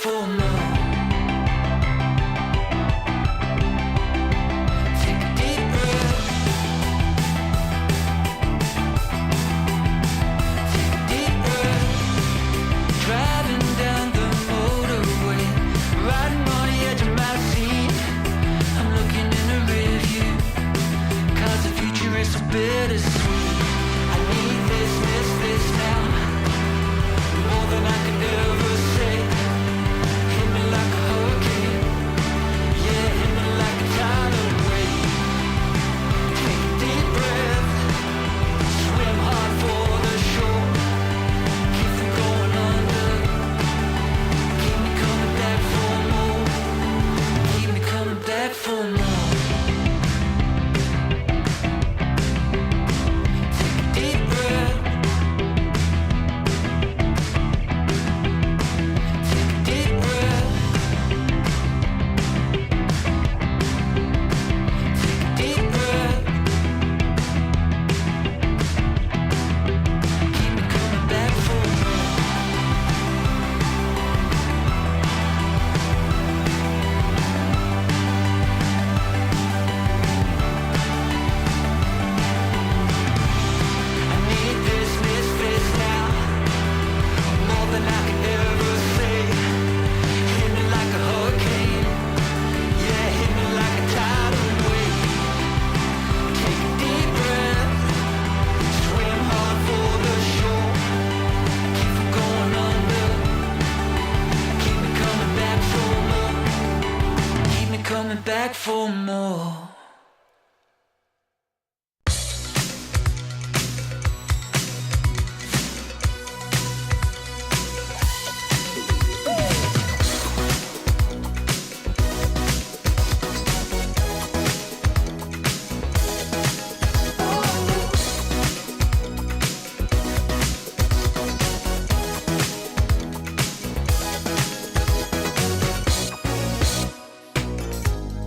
for more. Take a deep breath. Take a deep breath. Driving down the motorway, riding on the edge of my seat. I'm looking in the rear view, 'cause the future is so bittersweet. I need this now, more than I could ever say. Hit me like a hurricane, yeah, hit me like a tidal wave. Take a deep breath, swim hard for the shore. Keep from going under, keep me coming back for more. Keep me coming back for more. Back for more.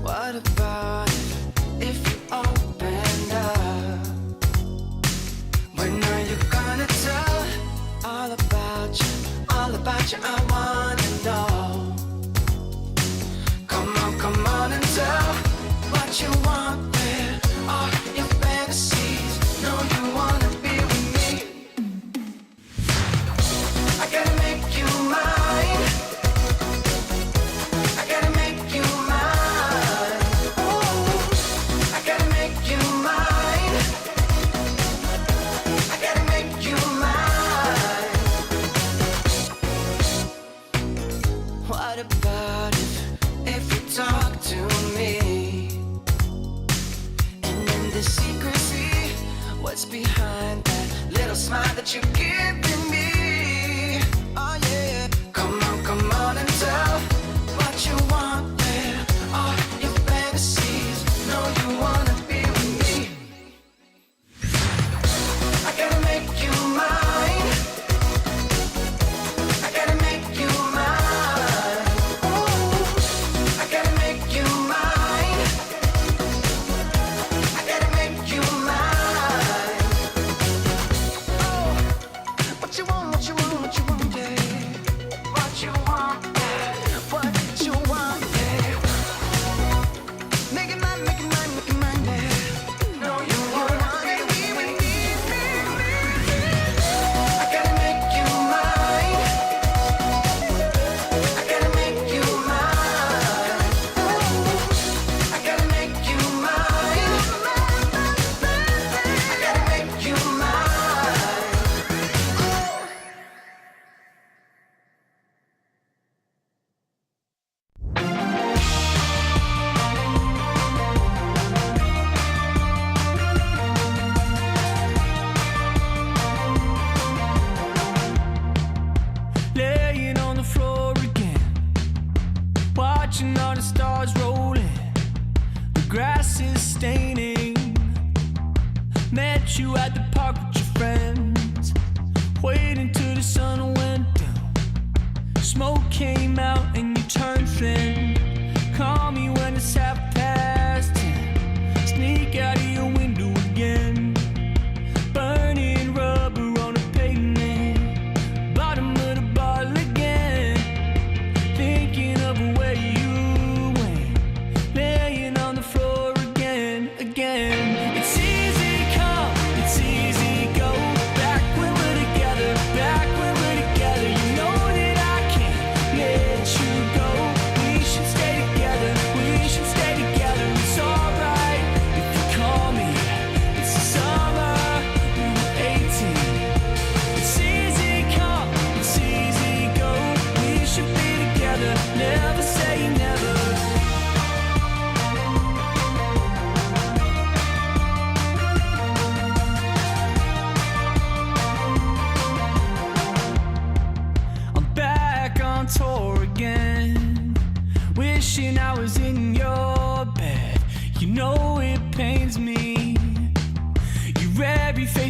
What about if you opened up? When are you gonna tell all about you? All about you, I wanna know. Come on and tell what you want with all your fantasies. Know you wanna be with me. I gotta make you mine. I gotta make you mine. I gotta make you mine. I gotta make you mine. What about if you talk to me? And in the secrecy, what's behind that little smile that you're giving me? Oh yeah. Come on and tell what you want with all your fantasies. Know you wanna be with me. I gotta make you mine. I gotta make you mine. I gotta make you mine. I gotta make you mine. Oh, what you want, what you want, what you want, yeah. What you want, yeah. What you want, yeah. Make it mine, make it mine, make it mine, yeah. No, you wanna be with me. I gotta make you mine. I gotta make you mine. I gotta make you mine. I gotta make you mine. Laying on the floor again, watching all the stars rolling. The grass is staining. Met you at the park with your friends, waiting till the sun went down. Smoke came out and you turned thin. Call me when it's 10:30. Sneak out of your window again. Burning rubber on the pavement. Bottom of the bottle again.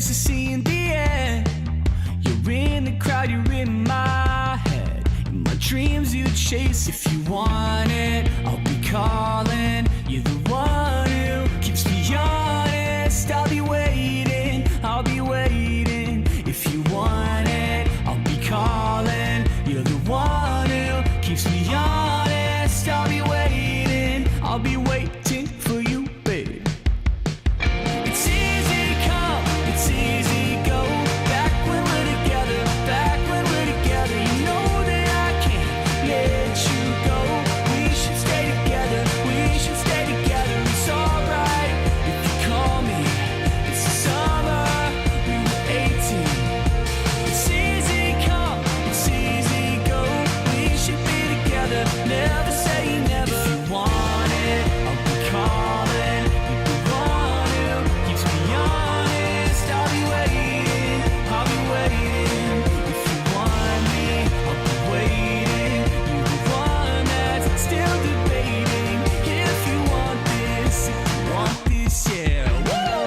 to seeing the end. You're in the crowd, you're in my head. In my dreams you chase. If you want it, I'll be calling. You're the one who keeps me honest. I'll be waiting, I'll be waiting. If you want it, I'll be calling. You're the one who keeps me honest. I'll be waiting for you, babe. It's easy come, it's easy go. Back when we're together, back when we're together. You know that I can't let you go. We should stay together, we should stay together. It's alright if you call me. It's the summer, we were 18. It's easy come, it's easy go. We should be together, never say never. If you want it, I'll be calling. You're the one who keeps me honest. I'll be waiting, I'll be waiting. If you want me, I'll be waiting. You're the one that's still debating. If you want this, yeah. Woo!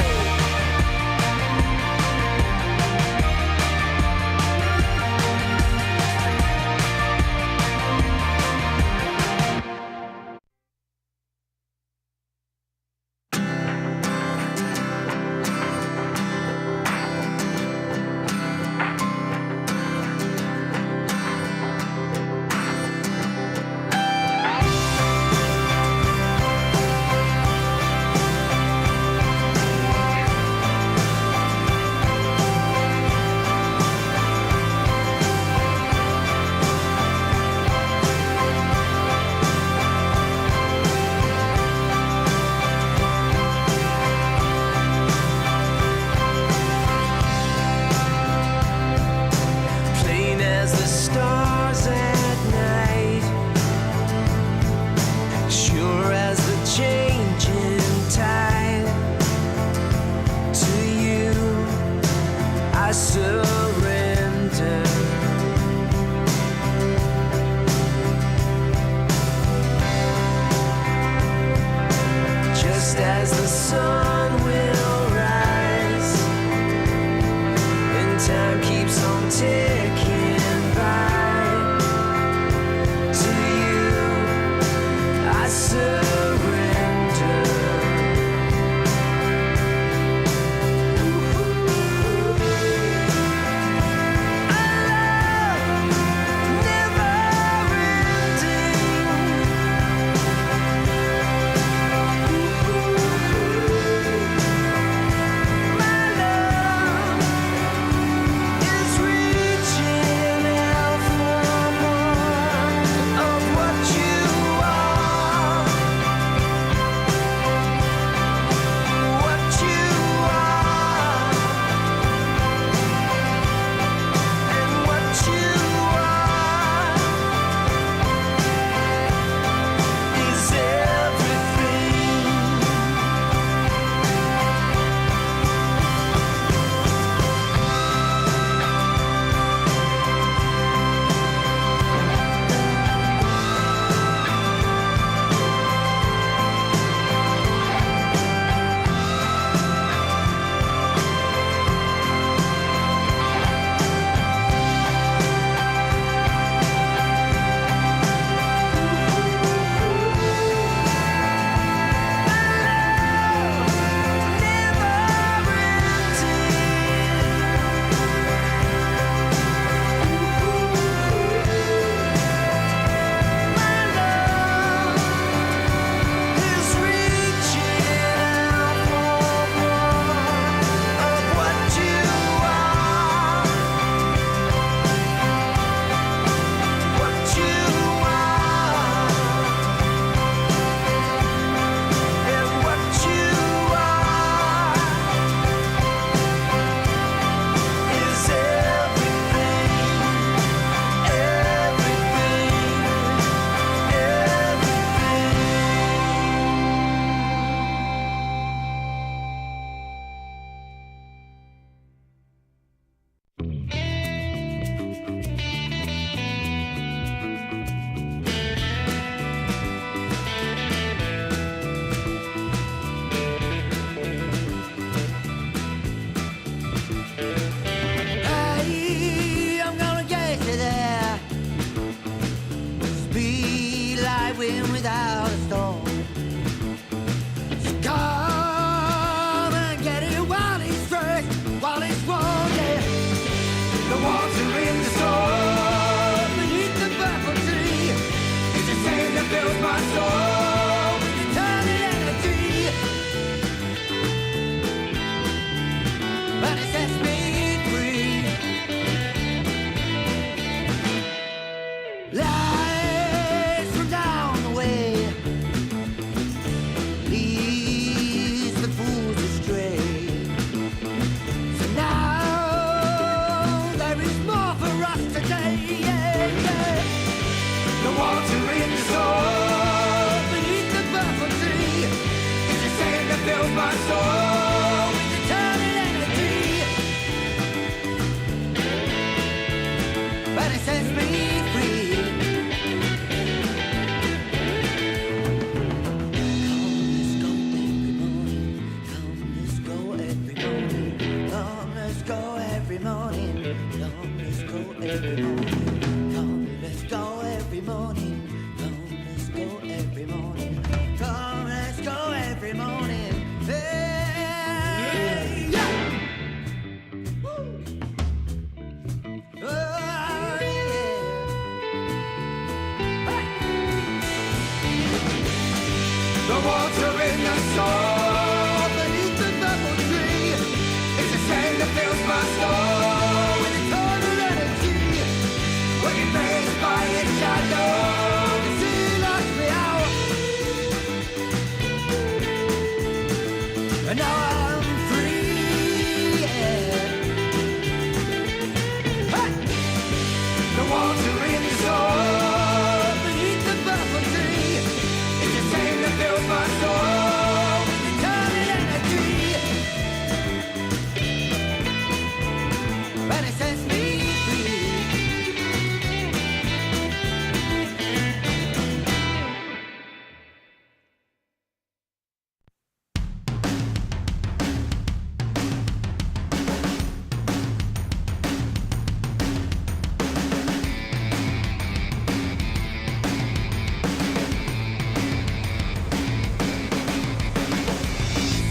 Plain as the stars at night, sure as the changing tide. To you I surrender. Just as the sun will rise and time keeps on ticking by. To you I surrender. Never ending. My love is reaching. water in the soul beneath the purple tree. It's the same that fills my soul with eternal energy. But it sets me free. Come, let's go every morning. Come, let's go every morning. Come, let's go every morning. Come, let's go every morning. Come, let's go every morning. Hey, yeah. Woo. Oh, yeah. Hey. The water in the soul beneath the purple tree. It's the same that fills my soul with eternal energy. Looking faced by its shadow, the sea knocks me out. And now I'm free, yeah. Hey! The water in the soul beneath the purple tree. It's the same that fills my soul with eternal energy. And it sets me free.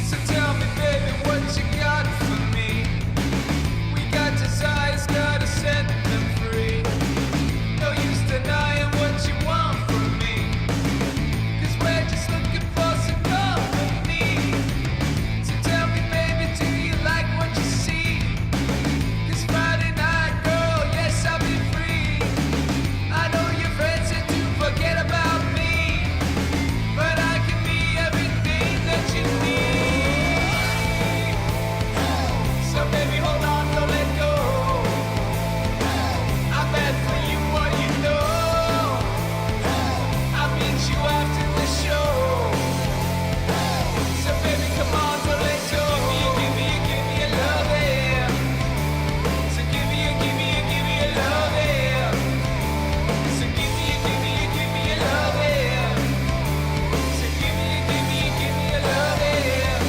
So tell me, baby, what you got for me? We got desires, gotta set them free. No use denying what you want from me, 'cause we're just looking for some company. So tell me, baby, do you like what you see? 'Cause Friday night, girl, yes, I'll be free. I know your friends said to forget about me, but I can be everything that you need. So baby, hold on, don't let go. I bet for you what you know. I'll meet you after the show. So baby, come on, don't let go. Give me a love, yeah. So give me a love, yeah. So give me a love, yeah. So give me a love, yeah.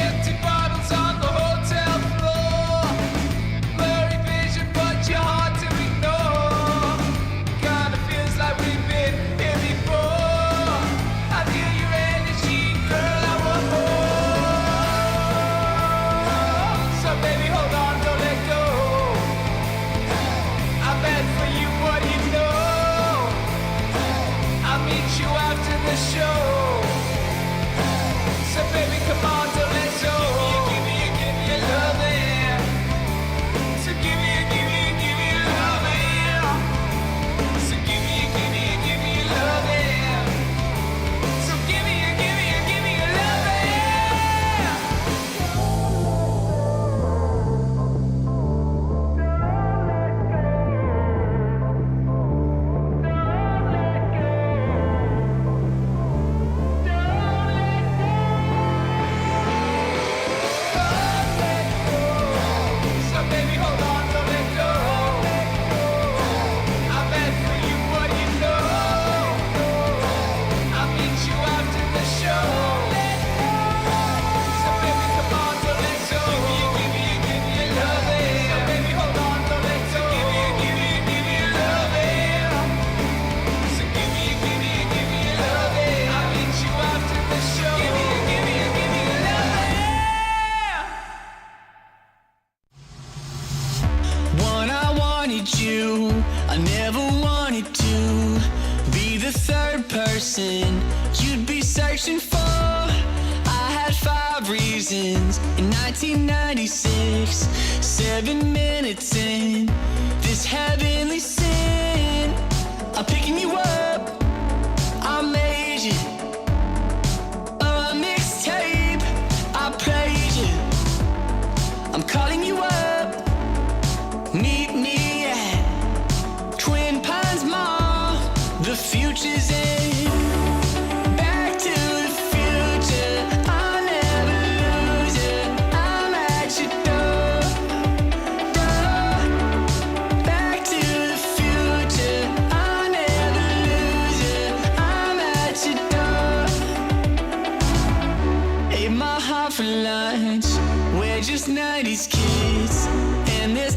Empty bottles on the hotel floor. Blurry vision, but you're hard to ignore. Kinda feels like we've been here before. I feel your energy, girl, I want more. So baby, hold on, don't let go. I bet for you what you know. I'll meet you after the show. So baby, come on, don't let go. Give me a love, yeah. So give me a love, yeah. So give me a love, yeah. So give me a love, yeah. So baby, hold on, don't let go. I bet for you what you know. I'll meet you after the show. So baby, come on, don't let go. Give me a love, yeah. So baby, hold on, don't let go. Give me a love, yeah. So give me a love, yeah. I'll meet you after the show. Give me a love, yeah. I wanted you, I never wanted to be the third person you'd be searching for. I had 5 reasons in 1996, 7 minutes in this heavenly sin. I'm picking you up, I made you a mixtape, I played you. I'm calling you up, meet me at Twin Pines Mall.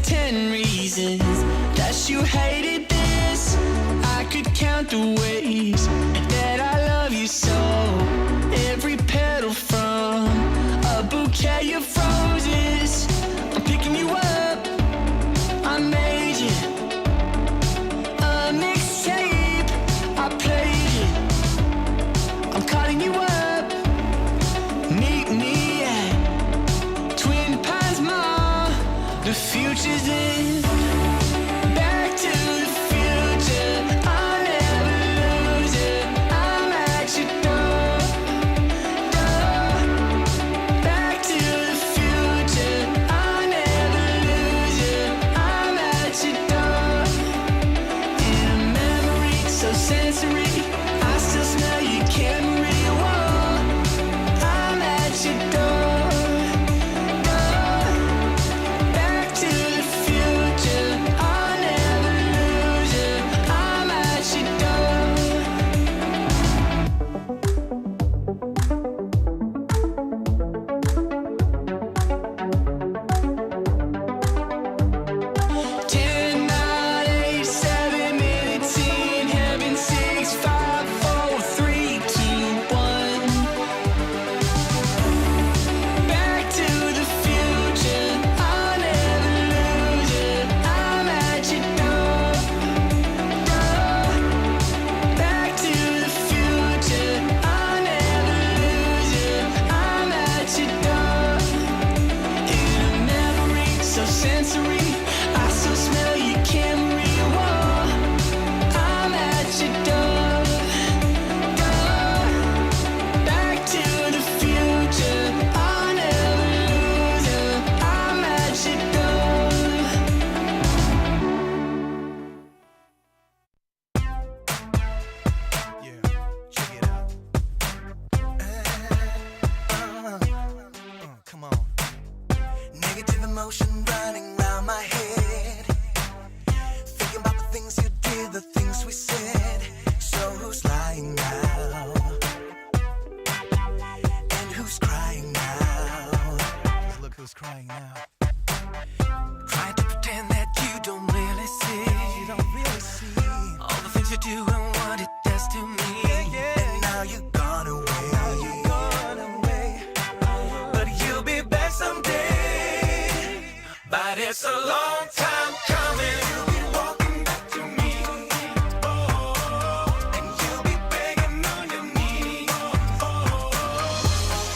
10 reasons that you hated this. I could count the ways that I love you so. Every petal from a bouquet of roses. I'm picking you up, I made you a mixtape, I played it. I'm calling you up, meet me at Twin Pines Mall. The future's in. Back to the future, I'll never lose it. I'm at your door, door. Back to the future, I'll never lose it. I'm at your door. In a memory so sensory, I still smell your Camry. Whoa, I'm at your door, door. Back to the future, I'll never lose it. I'm at your door. 10, 9, 8, 7 minutes in heaven, 6, 5, 4, 3, 2, 1. Back to the future, I'll never lose it. I'm at your door, door. Back to the future, I'll never lose it. I'm at your door. In a memory so sensory, I still smell your Camry. Whoa, I'm at your door, door. Back to the future, I'll never lose it. I'm at your door. Yeah, check it out. Come on. Negative emotion running round my head. Thinking about the things you did, the things we said. So who's lying now? And who's crying now? 'Cause look who's crying now. Trying to pretend that you don't really see. You don't really see all the things you do and what it does to me. And now you've gone away. But you'll be back someday. But it's a long time coming. You'll be walking back to me. And you'll be begging on your knees.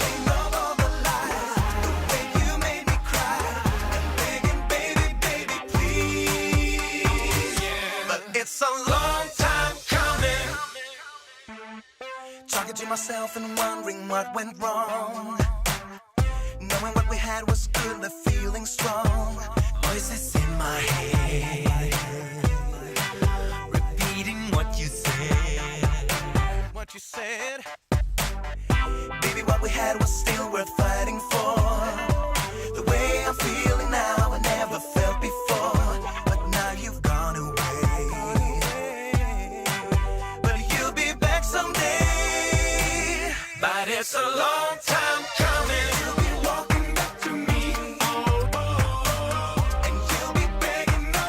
Think of all the lies, the way you made me cry. And begging, baby, baby, please. But it's a long time coming. Talking to myself and wondering what went wrong. Knowing what we had was good, the feeling strong. Voices in my head, repeating what you said. What you said. Baby, what we had was still worth fighting for. The way I'm feeling now, I never felt before. But now you've gone away. But you'll be back someday. But it's a long time coming. You'll be walking back to me. And you'll be begging on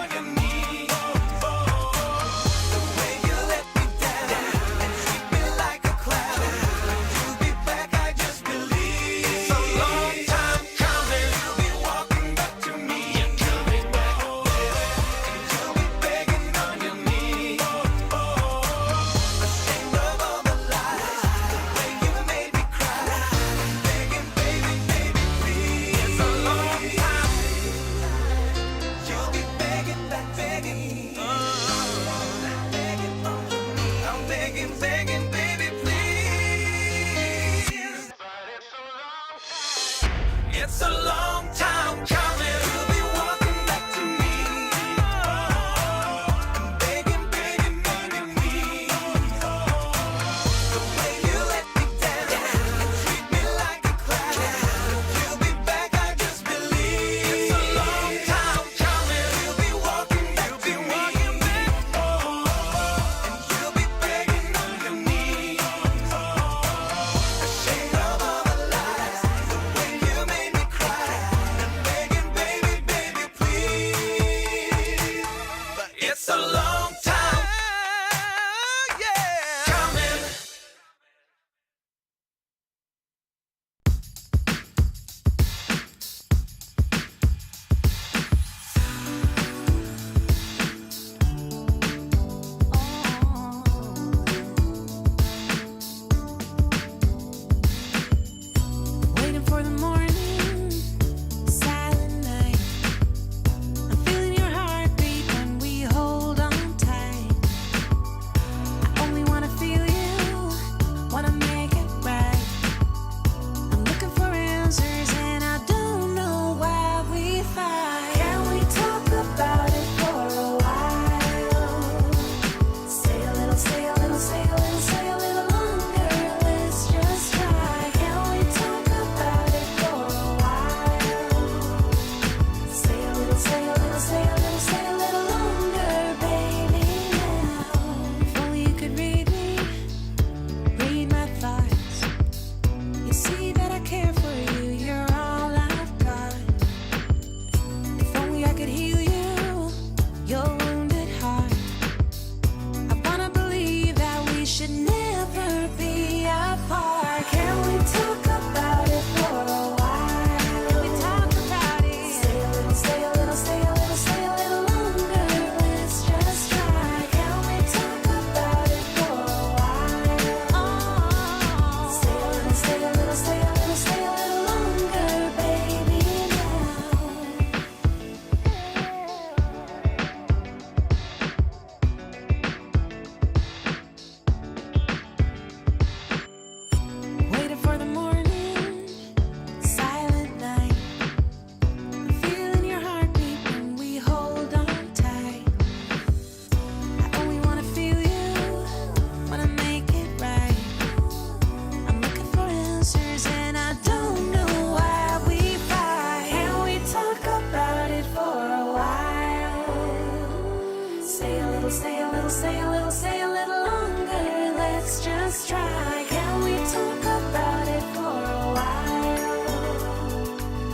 stay a little longer. Let's just try. Can we talk about it for a while?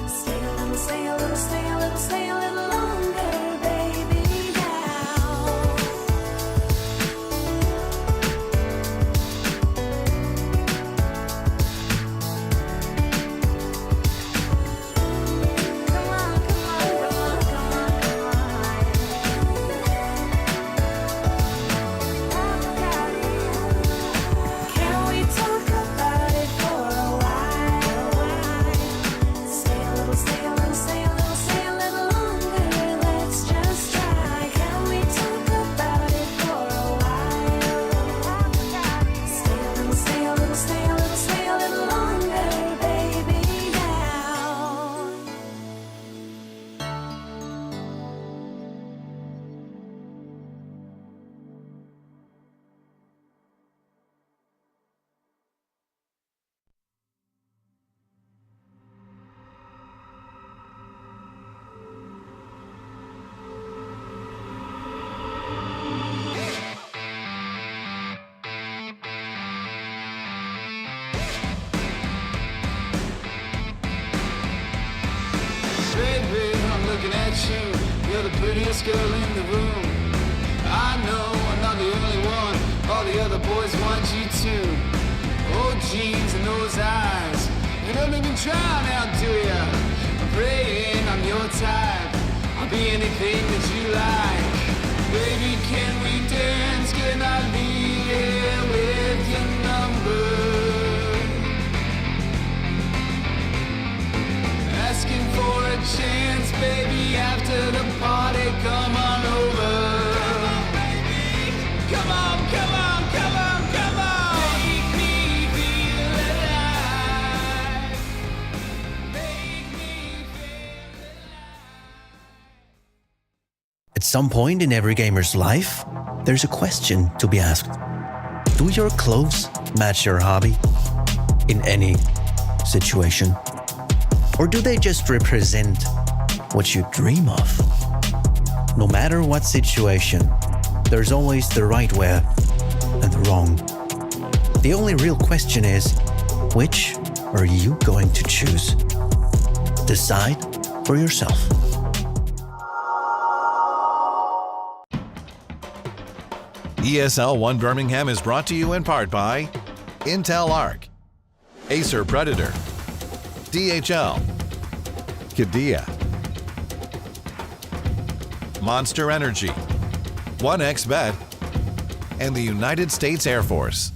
Stay a little, stay a little, stay a little, stay a little longer, baby, now. Come on, come on, come on, come on, come on. Can we talk about it for a while? Stay a little, stay a little, stay a little, stay a little longer. Let's just try. Can we talk about it for a while? Stay a little, stay a little, stay a little, stay a little longer, baby, now. Baby, I'm looking at you. You're the prettiest girl in the room. I know I'm not the only one. All the other boys want you too. Old jeans and those eyes. You don't even try now, do ya? I'm praying I'm your type. I'll be anything that you like. Baby, can we dance? Can I be here with your number? Asking for a chance, baby, after the party, come on over. Come on, baby. Come on, come on, come on, come on. Make me feel alive. Make me feel alive. At some point in every gamer's life, there's a question to be asked. Do your clothes match your hobby? In any situation? Or do they just represent what you dream of? No matter what situation, there's always the right way and the wrong. The only real question is, which are you going to choose? Decide for yourself. ESL 1 Birmingham is brought to you in part by Intel Arc, Acer Predator, DHL, Qiddiya, Monster Energy, 1xBet, and the United States Air Force.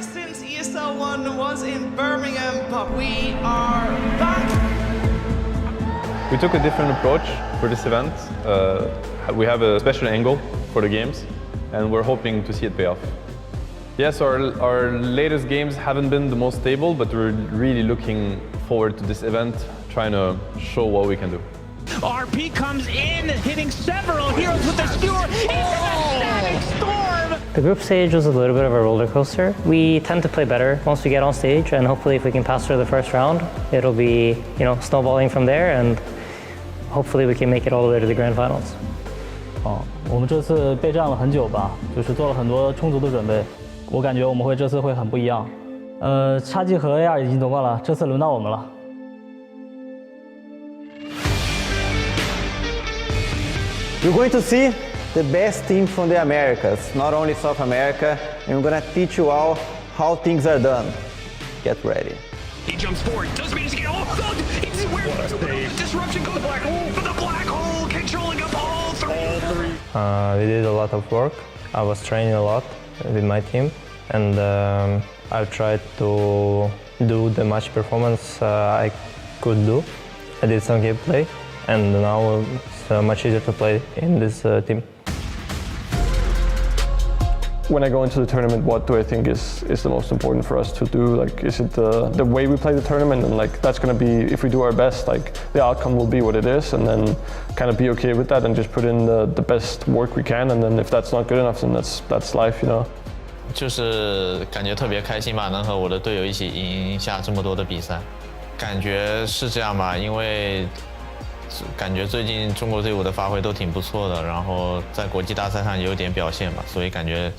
since ESL 1 was in Birmingham, but we are back. We took a different approach for this event. We have a special angle for the games, and we're hoping to see it pay off. Yes, our latest games haven't been the most stable, but we're really looking forward to this event, trying to show what we can do. RP comes in, hitting several heroes with the skewer into the static storm! The group stage was a little bit of a roller coaster. We tend to play better once we get on stage, and hopefully if we can pass through the first round, it'll be, snowballing from there, and hopefully we can make it all the way to the grand finals. 我们这次备战了很久吧，就是做了很多充足的准备。我感觉我们这次会很不一样。差距和 AR 已经夺冠了，这次轮到我们了。You're going to see the best team from the Americas, not only South America, and we're going to teach you all how things are done. Get ready. He jumps forward, doesn't manage to get all. It's weird. Disruption goes black hole, but the black hole controlling up all three. We did a lot of work. I was training a lot with my team, and I've tried to do the match performance I could do. I did some gameplay, and now it's much easier to play in this team. When I go into the tournament, what do I think is the most important for us to do? Like, is it the way we play the tournament, and that's going to be, if we do our best, the outcome will be what it is, and then kind of be okay with that and just put in the best work we can, and then if that's not good enough, then that's life, 就是感觉特别开心吧，能和我的队友一起赢下这么多的比赛，感觉是这样吧，因为感觉最近中国队伍的发挥都挺不错的，然后在国际大赛上也有点表现吧，所以感觉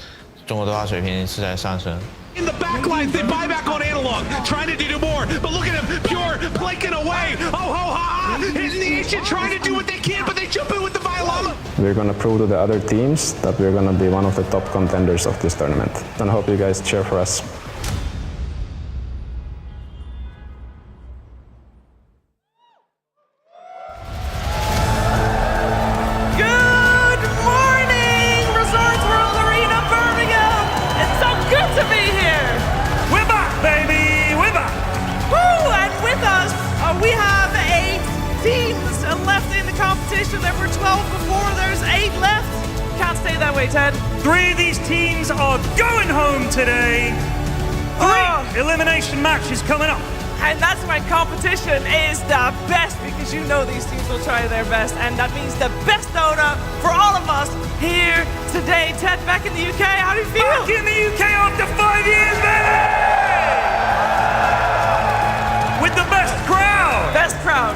中国队话水平是在上升。In the backlines, they buy back on analog, trying to do more, but look at him, Pure blanking away. Oh ho ha! Hitting the ancient, trying to do what they can, but they jump in with the Violama. We're going to prove to the other teams that we're going to be one of the top contenders of this tournament. And I hope you guys cheer for us. Good morning, Resorts World Arena, Birmingham. It's so good to be here. We're back, baby, we're back. Woo! And with us, we have 8 teams left in the competition. There were 12 before. There's 8 left. Can't stay that way, Ted. 3 of these teams are going home today. 3 elimination matches coming up. And that's when competition is the best, because you know these teams will try their best, and that means the best Dota for all of us here today. Ted, back in the UK, how do you feel? Back in the UK after 5 years, baby! With the best crowd! Best crowd.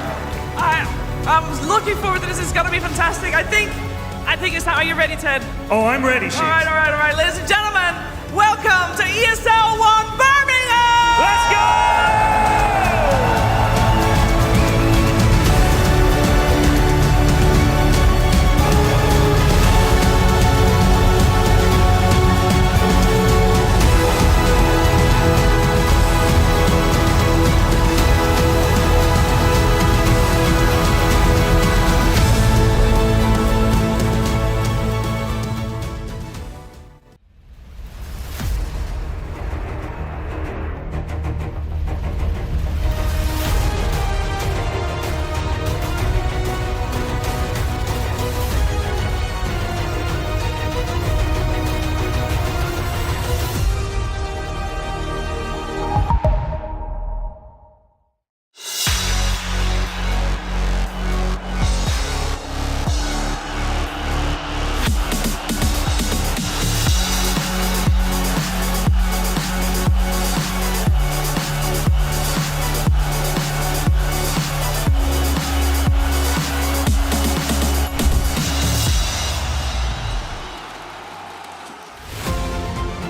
I'm looking forward to this. It's gonna be fantastic. I think it's time. Are you ready, Ted? Oh, I'm ready, Sheets. All right. Ladies and gentlemen, welcome to ESL 1 Birmingham! Let's go!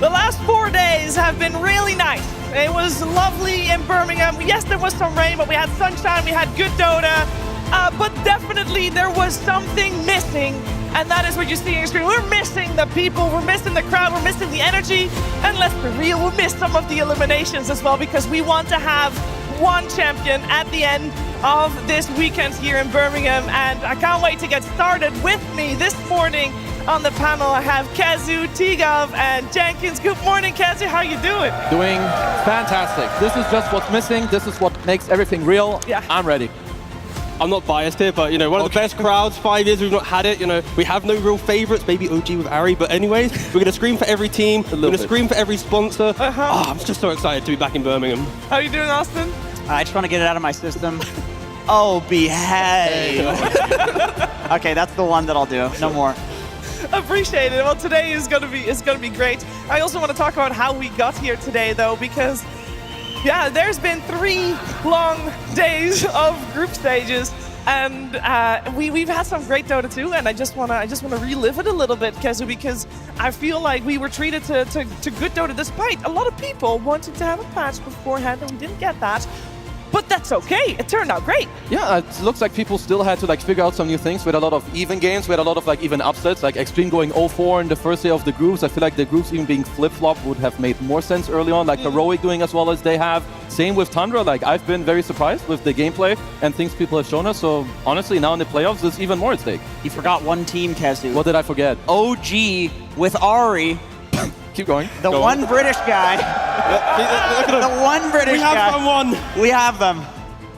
The last 4 days have been really nice. It was lovely in Birmingham. Yes, there was some rain, but we had sunshine, we had good Dota. But definitely there was something missing, and that is what you see on your screen. We're missing the people, we're missing the crowd, we're missing the energy, and let's be real, we'll miss some of the eliminations as well, because we want to have one champion at the end of this weekend here in Birmingham, and I can't wait to get started. With me this morning On the panel, I have Kazu, Tigov, and Jenkins. Good morning, Kazu. How you doing? Doing fantastic. This is just what's missing. This is what makes everything real. Yeah. I'm ready. I'm not biased here, but one of the best crowds. 5 years we've not had it. We have no real favorites. Maybe OG with Ari, but anyways, we're gonna scream for every team. We're gonna scream for every sponsor. I'm just so excited to be back in Birmingham. How you doing, Austin? I just want to get it out of my system. Oh, behave. Okay, that's the one that I'll do. No more. Appreciate it. Well, today is gonna be great. I also want to talk about how we got here today, though, because yeah, there's been 3 long days of group stages, and we've had some great Dota 2, and I just wanna relive it a little bit, Kezu, because I feel like we were treated to good Dota, despite a lot of people wanting to have a patch beforehand, and we didn't get that. But that's okay. It turned out great. Yeah, it looks like people still had to figure out some new things. We had a lot of even games. We had a lot of even upsets, like Extreme going 0-4 in the first day of the groups. I feel like the groups even being flip-flop would have made more sense early on, like Heroic doing as well as they have. Same with Tundra. I've been very surprised with the gameplay and things people have shown us. So honestly, now in the playoffs, there's even more at stake. You forgot one team, Kezu. What did I forget? OG with Ari. Keep going. The Go one on. British guy. The one British guy. We have someone. We have them.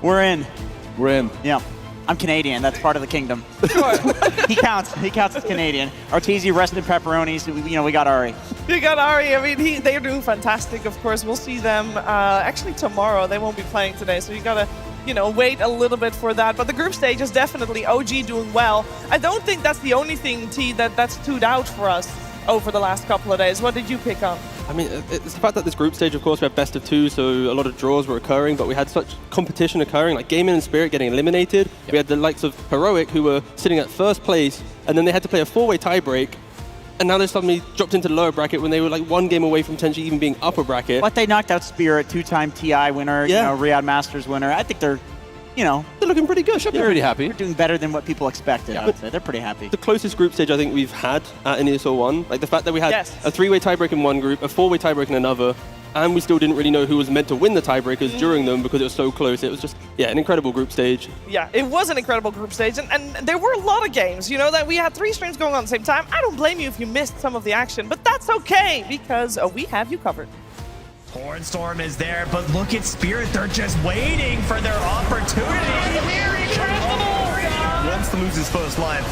We're in. We're in. Yeah. I'm Canadian. That's part of the kingdom. Sure. He counts. He counts as Canadian. Arteezy, rested pepperonis. We got Ari. You got Ari. I mean, they're doing fantastic, of course. We'll see them actually tomorrow. They won't be playing today, so you gotta, wait a little bit for that. But the group stage is definitely OG doing well. I don't think that's the only thing, T, that stood out for us over the last couple of days. What did you pick up? I mean, it's the fact that this group stage, of course, we had best of 2, so a lot of draws were occurring, but we had such competition occurring, like Gaming and Spirit getting eliminated. Yep. We had the likes of Heroic, who were sitting at first place, and then they had to play a 4-way tiebreak, and now they suddenly dropped into the lower bracket when they were one game away from potentially even being upper bracket. But they knocked out Spirit, 2-time TI winner, Riyadh Masters winner. I think they're looking pretty good. Should be pretty happy. They're doing better than what people expected, I would say. They're pretty happy. The closest group stage I think we've had in ESL 1. Like the fact that we had a 3-way tiebreak in one group, a 4-way tiebreak in another, and we still didn't really know who was meant to win the tiebreakers during them because it was so close. It was just, an incredible group stage. Yeah, it was an incredible group stage, and there were a lot of games, that we had 3 streams going on at the same time. I don't blame you if you missed some of the action, but that's okay, because we have you covered. Hornstorm is there, but look at Spirit. They're just waiting for their opportunity. Wants to lose his first life.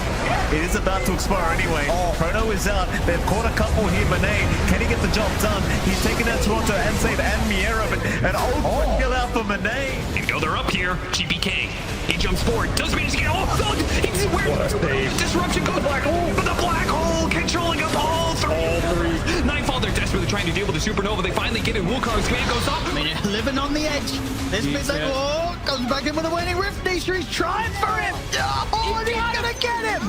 It is about to expire anyway. Prono is out. They've caught a couple here. Monet, can he get the job done? He's taken out Toronto and Save and Miera, but an kill out for Monet. They're up here. GPK. He jumps forward. Does manage to get he's where disruption goes black hole. But the black hole controlling up all 3. Nightfall, they're desperately trying to deal with the supernova. They finally get it. Wukong's command goes up. I mean, living on the edge. This bit's like, comes back in with a waning rift. He's trying for him. Oh, and he's gonna get him.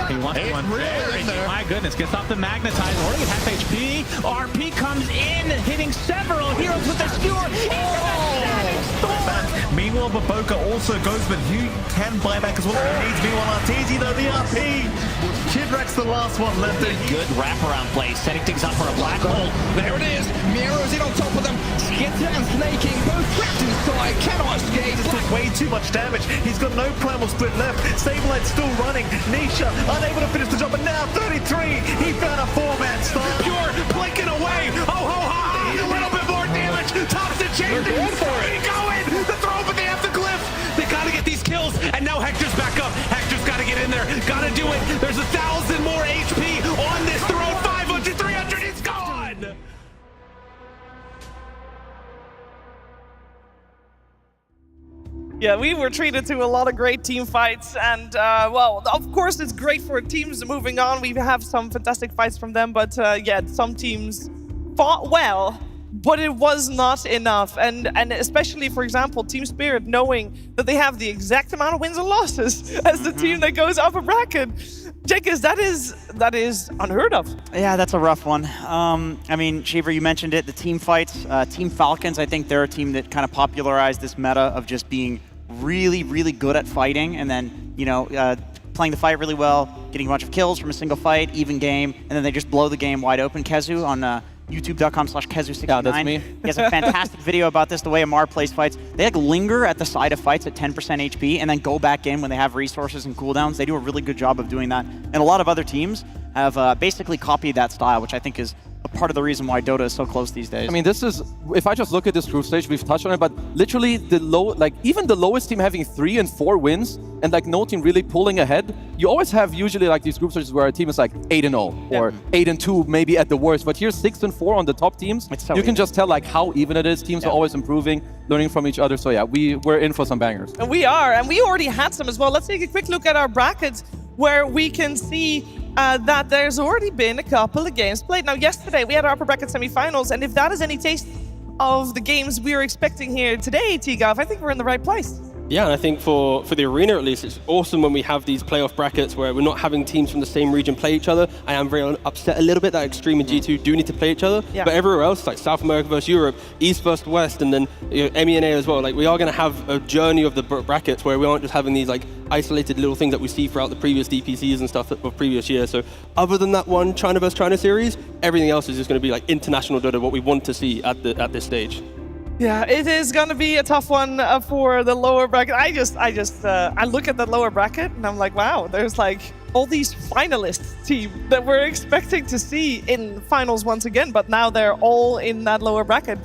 He wants one there. My goodness, gets off the magnetize. Already half HP. RP comes in, hitting several heroes with the skewer. Meanwhile, Baboka also goes, but you can buy back as well. He needs meanwhile Arteezy though, the RP. Kidrak's the last one left. Good wraparound play, setting things up for a black hole. There it is. Miera's in on top of them. Skitter and Snaking both trapped inside. Cannot escape. Way too much damage. He's got no primal split left. Sablelight's still running. Nisha unable to finish the job, but now 33. He found a 4-man start. Pure blinking away. Oh ho ha! A little bit more damage. Tops the chain. They're going for it. Going. The throw, but they have the glyph. They gotta get these kills, and now Hector's back up. Hector's gotta get in there. Gotta do it. There's 1,000 more HP on this throw. 500, 300. It's gone. Yeah, we were treated to a lot of great team fights, and well, of course it's great for teams moving on. We have some fantastic fights from them, but some teams fought well, but it was not enough. And especially, for example, Team Spirit, knowing that they have the exact amount of wins and losses as the team that goes up a bracket. Jenkins, that is unheard of. Yeah, that's a rough one. I mean, Shaver, you mentioned it, the team fights. Team Falcons, I think they're a team that kind of popularized this meta of just being really, really good at fighting, and then, playing the fight really well, getting a bunch of kills from a single fight, even game, and then they just blow the game wide open. Kezu on youtube.com/Kezu69. Yeah, that's me. He has a fantastic video about this, the way Amar plays fights. They like linger at the side of fights at 10% HP and then go back in when they have resources and cooldowns. They do a really good job of doing that. And a lot of other teams have basically copied that style, which I think is a part of the reason why Dota is so close these days. I mean, this is, if I just look at this group stage, we've touched on it, but literally even the lowest team having 3 and 4 wins and like no team really pulling ahead. You always have usually like these group stages where a team is like 8-0 or 8-2 maybe at the worst, but here's 6 and 4 on the top teams. So you can just tell like how even it is. Teams are always improving, learning from each other. So yeah, we're in for some bangers. And we are, and we already had some as well. Let's take a quick look at our brackets where we can see that there's already been a couple of games played. Now, yesterday we had our upper bracket semifinals, and if that is any taste of the games we are expecting here today, T-Gov, I think we're in the right place. Yeah, and I think for the arena at least, it's awesome when we have these playoff brackets where we're not having teams from the same region play each other. I am very upset a little bit that Extreme and G2 do need to play each other, but everywhere else, like South America versus Europe, East versus West, and then MENA as well, like we are going to have a journey of the brackets where we aren't just having these like isolated little things that we see throughout the previous DPCs and stuff of previous years. So other than that one China versus China series, everything else is just going to be like international Dota, what we want to see at this stage. Yeah, it is going to be a tough one for the lower bracket. I look at that lower bracket and I'm like, wow, there's like all these finalists team that we're expecting to see in finals once again, but now they're all in that lower bracket.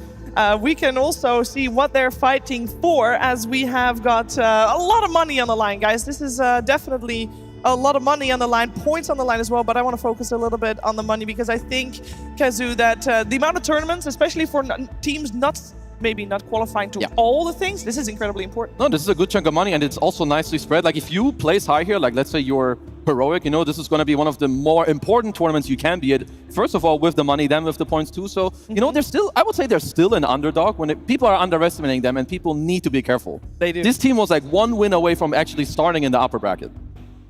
We can also see what they're fighting for, as we have got a lot of money on the line, guys. This is definitely a lot of money on the line, points on the line as well, but I want to focus a little bit on the money because I think, Kezu, that the amount of tournaments, especially for teams maybe not qualifying to all the things, this is incredibly important. No, this is a good chunk of money, and it's also nicely spread. Like if you place high here, like let's say you're heroic, this is going to be one of the more important tournaments you can be at. First of all, with the money, then with the points too. So, there's still, I would say they're still an underdog when people are underestimating them, and people need to be careful. They do. This team was like 1 win away from actually starting in the upper bracket.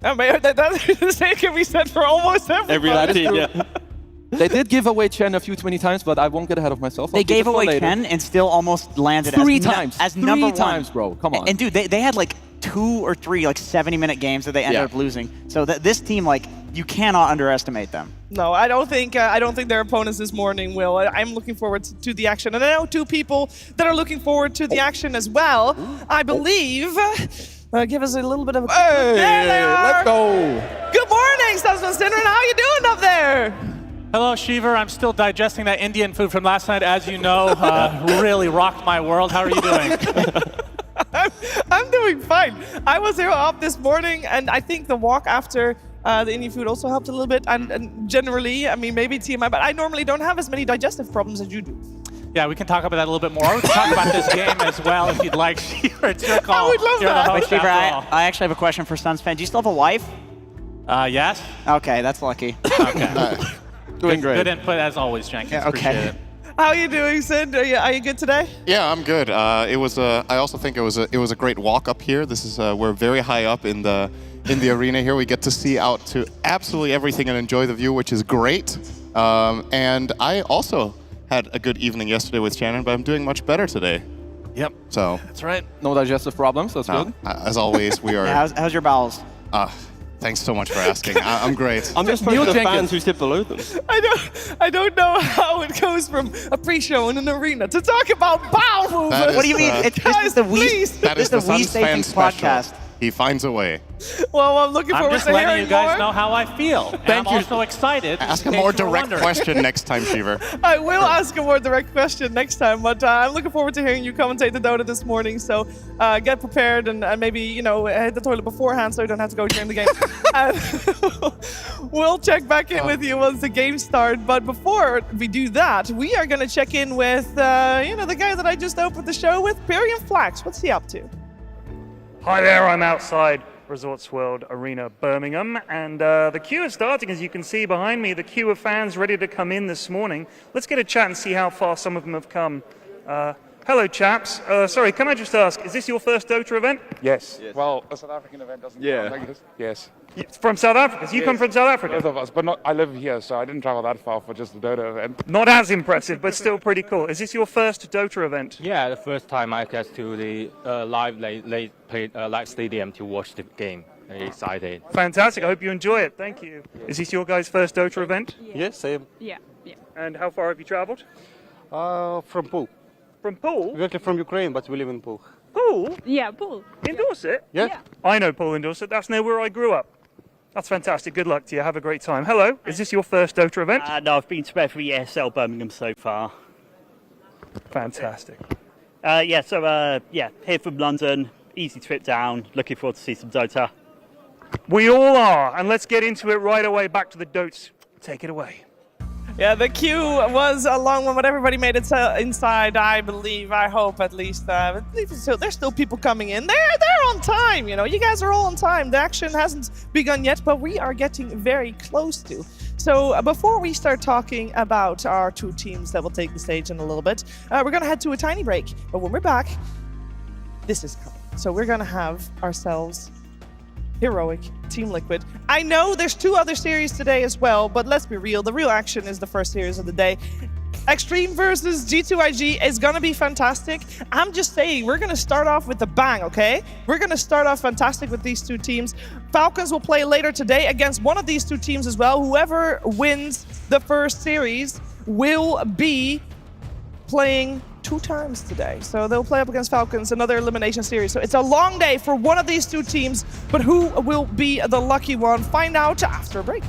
The same can be said for almost every team, yeah. They did give away Chen a few 20 times, but I won't get ahead of myself. They gave away Chen and still almost landed three as number 1. 3 times, bro. Come on. And dude, they had like 2 or 3 like 70-minute games that they ended up losing. So this team, like, you cannot underestimate them. No, I don't think their opponents this morning will. I'm looking forward to the action, and I know 2 people that are looking forward to the action as well. I believe. Give us a little bit of a. Hey, there they are. Let's go. Good morning, Stasman Sinner. How are you doing up there? Hello, Shiver. I'm still digesting that Indian food from last night, as you know. Really rocked my world. How are you doing? I'm doing fine. I was here up this morning, and I think the walk after the Indian food also helped a little bit. And generally, I mean, maybe TMI, but I normally don't have as many digestive problems as you do. Yeah, we can talk about that a little bit more. We can talk about this game as well if you'd like. Shiver, it's your call. I would love that. Wait, Shiver, I actually have a question for Suns fan. Do you still have a wife? Yes. Okay, that's lucky. Okay. Doing great. Good input as always, Jenkins. Yeah, okay. Appreciate it. How are you doing, Sid? Are you good today? Yeah, I'm good. It was. I also think it was a great walk up here. This is. We're very high up in the arena here. We get to see out to absolutely everything and enjoy the view, which is great. And I also had a good evening yesterday with Shannon, but I'm doing much better today. Yep. So. That's right. No digestive problems. That's good. As always, we are. Yeah, how's your bowels? Thanks so much for asking. I'm great. I'm just for the fans who sit below them. I don't know how it goes from a pre-show in an arena to talk about bowel movements. What do you mean? This is the We Say Things podcast. He finds a way. Well, I'm looking forward to hearing more. I'm just letting you guys know how I feel. Thank you. I'm also excited. Ask a more direct question next time, Shiver. I will ask a more direct question next time, but I'm looking forward to hearing you commentate the Dota this morning. So get prepared and maybe, hit the toilet beforehand so you don't have to go during the game. And we'll check back in with you once the game starts. But before we do that, we are going to check in with, the guy that I just opened the show with, Pyrian Flax. What's he up to? Hi there, I'm outside Resorts World Arena, Birmingham, and the queue is starting, as you can see behind me, the queue of fans ready to come in this morning. Let's get a chat and see how far some of them have come. Hello, chaps. Sorry, can I just ask, is this your first Dota event? Yes. Well, a South African event doesn't count like this. Yes. From South Africa? So you come from South Africa? Both of us, but I live here, so I didn't travel that far for just the Dota event. Not as impressive, but still pretty cool. Is this your first Dota event? Yeah, the first time I get to the live stadium to watch the game. Very excited. Fantastic. I hope you enjoy it. Thank you. Is this your guys' first Dota event? Yes, same. Yeah. And how far have you travelled? From Poole. From Poole? We're from Ukraine, but we live in Poole. Poole? Yeah, Poole. In Dorset? Yeah. I know Poole in Dorset. That's near where I grew up. That's fantastic. Good luck to you. Have a great time. Hello. Is this your first Dota event? No, I've been to every ESL Birmingham so far. Fantastic. Here from London. Easy trip down. Looking forward to see some Dota. We all are. And let's get into it right away. Back to the Dotes. Take it away. Yeah, the queue was a long one, but everybody made it inside, I believe, I hope at least. There's still people coming in. They're on time, you know. You guys are all on time. The action hasn't begun yet, but we are getting very close to. So before we start talking about our two teams that will take the stage in a little bit, we're going to head to a tiny break. But when we're back, this is coming. So we're going to have ourselves Heroic, Team Liquid. I know there's two other series today as well, but let's be real. The real action is the first series of the day. Extreme versus G2IG is going to be fantastic. I'm just saying, we're going to start off with a bang, okay? We're going to start off fantastic with these two teams. Falcons will play later today against one of these two teams as well. Whoever wins the first series will be playing 2 times today. So they'll play up against Falcons, another elimination series. So it's a long day for one of these two teams, but who will be the lucky one? Find out after a break.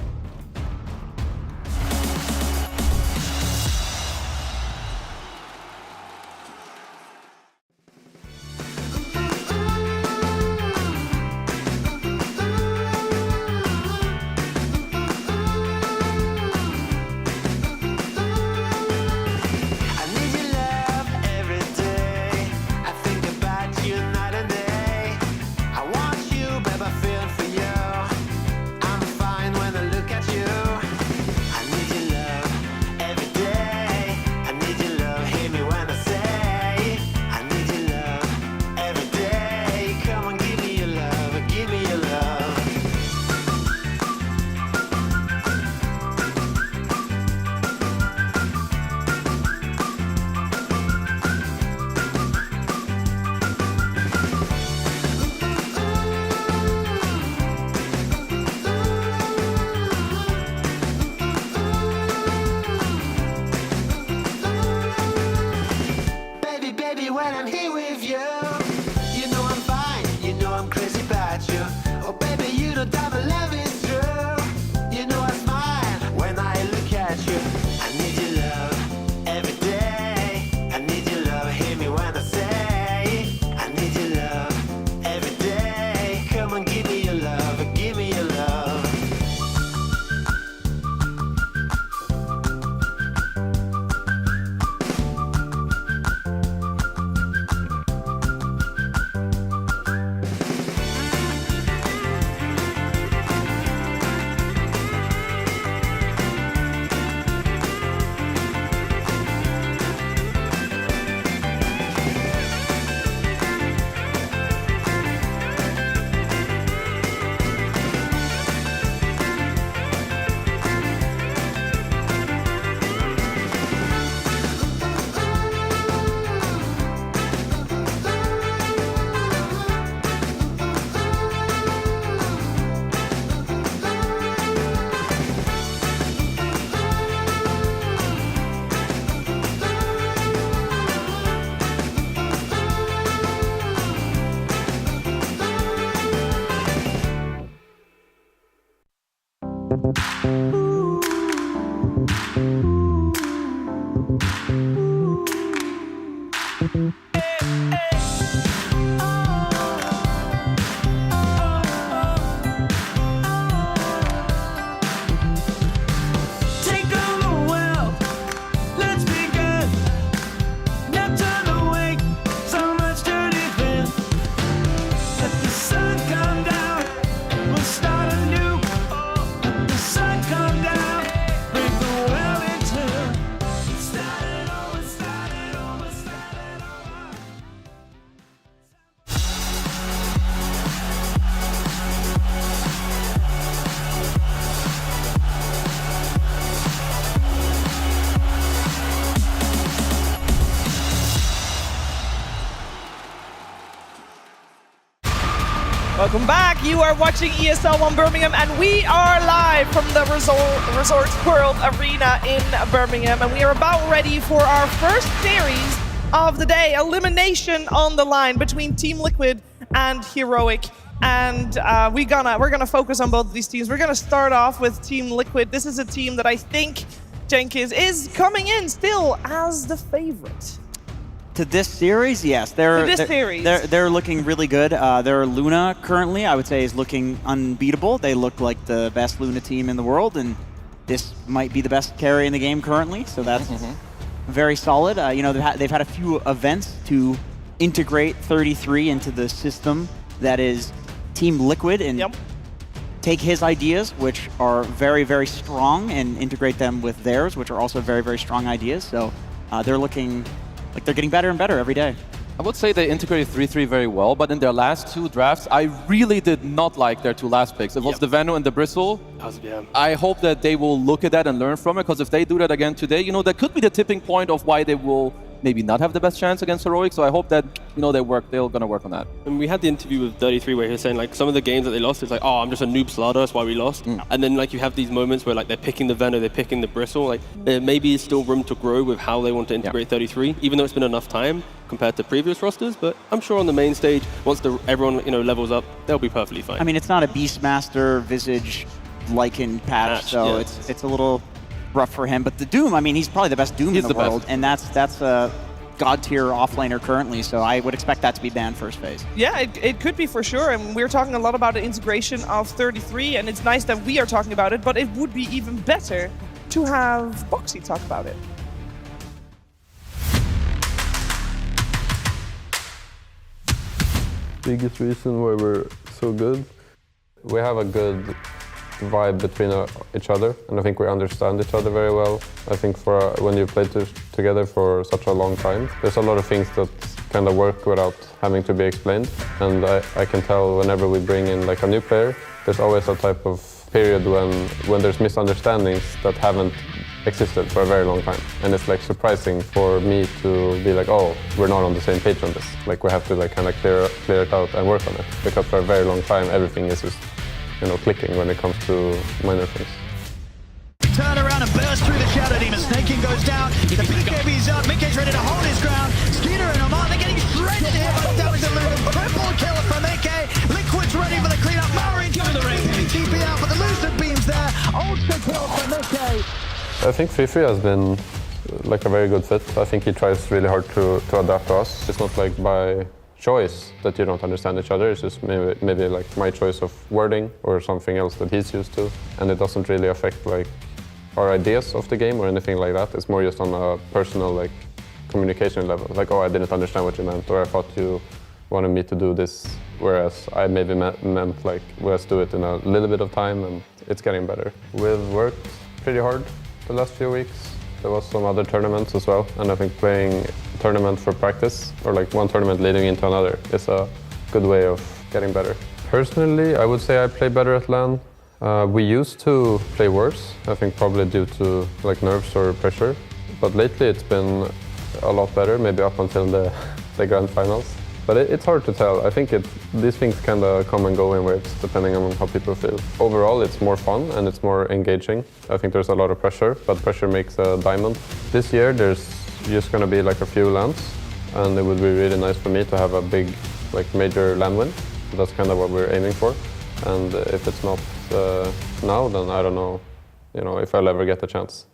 Welcome back. You are watching ESL 1 Birmingham, and we are live from the Resorts World Arena in Birmingham, and we are about ready for our first series of the day. Elimination on the line between Team Liquid and Heroic, and we're gonna focus on both of these teams. We're gonna start off with Team Liquid. This is a team that I think Jenkins is coming in still as the favorite. To this series, yes. They're looking really good. Their Luna currently, I would say, is looking unbeatable. They look like the best Luna team in the world, and this might be the best carry in the game currently, so that's very solid. You know, they've had a few events to integrate 33 into the system that is Team Liquid, and take his ideas, which are very, very strong, and integrate them with theirs, which are also very, very strong ideas. So they're looking like they're getting better and better every day. I would say they integrated 3-3 very well, but in their last two drafts, I really did not like their two last picks. It was the Vanu and the Bristle. I hope that they will look at that and learn from it, because if they do that again today, you know, that could be the tipping point of why they will maybe not have the best chance against Heroic. So I hope that, you know, they're gonna work on that. And we had the interview with 33 where he was saying, like, some of the games that they lost, it's like, oh, I'm just a noob slardar, that's why we lost. And then, like, you have these moments where, like, they're picking the Venom, they're picking the Bristle. Like, there maybe is still room to grow with how they want to integrate 33, even though it's been enough time compared to previous rosters. But I'm sure on the main stage, once everyone, you know, levels up, they'll be perfectly fine. I mean, it's not a Beastmaster Visage Lycan patch, so it's a little rough for him. But the Doom, I mean, he's probably the best Doom in the world, and that's a god tier offlaner currently, so I would expect that to be banned first phase. Yeah, it could be for sure, and we're talking a lot about the integration of 33, and it's nice that we are talking about it, but it would be even better to have Boxy talk about it. Biggest reason why we're so good, we have a good vibe between each other, and I think we understand each other very well. I think for when you play together for such a long time, there's a lot of things that kind of work without having to be explained, and I can tell whenever we bring in like a new player, there's always a type of period when there's misunderstandings that haven't existed for a very long time, and it's like surprising for me to be like, oh, we're not on the same page on this. Like, we have to like kind of clear it out and work on it, because for a very long time everything is just, you know, clicking when it comes to minor things. Turn around and burst through the Shadow Demon. Snaking goes down. The BKB's up. Mickey's ready to hold his ground. Skeeter and Omar, they're getting shredded here by the damage illusion. Triple kill from Mickey. Liquid's ready for the cleanup. Murray going to TP out, but the lucid beam's there. Ultra kill for Mickey. I think Fifi has been like a very good fit. I think he tries really hard to adapt to us. It's not like by choice that you don't understand each other. It's just maybe like my choice of wording or something else that he's used to, and it doesn't really affect like our ideas of the game or anything like that. It's more just on a personal like communication level. Like, oh, I didn't understand what you meant, or I thought you wanted me to do this, whereas I maybe meant like, let's do it in a little bit of time, and it's getting better. We've worked pretty hard the last few weeks. There was some other tournaments as well, and I think playing a tournament for practice, or like one tournament leading into another, is a good way of getting better. Personally, I would say I play better at LAN. We used to play worse, I think probably due to like nerves or pressure, but lately it's been a lot better, maybe up until the grand finals. But it's hard to tell. I think these things kind of come and go in waves, depending on how people feel. Overall, it's more fun and it's more engaging. I think there's a lot of pressure, but pressure makes a diamond. This year, there's just going to be like a few LANs, and it would be really nice for me to have a big, like major LAN win. That's kind of what we're aiming for. And if it's not now, then I don't know, you know, if I'll ever get the chance.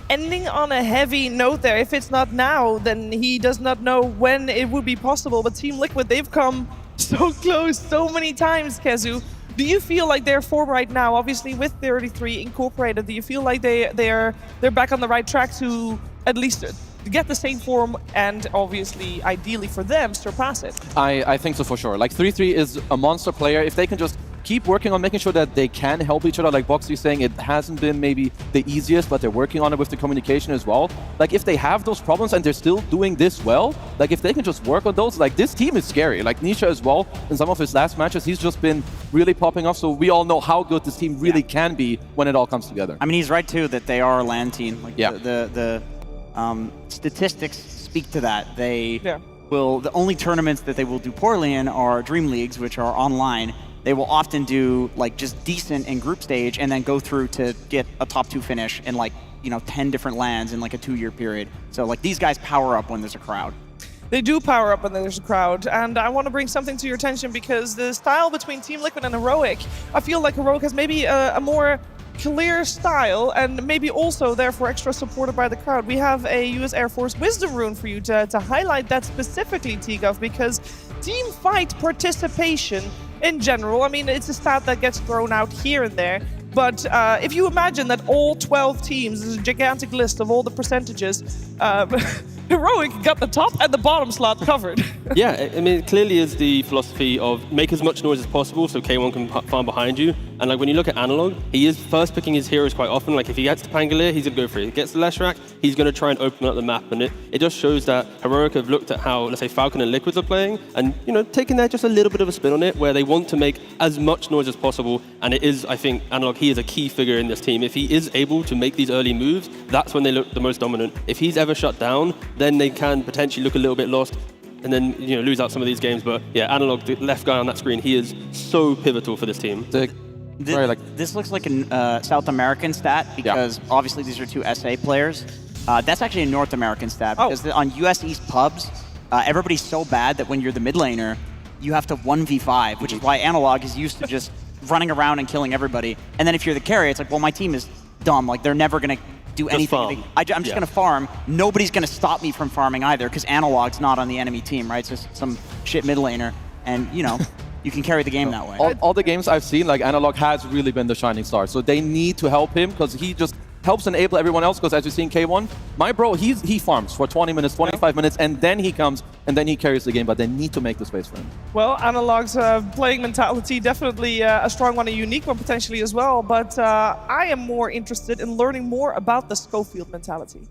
Ending on a heavy note there. If it's not now, then he does not know when it would be possible. But Team Liquid, they've come so close so many times, Kezu. Do you feel like they're form right now, obviously with 33 incorporated? Do you feel like they're back on the right track to at least get the same form and obviously, ideally for them, surpass it? I think so for sure. Like 33 is a monster player. If they can just keep working on making sure that they can help each other, like Boxy is saying, it hasn't been maybe the easiest, but they're working on it with the communication as well. Like if they have those problems and they're still doing this well, like if they can just work on those, like this team is scary. Like Nisha as well, in some of his last matches, he's just been really popping off, so we all know how good this team really can be when it all comes together. I mean, he's right too that they are a LAN team. Like the statistics speak to that. They the only tournaments that they will do poorly in are Dream Leagues, which are online. They will often do like just decent in group stage and then go through to get a top 2 finish in like, 10 different lands in like a 2-year period. So like these guys power up when there's a crowd. They do power up when there's a crowd, and I want to bring something to your attention because the style between Team Liquid and Heroic, I feel like Heroic has maybe a more clear style and maybe also therefore extra supported by the crowd. We have a US Air Force Wisdom Rune for you to highlight that specifically, T-Gov, because team fight participation in general, I mean, it's a stat that gets thrown out here and there, but if you imagine that all 12 teams, there's a gigantic list of all the percentages, Heroic got the top and the bottom slot covered. Yeah, I mean, it clearly is the philosophy of make as much noise as possible so K1 can farm behind you. And like when you look at Analog, he is first picking his heroes quite often. Like if he gets to Pangolier, he's gonna go for it. If he gets to Leshrac, he's gonna try and open up the map. And it just shows that Heroic have looked at how, let's say, Falcon and Liquids are playing and, taking there just a little bit of a spin on it where they want to make as much noise as possible. And it is, I think, Analog, he is a key figure in this team. If he is able to make these early moves, that's when they look the most dominant. If he's ever shut down, then they can potentially look a little bit lost and then lose out some of these games. But yeah, Analog, the left guy on that screen, he is so pivotal for this team. This looks like a South American stat because obviously these are 2 SA players. That's actually a North American stat because on US East pubs, everybody's so bad that when you're the mid laner, you have to 1v5, which is why Analog is used to just running around and killing everybody. And then if you're the carry, it's like, well, my team is dumb. Like they're never going to do anything. I'm just going to farm. Nobody's going to stop me from farming either because Analog's not on the enemy team, right? It's just some shit mid laner. And, you can carry the game that way. All the games I've seen, like Analog has really been the shining star. So they need to help him because he just helps enable everyone else. Because as you see in K1, my bro, he farms for 20 minutes, 25 minutes, and then he comes and then he carries the game. But they need to make the space for him. Well, Analog's playing mentality, definitely a strong one, a unique one potentially as well. But I am more interested in learning more about the Scofield mentality.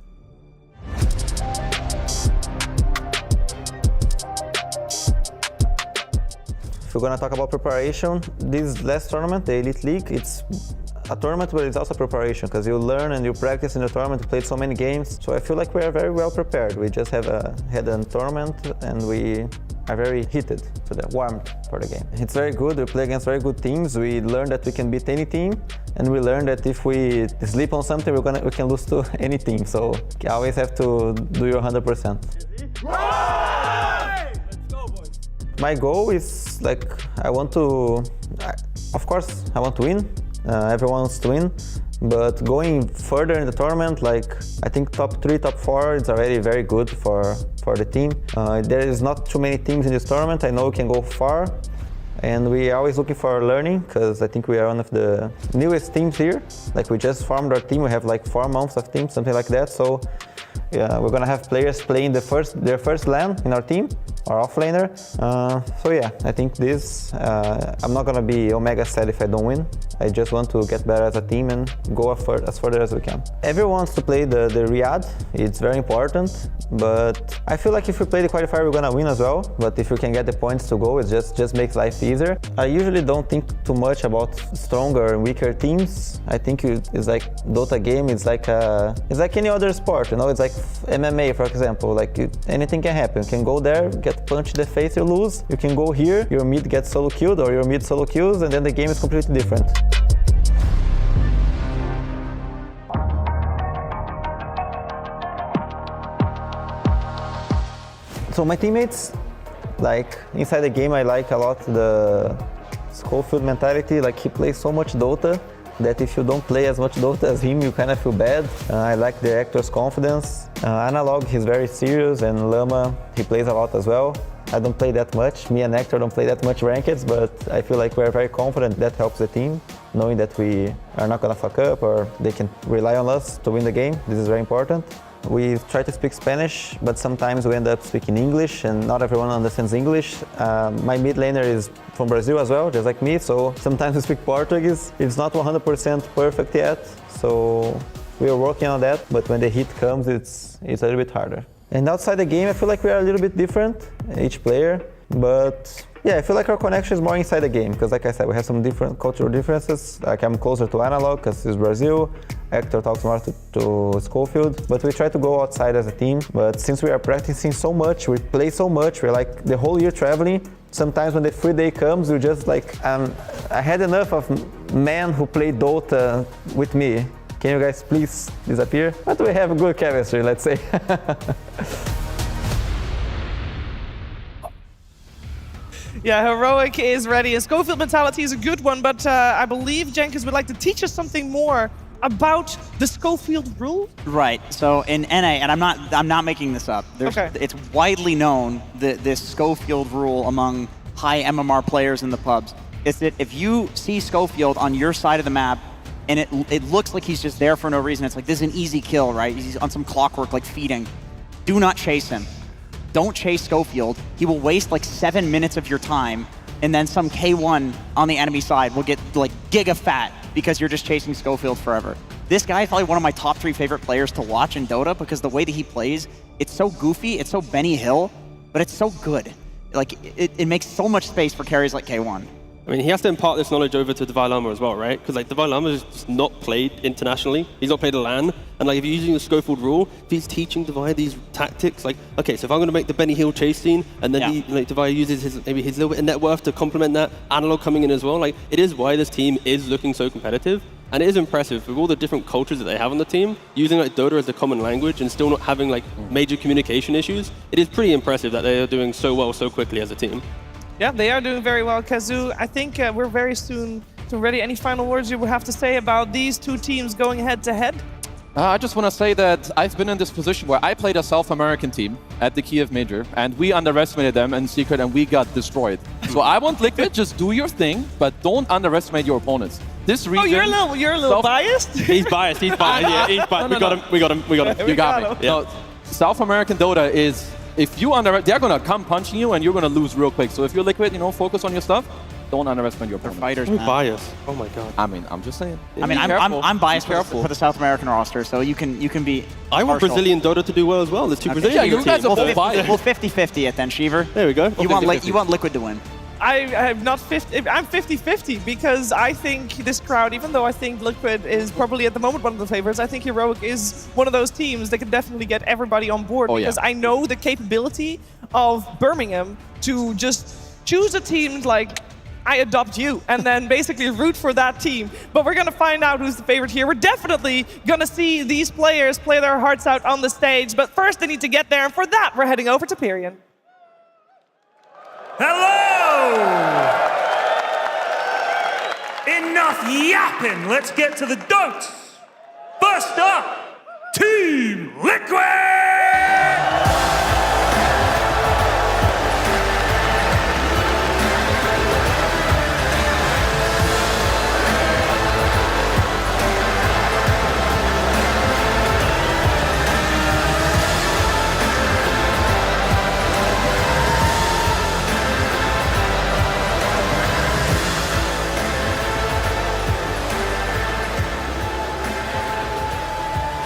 If we're gonna talk about preparation, this last tournament, the Elite League, it's a tournament but it's also preparation because you learn and you practice in the tournament, you played so many games. So I feel like we are very well prepared. We just had a tournament and we are very heated, so they're warmed for the game. It's very good, we play against very good teams. We learn that we can beat any team and we learn that if we sleep on something, we can lose to any team. So you always have to do your 100%. My goal is I want to, of course, I want to win. Everyone wants to win, but going further in the tournament, I think top 3, top 4 is already very good for the team. There is not too many teams in this tournament. I know we can go far, and we are always looking for learning because I think we are one of the newest teams here. We just formed our team. We have 4 months of team, something like that. So yeah, we're gonna have players playing their first LAN in our team, our offlaner. So yeah, I think this, I'm not gonna be Omega sad if I don't win. I just want to get better as a team and go as further as we can. Everyone wants to play the Riyadh. It's very important, but I feel like if we play the qualifier, we're gonna win as well. But if we can get the points to go, it just makes life easier. I usually don't think too much about stronger and weaker teams. I think it's like Dota game. It's like any other sport, It's like MMA, for example. Anything can happen. You can go there, get punched in the face, you lose. You can go here, your mid gets solo killed, or your mid solo kills, and then the game is completely different. So my teammates, inside the game, I like a lot the Scofield mentality. He plays so much Dota that if you don't play as much Dota as him, you kind of feel bad. I like the actor's confidence. Analog, he's very serious, and Lama, he plays a lot as well. I don't play that much. Me and Hector don't play that much rankeds, but I feel like we're very confident. That helps the team, knowing that we are not gonna fuck up or they can rely on us to win the game. This is very important. We try to speak Spanish, but sometimes we end up speaking English, and not everyone understands English. My mid laner is from Brazil as well, just like me, so sometimes we speak Portuguese. It's not 100% perfect yet, so we are working on that, but when the heat comes, it's a little bit harder. And outside the game, I feel like we are a little bit different, each player. But yeah, I feel like our connection is more inside the game because, like I said, we have some different cultural differences. Like I'm closer to Analog because it's Brazil. Hector talks more to Scofield. But we try to go outside as a team. But since we are practicing so much, we play so much, we're like the whole year traveling. Sometimes when the free day comes, we just like, I had enough of men who play Dota with me. Can you guys please disappear? But we have good chemistry, let's say. Yeah, Heroic is ready. And Scofield mentality is a good one, but I believe Jenkins would like to teach us something more about the Scofield rule. Right. So in NA, and I'm not making this up. It's widely known that this Scofield rule among high MMR players in the pubs is that if you see Scofield on your side of the map and it looks like he's just there for no reason, it's like this is an easy kill, right? He's on some clockwork like feeding. Do not chase him. Don't chase Scofield. He will waste like 7 minutes of your time, and then some K1 on the enemy side will get like giga fat because you're just chasing Scofield forever. This guy is probably one of my top 3 favorite players to watch in Dota because the way that he plays, it's so goofy, it's so Benny Hill, but it's so good. Like, it makes so much space for carries like K1. I mean, he has to impart this knowledge over to Divine Lama as well, right? Because like Divine Lama is just not played internationally. He's not played a LAN. And like if you're using the Scofield rule, if he's teaching Divine these tactics, like, okay, so if I'm going to make the Benny Hill chase scene, and then Divine uses maybe his little bit of net worth to complement that, Analog coming in as well, like it is why this team is looking so competitive. And it is impressive with all the different cultures that they have on the team, using like Dota as the common language and still not having like major communication issues. It is pretty impressive that they are doing so well so quickly as a team. Yeah, they are doing very well. Kazoo, I think we're very soon ready. Any final words you would have to say about these two teams going head to head? I just want to say that I've been in this position where I played a South American team at the Kiev Major, and we underestimated them in secret, and we got destroyed. So I want Liquid, just do your thing, but don't underestimate your opponents. This region, oh, you're a little biased? He's biased. Yeah, he's biased. We got him. You got me. Yeah. No, South American Dota is, if you they're gonna come punching you, and you're gonna lose real quick. So if you're Liquid, focus on your stuff. Don't underestimate your opponents. Fighters, man. Bias. Oh my god. I mean, I'm just saying. I mean, I'm biased for the South American roster, so you can be. I want partial. Brazilian Dota to do well as well. There's two Brazilian teams. You guys are both biased. We'll 50-50 it then, Shiver. There we go. You want Liquid to win. I'm not 50. I'm 50-50 because I think this crowd, even though I think Liquid is probably at the moment one of the favorites, I think Heroic is one of those teams that can definitely get everybody on board because I know the capability of Birmingham to just choose a team like I adopt you and then basically root for that team. But we're going to find out who's the favorite here. We're definitely going to see these players play their hearts out on the stage. But first they need to get there. And for that, we're heading over to Pyrian. Hello! Enough yapping. Let's get to the don'ts. First up, Team Liquid!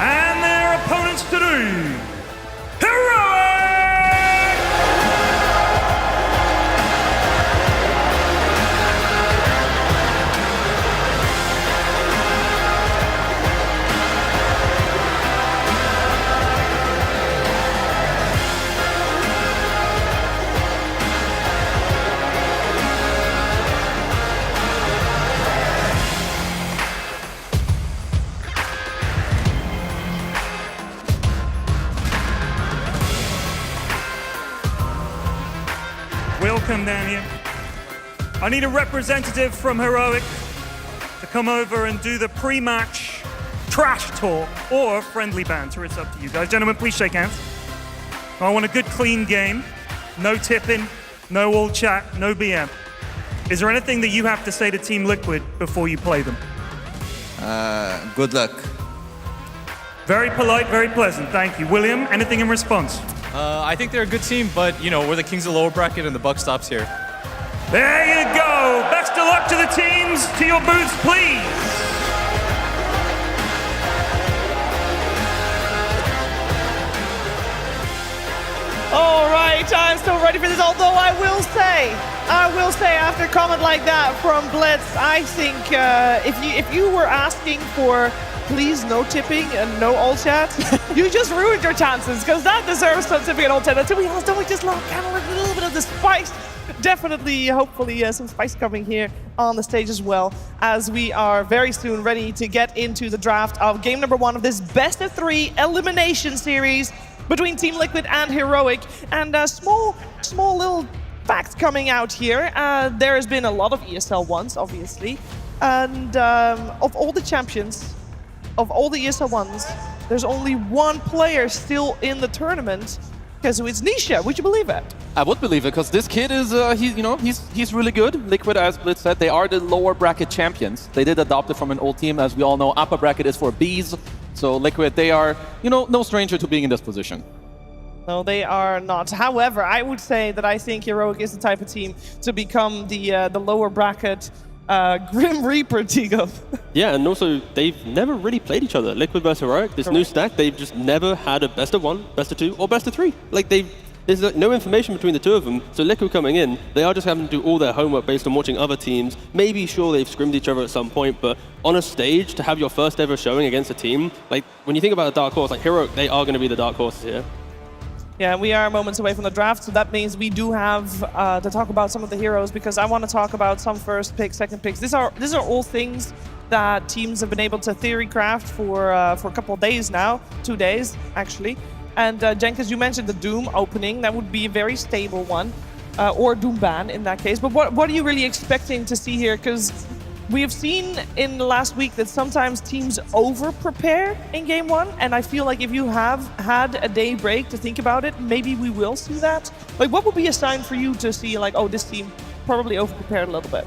And their opponents today, Heroic! Welcome down here. I need a representative from Heroic to come over and do the pre-match trash talk or friendly banter. It's up to you guys. Gentlemen, please shake hands. I want a good, clean game. No tipping, no all chat, no BM. Is there anything that you have to say to Team Liquid before you play them? Good luck. Very polite, very pleasant. Thank you. William, anything in response? I think they're a good team, but, we're the kings of lower bracket and the buck stops here. There you go. Best of luck to the teams. To your booths, please. All right, great. I'm still ready for this. Although I will say after a comment like that from Blitz, I think if you were asking for please no tipping and no alt chat, you just ruined your chances, because that deserves some tipping and alt chat. And to be honest, don't we just love kind of like a little bit of the spice? Definitely, hopefully, some spice coming here on the stage as well, as we are very soon ready to get into the draft of game number 1 of this best of 3 elimination series between Team Liquid and Heroic. And small little facts coming out here. There has been a lot of ESL ones, obviously, and of all the champions, of all the ESL ones, there's only one player still in the tournament. Okay, so it's Nisha. Would you believe it? I would believe it, because this kid is, he's really good. Liquid, as Blitz said, they are the lower bracket champions. They did adopt it from an old team. As we all know, upper bracket is for Bs. So Liquid, they are, no stranger to being in this position. No, they are not. However, I would say that I think Heroic is the type of team to become the lower bracket Grim Reaper Tigo. Yeah, and also they've never really played each other. Liquid versus Heroic, this new stack, they've just never had a best of 1, best of 2, or best of 3. Like there's no information between the two of them. So Liquid coming in, they are just having to do all their homework based on watching other teams. Maybe sure they've scrimmed each other at some point, but on a stage to have your first ever showing against a team, like when you think about a dark horse, like Heroic, they are going to be the dark horses here. Yeah, we are moments away from the draft, so that means we do have to talk about some of the heroes, because I want to talk about some first picks, second picks. These are all things that teams have been able to theory craft for a couple of days now, 2 days actually. And Jenkins, you mentioned the Doom opening. That would be a very stable one, or Doom ban in that case. But what are you really expecting to see here? Because we have seen in the last week that sometimes teams over-prepare in game 1, and I feel like if you have had a day break to think about it, maybe we will see that. Like, what would be a sign for you to see, like, oh, this team probably over-prepared a little bit?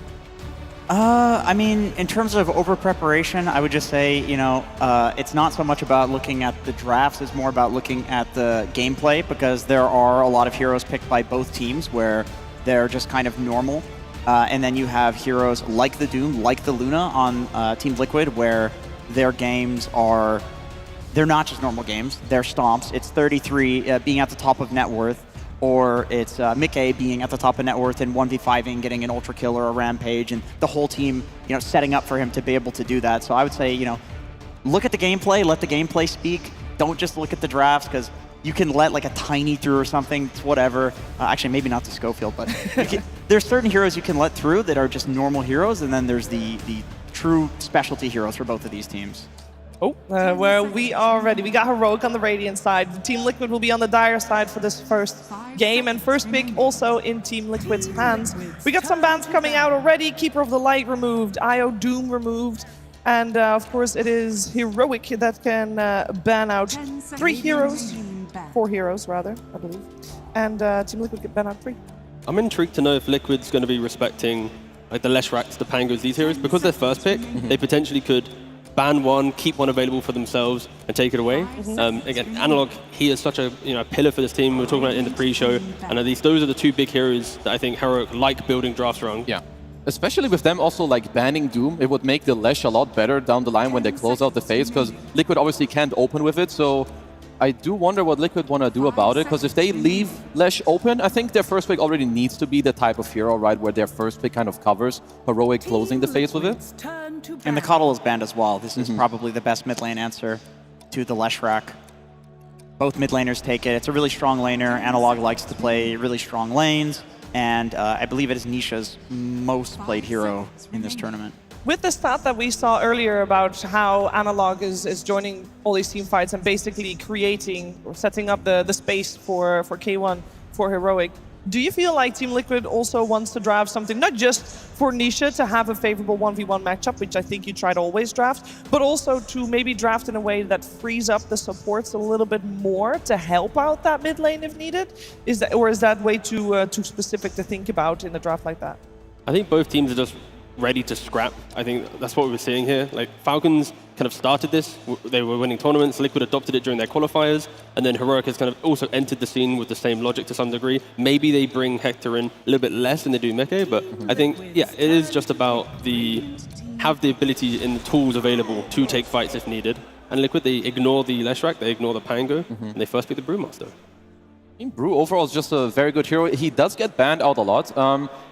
I mean, in terms of over-preparation, I would just say, it's not so much about looking at the drafts, it's more about looking at the gameplay, because there are a lot of heroes picked by both teams where they're just kind of normal. And then you have heroes like the Doom, like the Luna on Team Liquid, where their games are, they're not just normal games, they're stomps. It's 33 being at the top of net worth, or it's Mickey being at the top of net worth and 1v5ing, getting an ultra kill or a rampage, and the whole team, setting up for him to be able to do that. So I would say, look at the gameplay, let the gameplay speak. Don't just look at the drafts, because you can let like a tiny through or something, it's whatever. Actually, maybe not to Scofield, but there's certain heroes you can let through that are just normal heroes, and then there's the true specialty heroes for both of these teams. Where we are ready. We got Heroic on the Radiant side. Team Liquid will be on the Dire side for this first game, and first pick also in Team Liquid's hands. We got some bans coming out already. Keeper of the Light removed, IO Doom removed, and of course it is Heroic that can ban out 3 heroes. 4 heroes, rather, I believe. And Team Liquid get ban out 3. I'm intrigued to know if Liquid's going to be respecting like the Leshraks, the Pangos, these heroes. Because they're first pick, they potentially could ban 1, keep 1 available for themselves, and take it away. Again, Analog, he is such a pillar for this team. We were talking about it in the pre-show. And at least those are the 2 big heroes that I think Heroic like building drafts around. Yeah. Especially with them also like banning Doom, it would make the Lesh a lot better down the line when they close out the phase, because Liquid obviously can't open with it. So I do wonder what Liquid want to do about it, because if they leave Lesh open, I think their first pick already needs to be the type of hero, right, where their first pick kind of covers Heroic closing the phase with it. And the Coddle is banned as well. This is probably the best mid lane answer to the Leshrac. Both mid laners take it. It's a really strong laner. Analog likes to play really strong lanes, and I believe it is Nisha's most played hero in this tournament. With the stat that we saw earlier about how Analog is joining all these team fights and basically creating or setting up the space for K1 for Heroic, do you feel like Team Liquid also wants to draft something, not just for Nisha to have a favorable 1v1 matchup, which I think you try to always draft, but also to maybe draft in a way that frees up the supports a little bit more to help out that mid lane if needed? Is that way too specific to think about in a draft like that? I think both teams are just ready to scrap. I think that's what we're seeing here. Like Falcons kind of started this. They were winning tournaments. Liquid adopted it during their qualifiers, and then Heroic has kind of also entered the scene with the same logic to some degree. Maybe they bring Hector in a little bit less than they do Meke, but I think, yeah, it is just about have the ability and the tools available to take fights if needed. And Liquid, they ignore the Leshrac, they ignore the Pango, and they first pick the Brewmaster. Brew overall is just a very good hero. He does get banned out a lot.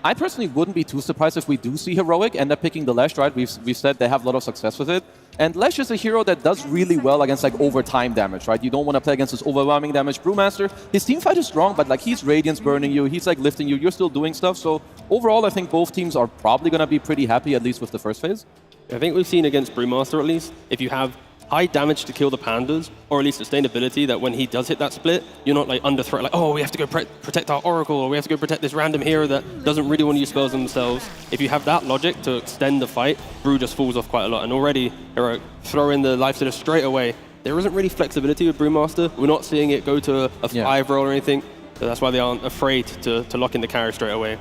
I personally wouldn't be too surprised if we do see Heroic end up picking the Lash, right? We've said they have a lot of success with it. And Lash is a hero that does really well against like overtime damage, right? You don't want to play against this overwhelming damage. Brewmaster, his team fight is strong, but like he's Radiance burning you, he's like lifting you, you're still doing stuff. So overall, I think both teams are probably going to be pretty happy, at least with the first phase. I think we've seen against Brewmaster at least, if you have high damage to kill the pandas, or at least sustainability, that when he does hit that split, you're not like under threat, like, oh, we have to go protect our Oracle, or we have to go protect this random hero that doesn't really want to use spells themselves. If you have that logic to extend the fight, Brew just falls off quite a lot. And already, Heroic throw in the Lifestealer straight away. There isn't really flexibility with Brewmaster. We're not seeing it go to a 5 roll or anything, so that's why they aren't afraid to lock in the carry straight away.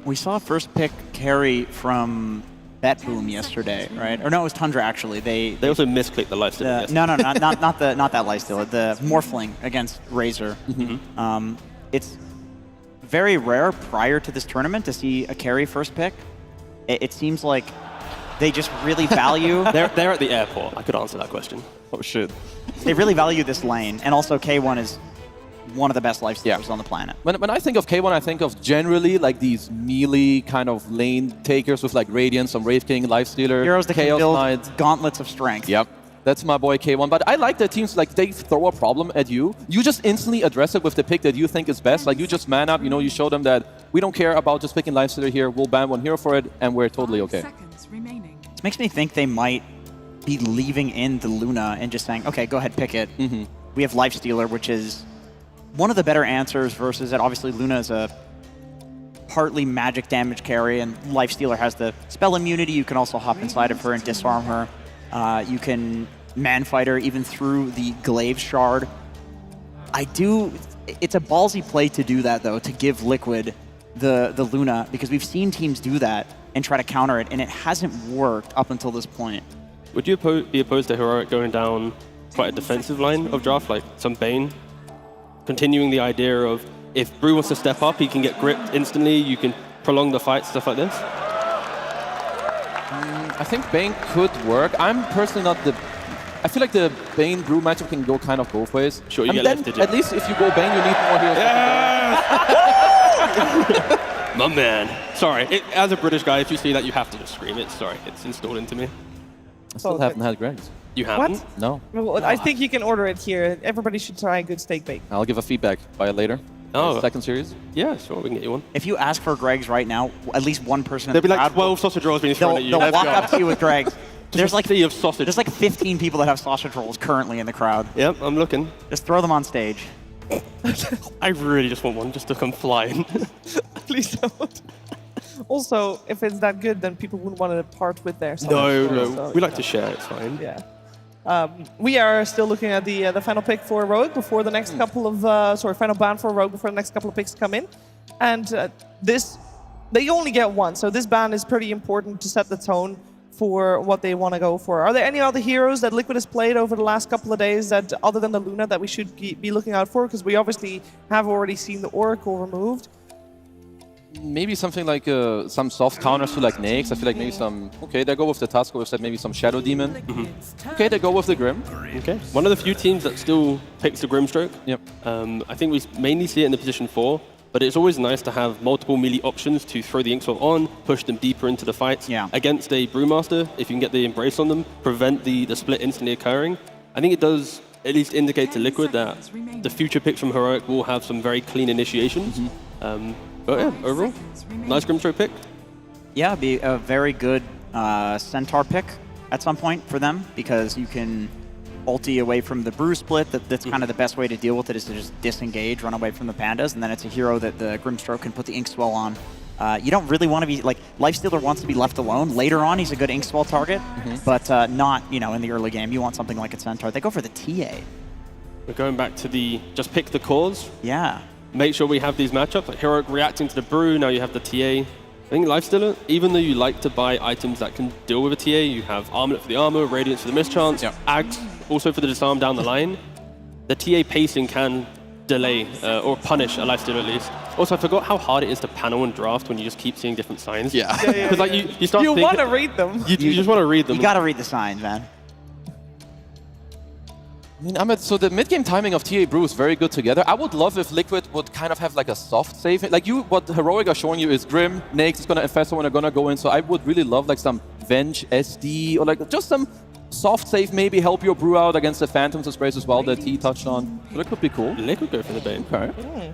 We saw first pick carry from Bet Boom yesterday, right? Or no, it was Tundra actually. They also misclicked the Lifestealer. No, not that Lifestealer. The Morphling against Razor. It's very rare prior to this tournament to see a carry first pick. It seems like they just really value. They're at the airport. I could answer that question. Oh shit. They really value this lane, and also K1 is one of the best Lifestealers on the planet. When I think of K1, I think of generally like these melee kind of lane takers with like Radiance, some Wraith King, Lifestealer, Heroes that can Chaos build Knight. gauntlets of strength. Yep. That's my boy K1. But I like that teams, like, they throw a problem at you. You just instantly address it with the pick that you think is best. Like, you just man up, you know, you show them that we don't care about just picking Lifestealer here. We'll ban one hero for it, and we're totally okay. This makes me think they might be leaving in the Luna and just saying, okay, go ahead, pick it. We have Lifestealer, which is one of the better answers versus it. Obviously, Luna is a partly magic damage carry, and Lifestealer has the spell immunity. You can also hop inside of her and disarm her. You can man-fight her even through the Glaive Shard. It's a ballsy play to do that, though, to give Liquid the Luna, because we've seen teams do that and try to counter it, and it hasn't worked up until this point. Would you be opposed to Heroic going down quite a defensive line of draft, like some Bane? Continuing the idea of if Brew wants to step up, he can get gripped instantly, you can prolong the fight, stuff like this? I think Bane could work. I'm personally not the... I feel like the Bane Brew matchup can go kind of both ways. Sure, you get then, left, at least if you go Bane, you need more heroes. Yeah! My man. Sorry, as a British guy, if you see that, you have to just scream it. Sorry, it's installed into me. I still haven't had Greg's. You haven't? What? No. Well, I think you can order it here. Everybody should try a good steak bake. I'll give a feedback. Buy it later. Oh. Second series? Yeah, sure, we can get you one. If you ask for Greg's right now, at least one person in There'll the be like crowd 12 sausage rolls being thrown at you. They'll walk up to you with Greg's. There's like a sea of sausage. There's like 15 people that have sausage rolls currently in the crowd. Yep, I'm looking. Just throw them on stage. I really just want one just to come flying. Please don't. Also, if it's that good, then people wouldn't want to part with their sausage No, rolls, no, so, we like to share, it's fine. Yeah. We are still looking at the final pick for Rogue before the next couple of final ban for Rogue before the next couple of picks come in, and they only get one, so this ban is pretty important to set the tone for what they want to go for. Are there any other heroes that Liquid has played over the last couple of days that, other than the Luna, that we should be looking out for? Because we obviously have already seen the Oracle removed. Maybe something like some soft counters to like Nyx. I feel like maybe some... Okay, they go with the Tusk, or maybe some Shadow Demon. Okay, they go with the Grim. Okay. One of the few teams that still picks the Grimstroke. Yep. I think we mainly see it in the position 4, but it's always nice to have multiple melee options to throw the Inkswell on, push them deeper into the fights. Yeah. Against a Brewmaster, if you can get the Embrace on them, prevent the split instantly occurring. I think it does at least indicate to Liquid that the future picks from Heroic will have some very clean initiations. But yeah, overall, nice Grimstroke pick. Yeah, it'd be a very good Centaur pick at some point for them, because you can ulti away from the Brew split. That's kind of the best way to deal with it, is to just disengage, run away from the Pandas, and then it's a hero that the Grimstroke can put the Inkswell on. You don't really want to be, like, Lifestealer wants to be left alone. Later on, he's a good Inkswell target, but not, in the early game. You want something like a Centaur. They go for the TA. We're going back to the just pick the cause. Yeah. Make sure we have these matchups, like Heroic reacting to the Brew, now you have the TA. I think Lifestealer, even though you like to buy items that can deal with a TA, you have Armlet for the armor, Radiance for the mischance, Ags also for the disarm down the line, the TA pacing can delay or punish a Lifestealer at least. Also, I forgot how hard it is to panel and draft when you just keep seeing different signs. Yeah. Because like you start thinking... You want to read them. You just want to read them. You got to read the signs, man. I mean, Ahmed, so the mid-game timing of TA Brew is very good together. I would love if Liquid would kind of have like a soft save. Like what Heroic are showing you is Grim, Nakes is going to infest when they're going to go in. So I would really love like some Venge, SD, or like just some soft save, maybe help your Brew out against the Phantoms of Sprays as well that T touched on. So that could be cool. Liquid go for the bait. Okay.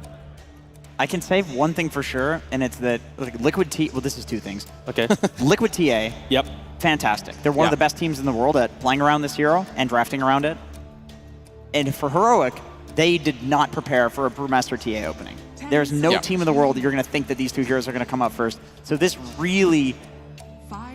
I can say one thing for sure, and it's that like, Liquid T. Well, this is two things. Okay. Liquid TA. Yep. Fantastic. They're one of the best teams in the world at playing around this hero and drafting around it. And for Heroic, they did not prepare for a Brewmaster TA opening. There's no team in the world that you're going to think that these two heroes are going to come up first. So this really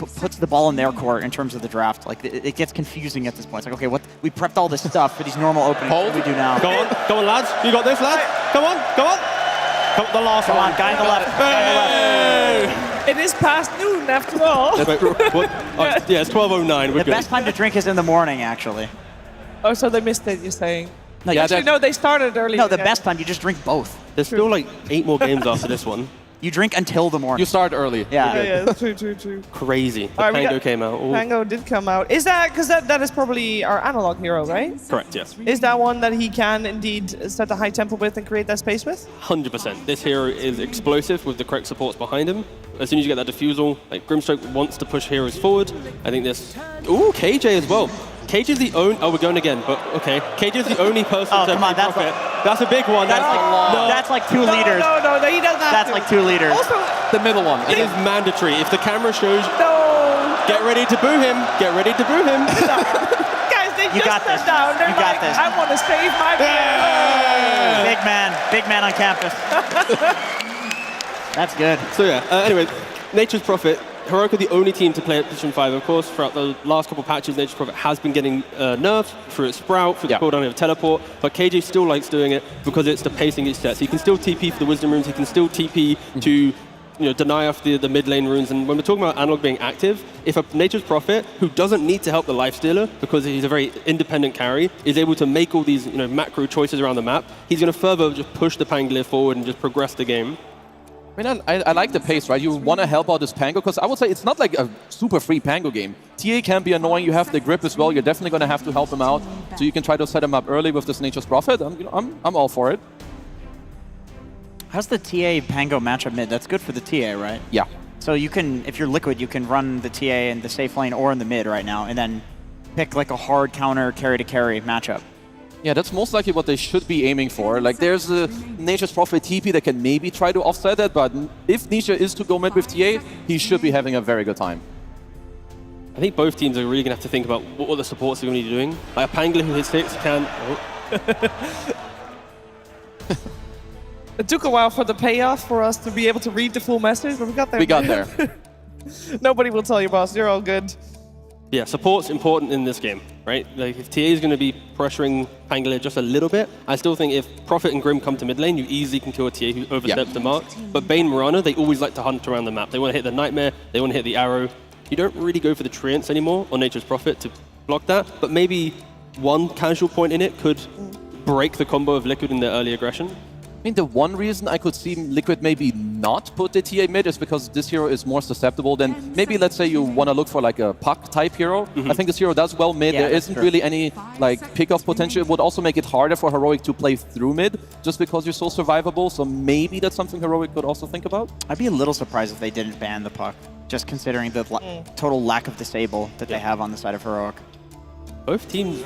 puts the ball in their court in terms of the draft. Like it gets confusing at this point. It's like, okay, what we prepped all this stuff for these normal openings. What do we do now? Go on, lads. You got this, lads. Come on. Come the last one. Come on, guy on the left. Guy on the left. It is past noon after all. Wait, what? Oh, yeah, it's 12:09. We're The good. best time to drink is in the morning, actually. Oh, so they missed it, you're saying? No, Actually, no, they started early. No, the best time, you just drink both. There's still like 8 more games after this one. You drink until the morning. You start early. Yeah, true. Crazy. The All right, Pango came out. Ooh. Pango did come out. Is that, because that is probably our analog hero, right? Correct, yes. Is that one that he can indeed set a high tempo with and create that space with? 100%. This hero is explosive with the correct supports behind him. As soon as you get that defusal, like Grimstroke wants to push heroes forward. I think this... Ooh, KJ as well. KJ is the only... Oh, we're going again, but okay. KJ is the only person to come on, profit. That's a big one. That's like 2 liters. No, he doesn't have That's to. like 2 liters. Also, the middle one. It is mandatory. If the camera shows... No! Get ready to boo him. Get ready to boo him. Guys, they You just got sat this. down. They're You got like, this. I want to save my Big man on campus. That's good. So yeah, anyway, Nature's Prophet, Heroic are the only team to play at position 5. Of course, throughout the last couple patches, Nature's Prophet has been getting nerfed through its Sprout, through the cooldown of Teleport, but KJ still likes doing it because it's the pacing it sets. He can still TP for the Wisdom Runes, he can still TP to deny off the mid lane runes. And when we're talking about Analog being active, if a Nature's Prophet, who doesn't need to help the Lifestealer because he's a very independent carry, is able to make all these macro choices around the map, he's going to further just push the Pangolier forward and just progress the game. I mean, I like the pace, right? You want to help out this Pango, because I would say it's not like a super free Pango game. TA can be annoying, you have the grip as well, you're definitely going to have to help him out. So you can try to set him up early with this Nature's Prophet. I'm all for it. How's the TA Pango matchup mid? That's good for the TA, right? Yeah. So you can, if you're Liquid, you can run the TA in the safe lane or in the mid right now, and then pick like a hard counter carry-to-carry matchup. Yeah, that's most likely what they should be aiming for. Like, there's a Nature's Prophet TP that can maybe try to offset that, but if Nisha is to go mid with TA, he should be having a very good time. I think both teams are really going to have to think about what the supports are going to be doing. Like a Pangolier who hits 6 can... It took a while for the payoff for us to be able to read the full message, but we got there. We got there. Nobody will tell you, boss. You're all good. Yeah, support's important in this game, right? Like if TA is going to be pressuring Pangolier just a little bit, I still think if Prophet and Grim come to mid lane, you easily can kill a TA who oversteps the mark. But Bane Mirana, they always like to hunt around the map. They want to hit the Nightmare, they want to hit the Arrow. You don't really go for the Treants anymore on Nature's Prophet to block that, but maybe one casual point in it could break the combo of Liquid in their early aggression. I mean, the one reason I could see Liquid maybe not put the TA mid is because this hero is more susceptible than maybe, let's say, you want to look for like a puck type hero. I think this hero does well mid. There isn't really any like pick-off potential. It would also make it harder for Heroic to play through mid just because you're so survivable. So maybe that's something Heroic could also think about. I'd be a little surprised if they didn't ban the puck, just considering the total lack of disable that they have on the side of Heroic. Both teams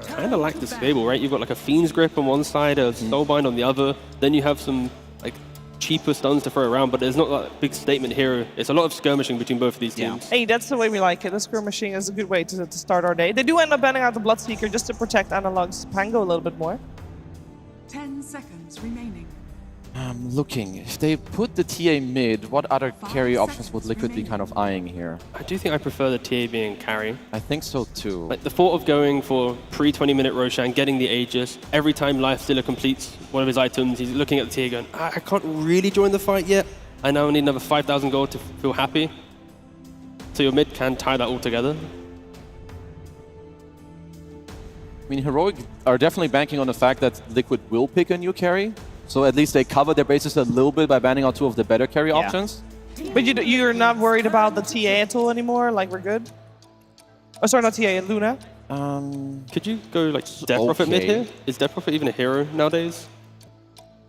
kind of lack the stable, right? You've got like a Fiend's Grip on one side, a Soulbind on the other. Then you have some like cheaper stuns to throw around, but there's not that big statement here. It's a lot of skirmishing between both of these teams. Hey, that's the way we like it. The skirmishing is a good way to start our day. They do end up banning out the Bloodseeker just to protect Analog's Pango a little bit more. 10 seconds remaining. I'm looking. If they put the TA mid, what other carry options would Liquid be kind of eyeing here? I do think I prefer the TA being carry. I think so too. Like the thought of going for pre-20-minute Roshan, getting the Aegis, every time Lifestealer completes one of his items, he's looking at the TA going, I can't really join the fight yet. I now need another 5,000 gold to feel happy. So your mid can tie that all together. I mean, Heroic are definitely banking on the fact that Liquid will pick a new carry. So at least they cover their bases a little bit by banning out 2 of the better carry options. But you're not worried about the TA at all anymore? Like, we're good? Oh, sorry, not TA, Luna? Could you go like Death Prophet mid here? Is Death Prophet even a hero nowadays?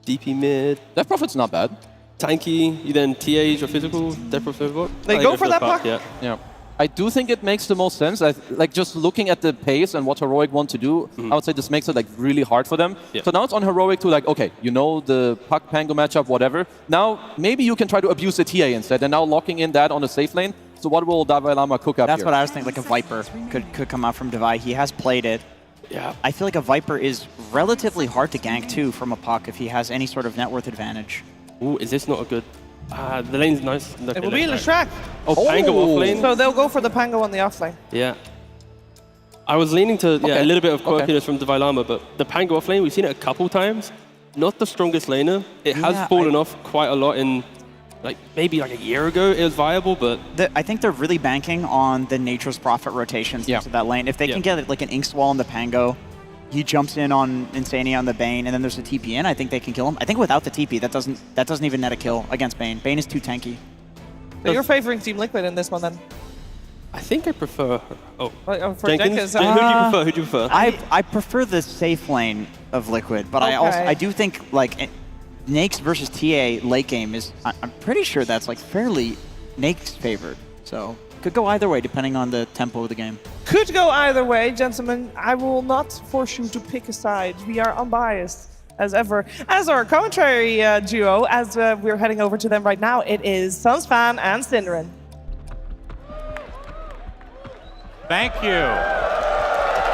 DP mid. Death Prophet's not bad. Tanky, you then TAs your physical, Death Prophet what? They go for that puck? Yeah. I do think it makes the most sense. Like just looking at the pace and what Heroic want to do, I would say this makes it like really hard for them. Yeah. So now it's on Heroic to like, okay, you know the puck Pango matchup, whatever. Now maybe you can try to abuse the TA instead, and now locking in that on the safe lane. So what will Davai Lama cook up That's here? what I was thinking, like a Viper could come out from Davai. He has played it. Yeah. I feel like a Viper is relatively hard to gank too from a puck if he has any sort of net worth advantage. Ooh, is this not a good... the lane's nice. It will be in the track. Oh, Pango off lane. So they'll go for the Pango on the off lane. Yeah. I was leaning to a little bit of quirkiness from Davai Lama, but the Pango off lane, we've seen it a couple times. Not the strongest laner. It has fallen off quite a lot in, like, maybe like a year ago it was viable, but... I think they're really banking on the Nature's Prophet rotations into that lane. If they can get like an Inkswall on the Pango, he jumps in on Insania on the Bane, and then there's a TP in, I think they can kill him. I think without the TP, that doesn't even net a kill against Bane. Bane is too tanky. So you're favoring Team Liquid in this one then? I think I prefer... Oh, for Jenkins? Jenkins, Who do you prefer? I prefer the safe lane of Liquid, but I do think like Nakes versus TA late game is, I'm pretty sure that's like fairly Nakes favored. So could go either way depending on the tempo of the game. Could go either way, gentlemen. I will not force you to pick a side. We are unbiased as ever. As our commentary duo, as we're heading over to them right now, it is Sunsfan and Synderen. Thank you.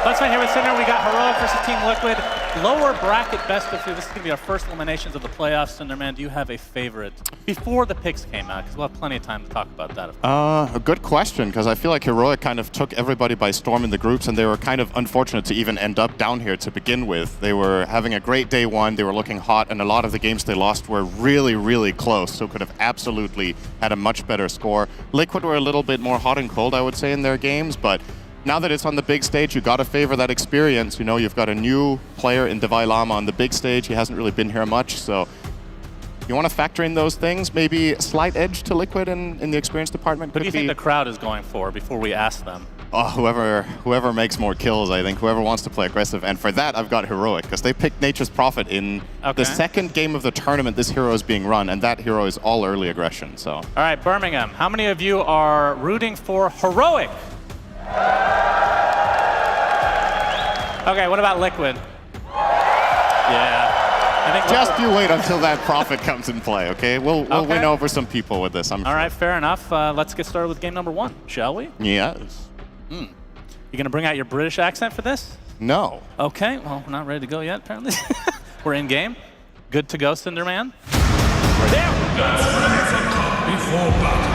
Let's find here with Cinder. We got Heroic versus Team Liquid. Lower bracket best of 2. This is going to be our first eliminations of the playoffs. Cinderman, do you have a favorite before the picks came out? Because we'll have plenty of time to talk about that. A good question, because I feel like Heroic kind of took everybody by storm in the groups, and they were kind of unfortunate to even end up down here to begin with. They were having a great day one, they were looking hot, and a lot of the games they lost were really, really close, so could have absolutely had a much better score. Liquid were a little bit more hot and cold, I would say, in their games, but now that it's on the big stage, you got to favor that experience. You know, you've got a new player in Davai Lama on the big stage. He hasn't really been here much, so you want to factor in those things. Maybe a slight edge to Liquid in the experience department. What do you think the crowd is going for before we ask them? Oh, whoever makes more kills, I think. Whoever wants to play aggressive. And for that, I've got Heroic, because they picked Nature's Prophet in the second game of the tournament this hero is being run, and that hero is all early aggression, so. All right, Birmingham, how many of you are rooting for Heroic? Okay, what about Liquid? Yeah. I think just you wait until that Prophet comes in play, okay? We'll win over some people with this, I'm sure. All right, fair enough. Let's get started with game number 1, shall we? Yes. You gonna bring out your British accent for this? No. Okay, well, we're not ready to go yet, apparently. We're in game. Good to go, Cinderman. There we go. Before battle.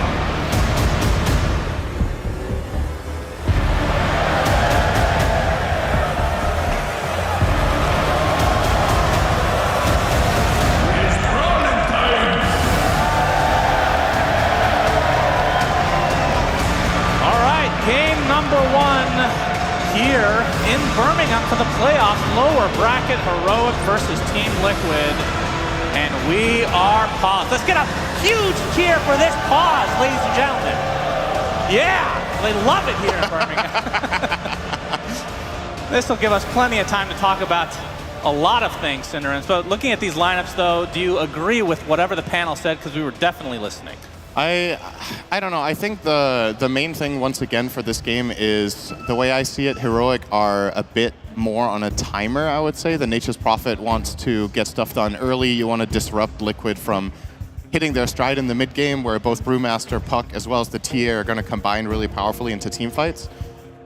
Number 1 here in Birmingham for the playoffs. Lower bracket, Heroic versus Team Liquid. And we are paused. Let's get a huge cheer for this pause, ladies and gentlemen. Yeah, they love it here in Birmingham. This will give us plenty of time to talk about a lot of things, Cinderans. So looking at these lineups, though, do you agree with whatever the panel said? Because we were definitely listening. I don't know. I think the main thing, once again, for this game is, the way I see it, Heroic are a bit more on a timer, I would say. The Nature's Prophet wants to get stuff done early. You want to disrupt Liquid from hitting their stride in the mid game, where both Brewmaster, Puck, as well as the TA are going to combine really powerfully into team fights.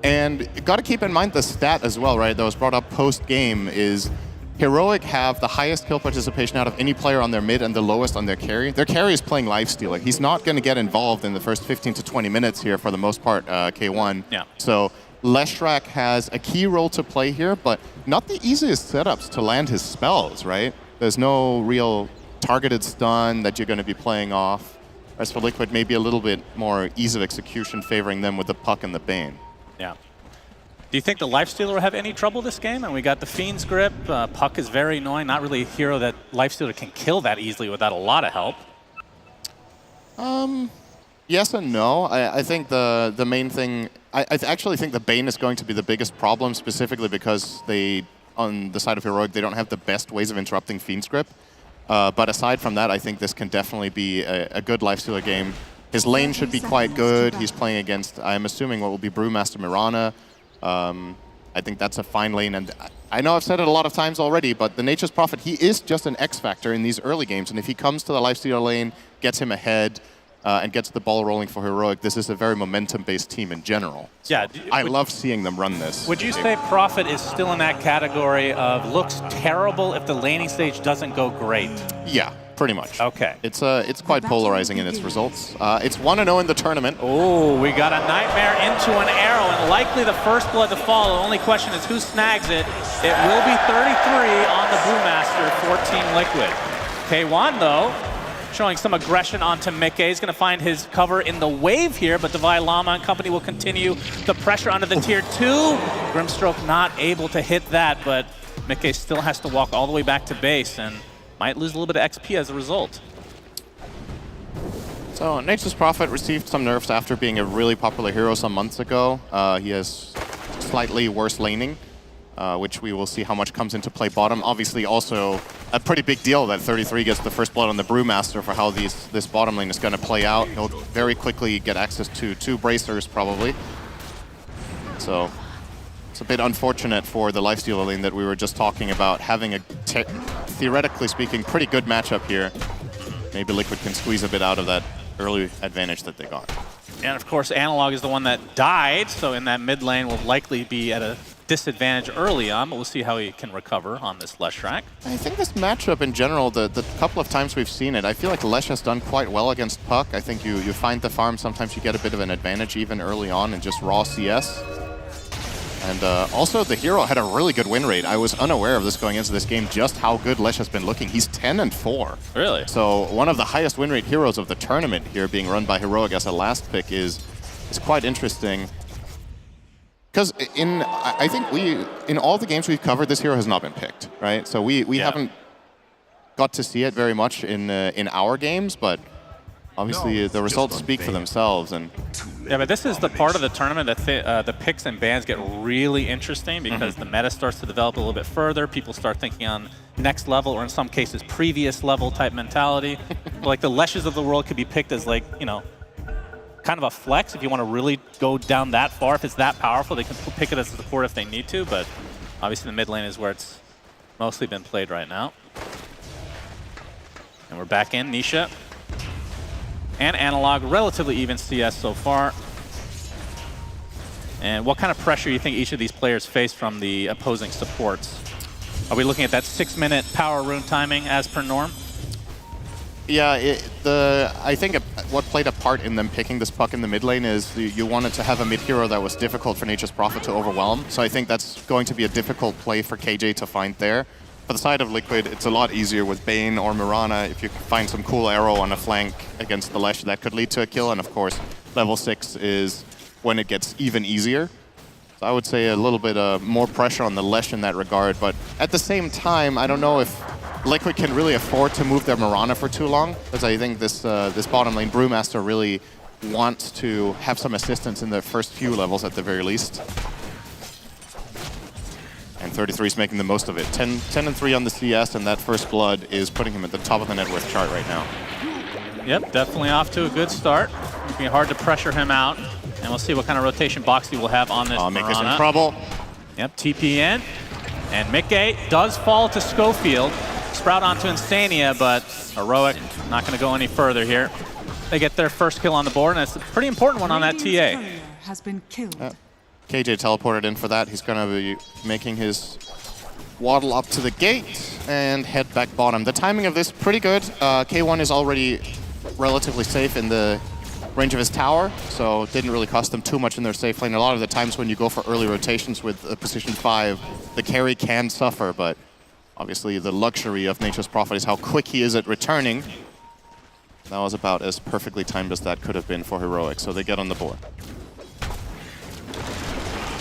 And you got to keep in mind the stat as well, right, that was brought up post-game is Heroic have the highest kill participation out of any player on their mid and the lowest on their carry. Their carry is playing Lifestealer. He's not going to get involved in the first 15 to 20 minutes here for the most part, K1. Yeah. So Leshrak has a key role to play here, but not the easiest setups to land his spells, right? There's no real targeted stun that you're going to be playing off. Whereas for Liquid, maybe a little bit more ease of execution favoring them with the Puck and the Bane. Yeah. Do you think the Lifestealer will have any trouble this game? And we got the Fiend's Grip. Puck is very annoying. Not really a hero that Lifestealer can kill that easily without a lot of help. Yes and no. I think the main thing, I actually think the Bane is going to be the biggest problem, specifically because they, on the side of Heroic, they don't have the best ways of interrupting Fiend's Grip. But aside from that, I think this can definitely be a good Lifestealer game. His lane should be quite good. He's playing against, I'm assuming, what will be Brewmaster Mirana. I think that's a fine lane, and I know I've said it a lot of times already, but the Nature's Prophet, he is just an X factor in these early games, and if he comes to the Lifestealer lane, gets him ahead, and gets the ball rolling for Heroic, this is a very momentum-based team in general. So Yeah, I love seeing them run this. Would you say Prophet is still in that category of looks terrible if the laning stage doesn't go great? Yeah, pretty much. Okay. It's quite polarizing in its results. It's 1-0 in the tournament. Oh, we got a Nightmare into an arrow, and likely the first blood to follow. Only question is who snags it. It will be 33 on the Brewmaster for Team Liquid. K1, though, showing some aggression onto Mikke. He's going to find his cover in the wave here, but Divine Llama and company will continue the pressure under the tier 2. Grimstroke not able to hit that, but Mikke still has to walk all the way back to base and might lose a little bit of XP as a result. So Nature's Prophet received some nerfs after being a really popular hero some months ago. He has slightly worse laning, which we will see how much comes into play bottom. Obviously also a pretty big deal that 33 gets the first blood on the Brewmaster for how this bottom lane is going to play out. He'll very quickly get access to 2 bracers probably. So it's a bit unfortunate for the Lifestealer lane that we were just talking about, having a, theoretically speaking, pretty good matchup here. Maybe Liquid can squeeze a bit out of that early advantage that they got. And of course, Analog is the one that died, so in that mid lane will likely be at a disadvantage early on, but we'll see how he can recover on this Leshrac. I think this matchup in general, the couple of times we've seen it, I feel like Lesh has done quite well against Puck. I think you find the farm, sometimes you get a bit of an advantage even early on in just raw CS. And also the hero had a really good win rate. I was unaware of this going into this game, just how good Lesh has been looking. He's 10-4. Really? So one of the highest win rate heroes of the tournament here, being run by Heroic as a last pick, is quite interesting. Because I think in all the games we've covered, this hero has not been picked, right? So we haven't got to see it very much in our games, but obviously the results speak for themselves. And yeah, but this is the part of the tournament that the picks and bans get really interesting because the meta starts to develop a little bit further. People start thinking on next level, or in some cases previous level type mentality. Like the Leshes of the world could be picked as, like, you know, kind of a flex if you want to really go down that far. If it's that powerful, they can pick it as a support if they need to, but obviously the mid lane is where it's mostly been played right now. And we're back in Nisha and Analog, relatively even CS so far. And what kind of pressure do you think each of these players face from the opposing supports? Are we looking at that 6-minute power rune timing as per norm? yeah, I think what played a part in them picking this Puck in the mid lane is you wanted to have a mid hero that was difficult for Nature's Prophet to overwhelm. So I think that's going to be a difficult play for KJ to find there. For the side of Liquid, it's a lot easier with Bane or Mirana. If you find some cool arrow on a flank against the Lesh, that could lead to a kill. And of course, level 6 is when it gets even easier. So I would say a little bit more pressure on the Lesh in that regard. But at the same time, I don't know if Liquid can really afford to move their Mirana for too long, because I think this bottom lane Brewmaster really wants to have some assistance in the first few levels at the very least. And 33 is making the most of it. 10-3 on the CS, and that first blood is putting him at the top of the net worth chart right now. Yep, definitely off to a good start. It'll be hard to pressure him out, and we'll see what kind of rotation Boxy will have on this Mirana. Mikke's in trouble. Yep, TP in, and Mikke does fall to Scofield. Sprout onto Insania, but Heroic not going to go any further here. They get their first kill on the board, and it's a pretty important one on that TA. Has been killed. KJ teleported in for that. He's going to be making his waddle up to the gate and head back bottom. The timing of this pretty good. K1 is already relatively safe in the range of his tower, so it didn't really cost them too much in their safe lane. A lot of the times when you go for early rotations with a position 5, the carry can suffer, but obviously the luxury of Nature's Prophet is how quick he is at returning. That was about as perfectly timed as that could have been for Heroic, so they get on the board.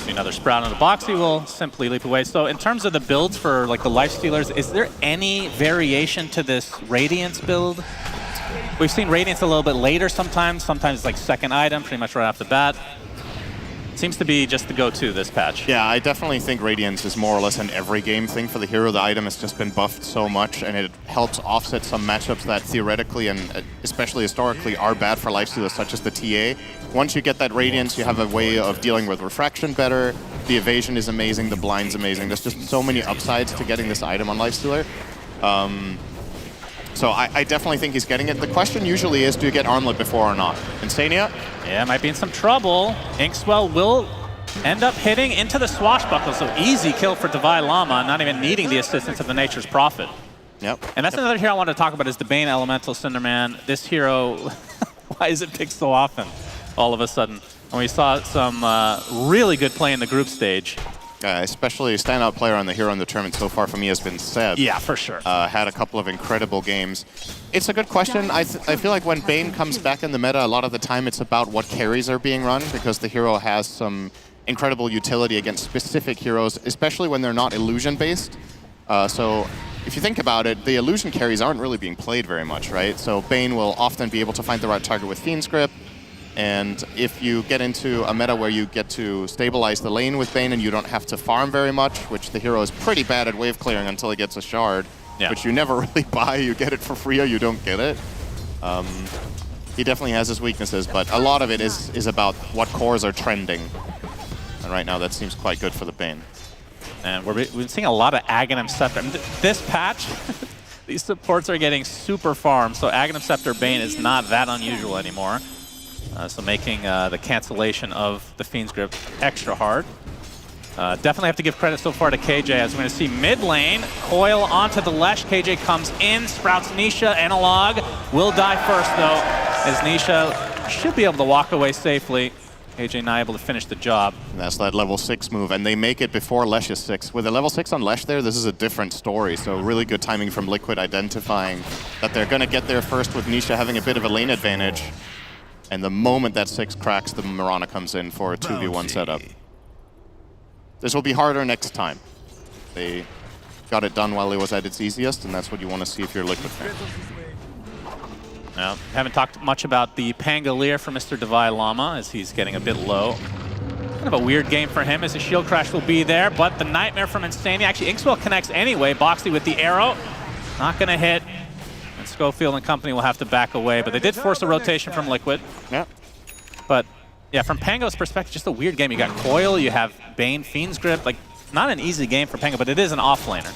Another Sprout on the Boxy will simply leap away. So in terms of the builds for like the Lifestealers, is there any variation to this Radiance build? We've seen Radiance a little bit later sometimes it's like second item, pretty much right off the bat. Seems to be just the go-to this patch. Yeah, I definitely think Radiance is more or less an every game thing for the hero. The item has just been buffed so much, and it helps offset some matchups that theoretically and especially historically are bad for lifestealers, such as the TA. Once you get that Radiance, you have a way of dealing with refraction better. The evasion is amazing, the blind's amazing. There's just so many upsides to getting this item on lifestealer. So I definitely think he's getting it. The question usually is, do you get Armlet before or not? Insania? Yeah, might be in some trouble. Inkswell will end up hitting into the swashbuckle, so easy kill for Divine Llama, not even needing the assistance of the Nature's Prophet. Yep. And that's another hero I wanted to talk about is the Bane Elemental Cinderman. This hero, why is it picked so often all of a sudden? And we saw some really good play in the group stage. Especially a standout player on the hero in the tournament so far for me has been Seb. Yeah, for sure. Had a couple of incredible games. It's a good question. I feel like when Bane comes back in the meta, a lot of the time it's about what carries are being run, because the hero has some incredible utility against specific heroes, especially when they're not illusion-based. So if you think about it, the illusion carries aren't really being played very much, right? So Bane will often be able to find the right target with Fiend's Grip. And if you get into a meta where you get to stabilize the lane with Bane and you don't have to farm very much, which the hero is pretty bad at wave clearing until he gets a shard, which you never really buy, you get it for free or you don't get it. He definitely has his weaknesses, but a lot of it is about what cores are trending. And right now that seems quite good for the Bane. And we've been seeing a lot of Aghanim Scepter. I mean, this patch, these supports are getting super farmed, so Aghanim Scepter Bane is not that unusual anymore. So making the cancellation of the Fiend's Grip extra hard. Definitely have to give credit so far to KJ, as we're going to see mid lane, coil onto the Lesh. KJ comes in, sprouts Nisha. Analog will die first though, as Nisha should be able to walk away safely. KJ not able to finish the job. And that's that level 6 move, and they make it before Lesh is 6. With a level 6 on Lesh there, this is a different story, so really good timing from Liquid identifying that they're going to get there first with Nisha having a bit of a lane advantage. And the moment that 6 cracks, the Mirana comes in for a 2v1 setup. This will be harder next time. They got it done while it was at its easiest, and that's what you want to see if you're a Liquid fan. Now, haven't talked much about the Pangolier for Mr. Divine Llama, as he's getting a bit low. Kind of a weird game for him, as the shield crash will be there, but the Nightmare from Insania. Actually, Inkswell connects anyway. Boxy with the arrow. Not going to hit. Scofield and company will have to back away, but they did force a rotation from Liquid. Yeah. But yeah, from Pango's perspective, just a weird game. You got Coil, you have Bane, Fiend's Grip. Like, not an easy game for Pango, but it is an offlaner.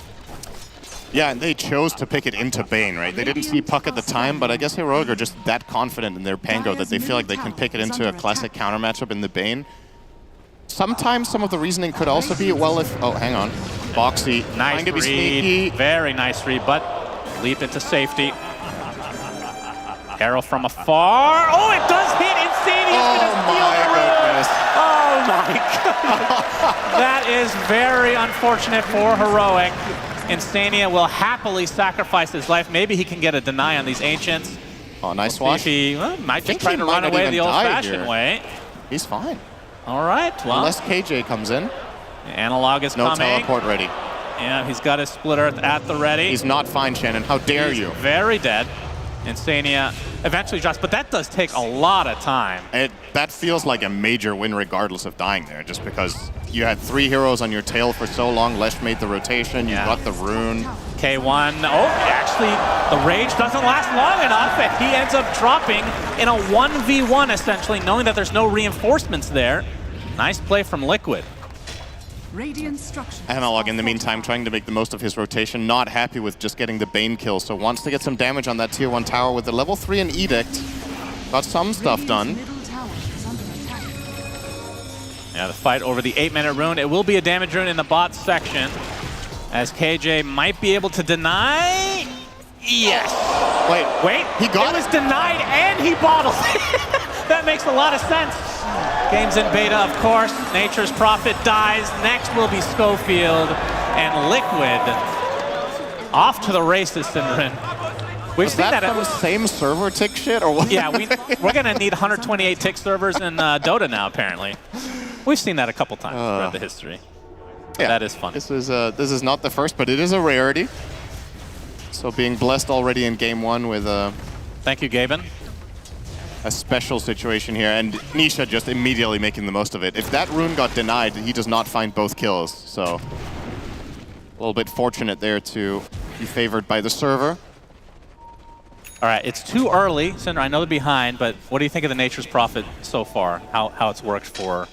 Yeah, and they chose to pick it into Bane, right? They didn't see Puck at the time, but I guess Heroic are just that confident in their Pango that they feel like they can pick it into a classic counter matchup in the Bane. Sometimes some of the reasoning could also be, well, if... Oh, hang on. Boxy. Nice to be read. Sneaky. Very nice read, but leap into safety. Arrow from afar. Oh, it does hit! Insania's gonna steal the room! Oh my goodness! That is very unfortunate for Heroic. Insania will happily sacrifice his life. Maybe he can get a deny on these Ancients. Oh, nice wash. He might just try to run away the old-fashioned way. He's fine. All right, well. Unless KJ comes in. Analog is coming. No teleport ready. Yeah, he's got his splitter at the ready. He's not fine, Shannon. How dare you? Very dead. Insania eventually drops, but that does take a lot of time. That feels like a major win regardless of dying there, just because you had 3 heroes on your tail for so long. Lesh made the rotation, you got the rune. K1, oh, actually, the rage doesn't last long enough, and he ends up dropping in a 1v1, essentially, knowing that there's no reinforcements there. Nice play from Liquid. Analog, in the meantime, trying to make the most of his rotation, not happy with just getting the Bane kill, so wants to get some damage on that tier 1 tower with the level 3 and Edict. Got some stuff done. Yeah, the fight over the 8-minute rune. It will be a damage rune in the bot section, as KJ might be able to deny. Yes. Wait. He got it. It was denied and he bottled it. That makes a lot of sense. Game's in beta, of course. Nature's Prophet dies. Next will be Scofield and Liquid. Off to the races, Synderen. We've seen that from the same server tick shit, or what? Yeah, we're gonna need 128 tick servers in Dota now, apparently. We've seen that a couple times throughout the history. Yeah, that is fun. This is not the first, but it is a rarity. So being blessed already in game 1 with Thank you, Gaben. A special situation here, and Nisha just immediately making the most of it. If that rune got denied, he does not find both kills, so a little bit fortunate there to be favored by the server. All right, it's too early. Cinder, I know they're behind, but what do you think of the Nature's Prophet so far? How it's worked for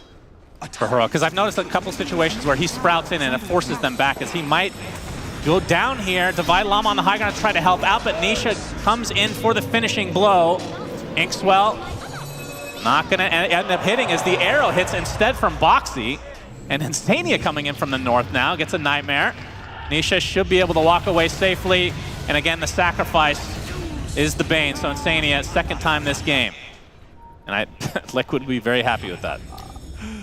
Heroic? Because I've noticed a couple situations where he sprouts in and it forces them back, as he might go down here. Divide Llama on the high ground to try to help out, but Nisha comes in for the finishing blow. Inkswell not going to end up hitting as the arrow hits instead from Boxy. And Insania coming in from the north now, gets a Nightmare. Nisha should be able to walk away safely. And again, the sacrifice is the Bane. So Insania, second time this game. And Liquid would be very happy with that.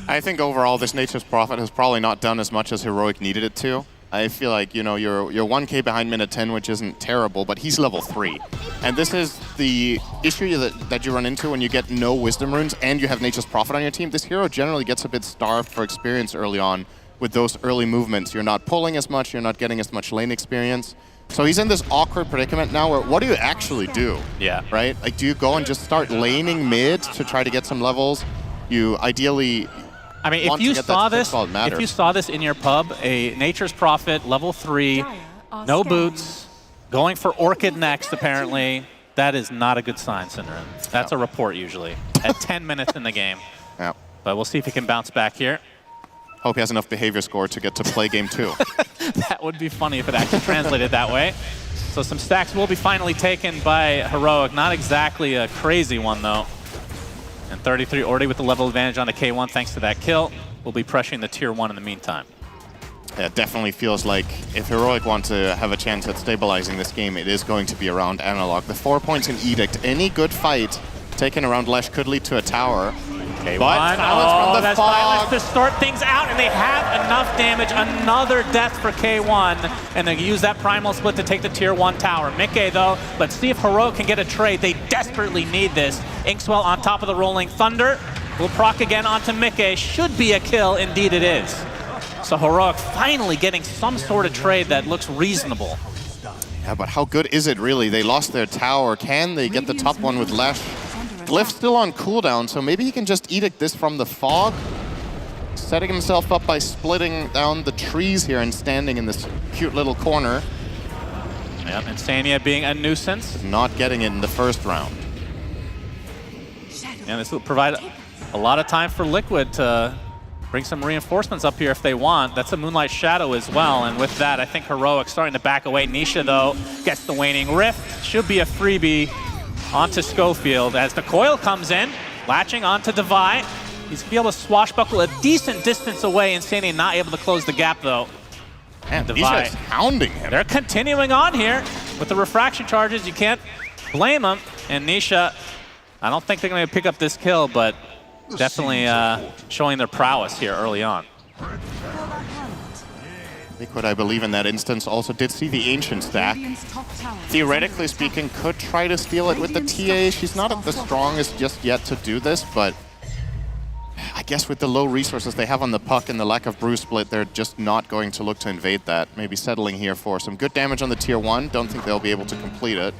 I think overall this Nature's Prophet has probably not done as much as Heroic needed it to. I feel like, you know, you're 1k behind minute 10, which isn't terrible, but he's level 3. And this is the issue that you run into when you get no Wisdom runes and you have Nature's Prophet on your team. This hero generally gets a bit starved for experience early on with those early movements. You're not pulling as much, you're not getting as much lane experience. So he's in this awkward predicament now where what do you actually do? Yeah. Right? Like, do you go and just start laning mid to try to get some levels? You ideally... I mean, if you saw this in your pub, a Nature's Prophet, level 3, no boots, going for Orchid next, apparently, that is not a good sign, Synderen. That's a report, usually, at 10 minutes in the game. Yeah. But we'll see if he can bounce back here. Hope he has enough behavior score to get to play game 2. That would be funny if it actually translated that way. So some stacks will be finally taken by Heroic. Not exactly a crazy one, though. And 33 already with the level advantage on the K1 thanks to that kill. We'll be pressuring the tier 1 in the meantime. Yeah, it definitely feels like if Heroic want to have a chance at stabilizing this game, it is going to be around Analog. The 4 points in Edict, any good fight taken around Lesh could lead to a tower. K1, but that's Silence to start things out, and they have enough damage. Another death for K1, and they use that Primal Split to take the tier 1 tower. Mickey, though, let's see if Heroic can get a trade. They desperately need this. Inkswell on top of the Rolling Thunder. Will proc again onto Mickey. Should be a kill, indeed it is. So Heroic finally getting some sort of trade that looks reasonable. Yeah, but how good is it really? They lost their tower. Can they get the top one with Lesh? Glyph still on cooldown, so maybe he can just Edict this from the fog. Setting himself up by splitting down the trees here and standing in this cute little corner. Yep, Insania being a nuisance. Not getting it in the first round. And this will provide a lot of time for Liquid to bring some reinforcements up here if they want. That's a Moonlight Shadow as well, and with that, I think Heroic starting to back away. Nisha, though, gets the Waning Rift. Should be a freebie onto Scofield as the coil comes in, latching onto Devi. He's able to swashbuckle a decent distance away. Insania not able to close the gap, though. And Devi is hounding him. They're continuing on here with the refraction charges. You can't blame them. And Nisha, I don't think they're going to pick up this kill, but definitely showing their prowess here early on. Liquid, I believe, in that instance also did see the Ancient stack. Theoretically speaking, could try to steal it with the TA. She's not the strongest just yet to do this, but I guess with the low resources they have on the puck and the lack of brew split, they're just not going to look to invade that. Maybe settling here for some good damage on the tier 1. Don't think they'll be able to complete it.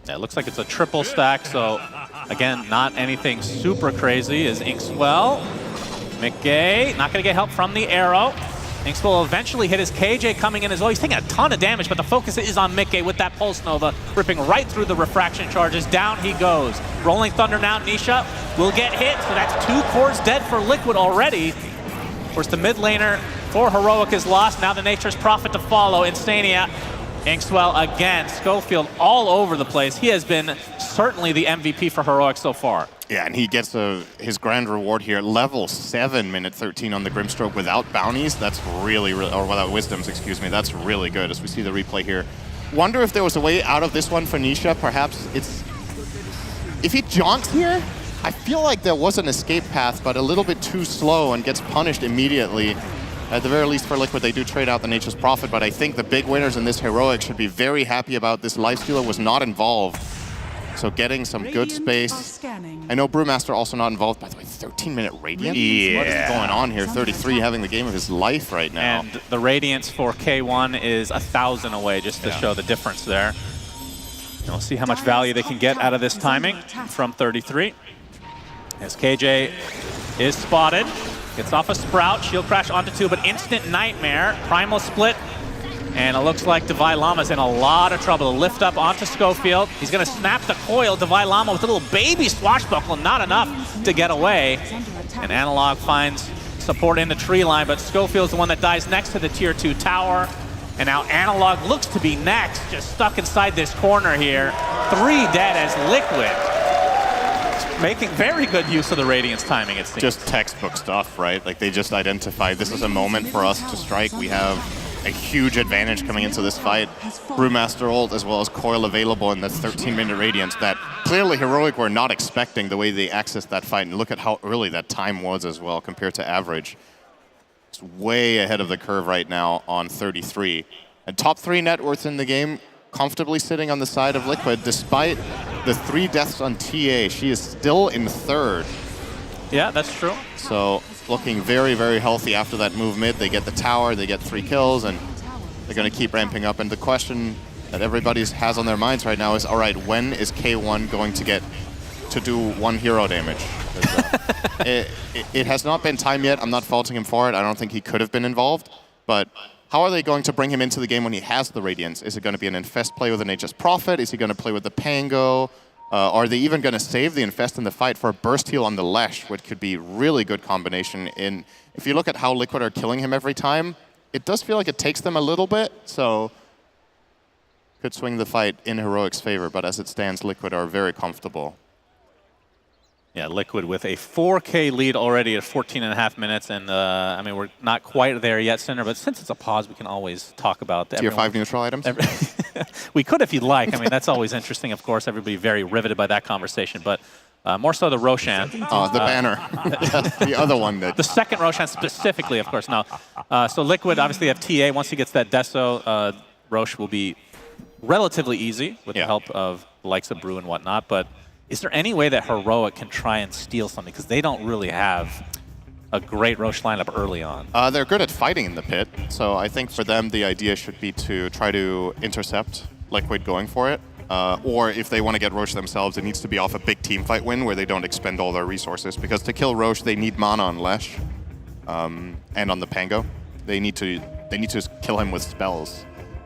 Yeah, it looks like it's a triple stack, so again, not anything super crazy. Is Inkswell. Mickey, not going to get help from the arrow. Inks will eventually hit his KJ coming in as well. He's taking a ton of damage, but the focus is on Mickey with that Pulse Nova, ripping right through the refraction charges. Down he goes. Rolling Thunder now, Nisha will get hit, so that's 2 cores dead for Liquid already. Of course, the mid laner for Heroic is lost. Now the Nature's Prophet to follow. Insania, Inkswell again. Scofield all over the place. He has been certainly the MVP for Heroic so far. Yeah, and he gets his grand reward here. Level 7, minute 13 on the Grimstroke without bounties. That's really, or without wisdoms, excuse me. That's really good as we see the replay here. Wonder if there was a way out of this one for Nisha. Perhaps it's... If he jaunts here, I feel like there was an escape path, but a little bit too slow and gets punished immediately. At the very least for Liquid, they do trade out the Nature's Prophet, but I think the big winners in this Heroic should be very happy about this. Lifestealer was not involved. So getting some good space. I know Brewmaster also not involved. By the way, 13-minute Radiant? Yeah. What is going on here? 33 having the game of his life right now. And the Radiance for K1 is 1,000 away, just to show the difference there. And we'll see how much value they can get out of this timing from 33. As KJ is spotted, gets off a Sprout, shield crash onto 2, but instant nightmare, primal split, and it looks like Divine Llama's in a lot of trouble. Lift up onto Scofield. He's going to snap the coil. Divine Llama with a little baby swashbuckle, not enough to get away. And Analog finds support in the tree line, but Scofield's the one that dies next to the tier 2 tower. And now Analog looks to be next, just stuck inside this corner here. 3 dead as Liquid. Making very good use of the Radiance timing, it seems. Just textbook stuff, right? Like they just identified this is a moment for us to strike. We have a huge advantage coming into this fight. Brewmaster ult as well as Coil available in this 13-minute Radiance that clearly Heroic were not expecting the way they accessed that fight. And look at how early that time was as well compared to average. It's way ahead of the curve right now on 33. And top 3 net worth in the game, comfortably sitting on the side of Liquid despite the 3 deaths on TA. She is still in 3rd. Yeah, that's true. So looking very, very healthy after that move mid. They get the tower, they get 3 kills, and they're going to keep ramping up. And the question that everybody has on their minds right now is, all right, when is K1 going to get to do 1 hero damage? It has not been time yet. I'm not faulting him for it. I don't think he could have been involved. But how are they going to bring him into the game when he has the Radiance? Is it going to be an Infest play with an HS Prophet? Is he going to play with the Pango? Are they even going to save the Infest in the fight for a burst heal on the Lesh, which could be really good combination? If you look at how Liquid are killing him every time, it does feel like it takes them a little bit, so could swing the fight in Heroic's favor, but as it stands, Liquid are very comfortable. Yeah, Liquid with a 4K lead already at 14.5 minutes, and I mean, we're not quite there yet, Cinder, but since it's a pause, we can always talk about Tier 5 neutral items? We could if you'd like. I mean, that's always interesting, of course. Everybody very riveted by that conversation, but more so the Roshan. Oh, the banner. The other one. The second Roshan specifically, of course. Now, so Liquid obviously have TA. Once he gets that Deso, Rosh will be relatively easy with the help of the likes of Brew and whatnot, but is there any way that Heroic can try and steal something? Because they don't really have a great Rosh lineup early on. They're good at fighting in the pit, so I think for them the idea should be to try to intercept Liquid going for it. Or if they want to get Rosh themselves, it needs to be off a big team fight win where they don't expend all their resources. Because to kill Rosh, they need mana on Lesh and on the Pango. They need to kill him with spells.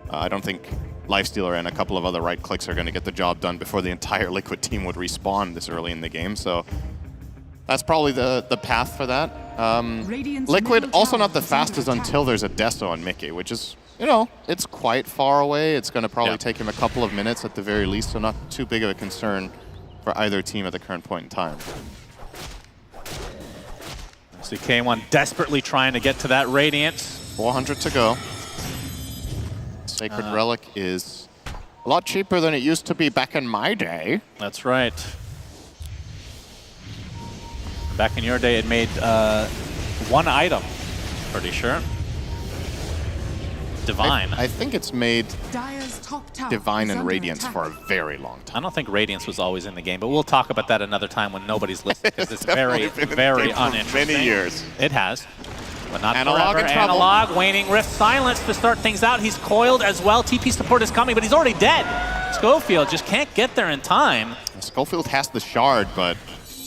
I don't think Lifestealer and a couple of other right clicks are going to get the job done before the entire Liquid team would respawn this early in the game. So that's probably the path for that. Liquid also not the fastest until there's a Deso on Mickey, which is, you know, it's quite far away. It's going to probably take him a couple of minutes at the very least, so not too big of a concern for either team at the current point in time. So K1 desperately trying to get to that Radiance. 400 to go. Sacred Relic is a lot cheaper than it used to be back in my day. That's right. Back in your day, it made 1 item, pretty sure. Divine. I think it's made Divine and Radiance for a very long time. I don't think Radiance was always in the game, but we'll talk about that another time when nobody's listening, because it's very, very uninteresting. Many years. It has. But not Analog forever. in trouble. Analog, Waning Rift, Silence to start things out. He's coiled as well. TP support is coming, but he's already dead. Scofield just can't get there in time. Scofield has the shard, but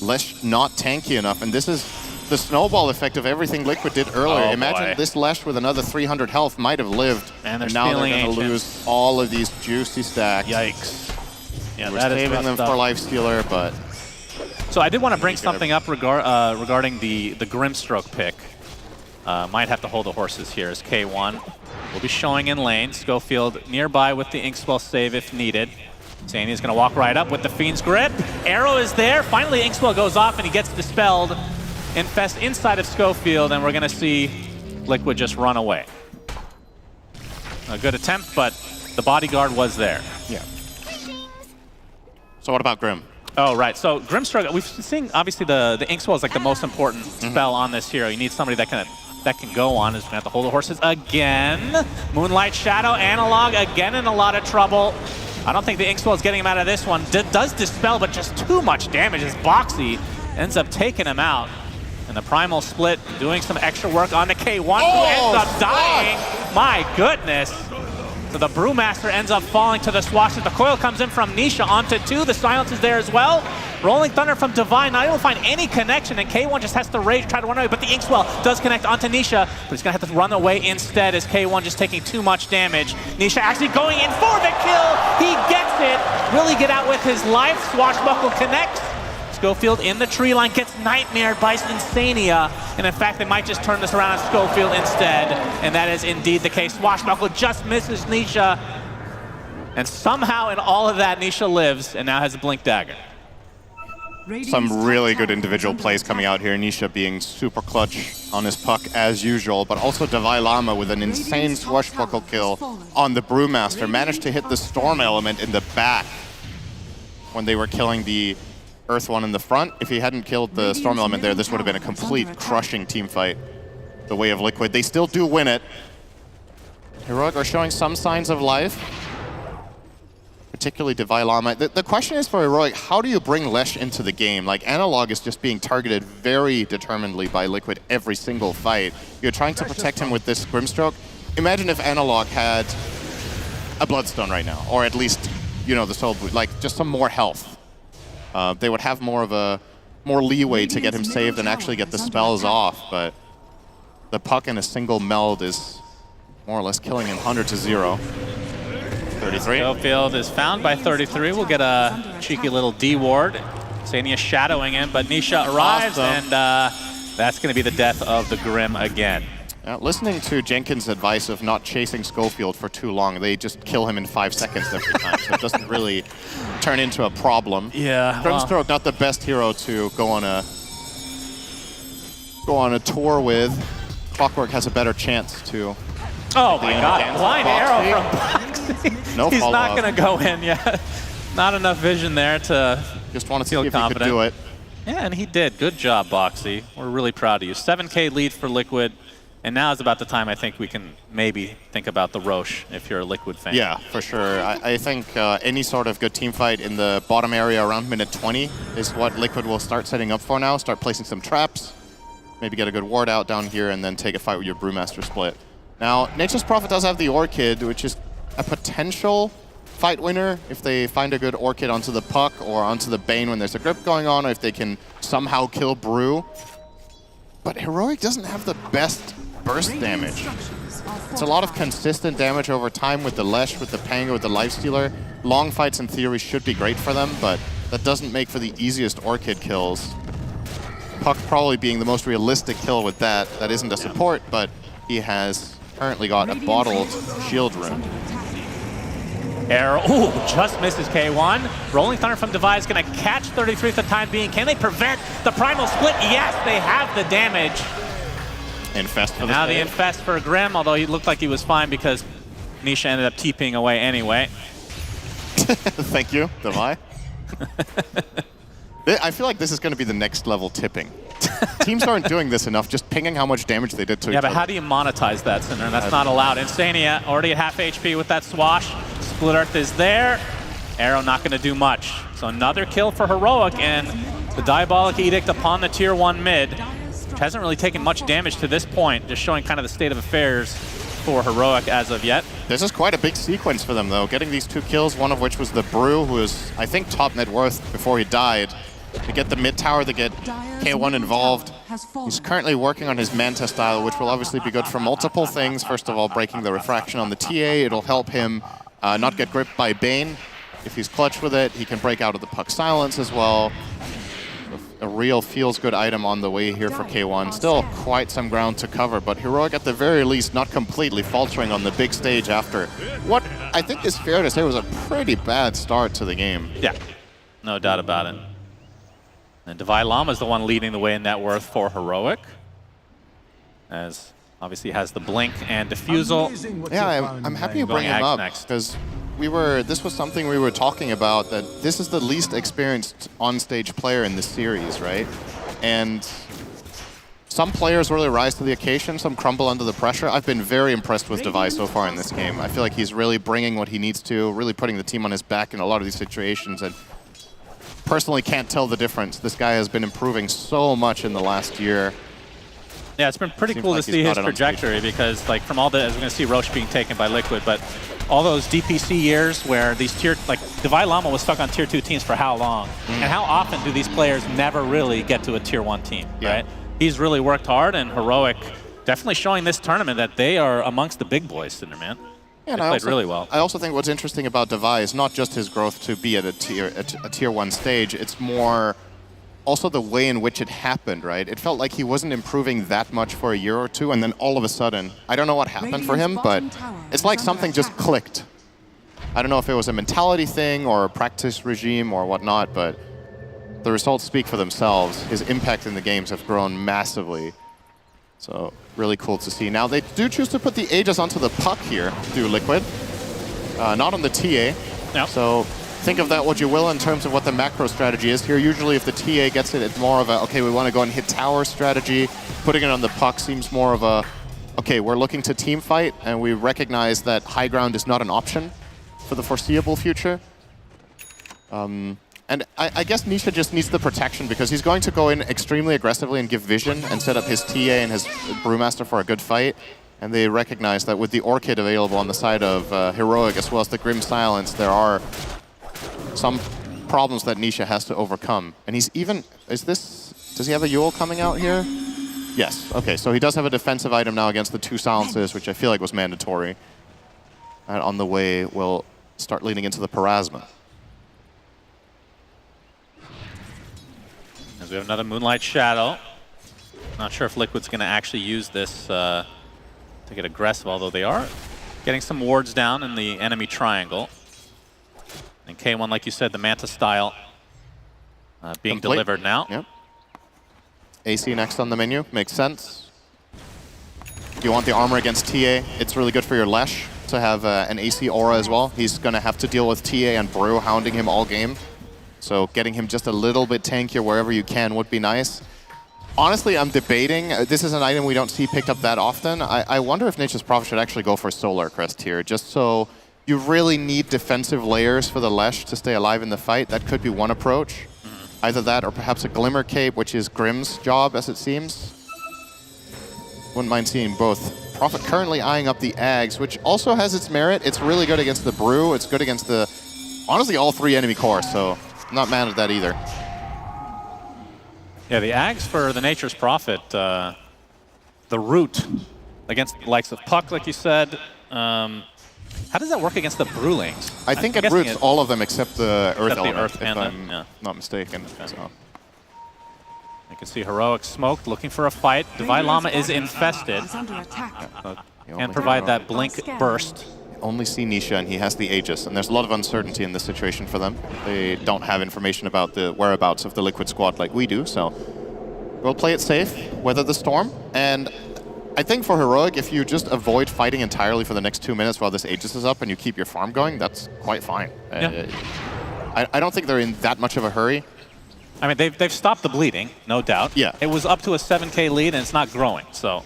Lesh not tanky enough, and this is the snowball effect of everything Liquid did earlier. Oh, imagine this Lesh with another 300 health might have lived, and now they're going to lose all of these juicy stacks. Yikes. Yeah, We're saving them for Lifestealer, but... So I did want to bring something up regarding the Grimstroke pick. Might have to hold the horses here as K1 will be showing in lane. Scofield nearby with the Inkswell save if needed. Zany's going to walk right up with the Fiend's Grip. Arrow is there. Finally, Inkswell goes off and he gets dispelled. Infest inside of Scofield, and we're going to see Liquid just run away. A good attempt, but the bodyguard was there. Yeah. So what about Grim? Oh, right. So Grimstroke, we've seen obviously the Inkswell is like the most important spell on this hero. You need somebody that can go on. Is going to have to hold the horses again. Moonlight Shadow, Analog again in a lot of trouble. I don't think the Inkswell is getting him out of this one. Does dispel, but just too much damage as Boxy ends up taking him out. And the Primal Split doing some extra work on the K1, who ends up dying. My goodness. So the Brewmaster ends up falling to the swashes. The coil comes in from Nisha onto 2. The silence is there as well. Rolling Thunder from Divine, not able to find any connection, and K1 just has to rage, try to run away, but the Inkswell does connect onto Nisha, but he's gonna have to run away instead as K1 just taking too much damage. Nisha actually going in for the kill. He gets it. Will he get out with his life? Swashbuckle connects. Scofield in the tree line gets nightmared by Insania, and in fact they might just turn this around on Scofield instead, and that is indeed the case. Swashbuckle just misses Nisha, and somehow in all of that Nisha lives and now has a Blink Dagger. Some really good individual plays coming out here. Nisha being super clutch on his puck as usual, but also Davai Lama with an insane swashbuckle kill on the Brewmaster. Managed to hit the Storm element in the back when they were killing the Earth one in the front. If he hadn't killed the Storm element there, this would have been a complete crushing team fight. The way of Liquid. They still do win it. Heroic are showing some signs of life, particularly Davai Lama. The question is for Heroic, how do you bring Lesh into the game? Like, Analog is just being targeted very determinedly by Liquid every single fight. You're trying to protect him with this Grimstroke. Imagine if Analog had a Bloodstone right now, or at least, you know, the Soul Boot, like just some more health. They would have more leeway to get him saved and actually get the spells off, but the puck in a single meld is more or less killing him 100-0. 33. Scofield is found by 33. We'll get a cheeky little D ward. Sania shadowing him, but Nisha arrives, and that's going to be the death of the Grim again. Listening to Jenkins' advice of not chasing Scofield for too long, they just kill him in 5 seconds every time, so it doesn't really turn into a problem. Yeah. Grimstroke, not the best hero to go on a tour with. Clockwork has a better chance to. Oh my God! Blind arrow from Boxy. No He's not follow-up. going to go in yet. Not enough vision there to just want to see feel if confident. he could do it. Yeah, and he did. Good job, Boxy. We're really proud of you. 7K lead for Liquid. And now is about the time I think we can maybe think about the Roche if you're a Liquid fan. Yeah, for sure. I think any sort of good team fight in the bottom area around minute 20 is what Liquid will start setting up for now. Start placing some traps, maybe get a good ward out down here, and then take a fight with your Brewmaster split. Now, Nature's Prophet does have the Orchid, which is a potential fight winner if they find a good Orchid onto the puck or onto the Bane when there's a grip going on, or if they can somehow kill Brew. But Heroic doesn't have the best burst damage. It's a lot of consistent damage over time with the Lesh, with the Panga, with the Lifestealer. Long fights in theory should be great for them, but that doesn't make for the easiest Orchid kills. Puck probably being the most realistic kill with that. That isn't a support, but he has currently got a bottled shield rune. Arrow, ooh, just misses K1. Rolling Thunder from Device going to catch 33 for the time being. Can they prevent the Primal Split? Yes, they have the damage. Infest for and now the Infest for Grim, although he looked like he was fine because Nisha ended up TPing away anyway. Thank you, Devi. I feel like this is going to be the next level tipping. Teams aren't doing this enough, just pinging how much damage they did to each other. Yeah, but how do you monetize that, Cinder? That's not allowed. Insania already at half HP with that swash. Split Earth is there. Arrow not going to do much. So another kill for Heroic, and the Diabolic Edict upon the Tier 1 mid, which hasn't really taken much damage to this point, just showing kind of the state of affairs for Heroic as of yet. This is quite a big sequence for them, though. Getting these 2 kills, one of which was the Brew, who was, I think, top net worth before he died. They get the mid tower, they get K1 involved. He's currently working on his Manta style, which will obviously be good for multiple things. First of all, breaking the refraction on the TA. It'll help him not get gripped by Bane. If he's clutch with it, he can break out of the puck silence as well. A real feels-good item on the way here for K1. Still quite some ground to cover, but Heroic at the very least not completely faltering on the big stage after what I think is fair to say was a pretty bad start to the game. Yeah, no doubt about it. And Devi Lama is the one leading the way in net worth for Heroic, as obviously has the blink and diffusal. Yeah, I'm happy you bring him up because this was something we were talking about, that this is the least experienced on-stage player in this series, right? And some players really rise to the occasion, some crumble under the pressure. I've been very impressed with Devi so far in this game. I feel like he's really bringing what he needs to, really putting the team on his back in a lot of these situations, and personally can't tell the difference. This guy has been improving so much in the last year. Yeah, it's been pretty Seems cool like to he's see got his it on trajectory because, like, from all the, as we're going to see Roche being taken by Liquid, but all those DPC years where these Divide Llama was stuck on tier 2 teams for how long? And how often do these players never really get to a tier 1 team, right? He's really worked hard, and Heroic definitely showing this tournament that they are amongst the big boys, Cinderman. Yeah, they played really well. I also think what's interesting about Devi is not just his growth to be at a tier 1 stage, it's more also the way in which it happened, right? It felt like he wasn't improving that much for a year or two, and then all of a sudden, I don't know what happened for him, but it's like something just clicked. I don't know if it was a mentality thing or a practice regime or whatnot, but the results speak for themselves. His impact in the games have grown massively. So really cool to see. Now they do choose to put the Aegis onto the puck here through Liquid, not on the TA. So think of that what you will in terms of what the macro strategy is here. Usually if the TA gets it, it's more of a, okay, we want to go and hit tower strategy. Putting it on the puck seems more of a, okay, we're looking to team fight, and we recognize that high ground is not an option for the foreseeable future. And I guess Nisha just needs the protection because he's going to go in extremely aggressively and give vision and set up his TA and his Brewmaster for a good fight. And they recognize that with the Orchid available on the side of Heroic as well as the Grim Silence, there are some problems that Nisha has to overcome. And he's even, does he have a Yule coming out here? Yes, okay, so he does have a defensive item now against the 2 silences, which I feel like was mandatory. And on the way, we'll start leading into the Parasma. As we have another Moonlight Shadow. Not sure if Liquid's going to actually use this to get aggressive, although they are getting some wards down in the enemy triangle. And K1, like you said, the Manta style being delivered now. Yep. AC next on the menu, makes sense. If you want the armor against TA, it's really good for your Lesh to have an AC aura as well. He's going to have to deal with TA and Brew hounding him all game. So getting him just a little bit tankier wherever you can would be nice. Honestly, I'm debating. This is an item we don't see picked up that often. I wonder if Nature's Prophet should actually go for Solar Crest here, just so you really need defensive layers for the Lesh to stay alive in the fight. That could be one approach. Either that or perhaps a Glimmer Cape, which is Grim's job, as it seems. Wouldn't mind seeing both. Prophet currently eyeing up the Ags, which also has its merit. It's really good against the Brew. It's good against the, honestly, all 3 enemy cores, so not mad at that either. Yeah, the Ags for the Nature's Prophet, the root against the likes of Puck, like you said. How does that work against the Brewlings? I think it roots all of them except the Earth element, if I'm not mistaken. Okay. So. You can see Heroic smoked, looking for a fight. Divide Llama is infested. Can provide that blink burst. Only see Nisha, and he has the Aegis, and there's a lot of uncertainty in this situation for them. They don't have information about the whereabouts of the Liquid squad like we do, so we'll play it safe, weather the storm, and I think for Heroic, if you just avoid fighting entirely for the next 2 minutes while this Aegis is up and you keep your farm going, that's quite fine. Yeah. I don't think they're in that much of a hurry. I mean, they've stopped the bleeding, no doubt. Yeah. It was up to a 7K lead, and it's not growing, so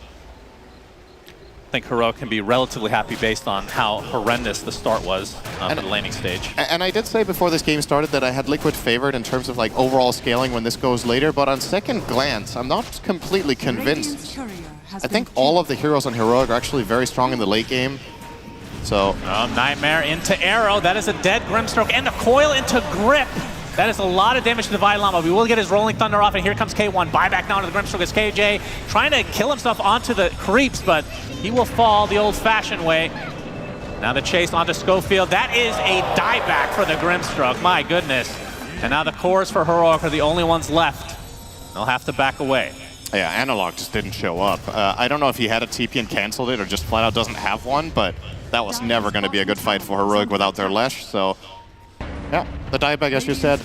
I think Heroic can be relatively happy based on how horrendous the start was for the laning stage. And I did say before this game started that I had Liquid favored in terms of like overall scaling when this goes later, but on second glance, I'm not completely convinced. I think all of the heroes on Heroic are actually very strong in the late game. So Nightmare into Arrow. That is a dead Grimstroke, and a coil into Grip. That is a lot of damage to Divide Llama. We will get his Rolling Thunder off, and here comes K1. Buyback now to the Grimstroke as KJ trying to kill himself onto the creeps, but he will fall the old-fashioned way. Now the chase onto Scofield. That is a dieback for the Grimstroke. My goodness. And now the cores for Heroic are the only ones left. They'll have to back away. Yeah, Analog just didn't show up. I don't know if he had a TP and canceled it or just flat out doesn't have one, but that was never going to be a good fight for Heroic without their Lesh, so yeah, the dieback, as you said,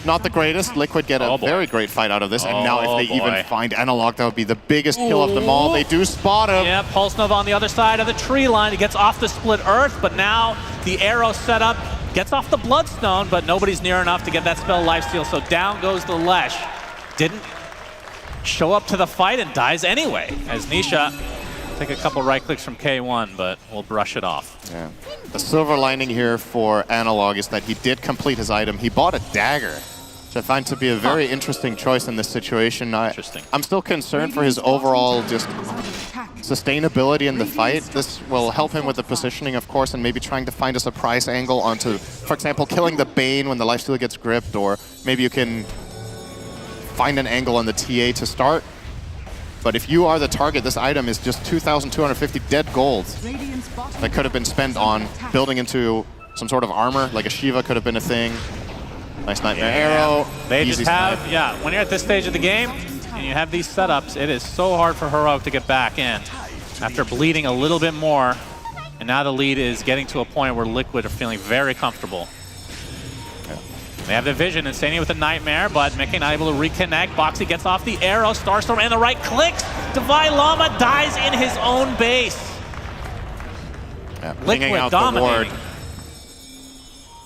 not the greatest. Liquid get a very great fight out of this, and now if they even find Analog, that would be the biggest kill of them all. They do spot him. Yeah, Pulse Nova on the other side of the tree line. He gets off the split earth, but now the arrow setup gets off the Bloodstone, but nobody's near enough to get that spell lifesteal, so down goes the Lesh. Didn't show up to the fight and dies anyway, as Nisha take a couple right clicks from K1, but we'll brush it off. Yeah. The silver lining here for Analog is that he did complete his item. He bought a dagger which I find to be a very interesting choice in this situation. I'm still concerned for his overall just sustainability in the fight. This will help him with the positioning, of course, and maybe trying to find a surprise angle onto, for example, killing the Bane when the lifesteal gets gripped, or maybe you can find an angle on the TA to start. But if you are the target, this item is just 2,250 dead gold that could have been spent on building into some sort of armor, like a Shiva could have been a thing. Nice Nightmare Arrow. They easy just have, snipe. when you're at this stage of the game and you have these setups, it is so hard for Heroic to get back in after bleeding a little bit more. And now the lead is getting to a point where Liquid are feeling very comfortable. They have the vision, Insania with a Nightmare, but Mickey not able to reconnect. Boxy gets off the arrow, Starstorm and the right clicks. Divine Llama dies in his own base. Yeah, pinging out the ward.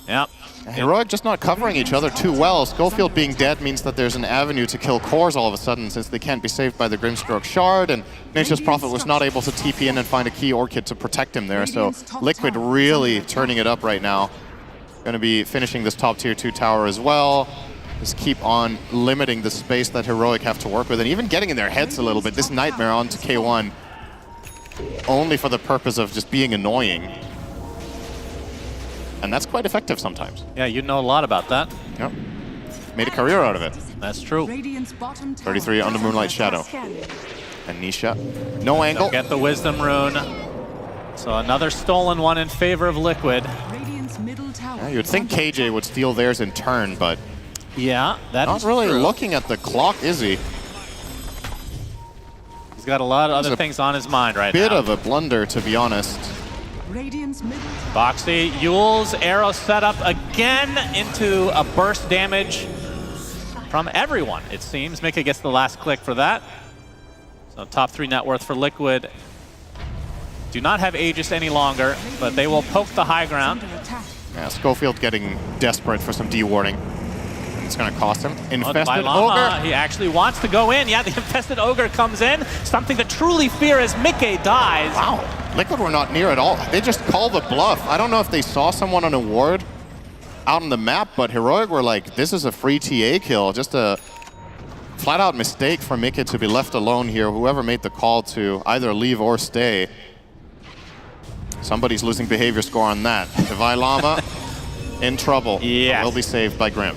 Yep. Heroic just not covering each other too well. Scofield being dead means that there's an avenue to kill cores all of a sudden, since they can't be saved by the Grimstroke Shard, and Nature's Prophet was not able to TP in and find a key Orchid to protect him there, so Liquid really turning it up right now. Going to be finishing this top tier 2 tower as well. Just keep on limiting the space that Heroic have to work with, and even getting in their heads a little bit. This Nightmare onto K1 only for the purpose of just being annoying. And that's quite effective sometimes. Yeah, you know a lot about that. Yep. Made a career out of it. That's true. 33 on the Moonlight Shadow. And Nisha, no angle. They'll get the Wisdom Rune. So another stolen one in favor of Liquid. Yeah, you'd think KJ would steal theirs in turn, but yeah, that's not really true. looking at the clock, is he? He's got a lot of other things on his mind right now. Bit of a blunder, to be honest. Boxy, Yule's arrow set up again into a burst damage from everyone, it seems. Mika gets the last click for that. So top 3 net worth for Liquid. Do not have Aegis any longer, but they will poke the high ground. Yeah, Scofield getting desperate for some D-warding. It's going to cost him. Infested Ogre. Ogre. He actually wants to go in. Yeah, the Infested Ogre comes in. Something to truly fear as Mickey dies. Wow, Liquid were not near at all. They just called the bluff. I don't know if they saw someone on a ward out on the map, but Heroic were like, this is a free TA kill. Just a flat-out mistake for Mickey to be left alone here. Whoever made the call to either leave or stay. Somebody's losing behavior score on that. Divine Llama in trouble. Yes. Will be saved by Grim.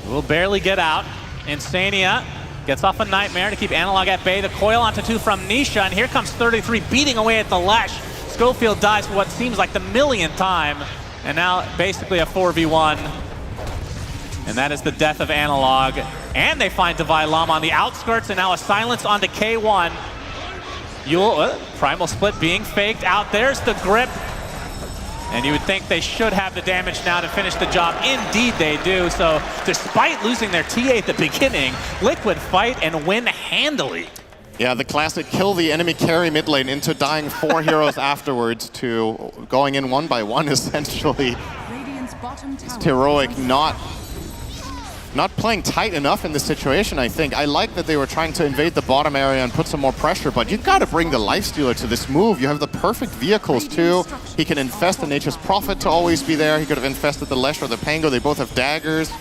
Will barely get out. Insania gets off a Nightmare to keep Analog at bay. The coil onto 2 from Nisha, and here comes 33 beating away at the Lash. Scofield dies for what seems like the millionth time, and now basically a 4v1. And that is the death of Analog. And they find Divine Llama on the outskirts, and now a silence onto K1. Yule, Primal Split being faked out. There's the grip. And you would think they should have the damage now to finish the job. Indeed they do. So despite losing their TA at the beginning, Liquid fight and win handily. Yeah, the classic kill the enemy carry mid lane into dying 4 heroes afterwards to going in 1 by 1 essentially. It's Heroic not playing tight enough in this situation, I think. I like that they were trying to invade the bottom area and put some more pressure, but you've got to bring the Lifestealer to this move. You have the perfect vehicles too. He can infest the Nature's Prophet to always be there. He could have infested the Lesh or the Pango. They both have daggers.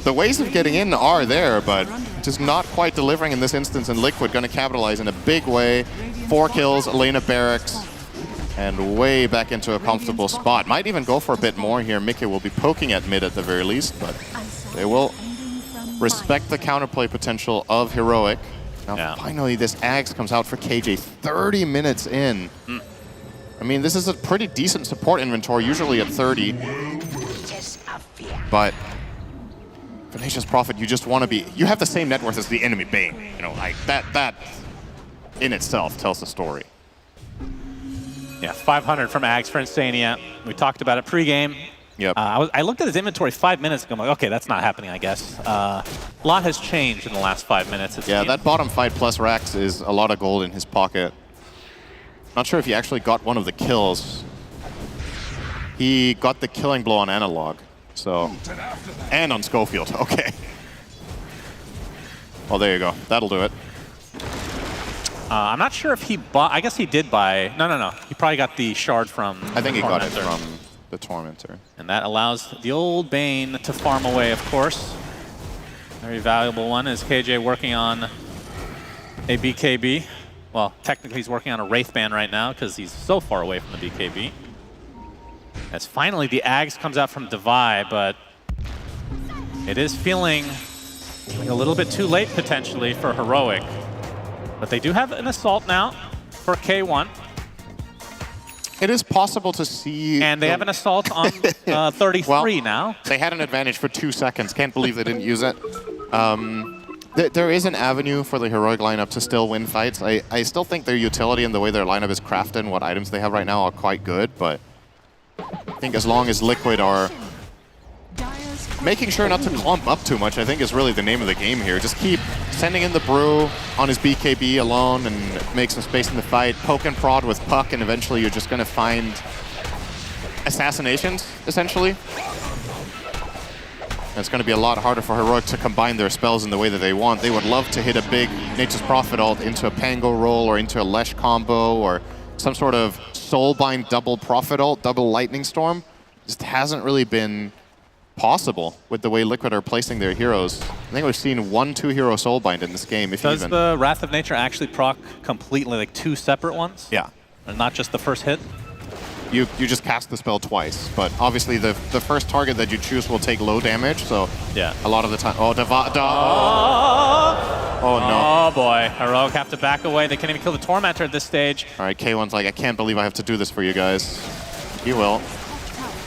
The ways of getting in are there, but just not quite delivering in this instance, and Liquid going to capitalize in a big way. 4 kills, Elena Barracks, and way back into a comfortable spot. Might even go for a bit more here. Mickey will be poking at mid at the very least, but they will respect the counterplay potential of Heroic. Now finally this Axe comes out for KJ 30 minutes in. I mean, this is a pretty decent support inventory, usually at 30. But for Nature's Prophet, you just want to be, you have the same net worth as the enemy Bane. You know, like that in itself tells the story. Yeah, 500 from Axe for Insania. We talked about it pregame. Yep. I looked at his inventory 5 minutes ago. I'm like, okay, that's not happening, I guess. A lot has changed in the last 5 minutes. Yeah, that bottom fight plus Rax is a lot of gold in his pocket. Not sure if he actually got one of the kills. He got the killing blow on Analog, so. And on Scofield, okay. Well, there you go. That'll do it. I'm not sure if he bought, I guess he did buy, no. He probably got the shard from I think he got it Tormentor. from the Tormentor. And that allows the old Bane to farm away, of course. Very valuable one is KJ working on a BKB. Well, technically he's working on a Wraith Band right now because he's so far away from the BKB. As finally the Ags comes out from Divide, but it is feeling like a little bit too late potentially for Heroic. But they do have an Assault now for K1. It is possible to see... And they have an Assault on 33 well, now. They had an advantage for 2 seconds. Can't believe they didn't use it. There is an avenue for the Heroic lineup to still win fights. I still think their utility and the way their lineup is crafted and what items they have right now are quite good, but I think as long as Liquid are making sure not to clump up too much, I think is really the name of the game here. Just keep sending in the Brew on his BKB alone and make some space in the fight, poke and prod with Puck, and eventually you're just going to find assassinations, essentially. And it's going to be a lot harder for Heroic to combine their spells in the way that they want. They would love to hit a big Nature's Prophet ult into a Pango roll or into a Lesh combo or some sort of Soulbind double Prophet ult, double Lightning Storm. Just hasn't really been possible with the way Liquid are placing their heroes. I think we've seen 1-2 hero Soulbind in this game, if Does even. the Wrath of Nature actually proc completely, like 2 separate ones? Yeah. And not just the first hit? You just cast the spell twice, but obviously the first target that you choose will take low damage, so yeah, a lot of the time. Oh, oh no. Oh boy, Heroic have to back away. They can't even kill the Tormentor at this stage. All right, K1's like, I can't believe I have to do this for you guys. He will.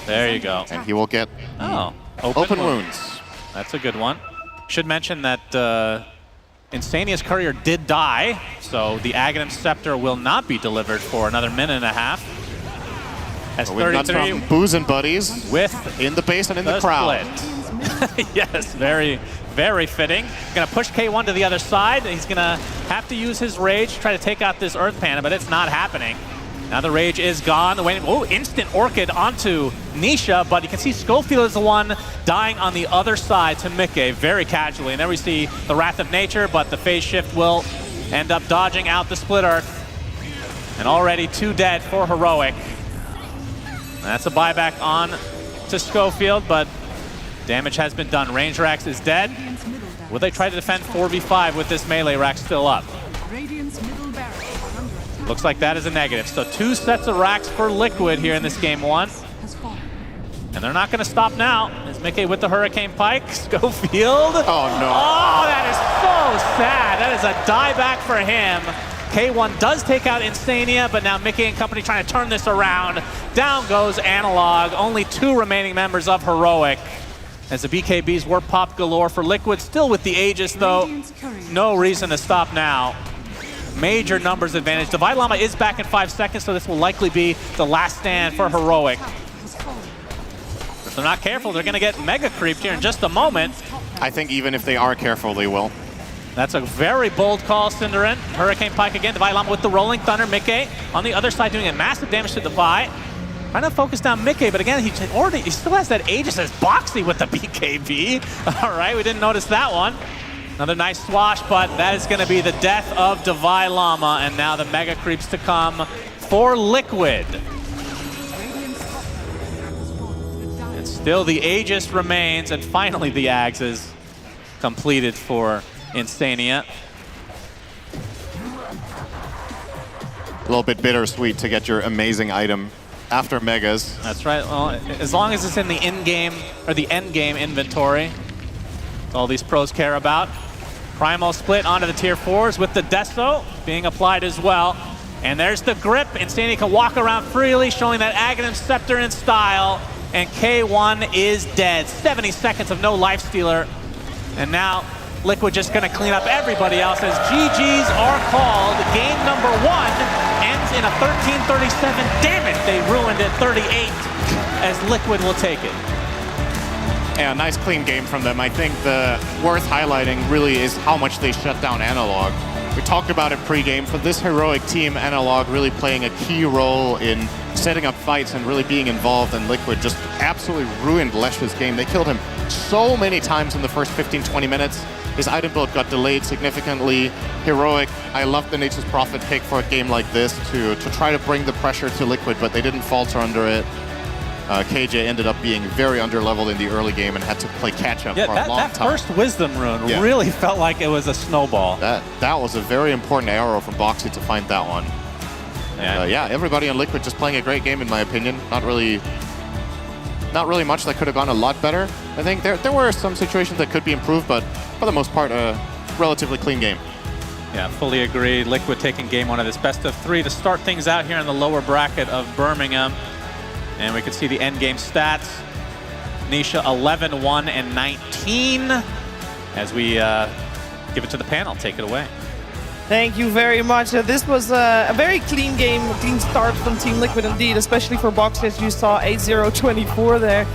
There you go. And he will get open wounds. That's a good one. Should mention that Insania's Courier did die, so the Aghanim Scepter will not be delivered for another minute and a half. As We've got 33 some Booze and Buddies with in the base and in the crowd. Yes, very, very fitting. Gonna push K1 to the other side. He's gonna have to use his Rage to try to take out this Earth Panda, but it's not happening. Now the Rage is gone. Instant Orchid onto Nisha, but you can see Scofield is the one dying on the other side to Mickey very casually. And then we see the Wrath of Nature, but the phase shift will end up dodging out the Split Earth. And already 2 dead for Heroic. And that's a buyback on to Scofield, but damage has been done. Ranger Axe is dead. Will they try to defend 4v5 with this melee rack still up? Looks like that is a negative. So 2 sets of racks for Liquid here in this game 1. And they're not going to stop now. As Mickey with the Hurricane Pike. Scofield. Oh no. Oh, that is so sad. That is a dieback for him. K1 does take out Insania, but now Mickey and company trying to turn this around. Down goes Analog. Only 2 remaining members of Heroic. As the BKBs were popped galore for Liquid. Still with the Aegis, though. No reason to stop now. Major numbers advantage. Divide Llama is back in 5 seconds, so this will likely be the last stand for Heroic. If they're not careful, they're going to get mega creeped here in just a moment. I think even if they are careful, they will. That's a very bold call, Cinderin. Hurricane Pike again. Divide Llama with the Rolling Thunder. Mickey on the other side doing a massive damage to Divide. Trying to focus down Mickey, but again, he still has that Aegis as Boxy with the BKB. All right, we didn't notice that one. Another nice swash, but that is going to be the death of Divide Llama, and now the mega creeps to come for Liquid. And still the Aegis remains, and finally the Ags is completed for Insania. A little bit bittersweet to get your amazing item after Megas. That's right. Well, as long as it's in the in-game or the end-game inventory, that's all these pros care about. Primal split onto the tier 4s with the Deso being applied as well. And there's the grip. Insania can walk around freely, showing that Aghanim Scepter in style. And K1 is dead. 70 seconds of no lifestealer. And now Liquid just going to clean up everybody else as GGs are called. Game number 1 ends in a 13-37. Damn it, they ruined it 38 as Liquid will take it. Yeah, nice clean game from them. I think the worth highlighting really is how much they shut down Analog. We talked about it pre-game. For this Heroic team, Analog really playing a key role in setting up fights and really being involved, and Liquid just absolutely ruined Lesh's game. They killed him so many times in the first 15-20 minutes. His item build got delayed significantly. Heroic, I love the Nature's Prophet pick for a game like this to try to bring the pressure to Liquid, but they didn't falter under it. KJ ended up being very underleveled in the early game and had to play catch-up Yeah, for a long that time. first Wisdom rune really felt like it was a snowball. That was a very important arrow from Boxy to find that one. And, yeah, everybody on Liquid just playing a great game in my opinion. Not really much that could have gone a lot better. I think there were some situations that could be improved, but for the most part, a relatively clean game. Yeah, fully agree. Liquid taking game one of this best of 3 to start things out here in the lower bracket of Birmingham. And we can see the endgame stats. Nisha 11, 1, and 19. As we give it to the panel, take it away. Thank you very much. This was a very clean game, clean start from Team Liquid indeed, especially for Backstage. You saw 8-0-24 there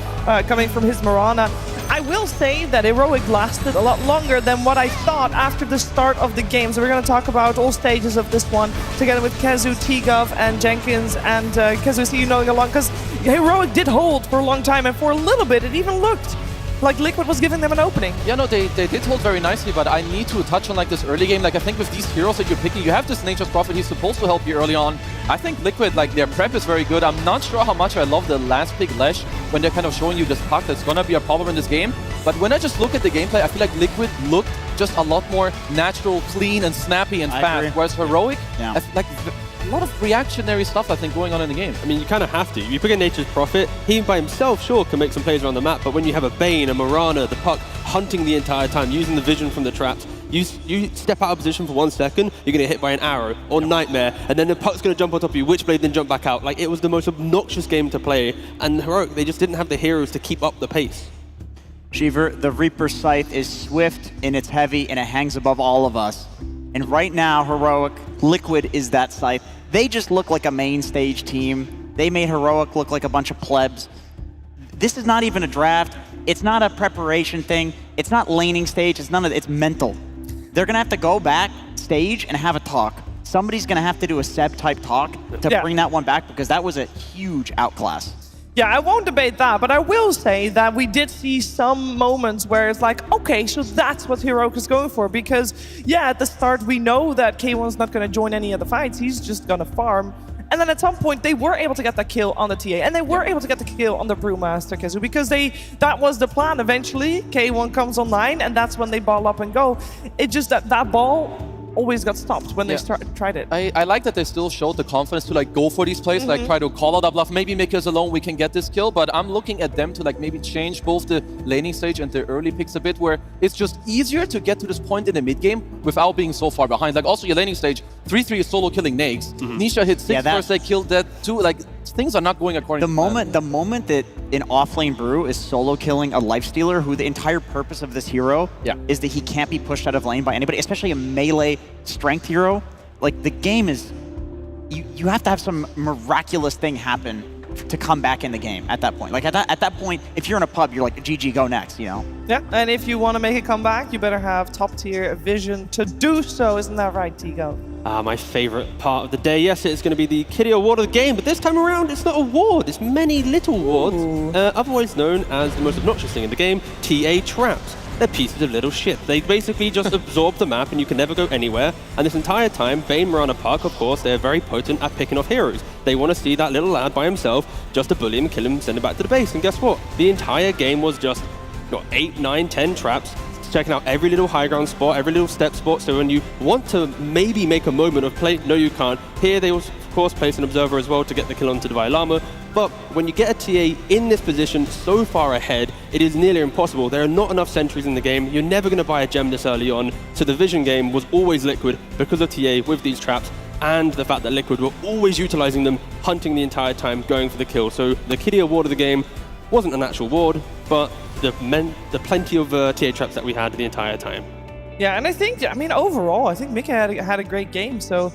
coming from his Mirana. I will say that Heroic lasted a lot longer than what I thought after the start of the game. So we're going to talk about all stages of this one together with Kezu, T-Gov, and Jenkins. And Kezu, see you knowing along, because Heroic did hold for a long time, and for a little bit it even looked like Liquid was giving them an opening. Yeah, no, they did hold very nicely, but I need to touch on like this early game. Like I think with these heroes that you're picking, you have this Nature's Prophet, he's supposed to help you early on. I think Liquid, like their prep is very good. I'm not sure how much I love the last pick Lesh when they're kind of showing you this puck that's gonna be a problem in this game. But when I just look at the gameplay, I feel like Liquid looked just a lot more natural, clean, and snappy and fast. Whereas Heroic, like a lot of reactionary stuff, I think, going on in the game. I mean, you kind of have to. You pick a Nature's Prophet, he by himself, sure, can make some plays around the map, but when you have a Bane, a Mirana, the puck hunting the entire time, using the vision from the traps, you step out of position for 1 second, you're going to get hit by an arrow or Nightmare, and then the puck's going to jump on top of you, Witchblade, then jump back out. Like, it was the most obnoxious game to play, and Heroic, they just didn't have the heroes to keep up the pace. Shiver, the Reaper Scythe is swift and it's heavy and it hangs above all of us. And right now, Heroic, Liquid is that Scythe. They just look like a main stage team. They made Heroic look like a bunch of plebs. This is not even a draft. It's not a preparation thing. It's not laning stage. It's none of it. It's mental. They're going to have to go back stage and have a talk. Somebody's going to have to do a Seb-type talk to bring that one back, because that was a huge outclass. Yeah, I won't debate that, but I will say that we did see some moments where it's like, okay, so that's what Heroic is going for. Because, yeah, at the start, we know that K1's not going to join any of the fights. He's just going to farm. And then at some point, they were able to get that kill on the TA, and they were able to get the kill on the Brewmaster, Kezu, because that was the plan. Eventually, K1 comes online, and that's when they ball up and go. It just that ball always got stopped when they tried it. I like that they still showed the confidence to like go for these plays, like try to call out a bluff. Maybe make us alone, we can get this kill, but I'm looking at them to like maybe change both the laning stage and the early picks a bit, where it's just easier to get to this point in the mid game without being so far behind. Like also your laning stage, 3-3 is solo killing Nags. Nisha hit 6 first, they killed that too. Like things are not going according to plan. The moment that an offlane Brew is solo killing a lifestealer, who the entire purpose of this hero is that he can't be pushed out of lane by anybody, especially a melee strength hero. Like the game is, you have to have some miraculous thing happen to come back in the game at that point. Like at that point, if you're in a pub, you're like, GG, go next, you know? Yeah, and if you want to make a comeback, you better have top tier vision to do so. Isn't that right, Tigo? My favorite part of the day, yes, it's going to be the Kitty Award of the game, but this time around, it's not a award, it's many little awards, otherwise known as the most obnoxious thing in the game, TA traps. They're pieces of little shit. They basically just absorb the map and you can never go anywhere. And this entire time, Bane, Mirana, Park, of course, they're very potent at picking off heroes. They want to see that little lad by himself, just to bully him, kill him, send him back to the base. And guess what? The entire game was just 8, 9, 10 traps, checking out every little high ground spot, every little step spot. So when you want to maybe make a moment of play, no you can't. Here they will, of course, place an observer as well to get the kill onto the Vailama. But when you get a TA in this position so far ahead, it is nearly impossible. There are not enough sentries in the game. You're never going to buy a gem this early on. So the vision game was always Liquid because of TA with these traps, and the fact that Liquid were always utilizing them, hunting the entire time, going for the kill. So the Kitty Award of the game wasn't an actual award, but the plenty of TA traps that we had the entire time. Yeah, and I think, overall, I think Mika had a great game. So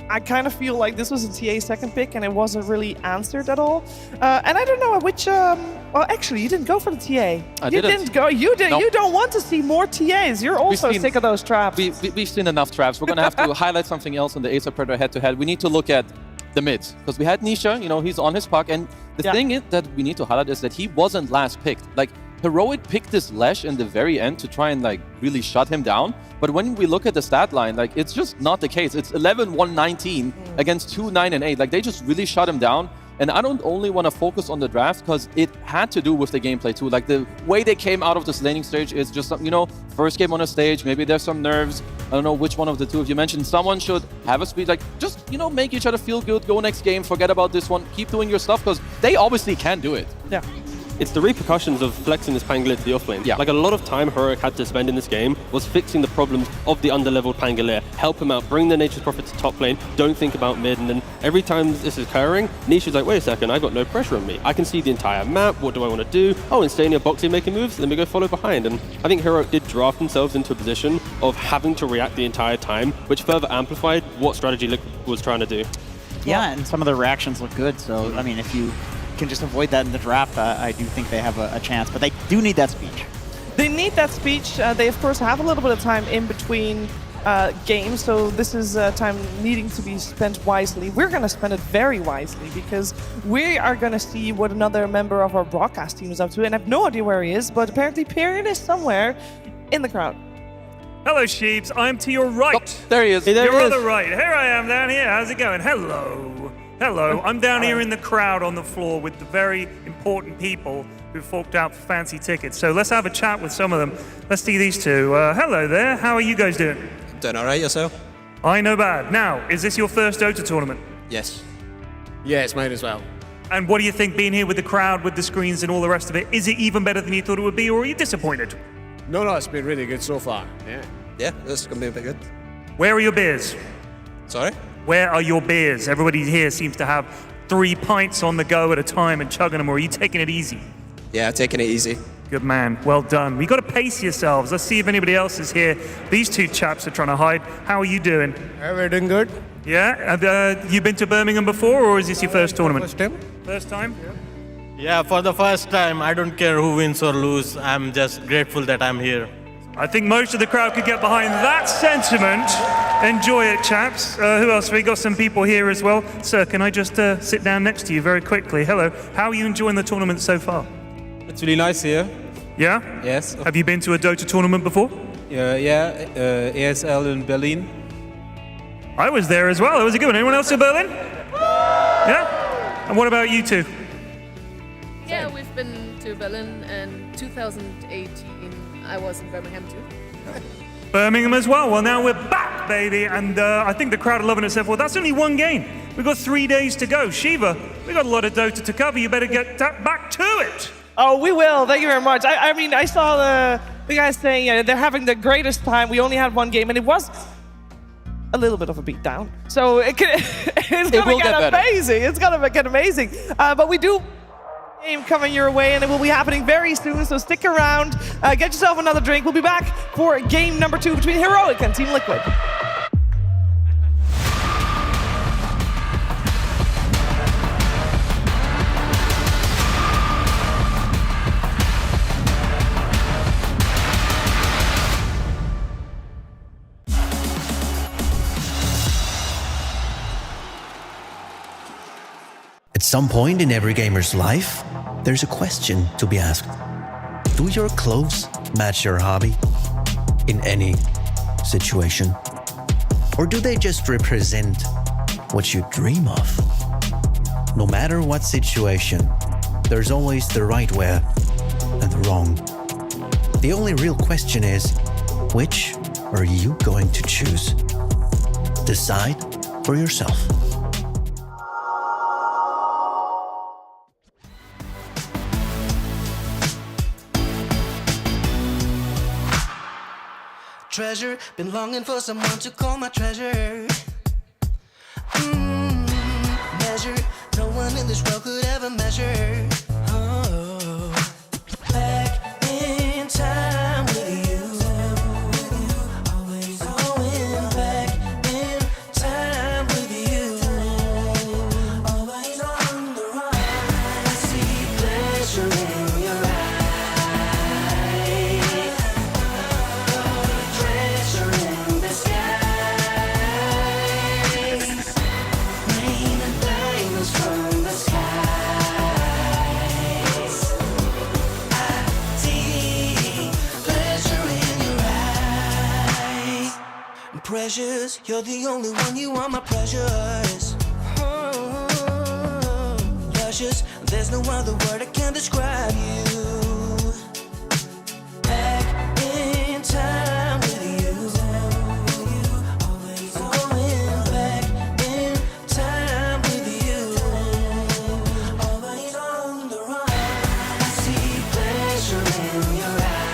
I kind of feel like this was a TA second pick and it wasn't really answered at all. And I don't know which, well, actually, you didn't go for the TA. You didn't go, you did. Nope. You don't want to see more TAs. You're also sick of those traps. We've seen enough traps. We're going to have to highlight something else in the Ace of Predator head-to-head. We need to look at the mids, because we had Nisha, he's on his puck, and the thing is that we need to highlight is that he wasn't last picked. Like, Heroic picked this Lesh in the very end to try and like really shut him down, but when we look at the stat line, like it's just not the case. It's 11, 1, 19 against 2, 9, and 8. Like they just really shut him down. And I don't only want to focus on the draft because it had to do with the gameplay too. Like the way they came out of this laning stage is just, you know, first game on a stage, maybe there's some nerves. I don't know which one of the two of you mentioned. Someone should have a speed, like just, you know, make each other feel good, go next game, forget about this one, keep doing your stuff because they obviously can do it. Yeah. It's the repercussions of flexing this Pangolier to the off lane. Yeah. Like a lot of time Heroic had to spend in this game was fixing the problems of the underleveled Pangolier. Help him out, bring the Nature's Prophet to top lane, don't think about mid, and then every time this is occurring, Niche is like, wait a second, I've got no pressure on me. I can see the entire map, what do I want to do? Oh, and stay near boxing making moves, let me go follow behind. And I think Heroic did draft themselves into a position of having to react the entire time, which further amplified what strategy Liquid was trying to do. Yeah, and some of their reactions look good, so I mean, if you can just avoid that in the draft, I do think they have a chance, but they do need that speech. They need that speech. They, of course, have a little bit of time in between games, so this is time needing to be spent wisely. We're going to spend it very wisely because we are going to see what another member of our broadcast team is up to, and I have no idea where he is, but apparently Period is somewhere in the crowd. Hello, Sheeps. I'm to your right. Oh, there he is. Hey, You're on the right. Here I am down here. How's it going? Hello. Hello. I'm down here in the crowd on the floor with the very important people who forked out for fancy tickets. So let's have a chat with some of them. Let's see these two. Hello there. How are you guys doing? Doing all right, yourself? I know bad. Now, is this your first Dota tournament? Yes. Yeah, it's mine as well. And what do you think being here with the crowd, with the screens and all the rest of it? Is it even better than you thought it would be, or are you disappointed? No, it's been really good so far. Yeah. Yeah, this is going to be a bit good. Where are your beers? Sorry? Where are your beers? Everybody here seems to have 3 pints on the go at a time and chugging them, or are you taking it easy? Yeah, taking it easy. Good man. Well done. We've got to pace yourselves. Let's see if anybody else is here. These two chaps are trying to hide. How are you doing? We're doing good. Yeah? Have you been to Birmingham before, or is this your first tournament? First time. First time? Yeah, for the first time. I don't care who wins or lose. I'm just grateful that I'm here. I think most of the crowd could get behind that sentiment. Enjoy it, chaps. Who else? We got some people here as well. Sir, can I just sit down next to you very quickly? Hello. How are you enjoying the tournament so far? It's really nice here. Yeah? Yes. Have you been to a Dota tournament before? ESL in Berlin. I was there as well. It was a good one. Anyone else in Berlin? Yeah? And what about you two? Yeah, we've been to Berlin in 2018. I was in Birmingham too. Birmingham as well. Well, now we're back, baby. And I think the crowd are loving it so far. That's only one game. We've got 3 days to go. Shiva, we've got a lot of Dota to cover. You better get back to it. Oh, we will. Thank you very much. I mean, I saw the guys saying they're having the greatest time. We only had one game, and it was a little bit of a beatdown. So it's going to get amazing. It's going to get amazing. But we do game coming your way, and it will be happening very soon, so stick around, get yourself another drink. We'll be back for game number 2 between Heroic and Team Liquid. At some point in every gamer's life, there's a question to be asked. Do your clothes match your hobby in any situation? Or do they just represent what you dream of? No matter what situation, there's always the right wear and the wrong. The only real question is, which are you going to choose? Decide for yourself. Treasure, been longing for someone to call my treasure. Measure, no one in this world could ever measure. Oh, back in time with you. Always going back in time with you. Always on the run. I see pleasure in your eyes. Precious, you're the only one, you are my precious. precious. There's no other word I can describe you. Back in time with you. I'm going back in time with you. Always on the run. I see pleasure in your eyes.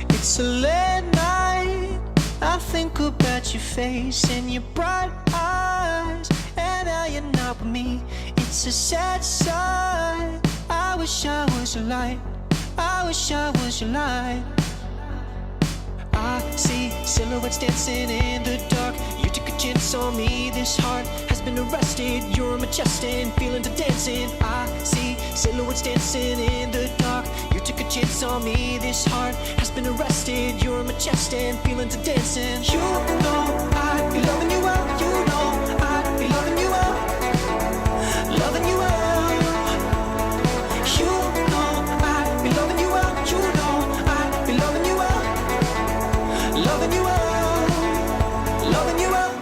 It's a late night. I think about your face and your bright eyes, and now you're not with me. It's a sad sight. I wish I was your light. I wish I was your light. I see silhouettes dancing in the dark. You took a chance on me. This heart has been arrested. You're majestic, feeling to dancing. I see silhouettes dancing in the dark. You took a chance on me. This heart has been arrested. You're majestic, feeling to dancing. You know I'd be loving you out. You know I'd be loving you out. Loving you out. You know I'd be loving you out. You know I'd be loving you out. Loving you out. Loving you out.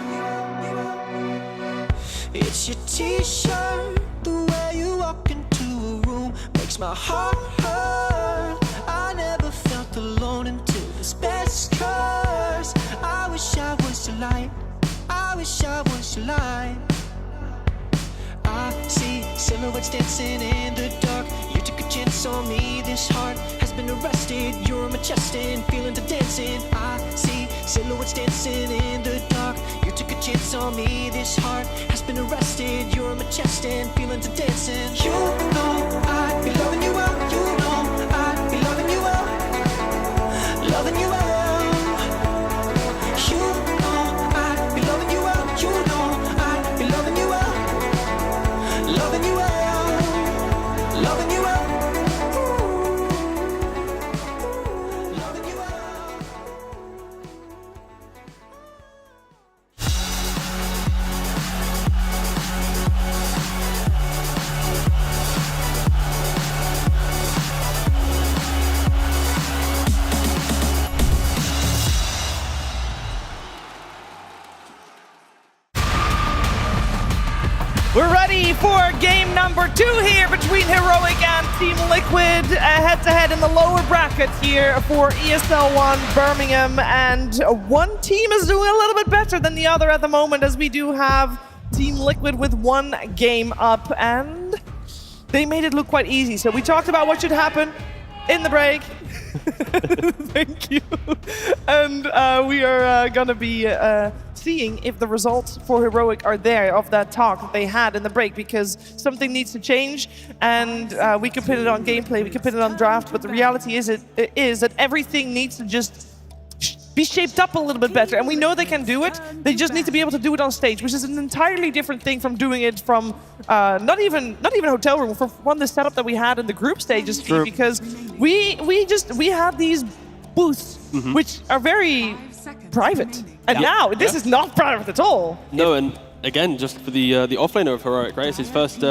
It's your t-shirt. The way you walk into a room makes my heart hurt. I never felt alone until this best curse. I wish I was your light. I wish I was your light. I see silhouettes dancing in the dark. You took a chance on me. This heart has been arrested. You're majestic, feeling to dancing. I see silhouettes dancing in the dark. You took a chance on me. This heart has been arrested. You're majestic, feeling to dancing. You know I'd be loving you out. You know I'd be loving you out. Loving you out. You know I'd be loving you out. You know number 2 here between Heroic and Team Liquid, head-to-head in the lower bracket here for ESL 1 Birmingham, and one team is doing a little bit better than the other at the moment, as we do have Team Liquid with 1 game up, and they made it look quite easy. So we talked about what should happen in the break. Thank you. And we are going to be seeing if the results for Heroic are there of that talk that they had in the break, because something needs to change, and we can put it on gameplay, we can put it on draft, but the reality is that everything needs to just be shaped up a little bit better, and we know they can do it. They just need to be able to do it on stage, which is an entirely different thing from doing it from not even hotel room, from the setup that we had in the group stages, Steve, because we had these booths which are very private, and now this is not private at all. No, and again, just for the offlaner of Heroic, right? It's his first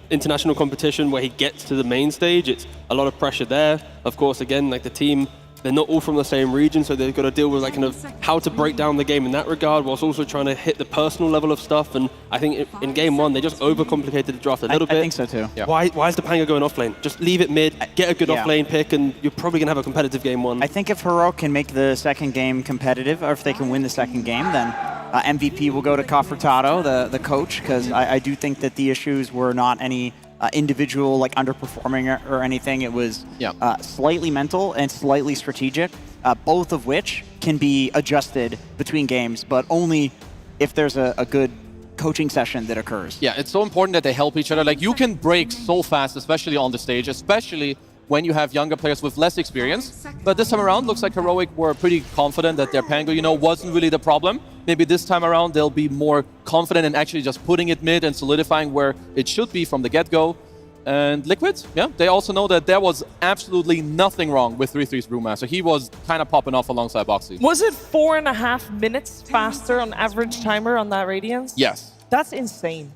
international competition where he gets to the main stage. It's a lot of pressure there. Of course, again, like the team, they're not all from the same region, so they've got to deal with like kind of how to break down the game in that regard, whilst also trying to hit the personal level of stuff. And I think in game 1, they just overcomplicated the draft a little bit. I think so too. Yeah. Why is the Pango going off lane? Just leave it mid, get a good off lane pick, and you're probably going to have a competitive game 1. I think if Heroic can make the second game competitive, or if they can win the second game, then MVP will go to Cafratato, the coach, because I do think that the issues were not any individual like underperforming or anything. It was slightly mental and slightly strategic, both of which can be adjusted between games, but only if there's a good coaching session that occurs. Yeah, it's so important that they help each other. Like, you can break so fast, especially on the stage, especially when you have younger players with less experience. But this time around, looks like Heroic were pretty confident that their Pango, wasn't really the problem. Maybe this time around, they'll be more confident in actually just putting it mid and solidifying where it should be from the get-go. And Liquid, they also know that there was absolutely nothing wrong with 3-3's Brewmaster. He was kind of popping off alongside Boxy. Was it 4.5 minutes faster on average timer on that Radiance? Yes. That's insane.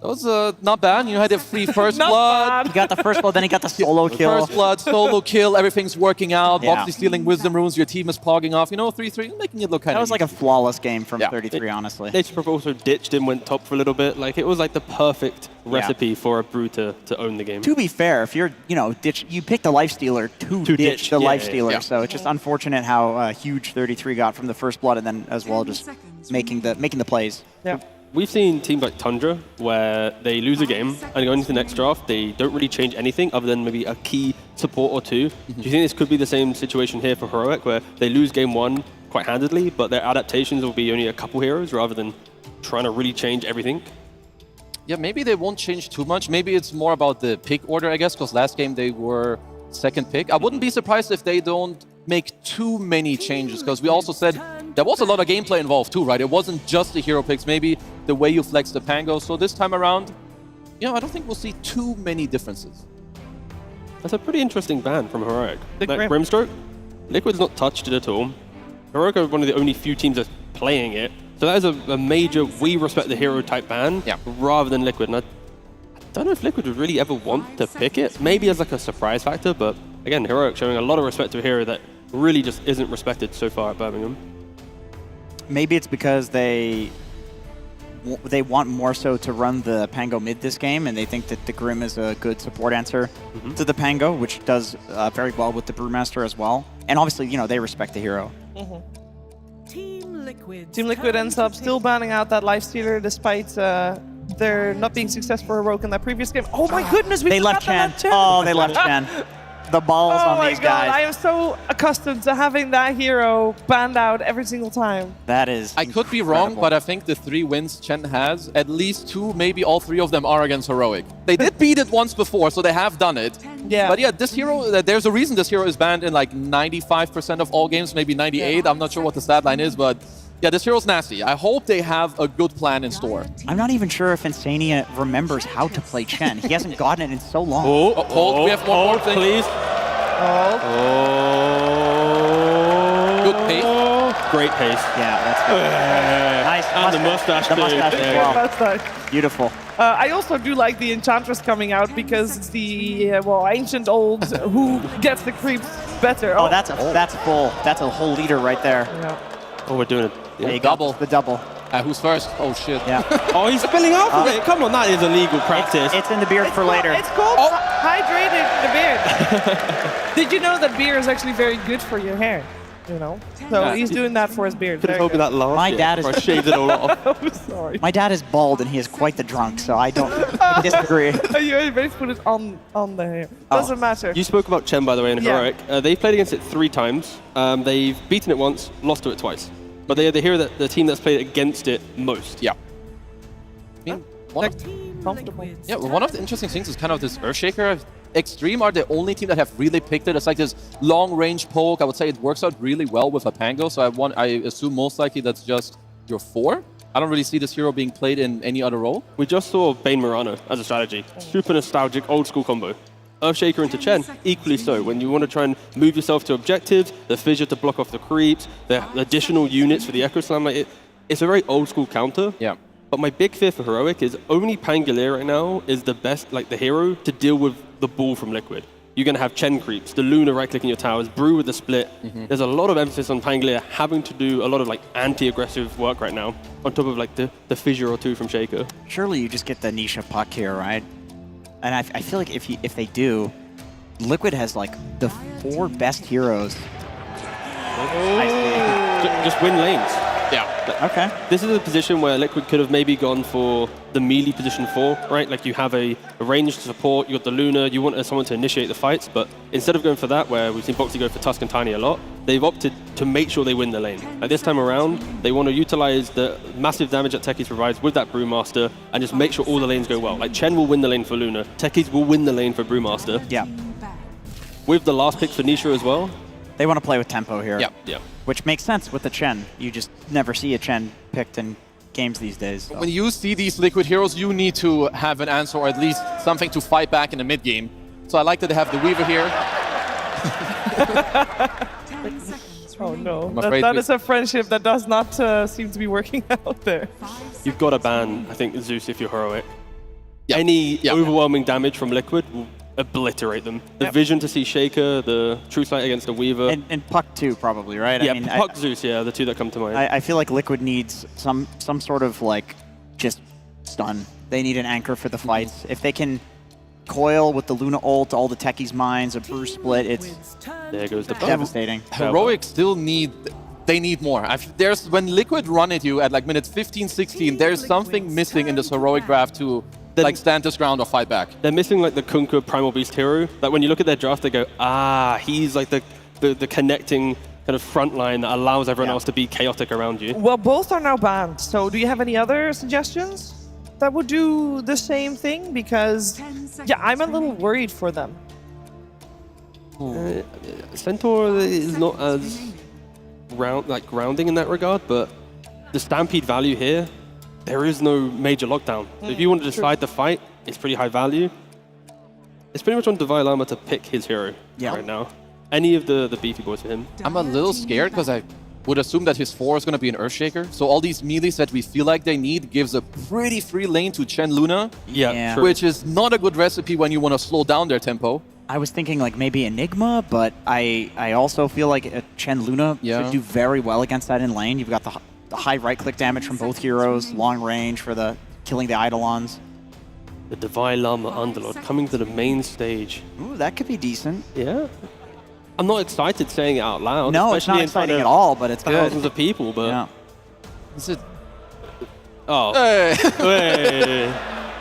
That was not bad. You had a free first blood. He got the first blood, then he got the solo kill. First blood, solo kill, everything's working out. Yeah. Boxy stealing wisdom runes, your team is pogging off. 3-3, making it look kind of That was like a flawless game from 33, honestly. They also ditched him, went top for a little bit. Like, it was like the perfect recipe for a Brew to own the game. To be fair, if you're, you picked a lifestealer to ditch the lifestealer, so it's just unfortunate how huge 33 got from the first blood, and then as well just making the plays. Yeah. We've seen teams like Tundra where they lose a game and going into the next draft, they don't really change anything other than maybe a key support or two. Do you think this could be the same situation here for Heroic, where they lose game 1 quite handedly, but their adaptations will be only a couple heroes rather than trying to really change everything? Yeah, maybe they won't change too much. Maybe it's more about the pick order, I guess, because last game they were second pick. I wouldn't be surprised if they don't make too many changes, because we also said there was a lot of gameplay involved too, right? It wasn't just the hero picks, maybe the way you flex the Pango. So this time around, I don't think we'll see too many differences. That's a pretty interesting ban from Heroic. Like Brimstroke, Liquid's not touched it at all. Heroic are one of the only few teams that's playing it. So that is a major we respect the hero type ban rather than Liquid. And I don't know if Liquid would really ever want to pick it. Maybe as like a surprise factor, but again, Heroic showing a lot of respect to a hero that really just isn't respected so far at Birmingham. Maybe it's because they want more so to run the Pango mid this game, and they think that the Grim is a good support answer to the Pango, which does very well with the Brewmaster as well. And obviously, they respect the hero. Team Liquid ends up still banning out that lifestealer despite their not being successful Heroic in that previous game. Oh my goodness, they left Chen. Oh, they left Chen. The balls on these guys. I am so accustomed to having that hero banned out every single time. That is I could be wrong, but I think the 3 wins Chen has, at least 2, maybe all 3 of them are against Heroic. They did beat it once before, so they have done it. Yeah. But this hero, there's a reason this hero is banned in like 95% of all games, maybe 98. I'm not sure what the stat line is, but this hero's nasty. I hope they have a good plan in store. I'm not even sure if Insania remembers how to play Chen. He hasn't gotten it in so long. Hold. We have one more thing. Please. Good pace. Great pace. Yeah, that's good. Nice. And the mustache. The mustache as well. Mustache. Beautiful. I also do like the Enchantress coming out because it's the ancient old who gets the creeps better. That's full. That's a whole leader right there. Yeah. Oh, we're doing it. There you go. The double. Who's first? Oh, shit. Yeah. Oh, he's spilling off of it. Come on, that is illegal practice. It's in the beard for later. It's called hydrating the beard. Did you know that beer is actually very good for your hair? You know? So Yeah. he's doing that for his beard. Could have Very told me that last My year dad is- before I shaved it all off. I'm sorry. My dad is bald and he is quite the drunk, so I don't disagree. You better put it on the hair. Doesn't matter. You spoke about Chen, by the way, in Yeah. Heroic. They've played against it 3 times. They've beaten it once, lost to it twice. But they're the hero that the team that's played against it most. Yeah. I mean, one of the interesting things is kind of this Earthshaker. Extreme are the only team that have really picked it. It's like this long-range poke. I would say it works out really well with a Pango, so I assume most likely that's just your 4. I don't really see this hero being played in any other role. We just saw Bane Murano as a strategy. Super nostalgic, old-school combo. Earthshaker into Chen, equally so. When you want to try and move yourself to objectives, the fissure to block off the creeps, the additional units for the Echo Slam, like it's a very old-school counter. Yeah. But my big fear for Heroic is only Pangolier right now is the best, like the hero, to deal with the ball from Liquid. You're going to have Chen creeps, the Luna right-clicking your towers, Brew with the split. There's a lot of emphasis on Pangolier having to do a lot of like anti-aggressive work right now, on top of like the fissure or 2 from Shaker. Surely you just get the Nisha puck here, right? And I feel like if they do, Liquid has like the 4 best heroes. Just win lanes. Yeah. Okay. This is a position where Liquid could have maybe gone for the melee position 4, right? Like you have a ranged support, you got the Luna, you want someone to initiate the fights, but instead of going for that, where we've seen Boxy go for Tusk and Tiny a lot, they've opted to make sure they win the lane. Like this time around, they want to utilize the massive damage that Techies provides with that Brewmaster and just make sure all the lanes go well. Like Chen will win the lane for Luna, Techies will win the lane for Brewmaster. Yeah. With the last pick for Nisha as well. They want to play with tempo here. Yeah. Which makes sense with the Chen. You just never see a Chen picked in games these days. So. When you see these Liquid heroes, you need to have an answer or at least something to fight back in the mid game. So I like that they have the Weaver here. Oh no, I'm afraid that is a friendship that does not seem to be working out there. You've got to ban, I think, Zeus if you're Heroic. Any overwhelming damage from Liquid will obliterate them. The vision to see Shaker, the True Sight against the Weaver. And Puck too, probably, right? Yeah, I mean, Puck, Zeus, yeah, the 2 that come to mind. I feel like Liquid needs some sort of like just stun. They need an anchor for the fights. If they can coil with the Luna ult, all the Techies mines, a Brew split, it's there goes the devastating. Heroic still they need more. There's when Liquid run at you at like minutes 15, 16, there's something missing in this Heroic draft to like stand this ground or fight back. They're missing like the Kunkka Primal Beast hero. Like when you look at their draft, they go, he's like the connecting kind of front line that allows everyone else to be chaotic around you. Well, both are now banned. So do you have any other suggestions that would do the same thing? Because yeah, I'm a little worried for them. Centaur is not as grounding in that regard, but the Stampede value here, there is no major lockdown. So if you want to decide the fight, it's pretty high value. It's pretty much on Divine Lama to pick his hero right now. Any of the beefy boys for him. I'm a little scared because I would assume that his 4 is going to be an Earthshaker. So all these melees that we feel like they need gives a pretty free lane to Chen Luna. Yeah. Which is not a good recipe when you want to slow down their tempo. I was thinking like maybe Enigma, but I also feel like a Chen Luna could do very well against that in lane. You've got the high right-click damage from both heroes, long range for the killing the Eidolons. The Divine Lama Underlord coming to the main stage. Ooh, that could be decent. Yeah. I'm not excited saying it out loud. No, it's not exciting at all, but it's good. Thousands of people, but... Yeah. Is it... Oh. Hey.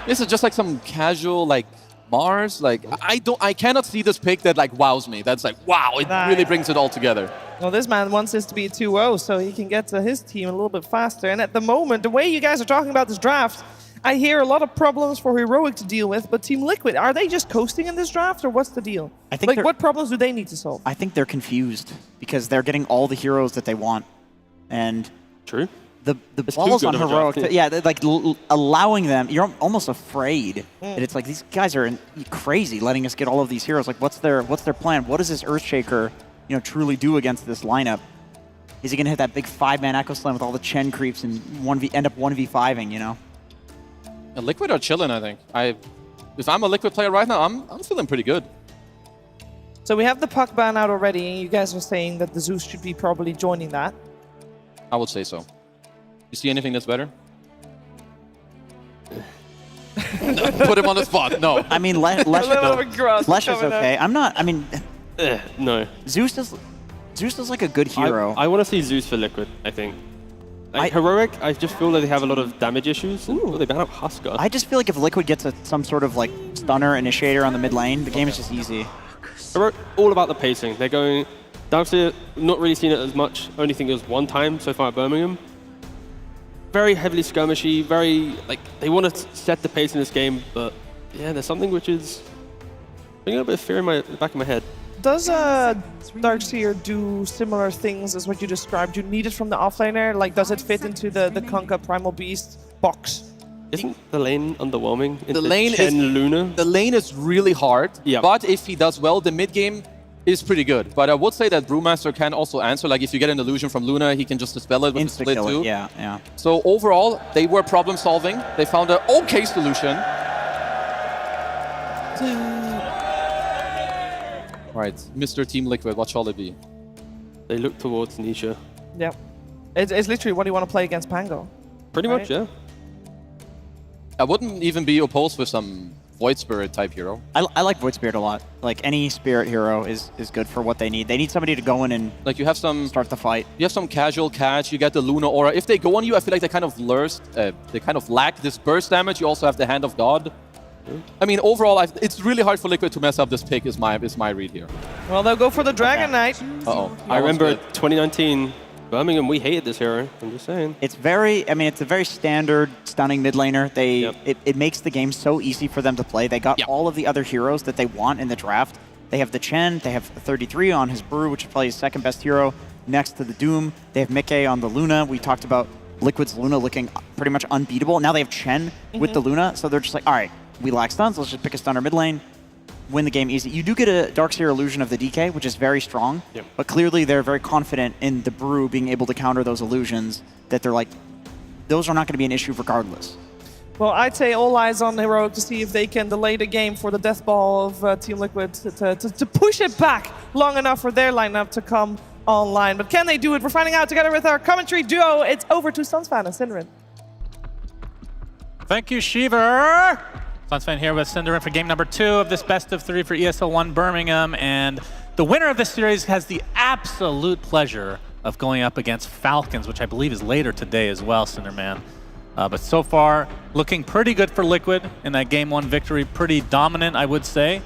This is just like some casual, like, Mars. Like, I cannot see this pick that, like, wows me. That's like, wow, it really brings it all together. Well, this man wants this to be 2-0 so he can get to his team a little bit faster. And at the moment, the way you guys are talking about this draft, I hear a lot of problems for Heroic to deal with, but Team Liquid, are they just coasting in this draft, or what's the deal? I think like, what problems do they need to solve? I think they're confused because they're getting all the heroes that they want. And true. The balls on Heroic, like allowing them, you're almost afraid that it's like these guys are crazy letting us get all of these heroes. Like, what's their plan? What does this Earthshaker, truly do against this lineup? Is he gonna hit that big 5-man Echo Slam with all the Chen creeps and end up 1v5ing? And Liquid are chilling, I think. If I'm a Liquid player right now, I'm feeling pretty good. So we have the puck ban out already, and you guys are saying that the Zeus should be probably joining that. I would say so. You see anything that's better? Put him on the spot. No. I mean, Lesh is okay. I'm not. I mean, no. Zeus is like a good hero. I want to see Zeus for Liquid, I think. Like, Heroic, I just feel that they have a lot of damage issues. Oh, they ban out Husker. I just feel like if Liquid gets some sort of like stunner initiator on the mid lane, the game is just easy. Heroic, all about the pacing. They're going... Darkseer, not really seen it as much. Only think it was one time so far at Birmingham. Very heavily skirmishy, very... Like, they want to set the pace in this game, but yeah, there's something which is... bringing a bit of fear in the back of my head. Does Darkseer do similar things as what you described? You need it from the offlaner? Like, does it fit into the Kunkka Primal Beast box? Isn't the lane underwhelming? The lane is Luna? The lane is really hard, but if he does well, the mid game is pretty good. But I would say that Brewmaster can also answer. Like if you get an illusion from Luna, he can just dispel it with the split too. Yeah. So overall, they were problem solving. They found an okay solution. Right, Mr. Team Liquid, what shall it be? They look towards Nisha. Yeah. It's literally what do you want to play against Pango? Pretty much, yeah. I wouldn't even be opposed with some Void Spirit type hero. I like Void Spirit a lot. Like any Spirit hero is good for what they need. They need somebody to go in and like you have some start the fight. You have some casual catch. You get the Luna Aura. If they go on you, I feel like they kind of lack this burst damage. You also have the Hand of God. I mean, overall, it's really hard for Liquid to mess up this pick. Is my read here. Well, they'll go for the Dragon Knight. I remember 2019. Birmingham, we hated this hero. I'm just saying. It's a very standard stunning mid laner. It makes the game so easy for them to play. They got all of the other heroes that they want in the draft. They have the Chen, they have 33 on his Brew, which is probably his second best hero next to the Doom. They have Mickey on the Luna. We talked about Liquid's Luna looking pretty much unbeatable. Now they have Chen with the Luna, so they're just like, all right, we lack stuns, let's just pick a stunner mid lane, win the game easy. You do get a Darkseer illusion of the DK, which is very strong, but clearly they're very confident in the Brew being able to counter those illusions, that they're like, those are not going to be an issue regardless. Well, I'd say all eyes on Heroic to see if they can delay the game for the death ball of Team Liquid to push it back long enough for their lineup to come online. But can they do it? We're finding out together with our commentary duo. It's over to Sunsfan and Synderen. Thank you, Shiver. Sunsfan here with Synderen for game number 2 of this best of 3 for ESL 1 Birmingham. And the winner of this series has the absolute pleasure of going up against Falcons, which I believe is later today as well, Cinderman. But so far, looking pretty good for Liquid in that game 1 victory. Pretty dominant, I would say.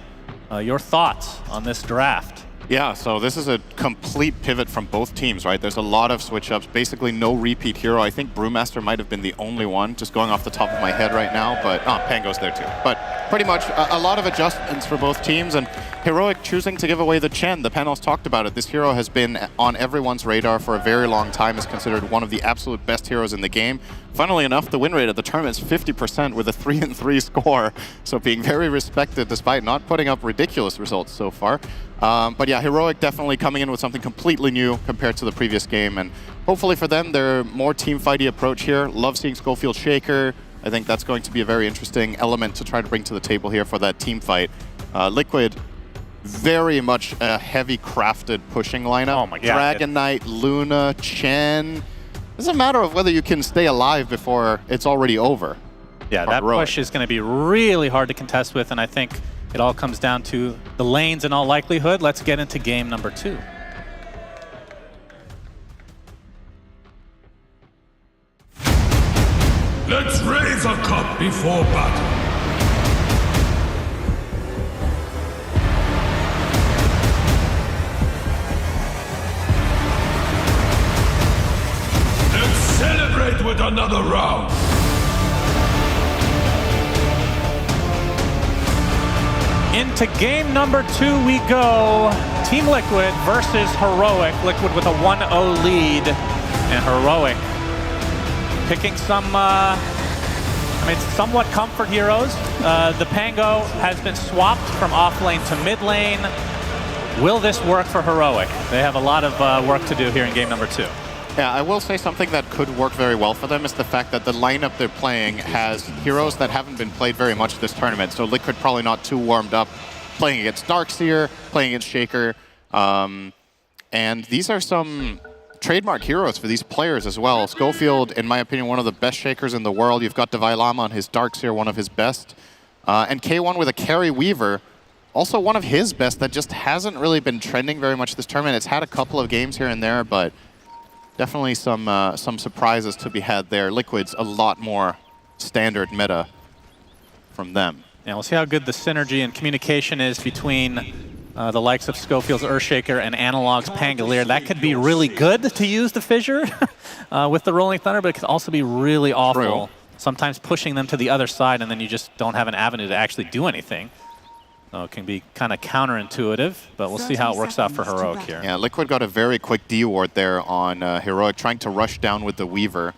Your thoughts on this draft? Yeah, so this is a complete pivot from both teams, right? There's a lot of switch-ups, basically no repeat hero. I think Brewmaster might have been the only one, just going off the top of my head right now, but Pango's there too. But pretty much a lot of adjustments for both teams, and Heroic choosing to give away the Chen. The panel's talked about it. This hero has been on everyone's radar for a very long time, is considered one of the absolute best heroes in the game. Funnily enough, the win rate of the tournament is 50% with a 3-3 score, so being very respected despite not putting up ridiculous results so far. But yeah, Heroic definitely coming in with something completely new compared to the previous game, and hopefully for them, their more team-fighty approach here. Love seeing Scofield Shaker. I think that's going to be a very interesting element to try to bring to the table here for that team fight. Liquid, very much a heavy crafted pushing lineup. Oh my God. Dragon Knight, Luna, Chen. It's a matter of whether you can stay alive before it's already over. Yeah, that push is going to be really hard to contest with, and I think it all comes down to the lanes in all likelihood. Let's get into game number 2. Let's raise a cup before battle. Let's celebrate with another round. Into game number 2 we go. Team Liquid versus Heroic. Liquid with a 1-0 lead, and Heroic picking some, somewhat comfort heroes. The Pango has been swapped from off lane to mid lane. Will this work for Heroic? They have a lot of work to do here in game number 2. Yeah, I will say something that could work very well for them is the fact that the lineup they're playing has heroes that haven't been played very much this tournament. So Liquid probably not too warmed up playing against Darkseer, playing against Shaker. And these are some trademark heroes for these players as well. Scofield, in my opinion, one of the best shakers in the world. You've got Devailama on his Darkseer, one of his best. And K1 with a carry Weaver, also one of his best that just hasn't really been trending very much this tournament. It's had a couple of games here and there, but definitely some surprises to be had there. Liquid's a lot more standard meta from them. Yeah, we'll see how good the synergy and communication is between the likes of Scofield's Earthshaker and Analog's Pangolier. That could be really good to use the Fissure with the Rolling Thunder, but it could also be really awful. Sometimes pushing them to the other side, and then you just don't have an avenue to actually do anything. So it can be kind of counterintuitive, but we'll see how it works out for Heroic here. Yeah, Liquid got a very quick D ward there on Heroic, trying to rush down with the Weaver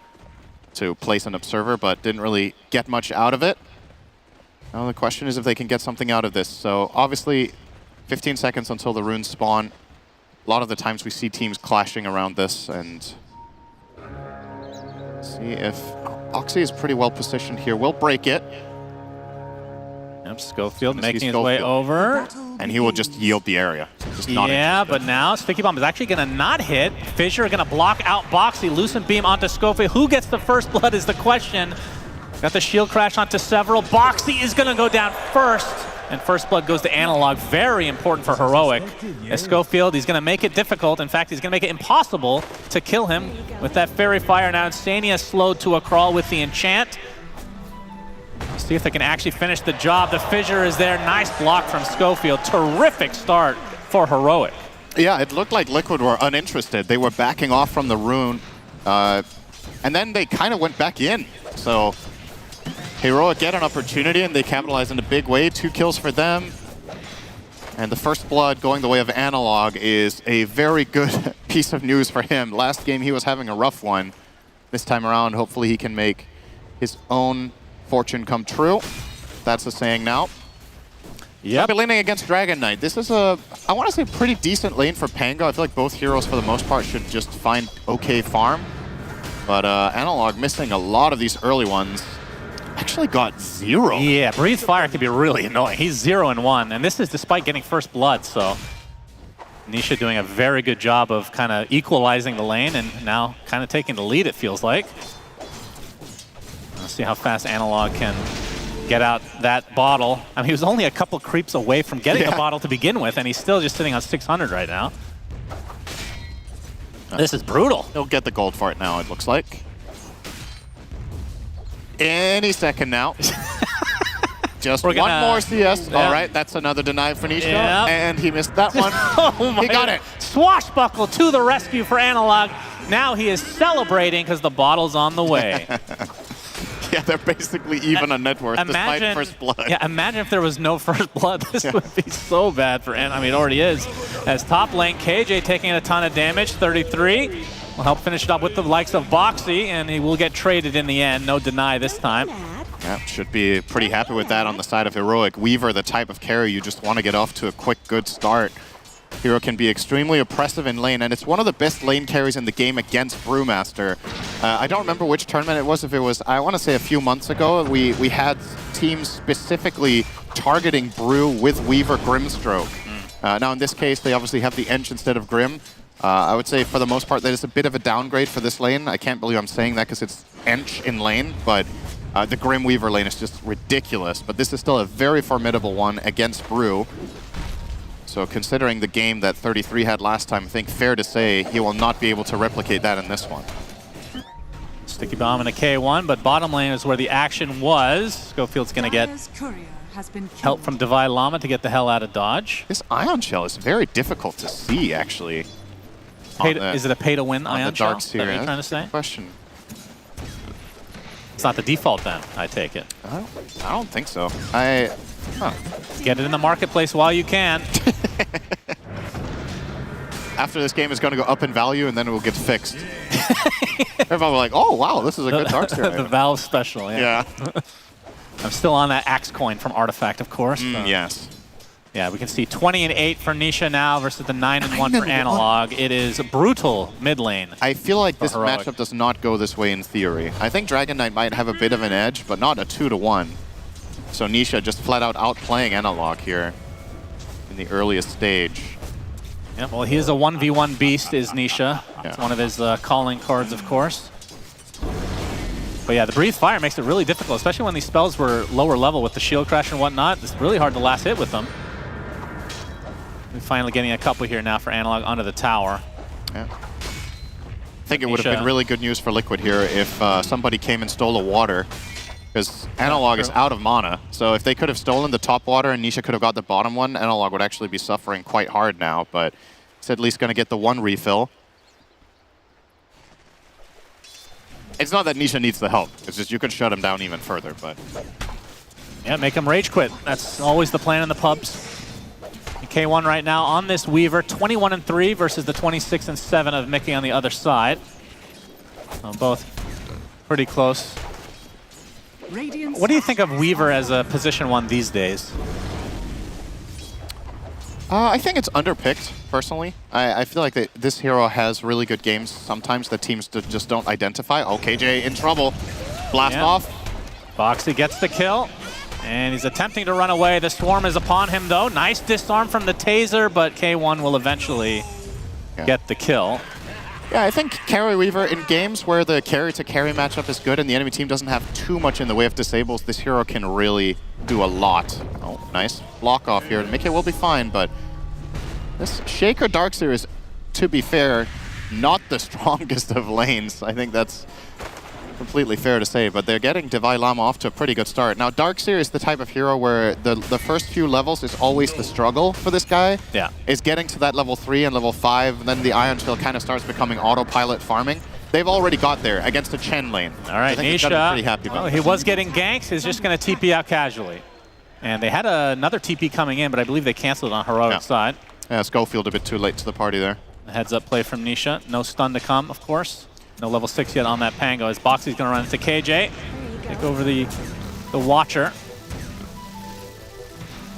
to place an Observer, but didn't really get much out of it. Now the question is if they can get something out of this. So obviously, 15 seconds until the runes spawn. A lot of the times we see teams clashing around this, and see if Oxy is pretty well positioned here. We'll break it. Yep, Scofield making his way over. And he will just yield the area. Just not but now Sticky Bomb is actually going to not hit. Fissure going to block out Boxy. Lucent Beam onto Scofield. Who gets the first blood is the question. Got the shield crash onto several. Boxy is going to go down first. And first blood goes to Analog. Very important for Heroic. As Scofield, he's going to make it difficult. In fact, he's going to make it impossible to kill him with that Fairy Fire. Now Insania slowed to a crawl with the Enchant. See if they can actually finish the job. The Fissure is there. Nice block from Scofield. Terrific start for Heroic. Yeah, it looked like Liquid were uninterested. They were backing off from the rune. And then they kind of went back in. So Heroic get an opportunity, and they capitalize in a big way. 2 kills for them. And the first blood going the way of Analog is a very good piece of news for him. Last game, he was having a rough one. This time around, hopefully he can make his own fortune come true. That's the saying now. Yeah. I'll be laning against Dragon Knight. This is a, I want to say, pretty decent lane for Pango. I feel like both heroes, for the most part, should just find okay farm. But Analog missing a lot of these early ones. Actually got 0. Yeah, Breathe Fire can be really annoying. He's 0-1, and this is despite getting first blood, so Nisha doing a very good job of kind of equalizing the lane and now kind of taking the lead, it feels like. Let's see how fast Analog can get out that bottle. I mean, he was only a couple creeps away from getting the bottle to begin with, and he's still just sitting on 600 right now. This is brutal. He'll get the gold for it now, it looks like. Any second now. Just one more CS. All right, that's another deny for Nisha. And he missed that one. He got it. Swashbuckle to the rescue for Analog. Now he is celebrating because the bottle's on the way. Yeah, they're basically even on net worth despite first blood. Yeah, imagine if there was no first blood. This would be so bad for I mean, it already is. As top lane, KJ taking a ton of damage, 33. Will help finish it up with the likes of Boxy, and he will get traded in the end. No deny this time. Yeah, should be pretty happy with that on the side of Heroic. Weaver, the type of carry you just want to get off to a quick, good start. Hero can be extremely oppressive in lane, and it's one of the best lane carries in the game against Brewmaster. I don't remember which tournament it was. If it was, I want to say a few months ago, we had teams specifically targeting Brew with Weaver Grimstroke. Now in this case, they obviously have the Ench instead of Grim. I would say for the most part that is a bit of a downgrade for this lane. I can't believe I'm saying that because it's Ench in lane, but the Grim Weaver lane is just ridiculous. But this is still a very formidable one against Brew. So considering the game that 33 had last time, I think fair to say he will not be able to replicate that in this one. Sticky Bomb and a K1, but bottom lane is where the action was. Scofield's going to get help from Devailama to get the hell out of dodge. This Ion Shell is very difficult to see, actually. Is it a pay-to-win Ion Shell? Is that what you're trying to say? Question. It's not the default then, I take it. I don't think so. Get it in the marketplace while you can. After this game is going to go up in value, and then it will get fixed. Everyone will be like, oh, wow, this is a good Darkseer. The Valve special, yeah. I'm still on that Axe coin from Artifact, of course. Yes. Yeah, we can see 20-8 for Nisha now versus the 9-1 for Analog. It is brutal mid lane. I feel like this matchup does not go this way in theory. I think Dragon Knight might have a bit of an edge, but not a 2-1. So Nisha just flat out outplaying Analog here in the earliest stage. Yeah, well, he is a 1v1 beast, is Nisha. It's one of his calling cards, of course. But yeah, the Breathe Fire makes it really difficult, especially when these spells were lower level with the Shield Crash and whatnot. It's really hard to last hit with them. We're finally getting a couple here now for Analog onto the tower. Yeah. I think it would have been really good news for Liquid here if somebody came and stole a water, because Analog is out of mana. So if they could have stolen the top water and Nisha could have got the bottom one, Analog would actually be suffering quite hard now, but he's at least going to get the one refill. It's not that Nisha needs the help, it's just you could shut him down even further, but... Yeah, make him rage quit. That's always the plan in the pubs. K1 right now on this Weaver, 21-3 versus the 26-7 of Mickey on the other side. Both pretty close. What do you think of Weaver as a position 1 these days? I think it's underpicked, personally. I feel like this hero has really good games. Sometimes the teams just don't identify. Oh, KJ in trouble. Blast off. Boxy gets the kill. And he's attempting to run away. The Swarm is upon him, though. Nice disarm from the Taser, but K1 will eventually get the kill. Yeah, I think Carry Weaver, in games where the carry-to-carry matchup is good and the enemy team doesn't have too much in the way of disables, this hero can really do a lot. Oh, nice block off here. Mickey will be fine, but this Shaker Darkseer is, to be fair, not the strongest of lanes. I think that's completely fair to say, but they're getting Divai Lama off to a pretty good start. Now, Darkseer is the type of hero where the first few levels is always the struggle for this guy. Yeah. Is getting to that level 3 and level 5, and then the Iron Shield kind of starts becoming autopilot farming. They've already got there against the Chen lane. All right, Nisha, pretty happy about he was getting ganks. He's just going to TP out casually. And they had another TP coming in, but I believe they canceled on Heroic's side. Yeah, Scofield a bit too late to the party there. A heads-up play from Nisha. No stun to come, of course. No level 6 yet on that Pango, as Boxy's going to run into KJ. Take over the Watcher.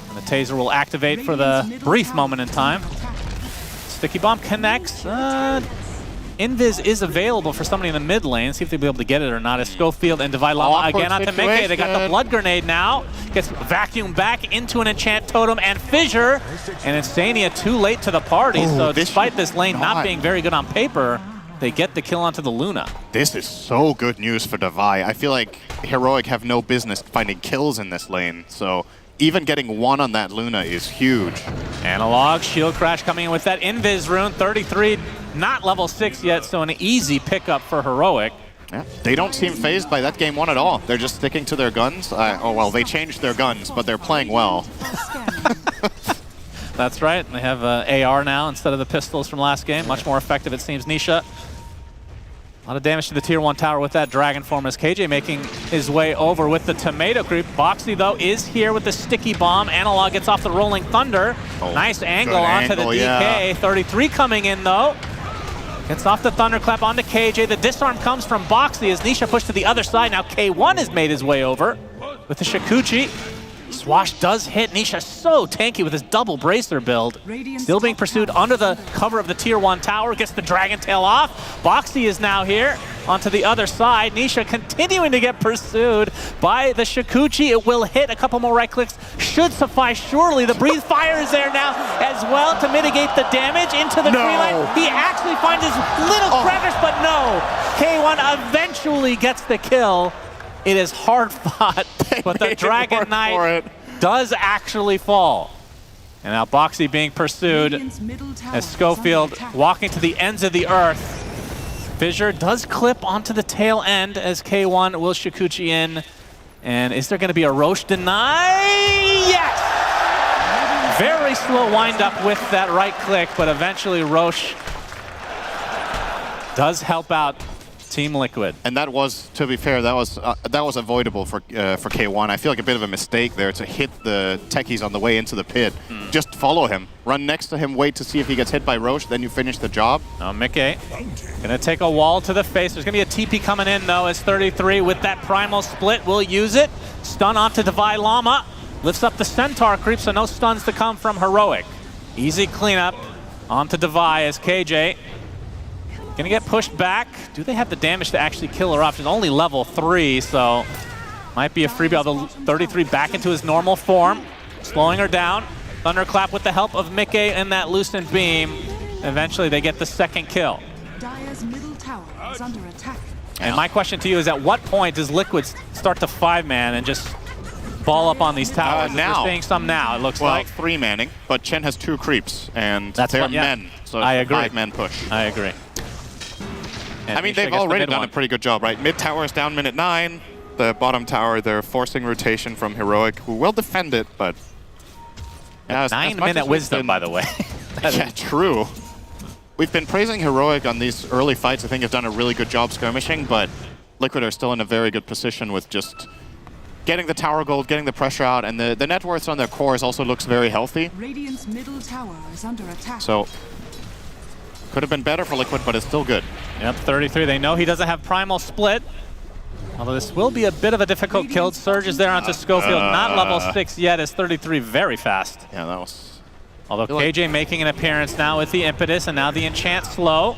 And the Taser will activate for the brief moment in time. Sticky Bomb connects. Invis is available for somebody in the mid lane. See if they'll be able to get it or not. As Scofield and Divai Lama again onto Mickey. They got the Blood Grenade now. Gets vacuumed back into an Enchant Totem and Fissure. And Insania too late to the party. So despite this lane not being very good on paper, they get the kill onto the Luna. This is so good news for Divai. I feel like Heroic have no business finding kills in this lane. So even getting one on that Luna is huge. Analog, Shield Crash coming in with that Invis rune. 33, not level 6 yet, so an easy pickup for Heroic. Yeah, they don't seem phased by that game 1 at all. They're just sticking to their guns. Oh, well, they changed their guns, but they're playing well. That's right. They have AR now instead of the pistols from last game. Much more effective, it seems. Nisha. A lot of damage to the tier 1 tower with that Dragon Form as KJ making his way over with the Tomato Creep. Boxy, though, is here with the Sticky Bomb. Analog gets off the Rolling Thunder. Nice angle onto the DK. Yeah. 33 coming in, though. Gets off the Thunderclap onto KJ. The disarm comes from Boxy as Nisha pushed to the other side. Now K1 has made his way over with the Shikuchi. Swash does hit. Nisha so tanky with his double bracer build. Still being pursued under the cover of the tier 1 tower. Gets the Dragon Tail off. Boxy is now here onto the other side. Nisha continuing to get pursued by the Shikuchi. It will hit. A couple more right clicks should suffice surely. The Breathe Fire is there now as well to mitigate the damage into the tree line. He actually finds his little crevice, but no. K1 eventually gets the kill. It is hard fought, but the Dragon Knight does actually fall. And now Boxy being pursued as Scofield walking to the ends of the earth. Fissure does clip onto the tail end as K1 will Shikuchi in. And is there going to be a Roche deny? Yes! Very slow windup with that right click, but eventually Roche does help out Team Liquid. And that was, to be fair, that was avoidable for K1. I feel like a bit of a mistake there to hit the techies on the way into the pit. Just follow him, run next to him, wait to see if he gets hit by Roche, then you finish the job. Now Mickey gonna take a wall to the face. There's gonna be a TP coming in though as 33 with that primal split will use it. Stun onto Divai Lama. Lifts up the Centaur creep, so no stuns to come from Heroic. Easy cleanup onto Divai as KJ. Gonna get pushed back. Do they have the damage to actually kill her off? She's only level 3, so might be a freebie. Although 33 back into his normal form, slowing her down. Thunderclap with the help of Mickey and that Lucent Beam. eventually they get the second kill. Dire's middle tower is under attack. And my question to you is, at what point does Liquid start to 5-man and just ball up on these towers? Now. We're seeing some now, it looks Well, like. 3-manning, but Chen has 2 creeps, and That's they're what- yeah. men, so I it's a agree. 5-man push. I agree. And I mean, Nisha they've gets the already mid done one. a pretty good job, right? Mid tower is down minute 9. The bottom tower, they're forcing rotation from Heroic, who will defend it, but... Yeah, as much 9-minute as we've wisdom, been- by the way. Yeah, true. We've been praising Heroic on these early fights. I think have done a really good job skirmishing, but Liquid are still in a very good position with just getting the tower gold, getting the pressure out, and the net worths on their cores also looks very healthy. Radiant's middle tower is under attack. So, could have been better for Liquid, but it's still good. Yep, 33. They know he doesn't have Primal Split. Although this will be a bit of a difficult kill. Surge is there onto Scofield. Not level 6 yet, as 33 very fast. Yeah, that was... Although KJ making an appearance now with the Impetus, and now the Enchant slow.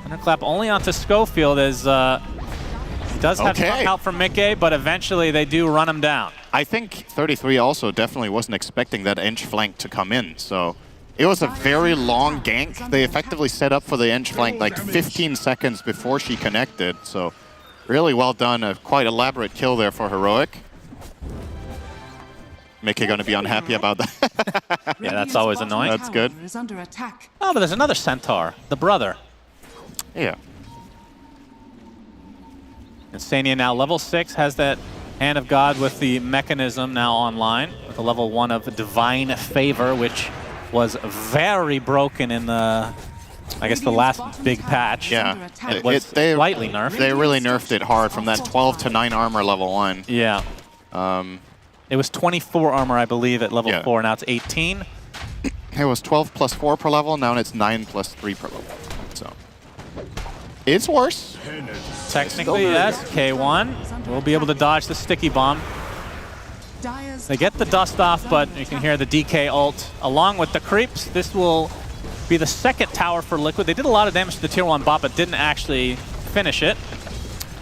Thunderclap only onto Scofield, as he does have some help from Mickey, but eventually they do run him down. I think 33 also definitely wasn't expecting that Ench flank to come in, so it was a very long gank. They effectively set up for the Ench flank like 15 seconds before she connected, so really well done. A quite elaborate kill there for Heroic. Mickey gonna be unhappy about that. Yeah, that's always annoying. That's good. Is under attack. Oh, but there's another Centaur, the brother. Yeah. Insania now level 6, has that Hand of God with the mechanism now online, with a level 1 of Divine Favor, which was very broken in the, I guess, the last big patch. Yeah. It was slightly nerfed. They really nerfed it hard from that 12 to 9 armor level 1. Yeah. It was 24 armor, I believe, at level 4. Now it's 18. It was 12 plus 4 per level. Now it's 9 plus 3 per level. So it's worse. Technically, yes. K1 will be able to dodge the sticky bomb. They get the dust off, but you can hear the DK ult along with the creeps. This will be the second tower for Liquid. They did a lot of damage to the tier 1 bot, but didn't actually finish it.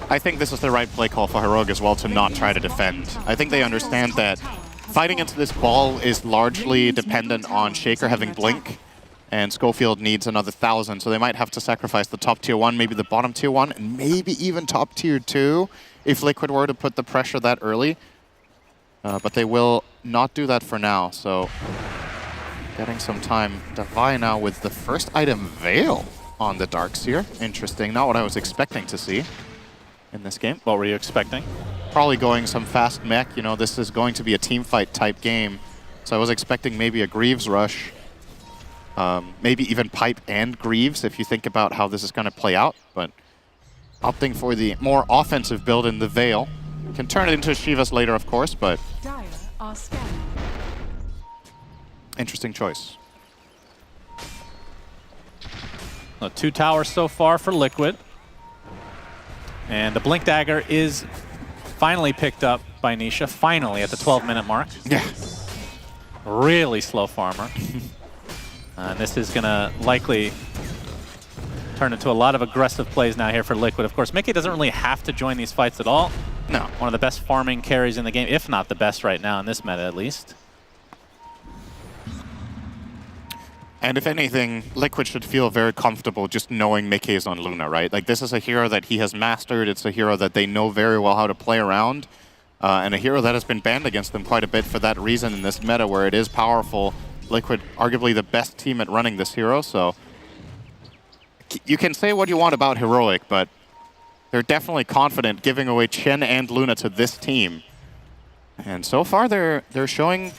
I think this is the right play call for Heroic as well to not try to defend. I think they understand that fighting into this ball is largely dependent on Shaker having Blink, and Scofield needs another 1,000, so they might have to sacrifice the top tier 1, maybe the bottom tier 1, and maybe even top tier 2 if Liquid were to put the pressure that early. But they will not do that for now, so getting some time. Davai now with the first item Veil on the Darkseer. Interesting, not what I was expecting to see in this game. What were you expecting? Probably going some fast mech. You know, this is going to be a team fight type game. So I was expecting maybe a Greaves rush. Maybe even Pipe and Greaves if you think about how this is going to play out. But opting for the more offensive build in the Veil. Can turn it into Shivas later, of course, but Dire are scanning. interesting choice. 2 towers so far for Liquid. And the Blink Dagger is finally picked up by Nisha, finally at the 12-minute mark. Yeah. Really slow farmer. And this is going to likely turn into a lot of aggressive plays now here for Liquid. Of course, Mickey doesn't really have to join these fights at all. No. One of the best farming carries in the game, if not the best right now in this meta at least. And if anything, Liquid should feel very comfortable just knowing Mickey is on Luna, right? Like, this is a hero that he has mastered. It's a hero that they know very well how to play around. And a hero that has been banned against them quite a bit for that reason in this meta where it is powerful. Liquid, arguably the best team at running this hero, so you can say what you want about Heroic, but they're definitely confident giving away Chen and Luna to this team. And so far, they're showing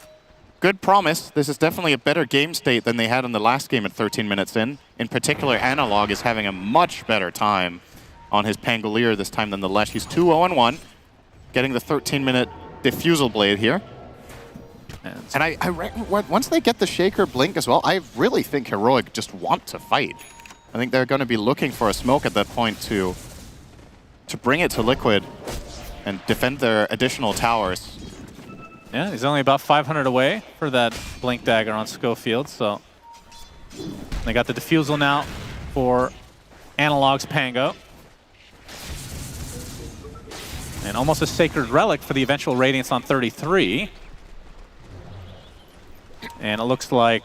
good promise. This is definitely a better game state than they had in the last game at 13 minutes in. In particular, Analog is having a much better time on his Pangolier this time than the Lesh. He's 2-0-1, getting the 13-minute Diffusal Blade here. And once they get the Shaker Blink as well, I really think Heroic just want to fight. I think they're going to be looking for a smoke at that point to bring it to Liquid and defend their additional towers. Yeah, he's only about 500 away for that Blink Dagger on Scofield, so they got the Diffusal now for Analog's Pango. And almost a Sacred Relic for the eventual Radiance on 33. And it looks like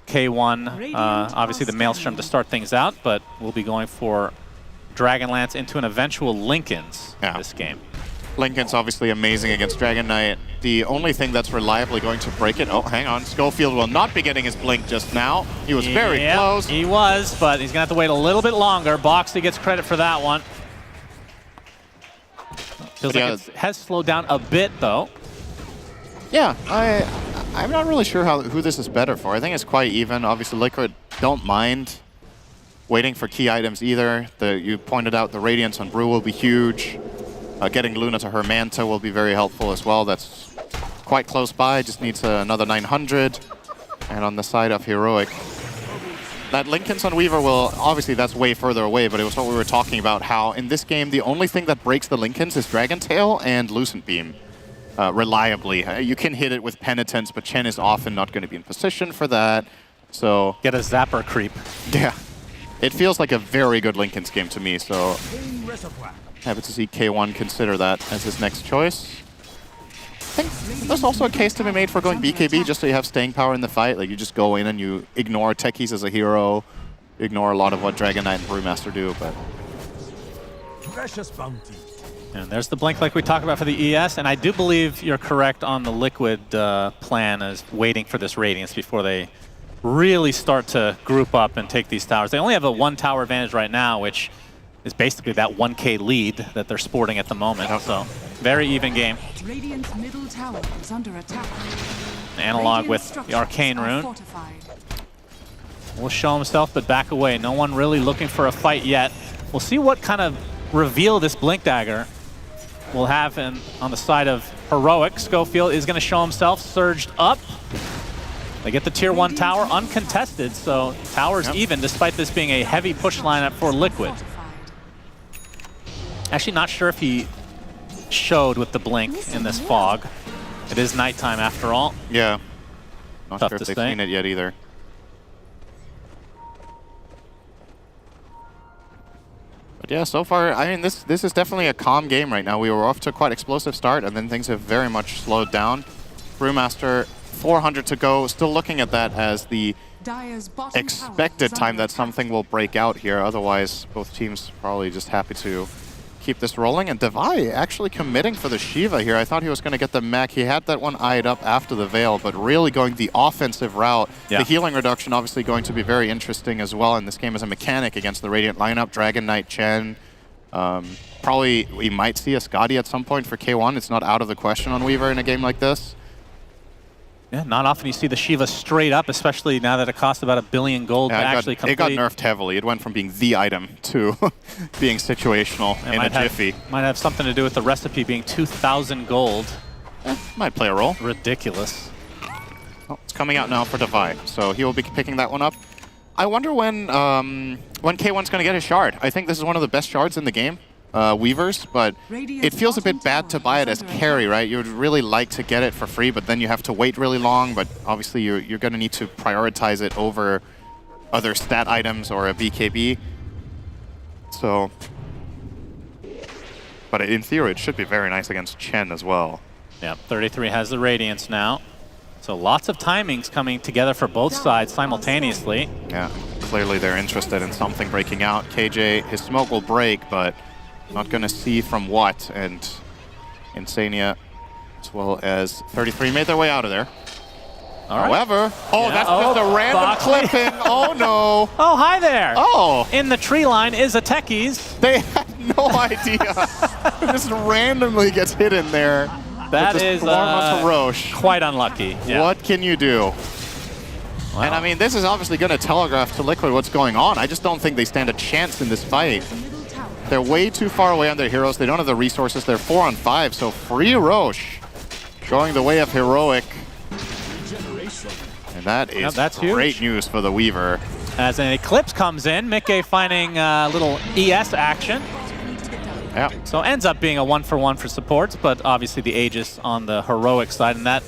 K1, obviously the Maelstrom to start things out, but we'll be going for Dragonlance into an eventual Linken's this game. Linken's obviously amazing against Dragon Knight. The only thing that's reliably going to break it... Oh, hang on. Scofield will not be getting his blink just now. He was very close. He was, but he's going to have to wait a little bit longer. Boxley gets credit for that one. Feels like it has slowed down a bit, though. Yeah, I'm not really sure who this is better for. I think it's quite even. Obviously, Liquid don't mind waiting for key items either. You pointed out the Radiance on Brew will be huge. Getting Luna to her Manta will be very helpful as well. That's quite close by, just needs another 900. And on the side of Heroic, that Linken's on Weaver will, obviously that's way further away, but it was what we were talking about, how in this game the only thing that breaks the Linken's is Dragon Tail and Lucent Beam. Reliably. You can hit it with Penitence, but Chen is often not going to be in position for that. So get a Zapper creep. Yeah. It feels like a very good Linken's game to me, so happy to see K1 consider that as his next choice. I think there's also a case to be made for going BKB just so you have staying power in the fight. Like you just go in and you ignore techies as a hero, ignore a lot of what Dragon Knight and Brewmaster do, but... Precious bounty. And there's the blink like we talked about for the ES, and I do believe you're correct on the Liquid plan as waiting for this Radiance before they really start to group up and take these towers. They only have a 1 tower advantage right now, which is basically that 1K lead that they're sporting at the moment. So very even game. Radiant's middle tower is under attack. Analog with the Arcane Rune. Will show himself, but back away. No one really looking for a fight yet. We'll see what kind of reveal this Blink Dagger will have on the side of Heroic. Scofield is going to show himself, surged up. They get the tier 1 tower uncontested, so tower's even despite this being a heavy push lineup for Liquid. Actually not sure if he showed with the blink in this fog. It is nighttime after all. Yeah. Not Tough sure if to they've say. seen it yet either. But yeah, so far, I mean, this is definitely a calm game right now. We were off to a quite explosive start, and then things have very much slowed down. Brewmaster, 400 to go. Still looking at that as the expected time that something will break out here. Otherwise, both teams probably just happy to keep this rolling. And Devai actually committing for the Shiva here. I thought he was going to get the mech. He had that one eyed up after the Veil, but really going the offensive route. Yeah. The healing reduction obviously going to be very interesting as well in this game as a mechanic against the Radiant lineup. Dragon Knight, Chen. Probably we might see a Scotty at some point for K1. It's not out of the question on Weaver in a game like this. Yeah, not often you see the Shiva straight up, especially now that it costs about $1 billion gold to actually complete. It got nerfed heavily. It went from being the item to being situational in a jiffy. Might have something to do with the recipe being 2,000 gold. Might play a role. Ridiculous. Oh, it's coming out now for Devai, so he will be picking that one up. I wonder when K1's going to get his shard. I think this is one of the best shards in the game. Weavers, but it feels a bit bad to buy it as carry, right? You would really like to get it for free, but then you have to wait really long, but obviously you're going to need to prioritize it over other stat items or a BKB. So, but in theory, it should be very nice against Chen as well. Yeah, 33 has the Radiance now. So lots of timings coming together for both sides simultaneously. Yeah, clearly they're interested in something breaking out. KJ, his smoke will break, but not going to see from what, and Insania as well as 33 made their way out of there. All right. However, that's just a random clipping. Oh no. Oh, hi there. Oh. In the tree line is a Techies. They had no idea. Just randomly gets hit in there. That is Roche. Quite unlucky. Yeah. What can you do? Wow. And I mean, this is obviously going to telegraph to Liquid what's going on. I just don't think they stand a chance in this fight. They're way too far away on their heroes. They don't have the resources. They're 4 on 5, so free Roche going the way of Heroic. And that is that's great huge. news for the Weaver. As an Eclipse comes in, Mickey finding a little ES action. Yeah. So ends up being a 1-for-1 for supports, but obviously the Aegis on the Heroic side. And that,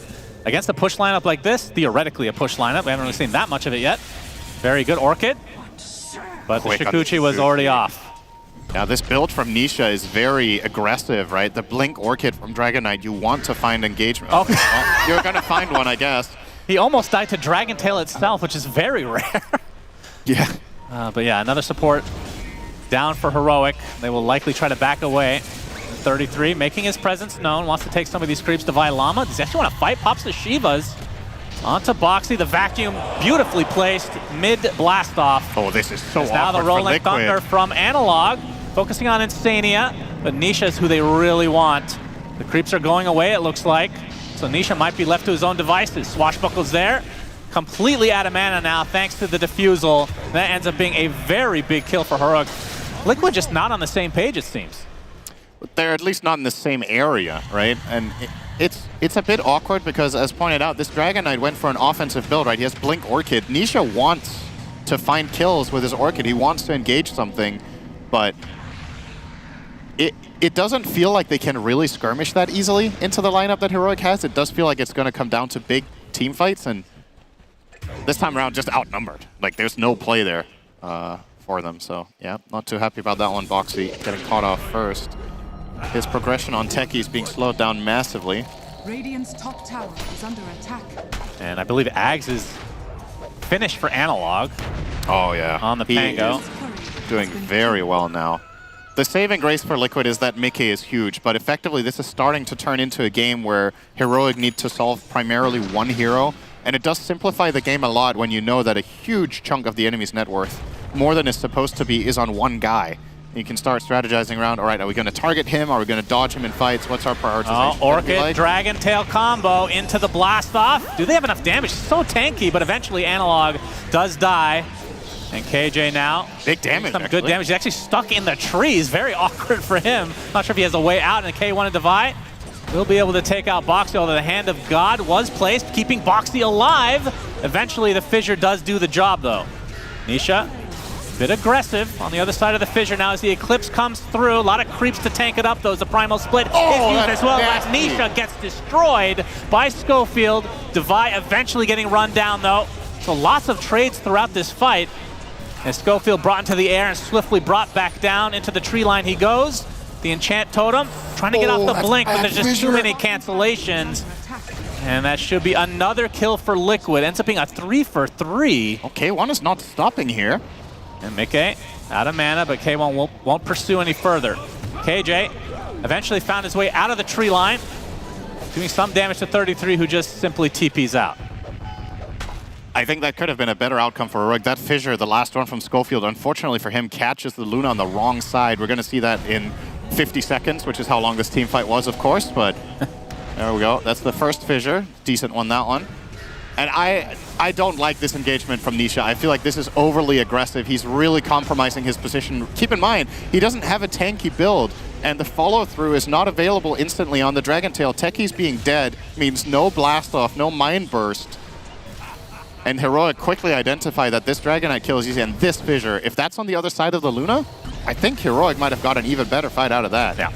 against a push lineup like this, theoretically a push lineup, we haven't really seen that much of it yet. Very good Orchid, but the Shikuchi was already off. Now this build from Nisha is very aggressive, right? The Blink Orchid from Dragon Knight, you want to find engagement. Oh. Well, you're going to find one, I guess. He almost died to Dragon Tail itself, which is very rare. Yeah. But yeah, another support down for Heroic. They will likely try to back away. 33 making his presence known, wants to take some of these creeps to Llama. Does he actually want to fight? Pops the Shivas. Onto Boxy, the vacuum beautifully placed, mid blast off. Oh, this is so awkward now the Rolling for Liquid. Thunder from Analog, focusing on Insania, but Nisha is who they really want. The creeps are going away, it looks like. So Nisha might be left to his own devices. Swashbuckle's there, completely out of mana now thanks to the defusal. That ends up being a very big kill for Heroic. Liquid just not on the same page, it seems. They're at least not in the same area, right? And it's a bit awkward because, as pointed out, this Dragon Knight went for an offensive build, right? He has Blink Orchid. Nisha wants to find kills with his Orchid. He wants to engage something, but it doesn't feel like they can really skirmish that easily into the lineup that Heroic has. It does feel like it's going to come down to big team fights, and this time around just outnumbered. Like, there's no play there for them. So, yeah, not too happy about that one. Boxy getting caught off first. His progression on Techie is being slowed down massively. Radiant's top tower is under attack. And I believe Ags is finished for Analog. Oh, yeah. On the Pango. Doing very well now. The saving grace for Liquid is that Mickey is huge, but effectively this is starting to turn into a game where Heroic need to solve primarily one hero, and it does simplify the game a lot when you know that a huge chunk of the enemy's net worth, more than is supposed to be, is on one guy. You can start strategizing around, all right, are we going to target him? Are we going to dodge him in fights? What's our prioritization? Oh, Orchid, Dragon Tail combo into the blast off. Do they have enough damage? So tanky, but eventually Analog does die. And KJ now. Big damage, some good damage. He's actually stuck in the trees. Very awkward for him. Not sure if he has a way out, and K1 and Divide will be able to take out Boxy, although the Hand of God was placed, keeping Boxy alive. Eventually, the Fissure does do the job, though. Nisha, a bit aggressive on the other side of the Fissure now as the Eclipse comes through. A lot of creeps to tank it up, though, as the Primal Split is used as well. As Nisha gets destroyed by Scofield. Divide eventually getting run down, though. So lots of trades throughout this fight. As Scofield brought into the air and swiftly brought back down into the tree line he goes. The Enchant Totem trying to get off the blink, but there's just too many cancellations. And that should be another kill for Liquid. Ends up being a 3 for 3. Okay, one is not stopping here. And Mickey out of mana, but K1 won't pursue any further. KJ eventually found his way out of the tree line, doing some damage to 33, who just simply TPs out. I think that could have been a better outcome for Heroic. That Fissure, the last one from Scofield, unfortunately for him, catches the Luna on the wrong side. We're going to see that in 50 seconds, which is how long this team fight was, of course, but there we go. That's the first Fissure. Decent one, that one. And I don't like this engagement from Nisha. I feel like this is overly aggressive. He's really compromising his position. Keep in mind, he doesn't have a tanky build, and the follow-through is not available instantly on the Dragon Tail. Techie's being dead means no blast-off, no Mind Burst. And Heroic quickly identify that this Dragon Knight kill is easy, and this Fissure, if that's on the other side of the Luna, I think Heroic might have got an even better fight out of that. Yeah.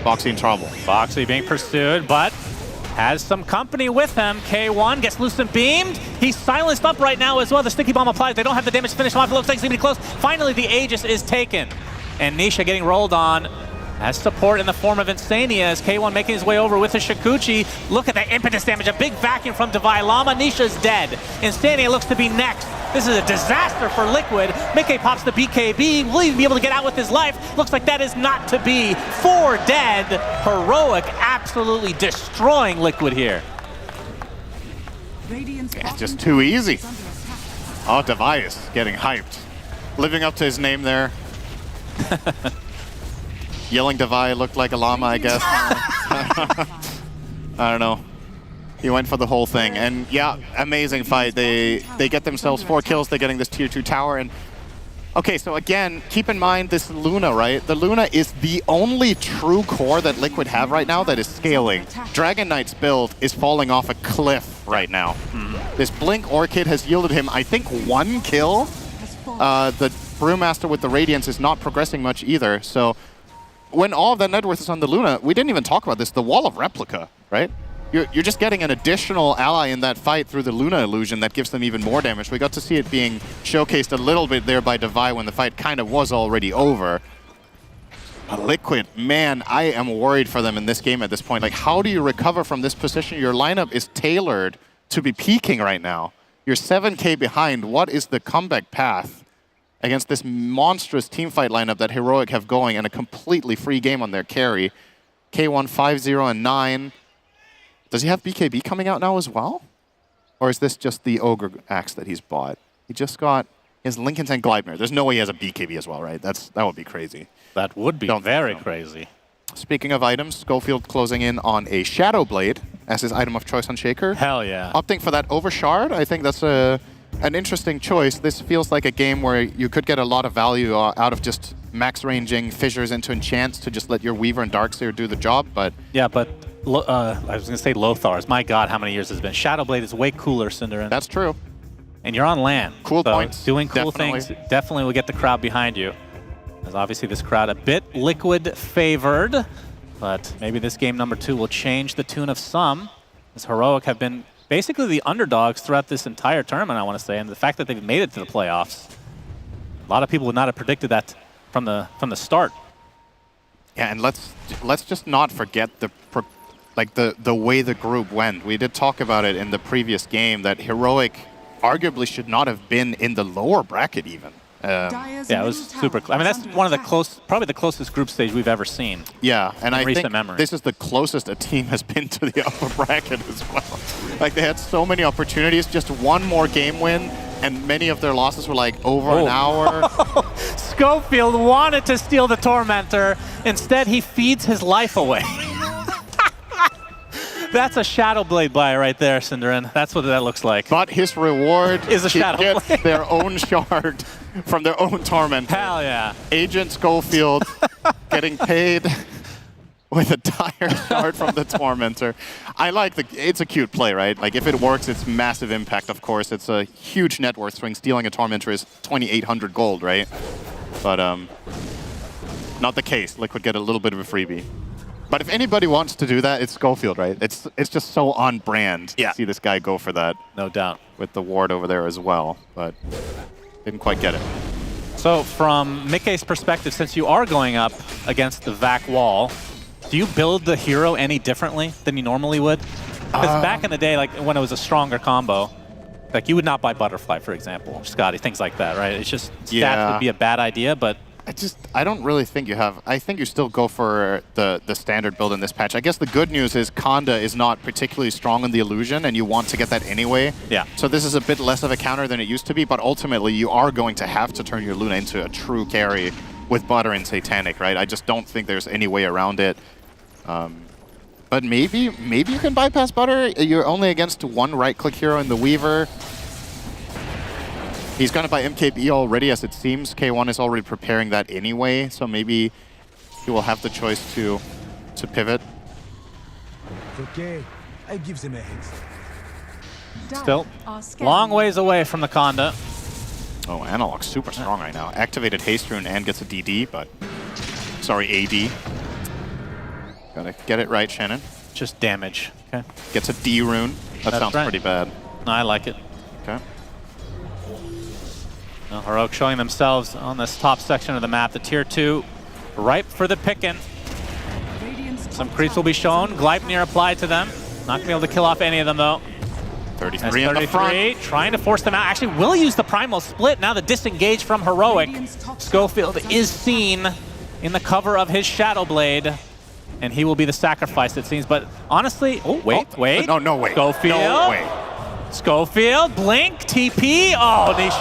Boxy in trouble. Boxy being pursued, but has some company with him. K1 gets Lucent beamed. He's silenced up right now as well. The Sticky Bomb applies. They don't have the damage to finish him off. It looks like he's going to be close. Finally, the Aegis is taken. And Nisha getting rolled on. Has support in the form of Insania as K1 making his way over with a Shikuchi. Look at that impetus damage, a big vacuum from Divide Llama. Nisha's dead. Insania looks to be next. This is a disaster for Liquid. Mickey pops the BKB. Will he be able to get out with his life? Looks like that is not to be. 4 dead. Heroic absolutely destroying Liquid here. It's just too easy. Oh, Device getting hyped. Living up to his name there. Yelling Divide looked like a llama, I guess. I don't know. He went for the whole thing. And yeah, amazing fight. They get themselves 4 kills. They're getting this tier 2 tower. And okay, so again, keep in mind this Luna, right? The Luna is the only true core that Liquid have right now that is scaling. Dragon Knight's build is falling off a cliff right now. This Blink Orchid has yielded him, I think, 1 kill. The Brewmaster with the Radiance is not progressing much either. So when all of that net worth is on the Luna, we didn't even talk about this, the Wall of Replica, right? You're just getting an additional ally in that fight through the Luna illusion that gives them even more damage. We got to see it being showcased a little bit there by Divide when the fight kind of was already over. But Liquid, man, I am worried for them in this game at this point. Like, how do you recover from this position? Your lineup is tailored to be peaking right now. You're 7K behind. What is the comeback path against this monstrous teamfight lineup that Heroic have going and a completely free game on their carry? K1 5-0 and 9. Does he have BKB coming out now as well? Or is this just the Ogre axe that he's bought? He just got his Lincoln's and Gleipnir. There's no way he has a BKB as well, right? That would be crazy. That would be very crazy. Speaking of items, Scofield closing in on a Shadow Blade as his item of choice on Shaker. Hell yeah. Opting for that over Shard, I think that's an interesting choice. This feels like a game where you could get a lot of value out of just max ranging Fissures into Enchants to just let your Weaver and Darkseer do the job, but... Yeah, but I was going to say Lothars. My god, how many years has it been? Shadow Blade is way cooler, Cinderin. That's true. And you're on land. Cool so points. Doing cool things definitely will get the crowd behind you. As obviously this crowd a bit Liquid favored, but maybe this game number 2 will change the tune of some, as Heroic have been basically the underdogs throughout this entire tournament, I want to say, and the fact that they've made it to the playoffs. A lot of people would not have predicted that from the start. Yeah, and let's just not forget the way the group went. We did talk about it in the previous game that Heroic arguably should not have been in the lower bracket even. Yeah, it was super. I mean, that's one of probably the closest group stage we've ever seen. Yeah, and I think memory. This is the closest a team has been to the upper bracket as well. Like they had so many opportunities, just one more game win, and many of their losses were like over an hour. Scofield wanted to steal the Tormentor. Instead, he feeds his life away. That's a Shadow Blade buy right there, Cinderin. That's what that looks like. But his reward is a Shadow Blade. Their own shard from their own Tormentor. Hell yeah. Agent Scofield getting paid with a dire shard from the Tormentor. I like it's a cute play, right? Like if it works, it's massive impact, of course. It's a huge net worth swing. Stealing a Tormentor is 2,800 gold, right? But not the case. Liquid get a little bit of a freebie. But if anybody wants to do that, it's Scofield, right? It's just so on brand to see this guy go for that. No doubt. With the ward over there as well, but didn't quite get it. So from Mikkei's perspective, since you are going up against the VAC wall, do you build the hero any differently than you normally would? Because back in the day, like when it was a stronger combo, like you would not buy Butterfly, for example, Scotty, things like that, right? It's just stats would be a bad idea, but I don't really think you have. I think you still go for the standard build in this patch. I guess the good news is Kanda is not particularly strong in the illusion, and you want to get that anyway. Yeah. So this is a bit less of a counter than it used to be, but ultimately you are going to have to turn your Luna into a true carry with Butter and Satanic, right? I just don't think there's any way around it. But maybe you can bypass Butter. You're only against one right-click hero in the Weaver. He's going to buy MKB already, as it seems. K1 is already preparing that anyway, so maybe he will have the choice to pivot. Okay, I give them a hint. Still long ways away from the Kanda. Oh, Analog's super strong right now. Activated Haste Rune and gets a DD, but... Sorry, AD. Gotta get it right, Shannon. Just damage. Okay. Gets a D Rune. That sounds pretty bad. No, I like it. Okay. Now, Heroic showing themselves on this top section of the map. The tier 2 ripe for the picking. Some creeps will be shown. Gleipnir applied to them. Not going to be able to kill off any of them, though. 33 in the front. Trying to force them out. Actually, will use the Primal Split. Now the disengage from Heroic. Scofield is seen in the cover of his Shadow Blade. And he will be the sacrifice, it seems. But honestly... Oh, wait. No way. Scofield. No way. Scofield, Blink, TP. Oh, Nisha.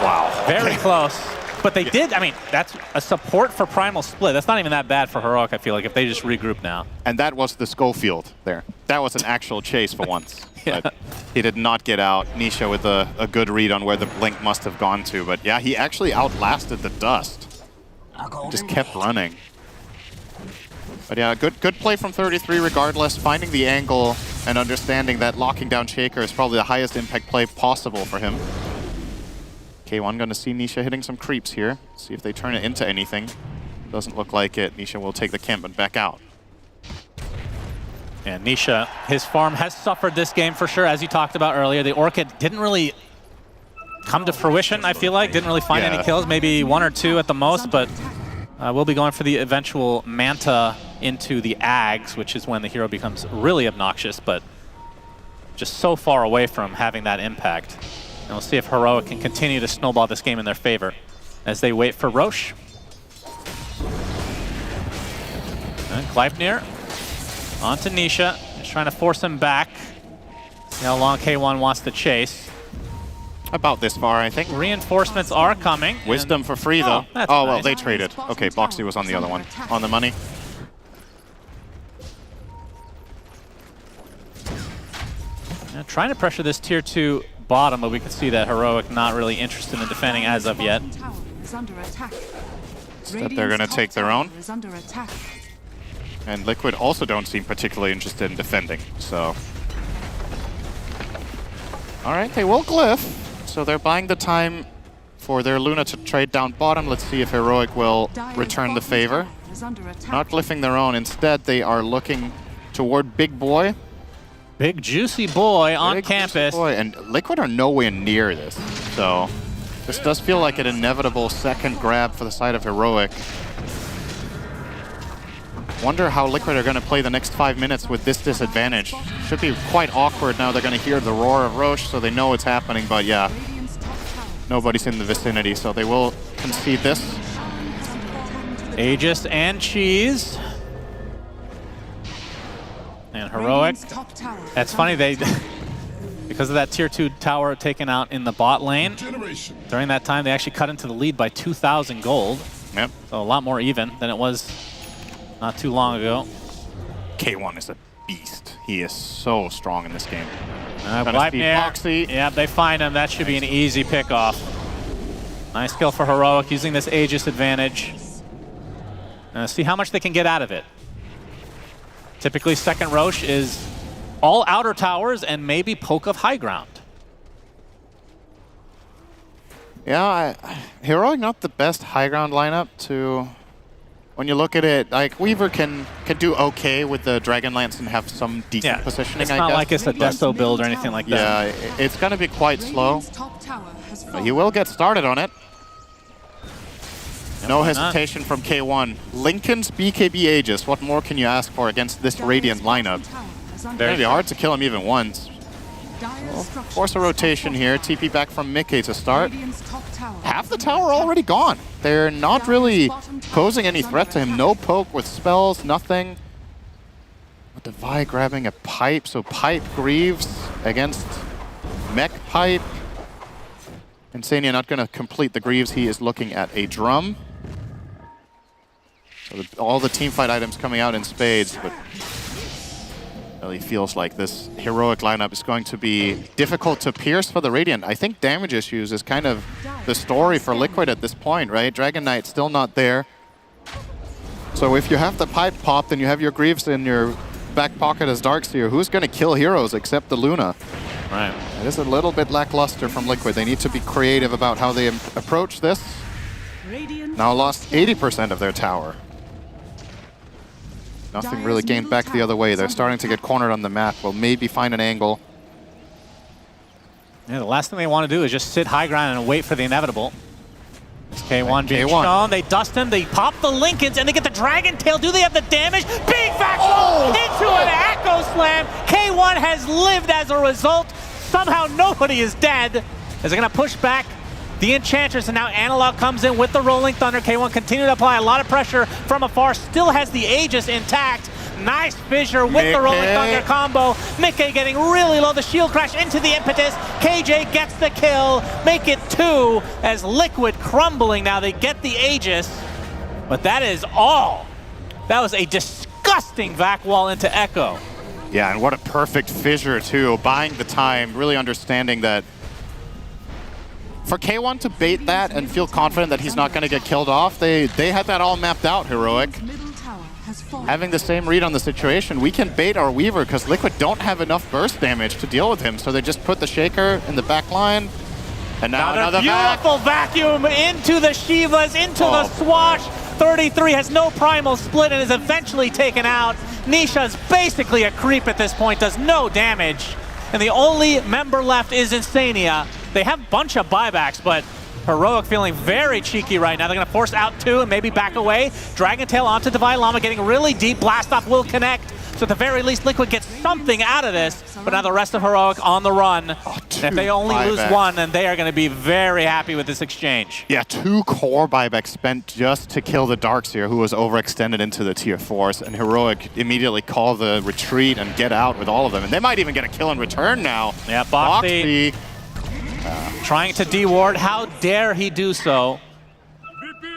Wow. Very close. But they did, I mean, that's a support for Primal Split. That's not even that bad for Heroic, I feel like, if they just regroup now. And that was the Scofield there. That was an actual chase for once. But he did not get out. Nisha with a good read on where the Blink must have gone to. But yeah, he actually outlasted the Dust. Just kept running. But yeah, good play from 33 regardless. Finding the angle and understanding that locking down Shaker is probably the highest impact play possible for him. K1 going to see Nisha hitting some creeps here. See if they turn it into anything. Doesn't look like it. Nisha will take the camp and back out. And Nisha, his farm has suffered this game for sure, as you talked about earlier. The Orchid didn't really come to fruition, I feel like. Didn't really find any kills, maybe 1 or 2 at the most, but we'll be going for the eventual Manta into the Ags, which is when the hero becomes really obnoxious, but just so far away from having that impact. And we'll see if Heroic can continue to snowball this game in their favor as they wait for Roche. And Gleipnir on to Nisha, just trying to force him back. See how long K1 wants to chase. About this far, I think. Reinforcements are coming. Wisdom for free, though. Oh, well, nice. they traded. Okay, Boxy was on the other one. On the money. Yeah, trying to pressure this tier 2 bottom, but we can see that Heroic not really interested in defending as of yet. Instead, they're going to take their own. And Liquid also don't seem particularly interested in defending, so... Alright, they will glyph. So they're buying the time for their Luna to trade down bottom. Let's see if Heroic will return the favor. Not glyphing their own. Instead, they are looking toward Big Boy. Big Juicy Boy on campus. Boy. And Liquid are nowhere near this. So this does feel like an inevitable second grab for the side of Heroic. Wonder how Liquid are going to play the next 5 minutes with this disadvantage. Should be quite awkward now. They're going to hear the roar of Roche, so they know what's happening, but yeah. Nobody's in the vicinity, so they will concede this. Aegis and Cheese. And Heroic. That's funny, they because of that tier 2 tower taken out in the bot lane, during that time they actually cut into the lead by 2,000 gold. Yep. So a lot more even than it was not too long ago. K1 is a beast. He is so strong in this game. Boxy. Yeah, they find him. That should be an easy pickoff. Nice kill for Heroic using this Aegis advantage. See how much they can get out of it. Typically, second Roche is all outer towers and maybe poke of high ground. Yeah, Heroic not the best high ground lineup to... When you look at it, like Weaver can do okay with the Dragon Lance and have some decent positioning. It's not like it's a Desto build or anything like that. Yeah, it's going to be quite slow. But he will get started on it. No hesitation from K1. Lincoln's BKB Aegis. What more can you ask for against this Radiant lineup? It's going to be hard to kill him even once. Well, force a rotation here. TP back from Mickey to start. Half the tower already gone. They're not really posing any threat to him. No poke with spells, nothing. Devi grabbing a pipe, so pipe Greaves against mech pipe. Insania not going to complete the Greaves. He is looking at a drum. So all the teamfight items coming out in spades, but really feels like this Heroic lineup is going to be difficult to pierce for the Radiant. I think damage issues is kind of the story for Liquid at this point, right? Dragon Knight still not there. So if you have the pipe popped and you have your Greaves in your back pocket as Darkseer, who's going to kill heroes except the Luna? Right. It is a little bit lackluster from Liquid. They need to be creative about how they approach this. Now lost 80% of their tower. Nothing really gained back the other way. They're starting to get cornered on the map. Will maybe find an angle. Yeah, the last thing they want to do is just sit high ground and wait for the inevitable. It's K1 being shown. They dust him, they pop the Lincolns, and they get the Dragon Tail. Do they have the damage? Big backflip into an Echo Slam. K1 has lived as a result. Somehow nobody is dead. As they're going to push back the Enchantress, and now Analog comes in with the Rolling Thunder. K1 continue to apply a lot of pressure from afar. Still has the Aegis intact. Nice fissure with the Rolling Thunder combo. Mickey getting really low. The shield crash into the impetus. KJ gets the kill. Make it 2 as Liquid crumbling. Now they get the Aegis, but that is all. That was a disgusting back wall into Echo. Yeah, and what a perfect fissure too. Buying the time, really understanding that for K1 to bait that and feel confident that he's not going to get killed off, they had that all mapped out, Heroic. Having the same read on the situation, we can bait our Weaver because Liquid don't have enough burst damage to deal with him, so they just put the Shaker in the back line. And now another beautiful vacuum into the Shivas, into the Swash. 33 has no primal split and is eventually taken out. Nisha's basically a creep at this point, does no damage. And the only member left is Insania. They have a bunch of buybacks, but Heroic feeling very cheeky right now. They're going to force out 2 and maybe back away. Dragon Tail onto Divine Llama, getting really deep. Blast off will connect. So at the very least, Liquid gets something out of this, but now the rest of Heroic on the run. And if they only lose one, then they are going to be very happy with this exchange. Yeah, 2 core buybacks spent just to kill the Darkseer, who was overextended into the tier 4s, and Heroic immediately call the retreat and get out with all of them. And they might even get a kill in return now. Yeah, Boxy trying to deward. How dare he do so?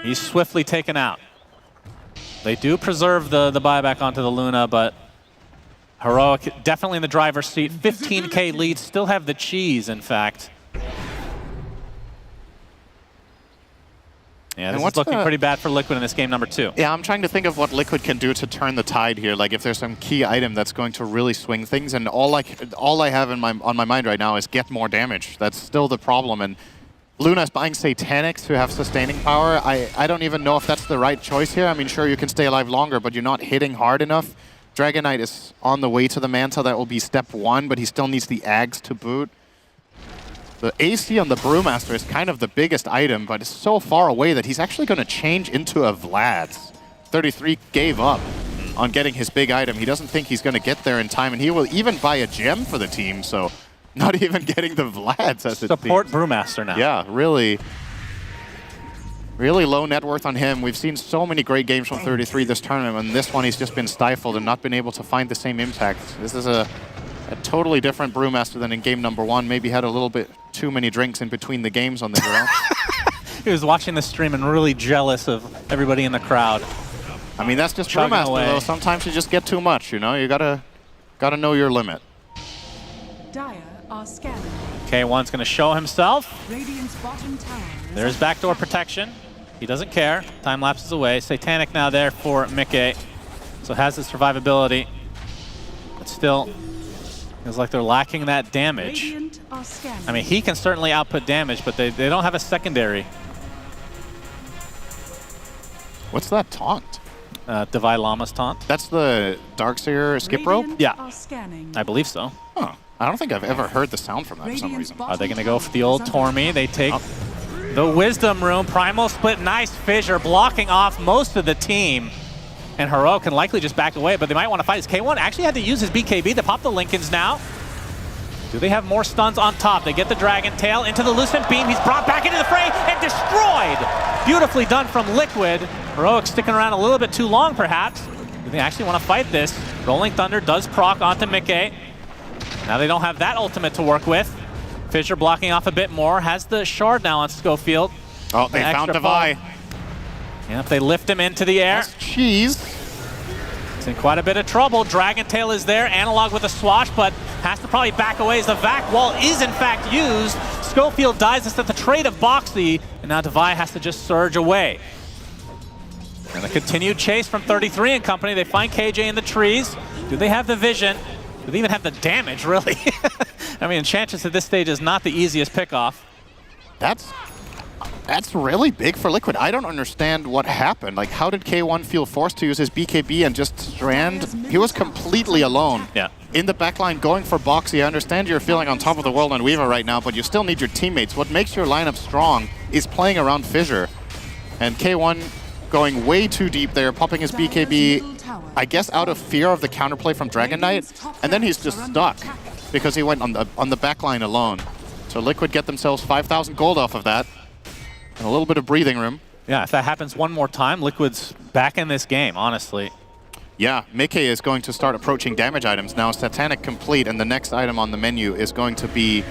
He's swiftly taken out. They do preserve the buyback onto the Luna, but Heroic definitely in the driver's seat. 15k lead, still have the cheese, in fact. Yeah, this is looking pretty bad for Liquid in this game number 2. Yeah, I'm trying to think of what Liquid can do to turn the tide here. Like if there's some key item that's going to really swing things, and all I have on my mind right now is get more damage. That's still the problem. And Luna's buying Satanics to have sustaining power. I don't even know if that's the right choice here. I mean, sure, you can stay alive longer, but you're not hitting hard enough. Dragon Knight is on the way to the Manta. That will be step 1, but he still needs the Ags to boot. The AC on the Brewmaster is kind of the biggest item, but it's so far away that he's actually going to change into a Vlad's. 33 gave up on getting his big item. He doesn't think he's going to get there in time, and he will even buy a gem for the team, so not even getting the Vlad's as it Support seems. Brewmaster now. Yeah, really low net worth on him. We've seen so many great games from 33 this tournament, and this one he's just been stifled and not been able to find the same impact. This is a totally different Brewmaster than in game number 1. Maybe had a little bit too many drinks in between the games on the ground. He was watching the stream and really jealous of everybody in the crowd. I mean, that's just Brewmaster, though. Sometimes you just get too much, you know? You gotta know your limit. Dire are scanning. K1's going to show himself. Radiant's bottom tower. There's backdoor protection. He doesn't care. Time lapses away. Satanic now there for Mickey. So has his survivability. But still, feels like they're lacking that damage. I mean, he can certainly output damage, but they don't have a secondary. What's that taunt? Divide Llama's taunt. That's the Darkseer skip rope? Yeah, I believe so. Huh. I don't think I've ever heard the sound from that for some reason. Are they going to go for the old Tormy? They take the Wisdom Room. Primal Split, nice fissure, blocking off most of the team. And Heroic can likely just back away, but they might want to fight. His K1 actually had to use his BKB to pop the Lincolns now. Do they have more stuns on top? They get the Dragon Tail into the Lucent Beam. He's brought back into the fray and destroyed. Beautifully done from Liquid. Heroic sticking around a little bit too long, perhaps. Do they actually want to fight this? Rolling Thunder does proc onto Mickey. Now they don't have that ultimate to work with. Fissure blocking off a bit more. Has the shard now on Scofield. Oh, they found Devi. Yeah, if they lift him into the air. That's cheese. He's in quite a bit of trouble. Dragon Tail is there. Analog with a swash, but has to probably back away as the vac wall is in fact used. Scofield dies instead of the trade of Boxy, and now Devi has to just surge away. And the continued chase from 33 and company. They find KJ in the trees. Do they have the vision? Do they even have the damage, really? I mean, Enchantress at this stage is not the easiest pickoff. That's really big for Liquid. I don't understand what happened. Like, how did K1 feel forced to use his BKB and just strand? He was completely alone. Yeah. In the backline, going for Boxy. I understand you're feeling on top of the world on Weaver right now, but you still need your teammates. What makes your lineup strong is playing around Fissure. And K1 going way too deep there, popping his BKB, I guess out of fear of the counterplay from Dragon Knight, and then he's just stuck because he went on the backline alone. So Liquid get themselves 5,000 gold off of that, and a little bit of breathing room. Yeah, if that happens one more time, Liquid's back in this game, honestly. Yeah, Mickey is going to start approaching damage items now. Satanic complete, and the next item on the menu is going to be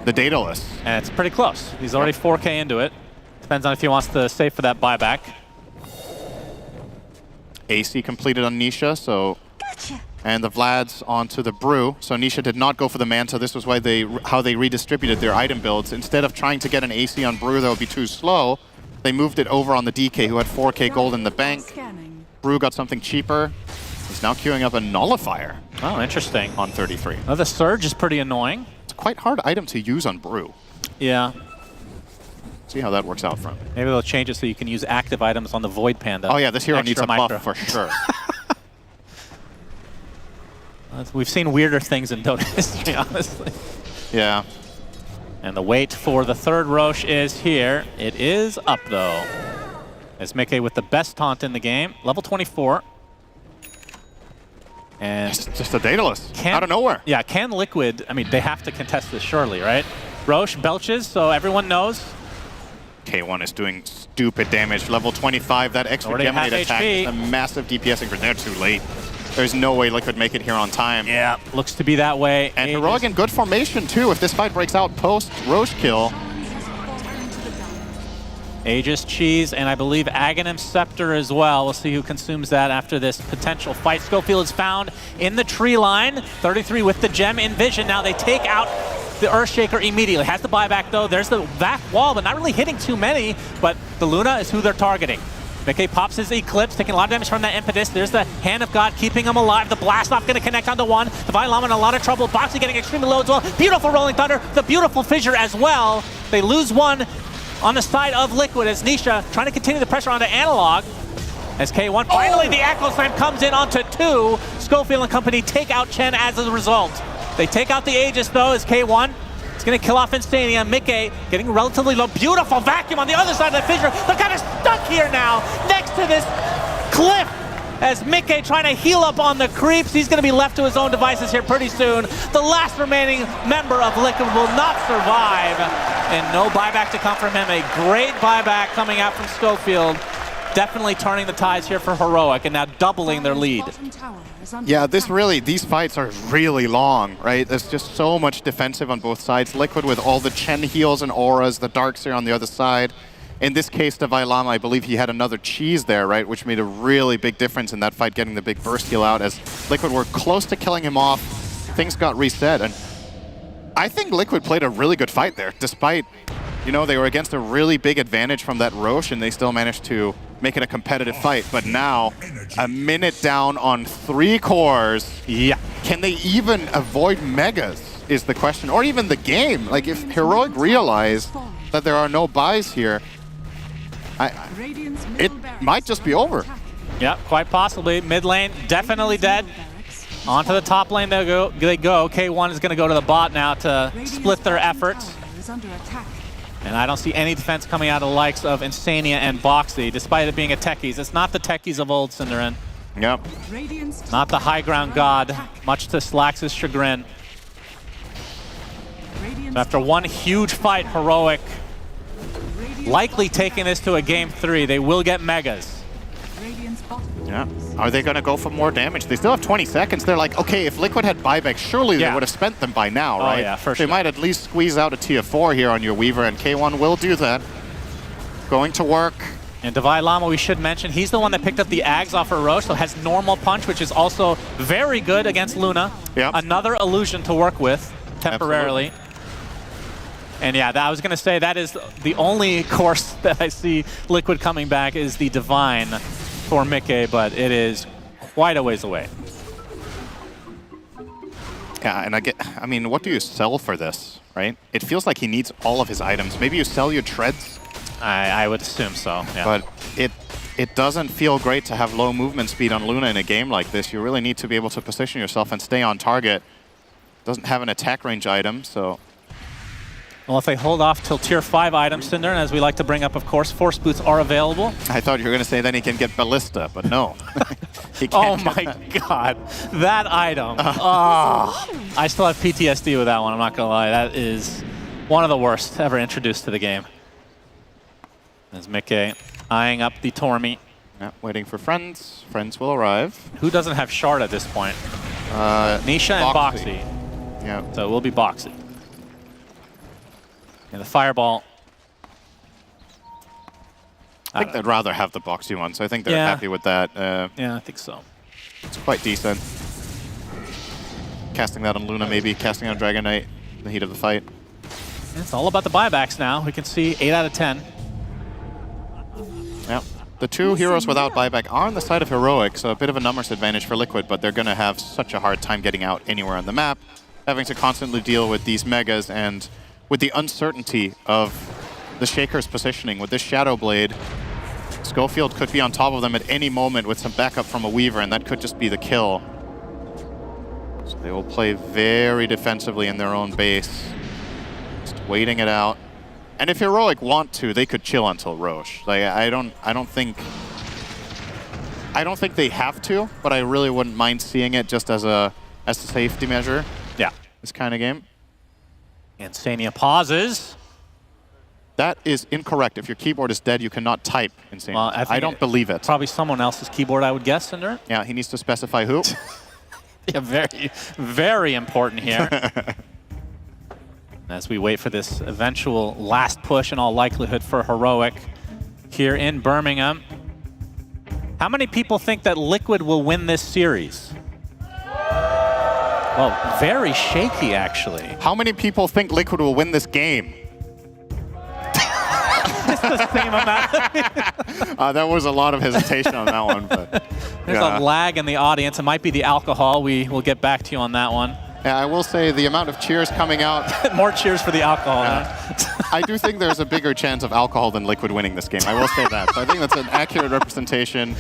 the Daedalus. And it's pretty close. He's already 4K into it. Depends on if he wants to save for that buyback. AC completed on Nisha, so... Gotcha. And the Vlad's onto the Brew. So Nisha did not go for the Manta. This was why how they redistributed their item builds. Instead of trying to get an AC on Brew that would be too slow, they moved it over on the DK, who had 4K gold in the bank. Brew got something cheaper. He's now queuing up a Nullifier. Oh, interesting. On 33. Well, the Surge is pretty annoying. It's a quite hard item to use on Brew. Yeah. See how that works out for him. Maybe they'll change it so you can use active items on the Void Panda. Oh yeah, this hero needs a buff for sure. We've seen weirder things in Dota history, honestly. Yeah. And the wait for the third Roche is here. It is up, though. As Mickey with the best taunt in the game. Level 24. And it's just a Daedalus out of nowhere. Yeah, can Liquid, I mean, they have to contest this surely, right? Roche belches, so everyone knows. K1 is doing stupid damage. Level 25, that extra Already Geminate half attack HP. is a massive DPS increase. They're too late. There's no way Liquid make it here on time. Yeah, looks to be that way. And Heroic in good formation too. If this fight breaks out post Roche kill. Aegis Cheese, and I believe Aghanim Scepter as well. We'll see who consumes that after this potential fight. Scofield is found in the tree line. 33 with the gem in vision. Now they take out the Earthshaker immediately. Has the buyback though. There's the back wall, but not really hitting too many. But the Luna is who they're targeting. Mickey pops his Eclipse, taking a lot of damage from that Impetus. There's the Hand of God keeping him alive. The Blast Off going to connect onto one. Divine Llama in a lot of trouble. Boxy getting extremely low as well. Beautiful Rolling Thunder. The beautiful Fissure as well. They lose one on the side of Liquid as Nisha trying to continue the pressure onto Analog. As K1 finally the Echo Slam comes in onto 2. Scofield and company take out Chen as a result. They take out the Aegis though as K1. It's going to kill off Instania. Mickey getting relatively low. Beautiful vacuum on the other side of the Fissure. They're kind of stuck here now next to this cliff as Mickey trying to heal up on the creeps. He's going to be left to his own devices here pretty soon. The last remaining member of Liquid will not survive. And no buyback to come from him. A great buyback coming out from Scofield. Definitely turning the tides here for Heroic and now doubling their lead. Yeah, these fights are really long, right? There's just so much defensive on both sides. Liquid with all the Chen heals and auras, the Darkseer on the other side. In this case, Divine Llama, I believe he had another cheese there, right? Which made a really big difference in that fight, getting the big burst heal out. As Liquid were close to killing him off, things got reset. And I think Liquid played a really good fight there, despite, you know, they were against a really big advantage from that Roche, and they still managed to make it a competitive fight. But now, a minute down on 3 cores. Yeah. Can they even avoid Megas, is the question. Or even the game. Like, if Heroic realize that there are no buys here, it might just be over. Yep, quite possibly. Mid lane definitely dead. Onto the top lane they go. K1 is going to go to the bot now to split their efforts. And I don't see any defense coming out of the likes of Insania and Boxy, despite it being a techies. It's not the techies of old, Cinderin. Yep. Not the high ground god, much to Slax's chagrin. After one huge fight, Heroic likely taking this to a game 3. They will get Megas. Yeah. Are they going to go for more damage? They still have 20 seconds. They're like, okay, if Liquid had buyback, surely they would have spent them by now, right? Oh, yeah, for sure. They might at least squeeze out a tier 4 here on your Weaver, and K1 will do that. Going to work. And Divine Llama, we should mention, he's the one that picked up the Ags off of Roche, so has normal punch, which is also very good against Luna. Yep. Another illusion to work with temporarily. Absolutely. And yeah, I was going to say that is the only course that I see Liquid coming back is the Divine for Mickey, but it is quite a ways away. Yeah, and I mean, what do you sell for this, right? It feels like he needs all of his items. Maybe you sell your treads? I would assume so, yeah. But it doesn't feel great to have low movement speed on Luna in a game like this. You really need to be able to position yourself and stay on target. Doesn't have an attack range item, so... Well, if they hold off till tier 5 items, Cinder, and as we like to bring up, of course, Force Boots are available. I thought you were going to say then he can get Ballista, but no. He Oh can't my god, that item. Oh, I still have PTSD with that one, I'm not going to lie. That is one of the worst ever introduced to the game. There's Mickey eyeing up the Tormy. Yeah, waiting for friends. Friends will arrive. Who doesn't have Shard at this point? Nisha and Boxy. Yeah. So it will be Boxy. And the Fireball. I think they'd rather have the Boxy one, so I think they're happy with that. Yeah, I think so. It's quite decent. Casting that on Luna, maybe. Casting on Dragon Knight in the heat of the fight. It's all about the buybacks now. We can see 8 out of 10. Yeah. The 2 heroes without buyback are on the side of Heroic, so a bit of a numbers advantage for Liquid, but they're going to have such a hard time getting out anywhere on the map, having to constantly deal with these Megas and with the uncertainty of the Shaker's positioning. With this Shadow Blade, Scofield could be on top of them at any moment with some backup from a Weaver, and that could just be the kill. So they will play very defensively in their own base, just waiting it out. And if Heroic want to, they could chill until Roche. Like I don't think I don't think they have to, but I really wouldn't mind seeing it just as a safety measure. Yeah. This kind of game. Insania pauses. That is incorrect. If your keyboard is dead, you cannot type Insania. Well, I don't believe it. Probably someone else's keyboard, I would guess, Cinder. Yeah, he needs to specify who. Yeah, very, very important here. As we wait for this eventual last push, in all likelihood for Heroic here in Birmingham. How many people think that Liquid will win this series? Well, very shaky, actually. How many people think Liquid will win this game? It's the same amount. There was a lot of hesitation on that one. But There's a lag in the audience. It might be the alcohol. We will get back to you on that one. Yeah, I will say the amount of cheers coming out. More cheers for the alcohol. I do think there's a bigger chance of alcohol than Liquid winning this game. I will say that. So I think that's an accurate representation.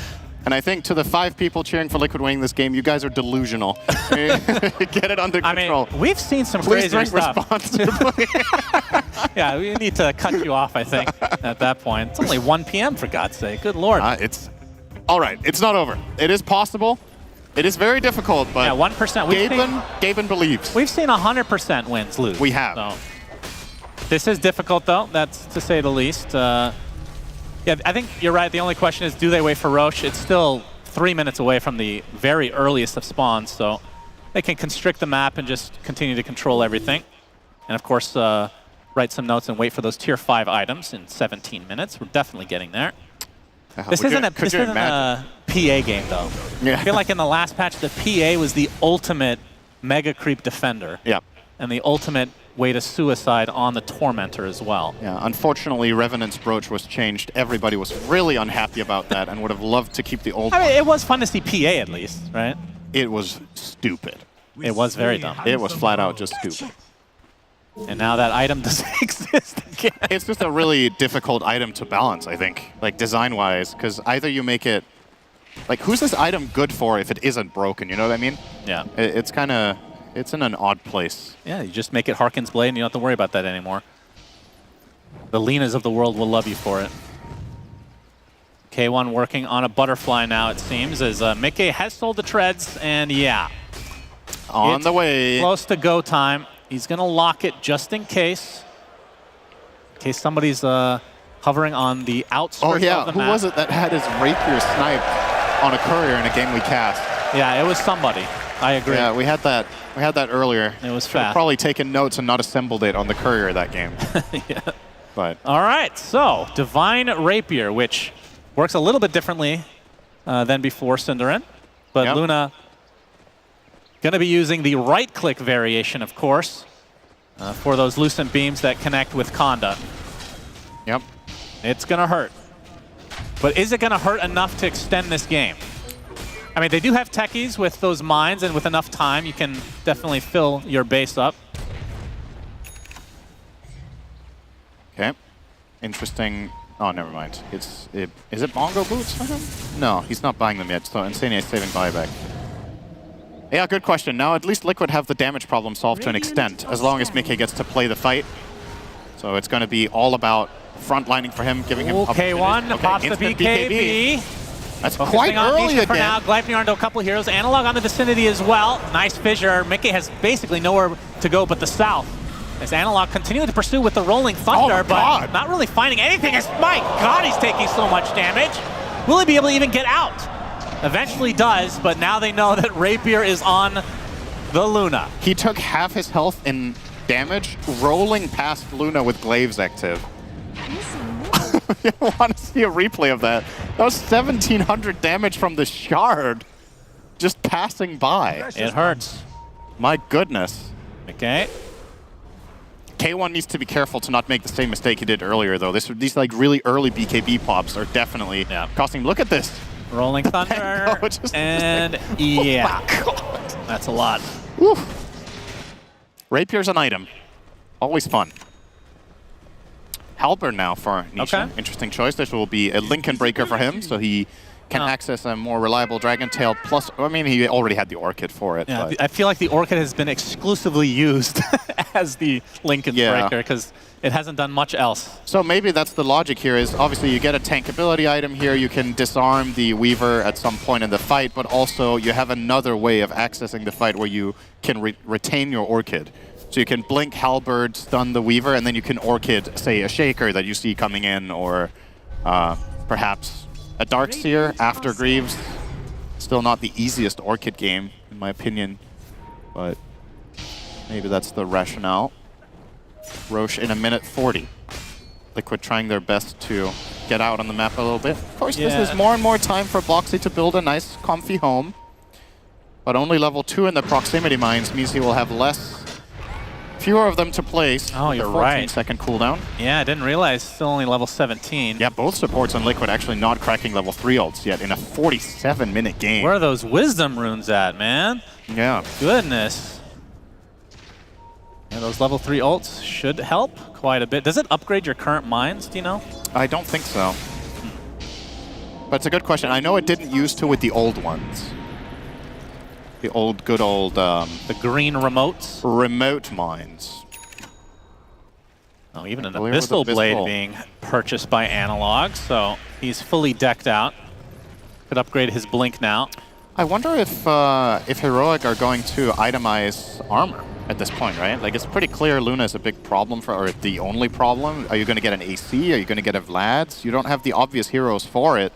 And I think to the 5 people cheering for Liquid winning this game, you guys are delusional. Get it under control. I mean, we've seen some Please crazy drink stuff. responsibly. Yeah, we need to cut you off, I think, at that point. It's only 1 p.m., for God's sake. Good Lord. It's all right. It's not over. It is possible. It is very difficult, but 1%. Gaben believes. We've seen 100% wins lose. We have. So. This is difficult, though. That's to say the least. Yeah, I think you're right. The only question is, do they wait for Roche? It's still 3 minutes away from the very earliest of spawns, so they can constrict the map and just continue to control everything. And of course, write some notes and wait for those tier 5 items in 17 minutes. We're definitely getting there. This isn't a PA game, though. Yeah. I feel like in the last patch, the PA was the ultimate mega creep defender. Yeah. And the ultimate way to suicide on the Tormentor as well. Yeah, unfortunately, Revenant's brooch was changed. Everybody was really unhappy about that and would have loved to keep the old one. I mean, it was fun to see PA at least, right? It was stupid. It was very dumb. It was flat out just stupid. And now that item doesn't exist again. It's just a really difficult item to balance, I think, like design-wise, because either you make it... Like, who's this item good for if it isn't broken, you know what I mean? Yeah. It's kind of... It's in an odd place. Yeah, you just make it Harkin's Blade and you don't have to worry about that anymore. The Linas of the world will love you for it. K1 working on a butterfly now, it seems, as Mickey has sold the treads, and yeah. On the way. Close to go time. He's going to lock it just in case. In case somebody's hovering on the outskirts of the map. Who was it that had his rapier sniped on a courier in a game we cast? Yeah, it was somebody. I agree. Yeah, we had that earlier. It was Should fast. have probably taken notes and not assembled it on the courier that game. Yeah. But all right, so Divine Rapier, which works a little bit differently than before Cinderin, but Luna going to be using the right-click variation, of course, for those Lucent Beams that connect with Conda. Yep. It's going to hurt. But is it going to hurt enough to extend this game? I mean, they do have techies with those mines, and with enough time, you can definitely fill your base up. Okay. Interesting. Oh, never mind. Is it Bongo Boots for him? No, he's not buying them yet, so Insania is saving buyback. Yeah, good question. Now at least Liquid have the damage problem solved to an extent, as long as Mickey gets to play the fight. So it's going to be all about frontlining for him, giving him K1 pops the BKB. That's Focusing quite on early Nisha again. for now. Gleipnir onto a couple of heroes. Analog on the vicinity as well. Nice fissure. Mickey has basically nowhere to go but the south. As Analog continuing to pursue with the Rolling Thunder, but not really finding anything. As, my God, he's taking so much damage. Will he be able to even get out? Eventually does, but now they know that Rapier is on the Luna. He took half his health in damage, rolling past Luna with Glaives active. You want to see a replay of that. That was 1,700 damage from the shard just passing by. It hurts. My goodness. Okay. K1 needs to be careful to not make the same mistake he did earlier, though. These like really early BKB pops are definitely costing. Look at this. Rolling Thunder. And yeah. Oh that's a lot. Woo. Rapier's an item. Always fun. Halberd now for Nisha. Okay. Interesting choice. This will be a Lincoln Breaker for him, so he can access a more reliable Dragon Tail plus, I mean, he already had the Orchid for it. Yeah, but. I feel like the Orchid has been exclusively used as the Lincoln Breaker because it hasn't done much else. So maybe that's the logic here is obviously you get a tankability item here, you can disarm the Weaver at some point in the fight, but also you have another way of accessing the fight where you can retain your Orchid. So you can blink Halberd, stun the Weaver, and then you can Orchid, say, a Shaker that you see coming in, or perhaps a Darkseer after Greaves. Still not the easiest Orchid game, in my opinion, but maybe that's the rationale. Roche in a minute 40. Liquid trying their best to get out on the map a little bit. Of course, this is more and more time for Boxy to build a nice, comfy home. But only level 2 in the proximity mines means he will have fewer of them to place. Oh, you're 14-second cooldown. Yeah, I didn't realize still only level 17. Yeah, both supports on Liquid actually not cracking level 3 ults yet in a 47-minute game. Where are those wisdom runes at, man? Yeah. Goodness. Yeah, those level 3 ults should help quite a bit. Does it upgrade your current mines, do you know? I don't think so. But it's a good question. I know it didn't used to with the old ones. The old, good old... the green remotes? Remote mines. Oh, even an Abyssal Blade being purchased by Analog, so he's fully decked out. Could upgrade his Blink now. I wonder if Heroic are going to itemize armor at this point, right? Like, it's pretty clear Luna is a big problem or the only problem. Are you going to get an AC? Are you going to get a Vlad's? You don't have the obvious heroes for it.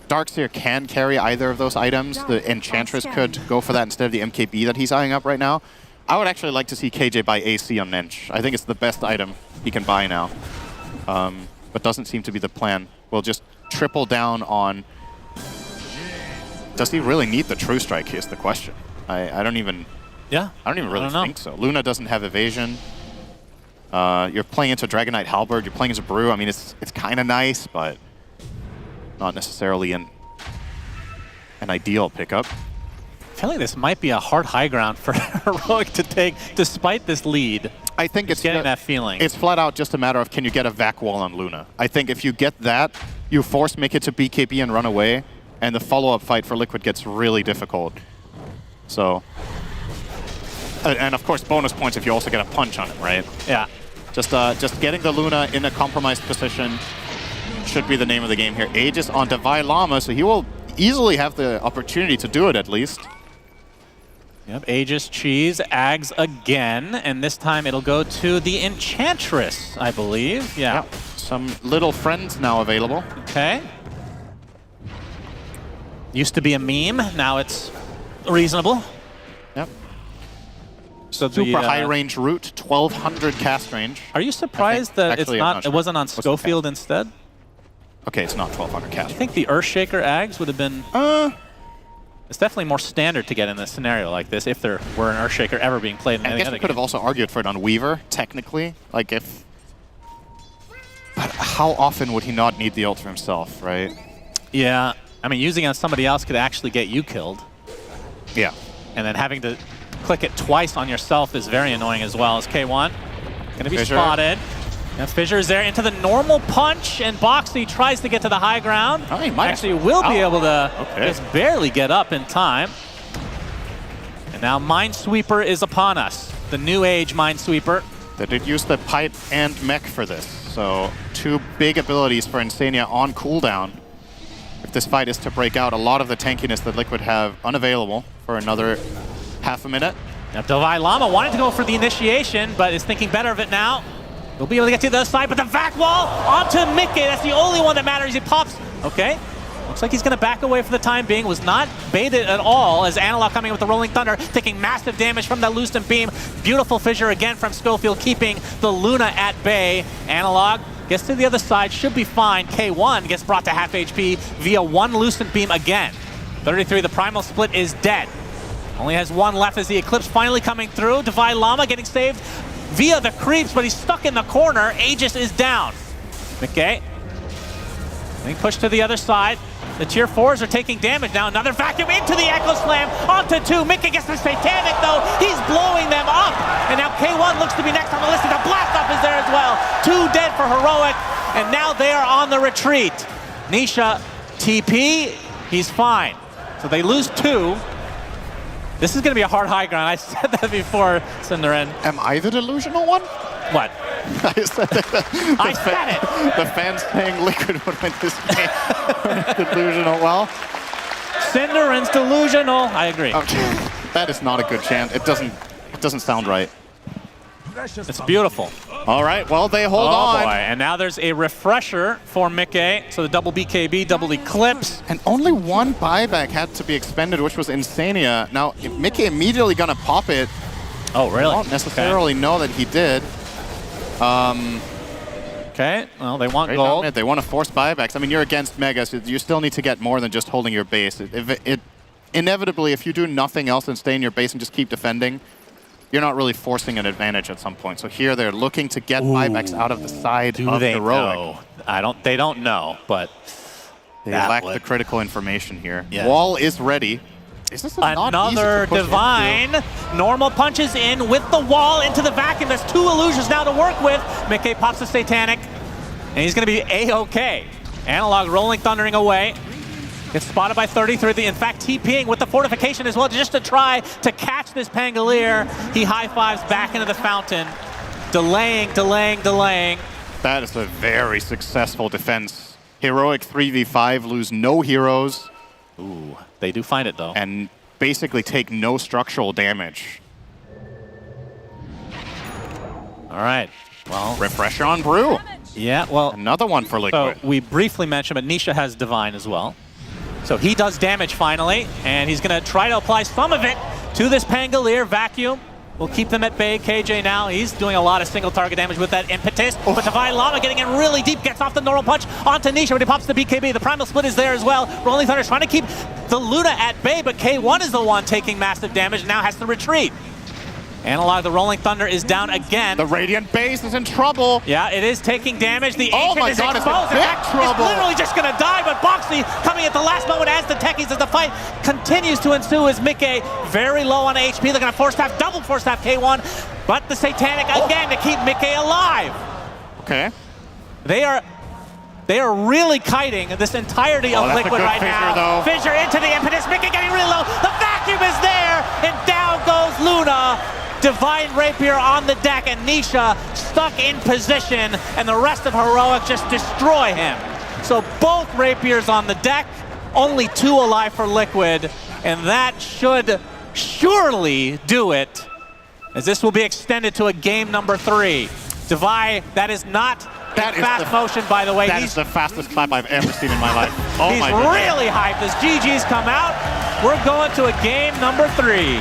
Darkseer can carry either of those items. The Enchantress could go for that instead of the MKB that he's eyeing up right now. I would actually like to see KJ buy AC on Nench. I think it's the best item he can buy now. But doesn't seem to be the plan. We'll just triple down on... Does he really need the True Strike is the question. I don't even... Yeah. I don't even really think so. Luna doesn't have evasion. You're playing into Dragon Knight Halberd. You're playing as a Brew. I mean, it's kind of nice, but... not necessarily an ideal pickup. I feel like this might be a hard high ground for Heroic to take, despite this lead. I think it's getting that feeling. It's flat out just a matter of can you get a vac wall on Luna. I think if you get that, you force Mickey to BKB and run away, and the follow-up fight for Liquid gets really difficult. So, and of course bonus points if you also get a punch on him, right? Yeah. Just getting the Luna in a compromised position should be the name of the game here. Aegis on Divine Llama, so he will easily have the opportunity to do it at least. Yep, Aegis Cheese, Ags again, and this time it'll go to the Enchantress, I believe. Yeah. Yep. Some little friends now available. Okay. Used to be a meme, now it's reasonable. Yep. So super high range route, 1200 cast range. Are you surprised that it wasn't on Scofield instead? Okay, it's not 1200 cast. I think the Earthshaker Ags would have been... It's definitely more standard to get in a scenario like this if there were an Earthshaker ever being played in any I guess other we could have also argued for it on Weaver, technically. Like if... But how often would he not need the ult for himself, right? Yeah. I mean, using it on somebody else could actually get you killed. Yeah. And then having to click it twice on yourself is very annoying as well. As K1 going to be spotted. And Fissure is there into the normal punch, and Boxy tries to get to the high ground. Oh, he might actually will be able to just barely get up in time. And now Minesweeper is upon us. The new age Minesweeper. They did use the pipe and mech for this. So 2 big abilities for Insania on cooldown. If this fight is to break out, a lot of the tankiness that Liquid have unavailable for another half a minute. Now Divine Llama wanted to go for the initiation, but is thinking better of it now. He'll be able to get to the other side, but the vac wall onto Mickey. That's the only one that matters. He pops. Okay. Looks like he's going to back away for the time being. Was not baited at all as Analog coming with the Rolling Thunder, taking massive damage from that Lucent Beam. Beautiful Fissure again from Scofield, keeping the Luna at bay. Analog gets to the other side, should be fine. K1 gets brought to half HP via 1 Lucent Beam again. 33, the Primal Split is dead. Only has 1 left as the Eclipse finally coming through. Divine Llama getting saved via the creeps, but he's stuck in the corner. Aegis is down. McKay being pushed to the other side. The tier 4s are taking damage now. Another vacuum into the Echo Slam onto 2. Mickey gets the Satanic though. He's blowing them up. And now K1 looks to be next on the list. The Blast Up is there as well. 2 dead for Heroic. And now they are on the retreat. Nisha TP He's fine. So they lose 2. This is going to be a hard high ground. I said that before, Cinderin. Am I the delusional one? What? I said it. The fans saying Liquid would win this game. Delusional. Well, Cinderin's delusional. I agree. Okay. That is not a good chant. It doesn't sound right. It's beautiful. All right, well, they hold on. Oh, boy. And now there's a refresher for Mickey. So the double BKB, double Eclipse. And only 1 buyback had to be expended, which was Insania. Now, Mickey immediately going to pop it. Oh, really? I don't necessarily know that he did. Okay, well, they want gold. They want to force buybacks. I mean, you're against Mega, so you still need to get more than just holding your base. Inevitably, if you do nothing else and stay in your base and just keep defending, you're not really forcing an advantage at some point. So here they're looking to get buybacks out of the side of Heroic. They don't know, but they lack the critical information here. Yeah. Wall is ready. This is another Divine. Normal punches in with the wall into the vacuum. There's 2 illusions now to work with. Mickey pops the Satanic, and he's going to be A-OK. Analog rolling, thundering away. Gets spotted by 33. In fact, TPing with the fortification as well, just to try to catch this Pangolier. He high-fives back into the fountain. Delaying. That is a very successful defense. Heroic 3v5, lose no heroes. Ooh, they do find it, though. And basically take no structural damage. All right, well. Refresher on Brew. Yeah, well. Another one for Liquid. So we briefly mentioned, but Nisha has Divine as well. So he does damage finally, and he's going to try to apply some of it to this Pangolier. Vacuum will keep them at bay. KJ now, he's doing a lot of single target damage with that impetus. But Divine Llama getting in really deep, gets off the normal punch onto Nisha, but he pops the BKB. The Primal Split is there as well. Rolling Thunder is trying to keep the Luna at bay, but K1 is the one taking massive damage, now has to retreat. Analog, the Rolling Thunder is down again. The Radiant base is in trouble. Yeah, it is taking damage. The Ancient is God, exposed. It's literally just going to die, but Boxy coming at the last moment as the techies, as the fight continues to ensue, as Mickey very low on HP. They're going to force staff, double force staff K1, but the Satanic again to keep Mickey alive. Okay. They are really kiting this entirety of Liquid right now. Fissure into the impetus, Mickey getting really low. The vacuum is there, and down goes Luna. Divine Rapier on the deck, and Nisha stuck in position, and the rest of Heroic just destroy him. So both Rapiers on the deck, only 2 alive for Liquid, and that should surely do it, as this will be extended to a game number 3. Divine, that is not fast motion, by the way. That is the fastest clap I've ever seen in my life. Oh he's my goodness. Really hyped as GG's come out. We're going to a game number 3.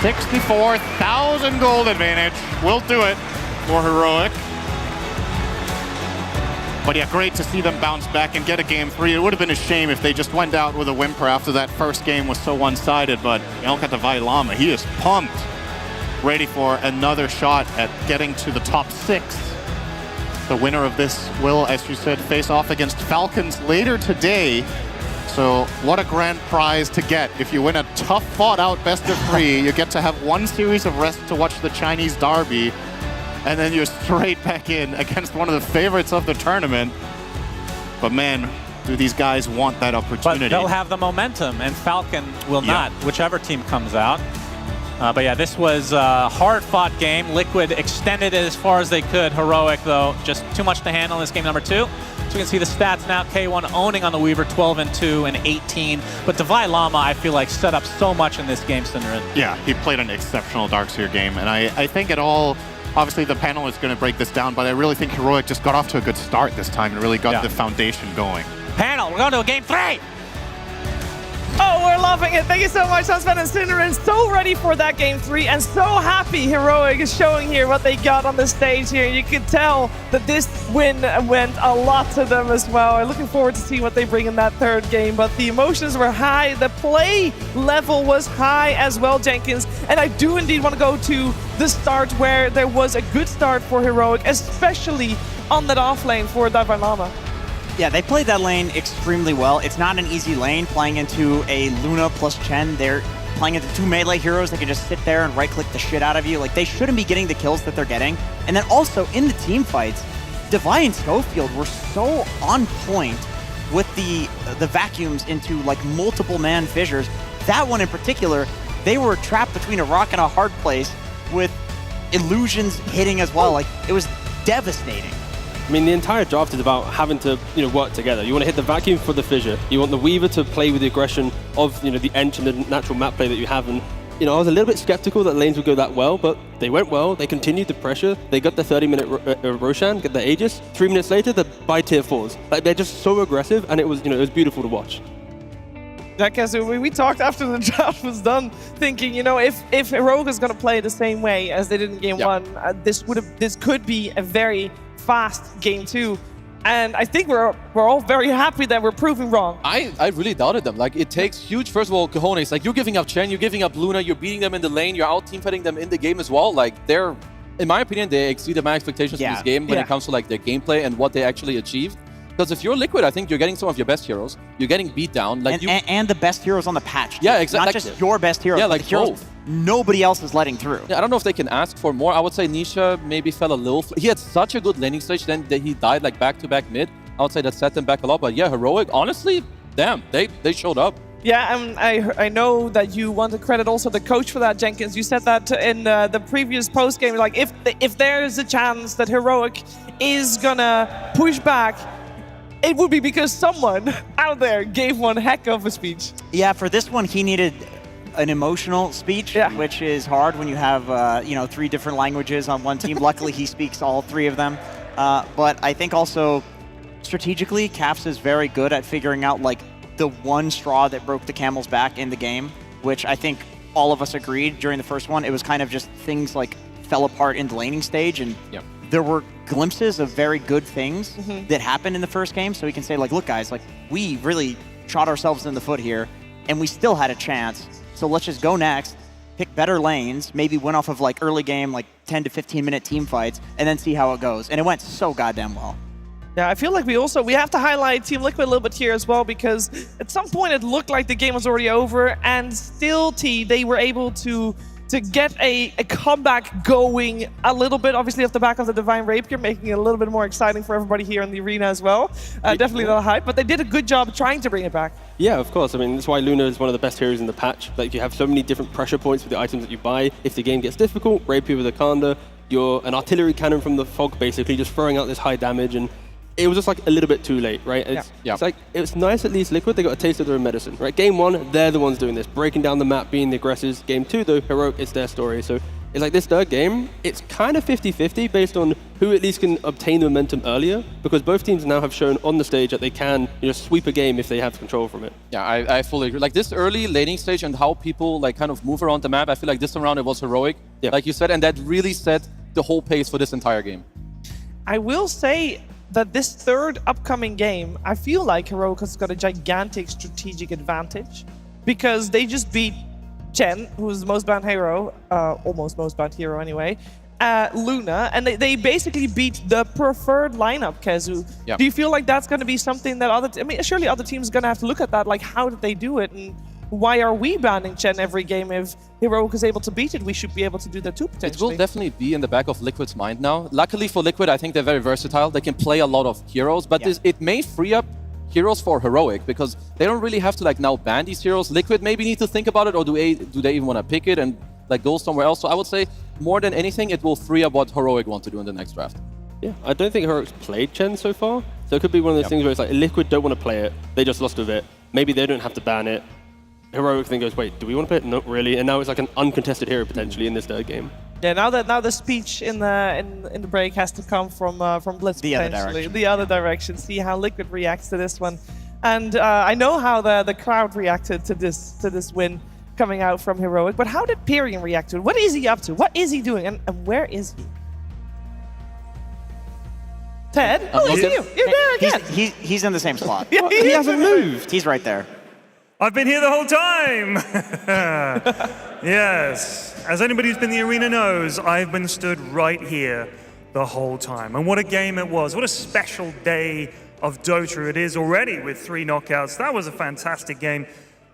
64,000 gold advantage. We'll do it for Heroic. But yeah, great to see them bounce back and get a game 3. It would have been a shame if they just went out with a whimper after that first game was so one-sided, but look at the Vailama. He is pumped. Ready for another shot at getting to the top 6. The winner of this will, as you said, face off against Falcons later today. So what a grand prize to get. If you win a tough fought out best of 3, you get to have 1 series of rest to watch the Chinese derby, and then you're straight back in against one of the favorites of the tournament. But man, do these guys want that opportunity. But they'll have the momentum, and Falcon will not, whichever team comes out. But yeah, this was a hard-fought game. Liquid extended it as far as they could. Heroic, though, just too much to handle in this game number 2. So we can see the stats now. K1 owning on the Weaver, 12-2 and 18. But Divine Llama, I feel like, set up so much in this game, Cinderin. Yeah, he played an exceptional Darkseer game. And I think it all, obviously the panel is going to break this down, but I really think Heroic just got off to a good start this time and really got the foundation going. Panel, we're going to a game 3. Oh, we're loving it. Thank you so much, Sunsman and Cinderin. So ready for that game 3 and so happy Heroic is showing here what they got on the stage here. You can tell that this win went a lot to them as well. I'm looking forward to see what they bring in that 3rd game, but the emotions were high. The play level was high as well, Jenkins. And I do indeed want to go to the start where there was a good start for Heroic, especially on that off lane for Divine Llama. Yeah, they played that lane extremely well. It's not an easy lane playing into a Luna plus Chen. They're playing into 2 melee heroes that can just sit there and right-click the shit out of you. Like, they shouldn't be getting the kills that they're getting. And then also, in the team fights, Divine and Scofield were so on point with the vacuums into like multiple man fissures. That one in particular, they were trapped between a rock and a hard place with illusions hitting as well. Like, it was devastating. I mean, the entire draft is about having to, work together. You want to hit the vacuum for the fissure. You want the Weaver to play with the aggression of, the Ench and the natural map play that you have. And, I was a little bit skeptical that lanes would go that well, but they went well. They continued the pressure. They got the 30-minute Roshan, get the Aegis. 3 minutes later, they're by tier 4s. Like, they're just so aggressive, and it was beautiful to watch. Yeah, we talked after the draft was done, thinking, if Heroic is going to play the same way as they did in game 1, this could be a very fast game 2. And I think we're all very happy that we're proving wrong. I really doubted them. Like, it takes huge, first of all, cojones. Like, you're giving up Chen, you're giving up Luna, you're beating them in the lane, you're out team-fighting them in the game as well. Like, they're, in my opinion, they exceeded my expectations for this game when it comes to like their gameplay and what they actually achieved. Because if you're Liquid, I think you're getting some of your best heroes. You're getting beat down. Like and the best heroes on the patch. Yeah, exactly. Not just your best heroes. Yeah, like heroes both. Nobody else is letting through. Yeah, I don't know if they can ask for more. I would say Nisha maybe fell a little. He had such a good laning stage, then that he died like back-to-back mid. I would say that set them back a lot. But yeah, Heroic, honestly, damn, they showed up. Yeah, I know that you want to credit also the coach for that, Jenkins. You said that in the previous post-game, like if there's a chance that Heroic is gonna push back, it would be because someone out there gave one heck of a speech. Yeah, for this one, he needed an emotional speech, which is hard when you have 3 different languages on one team. Luckily, he speaks all 3 of them. But I think also strategically, Caps is very good at figuring out like the one straw that broke the camel's back in the game, which I think all of us agreed during the first one. It was kind of just things like fell apart in the laning stage, and there were glimpses of very good things that happened in the first game. So we can say like, look guys, like we really shot ourselves in the foot here and we still had a chance. So let's just go next, pick better lanes, maybe win off of like early game, like 10 to 15 minute team fights, and then see how it goes. And it went so goddamn well. Yeah, I feel like we have to highlight Team Liquid a little bit here as well, because at some point it looked like the game was already over, and still they were able to get a comeback going a little bit, obviously off the back of the Divine Rapier, making it a little bit more exciting for everybody here in the arena as well. Definitely not hype, but they did a good job trying to bring it back. Yeah, of course. I mean, that's why Luna is one of the best heroes in the patch. Like, you have so many different pressure points with the items that you buy. If the game gets difficult, Rapier with a Kanda, you're an artillery cannon from the fog, basically, just throwing out this high damage, and it was just like a little bit too late, right? It's like, it's nice at least Liquid, they got a taste of their own medicine, right? Game 1, they're the ones doing this, breaking down the map, being the aggressors. Game 2, though, Heroic, it's their story. So it's like this third game, it's kind of 50-50 based on who at least can obtain the momentum earlier, because both teams now have shown on the stage that they can sweep a game if they have control from it. Yeah, I fully agree. Like this early laning stage and how people like kind of move around the map, I feel like this round it was Heroic, like you said, and that really set the whole pace for this entire game. I will say that this third upcoming game, I feel like Heroic has got a gigantic strategic advantage, because they just beat Chen, who's the most banned hero, almost most banned hero anyway, Luna, and they basically beat the preferred lineup, Kezu. Yep. Do you feel like that's going to be something that surely other teams are going to have to look at that, like how did they do it, and why are we banning Chen every game? If Heroic is able to beat it, we should be able to do that too, potentially. It will definitely be in the back of Liquid's mind now. Luckily for Liquid, I think they're very versatile. They can play a lot of heroes, but it may free up heroes for Heroic, because they don't really have to like now ban these heroes. Liquid maybe need to think about it, or do they even want to pick it and like go somewhere else? So I would say more than anything, it will free up what Heroic want to do in the next draft. Yeah, I don't think Heroic's played Chen so far. So it could be one of those things where it's like Liquid don't want to play it. They just lost with it. Maybe they don't have to ban it. Heroic then goes, wait, do we want to play it? Not really. And now it's like an uncontested hero potentially in this third game. Yeah, now the speech in the break has to come from Blitz, the other potentially. direction. The other direction. See how Liquid reacts to this one, and I know how the crowd reacted to this win coming out from Heroic. But how did Pyrion react to it? What is he up to? What is he doing? And where is he? Ted, it's you. You're there again. He's in the same spot. Yeah, he hasn't moved. He's right there. I've been here the whole time! Yes, as anybody who's been in the arena knows, I've been stood right here the whole time. And what a game it was. What a special day of Dota it is already with 3 knockouts. That was a fantastic game.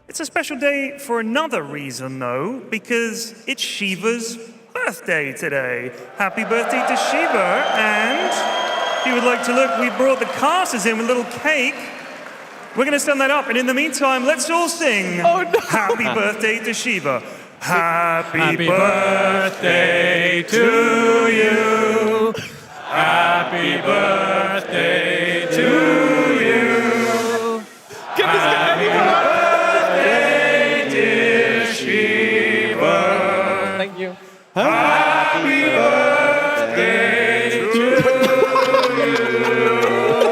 It's a special day for another reason, though, because it's Shiva's birthday today. Happy birthday to Shiva. And if you would like to look, we brought the casters in with a little cake. We're going to send that up, and in the meantime, let's all sing Happy Birthday to Shiva. Happy birthday to you. Happy birthday to you. Happy birthday, dear Shiva. Thank you. Happy birthday to you.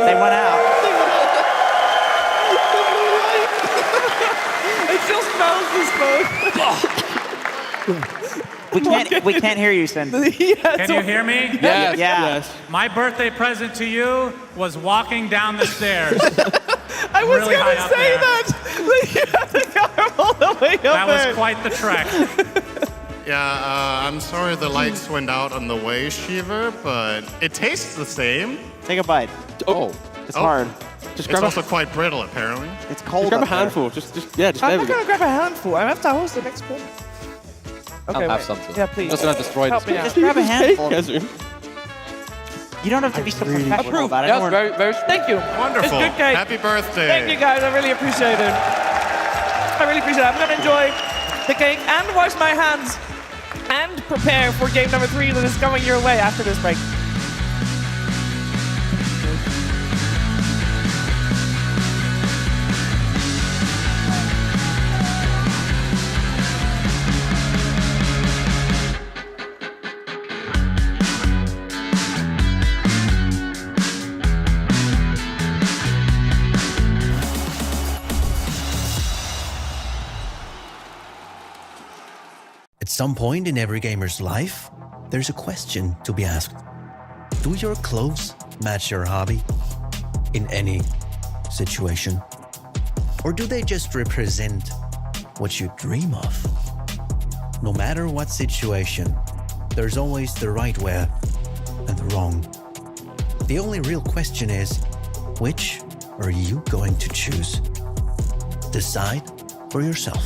They went out. It still smells the smoke. We can't hear you, Sin. Can you hear me? Yes. Yeah. My birthday present to you was walking down the stairs. I was really going to high up say there. that. You had to climb all the way up That there. was quite the trek. Yeah, I'm sorry the lights went out on the way, Shiver, but it tastes the same. Take a bite. Oh. It's hard. It's also quite brittle, apparently. It's cold. Grab a up there. handful. Just there I'm we not go. going to grab a handful. I have to host the next one. Okay, I'll have wait. some too. Yeah, please. Just gonna destroy Help this. me out. Just grab a handful. Yes, sir. You don't have to be so professional Approve. about it. Yes, very, very. Thank you. Wonderful. It's good cake. Happy birthday. Thank you, guys. I really appreciate it. I really appreciate it. I'm going to enjoy the cake and wash my hands and prepare for game number 3 that is coming your way after this break. At some point in every gamer's life, there's a question to be asked. Do your clothes match your hobby? In any situation? Or do they just represent what you dream of? No matter what situation, there's always the right way and the wrong. The only real question is, which are you going to choose? Decide for yourself.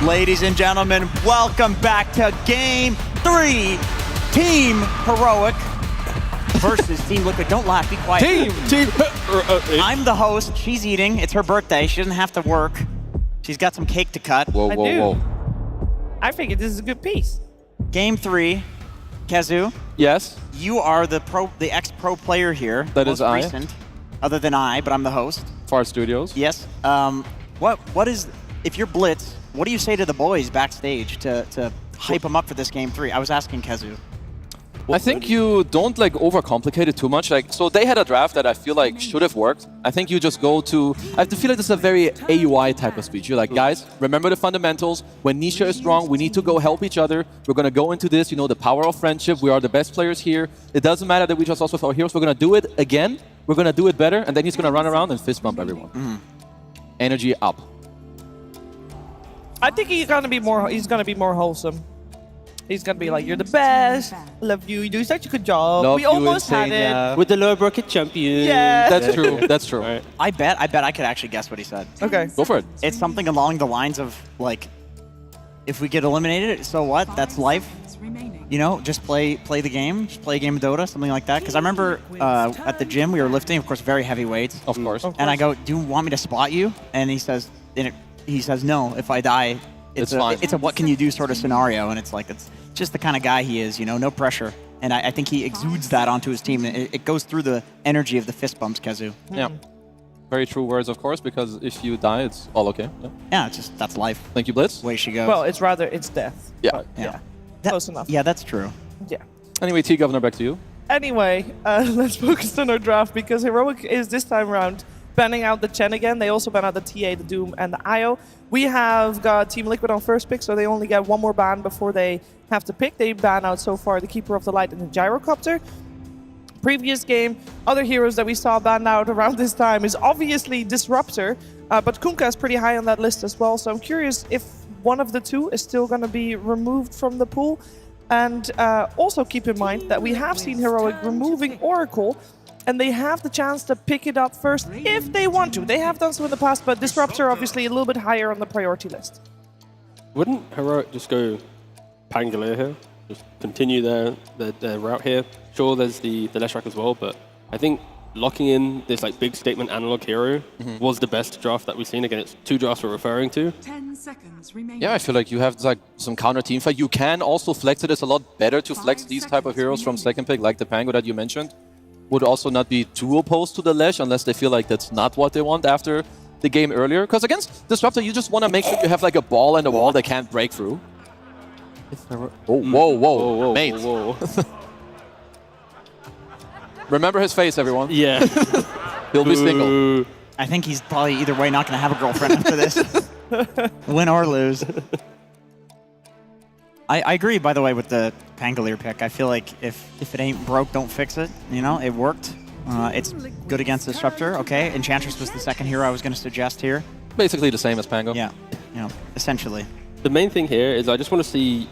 Ladies and gentlemen, welcome back to Game 3. Team Heroic versus Team Liquid. Don't laugh, be quiet. I'm the host. She's eating. It's her birthday. She doesn't have to work. She's got some cake to cut. Whoa, whoa, whoa. I figured this is a good piece. Game 3. Kazu. Yes? You are the ex-pro player here. That is I. Recent, other than I, but I'm the host. Far Studios. Yes. What is, if you're Blitz, what do you say to the boys backstage to hype them up for this Game 3? I was asking Kazu. I think you don't like overcomplicate it too much. Like, so they had a draft that I feel like should have worked. I think you just go to, I feel like this is a very AUI type of speech. You're like, guys, remember the fundamentals. When Nisha is strong, we need to go help each other. We're going to go into this, you know, the power of friendship. We are the best players here. It doesn't matter that we just lost with our heroes. We're going to do it again. We're going to do it better. And then he's going to run around and fist bump everyone. Energy up. I think he's gonna be more wholesome. He's gonna be like, you're the best. Love you. You do such a good job. Love we you, almost had Insania. it. With the lower bracket champion. Yeah. That's true. That's true. Right. I bet I could actually guess what he said. Okay. Go for it. It's something along the lines of, like, if we get eliminated, so what? That's life. You know, just play the game. Just play a game of Dota, something like that. Because I remember at the gym, we were lifting, of course, very heavy weights. Of course. And I go, do you want me to spot you? And he says, no, if I die, It's fine. It's a what can you do sort of scenario. And it's like, it's just the kind of guy he is, you know, no pressure. And I think he exudes that onto his team. It goes through the energy of the fist bumps, Kazu. Yeah. Very true words, of course, because if you die, it's all okay. Yeah, it's just, that's life. Thank you, Blitz. Way she goes. Well, it's death. Yeah. But, yeah. Close enough. Yeah, that's true. Yeah. Anyway, T-Governor, back to you. Anyway, let's focus on our draft because Heroic is this time around banning out the Chen again. They also ban out the TA, the Doom, and the IO. We have got Team Liquid on first pick, so they only get one more ban before they have to pick. They ban out so far the Keeper of the Light and the Gyrocopter. Previous game, other heroes that we saw banned out around this time is obviously Disruptor, but Kunkka is pretty high on that list as well. So I'm curious if one of the two is still going to be removed from the pool. And also keep in mind that we have seen Heroic removing Oracle, and they have the chance to pick it up first if they want to. They have done so in the past, but Disruptor obviously a little bit higher on the priority list. Wouldn't Heroic just go Pangolier here? Just continue their route here? Sure, there's the Leshrac as well, but I think locking in this like big statement analog hero was the best draft that we've seen. Again, it's two drafts we're referring to. 10 seconds remaining. Yeah, I feel like you have like some counter team fight. You can also flex it. It's a lot better to flex these type of heroes from second pick, like the Pango that you mentioned. Would also not be too opposed to the Lesh unless they feel like that's not what they want after the game earlier. Because against Disruptor, you just want to make sure you have like a ball and a wall they can't break through. Whoa, mate. Whoa. Remember his face, everyone. Yeah. He'll be single. I think he's probably either way not going to have a girlfriend after this. Win or lose. I agree, by the way, with the Pangolier pick. I feel like if it ain't broke, don't fix it. You know, it worked. It's good against Disruptor. Okay, Enchantress was the second hero I was going to suggest here. Basically the same as Pango. Yeah, you know, essentially. The main thing here is I just want to see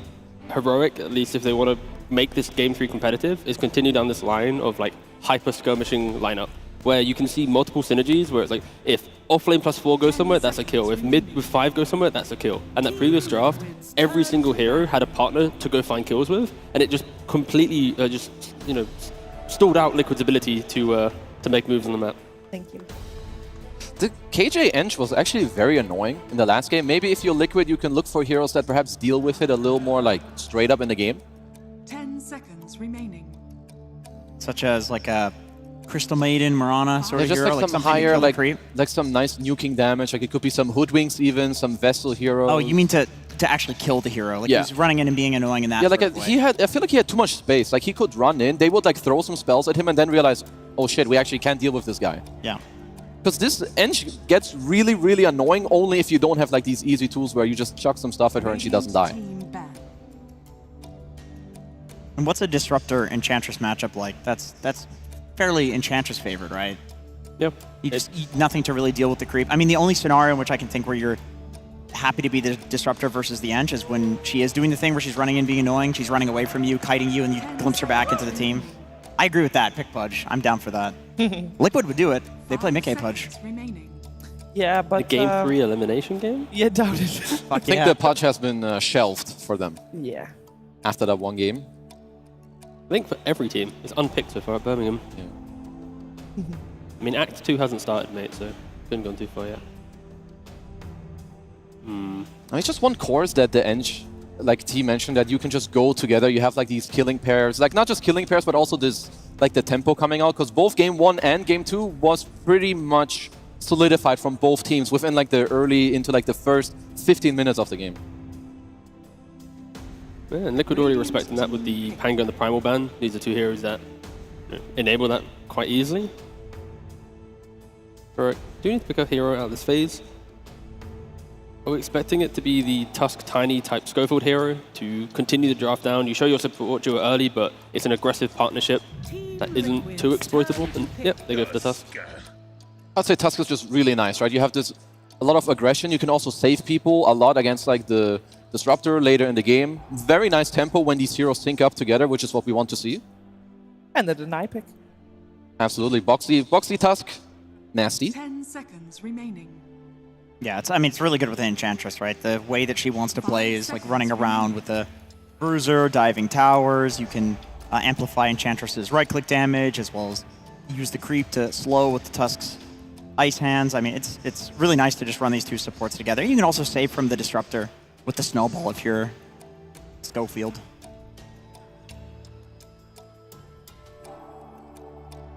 Heroic, at least if they want to make this Game 3 competitive, is continue down this line of like hyper skirmishing lineup, where you can see multiple synergies, where it's like, if offlane +4 goes somewhere, that's a kill. If mid with 5 goes somewhere, that's a kill. And that previous draft, every single hero had a partner to go find kills with, and it just completely stalled out Liquid's ability to make moves on the map. Thank you. The KJ Ench was actually very annoying in the last game. Maybe if you're Liquid, you can look for heroes that perhaps deal with it a little more like straight up in the game. 10 seconds remaining. Such as like a Crystal Maiden, Mirana sort of just hero, like some higher, like some nice nuking damage. Like it could be some Hoodwinks even, some Vessel hero. Oh, you mean to actually kill the hero? Like he's running in and being annoying in that. Yeah, like way. I feel like he had too much space. Like he could run in, they would like throw some spells at him and then realize, oh shit, we actually can't deal with this guy. Yeah. Because this Ench gets really, really annoying only if you don't have like these easy tools where you just chuck some stuff at her and she doesn't die. And what's a Disruptor Enchantress matchup like? That's fairly Enchantress favored, right? Yep. You just nothing to really deal with the creep. I mean, the only scenario in which I can think where you're happy to be the Disruptor versus the Ench is when she is doing the thing where she's running in, being annoying, she's running away from you, kiting you, and you glimpse her back into the team. I agree with that. Pick Pudge. I'm down for that. Liquid would do it. They play Mickey Pudge. Yeah, but The Game 3 elimination game? Yeah, doubt it. I think the patch has been shelved for them. Yeah. After that one game. I think for every team, it's unpicked so far at Birmingham. Yeah. I mean, Act 2 hasn't started, mate, so couldn't gone too far yet. I mean, it's just one course that the Eng, like T mentioned, that you can just go together. You have like these killing pairs, like not just killing pairs, but also this like the tempo coming out. Because both game 1 and game 2 was pretty much solidified from both teams within like the early into like the first 15 minutes of the game. Yeah, and Liquid already respecting that with the Pango and the Primal ban. These are two heroes that enable that quite easily. Alright, do you need to pick a hero out of this phase? Are we expecting it to be the Tusk Tiny type Scofield hero to continue the draft down? You show your support duo early, but it's an aggressive partnership that isn't too exploitable. And yep, they go for the Tusk. I'd say Tusk is just really nice, right? You have this a lot of aggression. You can also save people a lot against like the Disruptor later in the game. Very nice tempo when these heroes sync up together, which is what we want to see. And the deny pick. Absolutely. Boxy Tusk, nasty. 10 seconds remaining. Yeah, it's really good with the Enchantress, right? The way that she wants to play is like running around with the Bruiser, diving towers. You can amplify Enchantress's right-click damage, as well as use the creep to slow with the Tusk's Ice Hands. I mean, it's really nice to just run these two supports together. You can also save from the Disruptor with the Snowball if you're Scofield.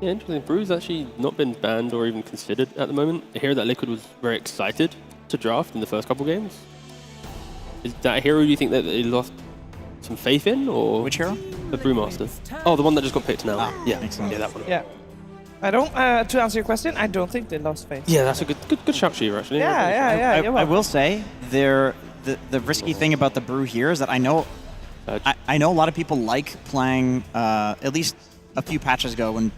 Yeah, interesting. Brew's actually not been banned or even considered at the moment. I hear that Liquid was very excited to draft in the first couple games. Is that a hero you think that they lost some faith in, or which hero? The Brewmaster. Oh, the one that just got picked now. Yeah, yeah, that one. Yeah. I don't. To answer your question, I don't think they lost faith. Yeah, that's a good shout, Shearer, actually. Yeah. I will say the risky thing about the Brew here is that I know a lot of people like playing. At least a few patches ago when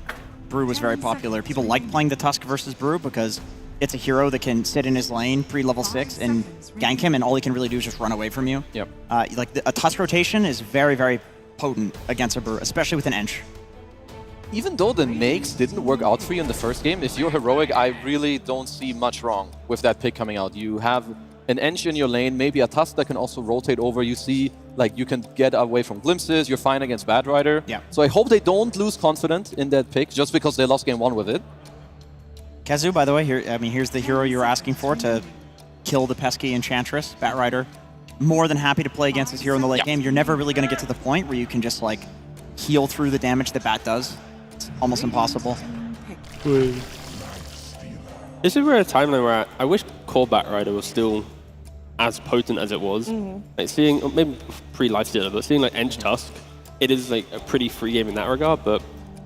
Brew was very popular, people like playing the Tusk versus Brew because it's a hero that can sit in his lane pre-level 6 and gank him, and all he can really do is just run away from you. Yep. A Tusk rotation is very, very potent against a Brew, especially with an Ench. Even though the Nakes didn't work out for you in the first game, if you're heroic, I really don't see much wrong with that pick coming out. You have an Ench in your lane, maybe a Tusk that can also rotate over. You see, like, you can get away from glimpses, you're fine against Bad Rider. Yeah. So I hope they don't lose confidence in that pick just because they lost game 1 with it. Kazu, by the way, here's the hero you were asking for to kill the pesky Enchantress, Bat Rider. More than happy to play against this hero in the late game. You're never really going to get to the point where you can just, like, heal through the damage that Bat does. It's almost impossible. This is where a timeline where I wish core Bat Rider was still as potent as it was. Like seeing, maybe pre-Lifestealer, but seeing like Ench Tusk, it is like a pretty free game in that regard, but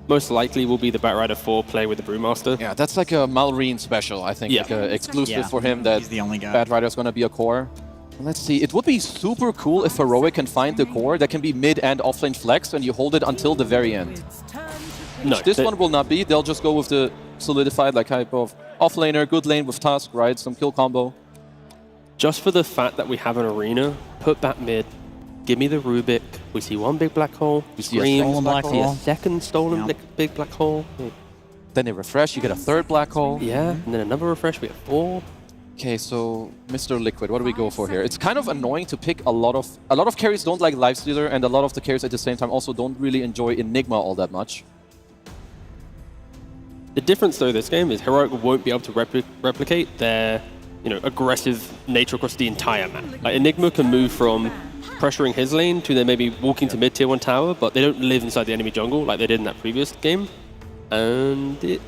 most likely will be the Bat Rider 4 play with the Brewmaster. Yeah, that's like a Malrine special, I think, like a exclusive for him that he's the only guy. Bad Rider is going to be a core. Let's see, it would be super cool if Heroic can find the core that can be mid and offlane flex and you hold it until the very end. No, this one will not be, they'll just go with the solidified like type of offlaner, good lane with Tusk, right, some kill combo. Just for the fact that we have an arena, put that mid, give me the Rubik, we see one big black hole, we see a stolen black hole, a second stolen big black hole. Then they refresh, you get a third black hole. Yeah, and then another refresh, we have 4. Okay, so Mr. Liquid, what do we go for here? It's kind of annoying to pick a lot of carries don't like Lifestealer, and a lot of the carries at the same time also don't really enjoy Enigma all that much. The difference though this game is Heroic won't be able to replicate their aggressive nature across the entire map. Like, Enigma can move from pressuring his lane to then maybe walking to mid tier 1 tower, but they don't live inside the enemy jungle like they did in that previous game. And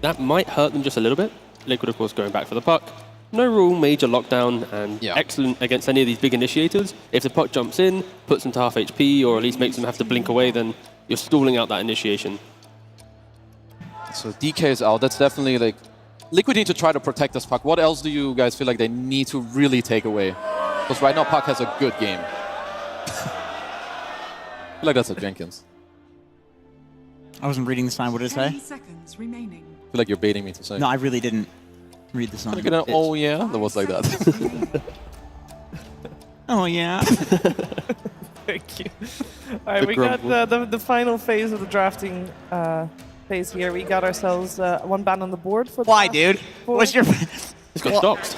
that might hurt them just a little bit. Liquid of course going back for the puck. No rule, major lockdown, and excellent against any of these big initiators. If the puck jumps in, puts them to half HP, or at least makes them have to blink away, then you're stalling out that initiation. So DK is out. That's definitely like... Liquid need to try to protect this puck. What else do you guys feel like they need to really take away? Because right now Puck has a good game. I feel like that's a Jenkins. I wasn't reading the sign. What did it say? 10 seconds remaining. I feel like you're baiting me to say. No, I really didn't read the sign. Oh yeah? That was like that. Oh yeah. Thank you. All right, we got the final phase of the drafting phase here. We got ourselves one ban on the board for Why, dude? What's your... He's got doxed.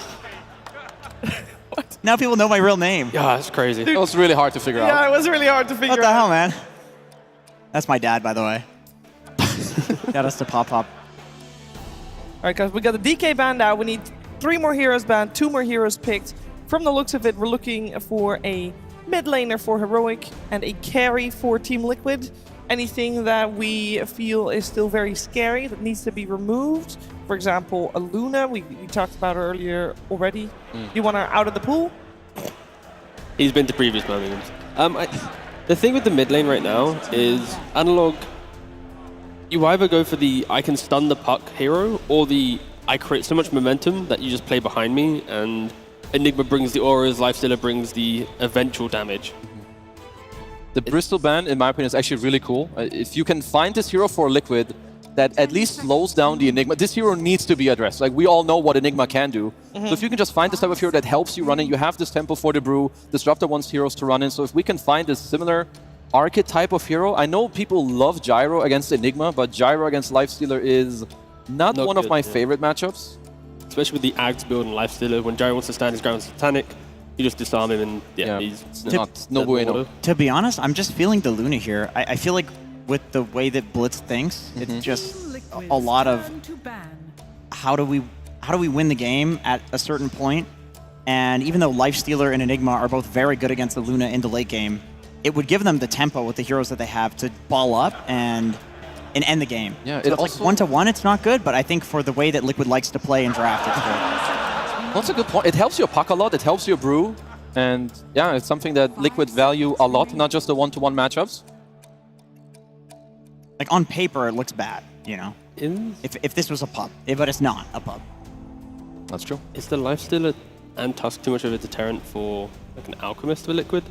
Now people know my real name. Yeah, it's crazy. It was really hard to figure out. Yeah, it was really hard to figure out. What the hell, man? That's my dad, by the way. Got us to pop. All right, guys, we got the DK banned out. We need 3 more heroes banned, 2 more heroes picked. From the looks of it, we're looking for a mid laner for Heroic and a carry for Team Liquid. Anything that we feel is still very scary that needs to be removed. For example, a Luna, we talked about earlier already. You want her out of the pool? He's been to previous Birminghams. The thing with the mid lane right now is Analog, you either go for the I can stun the puck hero or the I create so much momentum that you just play behind me and Enigma brings the auras, Lifestealer brings the eventual damage. The Bristol ban, in my opinion, is actually really cool. If you can find this hero for Liquid that at least slows down the Enigma, this hero needs to be addressed. Like, we all know what Enigma can do. So if you can just find this type of hero that helps you running, you have this tempo for the Brew, Disruptor wants heroes to run in. So if we can find this similar archetype of hero, I know people love Gyro against Enigma, but Gyro against Lifestealer is not one of my favorite matchups. Especially with the Ags build and Lifestealer, when Gyro wants to stand his ground Satanic, you just disarm him and he's not no bueno. To be honest, I'm just feeling the Luna here. I feel like with the way that Blitz thinks, it's just a lot of how do we win the game at a certain point. And even though Lifestealer and Enigma are both very good against the Luna in the late game, it would give them the tempo with the heroes that they have to ball up and end the game. Yeah, so it's like 1-to-1, it's not good, but I think for the way that Liquid likes to play and draft, it's good. That's a good point. It helps your puck a lot, it helps your Brew, and yeah, it's something that Liquid value a lot, not just the 1-to-1 matchups. Like on paper, it looks bad, you know? If this was a pub, but it's not a pub. That's true. Is the Lifestealer and Tusk too much of a deterrent for like an Alchemist for Liquid?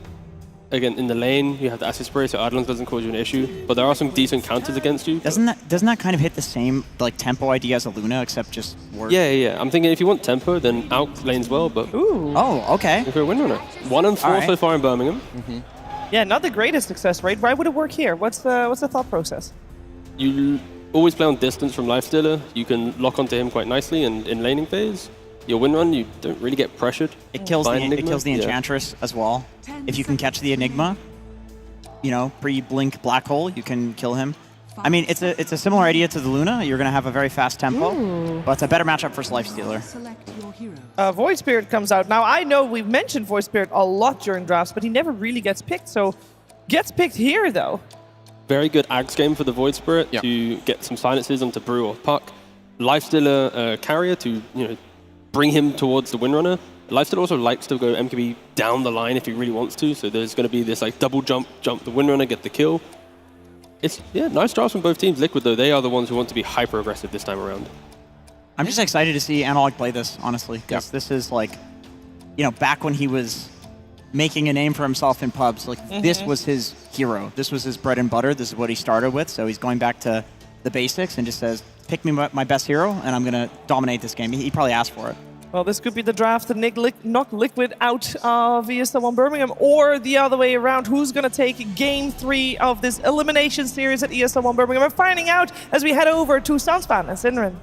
Again, in the lane, you have the Acid Spray, so Idolings doesn't cause you an issue, but there are some decent counters against you. Doesn't that kind of hit the same like tempo idea as a Luna, except just worse? Yeah. I'm thinking if you want tempo, then Alch lanes well, but... Ooh. Oh, okay. If you're a Windrunner. 1 and 4 so far in Birmingham. Yeah, not the greatest success rate. Why would it work here? What's the thought process? You always play on distance from Lifestealer. You can lock onto him quite nicely, and in laning phase, your win run, you don't really get pressured. It kills the Enchantress as well. If you can catch the Enigma, you know, pre-blink black hole, you can kill him. I mean, it's a similar idea to the Luna. You're going to have a very fast tempo, but it's a better matchup for Lifestealer. Void Spirit comes out. Now, I know we've mentioned Void Spirit a lot during drafts, but he never really gets picked, so gets picked here, though. Very good Ags game for the Void Spirit to get some silences onto Brew or Puck. Lifestealer carrier to, bring him towards the Windrunner. Lifestealer also likes to go MKB down the line if he really wants to, so there's going to be this like double jump the Windrunner, get the kill. It's, nice drafts from both teams. Liquid, though, they are the ones who want to be hyper-aggressive this time around. I'm just excited to see Analog play this, honestly, because this is like, back when he was making a name for himself in pubs, like this was his hero. This was his bread and butter. This is what he started with, so he's going back to the basics and just says, pick me my best hero, and I'm going to dominate this game. He probably asked for it. Well, this could be the draft to knock Liquid out of ESL 1 Birmingham, or the other way around. Who's going to take Game 3 of this Elimination series at ESL 1 Birmingham? We're finding out as we head over to Sunspan and Sinrin.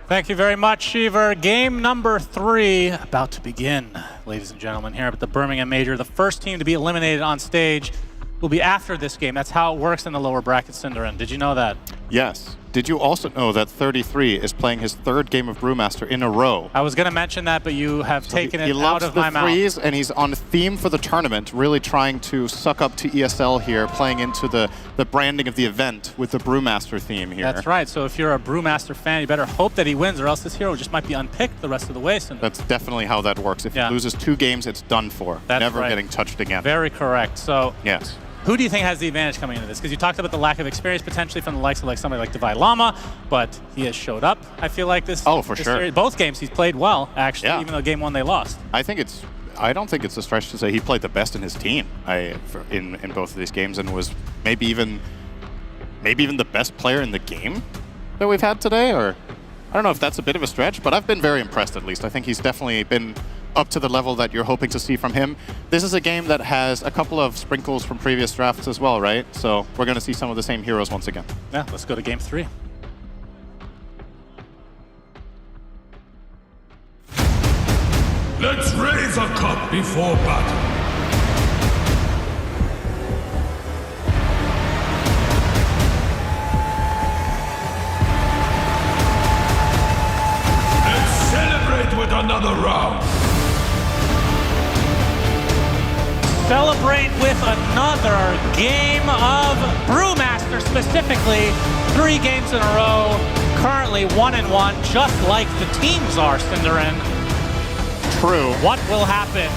Thank you very much, Shiver. Game number 3 about to begin, ladies and gentlemen, here at the Birmingham Major. The first team to be eliminated on stage will be after this game. That's how it works in the lower bracket, Cinderin. Did you know that? Yes. Did you also know that 33 is playing his 3rd game of Brewmaster in a row? I was going to mention that, but you have taken it out of my mouth. He loves the threes, and he's on theme for the tournament, really trying to suck up to ESL here, playing into the branding of the event with the Brewmaster theme here. That's right. So if you're a Brewmaster fan, you better hope that he wins, or else this hero just might be unpicked the rest of the way. Cinderin. That's definitely how that works. If he loses 2 games, it's done for. That's Never right. getting touched again. Very correct. So yes. Who do you think has the advantage coming into this? Because you talked about the lack of experience potentially from the likes of somebody like Divide Llama, but he has showed up. I feel like this. Oh, for this sure. Series, both games he's played well, actually, even though game 1 they lost. I don't think it's a stretch to say he played the best in his team in both of these games, and was maybe even the best player in the game that we've had today. Or I don't know if that's a bit of a stretch, but I've been very impressed at least. I think he's definitely been up to the level that you're hoping to see from him. This is a game that has a couple of sprinkles from previous drafts as well, right? So we're going to see some of the same heroes once again. Yeah, let's go to game 3. Let's raise a cup before battle. Let's celebrate with another round. Celebrate with another game of Brewmaster, specifically 3 games in a row, currently 1-1, just like the teams are, Cinderin. True. What will happen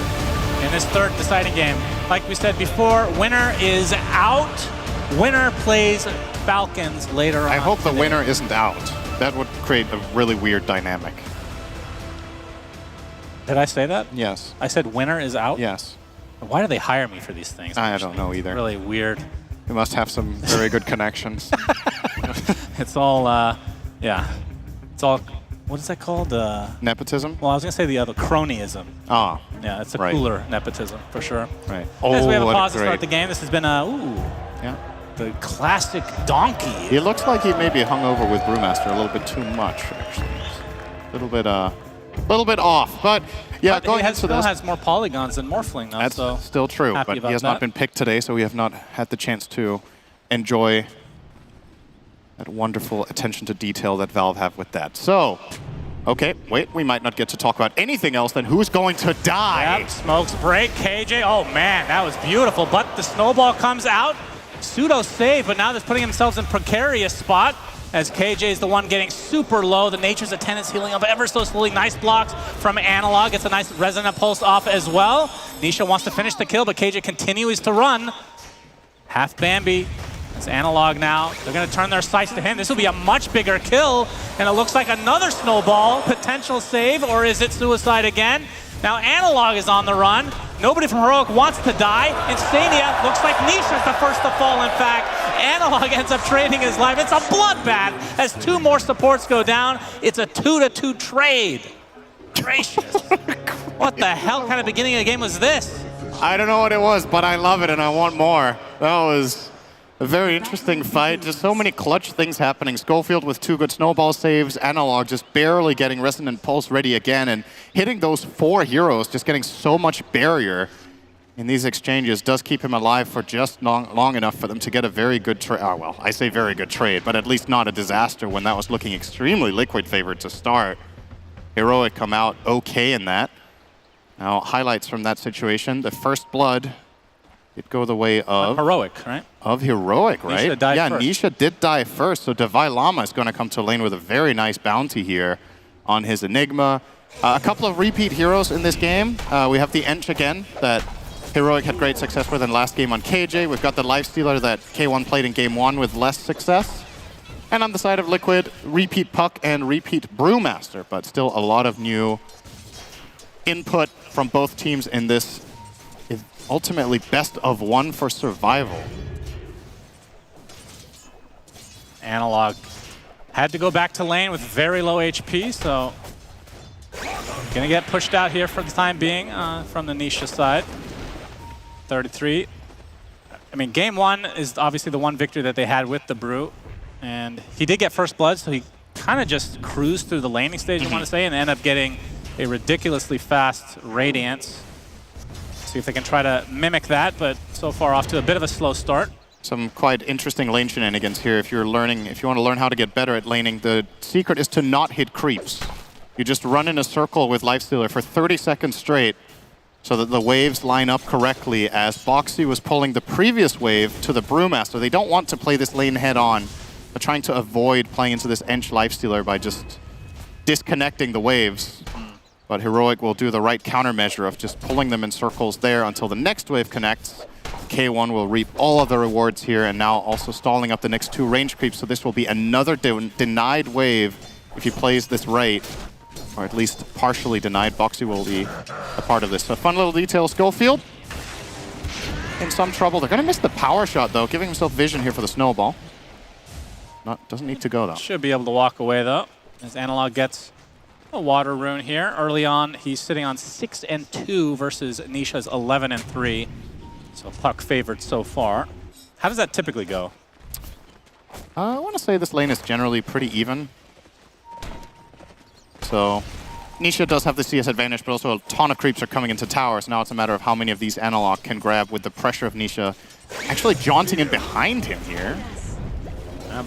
in this third deciding game? Like we said before, winner is out. Winner plays Falcons later on. I hope the today. winner isn't out. That would create a really weird dynamic. Did I say that? Yes. I said winner is out? Yes. Why do they hire me for these things? I don't know either. Really weird. You must have some very good connections. It's all, yeah. It's all, what is that called? Nepotism? Well, I was going to say the other, cronyism. Ah. Yeah, it's a right. cooler nepotism, for sure. Right. As we have a what pause to great. start the game, this has been a, Yeah. the classic donkey. He looks like he may be hung over with Brewmaster a little bit too much, actually. A little bit off, but yeah, But going he into still this. has more polygons than Morphling, though. That's so still true, happy but about he has that. not been picked today, so we have not had the chance to enjoy that wonderful attention to detail that Valve have with that. So, okay, wait, we might not get to talk about anything else, then who's going to die? Yep, smokes break, KJ. Oh man, that was beautiful, but the snowball comes out. Pseudo save, but now they're putting themselves in precarious spot as KJ is the one getting super low. The Nature's Attendants healing up ever so slowly. Nice blocks from Analog. Gets a nice resonant pulse off as well. Nisha wants to finish the kill, but KJ continues to run. Half Bambi. It's Analog now. They're going to turn their sights to him. This will be a much bigger kill, and it looks like another snowball. Potential save, or is it suicide again? Now Analog is on the run. Nobody from Heroic wants to die. Insania looks like Nisha's the first to fall, in fact. Analog ends up trading his life. It's a bloodbath as 2 more supports go down. It's a 2-to-2 trade. Gracious. What the hell kind of beginning of the game was this? I don't know what it was, but I love it and I want more. That was a very interesting fight. Just so many clutch things happening. Scofield with 2 good snowball saves. Analog just barely getting Resonant Pulse ready again. And hitting those 4 heroes, just getting so much barrier in these exchanges does keep him alive for just long enough for them to get a very good trade. Oh, well, I say very good trade, but at least not a disaster when that was looking extremely Liquid favored to start. Heroic come out okay in that. Now, highlights from that situation. The first blood did go the way of Heroic, right? Of Heroic, right? Nisha died first. Nisha did die first, so Divai Lama is going to come to lane with a very nice bounty here on his Enigma. A couple of repeat heroes in this game. We have the Ench again that Heroic had great success with in last game on KJ. We've got the Lifestealer that K1 played in game 1 with less success. And on the side of Liquid, repeat Puck and repeat Brewmaster, but still a lot of new input from both teams in this ultimately best of 1 for survival. Analog had to go back to lane with very low HP, so gonna get pushed out here for the time being from the Nisha side. 33. I mean, game 1 is obviously the one victory that they had with the Brew, and he did get first blood, so he kind of just cruised through the laning stage, I want to say, and ended up getting a ridiculously fast Radiance. See if they can try to mimic that, but so far off to a bit of a slow start. Some quite interesting lane shenanigans here. If you want to learn how to get better at laning, the secret is to not hit creeps. You just run in a circle with Lifestealer for 30 seconds straight so that the waves line up correctly as Boxy was pulling the previous wave to the Brewmaster. They don't want to play this lane head on, but trying to avoid playing into this Ench Lifestealer by just disconnecting the waves. But Heroic will do the right countermeasure of just pulling them in circles there until the next wave connects. K1 will reap all of the rewards here, and now also stalling up the next 2 range creeps, so this will be another denied wave if he plays this right, or at least partially denied. Boxy will be a part of this. So fun little detail. Scofield in some trouble. They're going to miss the power shot, though, giving himself vision here for the snowball. Doesn't need to go, though. Should be able to walk away, though, as Analog gets a water rune here. Early on, he's sitting on 6-2 versus Nisha's 11-3. So Puck favored so far. How does that typically go? I want to say this lane is generally pretty even. So Nisha does have the CS advantage, but also a ton of creeps are coming into towers. Now it's a matter of how many of these Analog can grab with the pressure of Nisha actually jaunting in behind him here.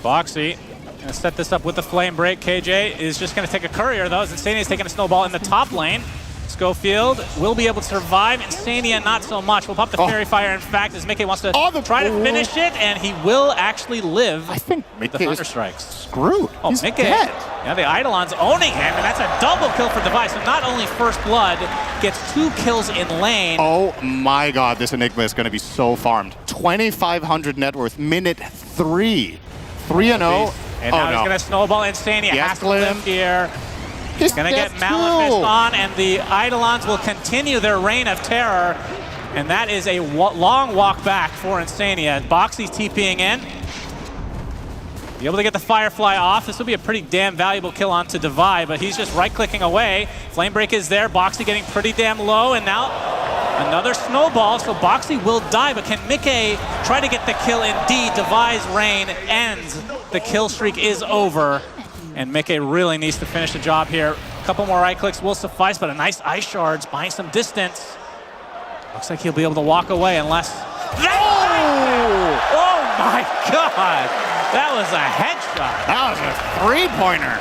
Boxy gonna set this up with the flame break. KJ is just gonna take a courier though, as Insania is taking a snowball in the top lane. Scofield will be able to survive. Insania not so much. We'll pop the Fairy Fire, in fact, as Mickey wants to try to finish it, and he will actually live. I think Mickey the Thunder Strikes. Screwed. Oh, He's Mickey. dead. Yeah, the Eidolon's owning him, and that's a double kill for Device. So not only First Blood gets 2 kills in lane. Oh my god, this Enigma is going to be so farmed. 2,500 net worth, minute 3. 3-0. And now he's going to snowball Insania. Has to live here. He's going to get Malefist on, and the Eidolons will continue their reign of terror. And that is a long walk back for Insania. Boxy's TPing in. Be able to get the Firefly off. This will be a pretty damn valuable kill onto Divide, but he's just right-clicking away. Flame Break is there. Boxy getting pretty damn low, and now another snowball. So Boxy will die, but can Mickey try to get the kill? Indeed, Divide's reign ends. The kill streak is over, and Mickey really needs to finish the job here. A couple more right clicks will suffice, but a nice Ice Shards buying some distance. Looks like he'll be able to walk away unless... Oh my god! That was a headshot. That was a three-pointer.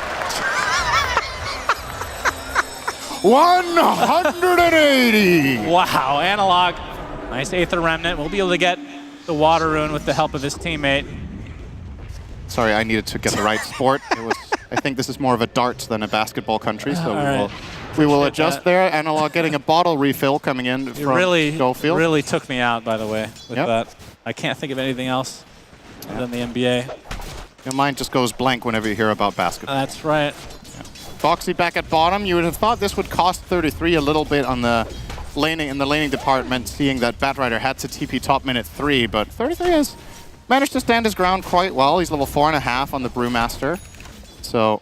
180! Wow, Analog. Nice Aether Remnant. We'll be able to get the Water Rune with the help of his teammate. Sorry, I needed to get the right sport. I think this is more of a darts than a basketball country, so we will adjust there. Analog getting a bottle refill coming in from Scofield. Really took me out, by the way, with that. I can't think of anything else than the NBA. Your mind just goes blank whenever you hear about basketball. That's right. Boxy back at bottom. You would have thought this would cost 33 a little bit on the laning in the laning department, seeing that Batrider had to TP top minute 3, but 33 has managed to stand his ground quite well. He's level 4.5 on the Brewmaster, so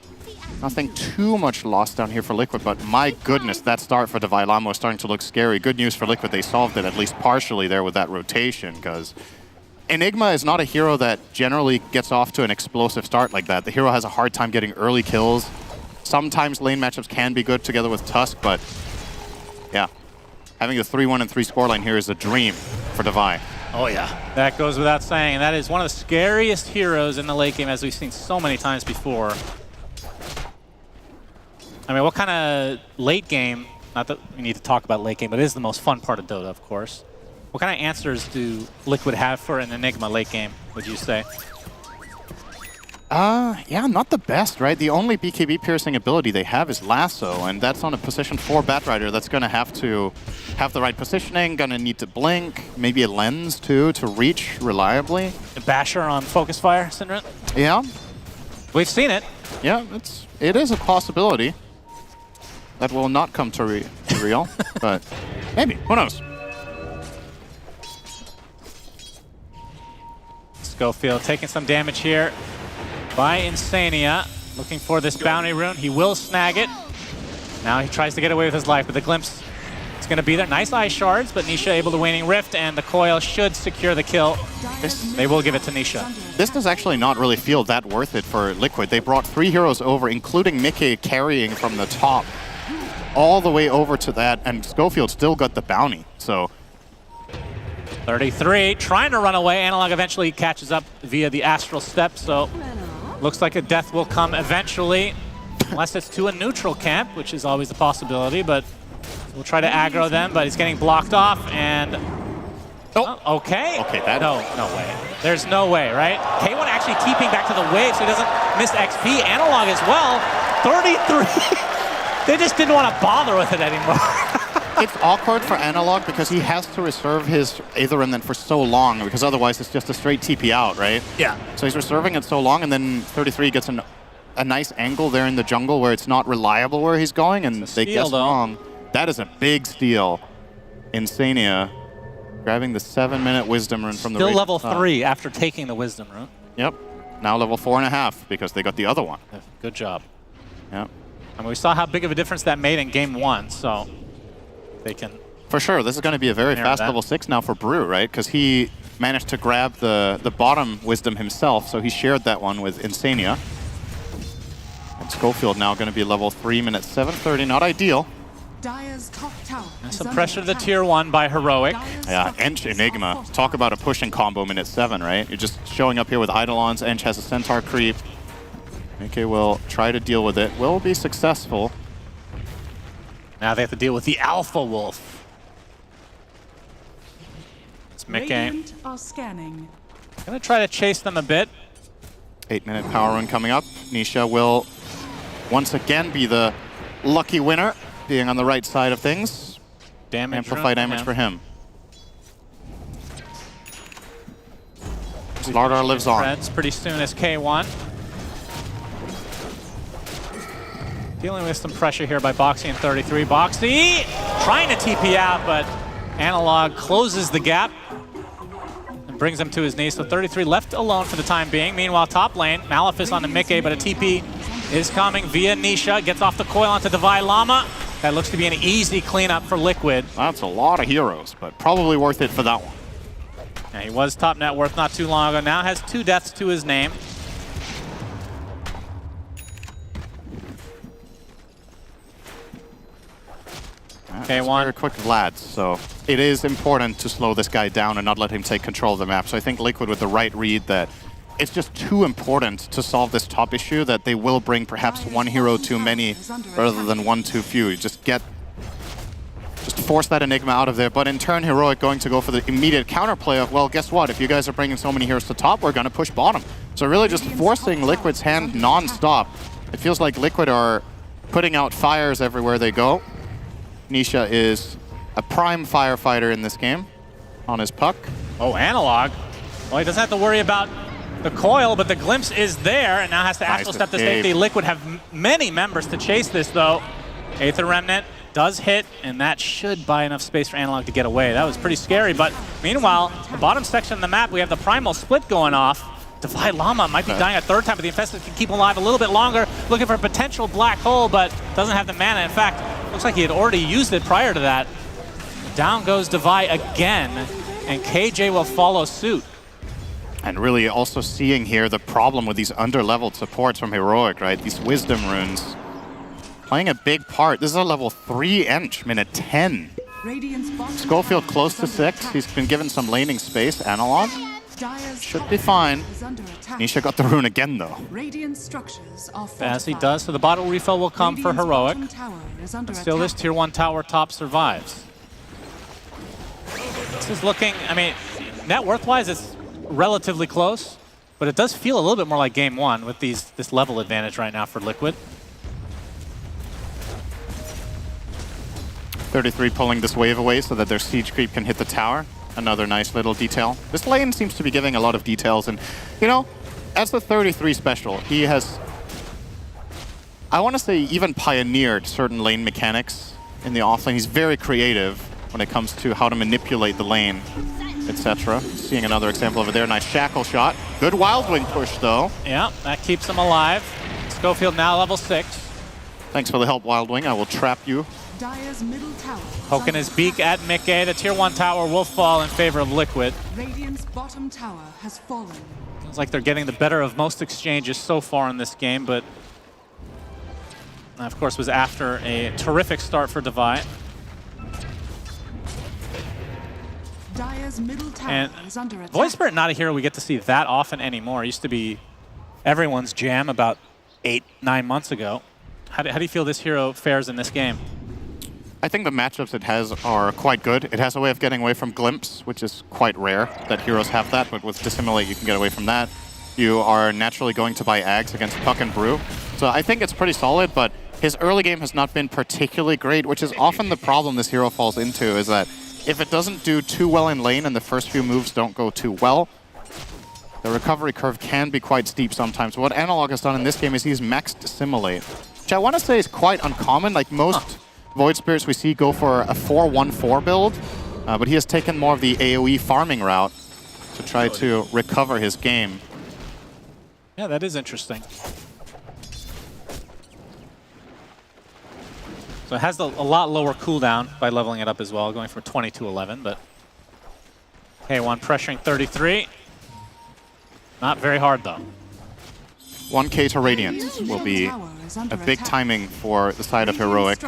nothing too much lost down here for Liquid, but my goodness, that start for the Vailamo is starting to look scary. Good news for Liquid, they solved it at least partially there with that rotation, because Enigma is not a hero that generally gets off to an explosive start like that. The hero has a hard time getting early kills. Sometimes lane matchups can be good together with Tusk, but yeah, having a 3-1 and 3 scoreline here is a dream for Devi. Oh yeah. That goes without saying, and that is one of the scariest heroes in the late game, as we've seen so many times before. I mean, what kind of late game, not that we need to talk about late game, but it is the most fun part of Dota, of course. What kind of answers do Liquid have for an Enigma late game, would you say? Yeah, not the best, right? The only BKB piercing ability they have is Lasso, and that's on a position 4 Batrider that's going to have the right positioning, going to need to blink, maybe a lens too to reach reliably. The Basher on Focus Fire, Syndrint? Yeah. We've seen it. Yeah, it is a possibility. That will not come to real, but maybe, who knows? Scofield taking some damage here by Insania, looking for this bounty rune. He will snag it. Now he tries to get away with his life, but the glimpse is going to be there. Nice Ice Shards, but Nisha able to Waning Rift, and the coil should secure the kill. They will give it to Nisha. This does actually not really feel that worth it for Liquid. They brought 3 heroes over, including Mickey carrying from the top all the way over to that, and Scofield still got the bounty, so... 33, trying to run away. Analog eventually catches up via the Astral Step, so looks like a death will come eventually, unless it's to a neutral camp, which is always a possibility, but we'll try to aggro them, but he's getting blocked off, and... Oh, okay. Okay, that... No way. There's no way, right? K1 actually TPing back to the wave so he doesn't miss XP. Analog as well. 33. They just didn't want to bother with it anymore. It's awkward for Analog because he has to reserve his Aether Remnant for so long, because otherwise it's just a straight TP out, right? Yeah. So he's reserving it so long, and then 33 gets a nice angle there in the jungle where it's not reliable where he's going, and they guess wrong. That is a big steal. Insania grabbing the 7-minute Wisdom Rune from the... Still level 3 after taking the Wisdom Rune. Yep. Now level 4.5 because they got the other one. Good job. Yep. And we saw how big of a difference that made in game 1, so... They can... For sure, this is going to be a very fast level 6 now for Brew, right? Because he managed to grab the bottom Wisdom himself, so he shared that one with Insania. Scofield now going to be level 3, minute 7:30. Not ideal. Dire's top tower. Some pressure to the tier 1 by Heroic. Yeah, Ench Enigma. Talk about a pushing combo minute 7, right? You're just showing up here with Eidolons. Ench has a Centaur creep. Mickey will try to deal with it. Will be successful. Now they have to deal with the Alpha Wolf. It's Mickey. Radiant are scanning. Gonna try to chase them a bit. 8-minute power run coming up. Nisha will once again be the lucky winner, being on the right side of things. Amplify damage for him. Slardar lives on. Spreads pretty soon as K1. Dealing with some pressure here by Boxy and 33. Boxy trying to TP out, but Analog closes the gap and brings him to his knees. So 33 left alone for the time being. Meanwhile, top lane, Malefice on the Mickey, but a TP is coming via Nisha. Gets off the coil onto Divide Llama. That looks to be an easy cleanup for Liquid. That's a lot of heroes, but probably worth it for that one. Yeah, he was top net worth not too long ago. Now has 2 deaths to his name. K1. Very quick Vlad, so it is important to slow this guy down and not let him take control of the map. So I think Liquid with the right read that it's just too important to solve this top issue that they will bring perhaps 1 hero too many rather than 1 too few. You just force that Enigma out of there, but in turn Heroic going to go for the immediate counterplay of, well, guess what? If you guys are bringing so many heroes to top, we're going to push bottom. So really just forcing Liquid's hand non-stop. It feels like Liquid are putting out fires everywhere they go. Nisha is a prime firefighter in this game on his puck. Oh, Analog. Well, he doesn't have to worry about the coil, but the glimpse is there and now has to astral step to safety. Liquid have many members to chase this, though. Aether Remnant does hit, and that should buy enough space for Analog to get away. That was pretty scary, but meanwhile, the bottom section of the map, we have the Primal Split going off. Divide Llama might be dying a 3rd time, but the Infested can keep him alive a little bit longer, looking for a potential black hole, but doesn't have the mana. In fact, looks like he had already used it prior to that. Down goes Divide again, and KJ will follow suit. And really also seeing here the problem with these under-leveled supports from Heroic, right? These Wisdom runes playing a big part. This is a level 3 Ench, minute 10. Scofield close to 6. He's been given some laning space. Analog should be fine. Nisha got the rune again, though. As he does, so the bottle refill will come for Heroic. But still, this tier 1 tower top survives. This is looking, I mean, net worth-wise, it's relatively close, but it does feel a little bit more like game 1 with this level advantage right now for Liquid. 33 pulling this wave away so that their siege creep can hit the tower. Another nice little detail. This lane seems to be giving a lot of details, and you know, as the 33 special, he has, I want to say, even pioneered certain lane mechanics in the offlane. He's very creative when it comes to how to manipulate the lane, etc. Seeing another example over there. Nice shackle shot. Good Wild Wing push, though. Yeah, that keeps him alive. Scofield now level 6. Thanks for the help, Wild Wing. I will trap you. Dire's middle tower. Poking his beak at Mickey. The tier 1 tower will fall in favor of Liquid. Radiant's bottom tower has fallen. Seems like they're getting the better of most exchanges so far in this game, but of course was after a terrific start for Divide. Dire's middle tower And is under attack. Void Spirit, not a hero we get to see that often anymore. It used to be everyone's jam about 8-9 months ago. How do you feel this hero fares in this game? I think the matchups it has are quite good. It has a way of getting away from Glimpse, which is quite rare that heroes have that, but with Dissimulate you can get away from that. You are naturally going to buy Ags against Puck and Brew. So I think it's pretty solid, but his early game has not been particularly great, which is often the problem this hero falls into, is that if it doesn't do too well in lane and the first few moves don't go too well, the recovery curve can be quite steep sometimes. What Analog has done in this game is he's maxed Dissimulate, which I want to say is quite uncommon. Like most Void Spirits we see go for a 4-1-4 build, but he has taken more of the AoE farming route to try to recover his game. Yeah, that is interesting. So it has a lot lower cooldown by leveling it up as well, going from 20 to 11, but K1 pressuring 33. Not very hard, though. 1K to Radiant will be a big timing for the side of Heroic.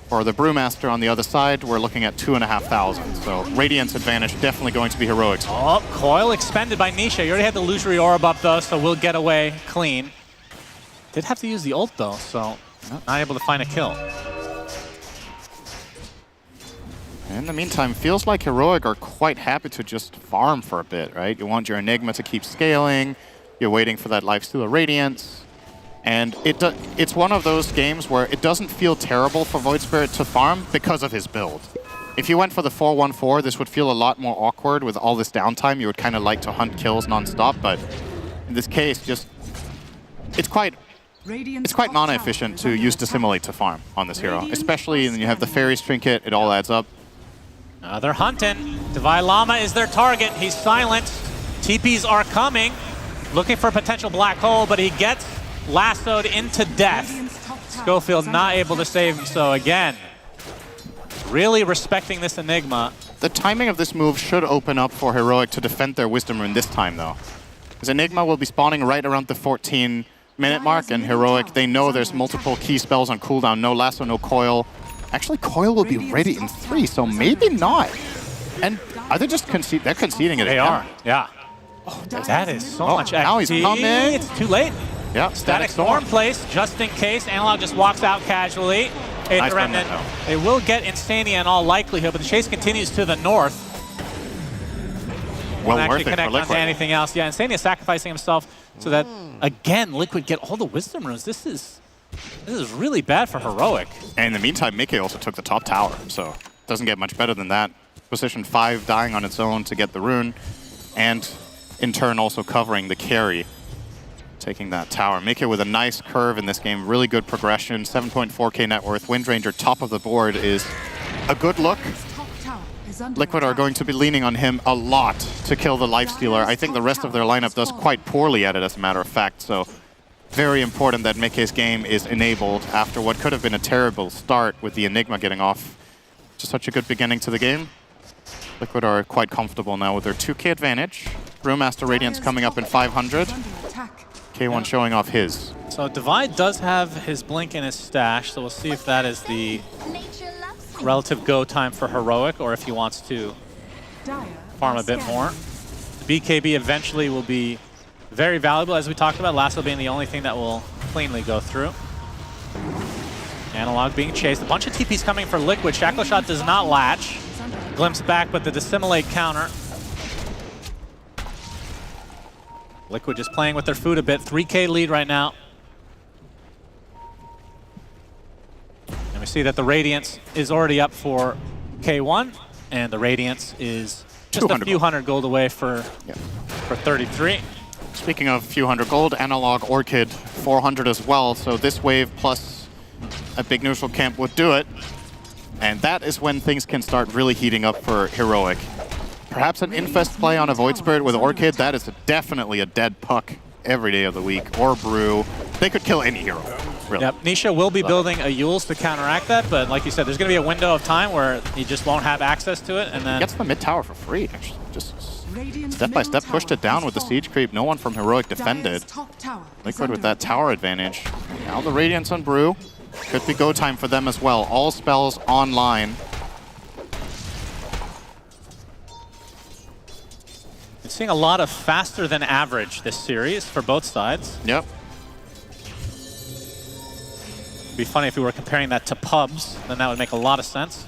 For the Brewmaster on the other side, we're looking at 2,500. So Radiant's advantage definitely going to be Heroic's. Oh, coil expended by Nisha. You already had the illusory orb up though, so we'll get away clean. Did have to use the ult though, so not able to find a kill. In the meantime, feels like Heroic are quite happy to just farm for a bit, right? You want your Enigma to keep scaling. You're waiting for that Lifestealer Radiance. And it's one of those games where it doesn't feel terrible for Void Spirit to farm because of his build. If you went for the 4-1-4, this would feel a lot more awkward with all this downtime. You would kind of like to hunt kills non-stop, but in this case, just it's quite non-efficient to use Dissimulate to farm on this hero, especially when you have the Fairies Trinket. It all adds up. They're hunting. Divine Llama is their target. He's silent. TPs are coming, looking for a potential black hole, but he gets lassoed into death. Scofield not able to save him, so again, really respecting this Enigma. The timing of this move should open up for Heroic to defend their Wisdom Rune this time, though. Because Enigma will be spawning right around the 14-minute mark, and Heroic, they know there's multiple key spells on cooldown. No lasso, no coil. Actually, coil will be ready in 3, so maybe not. And are they just conceding? They're conceding it. They are, yeah. Oh, that is so much XP. Now he's coming. It's too late. Yeah, Static Storm placed just in case. Analog just walks out casually. Nice Remnant. They will get Insania in all likelihood, but the chase continues to the north. Well Won't worth actually it connect for onto Liquid. anything else. Yeah, Insania sacrificing himself so that, again, Liquid get all the Wisdom Runes. This is really bad for Heroic. And in the meantime, Mickey also took the top tower, so doesn't get much better than that. Position 5 dying on its own to get the rune, and in turn also covering the carry, taking that tower. Mickey with a nice curve in this game, really good progression, 7.4k net worth. Windranger top of the board is a good look. Liquid are going to be leaning on him a lot to kill the Lifestealer. I think the rest of their lineup does quite poorly at it, as a matter of fact, so very important that Mickey's game is enabled after what could have been a terrible start with the Enigma getting off. Just such a good beginning to the game. Liquid are quite comfortable now with their 2k advantage. Brewmaster Radiance coming up in 500. K1 showing off his. So Divide does have his Blink in his stash, so we'll see if that is the relative go time for Heroic, or if he wants to farm a bit more. The BKB eventually will be very valuable, as we talked about, Lasso being the only thing that will cleanly go through. Analog being chased. A bunch of TPs coming for Liquid. Shackle Shot does not latch. Glimpse back, but the Dissimulate counter. Liquid just playing with their food a bit. 3k lead right now. And we see that the Radiance is already up for K1, and the Radiance is just a few hundred gold away for 33. Speaking of a few hundred gold, Analog Orchid 400 as well, so this wave plus a big neutral camp would do it. And that is when things can start really heating up for Heroic. Perhaps an Infest play on a Void Spirit with Orchid, that is definitely a dead puck every day of the week. Or Brew. They could kill any hero, really. Yep, Nisha will be building a Yules to counteract that, but like you said, there's going to be a window of time where he just won't have access to it, and then... He gets the mid tower for free, actually. Just step by step pushed it down with the siege creep. No one from Heroic defended. Liquid with that tower advantage. Now the Radiance on Brew. Could be go time for them as well. All spells online. Been seeing a lot of faster than average this series for both sides. Yep. It'd be funny if we were comparing that to pubs, then that would make a lot of sense.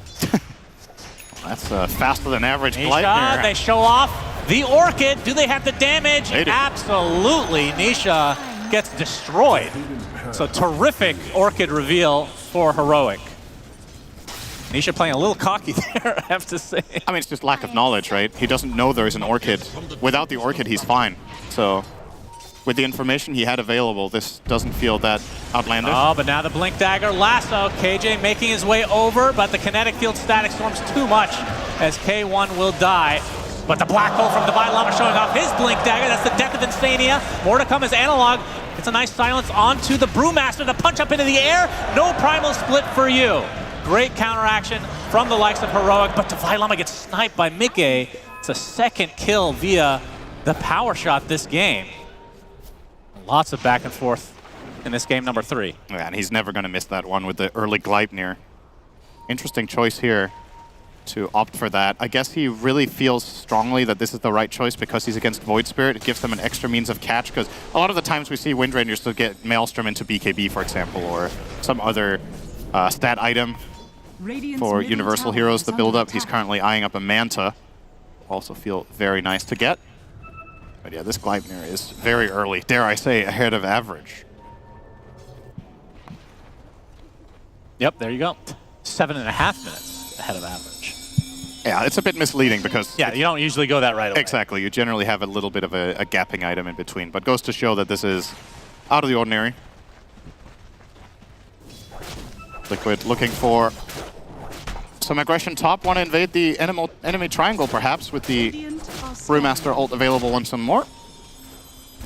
That's a faster than average Nisha, Gleipnir. they show off the Orchid. Do they have the damage? They do. Absolutely. Nisha gets destroyed. So terrific Orchid reveal for Heroic. Nisha playing a little cocky there, I have to say. I mean, it's just lack of knowledge, right? He doesn't know there's an Orchid. Without the Orchid, he's fine. So with the information he had available, this doesn't feel that outlandish. Oh, but now the Blink Dagger Lasso. KJ making his way over, but the Kinetic Field Static Storm's too much as K1 will die. But the Black Hole from Divine Llama showing off his Blink Dagger. That's the death of Insania. More to come as Analog. It's a nice silence onto the Brewmaster. The punch up into the air. No Primal Split for you. Great counteraction from the likes of Heroic, but Divine Llama gets sniped by Mickey. It's a second kill via the power shot this game. Lots of back and forth in this game number 3. Yeah, and he's never going to miss that one with the early Gleipnir. Interesting choice here to opt for that. I guess he really feels strongly that this is the right choice because he's against Void Spirit. It gives them an extra means of catch, because a lot of the times we see Wind Rangers still get Maelstrom into BKB, for example, or some other stat item for Universal Heroes, the build-up. He's currently eyeing up a Manta. Also feel very nice to get. But yeah, this Gleipnir is very early, dare I say, ahead of average. Yep, there you go. 7.5 minutes ahead of average. Yeah, it's a bit misleading because... Yeah, you don't usually go that right away. Exactly. You generally have a little bit of a gapping item in between, but goes to show that this is out of the ordinary. Liquid looking for some aggression top. Want to invade the enemy triangle, perhaps, with the Brewmaster ult available once some more.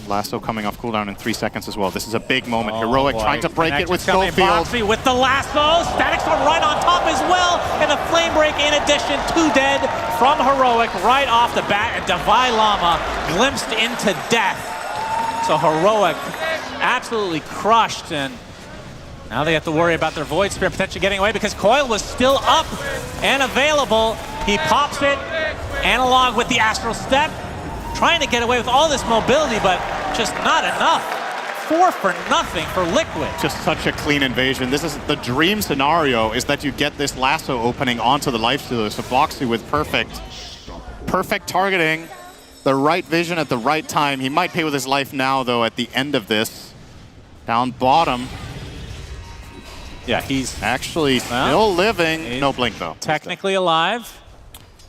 Lasso coming off cooldown in 3 seconds as well. This is a big moment. Heroic trying to break it with Scofield. Boxy with the lasso. Static Storm right on top as well. And a flame break in addition. 2 dead from Heroic right off the bat. And Divine Llama glimpsed into death. So Heroic absolutely crushed. And now they have to worry about their Void Spirit potentially getting away because Coil was still up and available. He pops it. Analog with the Astral Step. Trying to get away with all this mobility, but just not enough. 4 for nothing for Liquid. Just such a clean invasion. This is the dream scenario, is that you get this lasso opening onto the Lifestealer. So Boxy with perfect targeting, the right vision at the right time. He might pay with his life now, though, at the end of this. Down bottom. Yeah, he's actually still living. No blink, though. Technically alive.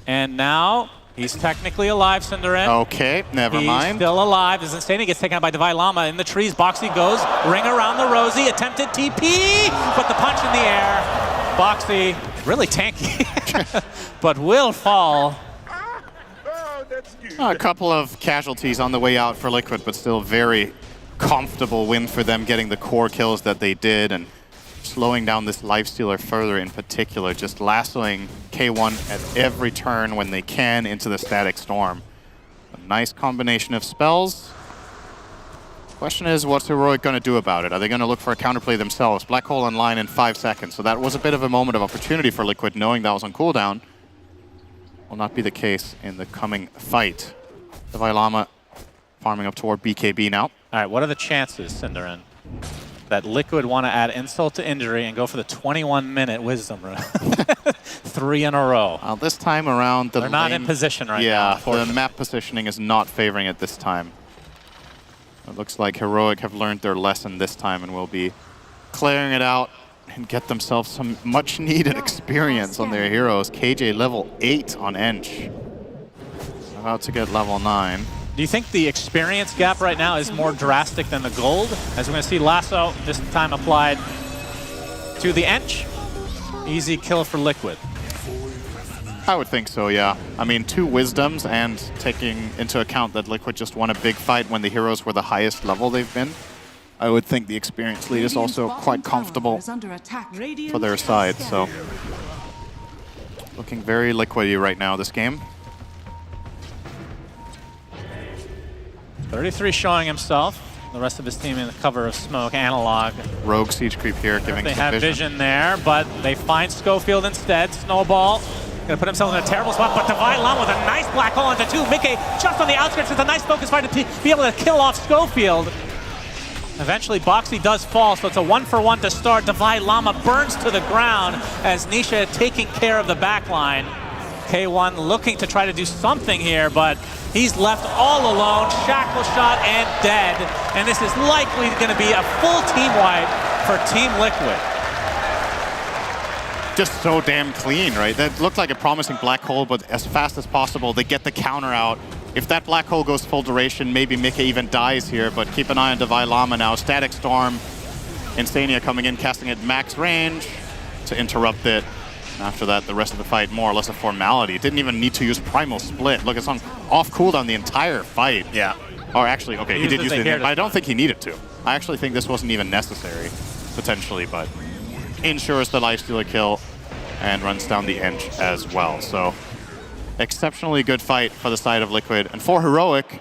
And now he's technically alive, Cinderin. Okay, never mind. He's still alive. Is insane. He gets taken out by Divine Llama in the trees. Boxy goes, ring around the Rosie, attempted TP, but the punch in the air. Boxy really tanky, but will fall. A couple of casualties on the way out for Liquid, but still very comfortable win for them, getting the core kills that they did and slowing down this Lifestealer further in particular, just lassoing K1 at every turn when they can into the Static Storm. A nice combination of spells. Question is, what's Heroic going to do about it? Are they going to look for a counterplay themselves? Black Hole online in 5 seconds, so that was a bit of a moment of opportunity for Liquid, knowing that was on cooldown. Will not be the case in the coming fight. Divine Llama farming up toward BKB now. All right, what are the chances, Cinderin, that Liquid want to add insult to injury and go for the 21-minute Wisdom Rune? 3 in a row. Well, this time around, they're not in position right now. Yeah, the map positioning is not favoring it this time. It looks like Heroic have learned their lesson this time and will be clearing it out and get themselves some much-needed experience on their heroes. KJ level 8 on Ench. About to get level 9. Do you think the experience gap right now is more drastic than the gold? As we're going to see Lasso this time applied to the Ench. Easy kill for Liquid. I would think so, yeah. I mean, 2 Wisdoms, and taking into account that Liquid just won a big fight when the heroes were the highest level they've been, I would think the experience lead is also quite comfortable for their side, so. Looking very Liquidy right now, this game. 33 showing himself. The rest of his team in the cover of smoke. Analog. Rogue Siege Creep here, giving They some have vision there, but they find Scofield instead. Snowball. Gonna put himself in a terrible spot, but Divine Llama with a nice black hole into 2. Mickey just on the outskirts with a nice focus fight to be able to kill off Scofield. Eventually, Boxy does fall, so it's a 1-for-1 to start. Divine Llama burns to the ground as Nisha taking care of the backline. K1 looking to try to do something here, but he's left all alone, shackle shot and dead. And this is likely going to be a full team wipe for Team Liquid. Just so damn clean, right? That looked like a promising black hole, but as fast as possible, they get the counter out. If that black hole goes full duration, maybe Mickey even dies here, but keep an eye on Divine Llama now. Static Storm, Insania coming in, casting at max range to interrupt it. After that, the rest of the fight, more or less a formality. Didn't even need to use Primal Split. Look, it's on off cooldown the entire fight. Yeah. Or actually, okay, he did use it, but I don't think he needed to. I actually think this wasn't even necessary, potentially, but ensures the Lifestealer kill and runs down the Ench as well. So, exceptionally good fight for the side of Liquid. And for Heroic,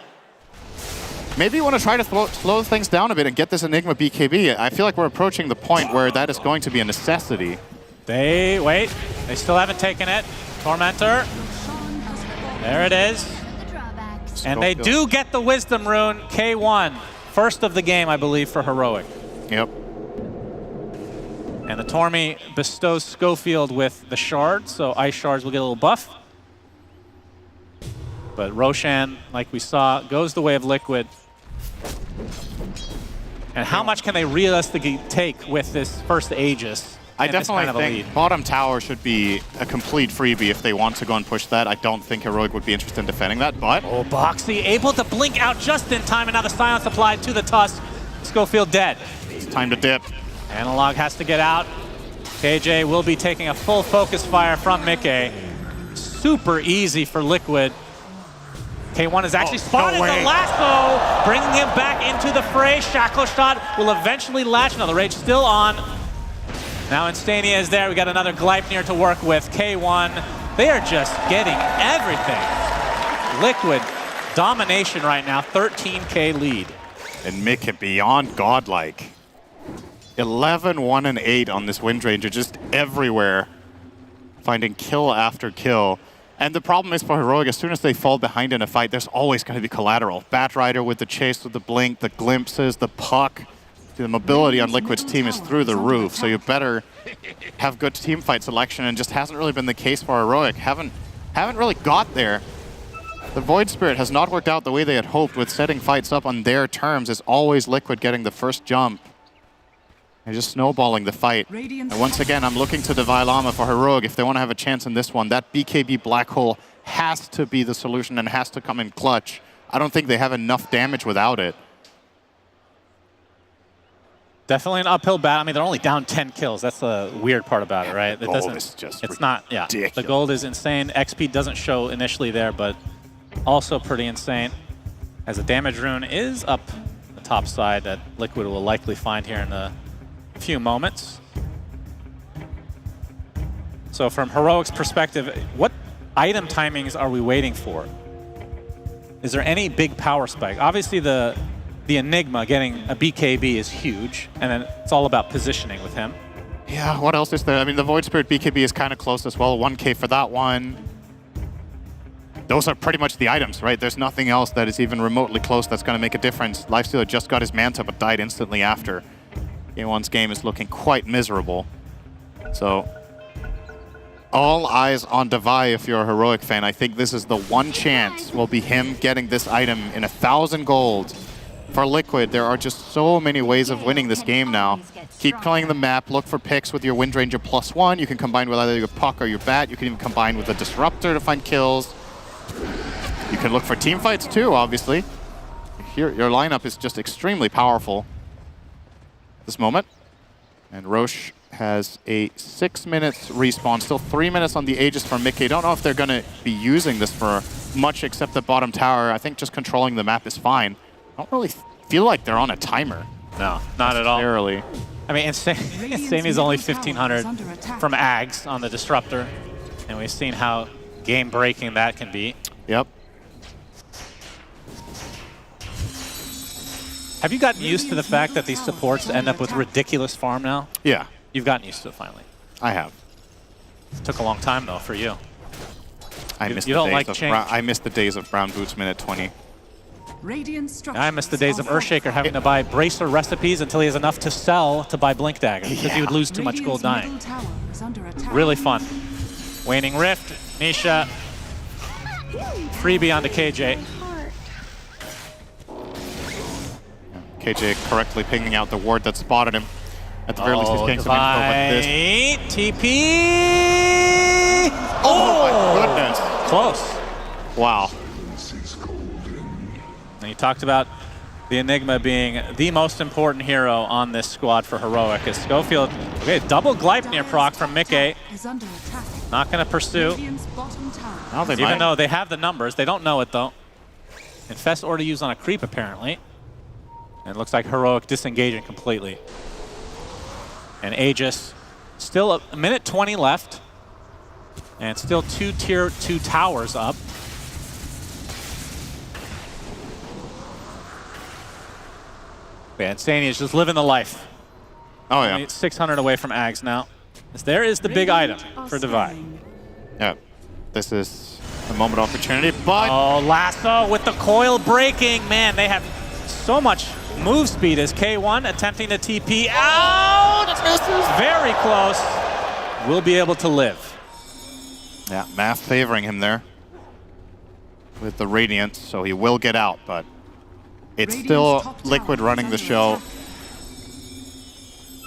maybe you want to try to slow things down a bit and get this Enigma BKB. I feel like we're approaching the point where that is going to be a necessity. They wait. They still haven't taken it. Tormentor. There it is. And they do get the Wisdom Rune. K1. First of the game, I believe, for Heroic. Yep. And the Tormy bestows Scofield with the Shard, so Ice Shards will get a little buff. But Roshan, like we saw, goes the way of Liquid. And how much can they realistically take with this first Aegis? I definitely think bottom tower should be a complete freebie if they want to go and push that. I don't think Heroic would be interested in defending that, but... Oh, Boxy able to blink out just in time, and now the silence applied to the Tusk. Scofield dead. It's time to dip. Analog has to get out. KJ will be taking a full focus fire from Mickey. Super easy for Liquid. K1 is actually spotted the lasso, bringing him back into the fray. Shackle shot will eventually latch. Now the rage still on. Now Instania is there. We got another Gleipnir to work with. K1, they are just getting everything. Liquid domination right now, 13K lead. And Mickey beyond godlike. 11, 1, and 8 on this Windranger, just everywhere. Finding kill after kill. And the problem is for Heroic, as soon as they fall behind in a fight, there's always going to be collateral. Batrider with the chase, with the blink, the glimpses, the puck. The mobility on Liquid's team is through the roof, so you better have good team fight selection, and just hasn't really been the case for Heroic. Haven't really got there. The Void Spirit has not worked out the way they had hoped with setting fights up on their terms. It's always Liquid getting the first jump. And just snowballing the fight. And once again, I'm looking to Divine Llama for Heroic if they want to have a chance in this one. That BKB Black Hole has to be the solution and has to come in clutch. I don't think they have enough damage without it. Definitely an uphill battle. I mean, they're only down 10 kills. That's the weird part about it, right? The gold is just it's not, yeah. Ridiculous. The gold is insane. XP doesn't show initially there, but also pretty insane. As a damage rune is up the top side that Liquid will likely find here in a few moments. So from Heroic's perspective, what item timings are we waiting for? Is there any big power spike? Obviously the Enigma getting a BKB is huge, and then it's all about positioning with him. Yeah, what else is there? I mean, the Void Spirit BKB is kind of close as well. 1K for that one. Those are pretty much the items, right? There's nothing else that is even remotely close that's going to make a difference. Lifestealer just got his Manta, but died instantly after. K1's game is looking quite miserable. So, all eyes on Devi if you're a Heroic fan. I think this is the one chance will be him getting this item in 1,000 gold. For Liquid, there are just so many ways of winning this game now. Keep playing the map, look for picks with your Windranger +1. You can combine with either your Puck or your Bat. You can even combine with a Disruptor to find kills. You can look for team fights too, obviously. Here, your lineup is just extremely powerful at this moment. And Roche has a 6 minutes respawn, still 3 minutes on the Aegis for Mickey. Don't know if they're going to be using this for much except the bottom tower. I think just controlling the map is fine. I don't really feel like they're on a timer. No, not at all. Barely. I mean, Insane is only 1,500 from Ags on the Disruptor, and we've seen how game-breaking that can be. Yep. Have you gotten used to the fact that these supports end up with ridiculous farm now? Yeah. You've gotten used to it finally. I have. It took a long time, though, for you. I miss the days of Brown Boots minute 20. I miss the days of Earthshaker having to buy Bracer recipes until he has enough to sell to buy Blink Dagger, because he would lose too much gold dying. Really fun. Waning Rift, Nisha, freebie onto KJ. KJ correctly pinging out the ward that spotted him. At the very least, he's getting some info like this. TP! Oh my goodness. Close. Wow. And you talked about the Enigma being the most important hero on this squad for Heroic. As Scofield, okay, double Gleipnir proc from Mickey. Not going to pursue. Even though they have the numbers, they don't know it though. Infest or to use on a creep apparently. And it looks like Heroic disengaging completely. And Aegis, still a minute 20 left. And still 2 tier 2 towers up. Yeah, Insania is just living the life. Oh, yeah. Only 600 away from Ags now. There is the big item for Divide. Yeah. This is a moment of opportunity, but... Oh, Lasso with the coil breaking. Man, they have so much move speed as K1 attempting to TP out. Very close. Will be able to live. Yeah, math favoring him there with the Radiant, so he will get out, but it's still Liquid running the show.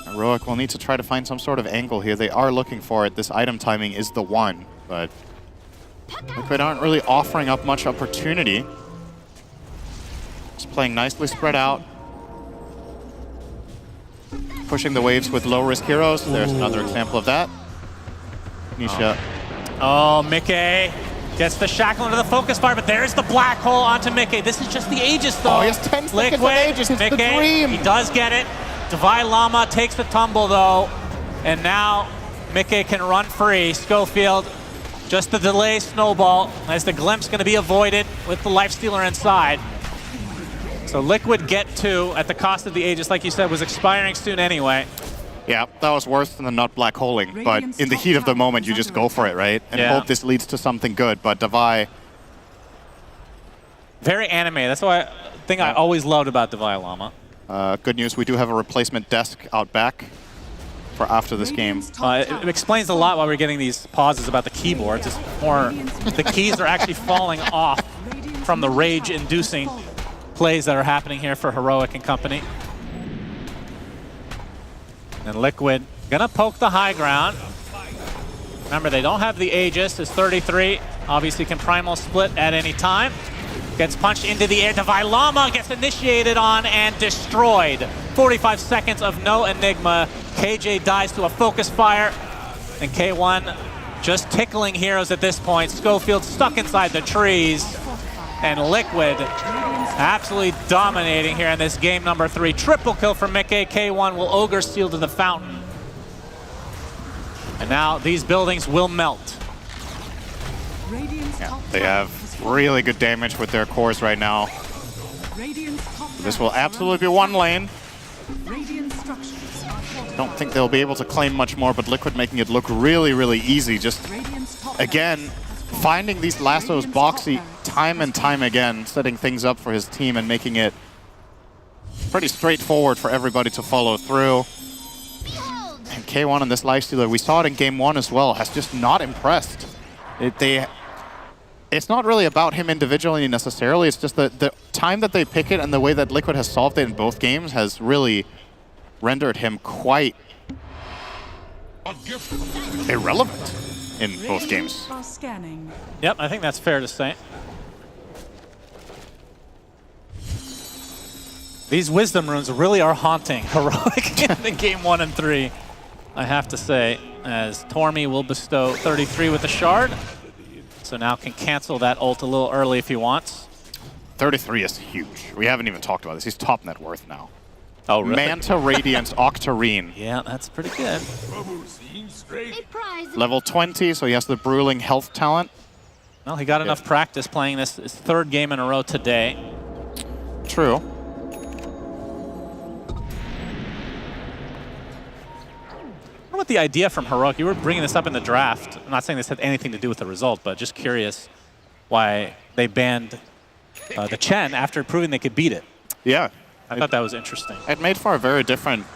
Heroic will need to try to find some sort of angle here. They are looking for it. This item timing is the one, but Liquid aren't really offering up much opportunity. Just playing nicely spread out. Pushing the waves with low-risk heroes. There's another example of that. Nisha. Oh, Mickey gets the shackle into the focus fire, but there's the black hole onto Mickey. This is just the Aegis, though. Oh, he has 10 seconds of Aegis. It's Mickey, the dream. he does get it. Divine Llama takes the tumble, though. And now Mickey can run free. Scofield, just the delay snowball as the glimpse going to be avoided with the Lifestealer inside. So Liquid get 2 at the cost of the Aegis, like you said, was expiring soon anyway. Yeah, that was worse than the not black holing, but in the heat of the moment, you just go for it, right? And hope this leads to something good, but Divide... Very anime. That's the thing I always loved about Divine Llama. Good news, we do have a replacement desk out back for after this game. It explains a lot why we're getting these pauses about the keyboards. It's more the keys are actually falling off from the rage-inducing plays that are happening here for Heroic and company. And Liquid gonna poke the high ground. Remember, they don't have the Aegis. It's 33. Obviously can primal split at any time. Gets punched into the air. Divine Llama gets initiated on and destroyed. 45 seconds of no Enigma. KJ dies to a focus fire. And K1 just tickling heroes at this point. Scofield stuck inside the trees. And Liquid absolutely dominating here in this game number 3. Triple kill for Mickey. K1 will Ogre Seal to the fountain. And now these buildings will melt. Yeah, they have really good damage with their cores right now. This will absolutely be one lane. Don't think they'll be able to claim much more, but Liquid making it look really, really easy. Just, again, finding these lassos boxy time and time again, setting things up for his team and making it pretty straightforward for everybody to follow through. And K1 and this Lifestealer, we saw it in Game 1 as well, has just not impressed. It's not really about him individually necessarily, it's just that the time that they pick it and the way that Liquid has solved it in both games has really rendered him quite irrelevant in both games. Yep, I think that's fair to say. These Wisdom Runes really are haunting Heroic in the Game 1 and 3, I have to say, as Tormy will bestow 33 with the Shard. So now can cancel that ult a little early if he wants. 33 is huge. We haven't even talked about this. He's top net worth now. Oh, really? Manta, Radiance, Octarine. Yeah, that's pretty good. Level 20, so he has the Bruiling health talent. Well, he got enough practice playing this his 3rd game in a row today. True. I wonder what the idea from Heroic, you were bringing this up in the draft. I'm not saying this had anything to do with the result, but just curious why they banned the Chen after proving they could beat it. Yeah. I thought that was interesting. It made for a very different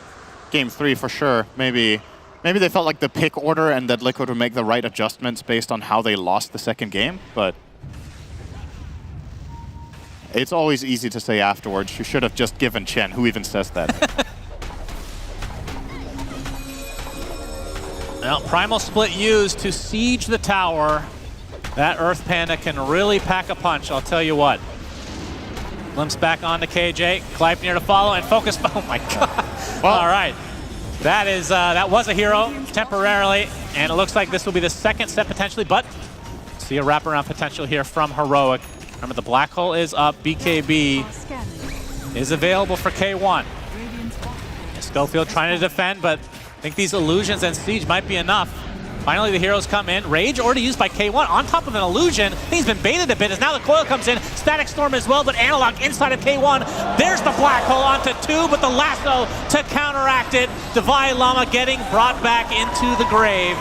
Game 3 for sure. Maybe they felt like the pick order and that Liquid would make the right adjustments based on how they lost the 2nd game, but it's always easy to say afterwards, you should have just given Chen. Who even says that? Well, Primal Split used to siege the tower. That Earth Panda can really pack a punch, I'll tell you what. Glimpse back onto KJ. Gleipnir to follow and focus. Oh my god. Well, all right. That was a hero temporarily, and it looks like this will be the 2nd set potentially, but see a wraparound potential here from Heroic. Remember, the black hole is up. BKB is available for K1. Scofield trying to defend, but I think these illusions and siege might be enough. Finally, the heroes come in. Rage already used by K1 on top of an illusion. He's been baited a bit as now the coil comes in. Static Storm as well, but Analog inside of K1. There's the black hole onto 2, but the lasso to counteract it. Divine Llama getting brought back into the grave.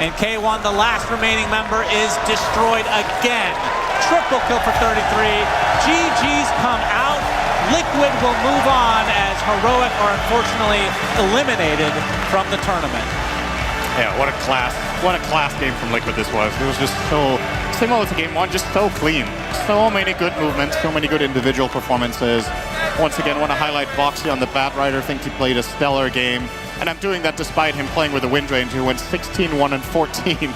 And K1, the last remaining member, is destroyed again. Triple kill for 33. GG's come out. Liquid will move on as Heroic are unfortunately eliminated from the tournament. Yeah, what a class game from Liquid this was. It was just so, similar to game 1, just so clean. So many good movements, so many good individual performances. Once again, want to highlight Boxy on the Batrider. I think he played a stellar game. And I'm doing that despite him playing with a wind range who went 16-1 and 14.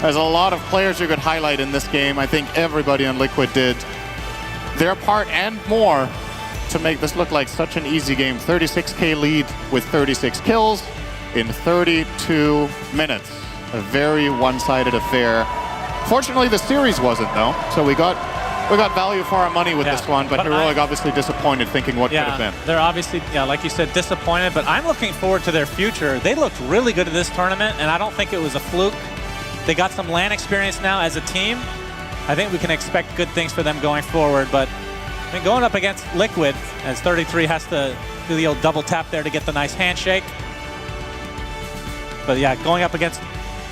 There's a lot of players you could highlight in this game. I think everybody on Liquid did their part and more to make this look like such an easy game. 36k lead with 36 kills in 32 minutes. A very one-sided affair. Fortunately, the series wasn't, though. So we got value for our money with this one, but Heroic obviously disappointed, thinking what could have been. They're obviously, like you said, disappointed, but I'm looking forward to their future. They looked really good at this tournament, and I don't think it was a fluke. They got some LAN experience now as a team. I think we can expect good things for them going forward, but I mean, going up against Liquid, as 33 has to do the old double tap there to get the nice handshake. But yeah, going up against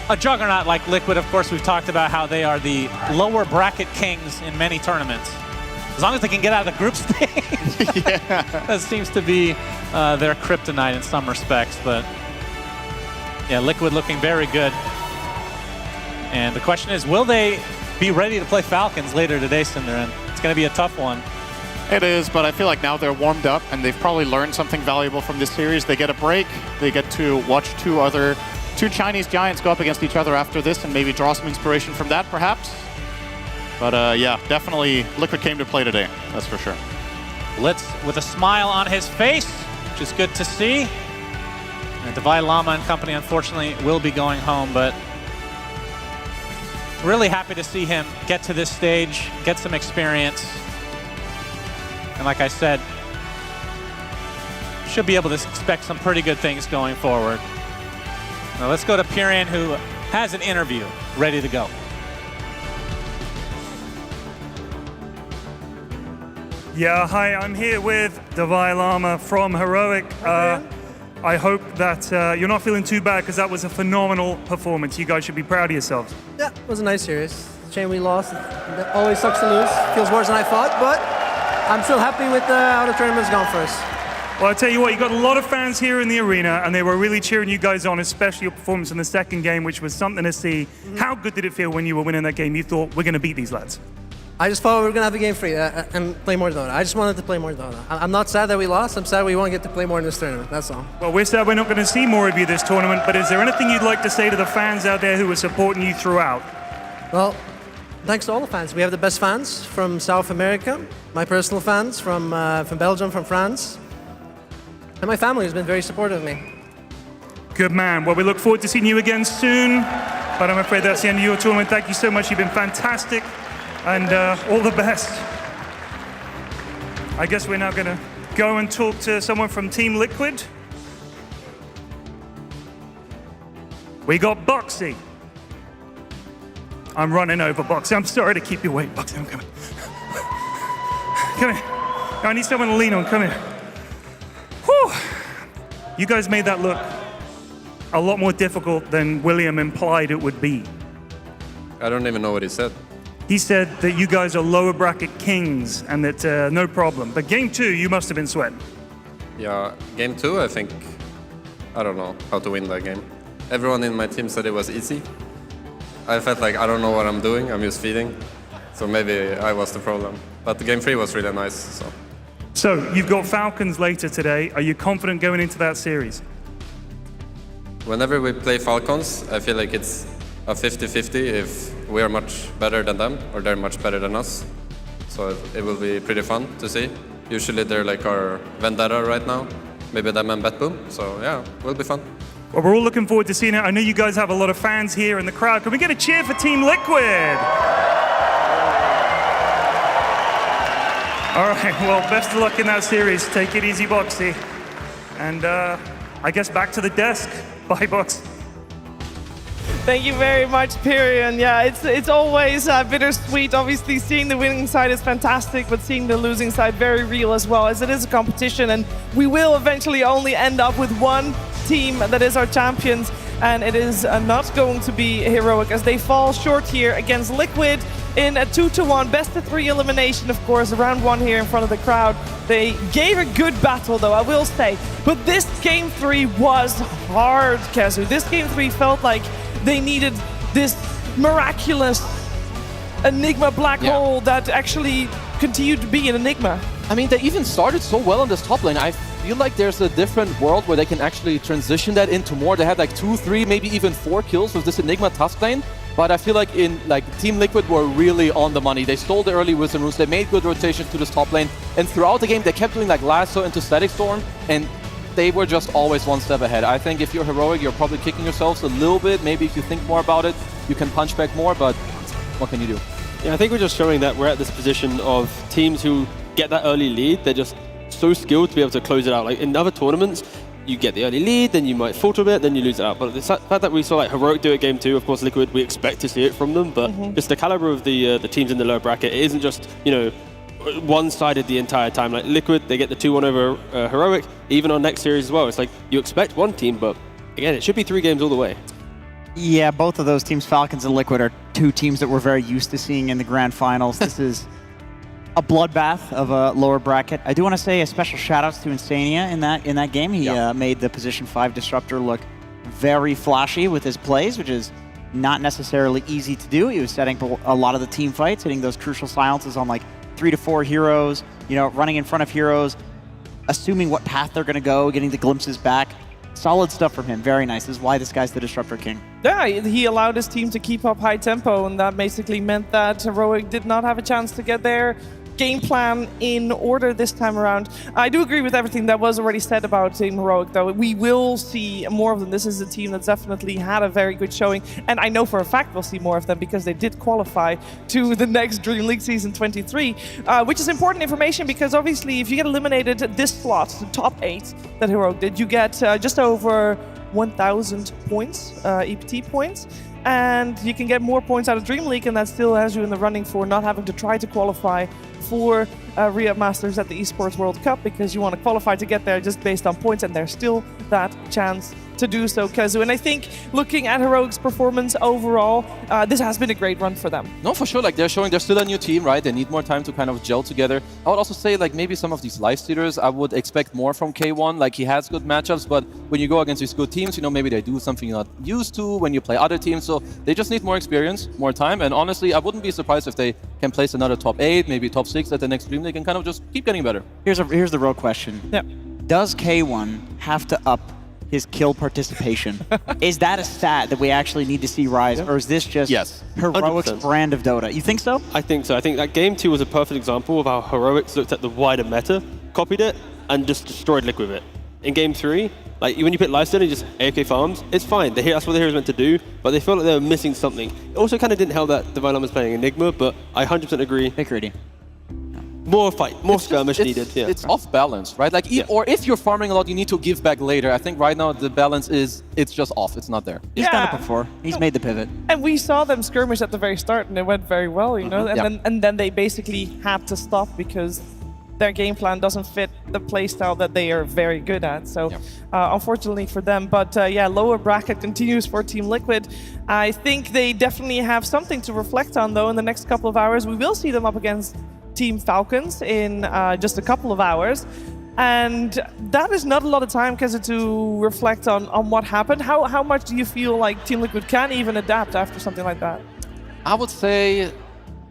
a juggernaut like Liquid, of course, we've talked about how they are the lower bracket kings in many tournaments. As long as they can get out of the group stage, that seems to be their kryptonite in some respects. But yeah, Liquid looking very good. And the question is, will they be ready to play Falcons later today, Cinderin? It's going to be a tough one. It is, but I feel like now they're warmed up and they've probably learned something valuable from this series. They get a break. They get to watch two Chinese giants go up against each other after this and maybe draw some inspiration from that, perhaps. But yeah, definitely Liquid came to play today, that's for sure. Litz with a smile on his face, which is good to see. And Divine Llama and company, unfortunately, will be going home, but really happy to see him get to this stage, get some experience. And like I said, should be able to expect some pretty good things going forward. Now let's go to Pyrian, who has an interview ready to go. Yeah, hi, I'm here with Divine Llama from Heroic. I hope that you're not feeling too bad, because that was a phenomenal performance. You guys should be proud of yourselves. Yeah, it was a nice series. Shame we lost. It always sucks to lose. Feels worse than I thought, but I'm still happy with how the tournament's gone for us. Well, I'll tell you what, you got a lot of fans here in the arena, and they were really cheering you guys on, especially your performance in the second game, which was something to see. How good did it feel when you were winning that game? You thought, we're going to beat these lads. I just thought we were going to have a game free and play more Dota. I just wanted to play more Dota. I'm not sad that we lost. I'm sad we won't get to play more in this tournament. That's all. Well, we're sad we're not going to see more of you this tournament, but is there anything you'd like to say to the fans out there who were supporting you throughout? Well, thanks to all the fans. We have the best fans from South America, my personal fans from Belgium, from France, and my family has been very supportive of me. Good man. Well, we look forward to seeing you again soon, but I'm afraid that's the end of your tournament. Thank you so much. You've been fantastic. And all the best. I guess we're now going to go and talk to someone from Team Liquid. We got Boxy. I'm running over, Boxy. I'm sorry to keep you waiting, Boxy. I'm coming. Come here. I need someone to lean on. Come here. Whew. You guys made that look a lot more difficult than William implied it would be. I don't even know what he said. He said that you guys are lower bracket kings and that no problem. But game 2, you must have been sweating. Yeah, game 2, I think, I don't know how to win that game. Everyone in my team said it was easy. I felt like I don't know what I'm doing, I'm just feeding. So maybe I was the problem. But the game 3 was really nice, So you've got Falcons later today. Are you confident going into that series? Whenever we play Falcons, I feel like it's a 50-50 if we are much better than them or they're much better than us. So it will be pretty fun to see. Usually they're like our Vendetta right now. Maybe them and Betboom. So yeah, it will be fun. Well, we're all looking forward to seeing it. I know you guys have a lot of fans here in the crowd. Can we get a cheer for Team Liquid? All right, well, best of luck in that series. Take it easy, Boxy. And I guess back to the desk. Bye, Box. Thank you very much, Pyrion. Yeah, it's always bittersweet. Obviously, seeing the winning side is fantastic, but seeing the losing side very real as well, as it is a competition, and we will eventually only end up with one team that is our champions, and it is not going to be Heroic, as they fall short here against Liquid in a 2-1 best-of-3 elimination, of course, round 1 here in front of the crowd. They gave a good battle, though, I will say. But this Game 3 was hard, Kazu. This Game 3 felt like they needed this miraculous Enigma black hole that actually continued to be an Enigma. I mean, they even started so well on this top lane. I feel like there's a different world where they can actually transition that into more. They had like 2, 3, maybe even 4 kills with this Enigma task lane. But I feel like Team Liquid were really on the money. They stole the early Wisdom Roots. They made good rotations to this top lane. And throughout the game, they kept doing like Lasso into Static Storm. And they were just always one step ahead. I think if you're Heroic, you're probably kicking yourselves a little bit. Maybe if you think more about it, you can punch back more. But what can you do? Yeah, I think we're just showing that we're at this position of teams who get that early lead. They're just so skilled to be able to close it out. Like in other tournaments, you get the early lead, then you might falter a bit, then you lose it out. But the fact that we saw like Heroic do it Game 2, of course, Liquid, we expect to see it from them. But just the caliber of the teams in the lower bracket, it isn't just, you know, one-sided the entire time. Like Liquid, they get the 2-1 over Heroic, even on next series as well. It's like you expect one team, but again, it should be 3 games all the way. Yeah, both of those teams, Falcons and Liquid, are 2 teams that we're very used to seeing in the grand finals. This is a bloodbath of a lower bracket. I do want to say a special shout-outs to Insania in that game. He made the position 5 disruptor look very flashy with his plays, which is not necessarily easy to do. He was setting a lot of the team fights, hitting those crucial silences on like 3 to 4 heroes, you know, running in front of heroes, assuming what path they're going to go, getting the glimpses back. Solid stuff from him. Very nice. This is why this guy's the Disruptor King. Yeah, he allowed his team to keep up high tempo, and that basically meant that Heroic did not have a chance to get their game plan in order this time around. I do agree with everything that was already said about Team Heroic, though. We will see more of them. This is a team that's definitely had a very good showing, and I know for a fact we'll see more of them because they did qualify to the next Dream League Season 23, which is important information because obviously if you get eliminated this slot, the top 8 that Heroic did, you get just over 1,000 points, EPT points, and you can get more points out of Dream League, and that still has you in the running for not having to try to qualify for Re-Up Masters at the Esports World Cup, because you want to qualify to get there just based on points, and there's still that chance to do so, Kazu. And I think looking at Heroic's performance overall, this has been a great run for them. No, for sure. Like they're still a new team, right? They need more time to kind of gel together. I would also say like maybe some of these lifestealers, I would expect more from K1. Like he has good matchups, but when you go against these good teams, you know, maybe they do something you're not used to when you play other teams. So they just need more experience, more time. And honestly, I wouldn't be surprised if they can place another top 8, maybe top 6 at the next Dream League and kind of just keep getting better. Here's the real question. Yeah. Does K1 have to up his kill participation? Is that a stat that we actually need to see rise, or is this just Heroic's 100%. brand of Dota? You think so? I think so. I think that Game 2 was a perfect example of how Heroics looked at the wider meta, copied it, and just destroyed Liquid with it. In Game 3, like when you put Lifesteal and just AFK farms, it's fine. That's what the hero's meant to do, but they felt like they were missing something. It also kind of didn't help that Divine was playing Enigma, but I 100% agree. Pick Rudy. More fight, more skirmish needed. Yeah. It's off balance, right? Like, or if you're farming a lot, you need to give back later. I think right now the balance it's just off. It's not there. He's done it before. He's made the pivot. And we saw them skirmish at the very start, and it went very well, you know. And then they basically had to stop because their game plan doesn't fit the playstyle that they are very good at. So unfortunately for them, but yeah, lower bracket continues for Team Liquid. I think they definitely have something to reflect on, though. In the next couple of hours, we will see them up against Team Falcons in just a couple of hours. And that is not a lot of time, Keza, to reflect on what happened. How much do you feel like Team Liquid can even adapt after something like that? I would say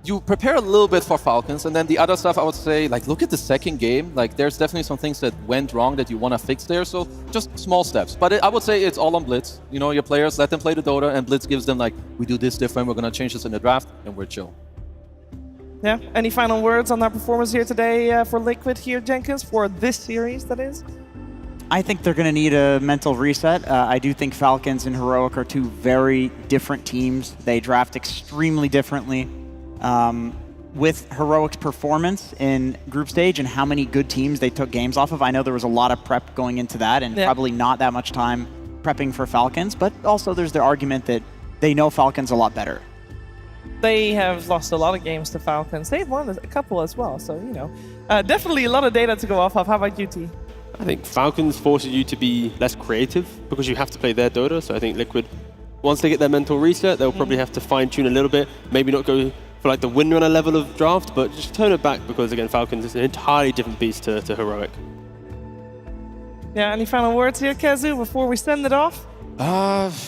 you prepare a little bit for Falcons, and then the other stuff I would say, like, look at the second game. Like, there's definitely some things that went wrong that you want to fix there, so just small steps. But I would say it's all on Blitz. You know, your players, let them play the Dota, and Blitz gives them, like, we do this different, we're going to change this in the draft, and we're chill. Yeah, any final words on that performance here today for Liquid here, Jenkins, for this series, that is? I think they're going to need a mental reset. I do think Falcons and Heroic are 2 very different teams. They draft extremely differently. With Heroic's performance in group stage and how many good teams they took games off of, I know there was a lot of prep going into that and probably not that much time prepping for Falcons, but also there's the argument that they know Falcons a lot better. They have lost a lot of games to Falcons. They've won a couple as well, so, you know, definitely a lot of data to go off of. How about you, T? I think Falcons forces you to be less creative because you have to play their Dota. So I think Liquid, once they get their mental reset, they'll probably have to fine-tune a little bit. Maybe not go for like the Windrunner level of draft, but just tone it back because, again, Falcons is an entirely different beast to Heroic. Yeah, any final words here, Kazu, before we send it off?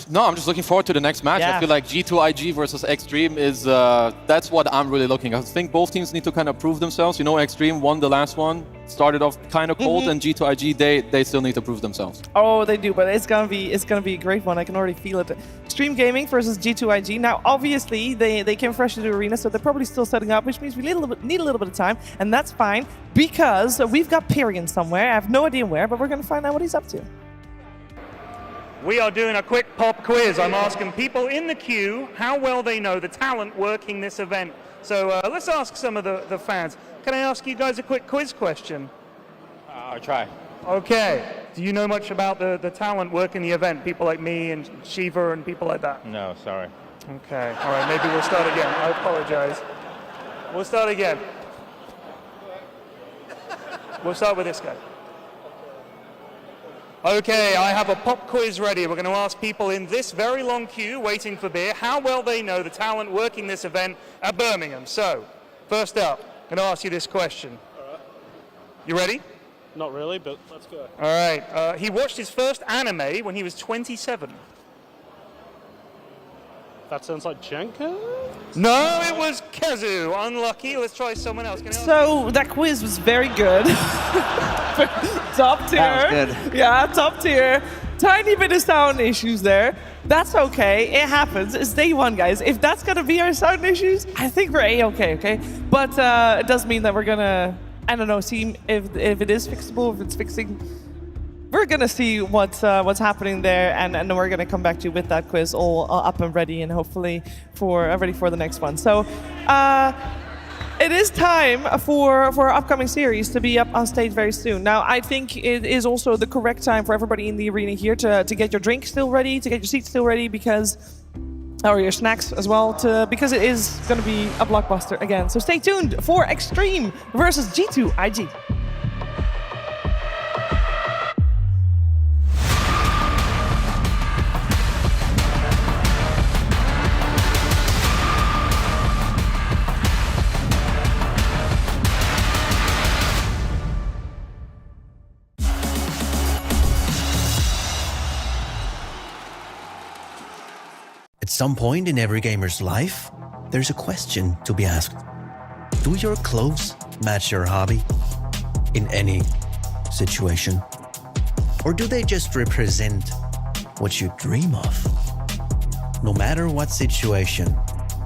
No, I'm just looking forward to the next match. Yeah. I feel like G2IG versus Extreme is, that's what I'm really looking at. I think both teams need to kind of prove themselves. You know, Extreme won the last one, started off kind of cold, and G2IG, they still need to prove themselves. Oh, they do, but it's gonna be a great one. I can already feel it. Extreme Gaming versus G2IG. Now, obviously, they came fresh to the arena, so they're probably still setting up, which means we need a little bit of time, and that's fine because we've got Pyrion somewhere. I have no idea where, but we're gonna find out what he's up to. We are doing a quick pop quiz. I'm asking people in the queue how well they know the talent working this event. So let's ask some of the fans. Can I ask you guys a quick quiz question? I'll try. Okay. Do you know much about the talent working the event? People like me and Shiva and people like that? No, sorry. Okay. All right, maybe we'll start again. I apologize. We'll start again. We'll start with this guy. Okay, I have a pop quiz ready. We're going to ask people in this very long queue waiting for beer how well they know the talent working this event at Birmingham. So, first up, I'm going to ask you this question. All right. You ready? Not really, but let's go. All right. He watched his first anime when he was 27. That sounds like Jenko? No, it was Kazu. Unlucky. Let's try someone else. So that quiz was very good. Top tier. That was good. Yeah, top tier. Tiny bit of sound issues there. That's okay. It happens. It's day one, guys. If that's gonna be our sound issues, I think we're A-okay, okay? But it does mean that we're gonna, I don't know, see if it is fixable, if it's fixing. We're gonna see what's happening there, and then we're gonna come back to you with that quiz all up and ready, and hopefully ready for the next one. So it is time for our upcoming series to be up on stage very soon. Now, I think it is also the correct time for everybody in the arena here to get your drink still ready, to get your seats still ready, or your snacks as well, because it is gonna be a blockbuster again. So stay tuned for Extreme versus G2IG. At some point in every gamer's life, there's a question to be asked. Do your clothes match your hobby in any situation? Or do they just represent what you dream of? No matter what situation,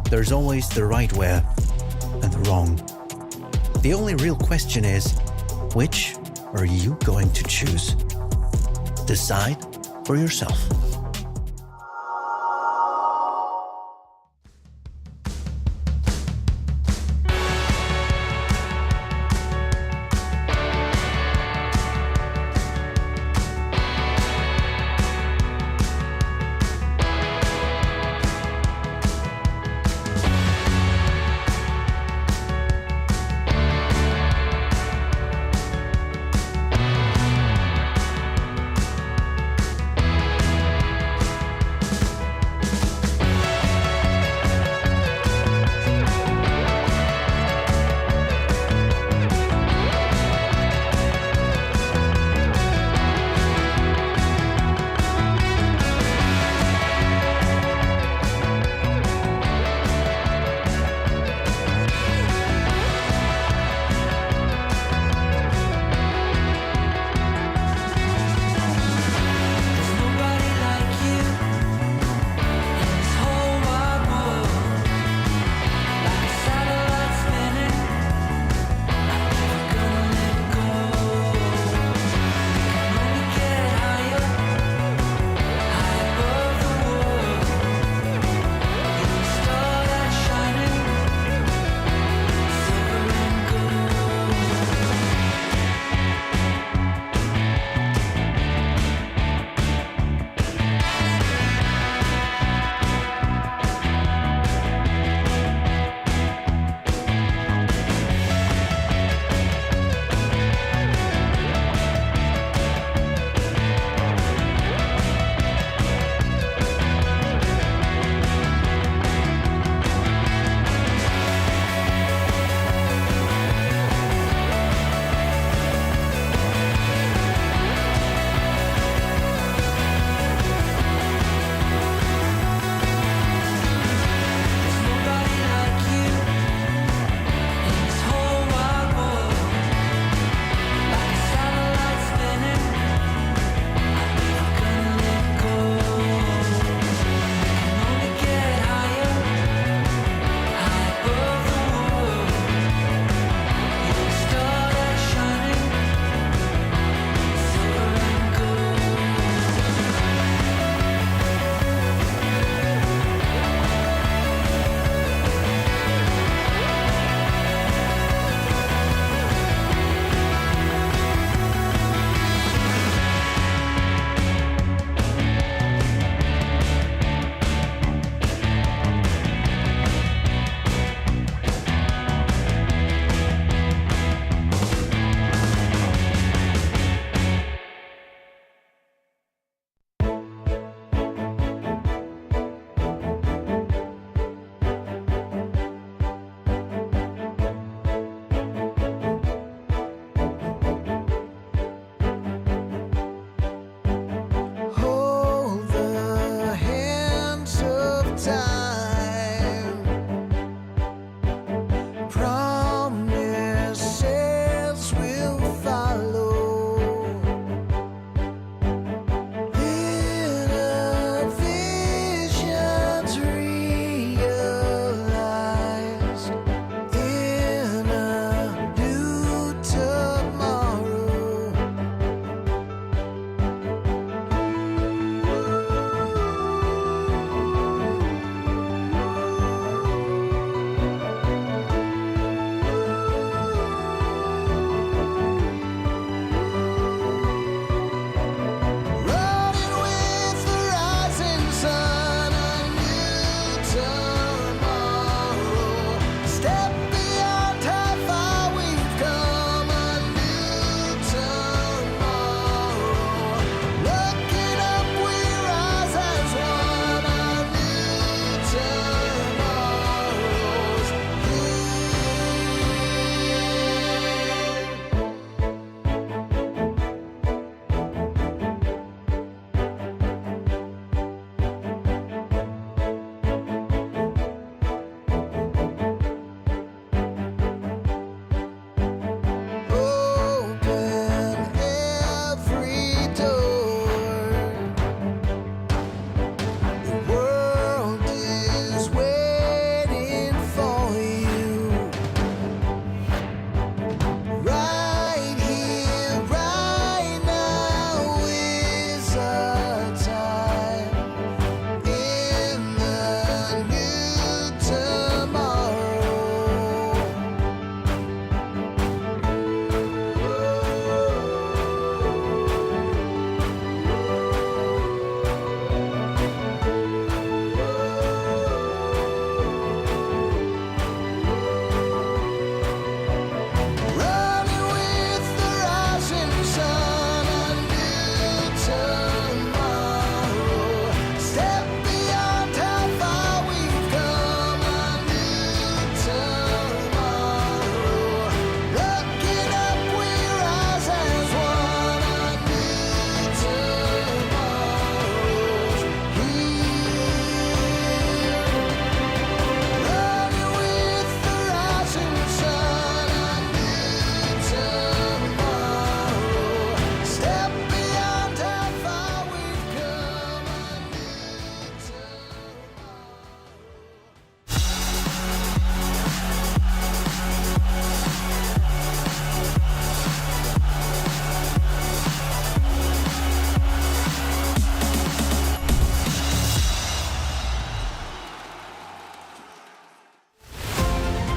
there's always the right wear and the wrong. The only real question is, which are you going to choose? Decide for yourself.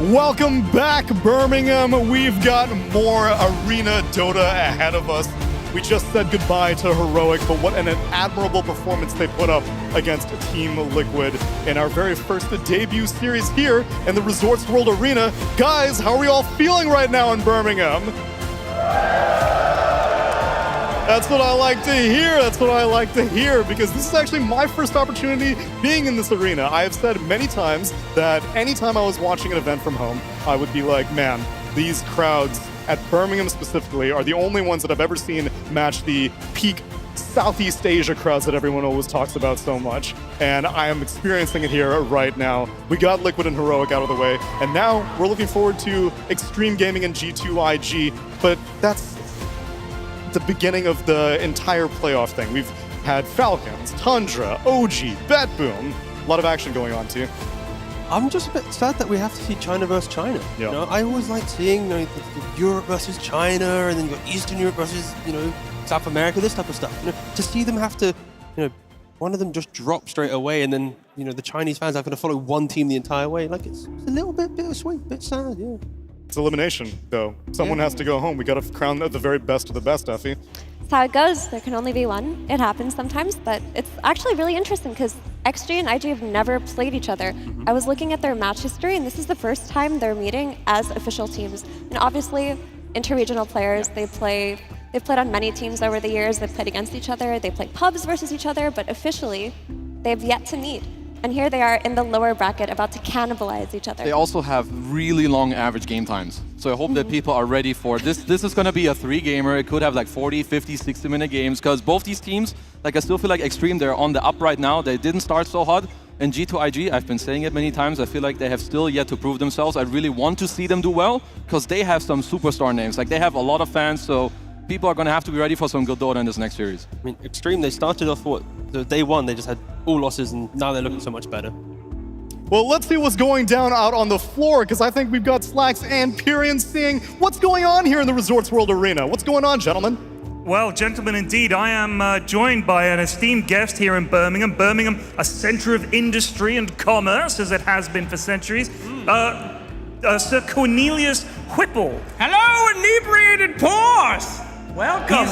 Welcome back, Birmingham. We've got more Arena Dota ahead of us. We just said goodbye to Heroic, but what an admirable performance they put up against Team Liquid in our very first debut series here in the Resorts World Arena. Guys, how are we all feeling right now in Birmingham? That's what I like to hear. That's what I like to hear, because this is actually my first opportunity being in this arena. I have said many times that anytime I was watching an event from home, I would be like, man, these crowds at Birmingham specifically are the only ones that I've ever seen match the peak Southeast Asia crowds that everyone always talks about so much. And I am experiencing it here right now. We got Liquid and Heroic out of the way, and now we're looking forward to Extreme Gaming and G2IG, but that's the beginning of the entire playoff thing. We've had Falcons, Tundra, OG, BetBoom. A lot of action going on too. I'm just a bit sad that we have to see China versus China. Yeah. You know, I always like seeing the Europe versus China, and then you've got Eastern Europe versus South America, this type of stuff. To see them have to, one of them just drop straight away, and then the Chinese fans having to follow one team the entire way. Like it's a little bit bittersweet, bit sad. Yeah. It's elimination, though. Someone has to go home. We got to crown the very best of the best, Effie. That's how it goes. There can only be one. It happens sometimes, but it's actually really interesting because XG and IG have never played each other. I was looking at their match history, and this is the first time they're meeting as official teams. And obviously, interregional players, they've played on many teams over the years. They've played against each other. They play pubs versus each other, but officially, they've yet to meet. And here they are in the lower bracket, about to cannibalize each other. They also have really long average game times. So I hope that people are ready for this. This is going to be a 3-gamer. It could have like 40, 50, 60-minute games, because both these teams, I still feel like Extreme, they're on the up right now. They didn't start so hot. And G2IG, I've been saying it many times, I feel like they have still yet to prove themselves. I really want to see them do well, because they have some superstar names. Like, they have a lot of fans, so people are going to have to be ready for some good Dota in this next series. I mean, Extreme, they started off the day one, they just had all losses, and now they're looking so much better. Well, let's see what's going down out on the floor, because I think we've got Slacks and Pyrian seeing what's going on here in the Resorts World Arena. What's going on, gentlemen? Well, gentlemen, indeed, I am joined by an esteemed guest here in Birmingham. Birmingham, a center of industry and commerce, as it has been for centuries. Sir Cornelius Whipple. Hello, inebriated pores! Welcome,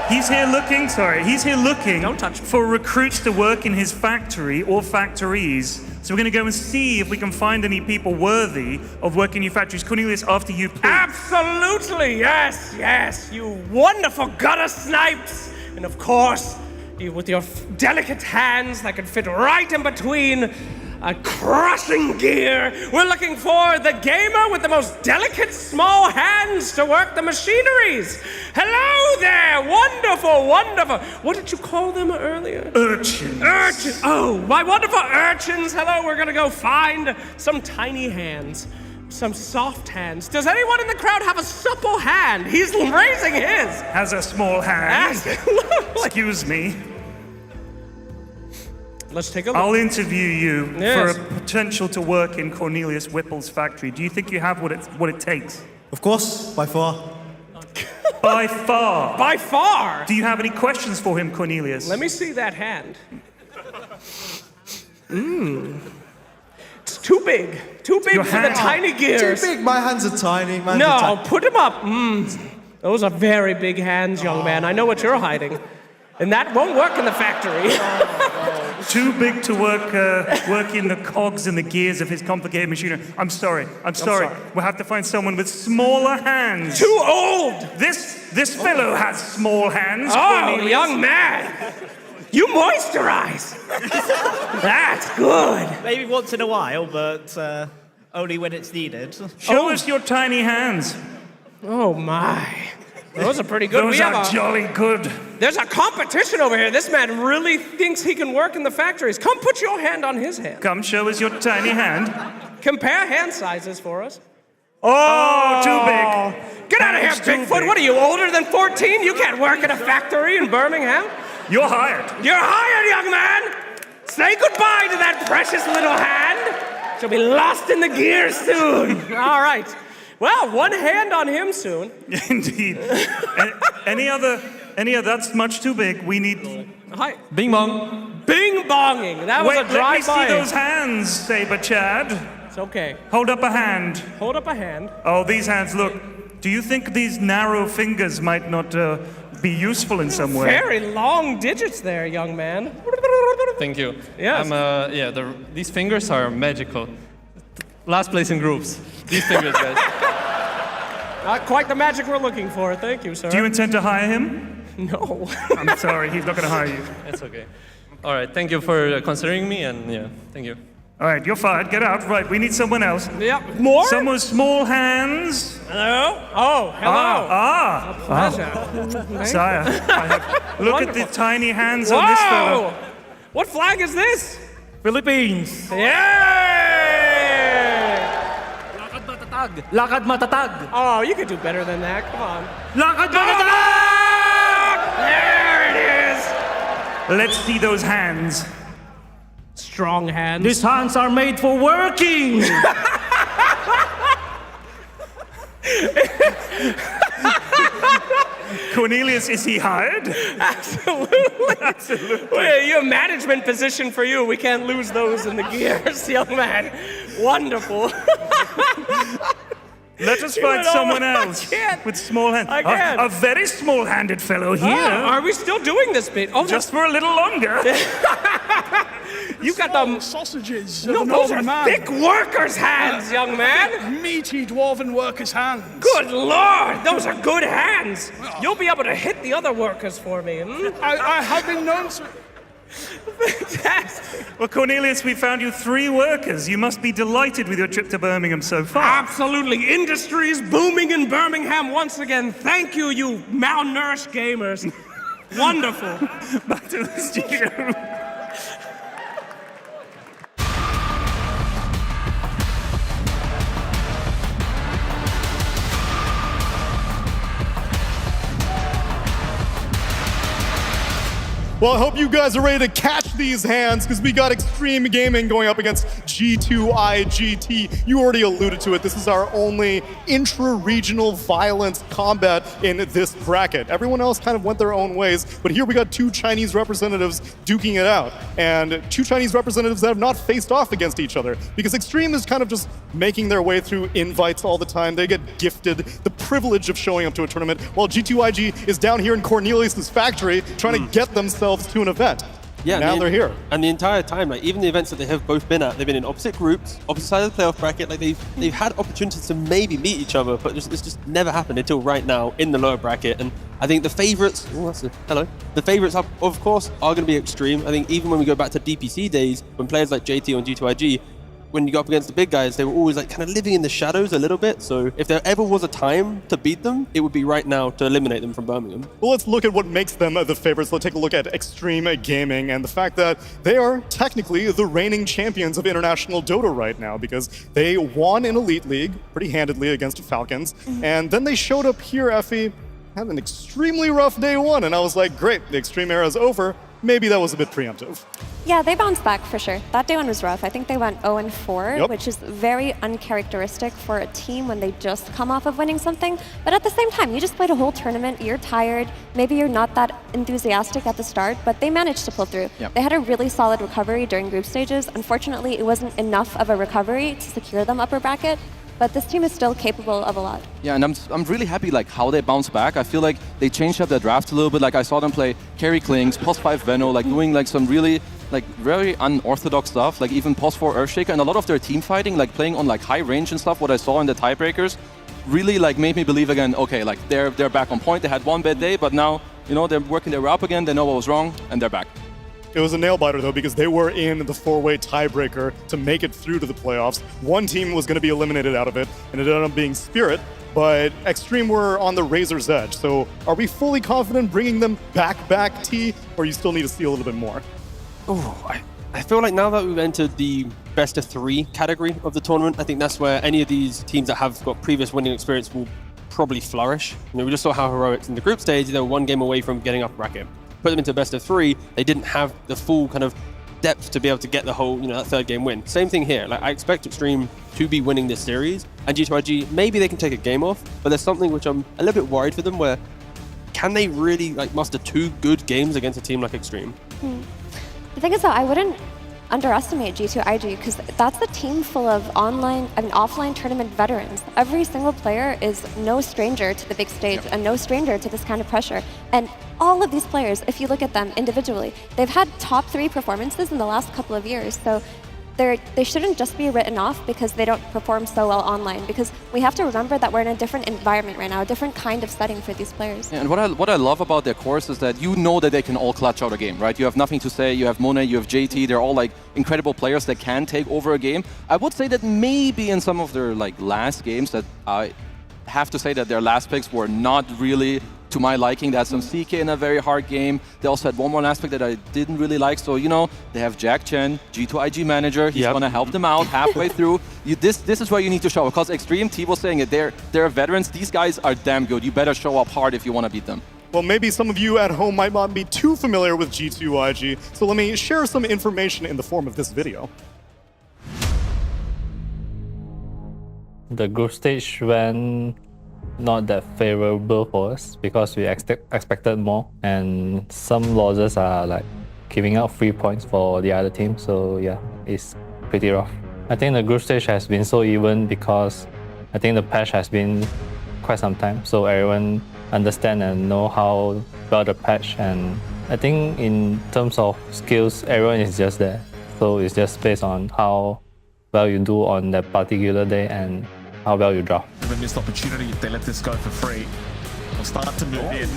He's here looking Don't touch me. for recruits to work in his factory or factories. So we're going to go and see if we can find any people worthy of working in your factories. Cornelius, after you, please. Absolutely, yes, you wonderful gutter snipes. And of course, you with your delicate hands that can fit right in between a crushing gear. We're looking for the gamer with the most delicate small hands to work the machineries. Hello there, wonderful. What did you call them earlier? Urchins. Oh, my wonderful urchins. Hello, we're gonna go find some tiny hands. Some soft hands. Does anyone in the crowd have a supple hand? He's raising his. Has a small hand. Excuse me. Let's take a look. I'll interview you Yes. for a potential to work in Cornelius Whipple's factory. Do you think you have what it takes? Of course, by far. By far. By far. Do you have any questions for him, Cornelius? Let me see that hand. It's too big. Too big Your for the hand. tiny gears. Too big, my hands are tiny. No, put them up. Those are very big hands, young man. I know what you're hiding. And that won't work in the factory. Too big to work in the cogs and the gears of his complicated machinery. I'm sorry. We'll have to find someone with smaller hands. Too old! This fellow has small hands. Oh, Cornelius. young man! You moisturize! That's good! Maybe once in a while, but only when it's needed. Show us your tiny hands. Oh my. Those are pretty good. Those are jolly good. There's a competition over here. This man really thinks he can work in the factories. Come put your hand on his hand. Come show us your tiny hand. Compare hand sizes for us. Oh, too big. Get out of here, That's too Bigfoot. big. What are you, older than 14? You can't work in a factory in Birmingham. You're hired. You're hired, young man. Say goodbye to that precious little hand. She'll be lost in the gears soon. All right. Well, one hand on him soon. Indeed. Any other? That's much too big. We need. Hi. Bing bong. Bing bonging. That was Wait, a drive-by. let me see those hands, Saber Chad. Okay. Hold up a hand. Hold up a hand. Oh, these hands, look. Do you think these narrow fingers might not be useful in some way? Very long digits there, young man. Thank you. Yes. These fingers are magical. Last place in groups. These fingers, guys. Not quite the magic we're looking for. Thank you, sir. Do you intend to hire him? No. I'm sorry, he's not going to hire you. It's okay. All right, thank you for considering me, and yeah, thank you. All right, you're fired. Get out. Right, we need someone else. Yep. More? Someone with small hands. Hello? Oh, hello. A pleasure. Sire, look Wonderful. at the tiny hands on this fellow. What flag is this? Philippines. Yay! Lakad matatag. Oh, you could do better than that. Come on. Lakad matatag! There it is. Let's see those hands. Strong hands. These hands are made for working. Cornelius, is he hired? Absolutely. Wait, your management position for you. We can't lose those in the gears, young man. Wonderful. Let us find someone else with small hands. I can't. A very small-handed fellow here. Are we still doing this bit? Oh, just for a little longer. You got the sausages. No, those are thick workers' hands, young man. Thick, meaty dwarven workers' hands. Good Lord, those are good hands. You'll be able to hit the other workers for me. I have been known to. Fantastic. Well, Cornelius, we found you 3 workers. You must be delighted with your trip to Birmingham so far. Absolutely. Industry is booming in Birmingham once again. Thank you, you malnourished gamers. Wonderful. Back to the studio. Well, I hope you guys are ready to catch these hands because we got Extreme Gaming going up against G2IGT. You already alluded to it. This is our only intra-regional violent combat in this bracket. Everyone else kind of went their own ways, but here we got 2 Chinese representatives duking it out, and 2 Chinese representatives that have not faced off against each other because Extreme is kind of just making their way through invites all the time. They get gifted the privilege of showing up to a tournament, while G2IG is down here in Cornelius' factory trying to get themselves to an event. Yeah, now they're here. And the entire time, like even the events that they have both been at, they've been in opposite groups, opposite side of the playoff bracket. Like they've had opportunities to maybe meet each other, but it's just never happened until right now in the lower bracket. And I think the favorites, the favorites are, of course, are going to be Extreme. I think even when we go back to DPC days, when players like JT and G2IG, when you go up against the big guys, they were always like kind of living in the shadows a little bit. So if there ever was a time to beat them, it would be right now to eliminate them from Birmingham. Well, let's look at what makes them the favorites. Let's take a look at Extreme Gaming and the fact that they are technically the reigning champions of international Dota right now because they won in Elite League pretty handedly against Falcons. And then they showed up here, Effie, had an extremely rough day 1. And I was like, great, the Extreme era is over. Maybe that was a bit preemptive. Yeah, they bounced back for sure. That day 1 was rough. I think they went 0-4, Yep. which is very uncharacteristic for a team when they just come off of winning something. But at the same time, you just played a whole tournament, you're tired, maybe you're not that enthusiastic at the start, but they managed to pull through. Yep. They had a really solid recovery during group stages. Unfortunately, it wasn't enough of a recovery to secure them upper bracket. But this team is still capable of a lot. Yeah, and I'm really happy like how they bounced back. I feel like they changed up their draft a little bit. Like I saw them play Carry Klings, +5 Veno, like doing like some really like very unorthodox stuff, like even +4 Earthshaker, and a lot of their team fighting, like playing on like high range and stuff. What I saw in the tiebreakers really like made me believe again, okay, like they're back on point. They had one bad day, but now, you know, they're working their way up again. They know what was wrong, and they're back. It was a nail-biter, though, because they were in the 4-way tiebreaker to make it through to the playoffs. One team was going to be eliminated out of it, and it ended up being Spirit, but Extreme were on the razor's edge. So are we fully confident bringing them back, T, or you still need to see a little bit more? Oh, I feel like now that we've entered the best-of-3 category of the tournament, I think that's where any of these teams that have got previous winning experience will probably flourish. You know, we just saw how Heroics in the group stage, they were 1 game away from getting up bracket. Put them into best-of-3, they didn't have the full kind of depth to be able to get the whole, you know, that 3rd game win. Same thing here. Like I expect Extreme to be winning this series, and G2IG, maybe they can take a game off, but there's something which I'm a little bit worried for them where can they really like muster 2 good games against a team like Extreme? The thing is, though, I wouldn't underestimate G2IG because that's a team full of offline tournament veterans. Every single player is no stranger to the big stage and no stranger to this kind of pressure. And all of these players, if you look at them individually, they've had top 3 performances in the last couple of years. So they shouldn't just be written off because they don't perform so well online, because we have to remember that we're in a different environment right now, a different kind of setting for these players. Yeah, and what I love about their course is that you know that they can all clutch out a game, right? You have nothing to say, you have Monet, you have JT, they're all like incredible players that can take over a game. I would say that maybe in some of their like last games that I have to say that their last picks were not really to my liking. They had some CK in a very hard game. They also had one more aspect that I didn't really like. So, you know, they have Jack Chen, G2IG manager. He's going to help them out halfway through. This is where you need to show. Because Extreme, T was saying it, they're veterans. These guys are damn good. You better show up hard if you want to beat them. Well, maybe some of you at home might not be too familiar with G2IG, so let me share some information in the form of this video. The group stage went not that favorable for us because we expected more, and some losses are like giving out free points for the other team. So yeah, it's pretty rough. I think the group stage has been so even because I think the patch has been quite some time, so everyone understand and know how well the patch, and I think in terms of skills, everyone is just there. So it's just based on how well you do on that particular day and how well you draw. A missed opportunity if they let this go for free. We'll start to move in.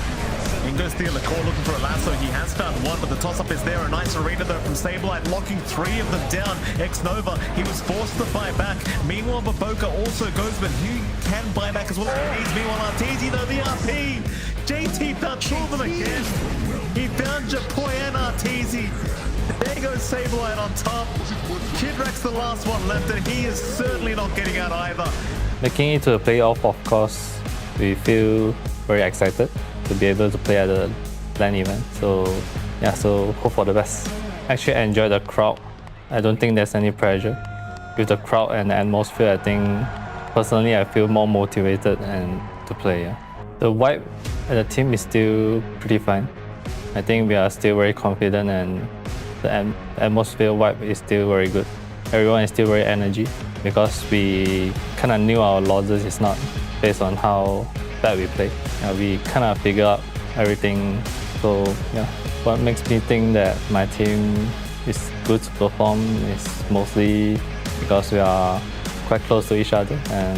Ingo steal the core, looking for a lasso. He has found one, but the toss-up is there. A nice arena though from Sableye, locking 3 of them down. X-Nova, he was forced to buy back. Meanwhile, Baboka also goes, but he can buy back as well. Meanwhile, Arteezy though, the RP. JT found 2 of them again. He found Japoy and Arteezy. There goes Sableye on top. Kid Rex the last one left, and he is certainly not getting out either. Making it to the playoff, of course, we feel very excited to be able to play at the LAN event. So yeah, so hope for the best. Actually enjoy the crowd. I don't think there's any pressure. With the crowd and the atmosphere, I think personally I feel more motivated and to play. Yeah. The vibe at the team is still pretty fine. I think we are still very confident, and the atmosphere vibe is still very good. Everyone is still very energy because we kind of knew our losses is not based on how bad we play. We kind of figure out everything. So yeah, what makes me think that my team is good to perform is mostly because we are quite close to each other and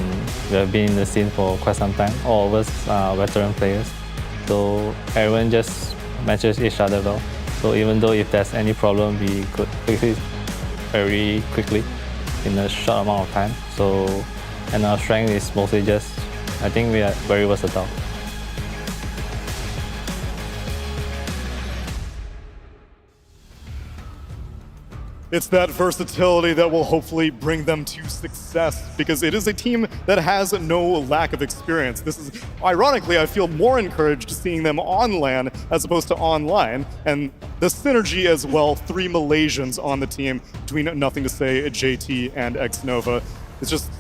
we have been in the scene for quite some time. All of us are veteran players. So everyone just matches each other well. So even though if there's any problem, we could fix it very quickly in a short amount of time. So, and our strength is mostly just, I think we are very versatile. It's that versatility that will hopefully bring them to success, because it is a team that has no lack of experience. This is, ironically, I feel more encouraged seeing them on LAN as opposed to online. And the synergy as well, 3 Malaysians on the team between Nothing to Say, JT, and X-Nova. It's just,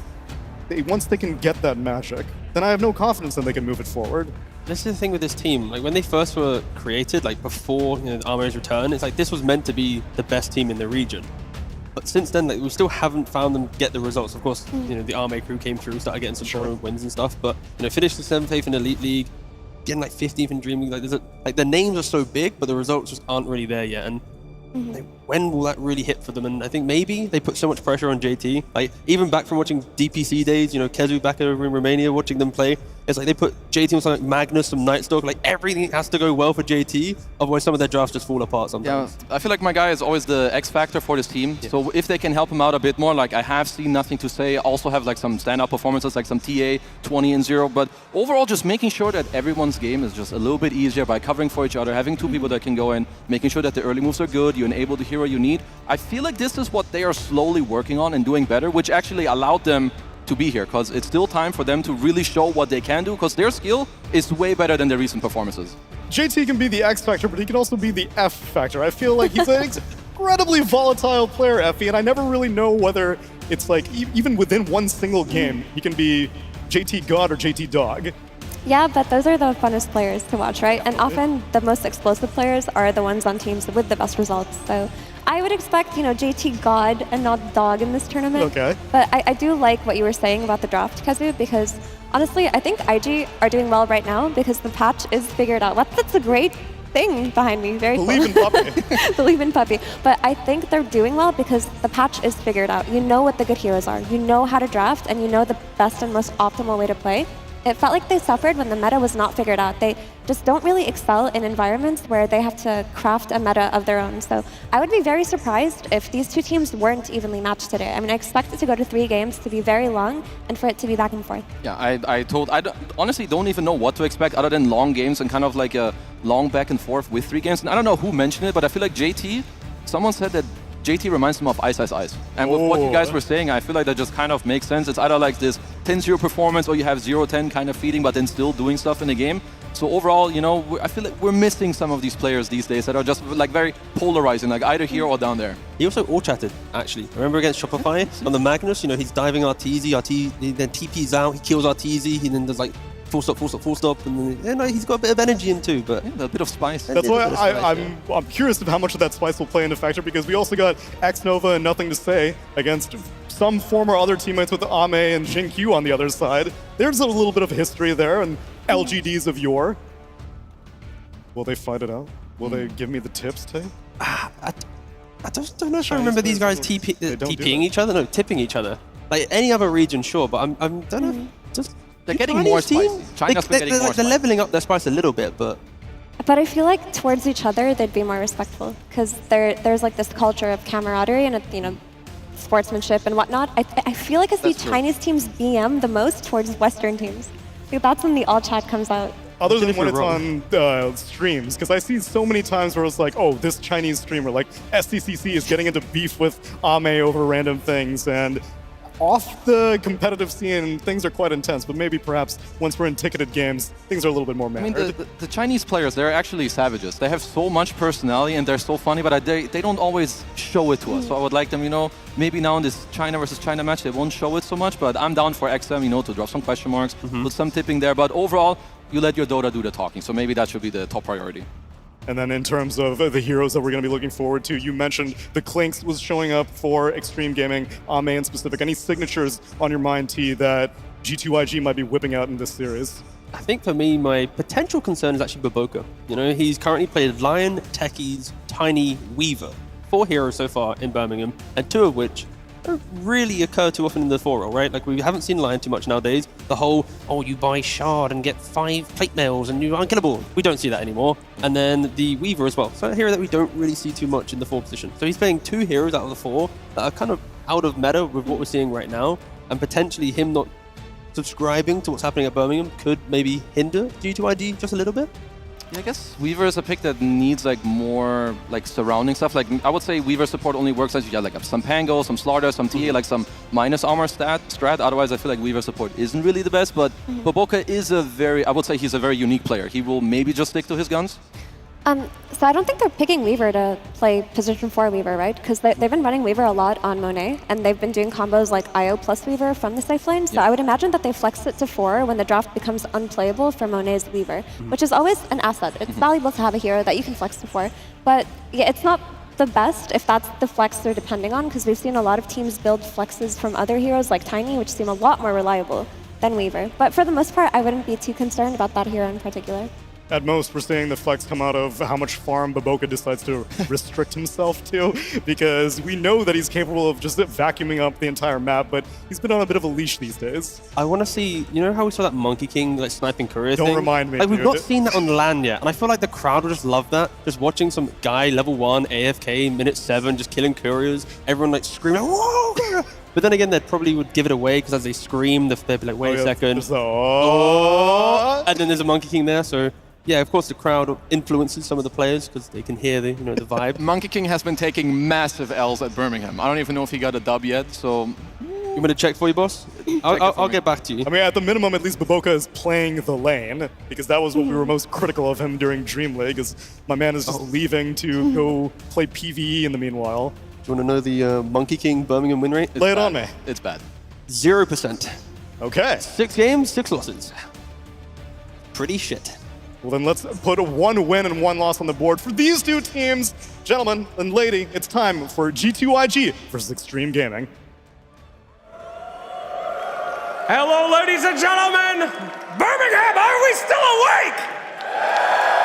once they can get that magic, then I have no confidence that they can move it forward. This is the thing with this team. Like when they first were created, like before Armory's return, it's like this was meant to be the best team in the region. But since then, like, we still haven't found them get the results. Of course, the Army crew came through, started getting some tournament wins and stuff. But finished the 7th, 8th in Elite League, getting like 15th in Dream League. Like the names are so big, but the results just aren't really there yet. And like, when will that really hit for them? And I think maybe they put so much pressure on JT. Like even back from watching DPC days, Kezu back over in Romania, watching them play. It's like they put JT on something like Magnus, some Nightstalk, like everything has to go well for JT, otherwise some of their drafts just fall apart sometimes. Yeah, I feel like my guy is always the X factor for this team. Yeah. So if they can help him out a bit more, like I have seen Nothing to Say, also have like some standout performances, like some TA, 20 and 0, but overall just making sure that everyone's game is just a little bit easier by covering for each other, having 2 people that can go in, making sure that the early moves are good, you enable the hero you need. I feel like this is what they are slowly working on and doing better, which actually allowed them to be here, because it's still time for them to really show what they can do, because their skill is way better than their recent performances. JT can be the X factor, but he can also be the F factor. I feel like he's an incredibly volatile player, Effie, and I never really know whether it's like, even within one single game, he can be JT God or JT Dog. Yeah, but those are the funnest players to watch, right? And often the most explosive players are the ones on teams with the best results. So I would expect, JT God and not Dog in this tournament. Okay. But I do like what you were saying about the draft, Kazu, because honestly, I think IG are doing well right now because the patch is figured out. That's a great thing behind me. Very cool. Believe in Puppy. Believe in Puppy. But I think they're doing well because the patch is figured out. You know what the good heroes are. You know how to draft, and you know the best and most optimal way to play. It felt like they suffered when the meta was not figured out. They just don't really excel in environments where they have to craft a meta of their own. So I would be very surprised if these two teams weren't evenly matched today. I mean, I expect it to go to 3 games, to be very long, and for it to be back and forth. Yeah, I honestly don't even know what to expect other than long games and kind of like a long back and forth with 3 games. And I don't know who mentioned it, but I feel like JT, someone said that JT reminds him of Ice Ice Ice. And with what you guys were saying, I feel like that just kind of makes sense. It's either like this 10-0 performance or you have 0-10 kind of feeding, but then still doing stuff in the game. So overall, I feel like we're missing some of these players these days that are just like very polarizing, like either here or down there. He also all-chatted, actually. Remember against Shopify on the Magnus? He's diving Arteezy, he then TP's out, he kills Arteezy, he then does like full stop, and then, he's got a bit of energy in too, but a bit of spice. That's why I'm curious of how much of that spice will play into factor, because we also got Xnova and Nothing to Say against some former other teammates with Ame and Jinkyu on the other side. There's a little bit of history there, and LGDs of yore. Will they fight it out? Will they give me the tips, Tay? I don't know if I remember these guys TPing each other. No, tipping each other. Like any other region, sure, but I don't know. Just they're getting more spicy. China's been getting more They're leveling up their spice a little bit, but I feel like towards each other they'd be more respectful because there's like this culture of camaraderie and sportsmanship and whatnot. I feel like I see Chinese teams BM the most towards Western teams. Like that's when the all chat comes out. Other than when it's on streams, because I see so many times where it's like, oh, this Chinese streamer, like SCCC is getting into beef with Ame over random things, and off the competitive scene, things are quite intense, but maybe perhaps once we're in ticketed games, things are a little bit more mannered. I mean, the Chinese players, they're actually savages. They have so much personality and they're so funny, but they don't always show it to us. So I would like them, maybe now in this China versus China match, they won't show it so much, but I'm down for XM, to drop some question marks, put some tipping there, but overall, you let your Dota do the talking, so maybe that should be the top priority. And then in terms of the heroes that we're going to be looking forward to, you mentioned the Clinks was showing up for Extreme Gaming, Ame in specific. Any signatures on your mind, T, that G2IG might be whipping out in this series? I think for me, my potential concern is actually Baboka. He's currently played Lion, Techies, Tiny, Weaver. 4 heroes so far in Birmingham, and 2 of which don't really occur too often in the 4 role, right? Like, we haven't seen Lion too much nowadays. The whole, you buy Shard and get 5 plate mails and you're unkillable. We don't see that anymore. And then the Weaver as well. So a hero that we don't really see too much in the 4 position. So he's playing 2 heroes out of the 4 that are kind of out of meta with what we're seeing right now. And potentially him not subscribing to what's happening at Birmingham could maybe hinder G2ID just a little bit. Yeah, I guess Weaver is a pick that needs more surrounding stuff. I would say Weaver support only works as you have some Pango, some Slaughter, some TA, some minus armor strat. Otherwise, I feel like Weaver support isn't really the best. But Baboka is I would say he's a very unique player. He will maybe just stick to his guns. So I don't think they're picking Weaver to play position 4 Weaver, right? Because they've been running Weaver a lot on Monet, and they've been doing combos like IO plus Weaver from the safe lane. So I would imagine that they flex it to 4 when the draft becomes unplayable for Monet's Weaver, which is always an asset. It's valuable to have a hero that you can flex to 4. But yeah, it's not the best if that's the flex they're depending on, because we've seen a lot of teams build flexes from other heroes like Tiny, which seem a lot more reliable than Weaver. But for the most part, I wouldn't be too concerned about that hero in particular. At most, we're seeing the flex come out of how much farm Baboka decides to restrict himself to, because we know that he's capable of just vacuuming up the entire map, but he's been on a bit of a leash these days. I want to see, how we saw that Monkey King sniping courier thing? Don't remind me, we've not seen that on LAN yet, and I feel like the crowd would just love that. Just watching some guy level 1 AFK minute 7 just killing couriers, everyone screaming, whoa! But then again, they probably would give it away because as they scream, they'd be like, wait a second. And then there's a Monkey King there, so. Yeah, of course the crowd influences some of the players because they can hear the the vibe. Monkey King has been taking massive L's at Birmingham. I don't even know if he got a dub yet, so... You want me to check for you, boss? I'll get back to you. I mean, at the minimum, at least Baboka is playing the lane, because that was what we were most critical of him during Dream League, is my man is just leaving to go play PvE in the meanwhile. Do you want to know the Monkey King Birmingham win rate? Lay it on me. It's bad. 0%. Okay. 6 games, 6 losses. Pretty shit. Well, then let's put 1 win and 1 loss on the board for these 2 teams. Gentlemen and lady, it's time for G2IG versus Extreme Gaming. Hello, ladies and gentlemen. Birmingham, are we still awake?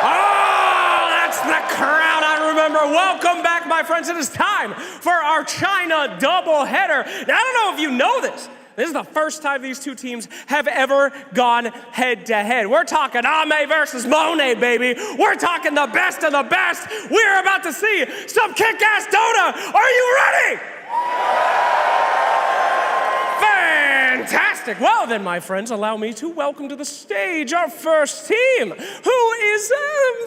Oh, that's the crowd I remember. Welcome back, my friends. It is time for our China doubleheader. Now, I don't know if you know this. This is the first time these 2 teams have ever gone head-to-head. We're talking Ame versus Monet, baby. We're talking the best of the best. We're about to see some kick-ass Dota. Are you ready? Fantastic. Well then, my friends, allow me to welcome to the stage our first team, who is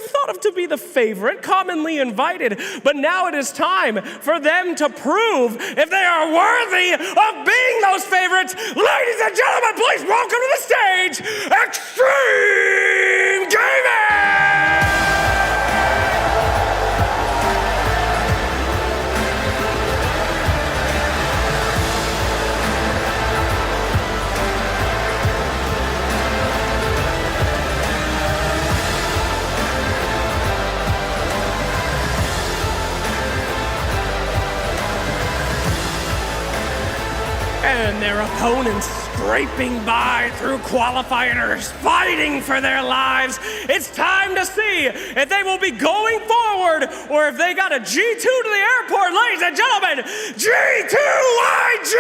thought of to be the favorite, commonly invited, but now it is time for them to prove if they are worthy of being those favorites. Ladies and gentlemen, please welcome to the stage, Extreme Gaming! And their opponents scraping by through qualifiers, fighting for their lives. It's time to see if they will be going forward or if they got a G2 to the airport. Ladies and gentlemen, G2IG!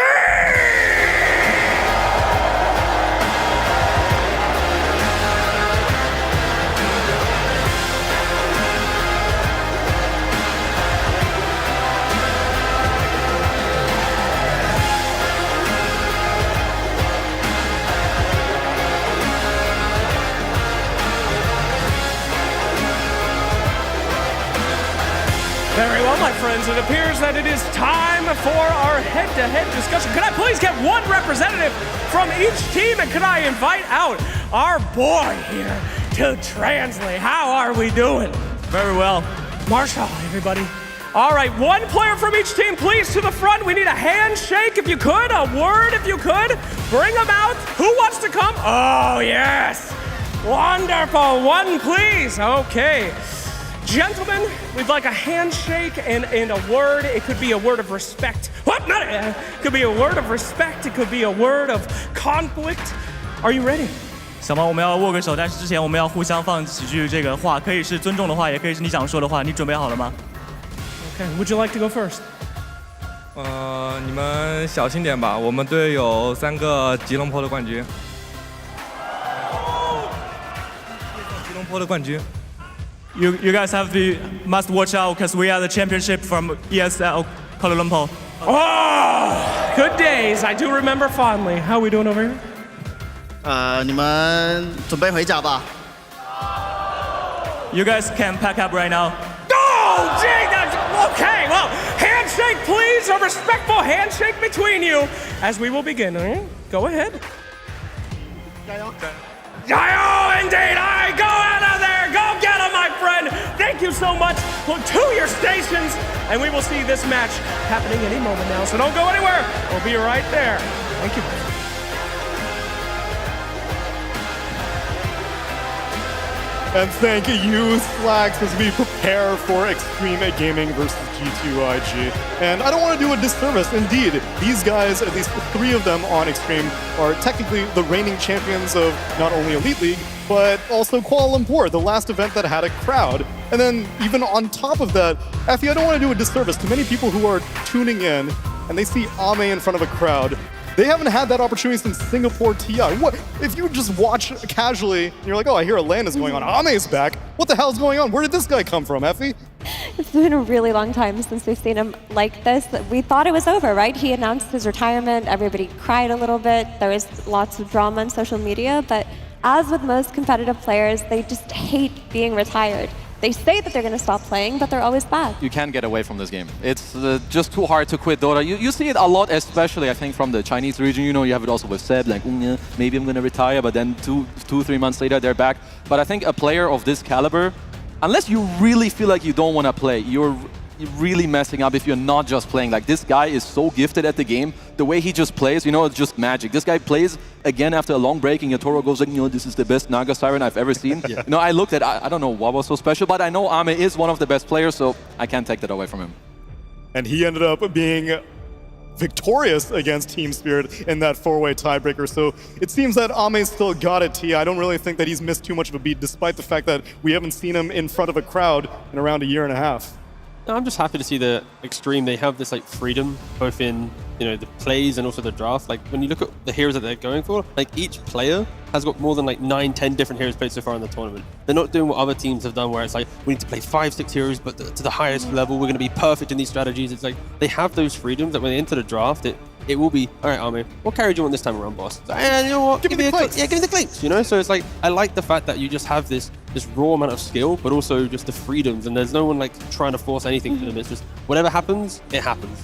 Very well, my friends, it appears that it is time for our head-to-head discussion. Could I please get 1 representative from each team, and could I invite out our boy here to translate? How are we doing? Very well. Marshall, everybody. All right, 1 player from each team, please, to the front. We need a handshake, if you could, a word, if you could. Bring them out. Who wants to come? Oh, yes. Wonderful. 1, please. Okay. Gentlemen, we'd like a handshake and a word. It could be a word of respect. What? Not it could be a word of respect. It could be a word of conflict. Are you ready? 小毛，我们要握个手，但是之前我们要互相放几句这个话，可以是尊重的话，也可以是你想说的话。你准备好了吗 Okay, would you like to go first? 你们小心点吧，我们队有3个吉隆坡的冠军。吉隆坡的冠军。You guys must watch out because we are the championship from ESL Kuala Lumpur. Oh, good days. I do remember fondly. How are we doing over here? 你们准备回家吧。You guys can pack up right now. Oh, gee, okay. Well, handshake, please. A respectful handshake between you as we will begin. Go ahead. 加油！ Oh, indeed. All right, go out of there. Go get him, my friend. Thank you so much. Well, to your stations, and we will see this match happening any moment now. So don't go anywhere. We'll be right there. Thank you. And thank you, Slacks, as we prepare for Extreme Gaming versus G2IG. And I don't want to do a disservice. Indeed, these guys, at least 3 of them on Extreme, are technically the reigning champions of not only Elite League, but also Kuala Lumpur, the last event that had a crowd. And then even on top of that, Effie, I don't want to do a disservice to many people who are tuning in and they see Ame in front of a crowd. They haven't had that opportunity since Singapore TI. What if you just watch casually and you're like, oh, I hear a LAN is going on. Ame's back. What the hell's going on? Where did this guy come from, Effie? It's been a really long time since we've seen him like this. We thought it was over, right? He announced his retirement. Everybody cried a little bit. There was lots of drama on social media. But as with most competitive players, they just hate being retired. They say that they're going to stop playing, but they're always back. You can't get away from this game. It's just too hard to quit Dota. You see it a lot, especially I think from the Chinese region. You know, you have it also with Seb, like, maybe I'm going to retire, but then 3 months later, they're back. But I think a player of this caliber, unless you really feel like you don't want to play, really messing up if you're not just playing. Like, this guy is so gifted at the game. The way he just plays, you know, it's just magic. This guy plays again after a long break, and Yatoro goes like, you know, this is the best Naga Siren I've ever seen. You know, I looked at, I don't know what was so special, but I know Ame is one of the best players, so I can't take that away from him. And he ended up being victorious against Team Spirit in that four-way tiebreaker. So it seems that Ame still got it, T. I don't really think that he's missed too much of a beat, despite the fact that we haven't seen him in front of a crowd in around a year and a half. No, I'm just happy to see that Extreme, they have this like freedom, both in, you know, the plays and also the draft. Like, when you look at the heroes that they're going for, like, each player has got more than like 9-10 different heroes played so far in the tournament. They're not doing what other teams have done, where it's like, we need to play 5-6 heroes, but to the highest level, we're going to be perfect in these strategies. It's like, they have those freedoms that when they enter the draft, it will be, all right, Ame, what carry do you want this time around, boss? It's like, you know what, give me the clinks. Yeah, give me the clinks, you know? So it's like, I like the fact that you just have this raw amount of skill, but also just the freedoms, and there's no one like trying to force anything to them. It's just, whatever happens, it happens.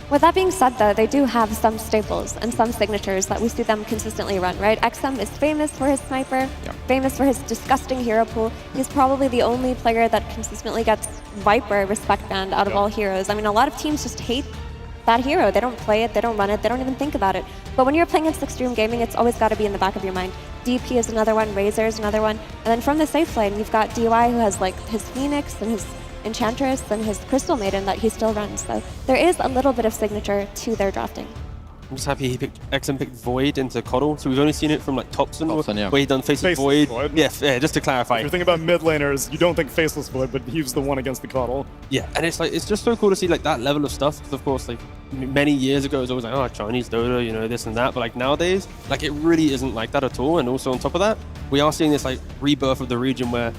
With that being said, though, they do have some staples and some signatures that we see them consistently run, right? XM is famous for his sniper, famous for his disgusting hero pool. He's probably the only player that consistently gets Viper respect banned out of all heroes. I mean, a lot of teams just hate that hero. They don't play it, they don't run it, they don't even think about it. But when you're playing against Extreme Gaming, it's always got to be in the back of your mind. DP is another one, Razor is another one. And then from the safe lane, you've got DY, who has like his Phoenix and his Enchantress and his Crystal Maiden that he still runs. So there is a little bit of signature to their drafting. I'm just happy XM picked Void into Coddle. So we've only seen it from like Thompson yeah. where he done Faceless Void. Yeah, just to clarify. If you're thinking about mid laners, you don't think Faceless Void, but he was the one against the Coddle. Yeah, and it's like, it's just so cool to see like that level of stuff. Because of course, like many years ago, it was always like, oh, Chinese Dota, you know, this and that. But like nowadays, like it really isn't like that at all. And also on top of that, we are seeing this like rebirth of the region where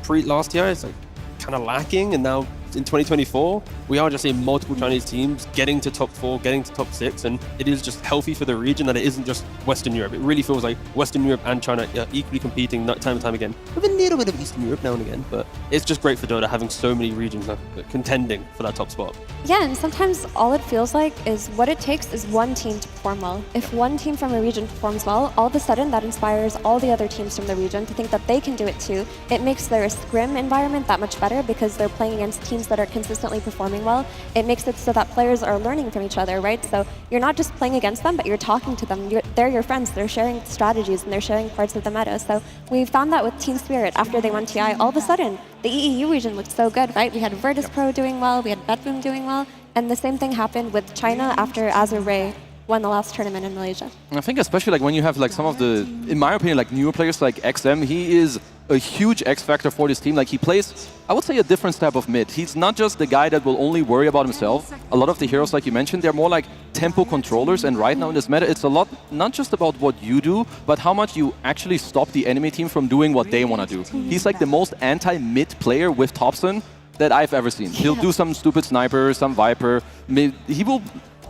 last year it's like kind of lacking, and now in 2024, we are just seeing multiple Chinese teams getting to top 4, getting to top 6, and it is just healthy for the region that it isn't just Western Europe. It really feels like Western Europe and China are equally competing time and time again, with a little bit of Eastern Europe now and again, but it's just great for Dota having so many regions contending for that top spot. Yeah, and sometimes all it feels like is what it takes is one team to perform well. If one team from a region performs well, all of a sudden that inspires all the other teams from the region to think that they can do it too. It makes their scrim environment that much better because they're playing against teams that are consistently performing well. It makes it so that players are learning from each other, right? So you're not just playing against them, but you're talking to them. They're your friends. They're sharing strategies and they're sharing parts of the meta. So we found that with Team Spirit after they won TI. All of a sudden, the EEU region looked so good, right? We had Virtus Pro doing well, we had Bedboom doing well, and the same thing happened with China after Azure Ray won the last tournament in Malaysia. I think especially like when you have like some of the, in my opinion, like newer players like XM, he is a huge X factor for this team. Like he plays, I would say, a different type of mid. He's not just the guy that will only worry about himself. A lot of the heroes, like you mentioned, they're more like tempo controllers, and right now in this meta, it's a lot not just about what you do, but how much you actually stop the enemy team from doing what they want to do. He's like the most anti-mid player with Thompson that I've ever seen. He'll do some stupid sniper, some Viper.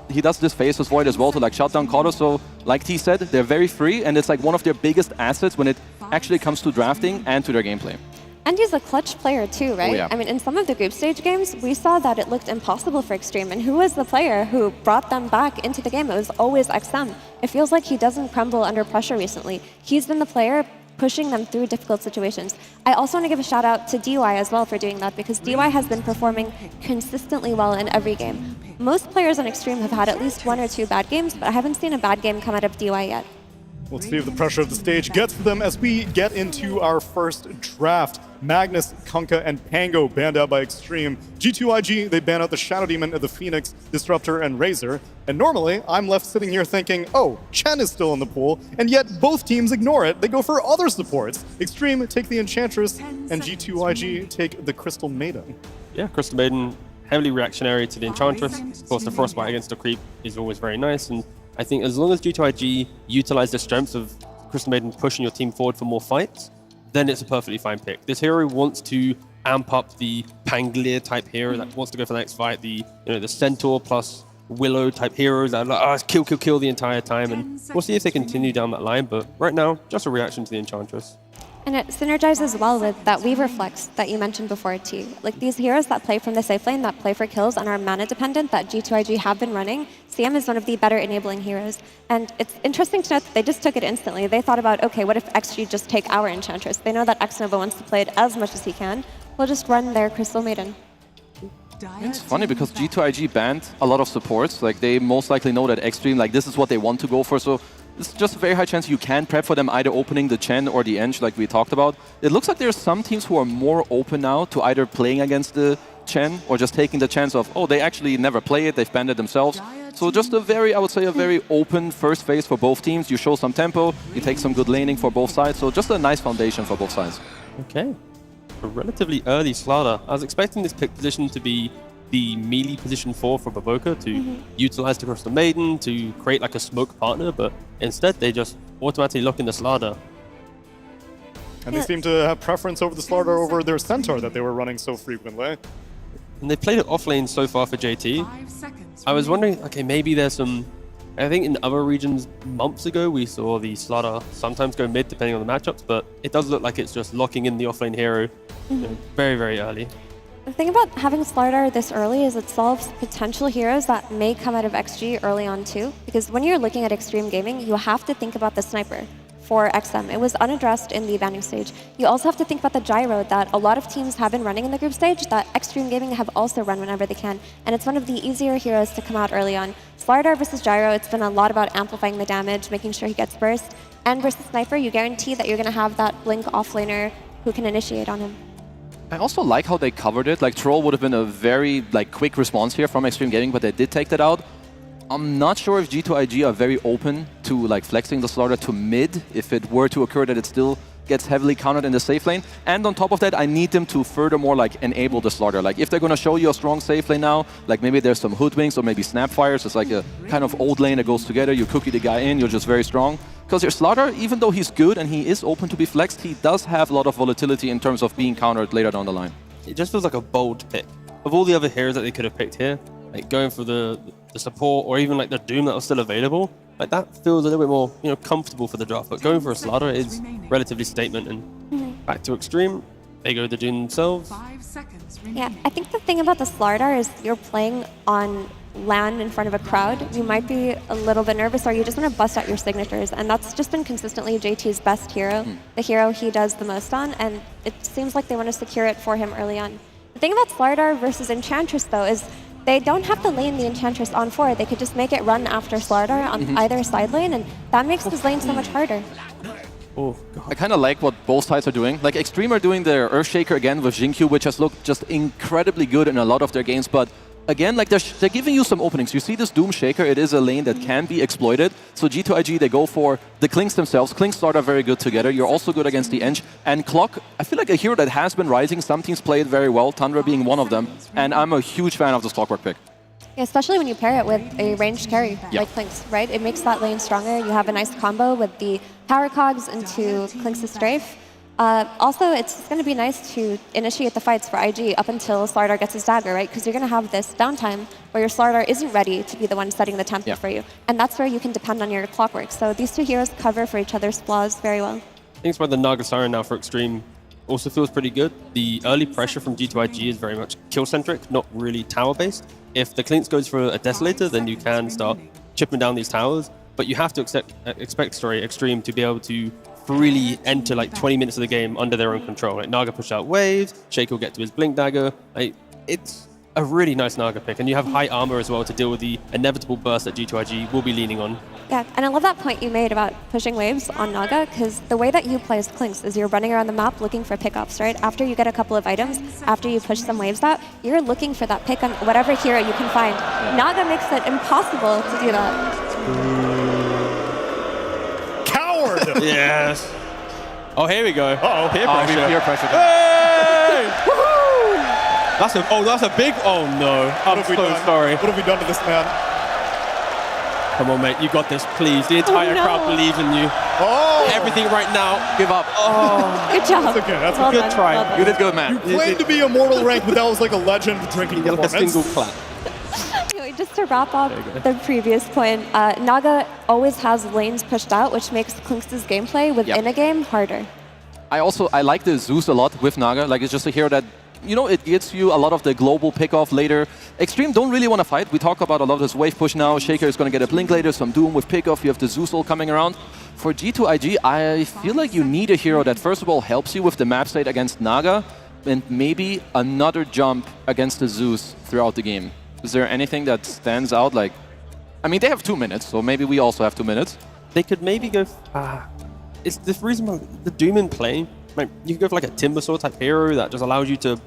He does this Faceless Void as well to like shut down Coddle. So like T said, they're very free, and it's like one of their biggest assets when it actually comes to drafting and to their gameplay. And he's a clutch player too, right? Oh, yeah. I mean, in some of the group stage games, we saw that it looked impossible for Extreme. And who was the player who brought them back into the game? It was always XM. It feels like he doesn't crumble under pressure recently. He's been the player pushing them through difficult situations. I also want to give a shout out to DY as well for doing that, because DY has been performing consistently well in every game. Most players on Extreme have had at least 1 or 2 bad games, but I haven't seen a bad game come out of DY yet. Let's see if the pressure of the stage gets to them as we get into our first draft. Magnus, Kunkka, and Pango banned out by Extreme. G2IG, they ban out the Shadow Demon, the Phoenix, Disruptor, and Razor. And normally, I'm left sitting here thinking, oh, Chen is still in the pool, and yet both teams ignore it. They go for other supports. Extreme take the Enchantress, and G2IG take the Crystal Maiden. Yeah, Crystal Maiden, heavily reactionary to the Enchantress. Of course, the Frostbite against the Creep is always very nice, and I think as long as G2IG utilize the strengths of Crystal Maiden pushing your team forward for more fights, then it's a perfectly fine pick. This hero wants to amp up the Pangolier type hero that wants to go for the next fight, the Centaur plus Willow type heroes that are like, kill the entire time, and we'll see if they continue down that line, but right now, just a reaction to the Enchantress. And it synergizes well with that Weaver flex that you mentioned before too. Like these heroes that play from the safe lane, that play for kills and are mana dependent that G2IG have been running, CM is one of the better enabling heroes. And it's interesting to note that they just took it instantly. They thought about, okay, what if XG just take our Enchantress? They know that Xnova wants to play it as much as he can. We'll just run their Crystal Maiden. It's funny because G2IG banned a lot of supports. Like they most likely know that Extreme, like this is what they want to go for. So it's just a very high chance you can prep for them either opening the Chen or the Eng, like we talked about. It looks like there's some teams who are more open now to either playing against the Chen or just taking the chance of, oh, they actually never play it, they've banned it themselves. So just a very, I would say, a very open first phase for both teams. You show some tempo, you take some good laning for both sides. So just a nice foundation for both sides. Okay. A relatively early Slaughter. I was expecting this pick position to be the melee position for Baboka to utilize across the Maiden, to create like a smoke partner, but instead they just automatically lock in the Slaughter. And they seem to have preference over the Slaughter over their Centaur that they were running so frequently. And they played it offlane so far for JT. I was wondering, okay, maybe there's some... I think in other regions months ago we saw the Slaughter sometimes go mid depending on the matchups, but it does look like it's just locking in the offlane hero very, very early. The thing about having Slaughter this early is it solves potential heroes that may come out of XG early on too, because when you're looking at Extreme Gaming, you have to think about the sniper for XM. It was unaddressed in the banning stage. You also have to think about the gyro that a lot of teams have been running in the group stage that Extreme Gaming have also run whenever they can, and it's one of the easier heroes to come out early on. Slaughter versus gyro, it's been a lot about amplifying the damage, making sure he gets burst, and versus sniper, you guarantee that you're going to have that blink offlaner who can initiate on him. I also like how they covered it. Like Troll would have been a very quick response here from Extreme Gaming, but they did take that out. I'm not sure if G2IG are very open to flexing the Slaughter to mid if it were to occur that it still gets heavily countered in the safe lane. And on top of that, I need them to furthermore enable the Slaughter. Like if they're going to show you a strong safe lane now, like maybe there's some hoodwinks or maybe snapfires. It's like a kind of old lane that goes together. You cookie the guy in, you're just very strong. Because your Slaughter, even though he's good and he is open to be flexed, he does have a lot of volatility in terms of being countered later down the line. It just feels like a bold pick. Of all the other heroes that they could have picked here, like going for the support or even the Doom that was still available, like that feels a little bit more comfortable for the draft. But going for a Slaughter is relatively statement. And back to Extreme, they go the Doom themselves. Yeah, I think the thing about the Slaughter is you're playing on LAN in front of a crowd. You might be a little bit nervous or you just want to bust out your signatures, and that's just been consistently JT's best hero, the hero he does the most on, and it seems like they want to secure it for him early on. The thing about Slaughter versus Enchantress though is they don't have to lane the Enchantress on forward. They could just make it run after Slaughter on either side lane, and that makes his lane so much harder. Oh, I kind of like what both sides are doing. Like Extreme are doing their Earthshaker again with Jinkyu, which has looked just incredibly good in a lot of their games, but again, they're giving you some openings. You see this Doom Shaker, it is a lane that can be exploited. So G2IG, they go for the Clinks themselves. Clinks start are very good together. You're also good against the Eng. And Clock, I feel like a hero that has been rising. Some teams play it very well, Tundra being one of them. And I'm a huge fan of this Clockwork pick. Yeah, especially when you pair it with a ranged carry like Clinks, right? It makes that lane stronger. You have a nice combo with the power cogs into Clinks' strafe. Also, it's going to be nice to initiate the fights for IG up until Slaughter gets his dagger, right? Because you're going to have this downtime where your Slaughter isn't ready to be the one setting the tempo for you. And that's where you can depend on your Clockwork. So these two heroes cover for each other's flaws very well. I think it's why the Naga Siren now for Extreme also feels pretty good. The early pressure from G2IG is very much kill-centric, not really tower-based. If the Clinks goes for a Desolator, then you can start chipping down these towers. But you have to expect Extreme to be able to freely enter 20 minutes of the game under their own control. Naga push out waves, Shaker will get to his Blink Dagger. It's a really nice Naga pick, and you have high armor as well to deal with the inevitable burst that G2IG will be leaning on. Yeah, and I love that point you made about pushing waves on Naga, because the way that you play as Clinks is you're running around the map looking for pickups, right? After you get a couple of items, after you push some waves out, you're looking for that pick on whatever hero you can find. Naga makes it impossible to do that. Yes. Oh, here we go. Uh-oh. Peer pressure. Peer pressure. Hey! Woohoo! That's a big. Oh no. I'm so sorry. What have we done to this man? Come on, mate. You got this, please. The entire crowd believes in you. Oh! Everything right now. Give up. Oh. Good job. That's okay. That's well a good done. try. Well done. You did good, man. You claimed to be immortal rank, but that was like a legend drinking performance. Like a single clap. Just to wrap up the previous point, Naga always has lanes pushed out, which makes Clinks' gameplay within a game harder. I like the Zeus a lot with Naga. Like, it's just a hero that, it gets you a lot of the global pick-off later. Extreme don't really want to fight. We talk about a lot of this wave push now. Shaker is going to get a Blink later, some Doom with pick-off. You have the Zeus all coming around. For G2IG, I feel like you need a hero that, first of all, helps you with the map state against Naga, and maybe another jump against the Zeus throughout the game. Is there anything that stands out? Like, I mean, they have 2 minutes, so maybe we also have 2 minutes. They could maybe go... it's the reason why the Doom in play, like, you could go for like a Timbersaw type hero that just allows you to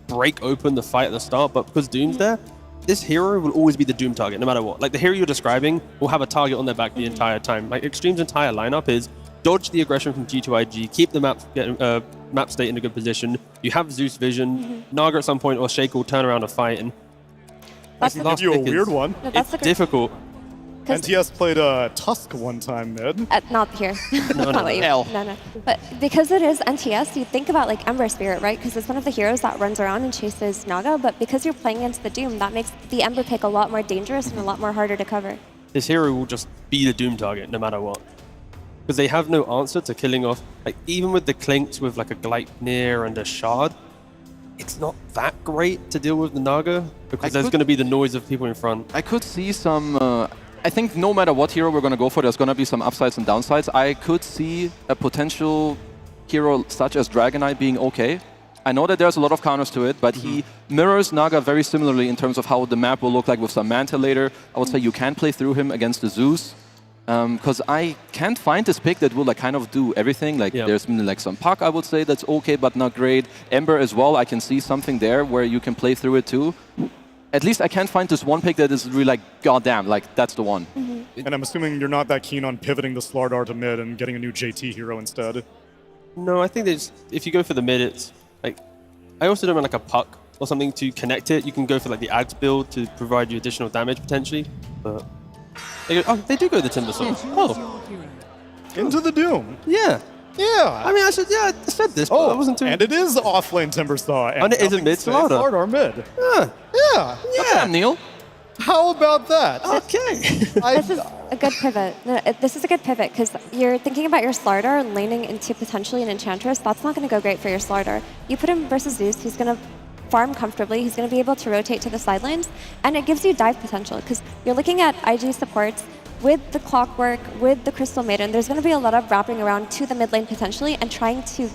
break open the fight at the start, but because Doom's there, this hero will always be the Doom target, no matter what. Like, the hero you're describing will have a target on their back the entire time. Like, Extreme's entire lineup is dodge the aggression from G2IG, keep the map state in a good position. You have Zeus vision, Naga at some point or Shake will turn around a fight, and That's give you a weird one. No, it's difficult. NTS played Tusk one time mid. Not here. No, Not what you- no. But because it is NTS, you think about like Ember Spirit, right? Because it's one of the heroes that runs around and chases Naga. But because you're playing against the Doom, that makes the Ember pick a lot more dangerous and a lot more harder to cover. This hero will just be the Doom target no matter what. Because they have no answer to killing off, like even with the Clinks with like a Gleipnir and a Shard, it's not that great to deal with the Naga because there's going to be the noise of people in front. I could see some... I think no matter what hero we're going to go for, there's going to be some upsides and downsides. I could see a potential hero such as Dragonite being okay. I know that there's a lot of counters to it, but he mirrors Naga very similarly in terms of how the map will look like with some Manta later. I would say you can play through him against the Zeus. Because I can't find this pick that will like kind of do everything. Like there's been like some Puck, I would say, that's okay, but not great. Ember as well, I can see something there where you can play through it too. At least I can't find this one pick that is really like, goddamn, like that's the one. And I'm assuming you're not that keen on pivoting the Slardar to mid and getting a new JT hero instead. No, I think if you go for the mid, it's like, I also don't want like a Puck or something to connect it. You can go for like the Ags build to provide you additional damage potentially, but they do go the Timbersaw. Oh, into the Doom. Yeah. Yeah. I mean, I said this, but I wasn't too... And it is offlane Timbersaw. And it is a mid Slardar. Slardar mid. Yeah. Yeah. Neil. How about that? Okay. This is a good pivot. No, this is a good pivot because you're thinking about your Slardar and laning into potentially an Enchantress. That's not going to go great for your Slardar. You put him versus Zeus, he's going to farm comfortably. He's going to be able to rotate to the sidelines, and it gives you dive potential because you're looking at IG supports with the Clockwork, with the Crystal Maiden. There's going to be a lot of wrapping around to the mid lane potentially and trying to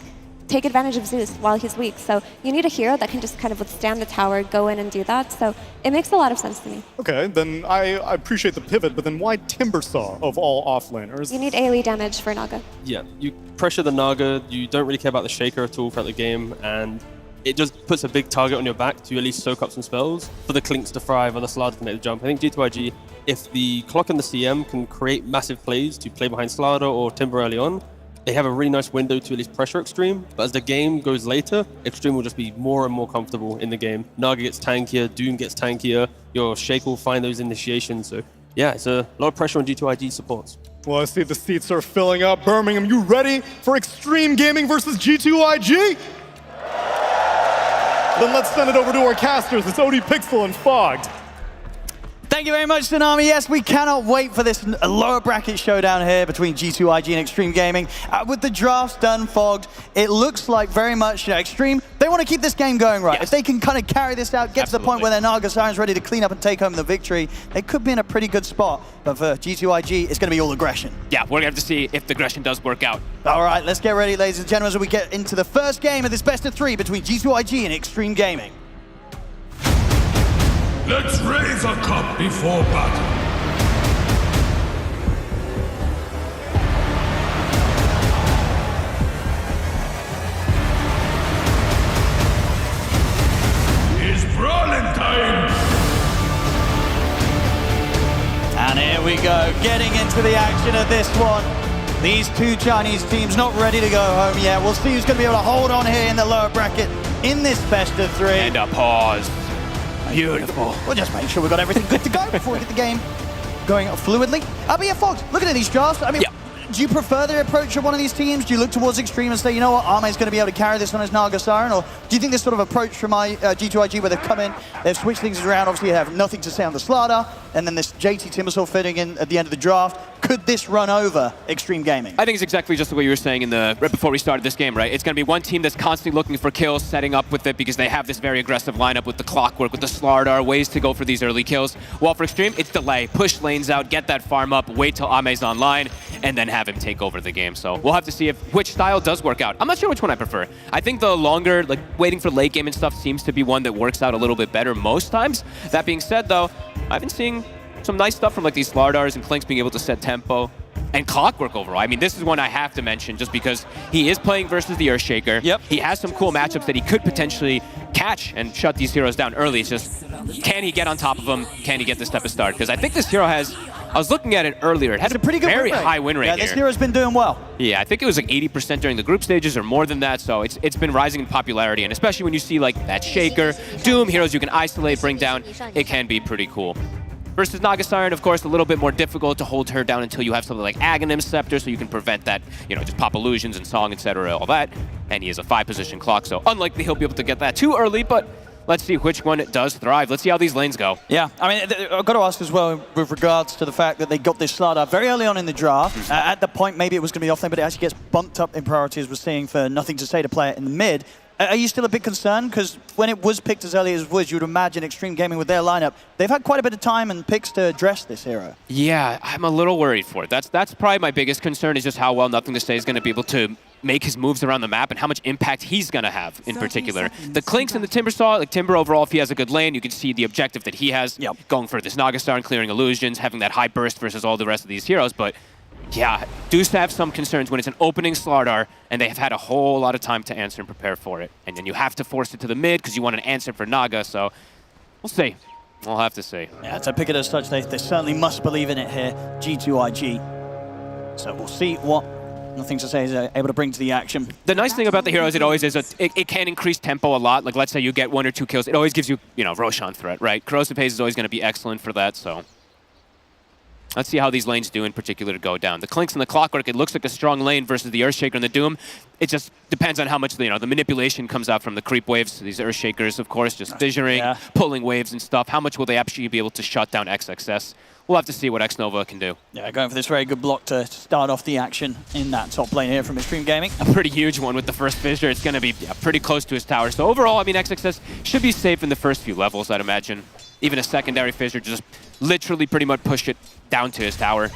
take advantage of Zeus while he's weak. So you need a hero that can just kind of withstand the tower, go in and do that. So it makes a lot of sense to me. Okay, then I appreciate the pivot, but then why Timbersaw of all offlaners? You need AoE damage for Naga. Yeah, you pressure the Naga, you don't really care about the Shaker at all throughout the game, and it just puts a big target on your back to at least soak up some spells for the Clinks to thrive or the Slardar to make the jump. I think G2IG, if the Clock and the CM can create massive plays to play behind Slardar or Timber early on, they have a really nice window to at least pressure Extreme. But as the game goes later, Extreme will just be more and more comfortable in the game. Naga gets tankier, Doom gets tankier, your Shake will find those initiations. So yeah, it's a lot of pressure on G2IG supports. Well, I see the seats are filling up. Birmingham, you ready for Extreme Gaming versus G2IG? Then let's send it over to our casters. It's OD Pixel and Fogged. Thank you very much, Tsunami. Yes, we cannot wait for this lower bracket showdown here between G2IG and Extreme Gaming. With the drafts done, Fogged, it looks like very much Extreme, they want to keep this game going right. Yes. If they can kind of carry this out, get to the point where their Naga Siren's ready to clean up and take home the victory, they could be in a pretty good spot. But for G2IG, it's going to be all aggression. Yeah, we're going to have to see if the aggression does work out. All right, let's get ready, ladies and gentlemen, as we get into the first game of this best of 3 between G2IG and Extreme Gaming. Let's raise a cup before battle. It's brawling time! And here we go, getting into the action of this one. These two Chinese teams not ready to go home yet. We'll see who's going to be able to hold on here in the lower bracket in this best of 3. And a pause. Beautiful. We'll just make sure we've got everything good to go before we get the game going fluidly. But yeah, Fox, looking at these drafts, I mean, do you prefer the approach of one of these teams? Do you look towards Extreme and say, you know what, Arme's going to be able to carry this on his Naga Siren? Or do you think this sort of approach from G2IG where they've come in, they've switched things around, obviously you have nothing to say on the Slardar, and then this JT Timbersaw fitting in at the end of the draft, could this run over Extreme Gaming? I think it's exactly just the way you were saying right before we started this game, right? It's going to be one team that's constantly looking for kills, setting up with it because they have this very aggressive lineup with the Clockwork, with the Slardar, ways to go for these early kills. While for Extreme, it's delay, push lanes out, get that farm up, wait till Ame's online, and then have him take over the game. So we'll have to see which style does work out. I'm not sure which one I prefer. I think the longer, like waiting for late game and stuff seems to be one that works out a little bit better most times. That being said though, I've been seeing some nice stuff from like these Slardars and Clinks being able to set tempo. And Clockwork overall. I mean, this is one I have to mention just because he is playing versus the Earthshaker. Yep. He has some cool matchups that he could potentially catch and shut these heroes down early. It's just, can he get on top of them? Can he get this type of start? Because I think this hero has, I was looking at it earlier, it has a pretty good very high win rate Yeah, this hero's been doing well. Yeah, I think it was like 80% during the group stages or more than that, so it's been rising in popularity, and especially when you see like that Shaker, Doom, heroes you can isolate, bring down, it can be pretty cool. Versus Naga Siren, of course, a little bit more difficult to hold her down until you have something like Aghanim Scepter, so you can prevent that, you know, just pop illusions and song, etc., all that. And he has a 5-position clock, so unlikely he'll be able to get that too early, but let's see which one does thrive. Let's see how these lanes go. Yeah, I mean, I've got to ask as well with regards to the fact that they got this Slardar very early on in the draft. At the point, maybe it was going to be offlane, but it actually gets bumped up in priority, as we're seeing, for Nothing to Say to play it in the mid. Are you still a bit concerned? Because when it was picked as early as it was, you would imagine Extreme Gaming with their lineup, they've had quite a bit of time and picks to address this hero. Yeah, I'm a little worried for it. That's probably my biggest concern, is just how well Nothing to Say is going to be able to make his moves around the map and how much impact he's going to have in particular. The Clinks and the Timber Saw, like Timber overall, if he has a good lane, you can see the objective that he has, going for this Naga Star and clearing illusions, having that high burst versus all the rest of these heroes, but yeah, do have some concerns when it's an opening Slardar and they have had a whole lot of time to answer and prepare for it. And then you have to force it to the mid because you want an answer for Naga, so we'll see. We'll have to see. Yeah, to pick it as such, they certainly must believe in it here, G2IG. So we'll see what Nothing to Say is able to bring to the action. The nice thing about the heroes, it always is, it can increase tempo a lot. Like, let's say you get 1 or 2 kills, it always gives you, you know, Roshan threat, right? Corrosive Haze is always going to be excellent for that, so let's see how these lanes do in particular to go down. The Clinks and the Clockwork, it looks like a strong lane versus the Earthshaker and the Doom. It just depends on how much, you know, the manipulation comes out from the creep waves. These Earthshakers, of course, just fissuring, pulling waves and stuff. How much will they actually be able to shut down XXS? We'll have to see what Xnova can do. Yeah, going for this very good block to start off the action in that top lane here from Extreme Gaming. A pretty huge one with the first fissure. It's going to be pretty close to his tower. So overall, I mean, XXS should be safe in the first few levels, I'd imagine. Even a secondary fissure, just literally pretty much push it down to his tower.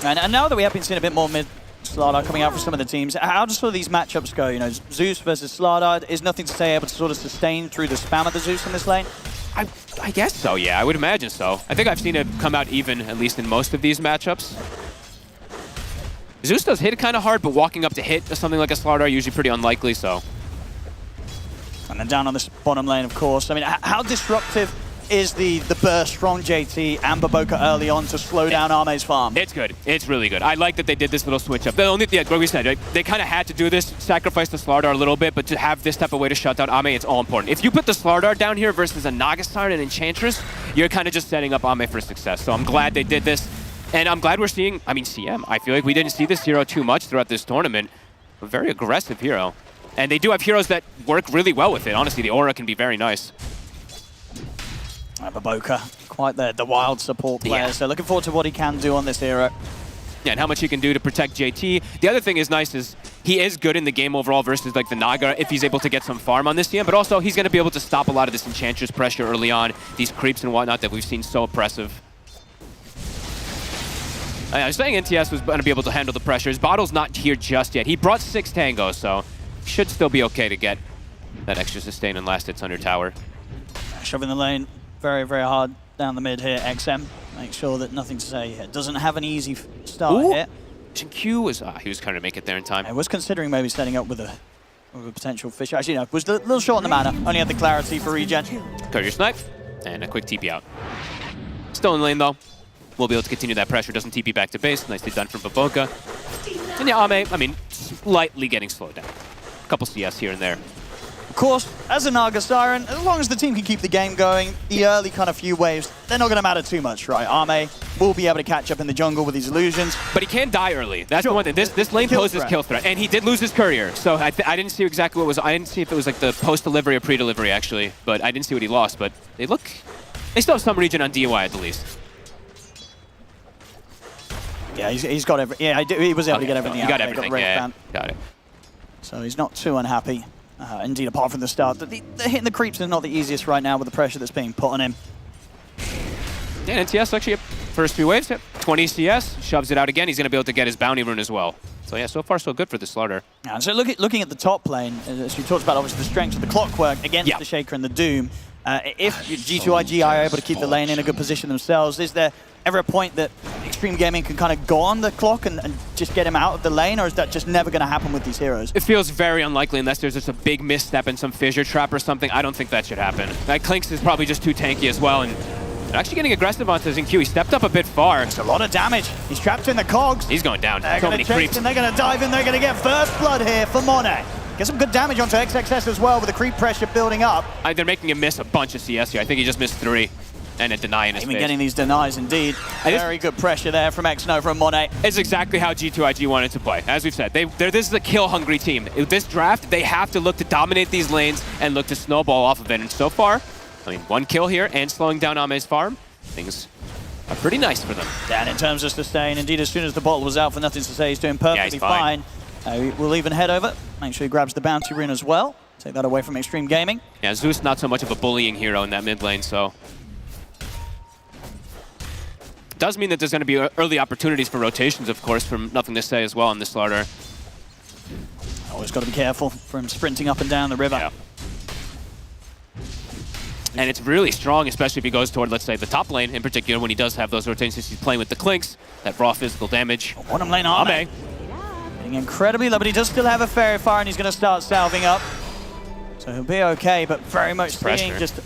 And now that we have been seeing a bit more mid Slardar coming out for some of the teams, how do sort of these matchups go? You know, Zeus versus Slardar, is Nothing to Say able to sort of sustain through the spam of the Zeus in this lane? I guess so, yeah. I would imagine so. I think I've seen it come out even, at least in most of these matchups. Zeus does hit kind of hard, but walking up to hit something like a Slardar usually pretty unlikely, so. And then down on this bottom lane, of course. I mean, how disruptive is the burst from JT and Baboka early on to slow down Arme's farm? It's good. It's really good. I like that they did this little switch up. The only, yeah, what we said, right? They kind of had to do this, sacrifice the Slardar a little bit, but to have this type of way to shut down Ame, it's all important. If you put the Slardar down here versus a Naga Siren and Enchantress, you're kind of just setting up Ame for success. So I'm glad they did this. And I'm glad we're seeing, I mean, CM, I feel like we didn't see this hero too much throughout this tournament. A very aggressive hero. And they do have heroes that work really well with it. Honestly, the aura can be very nice. Baboka, quite the wild support player, so looking forward to what he can do on this hero. Yeah, and how much he can do to protect JT. The other thing is nice is he is good in the game overall versus like the Naga if he's able to get some farm on this team, but also he's going to be able to stop a lot of this Enchantress pressure early on, these creeps and whatnot that we've seen so oppressive. I was saying NTS was going to be able to handle the pressure. His bottle's not here just yet. He brought 6 tangos, so should still be okay to get that extra sustain and last hits under tower. Shoving the lane very, very hard down the mid here, XM. Make sure that Nothing to Say here. Doesn't have an easy start here. Q was, he was trying to make it there in time. I was considering maybe setting up with a potential fish. Actually, no, was a little short on the mana. Only had the clarity for regen. Courier snipe, and a quick TP out. Still in lane though. We'll be able to continue that pressure. Doesn't TP back to base. Nicely done from Baboka. And yeah, Ame, I mean, slightly getting slowed down. A couple CS here and there. Of course, as a Naga Siren, as long as the team can keep the game going, the early kind of few waves, they're not going to matter too much, right? Ame will be able to catch up in the jungle with these illusions. But he can die early. That's the one thing. This lane poses kill threat. And he did lose his courier. So I didn't see exactly what was. I didn't see if it was like the post-delivery or pre-delivery, actually. But I didn't see what he lost. But they still have some region on DOI at the least. Yeah, he's got every. Yeah, he was able to get everything out. He got everything, yeah. Got it. So he's not too unhappy. Indeed, apart from the start. The hitting the creeps is not the easiest right now with the pressure that's being put on him. Yeah, NTS actually a first few waves. 20 CS, shoves it out again. He's going to be able to get his bounty rune as well. So yeah, so far so good for the Slaughter. Yeah, so looking at the top lane, as you talked about, obviously the strengths of the Clockwork against the Shaker and the Doom. If G2IG are able to keep the lane in a good position themselves, is there ever a point that Extreme Gaming can kind of go on the clock and just get him out of the lane, or is that just never going to happen with these heroes? It feels very unlikely unless there's just a big misstep and some fissure trap or something. I don't think that should happen. That Clinks is probably just too tanky as well, and they're actually getting aggressive onto Xingqiu. He stepped up a bit far. It's a lot of damage. He's trapped in the cogs. He's going down. They're So going many to chase creeps. and they're going to dive in. They're going to get first blood here for Monet. Get some good damage onto XXS as well with the creep pressure building up. They're making him miss a bunch of CS here. I think he just missed 3 and a deny in his Even face. getting these denies, indeed. Very good pressure there from X-Nova and Monet. It's exactly how G2IG wanted to play. As we've said, this is a kill-hungry team. With this draft, they have to look to dominate these lanes and look to snowball off of it. And so far, I mean, 1 kill here and slowing down Ame's farm. Things are pretty nice for them. And in terms of sustain, indeed, as soon as the bottle was out for Nothing to Say, he's doing perfectly he's fine. We'll even head over, make sure he grabs the bounty rune as well. Take that away from Extreme Gaming. Yeah, Zeus not so much of a bullying hero in that mid lane, so. Does mean that there's going to be early opportunities for rotations, of course, from Nothing to Say as well on this Slaughter. Always got to be careful from sprinting up and down the river. Yeah. And it's really strong, especially if he goes toward, let's say, the top lane in particular, when he does have those rotations. He's playing with the Clinks, that raw physical damage. Bottom lane Ame. Getting incredibly low, but he does still have a Fairy Fire, and he's going to start salving up. So he'll be okay, but very much seeing just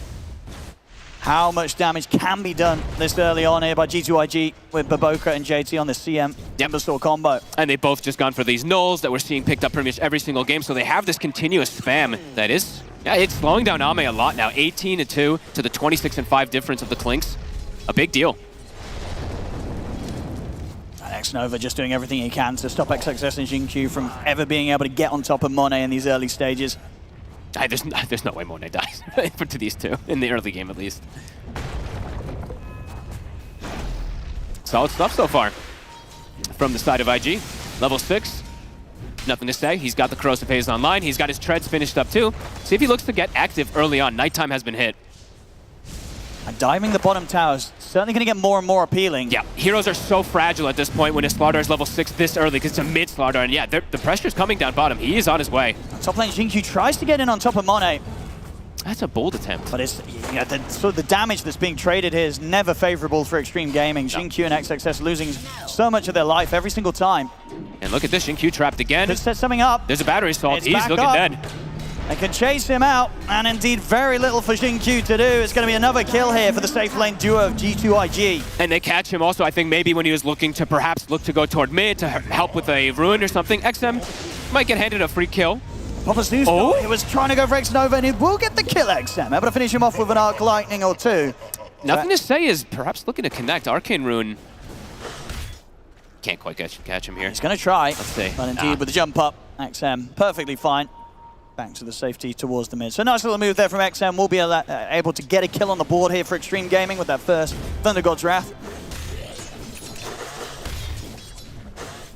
how much damage can be done this early on here by G2IG with Baboka and JT on the CM Emberstore combo. And they've both just gone for these nulls that we're seeing picked up pretty much every single game, so they have this continuous spam that is, yeah, it's slowing down Ame a lot now. 18-2 to the 26-5 difference of the Clinks. A big deal. X-Nova just doing everything he can to stop XXS and Xingqiu from ever being able to get on top of Monet in these early stages. There's no way Monet dies to these two, in the early game at least. Solid stuff so far from the side of IG. Level 6, Nothing to Say. He's got the Corrosive Haze online. He's got his treads finished up too. See if he looks to get active early on. Nighttime has been hit. And diving the bottom tower is certainly going to get more and more appealing. Yeah, heroes are so fragile at this point when his Slaughter is level 6 this early because it's a mid Slaughter. And yeah, the pressure's coming down bottom. He is on his way. Top lane Xingqiu tries to get in on top of Monet. That's a bold attempt. But it's the damage that's being traded here is never favorable for Extreme Gaming. Xingqiu and XXS losing so much of their life every single time. And look at this, Xingqiu trapped again. Could set something up. There's a battery assault. It's He's back looking up. dead. They can chase him out, and indeed very little for Xingqiu to do. It's going to be another kill here for the safe lane duo of G2IG. And they catch him also, I think maybe when he was looking to perhaps look to go toward mid to help with a ruin or something. XM might get handed a free kill. Papa Zeus, he was trying to go for X-Nova, and he will get the kill, XM. Able to finish him off with an Arc Lightning or two. Nothing to Say is perhaps looking to connect. Arcane Rune can't quite catch him here. He's going to try. Let's see. But indeed, with the jump up, XM perfectly fine. Back to the safety towards the mid. So nice little move there from XM. We'll be able to get a kill on the board here for Extreme Gaming with that first Thunder God's Wrath.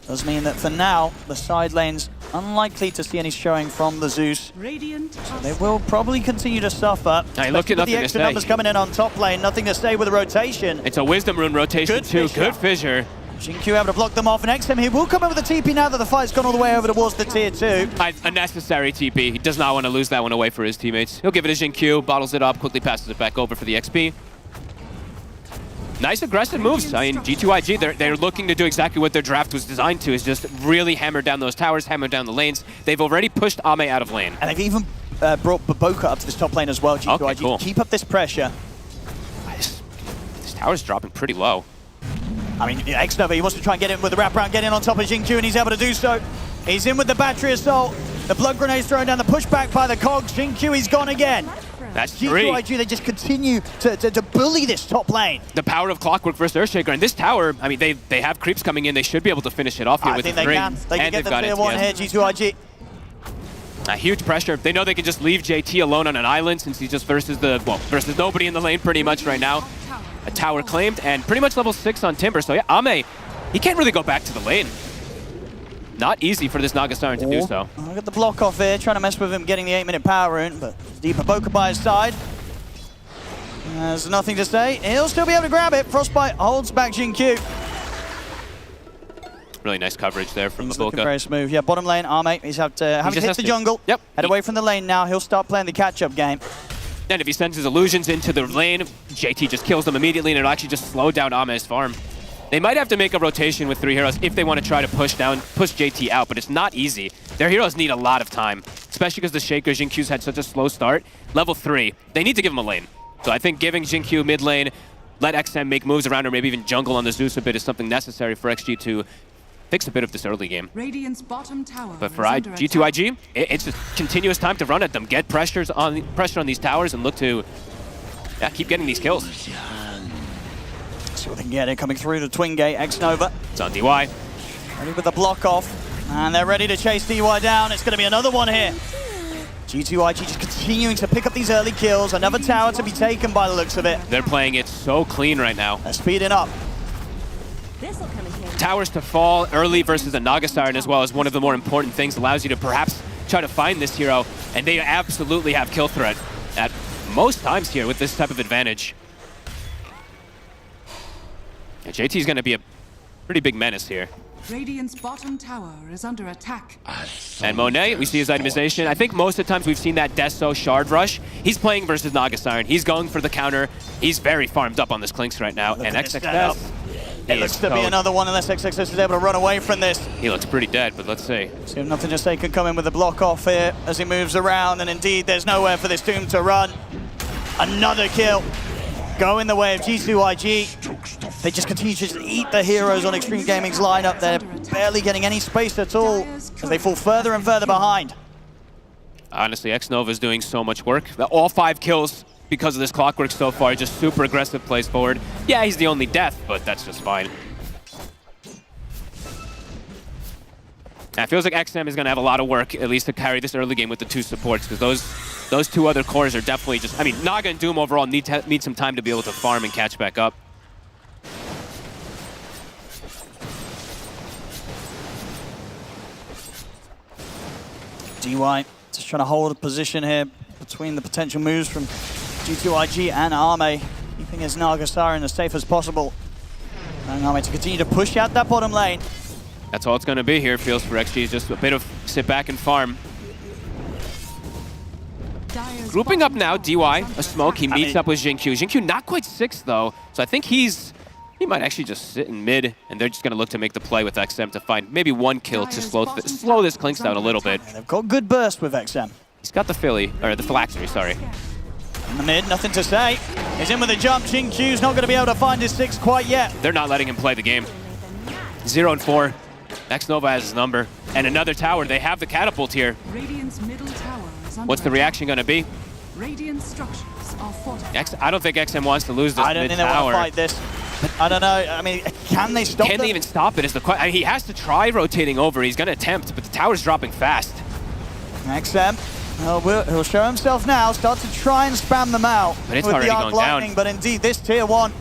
Does mean that for now, the side lane's unlikely to see any showing from the Zeus. So they will probably continue to suffer. Hey, look at with Nothing the to extra Say. numbers coming in on top lane. Nothing to Say with a rotation. It's a Wisdom Rune rotation too. Good fissure. Xingqiu able to block them off, and XM here will come in with a TP now that the fight's gone all the way over towards the tier 2. A necessary TP. He does not want to lose that one away for his teammates. He'll give it to Xingqiu, bottles it up, quickly passes it back over for the XP. Nice aggressive moves. I mean, G2IG, they're looking to do exactly what their draft was designed to, is just really hammer down those towers, hammer down the lanes. They've already pushed Ame out of lane. And they've even brought Baboka up to this top lane as well, G2IG. Okay, cool. Keep up this pressure. This tower's dropping pretty low. I mean, X-Nova, he wants to try and get in with the wraparound, get in on top of Xingqiu, and he's able to do so. He's in with the battery assault. The blood grenade's thrown down, the pushback by the cogs. Xingqiu, he's gone again. That's 3. G2IG, they just continue to bully this top lane. The power of Clockwork versus Earthshaker. And this tower, I mean, they have creeps coming in. They should be able to finish it off here with the 3. I think they can get the tier 1 here, G2IG. Huge pressure. They know they can just leave JT alone on an island since he's just versus nobody in the lane pretty much right now. A tower claimed, and pretty much level 6 on Timber. So yeah, Ame, he can't really go back to the lane. Not easy for this Nagasaran to do so. I got the block off here, trying to mess with him getting the 8-minute power rune, but deep Baboka by his side. There's nothing to say. He'll still be able to grab it. Frostbite holds back Jin-Q. Really nice coverage there from He's looking Mabolka. very smooth. Yeah, bottom lane, Arme. He's having to hit the jungle. Yep. Head away from the lane now. He'll start playing the catch-up game. And if he sends his illusions into the lane, JT just kills them immediately, and it'll actually just slow down Ame's farm. They might have to make a rotation with 3 heroes if they want to try to push JT out, but it's not easy. Their heroes need a lot of time, especially because the Shaker Jin-Q's had such a slow start. Level 3, they need to give him a lane. So I think giving Jin-Q mid lane, let XM make moves around or maybe even jungle on the Zeus a bit is something necessary for XG to fix a bit of this early game. Radiant's bottom tower But for G2IG, it's just continuous time to run at them, get pressure on these towers and look to keep getting these kills. See what they can get it coming through the Twin Gate. X-Nova. It's on DY. Ready with the block off. And they're ready to chase DY down. It's going to be another one here. G2IG just continuing to pick up these early kills. Another tower to be taken by the looks of it. They're playing it so clean right now. They're speeding up. Towers to fall early versus a Naga Siren as well is one of the more important things. Allows you to perhaps try to find this hero, and they absolutely have kill threat at most times here with this type of advantage. Yeah, JT's going to be a pretty big menace here. Radiant's bottom tower is under attack. And Monet, we see his itemization. I think most of the times we've seen that Deso Shard Rush. He's playing versus Naga Siren. He's going for the counter. He's very farmed up on this Clinks right now. And XXS, it looks to be another one unless XXS is able to run away from this. He looks pretty dead, but let's see. See if Nothing to Say can come in with a block off here as he moves around. And indeed, there's nowhere for this Doom to run. Another kill. Go in the way of G2IG. They just continue to just eat the heroes on Extreme Gaming's lineup. They're barely getting any space at all as they fall further and further behind. Honestly, X-Nova is doing so much work. All 5 kills because of this clockwork so far. Just super aggressive plays forward. Yeah, he's the only death, but that's just fine. Now, it feels like XM is going to have a lot of work, at least to carry this early game with the 2 supports, because those 2 other cores are definitely just... I mean, Naga and Doom overall need some time to be able to farm and catch back up. DY just trying to hold a position here between the potential moves from G2IG and Arme, keeping his Naga Siren as safe as possible. And Arme to continue to push out that bottom lane. That's all it's going to be here, feels for XG, just a bit of sit back and farm. Grouping up now, DY, a smoke, he meets up with Jin-Q. Jin-Q not quite 6 though, so I think he might actually just sit in mid, and they're just going to look to make the play with XM to find maybe 1 kill to slow this Clinks down a little bit. They've got good burst with XM. He's got the Phylactery, sorry. In the mid, Nothing to Say. He's in with a jump. Jin-Q's not going to be able to find his 6 quite yet. They're not letting him play the game. 0-4. X-Nova has his number. And another tower. They have the catapult here. Radiant's middle tower is under What's the reaction going to be? Radiant structures are fortified. I don't think XM wants to lose this mid tower. I don't think they want to fight this. I don't know. I mean, can they stop Can they even stop it? Is the question. I mean, he has to try rotating over. He's going to attempt, but the tower's dropping fast. XM, he'll show himself now. Start to try and spam them out. But it's with already the arc going down. lightning. But indeed, this tier 1,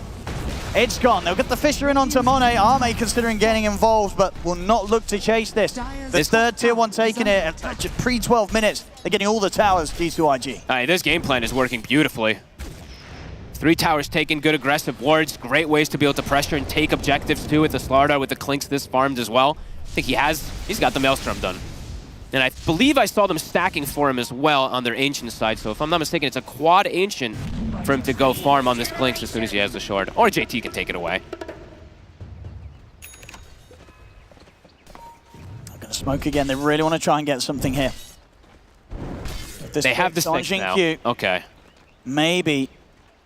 it's gone. They'll get the Fisher in onto Monet. Arme considering getting involved, but will not look to chase this. The third tier 1 taking it at just pre-12 minutes. They're getting all the towers, G2IG. This game plan is working beautifully. 3 towers taken, good aggressive wards, great ways to be able to pressure and take objectives too with the Slardar, with the Clinks this farmed as well. I think he's got the Maelstrom done. And I believe I saw them stacking for him as well on their Ancient side, so if I'm not mistaken, it's a quad Ancient for him to go farm on this Clinks as soon as he has the Shard. Or JT can take it away. I'm going to smoke again. They really want to try and get something here. They have the Snake now. Okay. Maybe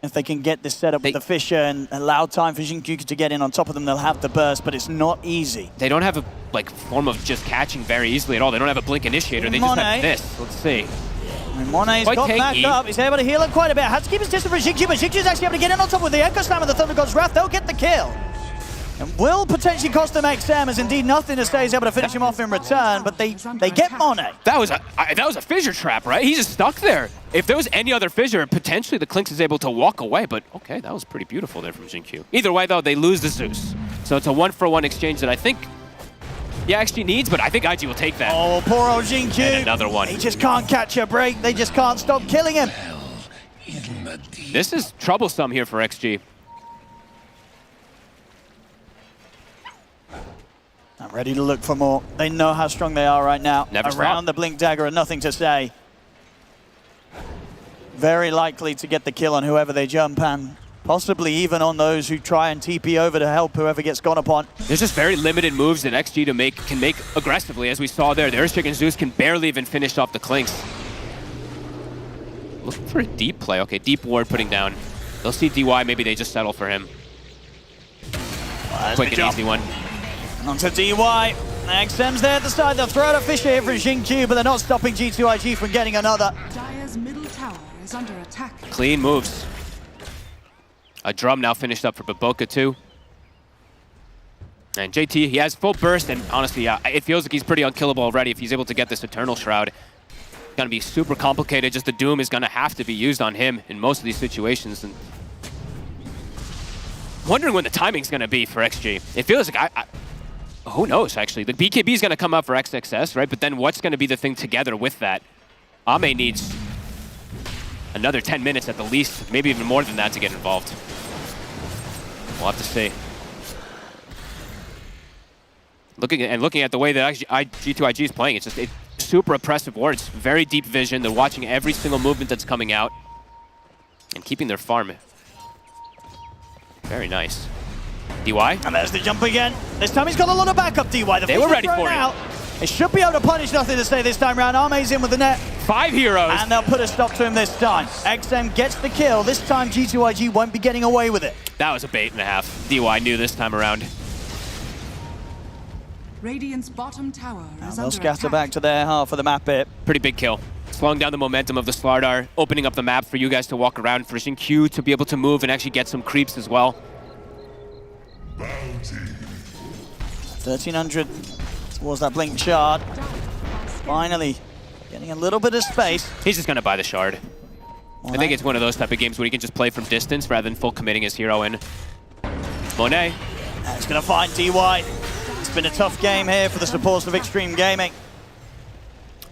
if they can get this set up with the Fisher and allow time for Jin-Q to get in on top of them, they'll have the burst, but it's not easy. They don't have a form of just catching very easily at all. They don't have a blink initiator. They just have this. Let's see. And Monet's got back up. He's able to heal him quite a bit. Has to keep his distance from Jin-Q, but Jin-Q's actually able to get in on top with the Echo Slam and the Thunder God's Wrath. They'll get the kill. And will potentially cost them XM, as indeed Nothing to Say is able to finish him off in return, but they get Monet. That was a fissure trap, right? He's just stuck there. If there was any other fissure, potentially the Clinks is able to walk away, but okay, that was pretty beautiful there from Jin-Q. Either way, though, they lose the Zeus. So it's a 1-for-1 exchange that I think actually needs, but I think IG will take that. Oh, poor old Jin-Q. And another one. He just can't catch a break. They just can't stop killing him. This is troublesome here for XG. I'm ready to look for more. They know how strong they are right now. Never Around stop. the Blink Dagger and nothing to say. Very likely to get the kill on whoever they jump and possibly even on those who try and TP over to help whoever gets gone upon. There's just very limited moves that XG can make aggressively, as we saw there. The Earthshake and Zeus can barely even finish off the Clinks. Looking for a deep play. Okay, deep ward putting down. They'll see DY, maybe they just settle for him. Quick and easy one. Onto DY. XM's there at the side. They'll throw out a Fisher here for Xingqiu, but they're not stopping G2IG from getting another. Dire's middle tower is under attack. Clean moves. A drum now finished up for Baboka too. And JT, he has full burst, and honestly, it feels like he's pretty unkillable already if he's able to get this Eternal Shroud. It's gonna be super complicated. Just the Doom is gonna have to be used on him in most of these situations. And wondering when the timing's gonna be for XG. It feels like who knows, actually. The BKB is going to come up for XXS, right? But then what's going to be the thing together with that? Ame needs another 10 minutes at the least, maybe even more than that to get involved. We'll have to see. Looking at the way that G2IG is playing, it's super oppressive wards. Very deep vision. They're watching every single movement that's coming out and keeping their farm. Very nice. DY. And there's the jump again. This time he's got a lot of backup, DY. They were ready for it. They should be able to punish nothing to say this time around. Arme's in with the net. 5 heroes. And they'll put a stop to him this time. XM gets the kill. This time G2IG won't be getting away with it. That was a bait and a half. DY knew this time around. Radiant's bottom tower is They'll under scatter attack. back to their half of the map bit. Pretty big kill. Slowing down the momentum of the Slardar, opening up the map for you guys to walk around, for Xingqiu to be able to move and actually get some creeps as well. 1300 towards that Blink Shard. Finally getting a little bit of space. He's just going to buy the Shard. I think it's one of those type of games where he can just play from distance rather than full committing his hero in. Monet. He's going to find DY. It's been a tough game here for the supporters of Extreme Gaming.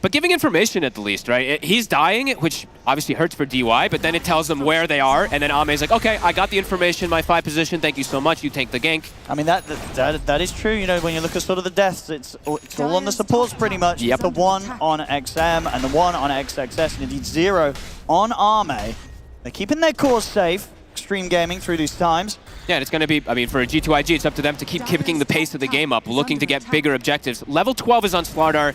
But giving information at the least, right? He's dying, which obviously hurts for DY, but then it tells them where they are, and then Ame's like, okay, I got the information, my 5 position, thank you so much, you take the gank. I mean, that is true. You know, when you look at sort of the deaths, it's all on the supports pretty much. Yep. The 1 on XM and the 1 on XXS, and indeed 0 on Ame. They're keeping their cores safe, Extreme Gaming, through these times. Yeah, and it's going to be, I mean, for a G2IG, it's up to them to keep kicking the pace of the game up, looking to get bigger objectives. Level 12 is on Slardar.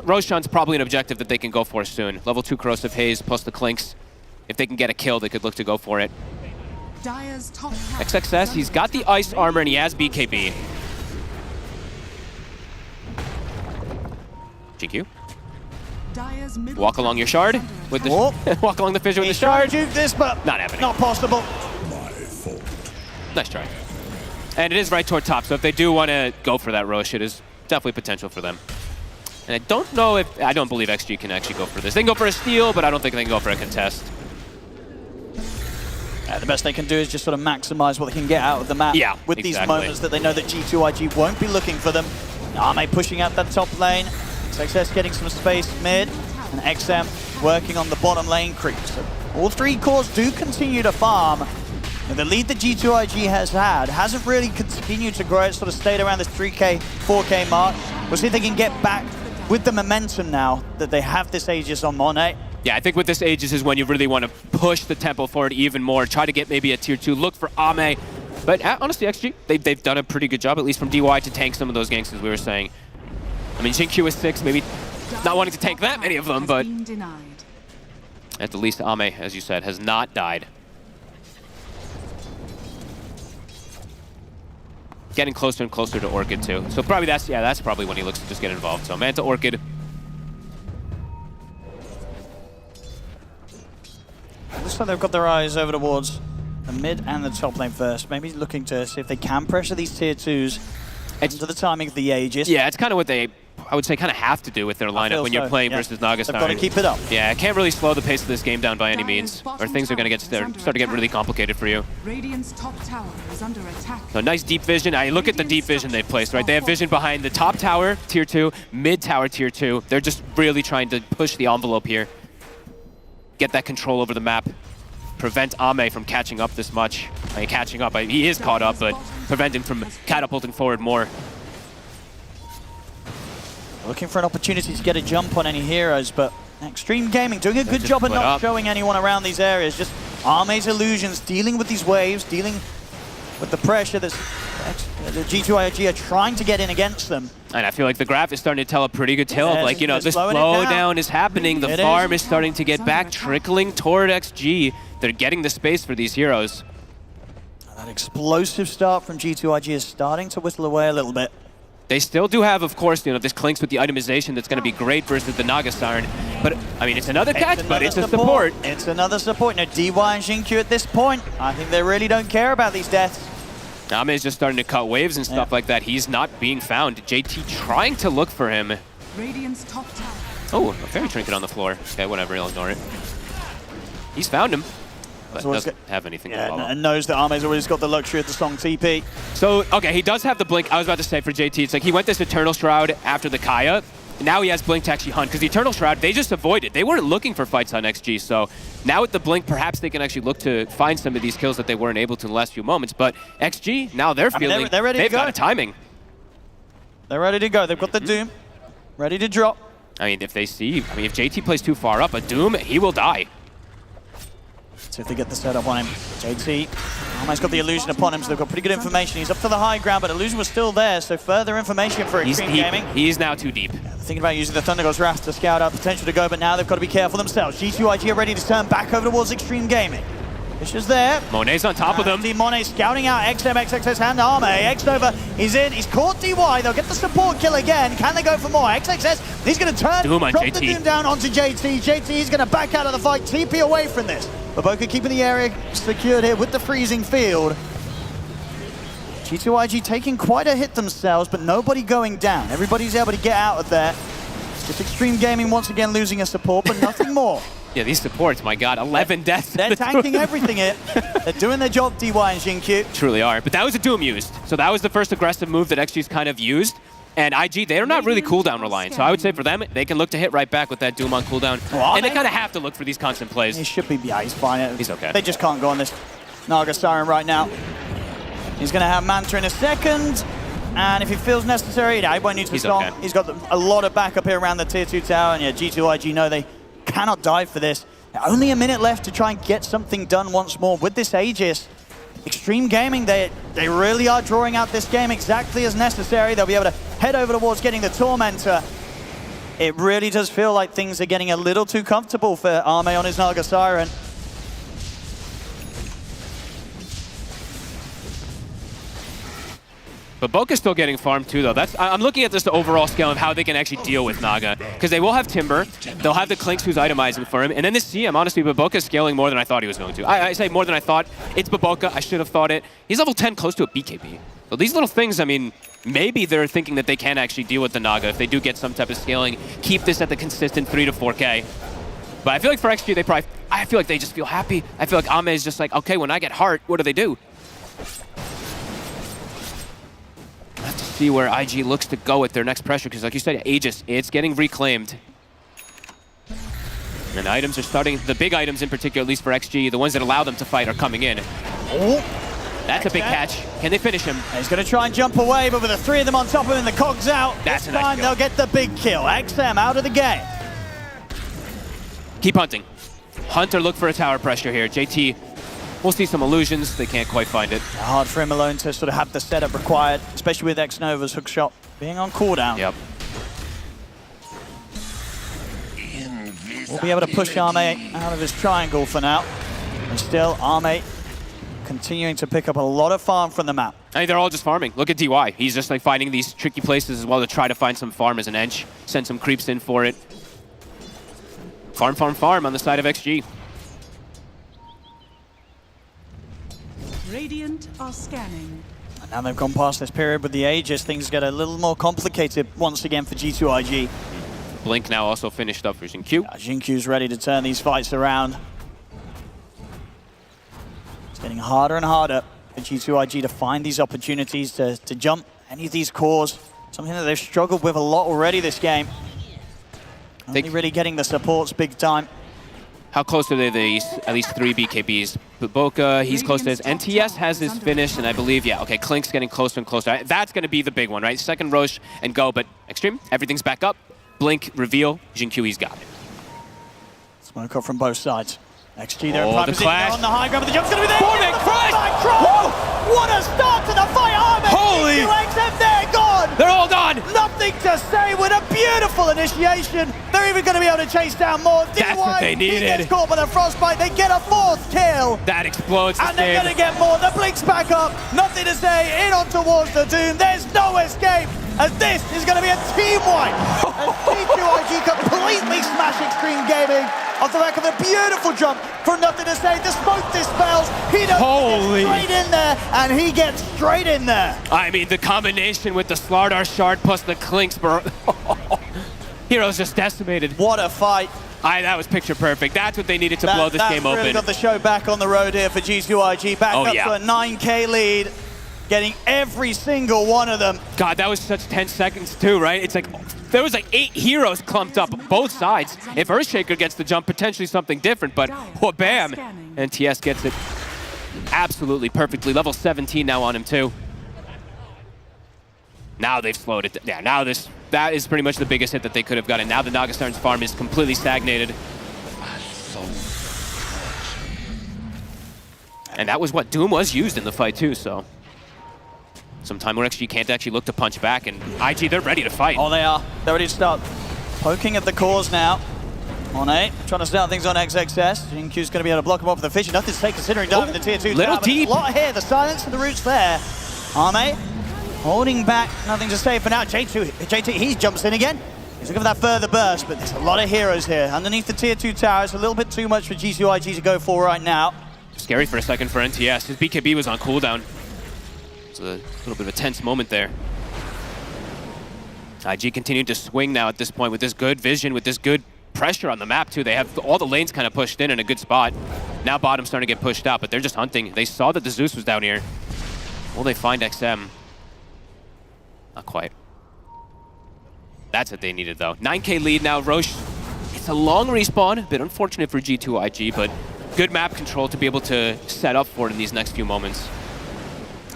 Roshan's probably an objective that they can go for soon. Level 2 Corrosive Haze plus the Clinks. If they can get a kill, they could look to go for it. Dire's top tower XXS, he's got the Ice Armor and he has BKB. GQ. Dire's middle Walk along your shard with the walk along the fissure with the shard. Juke this, but not happening. Not possible. Nice try. And it is right toward top, so if they do want to go for that Rosh, it is definitely potential for them. And I don't know if, I don't believe XG can actually go for this. They can go for a steal, but I don't think they can go for a contest. The best they can do is just sort of maximize what they can get out of the map with these moments that they know that G2IG won't be looking for them. Ame pushing out that top lane. Success getting some space mid, and XM working on the bottom lane creep. So all 3 cores do continue to farm. And the lead that G2IG has had hasn't really continued to grow. It's sort of stayed around this 3K, 4K mark. We'll see if they can get back with the momentum now that they have this Aegis on Monet. Yeah, I think with this Aegis is when you really want to push the tempo forward even more, try to get maybe a tier 2, look for Ame. But honestly, XG, they've done a pretty good job, at least from DY, to tank some of those ganks, as we were saying. I mean, Xingqiu is 6, maybe not wanting to tank that many of them, but at the least Ame, as you said, has not died. Getting closer and closer to Orchid too. So probably that's probably when he looks to just get involved. So Manta Orchid. Looks like they've got their eyes over towards the mid and the top lane first. Maybe looking to see if they can pressure these tier 2s into the timing of the Aegis. Yeah, it's kind of what they, I would say, kind of have to do with their lineup when you're playing versus Nagastar. They've got to keep it up. Yeah, it can't really slow the pace of this game down by any means, or things are going to start to get really complicated for you. Radiant's top tower is under attack. So nice deep vision. Look at the deep vision they've placed, right? They have vision behind the top tower, tier 2, mid tower, tier 2. They're just really trying to push the envelope here. Get that control over the map. prevent Ame from catching up this much. I mean, catching up, he is caught up, but prevent him from catapulting forward more. Looking for an opportunity to get a jump on any heroes, but Extreme Gaming doing a good job of not showing anyone around these areas. Just Ame's illusions, dealing with these waves, dealing with the pressure that the G2IG are trying to get in against them. And I feel like the graph is starting to tell a pretty good tale of, like, you know, the slowdown is happening. The farm is starting to get back, trickling toward XG. They're getting the space for these heroes. That explosive start from G2IG is starting to whistle away a little bit. They still do have, of course, you know, this clinks with the itemization that's going to be great versus the Naga Siren. But, I mean, it's another catch, but it's a support. It's another support. Now, DY and Xingqiu at this point, I think they really don't care about these deaths. Ame is just starting to cut waves and stuff like that. He's not being found. JT trying to look for him. Radiant's top tower. Oh, a fairy trinket on the floor. Okay, whatever, he'll ignore it. He's found him, but doesn't have anything to follow. And knows that Ame's always got the luxury of the strong TP. So, okay, he does have the blink. I was about to say for JT, it's like he went this Eternal Shroud after the Kaya. Now he has blink to actually hunt, because the Eternal Shroud, they just avoided. They weren't looking for fights on XG, so now with the blink, perhaps they can actually look to find some of these kills that they weren't able to in the last few moments. But XG, now they're feeling, they're ready they've to go. got a timing. They're ready to go. They've got the Doom ready to drop. I mean, if they see, I mean, if JT plays too far up, a Doom, he will die. See if they get the setup on him. JT, Ame's got the illusion upon him, so they've got pretty good information. He's up to the high ground, but illusion was still there, so further information for Extreme Gaming. He's now too deep. Thinking about using the Thunder God's Wrath to scout out potential to go, but now they've got to be careful themselves. G2IG are ready to turn back over towards Extreme Gaming. Fisher's there. Monet's on top of them. Monet scouting out XM, XXS, and Ame. X-Nova, he's in. He's caught DY. They'll get the support kill again. Can they go for more? XXS, he's going to turn, Doom on drop JT. the Doom down onto JT. JT is going to back out of the fight, TP away from this. Baboka keeping the area secured here with the freezing field. G2IG taking quite a hit themselves, but nobody going down. Everybody's able to get out of there. Just Extreme Gaming once again losing a support, but nothing more. Yeah, these supports, my God, 11 deaths. They're tanking everything here. They're doing their job, DY and Xingqiu. Truly are. But that was a Doom used. So that was the first aggressive move that XG's kind of used. And IG, they're not really cooldown reliant. So I would say for them, they can look to hit right back with that Doom on cooldown. And they kind of have to look for these constant plays. He should be, yeah, he's fine. He's okay. They just can't go on this Naga Siren right now. He's going to have Manta in a second. And if he feels necessary, he won't need to stop. Okay. He's got a lot of backup here around the tier 2 tower. And yeah, G2IG know they cannot dive for this. Only a minute left to try and get something done once more with this Aegis. Extreme Gaming, they really are drawing out this game exactly as necessary. They'll be able to head over towards getting the Tormentor. It really does feel like things are getting a little too comfortable for Ame on his Naga Siren. But Boka's still getting farmed too, though. I'm looking at this the overall scale of how they can actually deal with Naga. Because they will have Timber, they'll have the Clinks who's itemizing for him, and then this CM, honestly, Baboka's scaling more than I thought he was going to. I say more than I thought. It's Baboka, I should have thought it. He's level 10, close to a BKB. So these little things, I mean, maybe they're thinking that they can actually deal with the Naga if they do get some type of scaling, keep this at the consistent 3 to 4K. But I feel like for XG, I feel like they just feel happy. I feel like Ame is just like, okay, when I get heart, what do? Have to see where IG looks to go with their next pressure, because like you said, Aegis, it's getting reclaimed. And items are starting, the big items in particular, at least for XG, the ones that allow them to fight are coming in. Oh, that's a big catch. Can they finish him? He's going to try and jump away, but with the 3 of them on top of him and the cogs out, that's this a nice time kill. they'll get the big kill. XM out of the game. Keep hunting. Hunt or look for a tower pressure here. JT, we'll see some illusions. They can't quite find it. Hard for him alone to sort of have the setup required, especially with X-Nova's hookshot being on cooldown. Yep. We'll be able to push Ame out of his triangle for now. And still, Ame continuing to pick up a lot of farm from the map. I mean, they're all just farming. Look at DY. He's just like finding these tricky places as well to try to find some farm as an edge. Send some creeps in for it. Farm, farm, farm on the side of XG. Radiant are scanning. And now they've gone past this period with the Aegis, things get a little more complicated once again for G2IG. Blink now also finished up for Xingqiu. Xingqiu's ready to turn these fights around. It's getting harder and harder for G2IG to find these opportunities to jump any of these cores. Something that they've struggled with a lot already this game. Only really getting the supports big time. How close are they to at least 3 BKBs? Boca, he's close to his. NTS has his finish, and I believe, yeah, okay, Klink's getting closer and closer. That's going to be the big one, right? Second Roche and go, but Extreme, everything's back up. Blink, reveal, Jinkyui's got it. Smoke up from both sides. XG there in Oh, prime the position clash. on the high ground, but the jump's going to be there. Forming, What a start to the fight, Armin! Holy! They're gone! They're all gone! Nothing to say with a beautiful initiation. They're even going to be able to chase down more. That's what they He needed. gets caught by the frostbite. They get a 4th kill. That explodes the And they're game. going to get more. The Blink's back up. Nothing to say. In on towards the Doom. There's no escape. As this is going to be a team wipe. As T2IG completely smash Extreme Gaming off the back of a beautiful jump from Nothing to Say. The smoke dispels. He does straight in there, and he gets straight in there. I mean, the combination with the Slardar Shard plus the Klinks. Heroes just decimated. What a fight. That was picture perfect. That's what they needed to blow this game really open. got the show back on the road here for G2IG. Back up to a 9K lead. Getting every single one of them. God, that was such 10 seconds too, right? It's like, there was like 8 heroes clumped up both sides. If Earthshaker gets the jump, potentially something different, but bam! NTS gets it absolutely perfectly. Level 17 now on him too. Now they've slowed it down. Yeah, now that is pretty much the biggest hit that they could have gotten. Now the Nagasarn's farm is completely stagnated. And that was what Doom was used in the fight too, so. Sometime where XG can't actually look to punch back, and IG, they're ready to fight. Oh, they are. They're ready to start poking at the cores now. On 8, trying to start things on XXS. Jinkyu's going to be able to block him off with the fish. Nothing to say considering diving the tier 2 little tower, deep. A lot here. The silence and the roots there. Arme holding back. Nothing to say for now. JT, he jumps in again. He's looking for that further burst, but there's a lot of heroes here. Underneath the tier 2 tower, it's a little bit too much for G2IG to go for right now. Scary for a second for NTS. His BKB was on cooldown. It's a little bit of a tense moment there. IG continued to swing now at this point with this good vision, with this good pressure on the map too. They have all the lanes kind of pushed in a good spot. Now bottom's starting to get pushed out, but they're just hunting. They saw that the Zeus was down here. Will they find XM? Not quite. That's what they needed though. 9K lead now, Roche. It's a long respawn, a bit unfortunate for G2IG, but good map control to be able to set up for it in these next few moments.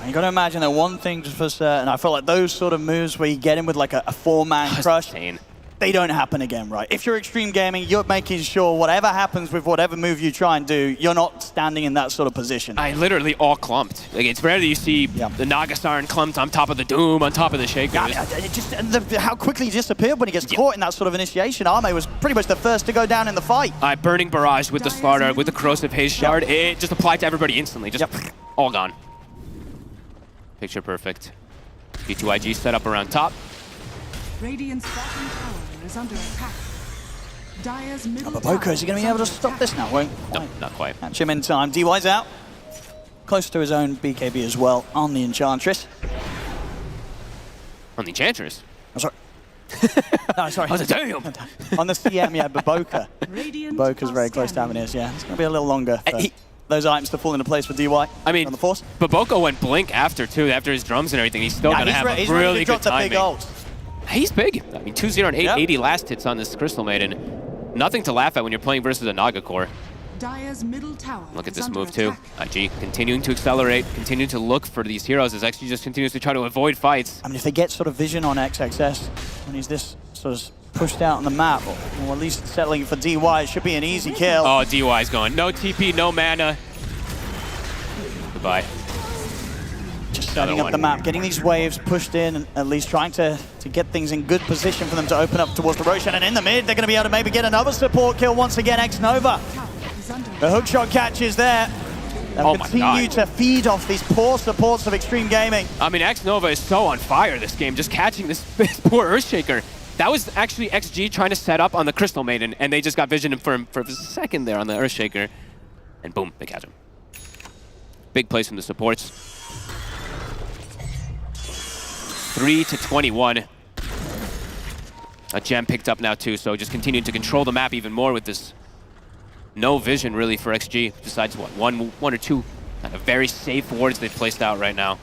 You got to imagine that one thing just for certain, I feel like those sort of moves where you get in with like a 4-man crush, they don't happen again, right? If you're Extreme Gaming, you're making sure whatever happens with whatever move you try and do, you're not standing in that sort of position. I literally all clumped. Like, it's rare that you see the Nagasarn clumped on top of the Doom, on top of the Shaker. Yeah, how quickly he disappeared when he gets caught in that sort of initiation. Arme was pretty much the first to go down in the fight. Burning Barrage with the Slardar, with the Corrosive Haze Shard, it just applied to everybody instantly, just all gone. Picture perfect. G2IG set up around top. Radiant's bottom tower is under attack. Dire's middle But Boca, is he going to be able to stop this now? Won't No, not quite. catch him in time. DY's out. Close to his own BKB as well on the Enchantress. On the Enchantress? I'm sorry. No, sorry. I was like, damn! On the CM, yeah, but Boca. Boca's very close to having his, yeah. It's going to be a little longer for those items to fall into place for DY. I mean, on the force. but Boca went Blink after too, after his drums and everything. He's still going to have a really good timing. He's big. I mean, 2-0 and 880 last hits on this Crystal Maiden. Nothing to laugh at when you're playing versus a Naga core. Dire's middle tower. Look at this move too. IG continuing to accelerate, continuing to look for these heroes as XG just continues to try to avoid fights. I mean, if they get sort of vision on XXS, when he's this sort of pushed out on the map, or at least settling for DY, it should be an easy kill. Oh, DY's going. No TP, no mana. Goodbye. Just setting up the map, getting these waves pushed in, and at least trying to get things in good position for them to open up towards the Roshan. And in the mid, they're going to be able to maybe get another support kill once again, X-Nova. The hookshot catches there. They'll continue to feed off these poor supports of Extreme Gaming. I mean, X-Nova is so on fire this game, just catching this poor Earthshaker. That was actually XG trying to set up on the Crystal Maiden, and they just got vision for him for a second there on the Earthshaker. And boom, they catch him. Big plays from the supports. 3-21. A gem picked up now too, so just continuing to control the map even more with this no vision really for XG, besides what, one or two kind of very safe wards they've placed out right now.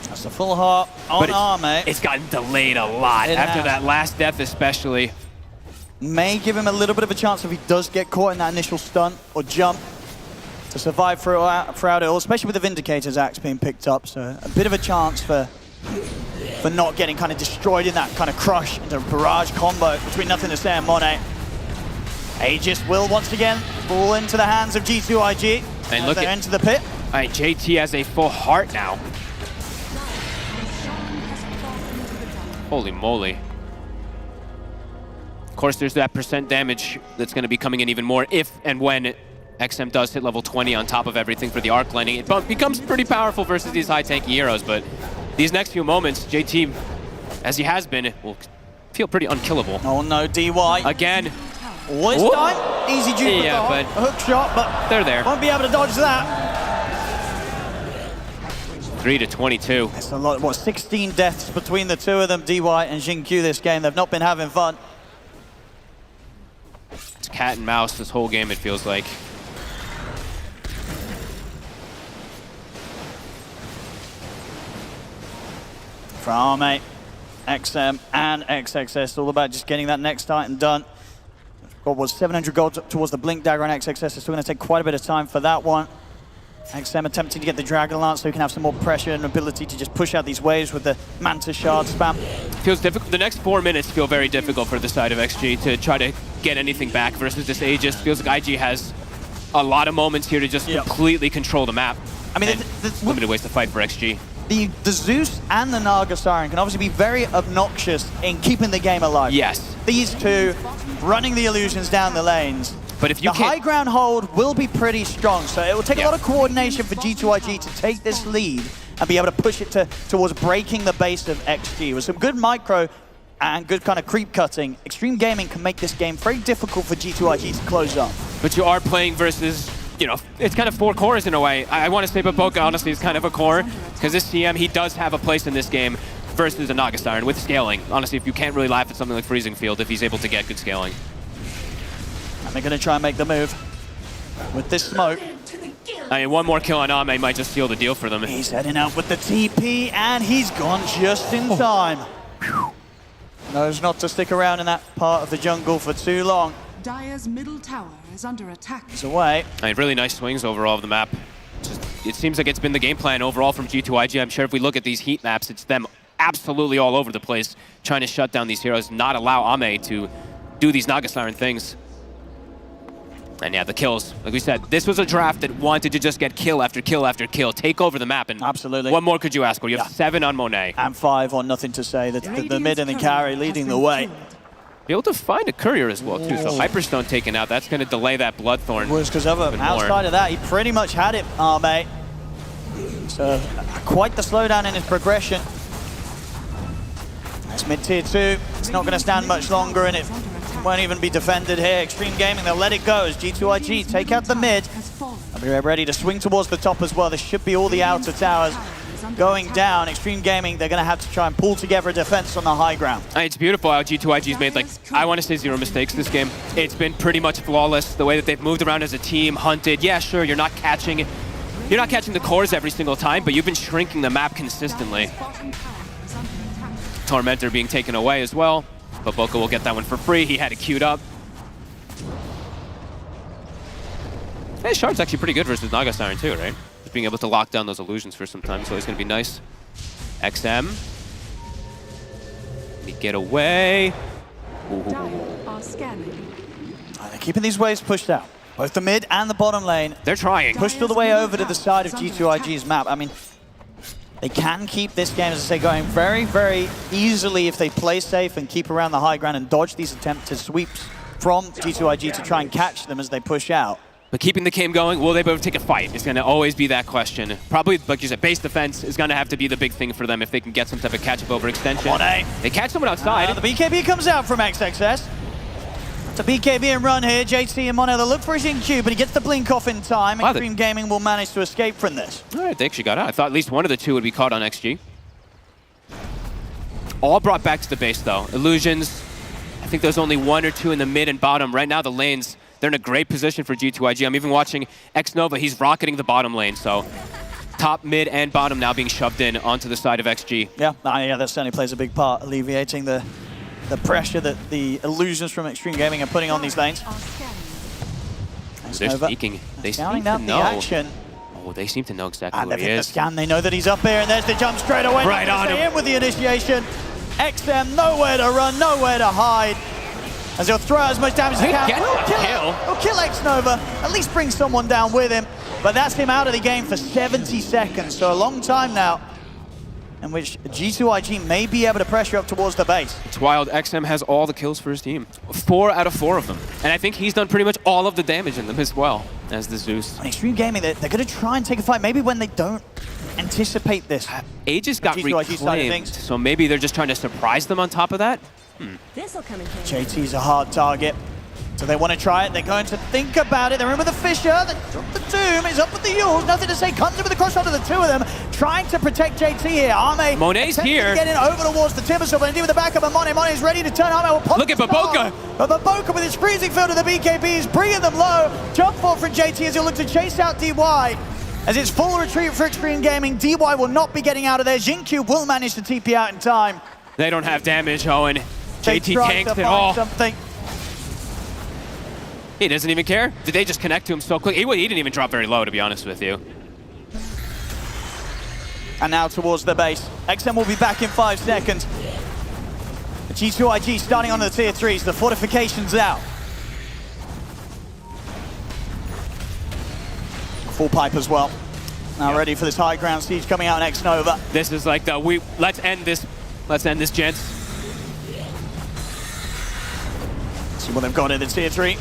That's a full heart on Arme. It's gotten delayed a lot after that last death especially. may give him a little bit of a chance if he does get caught in that initial stunt or jump to survive throughout it all, especially with the Vindicator's axe being picked up. So a bit of a chance for not getting kind of destroyed in that kind of crush into a barrage combo between Nothing to Say and Monet. Aegis will once again fall into the hands of G2IG. And look into the pit. All right, JT has a full heart now. Holy moly. Of course, there's that percent damage that's going to be coming in even more if and when XM does hit level 20 on top of everything for the arc landing. It becomes pretty powerful versus these high tanky heroes, but these next few moments, JT, as he has been, will feel pretty unkillable. Oh no, DY. Again. This time, easy juke with a hook shot, but they're there. Won't be able to dodge that. 3 to 22. That's a lot, what, 16 deaths between the two of them, DY and Xingqiu this game. They've not been having fun. It's cat and mouse this whole game, it feels like. From XM and XXS, all about just getting that next item done. Got was 700 gold towards the Blink Dagger on XXS. It's still going to take quite a bit of time for that one. XM attempting to get the Dragon Lance so he can have some more pressure and ability to just push out these waves with the Manta Shard spam. Feels difficult. The next 4 minutes feel very difficult for the side of XG to try to get anything back versus this Aegis. Feels like IG has a lot of moments here to just completely control the map. I mean, limited ways to fight for XG. The Zeus and the Naga Siren can obviously be very obnoxious in keeping the game alive. Yes. These two running the illusions down the lanes. But if you the high ground hold will be pretty strong, so it will take a lot of coordination for G2IG to take this lead and be able to push it towards breaking the base of XG. With some good micro and good kind of creep cutting, Extreme Gaming can make this game very difficult for G2IG to close up. But you are playing versus, you know, it's kind of 4 cores in a way. I want to say Baboka honestly is kind of a core, because this CM, he does have a place in this game versus a Naga Siren with scaling. Honestly, if you can't really laugh at something like Freezing Field if he's able to get good scaling. And they're going to try and make the move with this smoke. I mean, one more kill on Ame might just seal the deal for them. He's heading out with the TP, and he's gone just in time. Knows not to stick around in that part of the jungle for too long. Dire's middle tower is under attack. He's away. I mean, really nice swings overall of the map. It seems like it's been the game plan overall from G2IG. I'm sure if we look at these heat maps, it's them absolutely all over the place, trying to shut down these heroes, not allow Ame to do these Naga Siren things. And yeah, the kills. Like we said, this was a draft that wanted to just get kill after kill after kill, take over the map. And absolutely. What more could you ask for? You have 7 on Monet. And 5 on Nothing to Say. The mid and the carry leading the way. Be able to find a courier as well, too. So Hyperstone taken out. That's going to delay that Bloodthorn. Was because outside of that, he pretty much had it, Ame. So quite the slowdown in his progression. That's mid-tier 2. It's not going to stand much longer, and it won't even be defended here. Extreme Gaming, they'll let it go as G2IG take out the mid. And we're ready to swing towards the top as well. This should be all the outer towers going down. Extreme Gaming, they're going to have to try and pull together a defense on the high ground. It's beautiful how G2IG's made, like, I want to say 0 mistakes this game. It's been pretty much flawless, the way that they've moved around as a team, hunted. Yeah, sure, you're not catching the cores every single time, but you've been shrinking the map consistently. Tormentor being taken away as well. But Boca will get that one for free. He had it queued up. Hey, Shard's actually pretty good versus Naga Siren too, right? Just being able to lock down those illusions for some time, so it's going to be nice. XM. Let me get away. They're keeping these waves pushed out. Both the mid and the bottom lane. They're trying. Pushed all the way over to the side of G2IG's map. I mean, they can keep this game, as I say, going very, very easily if they play safe and keep around the high ground and dodge these attempted sweeps from G2IG to try and catch them as they push out. But keeping the game going, will they be able to take a fight? It's going to always be that question. Probably, like you said, base defense is going to have to be the big thing for them if they can get some type of catch-up overextension. They catch someone outside. The BKB comes out from XXS. It's a BKB and run here. JT and Mono, they'll look for his Xingqiu, but he gets the blink off in time. Wow, Extreme Gaming will manage to escape from this. All right, they actually got out. I thought at least one of the two would be caught on XG. All brought back to the base, though. Illusions, I think there's only 1 or 2 in the mid and bottom. Right now, the lanes, they're in a great position for G2IG. I'm even watching Xnova. He's rocketing the bottom lane, so top, mid, and bottom now being shoved in onto the side of XG. Yeah, that certainly plays a big part, alleviating the the pressure that the illusions from Extreme Gaming are putting on these lanes. They're sneaking. They seem to out know. the action. Oh, they seem to know exactly And where they've he hit the is. scan. They know that he's up here, and there's the jump straight away. Right on him. In with the initiation. XM nowhere to run, nowhere to hide. As he'll throw as much damage as he can. He'll kill X-Nova. At least bring someone down with him. But that's him out of the game for 70 seconds. So a long time now in which G2IG may be able to pressure up towards the base. It's wild. XM has all the kills for his team. 4 out of 4 of them. And I think he's done pretty much all of the damage in them as well as the Zeus. On Extreme Gaming, they're going to try and take a fight, maybe when they don't anticipate this. Aegis got reclaimed, so maybe they're just trying to surprise them on top of that. This'll come in handy. JT's a hard target, so they want to try it. They're going to think about it. They're in with the Fisher. They drop the Doom. He's up with the Yules. Nothing to say. Comes in with the cross onto the two of them, trying to protect JT here. Arme Monet's here. Getting over towards the Timbersaw, but indeed with the backup of Monet. Monet's ready to turn. Arme will pop. Look at Baboka. But Baboka with his freezing field of the BKB is bringing them low. Jump forward from JT as he'll look to chase out DY. As it's full retreat for Extreme Gaming, DY will not be getting out of there. Jinkyu will manage to TP out in time. They don't have damage, Owen. JT tanks it all. He doesn't even care. Did they just connect to him so quick? He didn't even drop very low, to be honest with you. And now towards the base. XM will be back in 5 seconds. The G2IG starting on the tier 3s. The fortifications out. Full pipe as well. Now ready for this high ground siege coming out in X-Nova. This is like the let's end this, gents. See what they've got in the tier 3.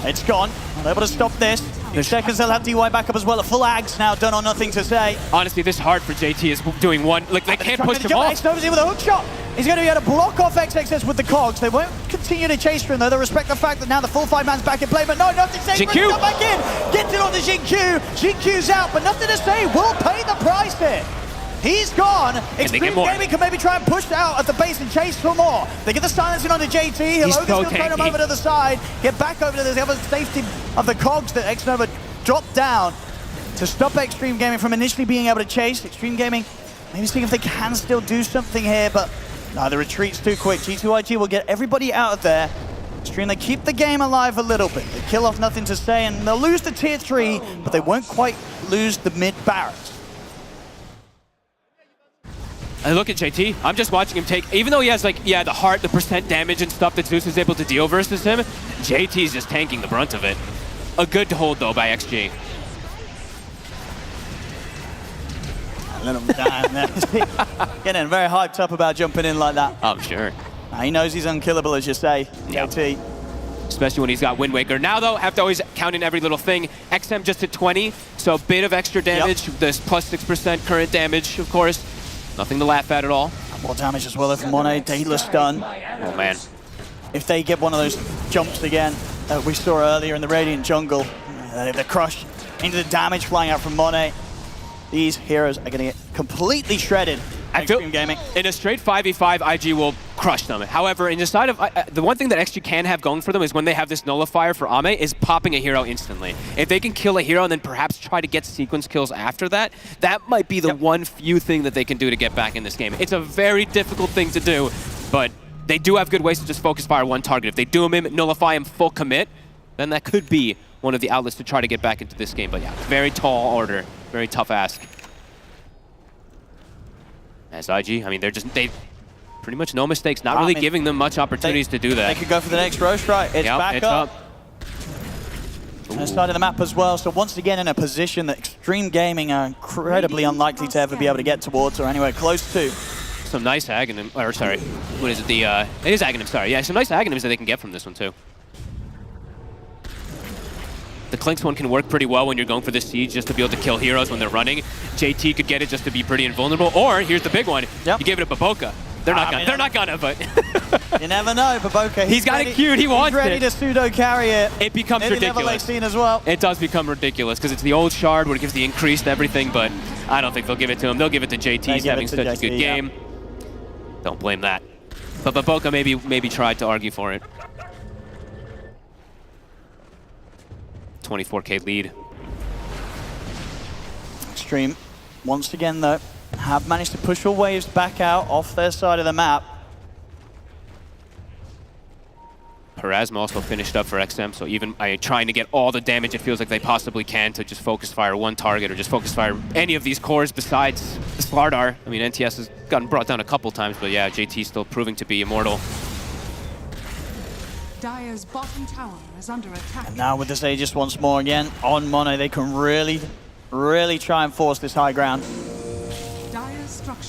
It's gone. Not able to stop this. In seconds they'll have DY back up as well. A full Ags now done on nothing to say. Honestly, this hard for JT is doing one. Like they can't push him off. X-Nova's in with a hook shot. He's going to be able to block off XXS with the cogs. They won't continue to chase for him though. They'll respect the fact that now the full 5-man's back in play, but no, nothing to say. Jinkyu. Come back in. Gets it on to Jinkyu. Jinkyu's out, but nothing to say. We'll pay the price here. He's gone. Extreme Gaming can maybe try and push out at the base and chase for more. They get the silencing onto JT. He's going to throw him over to the side. Get back over to the other safety of the cogs that X-Nova dropped down to stop Extreme Gaming from initially being able to chase. Extreme Gaming maybe seeing if they can still do something here, but no, the retreat's too quick. G2IG will get everybody out of there. Extreme, they keep the game alive a little bit. They kill off nothing to say, and they'll lose the tier 3, but they won't quite lose the mid barracks. And look at JT. I'm just watching him take, even though he has like, the heart, the percent damage and stuff that Zeus is able to deal versus him, JT's just tanking the brunt of it. A good hold though by XG. Let him down there. Getting very hyped up about jumping in like that. Oh, sure. He knows he's unkillable, as you say, JT. Especially when he's got Wind Waker. Now though, after always counting every little thing, XM just at 20, so a bit of extra damage. This plus 6% current damage, of course. Nothing to laugh at all. More damage as well from Monet. Daedalus stun. Oh man. If they get one of those jumps again that we saw earlier in the Radiant jungle, the crush into the damage flying out from Monet, these heroes are going to get completely shredded. I feel Gaming. In a straight 5v5, IG will crush them. However, in the side of the one thing that XG can have going for them is when they have this nullifier for Ame is popping a hero instantly. If they can kill a hero and then perhaps try to get sequence kills after that, that might be the one few thing that they can do to get back in this game. It's a very difficult thing to do, but they do have good ways to just focus fire one target. If they doom him, nullify him, full commit, then that could be one of the outlets to try to get back into this game. But yeah, very tall order, very tough ask. As IG, I mean, they pretty much no mistakes, not really giving them much opportunities to do that. They could go for the next roast, right? It's back up. On the side of the map as well, so once again in a position that Extreme Gaming are incredibly unlikely to ever be able to get towards or anywhere close to. Some nice Aghanim, or sorry, what is it? It is Aghanim, sorry. Yeah, some nice Aghanims that they can get from this one too. The Clinks one can work pretty well when you're going for the siege just to be able to kill heroes when they're running. JT could get it just to be pretty invulnerable. Or here's the big one. You give it a Baboka. They're not gonna, but you never know, Baboka. He's got it queued. He wants it. He's ready to pseudo carry it. It becomes ridiculous. As well. It does become ridiculous because it's the old shard where it gives the increased everything, but I don't think they'll give it to him. They'll give it to JT. He's having such a good game. Don't blame that. But Baboka maybe tried to argue for it. 24K lead. Extreme, once again though, have managed to push all waves back out off their side of the map. Parasma also finished up for XM, so even trying to get all the damage it feels like they possibly can to just focus fire one target or just focus fire any of these cores besides the Slardar. I mean, NTS has gotten brought down a couple times, but yeah, JT still proving to be immortal. Dire's bottom tower is under attack. And now with this Aegis once more again on Mono, they can really try and force this high ground.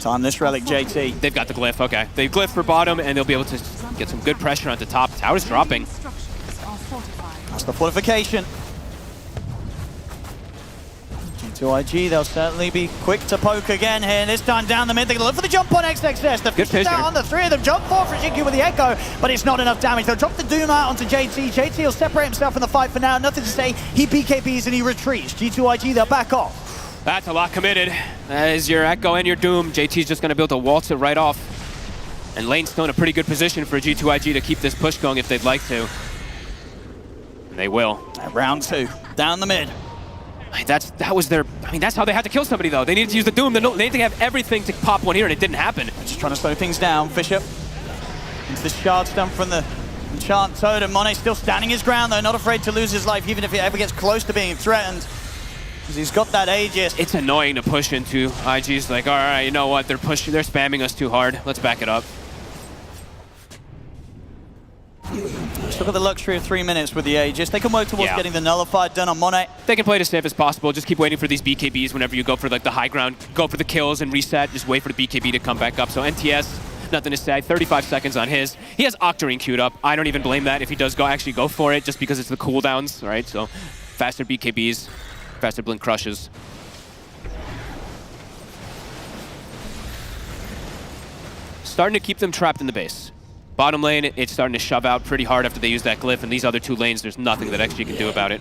Time this relic, JT. They've got the glyph, okay. They glyph for bottom, and they'll be able to get some good pressure onto top. Tower's dropping. That's the fortification. G2IG, they'll certainly be quick to poke again here. This time down the mid, they're going to look for the jump on XXS. The fish is down, the three of them jump forward for Jinku with the Echo, but it's not enough damage. They'll drop the Doom out onto JT. JT will separate himself in the fight for now. Nothing to say. He BKBs and he retreats. G2IG, they'll back off. That's a lot committed. That is your Echo and your Doom. JT's just going to be able to waltz it right off. And lane's still in a pretty good position for G2IG to keep this push going if they'd like to. And they will. Round 2, down the mid. That was their, I mean, that's how they had to kill somebody though. They needed to use the Doom. They needed to have everything to pop one here, and it didn't happen. Just trying to slow things down. Fisher into the shard stun from the Enchant Toad, and Monet still standing his ground though, not afraid to lose his life even if he ever gets close to being threatened. Because he's got that Aegis. It's annoying to push into. IG's like, all right, you know what? They're spamming us too hard. Let's back it up. Let's look at the luxury of 3 minutes with the Aegis. They can work towards getting the Nullified done on Monet. They can play it as safe as possible. Just keep waiting for these BKBs whenever you go for like the high ground. Go for the kills and reset. Just wait for the BKB to come back up. So NTS, nothing to say. 35 seconds on his. He has Octarine queued up. I don't even blame that if he does actually go for it, just because it's the cooldowns, right? So faster BKBs. Faster blink crushes. Starting to keep them trapped in the base. Bottom lane, it's starting to shove out pretty hard after they use that glyph, and these other two lanes, there's nothing that XG can do about it.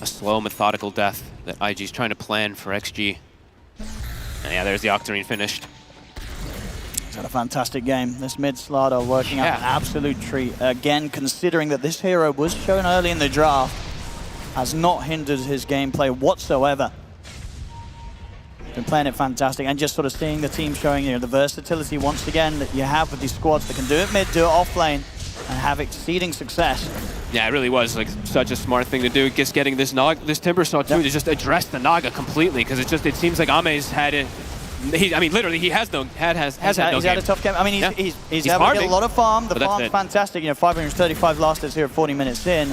A slow, methodical death that IG's trying to plan for XG. And yeah, there's the Octarine finished. Had a fantastic game. This mid Slardar working out an absolute treat. Again, considering that this hero was shown early in the draft, has not hindered his gameplay whatsoever. Been playing it fantastic, and just sort of seeing the team showing the versatility once again that you have with these squads that can do it mid, do it off lane, and have exceeding success. Yeah, it really was like such a smart thing to do. Just getting this Timber Saw too to just address the Naga completely, because it seems like Ame's had it. I mean, literally, he has no had no game. He's had a tough game. I mean, he's able to get a lot of farm. The farm's fantastic. 535 last hits here at 40 minutes in.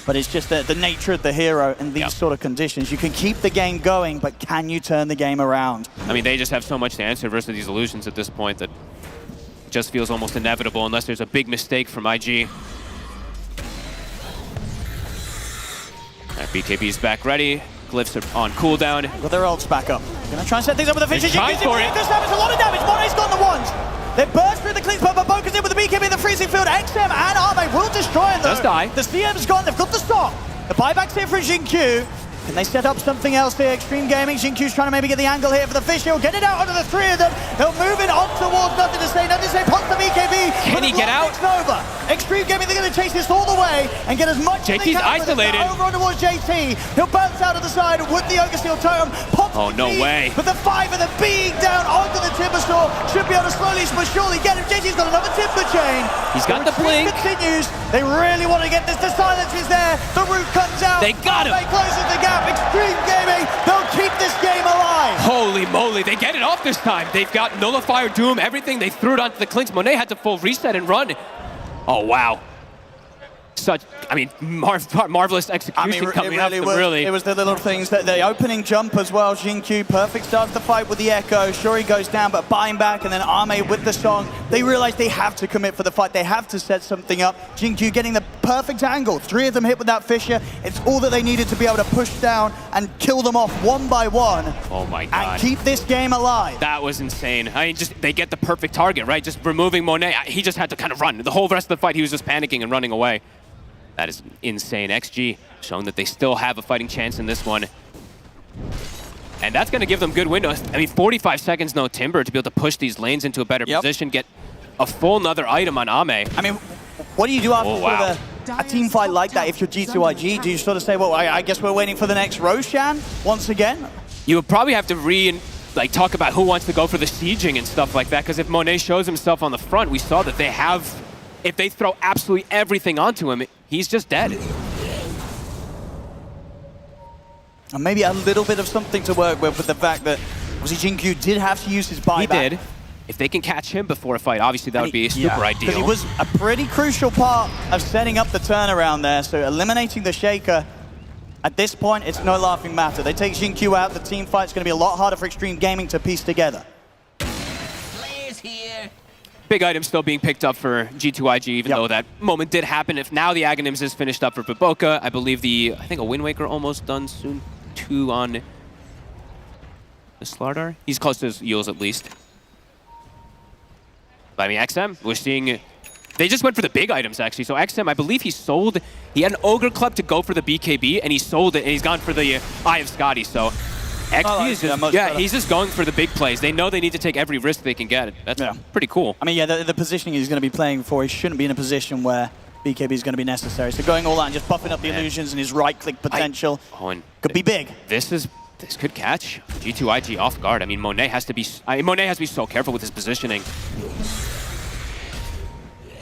But it's just the nature of the hero in these sort of conditions. You can keep the game going, but can you turn the game around? I mean, they just have so much to answer versus these illusions at this point that it just feels almost inevitable unless there's a big mistake from IG. That BKB's back ready. Glyphs are on cooldown. Got their ults back up. Gonna try and set things up with the fishes. Trying for it. There's a lot of damage. Monet's got the ones. They burst through the cleans, but Boca's in with the BKB in the freezing field. XM and Arme will destroy them. Does die. The CM's gone. They've got the stock. The buyback's here for Jinku. Can they set up something else here? Extreme Gaming. Jinku's trying to maybe get the angle here for the fish. He'll get it out onto the three of them. He'll move it on towards nothing to say. Pops the BKB. Can he get out? Over. Extreme Gaming, they're going to chase this all the way and get as much as they can. JT's isolated. Over on towards JT. He'll bounce out of the side with the Ogre Steel Totem. Pops no way. But the 5 of them being down onto the Timber Saw should be able to slowly but surely get him. JT's got another Timber Chain. He's got the blink. Continues. They really want to get this. The silence is there. The root comes out. They got him. They closes the gap. Extreme Gaming. They'll keep this game alive. Holy moly, they get it off this time. They've got Nullifier, Doom, everything. They threw it onto the Clinks. Monet had to full reset and run. Oh, wow. Marvelous execution coming out. It was the little things, that the opening jump as well. Jinku, perfect starts the fight with the Echo. Sure, he goes down, but buying back, and then Arme with the song. They realize they have to commit for the fight. They have to set something up. Jinku getting the perfect angle. 3 of them hit with that Fisher. It's all that they needed to be able to push down and kill them off one by one. Oh my God. And keep this game alive. That was insane. I mean, they get the perfect target, right? Just removing Monet. He just had to kind of run. The whole rest of the fight, he was just panicking and running away. That is insane. XG showing that they still have a fighting chance in this one. And that's going to give them good windows. I mean, 45 seconds, no Timber, to be able to push these lanes into a better position, get a full another item on Ame. I mean, what do you do after a team fight like that if you're G2IG? Do you sort of say, well, I guess we're waiting for the next Roshan once again? you would probably have to talk about who wants to go for the sieging and stuff like that, because if Monet shows himself on the front, we saw that they have, if they throw absolutely everything onto him, he's just dead. And maybe a little bit of something to work with the fact that Jinkyu did have to use his buyback. He did. If they can catch him before a fight, obviously that would be super ideal. Because he was a pretty crucial part of setting up the turnaround there, so eliminating the Shaker, at this point, it's no laughing matter. They take Jinkyu out, the team fight's going to be a lot harder for Extreme Gaming to piece together. Big item still being picked up for G2IG, even though that moment did happen. If now the Aghanims is finished up for Baboka, I believe I think a Wind Waker almost done soon, 2 on the Slardar. He's close to his Yules at least. But I mean, XM, we're seeing, they just went for the big items actually. So XM, I believe he had an Ogre Club to go for the BKB, and he sold it, and he's gone for the Eye of Scotty. So XG is just, he's just going for the big plays. They know they need to take every risk they can get. That's pretty cool. I mean, yeah, the positioning he's going to be playing for, he shouldn't be in a position where BKB is going to be necessary. So going all out and just buffing up the illusions and his right-click potential could be big. This could catch G2IG off guard. I mean, Monet has to be so careful with his positioning.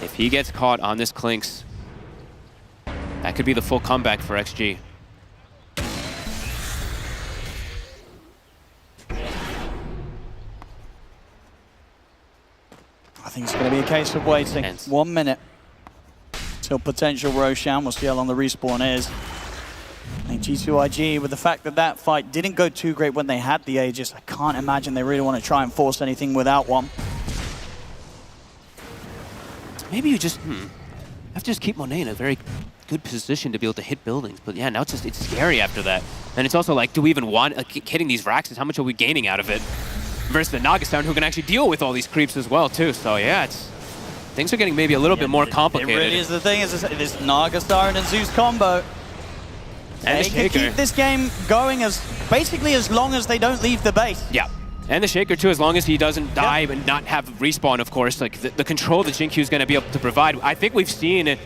If he gets caught on this Clinks, that could be the full comeback for XG. I think it's going to be a case of waiting. 1 minute till potential Roshan. We'll see how long the respawn is. I think G2IG, with the fact that that fight didn't go too great when they had the Aegis, I can't imagine they really want to try and force anything without one. Maybe you just have to just keep Monet in a very good position to be able to hit buildings. But yeah, now it's scary after that. And it's also like, do we even want hitting these Raxes? How much are we gaining out of it? Versus the Nagastown, who can actually deal with all these creeps as well too. So yeah, things are getting maybe a little bit more complicated. It really is the thing, is this Nagastar and Zeus combo. And they can keep this game going basically as long as they don't leave the base. Yeah. And the Shaker too, as long as he doesn't die and not have respawn, of course. Like the control that Jinkyu is going to be able to provide. I think we've seen it.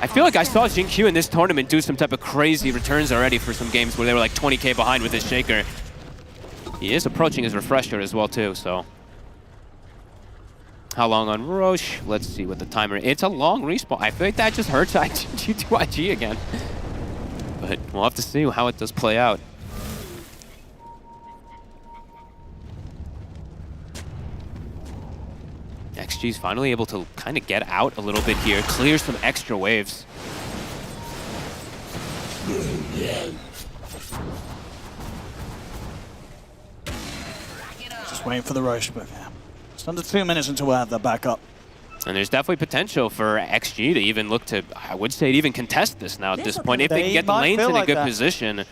I feel like I saw Jinkyu in this tournament do some type of crazy returns already for some games where they were like 20k behind with his Shaker. He is approaching his refresher as well too, so. How long on Roche? Let's see what the timer is. It's a long respawn. I feel like that just hurts G2IG again. But we'll have to see how it does play out. XG's finally able to kind of get out a little bit here, clear some extra waves. Just waiting for the Roche, but yeah. It's under 2 minutes until we have that back up. And there's definitely potential for XG to even look to, I would say, even contest this now at this point. If they can get the lanes in a good position,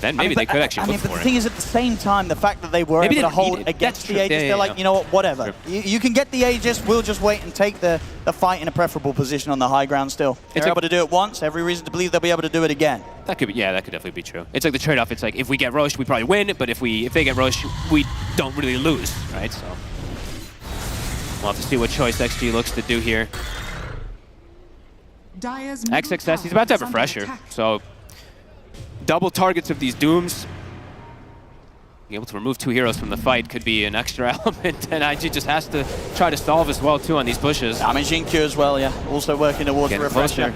then maybe they could actually look for it. But the thing is, at the same time, the fact that they were able to hold against the Aegis, they're like, you know what, whatever. You can get the Aegis, we'll just wait and take the fight in a preferable position on the high ground still. They're able to do it once, every reason to believe they'll be able to do it again. That could be, yeah, that could definitely be true. It's like the trade-off, it's like, if we get Roche, we probably win, but if they get Roche, we don't really lose, right? So we'll have to see what choice XG looks to do here. XXS, he's about to have a refresher, so double targets of these Dooms. Being able to remove 2 heroes from the fight could be an extra element, and IG just has to try to solve as well too on these bushes. I mean, Jinkyu as well, yeah. Also working towards the refresher.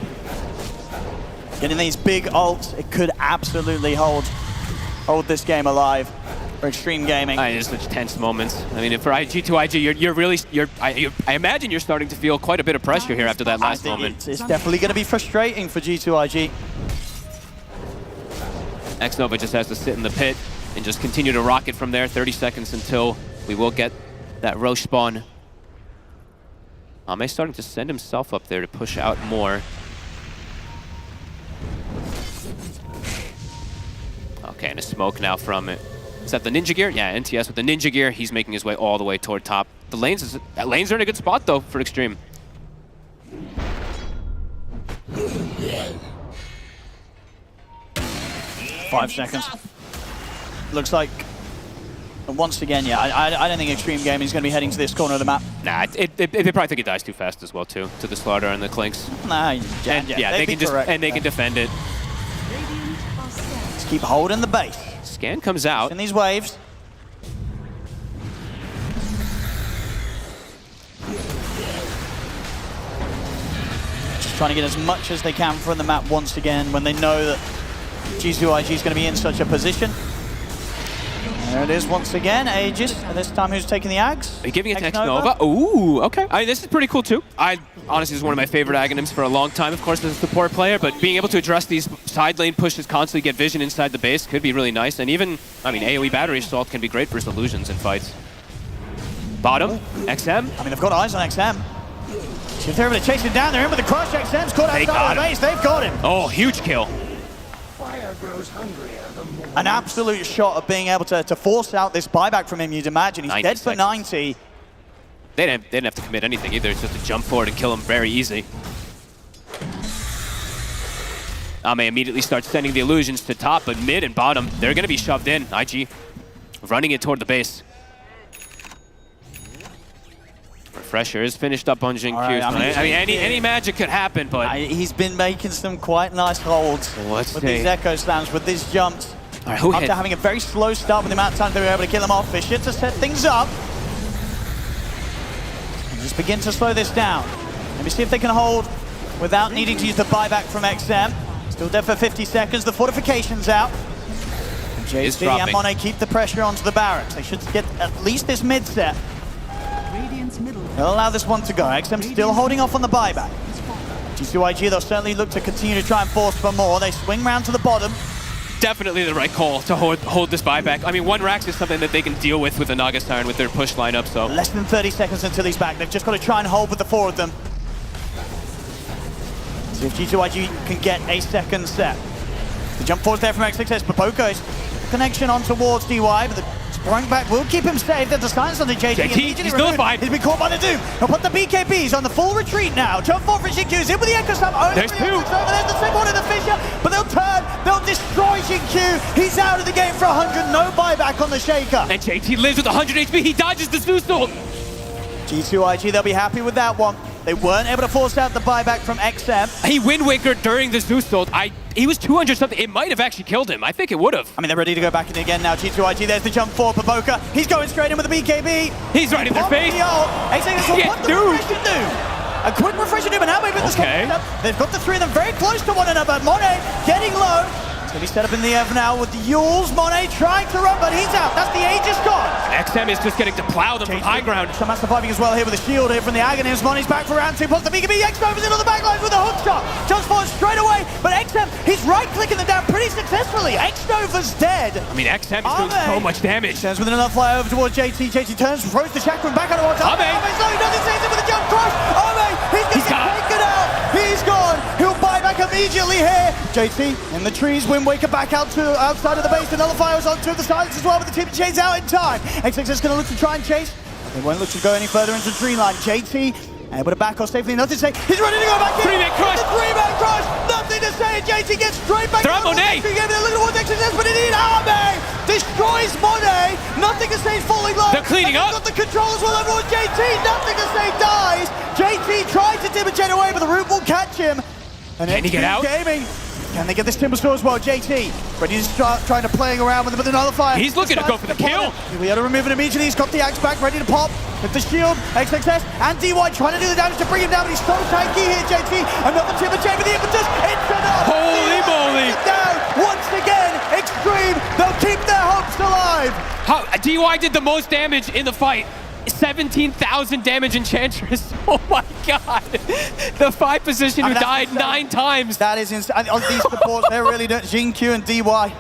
Getting these big ults, it could absolutely hold this game alive for Extreme Gaming. It's such tense moments. I mean, for G2IG, I imagine you're starting to feel quite a bit of pressure here after that last moment. It's definitely going to be frustrating for G2IG. Xnova just has to sit in the pit and just continue to rock it from there. 30 seconds until we will get that Roche spawn. Ame starting to send himself up there to push out more. Okay, and a smoke now from it. Is that the Ninja Gear? Yeah, NTS with the Ninja Gear. He's making his way all the way toward top. The lanes are in a good spot though for Extreme. 5 seconds. Looks like, once again, yeah, I don't think Extreme Gaming is going to be heading to this corner of the map. Nah, they probably think it dies too fast as well, too, to the Slardar and the Clinks. Nah, yeah, they can defend it. Just keep holding the base. Scan comes out. In these waves. Just trying to get as much as they can from the map once again when they know that G2IG is going to be in such a position. There it is once again, Aegis, and this time who's taking the Ags? Are you giving it to X-Nova? Ooh, okay. I mean, this is pretty cool too. Honestly, this is one of my favorite Aghanims for a long time, of course, as a support player, but being able to address these side lane pushes, constantly get vision inside the base could be really nice, and even, I mean, AoE battery assault can be great for illusions in fights. Bottom, XM. I mean, they've got eyes on XM. See if they're able to chase him down, they're in with the crush, XM's caught outside the base, they've got him. Oh, huge kill. Fire grows hungrier the more. An absolute shot of being able to force out this buyback from him, you'd imagine. He's dead for 90. They didn't have to commit anything either. It's just to jump forward and kill him very easy. Ame immediately starts sending the illusions to top, but mid and bottom, they're going to be shoved in. IG running it toward the base. Refresher is finished up on Jin Q. Right, I mean, any magic could happen, but... He's been making some quite nice holds with these Echo Slams, with these jumps. Right, who After hit? having a very slow start with the amount of time they were able to kill them off, Fisher to set things up. And just begin to slow this down. Let me see if they can hold without needing to use the buyback from XM. Still dead for 50 seconds, the fortification's out. And JC and Monet keep the pressure onto the barracks. They should get at least this mid set. They'll allow this one to go. XM still holding off on the buyback. G2IG, they'll certainly look to continue to try and force for more. They swing round to the bottom. Definitely the right call to hold this buyback. I mean, one Rax is something that they can deal with the Naga Siren with their push lineup, so... Less than 30 seconds until he's back. They've just got to try and hold with the four of them. See if G2IG can get a second set. The jump forward there from X6S, but Poco's connection on towards DY, but the sprung back will keep him safe. There's a silence on the JT. He's still fine. He's been caught by the Doom. He'll put the BKBs on the full retreat now. Jump forward for Jinkyu's in with the Echo Slam. There's two. There's the same one in the Fisher, but they'll turn. They'll destroy Jinkyu. He's out of the game for 100. No buyback on the Shaker. And JT lives with 100 HP. He dodges the Zeus ult. G2IG, they'll be happy with that one. They weren't able to force out the buyback from XM. He Wind Waker during the Zeus ult. He was 200 something. It might have actually killed him. I think it would have. I mean, they're ready to go back in again now. G2IG, there's the jump forward for Boca. He's going straight in with the BKB. He's right in their face. What the refresher do? A quick refresher do, but now maybe this they've got the three of them very close to one another. Monet getting low. It's going to be set up in the Ev now with the Yules. Monet trying to run, but he's out. That's the Aegis gone. XM is just getting to plow them from high ground. Shaman surviving as well here with a shield here from the Aghanims. Money's back for round two. Puts the BKB. X-Nova's in on the back line with a hook shot. Jumps forward straight away, but XM, he's right-clicking them down pretty successfully. X-Nova's dead. I mean, XM is doing so much damage. Turns with another fly over towards JT. JT turns, throws the chakra back out towards Ame. Ame's low, he doesn't save it with a jump crush. Ame, he's going to take it out. He's gone. He'll buy back immediately here. JT in the trees. Wind Waker back out to outside of the base. The Nullifier was on to the silence as well, but the team chains out in time. XX is going to look to try and chase. They won't look to go any further into the tree line. JT able to back off safely. Nothing to say. He's ready to go back in. Three-man crush. The three-man crush. Nothing to say. JT gets straight back. They're on Monet. Look at what XXS, but it is Ame. Destroys Monet. Nothing to say. Falling low. They're cleaning up. Got the control as well over JT. Nothing to say. Dies. JT tries to Timberchain away, but the root will catch him. And can he get out? Gaming. Can they get this Timber Store as well? JT ready to start trying to playing around with the Nullifier. He's looking to go for the kill. We had to remove it immediately. He's got the axe back, ready to pop with the shield. XXS and DY trying to do the damage to bring him down, but he's so tanky here, JT. Another Timber Chain with the impetus. It's enough. Holy moly. Down once again. Extreme. They'll keep their hopes alive. DY did the most damage in the fight. 17,000 damage Enchantress. Oh my god. The 5 position who died 9 times. That is insane. On these supports, they're really doing Jin Q and DY.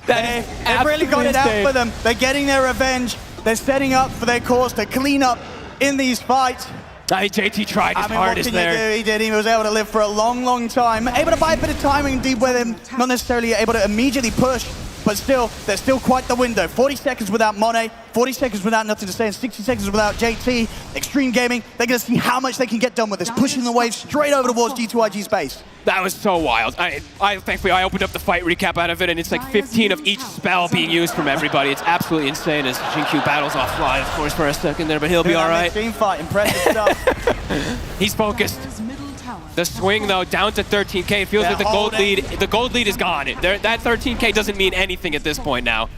They've really got it out for them. They're getting their revenge. They're setting up for their cause to clean up in these fights. JT tried his hardest there. What can you do? He did. He was able to live for a long, long time. Able to buy a bit of timing indeed with him. Not necessarily able to immediately push. But still, there's still quite the window. 40 seconds without Monet, 40 seconds without nothing to say, and 60 seconds without JT. Extreme Gaming, they're going to see how much they can get done with this, pushing the wave straight over towards G2IG's base. That was so wild. Thankfully, I opened up the fight recap out of it, and it's like 15 of each spell being used from everybody. It's absolutely insane as Jin battles offline, of course, for a second there, but he'll be all right. Team fight, impressive stuff. He's focused. The swing, though, down to 13K. It feels like the gold lead is gone. That 13K doesn't mean anything at this point now.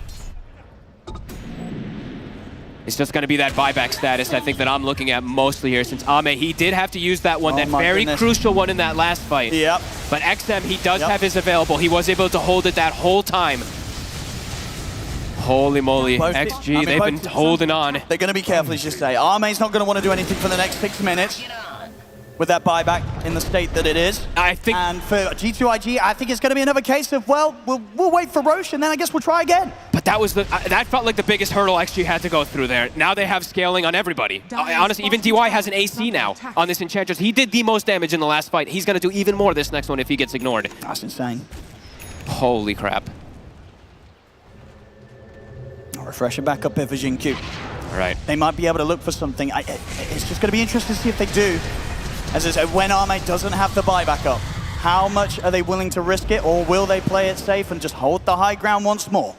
It's just going to be that buyback status, I think, that I'm looking at mostly here, since Ame, he did have to use that one, that very crucial one in that last fight. Yep. But XM, he does have his available. He was able to hold it that whole time. Holy moly, XG, they've been holding on. They're going to be careful, as you say. Ame's not going to want to do anything for the next 6 minutes with that buyback in the state that it is. I think. And for G2IG, I think it's going to be another case of, well, we'll wait for Roche, and then I guess we'll try again. But that was that felt like the biggest hurdle XG had to go through there. Now they have scaling on everybody. Honestly, even DY has an AC now on this Enchantress. He did the most damage in the last fight. He's going to do even more this next one if he gets ignored. That's insane. Holy crap. I'll refresh it back up here for Jin Q. All right. They might be able to look for something. It's just going to be interesting to see if they do. As I said, when Ame doesn't have the buyback up, how much are they willing to risk it, or will they play it safe and just hold the high ground once more?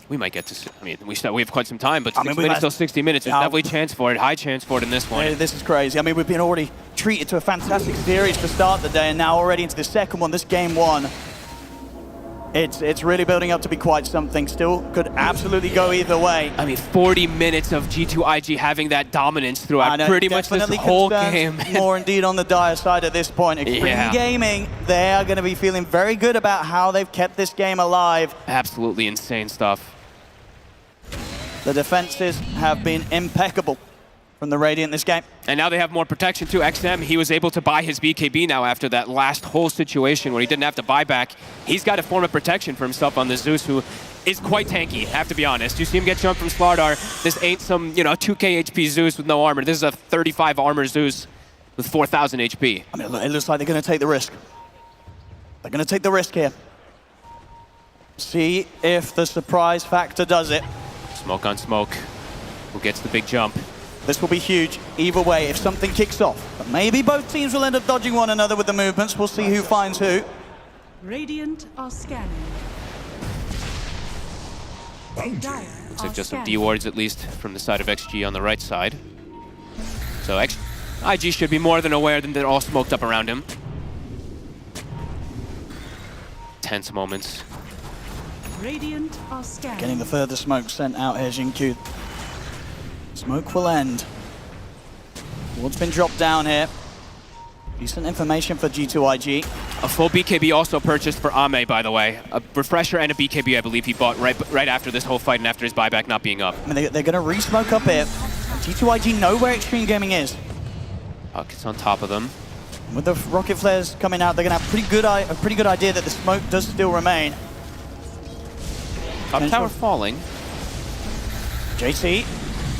We might get to, I mean, we have quite some time, but 6 minutes till 60 minutes. There's definitely chance for it, high chance for it in this one. Yeah, this is crazy. I mean, we've been already treated to a fantastic series to start the day, and now already into the second one, this game one. It's really building up to be quite something. Still could absolutely go either way. I mean, 40 minutes of G2IG having that dominance throughout pretty much this whole game. More indeed on the dire side at this point. Extreme Gaming, they are going to be feeling very good about how they've kept this game alive. Absolutely insane stuff. The defenses have been impeccable from the Radiant this game. And now they have more protection too. XM, he was able to buy his BKB now after that last whole situation where he didn't have to buy back. He's got a form of protection for himself on the Zeus, who is quite tanky, I have to be honest. You see him get jumped from Slardar. This ain't some, 2k HP Zeus with no armor. This is a 35 armor Zeus with 4,000 HP. I mean, it looks like they're going to take the risk. They're going to take the risk here. See if the surprise factor does it. Smoke on smoke. Who gets the big jump? This will be huge either way if something kicks off. But maybe both teams will end up dodging one another with the movements. We'll see who finds who. Radiant are scanning. Looks like just some D wards at least from the side of XG on the right side. So IG should be more than aware that they're all smoked up around him. Tense moments. Radiant are scanning. Getting the further smoke sent out here, Jin Q. Smoke will end. Ward's been dropped down here. Decent information for G2IG. A full BKB also purchased for Ame, by the way. A refresher and a BKB, I believe he bought right after this whole fight and after his buyback not being up. I mean, they're going to re-smoke up here. G2IG know where Extreme Gaming is. Buckets on top of them. With the rocket flares coming out, they're going to have a pretty good idea that the smoke does still remain. Top tower falling. JT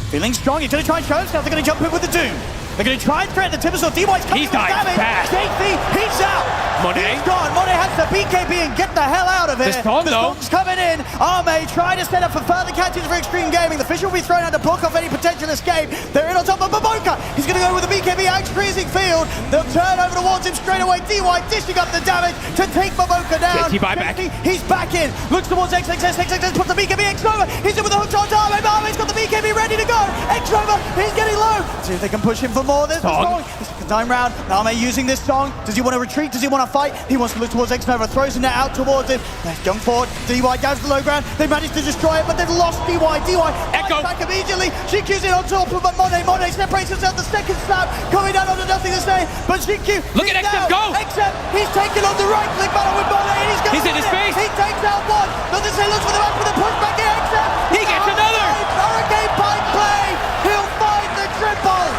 feeling strong. He's going to try and show himself. They're going to jump in with the Doom. They're going to try and threaten the Timbersaw. DY's coming with damage. JT, he's out. Monet. He's gone. Monet has the BKB and get the hell out of here. The storm's coming in. Ame trying to set up for further catches for Extreme Gaming. The fish will be thrown out to block off any potential escape. They're in on top of Baboka. He's going to go with the BKB out freezing field. They'll turn over towards him straight away. DY dishing up the damage to take Baboka down. JT buyback. He's back in. Looks towards XXS. XXS puts the BKB X over. He's in with the hook shot. Ame's got the BKB ready to go. X over. He's getting low. See if they can push him for more. There's the song. Second time round. Ame using this song. Does he want to retreat? Does he want to fight? He wants to look towards X-Nova. Throws the net out towards him. Young forward. DY down to the low ground. They managed to destroy it, but they've lost DY. DY Echo back immediately. GQ's in on top, but Monet separates himself. The second slap coming down onto nothing to say. But GQ. Look at XM go. XM. He's taken on the right click battle with Monet, and he's in his face. He takes out one. Nothing to say. Looks for the back with a pushback in XM. He gets another. Hurricane Pipe play. He'll find the triple.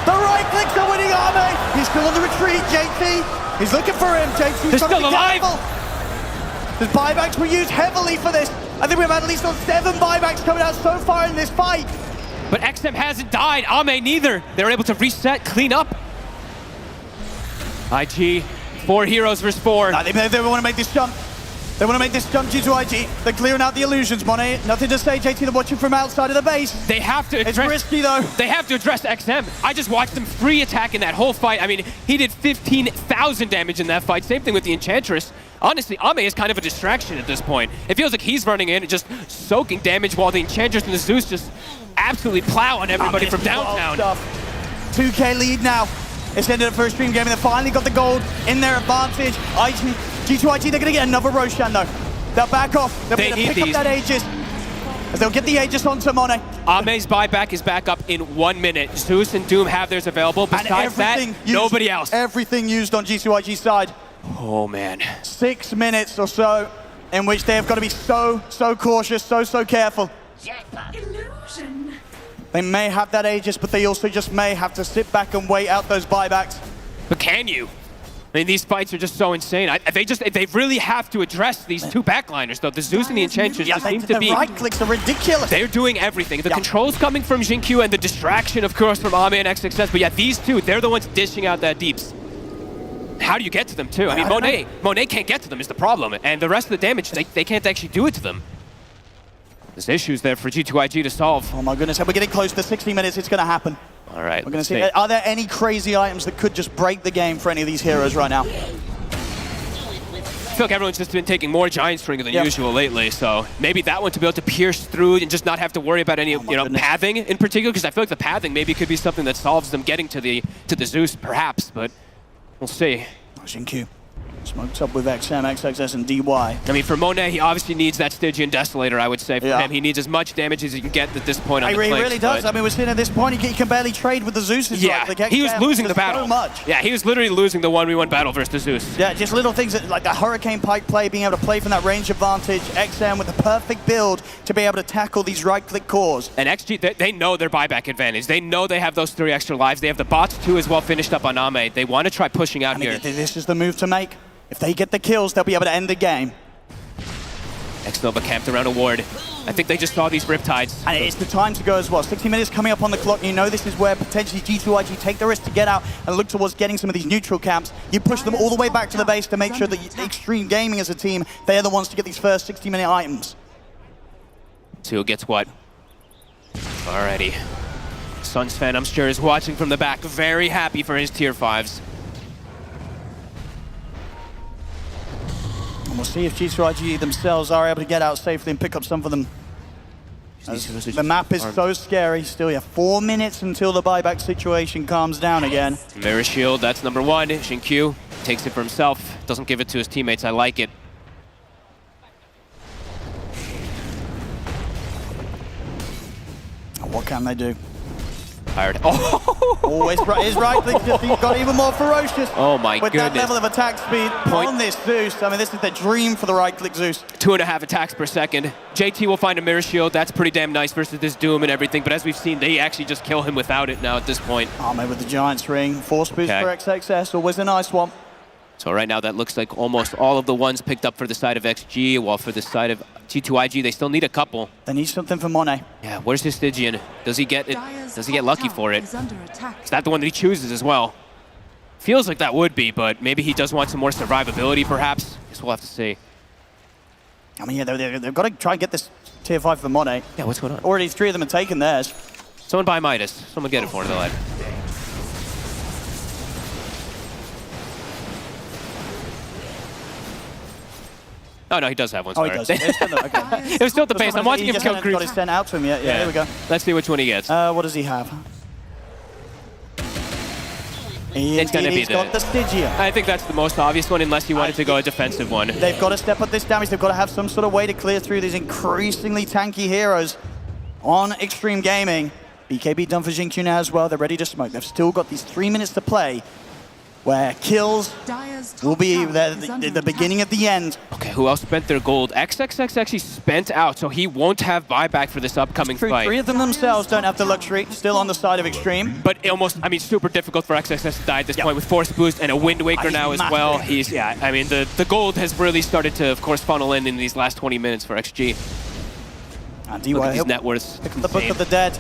The right clicks are winning Ame. He's still on the retreat, JT. He's looking for him, JT. They're still alive. The buybacks were used heavily for this. I think we've had at least 7 buybacks coming out so far in this fight. But XM hasn't died. Ame neither. They're able to reset, clean up. IG, 4 heroes versus 4. They want to make this jump. They want to make this jump due to IG. They're clearing out the illusions, Monet. Nothing to say, JT. They're watching from outside of the base. They have to address... It's risky, though. They have to address XM. I just watched them free attack in that whole fight. I mean, he did 15,000 damage in that fight. Same thing with the Enchantress. Honestly, Ame is kind of a distraction at this point. It feels like he's running in and just soaking damage while the Enchantress and the Zeus just absolutely plow on everybody from downtown. 2K lead now. It's ended up for Extreme Gaming. They finally got the gold in their advantage. G2IG, they're going to get another Roshan, though. They'll back off. They'll be able to pick up that Aegis. As they'll get the Aegis onto Monet. Ame's buyback is back up in 1 minute. Zeus and Doom have theirs available. Besides that, nobody else. Everything used on G2IG's side. Oh, man. 6 minutes or so in which they have got to be so cautious, so careful. Illusion. They may have that Aegis, but they also just may have to sit back and wait out those buybacks. But can you? I mean, these fights are just so insane. They really have to address these two backliners, though. The Zeus and the Enchantress just seem to be... The right clicks are ridiculous. They're doing everything. The controls coming from Jinkyu and the distraction, of course, from Ame and XXS. But yeah, these two, they're the ones dishing out that deeps. How do you get to them, too? I mean, Monet can't get to them is the problem. And the rest of the damage, they can't actually do it to them. There's issues there for G2IG to solve. Oh my goodness, we're getting close to 60 minutes. It's going to happen. All right, we're going to see. Are there any crazy items that could just break the game for any of these heroes right now? I feel like everyone's just been taking more Giant Stringer than usual lately, so maybe that one to be able to pierce through and just not have to worry about any, pathing in particular, because I feel like the pathing maybe could be something that solves them getting to the Zeus, perhaps, but we'll see. Jinkyu smoked up with XM, XXS, and DY. I mean, for Monet, he obviously needs that Stygian Desolator, I would say. For him, he needs as much damage as he can get at this point on the He flanks, really does. I mean, we're seeing at this point, he can barely trade with the Zeus's. Yeah, he was losing the battle. So much. Yeah, he was literally losing the 1v1 battle versus the Zeus. Yeah, just little things like the Hurricane Pike play, being able to play from that range advantage, XM with the perfect build to be able to tackle these right-click cores. And XG, they know their buyback advantage. They know they have those 3 extra lives. They have the bots too as well finished up on Ame. They want to try pushing out here. This is the move to make. If they get the kills, they'll be able to end the game. X-Nova camped around a ward. I think they just saw these Riptides. And it's the time to go as well. 60 minutes coming up on the clock. You know this is where potentially G2IG take the risk to get out and look towards getting some of these neutral camps. You push them all the way back to the base to make sure that Extreme Gaming as a team, they are the ones to get these first 60-minute items. See who gets what. Alrighty. Suns fan, I'm sure, is watching from the back. Very happy for his tier 5s. And we'll see if G2IG themselves are able to get out safely and pick up some for them. The map is so scary. Still, 4 minutes until the buyback situation calms down again. Mirror Shield, that's number 1. Jinkyu takes it for himself. Doesn't give it to his teammates. I like it. What can they do? Tired. Oh, his right click just got even more ferocious. Oh my With goodness. that level of attack speed on this Zeus. I mean, this is the dream for the right click Zeus. 2.5 attacks per second. JT will find a Mirror Shield. That's pretty damn nice versus this Doom and everything. But as we've seen, they actually just kill him without it now at this point. Maybe with the Giant's Ring. Force boost for XXS. Always a nice one. So right now that looks like almost all of the ones picked up for the side of XG, while for the side of G2IG, they still need a couple. They need something for Monet. Yeah, where's his Stygian? Does he get it? Does he get lucky for it? Is that the one that he chooses as well? Feels like that would be, but maybe he does want some more survivability, perhaps. Guess we'll have to see. I mean, yeah, they've got to try and get this tier 5 for Monet. Yeah, what's going on? Already 3 of them have taken theirs. Someone buy Midas. Someone get it for the lad. Oh, no, he does have one. Sorry. Oh, he does. It was still at the base. I'm watching him kill creeps. Got his sent out to him yet. Yeah, here we go. Let's see which one he gets. What does he have? It's going to be he's got the Stygian. I think that's the most obvious one, unless he wanted to go a defensive one. They've got to step up this damage. They've got to have some sort of way to clear through these increasingly tanky heroes on Extreme Gaming. BKB done for Jinkyu now as well. They're ready to smoke. They've still got these 3 minutes to play, where kills will be the beginning of the end. Okay, who else spent their gold? XXX actually spent out, so he won't have buyback for this upcoming fight. 3 of them themselves don't have the luxury, still on the side of Extreme. But almost, I mean, super difficult for XXX to die at this point with Force Boost and a Wind Waker now as well. I mean, the gold has really started to, of course, funnel in these last 20 minutes for XG. And Look at these net worths. The Book of the Dead.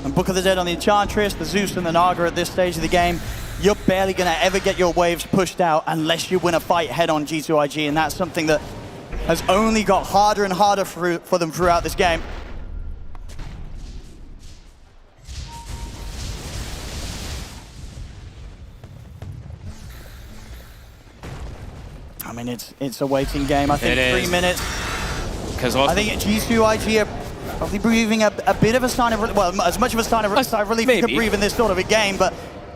And Book of the Dead on the Enchantress, the Zeus and the Naga at this stage of the game. You're barely going to ever get your waves pushed out unless you win a fight head on G2IG, and that's something that has only got harder and harder for them throughout this game. I mean, it's a waiting game. I think 3 minutes. I think G2IG are probably breathing a bit of a sign of, well, as much of a sign of relief you could breathe in this sort of a game, but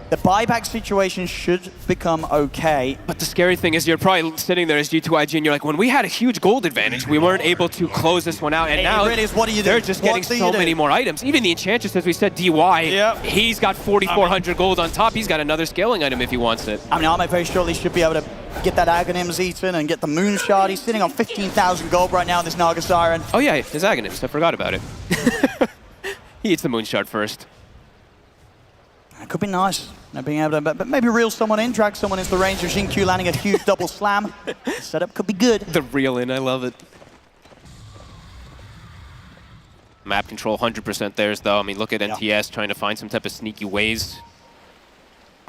The buyback situation should become okay. But the scary thing is you're probably sitting there as G2IG and you're like, when we had a huge gold advantage, we weren't able to close this one out. And now really is, what do you do? they're just getting so many more items. Even the Enchantress, as we said, DY, he's got 4,400 gold on top. He's got another scaling item if he wants it. I mean, Arme very shortly should be able to get that Aghanims eaten and get the Moon Shard. He's sitting on 15,000 gold right now in this Naga Siren. Oh yeah, his Aghanims. I forgot about it. He eats the Moon Shard first. It could be nice, being able to, but maybe reel someone in, drag someone into the range of Xingqiu landing a huge double slam. The setup could be good. The reel in, I love it. Map control 100% theirs though. I mean, look at NTS trying to find some type of sneaky ways.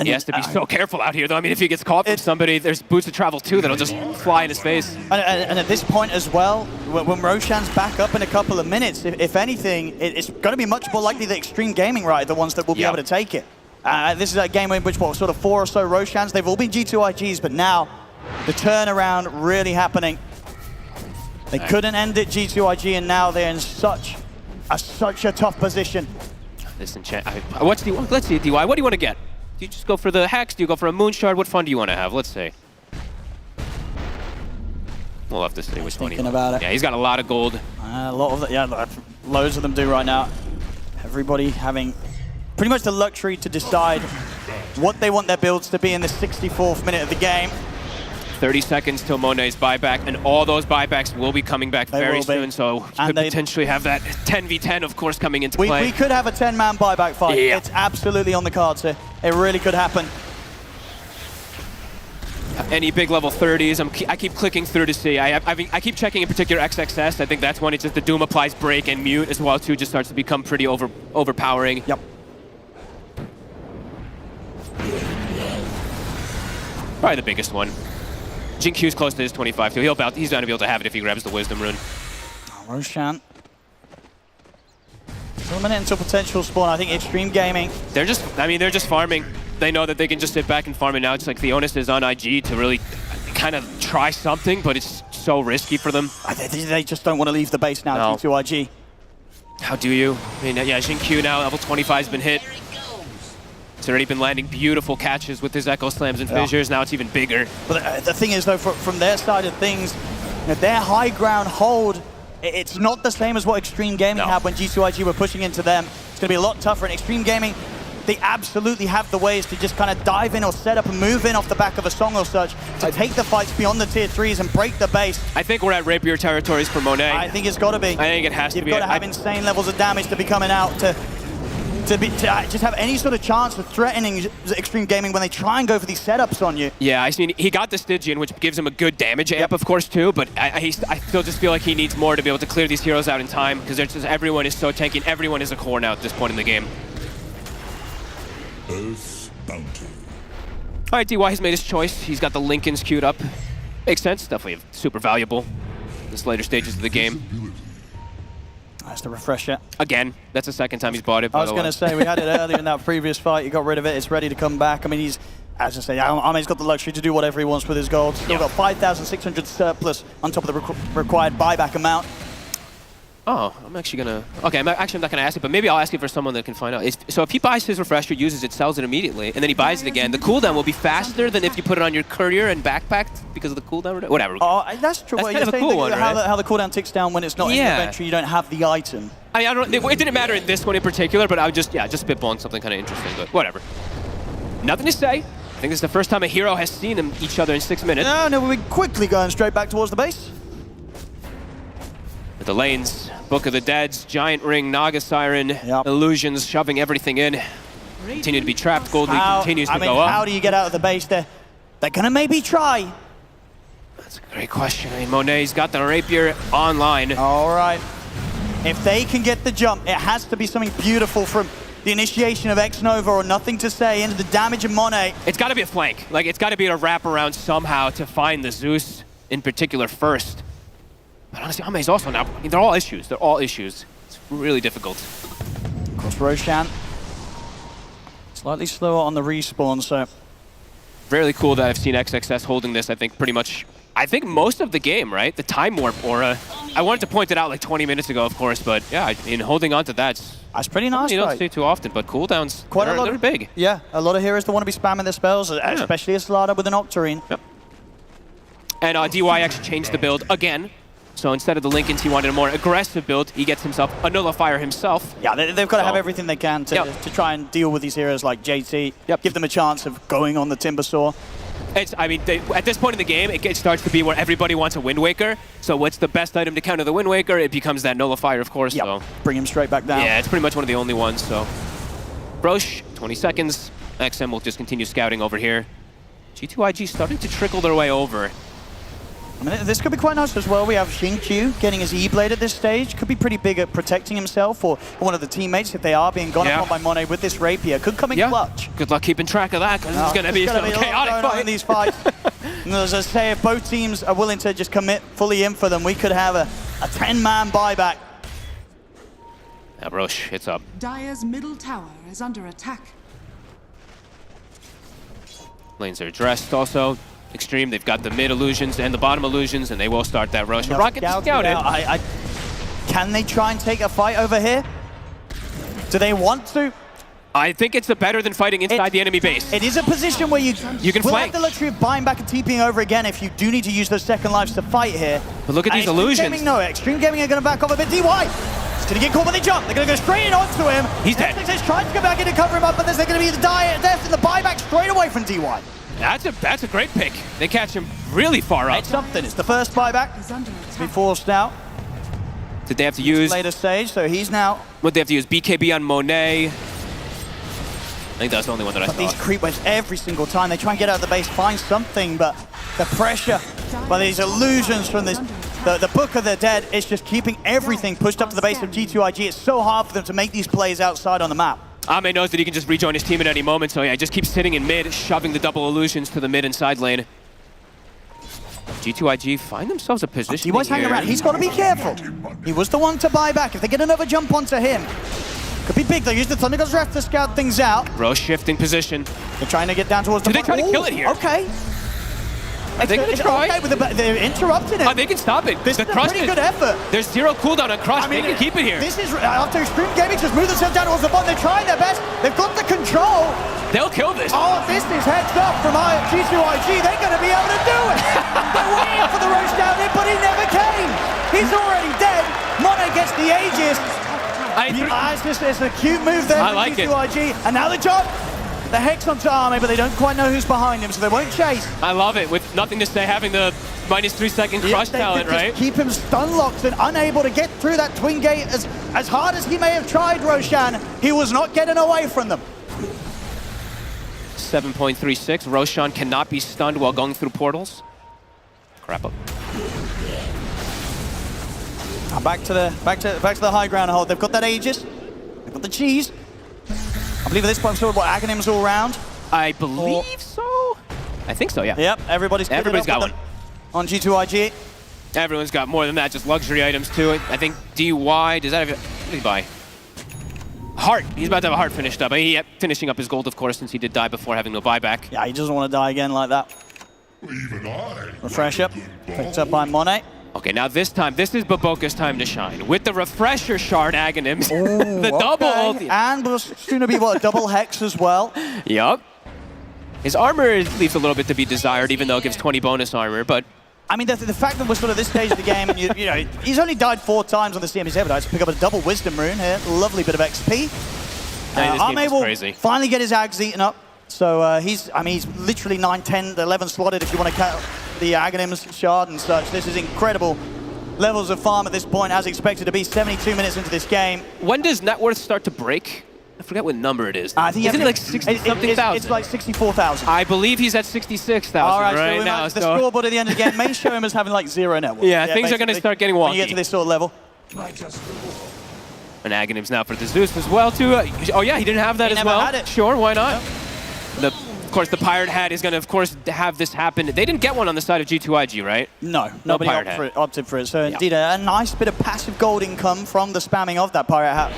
And he has to be so careful out here though. I mean, if he gets caught from somebody, there's boots of travel too that'll just fly in his face. And at this point as well, when Roshan's back up in a couple of minutes, if anything, it's going to be much more likely that Extreme Gaming are the ones that will be able to take it. This is a game in which, sort of 4 or so Roshans, they've all been G2IGs, but now the turnaround really happening. They couldn't end it G2IG, and now they're in such a tough position. This enchant. Let's see, DY. What do you want to get? Do you just go for the Hex? Do you go for a Moon Shard? What fun do you want to have? Let's see. We'll have to see which one he wants. About it. Yeah, he's got a lot of gold. A lot of loads of them do right now. Everybody having pretty much the luxury to decide what they want their builds to be in the 64th minute of the game. 30 seconds till Monet's buyback, and all those buybacks will be coming back very soon, so you could potentially have that 10v10, of course, coming into play. We could have a 10-man buyback fight. Yeah. It's absolutely on the cards here. It really could happen. Any big level 30s, I keep clicking through to see. I keep checking in particular XXS. I think that's when it's just the Doom applies break and mute as well too, just starts to become pretty overpowering. Yep. Probably the biggest one. Xingqiu's close to his 25 too. He's going to be able to have it if he grabs the Wisdom Rune. Roshan. Still a minute until potential spawn. I think Extreme Gaming. They're just farming. They know that they can just sit back and farm it now. It's like the onus is on IG to really kind of try something, but it's so risky for them. They just don't want to leave the base now, G2IG. How do you? I mean, yeah, Xingqiu now, level 25 has been hit. It's already been landing beautiful catches with his Echo Slams and Fissures. Now it's even bigger. But the thing is, though, from their side of things, their high ground hold, it's not the same as what Extreme Gaming had when G2IG were pushing into them. It's going to be a lot tougher. And Extreme Gaming, they absolutely have the ways to just kind of dive in or set up and move in off the back of a song or such to take the fights beyond the tier 3s and break the base. I think we're at rapier territories for Monet. I think it's got to be. I think it has to be. You've got to have insane levels of damage to be coming out to just have any sort of chance of threatening Extreme Gaming when they try and go for these setups on you. Yeah, I mean, he got the Stygian, which gives him a good damage amp, of course, too, but I still just feel like he needs more to be able to clear these heroes out in time, because everyone is so tanky, and everyone is a core now at this point in the game. Earth bounty. All right, DY has made his choice. He's got the Lincolns queued up. Makes sense, definitely super valuable in this later stages of the game. Nice to refresh it. Again, that's the second time he's bought it. I was going to say, we had it earlier in that previous fight. He got rid of it. It's ready to come back. I mean, he's, as I say, Arme's got the luxury to do whatever he wants with his gold. Still got 5,600 surplus on top of the required buyback amount. Oh, I'm actually going to... Okay, I'm not going to ask it, but maybe I'll ask it for someone that can find out. So if he buys his refresher, uses it, sells it immediately, and then he buys it again, the cooldown will be faster than if you put it on your courier and backpack because of the cooldown? Whatever. Oh, that's true. That's kind of a cool one, right? How the cooldown ticks down when it's not in your inventory, you don't have the item. I don't. It didn't matter in this one in particular, but I would just spitballing something kind of interesting, but whatever. Nothing to say. I think this is the first time a hero has seen each other in 6 minutes. No, we're quickly going straight back towards the base. With the lanes, Book of the Dead's, Giant Ring, Naga Siren, Illusions shoving everything in. Continue to be trapped. Gold League continues to go up. How do you get out of the base there? They're going to maybe try. That's a great question. I mean, Monet's got the Rapier online. All right. If they can get the jump, it has to be something beautiful from the initiation of X-Nova or Nothing to Say into the damage of Monet. It's got to be a flank. Like, it's got to be a wraparound somehow to find the Zeus in particular first. But honestly, Ame's also now, I mean, they're all issues. They're all issues. It's really difficult. Of course, Roshan. Slightly slower on the respawn, so... Really cool that I've seen XXS holding this, I think, pretty much I think most of the game, right? The time warp aura. I wanted to point it out like 20 minutes ago, of course, but yeah, in holding on to that's pretty nice. You don't right? see too often, but cooldowns, they're big. Yeah, a lot of heroes that want to be spamming their spells, especially a Slada with an Octarine. Yep. And DYX changed the build again. So instead of the Linken's, he wanted a more aggressive build. He gets himself a nullifier himself. Yeah, they've got to have everything they can to try and deal with these heroes like JT. Give them a chance of going on the Timbersaw. I mean, at this point in the game, it starts to be where everybody wants a Wind Waker. So what's the best item to counter the Wind Waker? It becomes that nullifier, of course. So. Bring him straight back down. Yeah, it's pretty much one of the only ones. So, Roche, 20 seconds. XM will just continue scouting over here. G2IG starting to trickle their way over. I mean, this could be quite nice as well. We have Xingqiu getting his E-Blade at this stage. Could be pretty big at protecting himself or one of the teammates if they are being gone upon by Monet with this Rapier. Could come in clutch. Good luck keeping track of that, because it's going to be some chaotic fight in these fights. And as I say, if both teams are willing to just commit fully in for them, we could have a 10-man buyback. Yeah, Roche hits up. Dire's middle tower is under attack. Lanes are addressed also. Extreme, they've got the mid illusions and the bottom illusions, and they will start that rush. Rocket scouted. Can they try and take a fight over here? Do they want to? I think it's better than fighting inside the enemy base. It is a position where you can will flank. have the luxury of buying back and TPing over again if you do need to use those second lives to fight here. But look at these illusions. Extreme Gaming are going to back off a bit. DY! He's going to get caught when they jump. They're going to go straight in onto him. He's dead. He's trying to go back in to cover him up, but there's going to be the death and the buyback straight away from DY. That's a great pick. They catch him really far up. It's something. It's the first buyback. Be forced out. Did they have to use later stage? So he's now. Would they have to use BKB on Monet? I think that's the only one that I saw. These creep waves every single time. They try and get out of the base, find something, but the pressure by these illusions from this, the Book of the Dead is just keeping everything pushed up to the base of G2IG. It's so hard for them to make these plays outside on the map. Ame knows that he can just rejoin his team at any moment, so yeah, just keep sitting in mid, shoving the double illusions to the mid and side lane. G2IG find themselves a position. DY's hanging around. He's got to be careful. He was the one to buy back. If they get another jump onto him, could be big. They'll use the Thunder God's Wrath to scout things out. Bro, shifting position. They're trying to get down towards the... Do they try to kill it here? Okay. Are they going to try? Okay, they're interrupting it. Oh, they can stop it. This is a pretty good effort. There's 0 cooldown on Crush. They can keep it here. This is after Extreme Gaming just moved themselves down towards the bottom. They're trying their best. They've got the control. They'll kill this. Oh, this is heads up from G2IG. They're going to be able to do it. They're waiting for the roach down in, but he never came. He's already dead. Monet gets the Aegis. It's a cute move there from G2IG. And now the jump. The Hex onto Ame, but they don't quite know who's behind him, so they won't chase. I love it, with nothing to say, having the -3 second Crush talent, right? Keep him stun locked and unable to get through that twin gate. As hard as he may have tried, Roshan, he was not getting away from them. 7.36. Roshan cannot be stunned while going through portals. Crap up. Back to the high ground hold. They've got that Aegis. They've got the cheese. I believe at this point, we've got Aghanims all around. I believe so. I think so, yeah. Yep, everybody's got one. On G2IG. Everyone's got more than that, just luxury items to it. I think DY, does that have, what did he buy? Heart. He's about to have a heart finished up. He finishing up his gold, of course, since he did die before having no buyback. Yeah, he doesn't want to die again like that. Even I. Refresh up. Picked up by Monet. Okay, now this is Baboka's time to shine. With the refresher shard Aghanims, the double. And will soon be, what, double Hex as well? Yup. His armor leaves a little bit to be desired, even though it gives 20 bonus armor, but... I mean, the fact that we're sort of this stage of the game, and you know, he's only died 4 times on the CM's ever died, so pick up a double Wisdom Rune here. Lovely bit of XP. Ame will finally get his Ags eaten up. So he's literally 9, 10, 11 slotted if you want to count the Aghanims shard and such. This is incredible levels of farm at this point, as expected to be 72 minutes into this game. When does net worth start to break? I forget what number it is. I think Isn't it like 60-something thousand? It's like 64,000. I believe he's at 66,000 right now. The scoreboard at the end of the game may show him as having like 0 net worth. Yeah, things are going to start getting wonky. When you get to this sort of level. And Aghanims now for the Zeus as well, too. Oh yeah, he didn't have that as well. Had it. Sure, why not? Yep. Of course, the Pirate Hat is going to, of course, have this happen. They didn't get one on the side of G2IG, right? No, nobody opted for it. So indeed, a nice bit of passive gold income from the spamming of that Pirate Hat.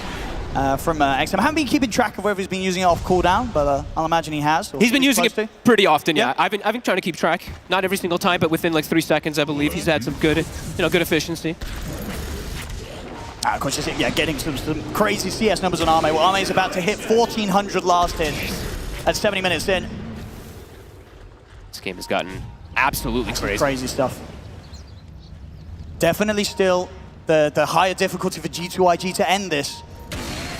from XM. I haven't been keeping track of whether he's been using it off cooldown, but I'll imagine he has. He's been using it pretty often, yeah. I've been trying to keep track. Not every single time, but within like 3 seconds, I believe. He's had some good, good efficiency. Of course, getting some crazy CS numbers on Arme. Well, Arme's about to hit 1,400 last hit at 70 minutes in. This game has gotten absolutely crazy. Crazy stuff. Definitely still the higher difficulty for G2IG to end this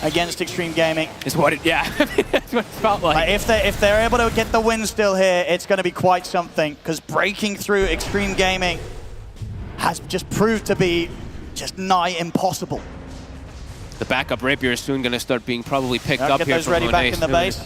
against Extreme Gaming. Is what it, yeah. That's what it felt like. If they're able to get the win still here, it's going to be quite something, because breaking through Extreme Gaming has just proved to be just nigh impossible. The backup Rapier is soon going to start being probably picked up get here. Those ready back in the base.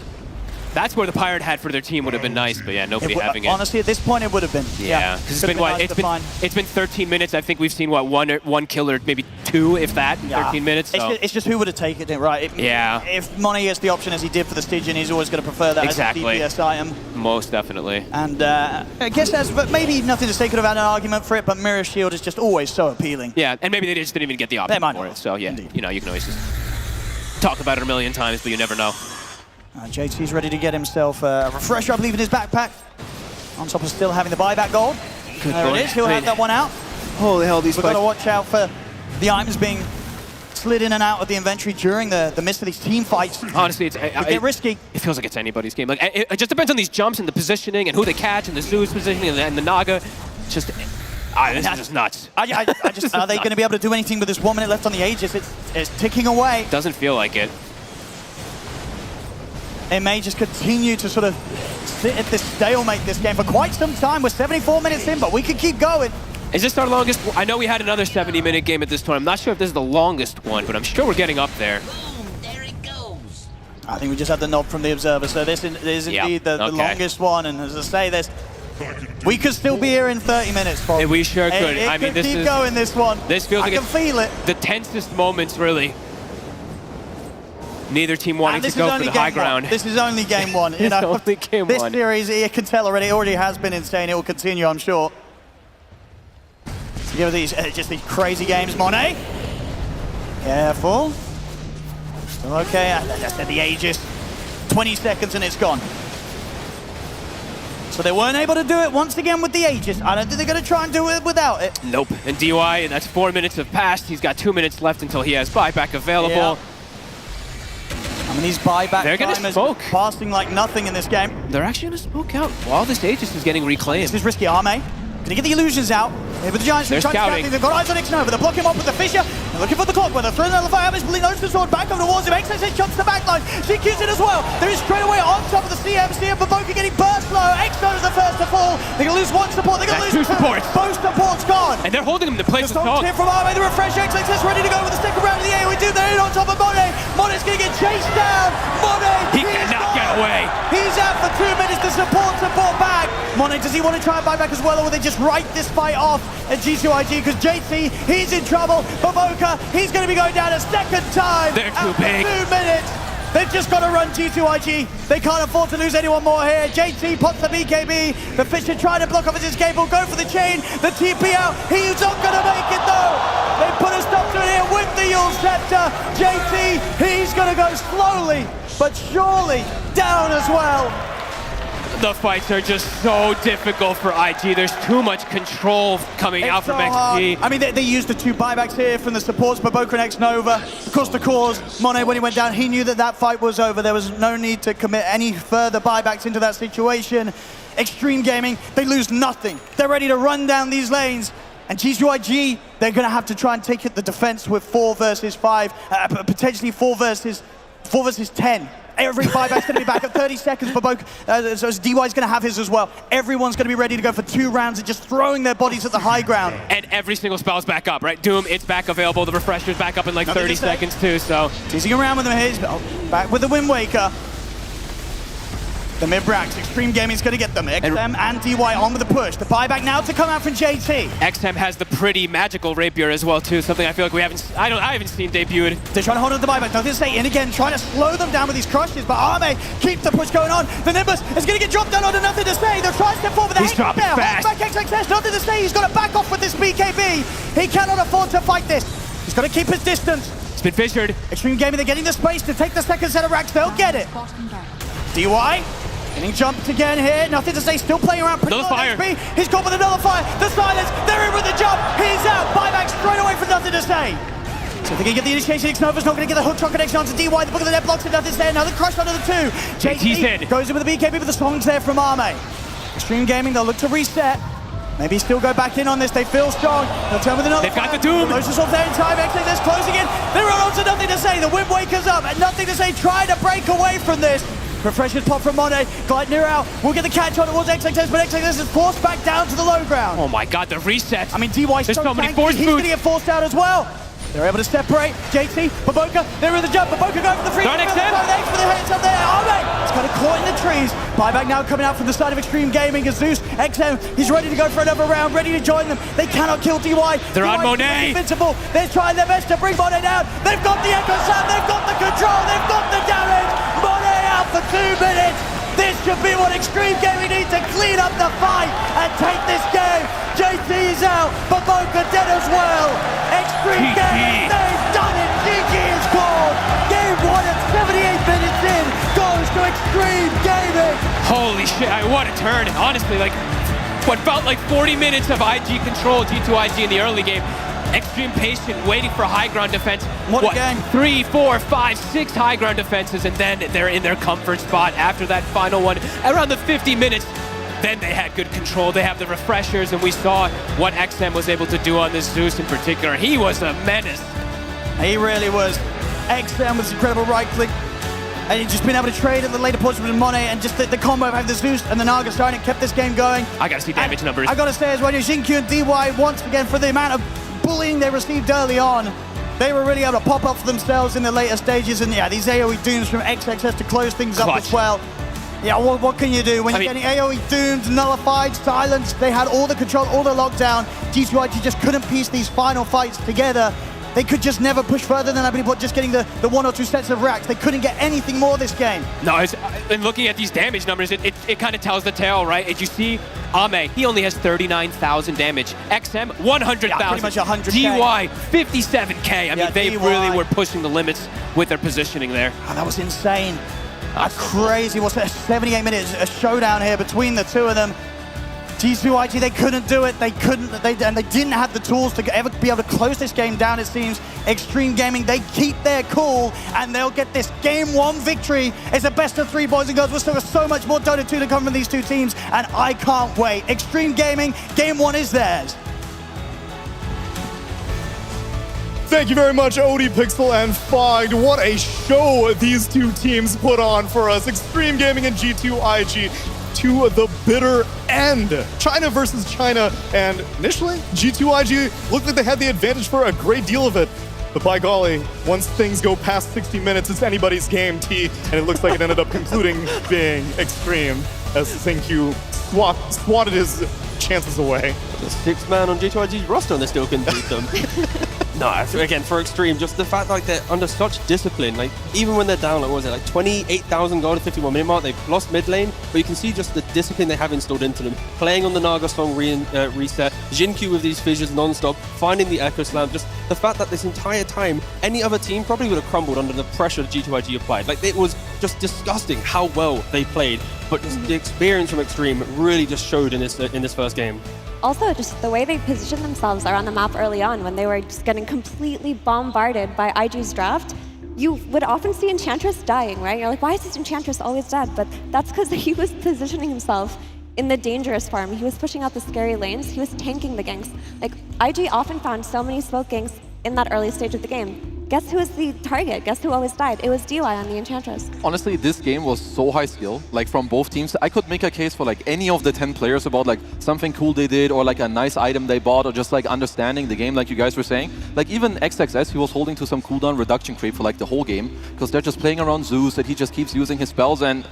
That's where the Pirate hat for their team would have been nice, but yeah, nobody having it. Honestly, at this point, it would have been. Yeah, because it's been what? It's been 13 minutes. I think we've seen what one kill or maybe 2, if that, in 13 minutes. So. It's just who would have taken it, right? If Money gets the option as he did for the Stygian, he's always going to prefer that as a DPS item. Most definitely. And I guess but maybe Nothing to Say could have had an argument for it, but Mirror Shield is just always so appealing. Yeah, and maybe they just didn't even get the option for it. So yeah, indeed. You can always just talk about it a million times, but you never know. JT's ready to get himself a refresher, I believe, in his backpack. On top of still having the buyback gold. There it is. He'll have that one out. Holy hell, these We've got to watch out for the items being slid in and out of the inventory during the midst of these team fights. Honestly, it's get risky. It feels like it's anybody's game. Like it just depends on these jumps and the positioning and who they catch and the Zoo's positioning and the Naga. Just this is just nuts. Are they going to be able to do anything with this 1 minute left on the Aegis? It's ticking away. Doesn't feel like it. It may just continue to sort of sit at this stalemate this game for quite some time. We're 74 minutes in, but we could keep going. Is this our longest? I know we had another 70-minute game at this time. I'm not sure if this is the longest one, but I'm sure we're getting up there. I think we just had the nod from the observer, so this is indeed the longest one. And as I say, we could still be here in 30 minutes, Paul. We sure could. I mean, this keep going, this one. This feels like I can feel it. The tensest moments, really. Neither team wanting to go for the high ground. This is only game one. Only game this one. series, you can tell already. It already has been insane. It will continue, I'm sure. So give these just these crazy games, Monet. Careful. Still okay. As I said, the Aegis. 20 seconds and it's gone. So they weren't able to do it once again with the Aegis. I don't think they're going to try and do it without it. Nope. And DY, that's 4 minutes have passed. He's got 2 minutes left until he has buyback available. Yeah. I mean, these buyback timers passing like nothing in this game. They're actually going to smoke out while this Aegis is getting reclaimed. This is risky. Arme. Can he get the illusions out? Here with the Giants, they're scouting. They've got eyes on Xnova. They're blocking him up with the Fissure. They're looking for the clock. Where they're throwing another fire. Bleed knows the sword back over towards him. XXX jumps the backline. CQ's in as well. There is straight away on top of the CM. CM for Boca getting burst low. Xnova's the first to fall. They're going to lose one support. They're going to lose two supports. Both supports gone. And they're holding him to place the song. Here from Arme. The refresh. XXX ready to go with the second round of the AoE. Do the hit on top of Monet. Monet's going to get chased down. Monet. He cannot get away. He's out for 2 minutes. The support back. Monet, does he want to try and buy back as well, or will they just write this fight off at G2IG? Because JT, he's in trouble. Baboka, he's going to be going down a second time. They're too big. 2 minutes. They've just got to run G2IG. They can't afford to lose anyone more here. JT pops the BKB. The Fisher trying to block off his escape. Will go for the chain. The TP out. He's not going to make it though. They put a stop to it here with the Yule Scepter. JT, he's going to go slowly, but surely down as well. The fights are just so difficult for IG. There's too much control coming out from XG. I mean, they used the 2 buybacks here from the supports, Baboka and Xnova. Of course, the cause, Monet, when he went down, he knew that that fight was over. There was no need to commit any further buybacks into that situation. Extreme Gaming, they lose nothing. They're ready to run down these lanes. And G2IG, they're going to have to try and take it the defense with 4 versus 5, potentially 4 versus 10. Every buyback's going to be back at 30 seconds for both. So DY's going to have his as well. Everyone's going to be ready to go for 2 rounds and just throwing their bodies at the high ground. And every single spell's back up, right? Doom, it's back available. The refresher's back up in like 30 seconds too, so. Teasing around with them here. Back with the Wind Waker. The mid-bracks, Extreme Gaming's going to get them. XM and DY on with the push. The buyback now to come out from JT. XM has the pretty magical rapier as well too, something I feel like I haven't seen debuted. They're trying to hold on to the buyback. Nothing to say in again, trying to slow them down with these crushes, but Arme keeps the push going on. The Nimbus is going to get dropped down onto Nothing to Say. They're trying to step forward. He's dropping fast. Back XXS, Nothing to Say. He's got to back off with this BKB. He cannot afford to fight this. He's got to keep his distance. It's been fissured. Extreme Gaming, they're getting the space to take the second set of racks. They'll get it. DY getting jumped again here. Nothing to say. Still playing around. Nullifier. He's caught with a nullifier. The silence. They're in with the jump. He's out. Buyback straight away for nothing to say. So they're going to get the initiation. Xnova's not going to get the hook shot connection onto DY. The book of the net blocks it. Nothing's there. Another crush onto the two. JT goes in with the BKB, but the song's there from Arme. Extreme Gaming, they'll look to reset. Maybe still go back in on this. They feel strong. They'll turn with another. They've got the Doom. Most of there in time. Exodus closing in. They're on to nothing to say. The Wind Waker's up and nothing to say. Trying to break away from this. Refreshing pop from Monet. Gleitner out. We'll get the catch on towards XXS, but XXS is forced back down to the low ground. Oh my god, the reset. I mean, DY's There's so many tanky. force He's going to get forced out as well. They're able to separate. JT, Baboka, they're in the jump. Baboka going for the free. Don't extend. For the hits up there. Arme, it's kind of caught in the trees. Buyback now coming out from the side of Extreme Gaming. Zeus, XM, he's ready to go for another round, ready to join them. They cannot kill DY. They're on Monet. Invincible. They're trying their best to bring Monet down. They've got the Echo Sound. They've got the control. They've got the damage. Monet out for 2 minutes. This should be what Extreme Gaming need to clean up the fight and take this game. JT is out, Baboka dead as well. Extreme Gaming, they've done it. GG is called. Game 1 at 78 minutes in goes to Extreme Gaming. Holy shit, what a turn. Honestly, like, what felt like 40 minutes of IG control, G2IG in the early game. Extreme patient, waiting for high ground defense. What a game. 3, 4, 5, 6 high ground defenses, and then they're in their comfort spot after that final one. Around the 50 minutes, then they had good control. They have the refreshers, and we saw what XM was able to do on this Zeus in particular. He was a menace. He really was. XM was incredible right click. And he's just been able to trade at the later points with Monet, and just the combo of having the Zeus and the Naga starting kept this game going. I gotta see damage numbers. I gotta say as well, Jinkyu and DY once again for the amount of bullying they received early on. They were really able to pop up for themselves in the later stages, and yeah, these AoE Dooms from XXS to close things up as well. Yeah, what can you do when you're getting AoE Dooms, nullified, silenced? They had all the control, all the lockdown. G2IG just couldn't piece these final fights together. They could just never push further than I believe just getting the 1 or 2 sets of racks. They couldn't get anything more this game. No, and looking at these damage numbers, it kind of tells the tale, right? As you see, Ame, he only has 39,000 damage. XM, 100,000. Yeah, pretty much 100K. DY, 57K. I mean, they really were pushing the limits with their positioning there. Oh, that was insane. Crazy. What's that? 78 minutes, a showdown here between the two of them. G2IG, they couldn't do it. They couldn't, and they didn't have the tools to ever be able to close this game down, it seems. Extreme Gaming, they keep their cool, and they'll get this Game 1 victory. It's a best of 3, boys and girls. We'll still have so much more Dota 2 to come from these two teams, and I can't wait. Extreme Gaming, Game 1 is theirs. Thank you very much, Odie, Pixel, and Fogg. What a show these two teams put on for us. Extreme Gaming and G2IG to the bitter end. China versus China, and initially, G2IG looked like they had the advantage for a great deal of it. But by golly, once things go past 60 minutes, it's anybody's game, T, and it looks like it ended up concluding being Extreme, as Xingqiu swatted his chances away. The 6th man on G2IG's roster, and they still couldn't beat them. No, again, for Extreme, just the fact like they're under such discipline, like even when they're down, like what was it, like 28,000 gold at 51 minute mark, they've lost mid lane, but you can see just the discipline they have installed into them. Playing on the Naga song reset, Jinkyu with these fissures non-stop, finding the Echo Slam, just the fact that this entire time, any other team probably would have crumbled under the pressure G2IG applied. Like, it was just disgusting how well they played, but just the experience from Extreme really just showed in this first game. Also, just the way they positioned themselves around the map early on when they were just getting completely bombarded by IG's draft, you would often see Enchantress dying, right? You're like, why is this Enchantress always dead? But that's because he was positioning himself in the dangerous farm. He was pushing out the scary lanes. He was tanking the ganks. Like, IG often found so many smoke ganks in that early stage of the game. Guess who was the target? Guess who always died? It was DY on the Enchantress. Honestly, this game was so high skill, like from both teams. I could make a case for like any of the 10 players about like something cool they did, or like a nice item they bought, or just like understanding the game, like you guys were saying. Like even XXS, he was holding to some cooldown reduction creep for like the whole game, because they're just playing around Zeus, that he just keeps using his spells. And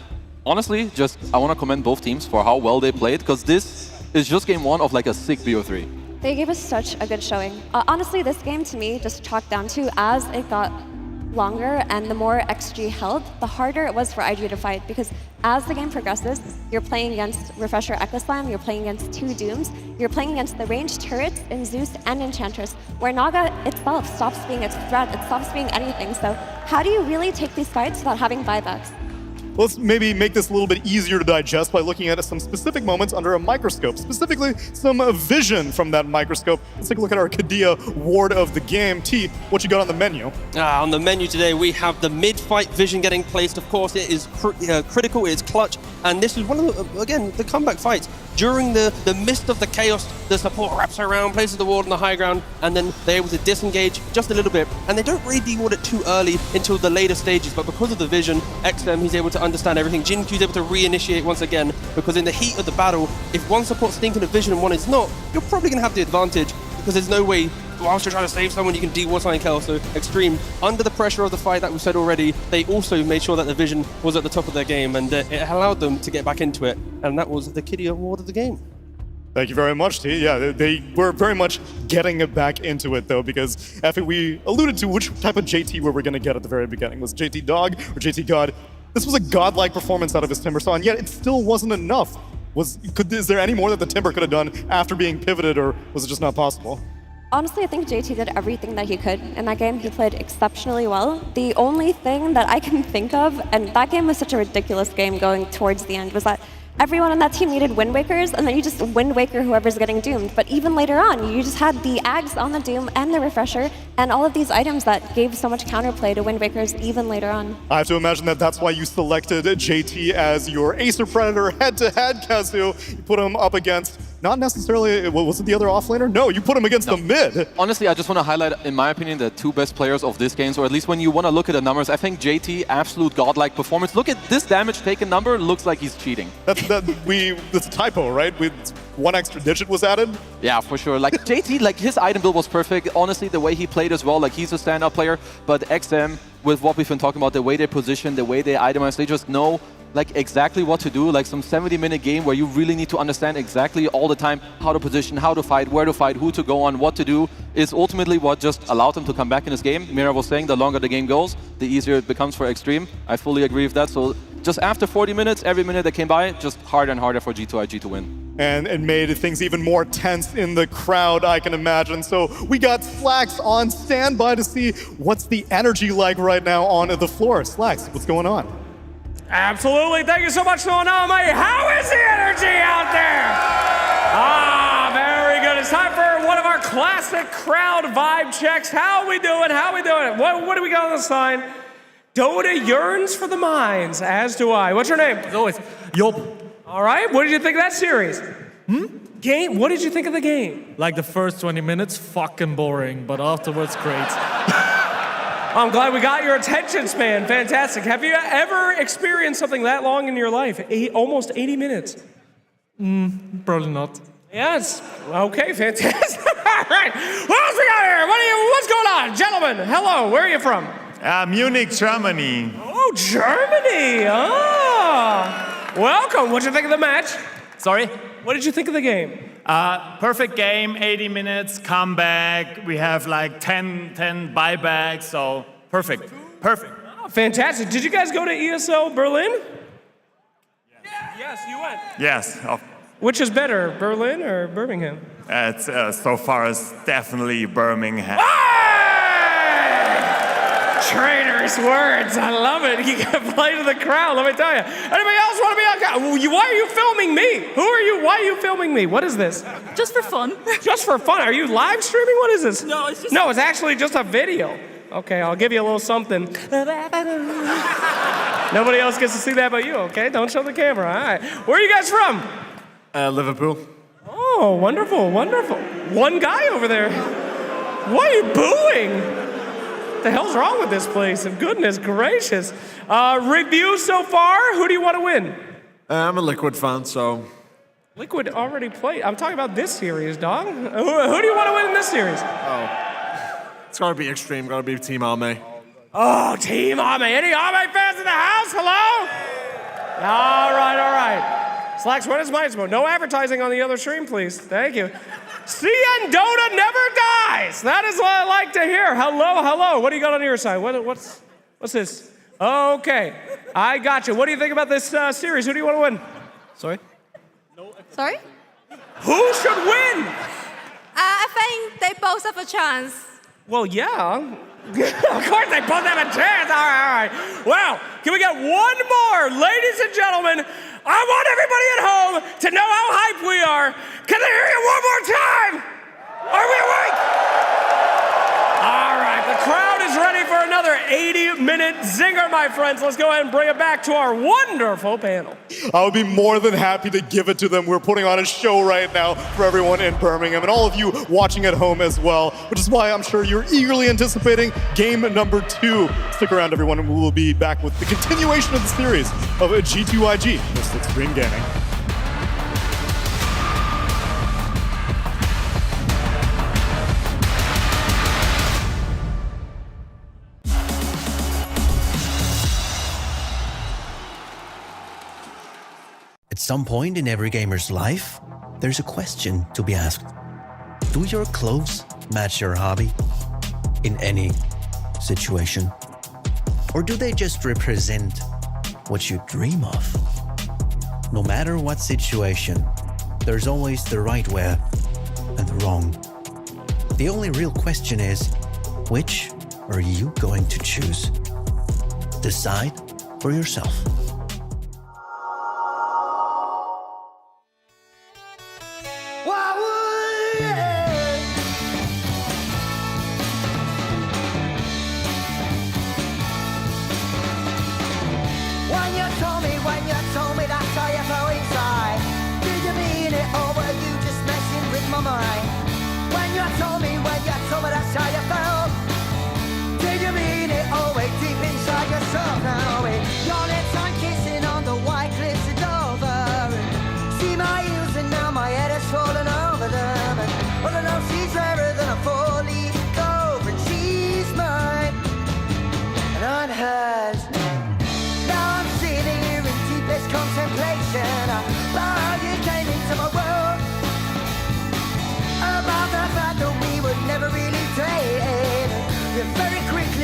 honestly, just I want to commend both teams for how well they played, because this is just game 1 of like a sick BO3. They gave us such a good showing. Honestly, this game to me just chalked down to as it got longer and the more XG held, the harder it was for IG to fight, because as the game progresses, you're playing against Refresher Echo Slam, you're playing against 2 Dooms, you're playing against the ranged turrets in Zeus and Enchantress, where Naga itself stops being a threat, it stops being anything. So how do you really take these fights without having buybacks? Let's maybe make this a little bit easier to digest by looking at some specific moments under a microscope, specifically some vision from that microscope. Let's take a look at our Kadia ward of the game. T, what you got on the menu? On the menu today, we have the mid-fight vision getting placed. Of course, it is critical, it is clutch, and this is one of the, again, the comeback fights. During the midst of the chaos, the support wraps around, places the ward on the high ground, and then they're able to disengage just a little bit. And they don't really deward it too early until the later stages, but because of the vision, XM, he's able to understand everything. Jinkyu's able to reinitiate once again, because in the heat of the battle, if one support's thinking of vision and one is not, you're probably going to have the advantage, because there's no way, whilst you're trying to save someone, you can deward something else. So Extreme, under the pressure of the fight that we said already, they also made sure that the vision was at the top of their game, and it allowed them to get back into it, and that was the Kiddie award of the game. Thank you very much, T. Yeah, they were very much getting back into it, though, because after we alluded to which type of JT we were going to get at the very beginning. Was JT Dog or JT God? This was a godlike performance out of his Timber Saw, and yet it still wasn't enough. Is there any more that the Timber could have done after being pivoted, or was it just not possible? Honestly, I think JT did everything that he could in that game. He played exceptionally well. The only thing that I can think of, and that game was such a ridiculous game going towards the end, was that everyone on that team needed Wind Wakers, and then you just Wind Waker whoever's getting doomed. But even later on, you just had the Ags on the Doom and the Refresher, and all of these items that gave so much counterplay to Wind Wakers even later on. I have to imagine that that's why you selected JT as your Acer Predator head-to-head, Kazu. You put him up against, not necessarily, was it the other offlaner? No, you put him against the mid. Honestly, I just want to highlight, in my opinion, the 2 best players of this game, or at least when you want to look at the numbers, I think JT, absolute godlike performance. Look at this damage taken number, looks like he's cheating. That's a typo, right? With 1 extra digit was added? Yeah, for sure. Like JT, like his item build was perfect. Honestly, the way he played as well, like he's a standout player. But XM, with what we've been talking about, the way they position, the way they itemize, they just know like exactly what to do. Like some 70-minute game where you really need to understand exactly all the time how to position, how to fight, where to fight, who to go on, what to do, is ultimately what just allowed them to come back in this game. Mira was saying the longer the game goes, the easier it becomes for Extreme. I fully agree with that. So just after 40 minutes, every minute that came by, just harder and harder for G2IG to win. And it made things even more tense in the crowd, I can imagine. So we got Slacks on standby to see what's the energy like right now on the floor. Slacks, what's going on? Absolutely. Thank you so much, Noanami. How is the energy out there? Very good. It's time for one of our classic crowd vibe checks. How we doing? How we doing? What do we got on the sign? Dota yearns for the mines, as do I. What's your name? As always, Yop. All right. What did you think of that series? Game. What did you think of the game? Like the first 20 minutes, fucking boring, but afterwards, great. I'm glad we got your attention span. Fantastic. Have you ever experienced something that long in your life? Almost 80 minutes. Probably not. Yes. Okay, fantastic. All right. What else we got here? What's going on? Gentlemen, hello. Where are you from? Munich, Germany. Oh, Germany. Welcome. What did you think of the match? Sorry? What did you think of the game? Perfect game, 80 minutes, comeback. We have like 10 buybacks, so perfect. Perfect. Oh, fantastic. Did you guys go to ESL Berlin? Yes, you went. Yes. Which is better, Berlin or Birmingham? It's, so far, it's definitely Birmingham. Traitorous words. I love it. You can play to the crowd, let me tell you. Anybody else want to be on camera? Why are you filming me? Who are you? Why are you filming me? What is this? Just for fun. Just for fun? Are you live streaming? What is this? No, it's just... No, it's actually just a video. Okay, I'll give you a little something. Nobody else gets to see that but you, okay? Don't show the camera. All right. Where are you guys from? Liverpool. Oh, wonderful, wonderful. One guy over there. Why are you booing? What the hell's wrong with this place? Goodness gracious. Review so far? Who do you want to win? I'm a Liquid fan, so... Liquid already played. I'm talking about this series, dog. Who do you want to win in this series? It's gotta be Extreme, gotta be Team Army. Oh, Team Army. Any Army fans in the house? Hello? All right, all right. Slacks, when is Minesmo? No advertising on the other stream, please. Thank you. CN Dota never dies. That is what I like to hear. Hello, hello. What do you got on your side? What's this? Okay, I got you. What do you think about this series? Who do you want to win? Sorry? Sorry? Who should win? I think they both have a chance. Well, yeah. Of course they both have a chance. All right. Well, can we get one more? Ladies and gentlemen, I want everybody at home to know how hyped we are. Can they hear you one more time? Are we awake? All right, the crowd is ready for another 80-minute zinger, my friends. Let's go ahead and bring it back to our wonderful panel. I would be more than happy to give it to them. We're putting on a show right now for everyone in Birmingham and all of you watching at home as well, which is why I'm sure you're eagerly anticipating game number 2. Stick around, everyone, and we will be back with the continuation of the series of G2IG versus Extreme Gaming. At some point in every gamer's life, there's a question to be asked. Do your clothes match your hobby in any situation? Or do they just represent what you dream of? No matter what situation, there's always the right way and the wrong. The only real question is, which are you going to choose? Decide for yourself.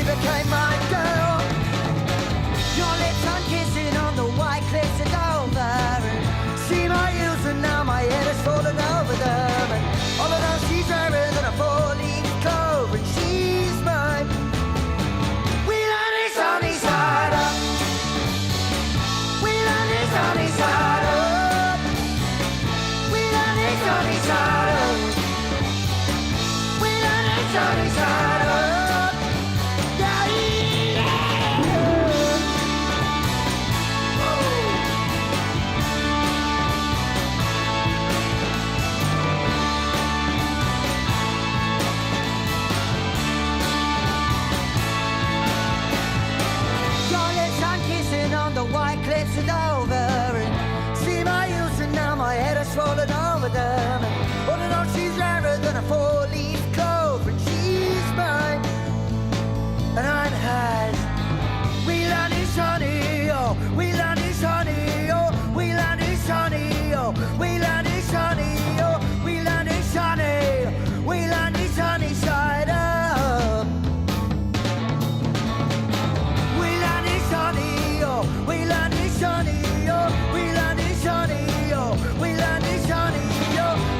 Became my girl. Your lips on kissing on the white cliffs of Dover. See my heels and now my head has fallen over them. And all of those she's rarer than a 4-leaf clover, and she's mine. We land it sunny side up. We land it sunny side up. We land it sunny side up. We land it sunny side up. White cliffs and over, and see my heels and now my head has fallen over them. And all in all she's rarer than a 4-leaf clover, and she's mine, and I'm hers. We land in sunny, oh, we land in sunny, oh, we land in sunny, oh, we land in sunny, oh, we land in sunny, we land in sunny side up. We land in sunny, oh, we land in sunny, oh, we land in sunny, oh, we land in sunny, oh,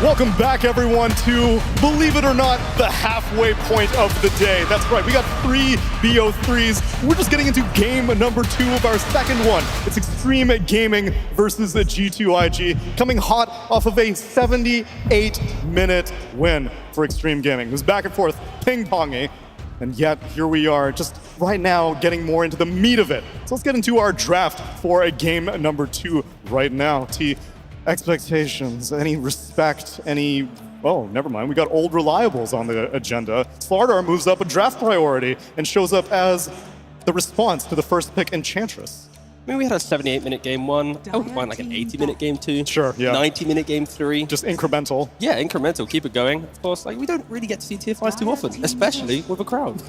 Welcome back, everyone, to, believe it or not, the halfway point of the day. That's right, we got 3 BO3s. We're just getting into game number 2 of our second one. It's Extreme Gaming versus the G2IG, coming hot off of a 78-minute win for Extreme Gaming. It was back and forth, ping-pongy, and yet here we are, just right now getting more into the meat of it. So let's get into our draft for a game number 2 right now. T, expectations, any respect, any... Oh, never mind. We got old reliables on the agenda. Slardar moves up a draft priority and shows up as the response to the first pick Enchantress. I mean, we had a 78-minute game 1. I wouldn't mind like an 80-minute game 2. Sure, yeah. 90-minute game 3. Just incremental. Yeah, incremental. Keep it going. Of course, like we don't really get to see tier 5s too often, especially with a crowd.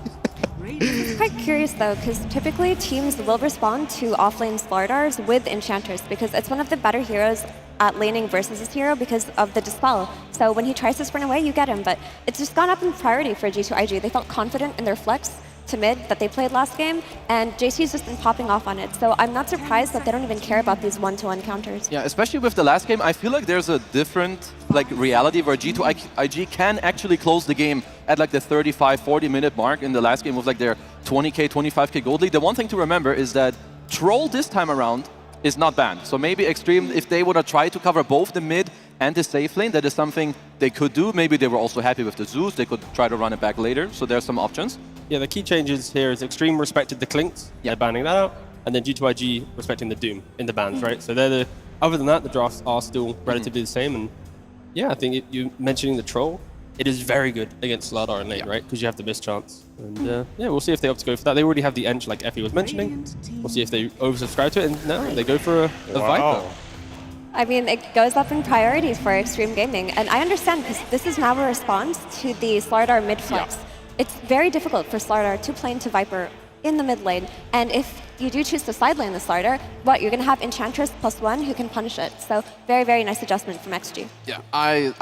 I'm quite curious though, because typically teams will respond to offlane Slardars with Enchantress because it's one of the better heroes at laning versus his hero because of the Dispel. So when he tries to sprint away, you get him, but it's just gone up in priority for G2IG. They felt confident in their flex to mid that they played last game, and JC's just been popping off on it. So I'm not surprised that they don't even care about these one-to-one counters. Yeah, especially with the last game, I feel like there's a different reality where G2IG can actually close the game at like the 35-40 minute mark in the last game with like their 20k, 25k gold lead. The one thing to remember is that Troll this time around is not banned. So maybe Extreme, if they would have tried to cover both the mid and the safe lane, that is something they could do. Maybe they were also happy with the Zeus. They could try to run it back later. So there's some options. Yeah, the key changes here is Extreme respected the Clinks. Yeah, banning that out. And then G2IG respecting the Doom in the bans, right? So they're the... Other than that, the drafts are still relatively the same. And yeah, I think you mentioning the Troll, it is very good against Slardar in lane, right? Because you have the mischance. And yeah, we'll see if they opt to go for that. They already have the Ench, like Effie was mentioning. We'll see if they oversubscribe to it. And no, they go for a Viper. I mean, it goes up in priorities for Extreme Gaming, and I understand because this is now a response to the Slardar mid flex. Yeah. It's very difficult for Slardar to play into Viper in the mid lane, and if you do choose to side lane the Slardar, you're going to have Enchantress +1 who can punish it. So very, very nice adjustment from XG. Yeah, I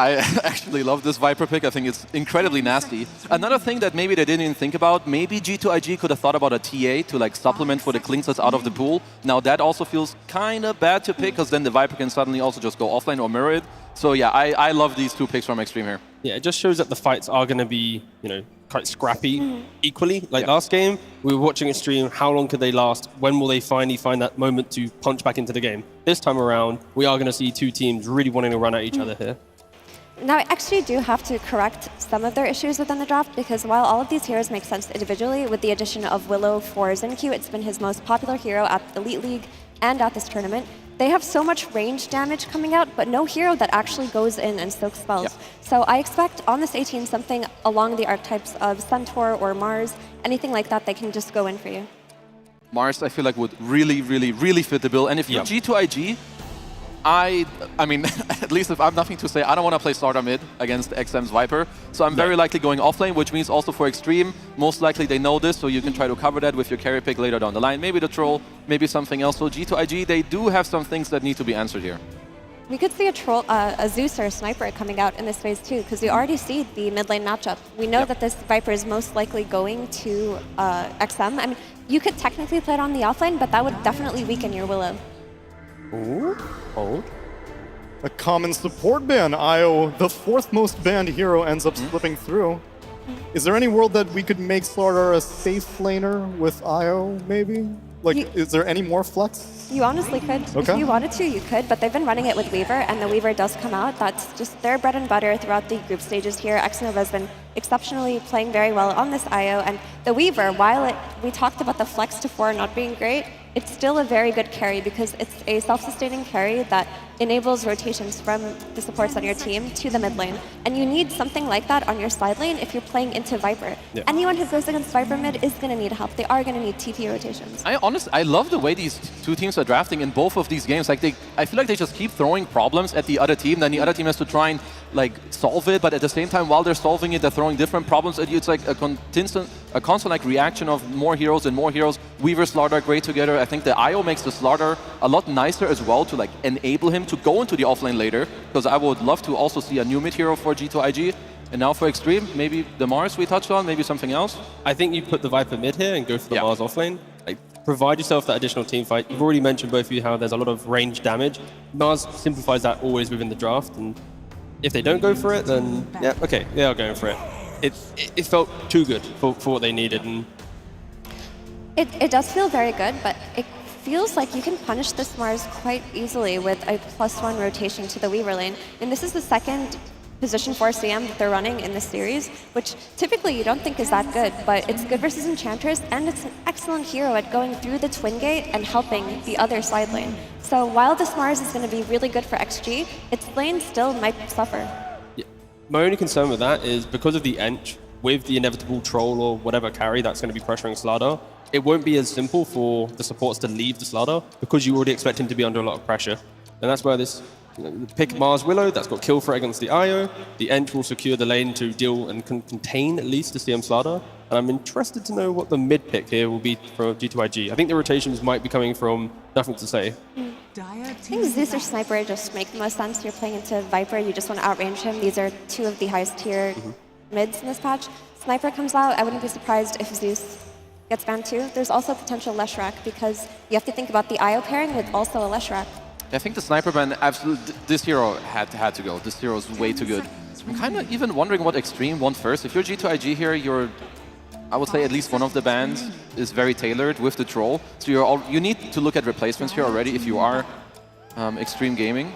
actually love this Viper pick. I think it's incredibly nasty. Another thing that maybe they didn't even think about, maybe G2IG could have thought about a TA to like supplement for the Clinks that's out of the pool. Now that also feels kind of bad to pick because then the Viper can suddenly also just go offlane or mirror it. So yeah, I love these 2 picks from Extreme here. Yeah, it just shows that the fights are going to be, you know, quite scrappy equally. Like last game, we were watching Extreme, how long could they last? When will they finally find that moment to punch back into the game? This time around, we are going to see 2 teams really wanting to run at each other here. Now, I actually do have to correct some of their issues within the draft because while all of these heroes make sense individually, with the addition of Willow for Zenq, it's been his most popular hero at the Elite League and at this tournament. They have so much range damage coming out, but no hero that actually goes in and soaks spells. Yeah. So I expect on this 18 something along the archetypes of Centaur or Mars, anything like that, they can just go in for you. Mars, I feel like would really, really, really fit the bill. And if you're G2IG, I mean, at least if I have nothing to say, I don't want to play Slardar mid against XM's Viper. So I'm very likely going offlane, which means also for Extreme, most likely they know this, so you can try to cover that with your carry pick later down the line. Maybe the Troll, maybe something else. So G2IG, they do have some things that need to be answered here. We could see a Zeus or a Sniper coming out in this phase too, because we already see the mid lane matchup. We know that this Viper is most likely going to XM. I mean, you could technically play it on the offlane, but that would definitely weaken your Willow. Ooh. Oh. A common support ban. Io, the 4th most banned hero, ends up slipping through. Is there any world that we could make Slardar a safe laner with Io, maybe? Like, is there any more flex? You honestly could. Okay. If you wanted to, you could, but they've been running it with Weaver, and the Weaver does come out. That's just their bread and butter throughout the group stages here. Xnova has been exceptionally playing very well on this Io, and the Weaver, while we talked about the flex to 4 not being great, it's still a very good carry because it's a self-sustaining carry that enables rotations from the supports on your team to the mid lane. And you need something like that on your side lane if you're playing into Viper. Yeah. Anyone who goes against Viper mid is going to need help. They are going to need TP rotations. I love the way these 2 teams are drafting in both of these games. Like I feel like they just keep throwing problems at the other team, then the other team has to try and like solve it, but at the same time, while they're solving it, they're throwing different problems at you. It's like a constant like reaction of more heroes and more heroes. Weaver, Slardar, great together. I think the IO makes the Slardar a lot nicer as well to like enable him to go into the offlane later, because I would love to also see a new mid hero for G2IG. And now for Extreme, maybe the Mars we touched on, maybe something else. I think you put the Viper mid here and go for the Mars offlane. Like, provide yourself that additional team fight. You've already mentioned both of you how there's a lot of range damage. Mars simplifies that always within the draft, and If they don't go for it, then yeah, okay, they are going for it. It felt too good for what they needed. And It does feel very good, but it feels like you can punish this Mars quite easily with a +1 rotation to the Weaver lane. And this is the second position 4 CM that they're running in this series, which typically you don't think is that good, but it's good versus Enchantress, and it's an excellent hero at going through the Twin Gate and helping the other side lane. So while this Mars is going to be really good for XG, its lane still might suffer. yeah. My only concern with that is because of the Ench, with the inevitable troll or whatever carry that's going to be pressuring Slardar, it won't be as simple for the supports to leave the Slardar because you already expect him to be under a lot of pressure. And that's where this pick Mars Willow, that's got kill threat against the IO. The Ench will secure the lane to deal and contain at least the CM Slardar. And I'm interested to know what the mid pick here will be for G2IG. I think the rotations might be coming from Nothing to Say. I think Zeus or Sniper just make the most sense. You're playing into Viper, you just want to outrange him. These are two of the highest tier mids in this patch. Sniper comes out, I wouldn't be surprised if Zeus gets banned too. There's also potential Leshrac because you have to think about the IO pairing with also a Leshrac. I think the Sniper ban, absolutely, this hero had to go. This hero is way too good. I'm kind of even wondering what Extreme want first. If you're G2IG here, you're, I would say at least one of the bans is very tailored with the troll. So you need to look at replacements here already if you are Extreme Gaming.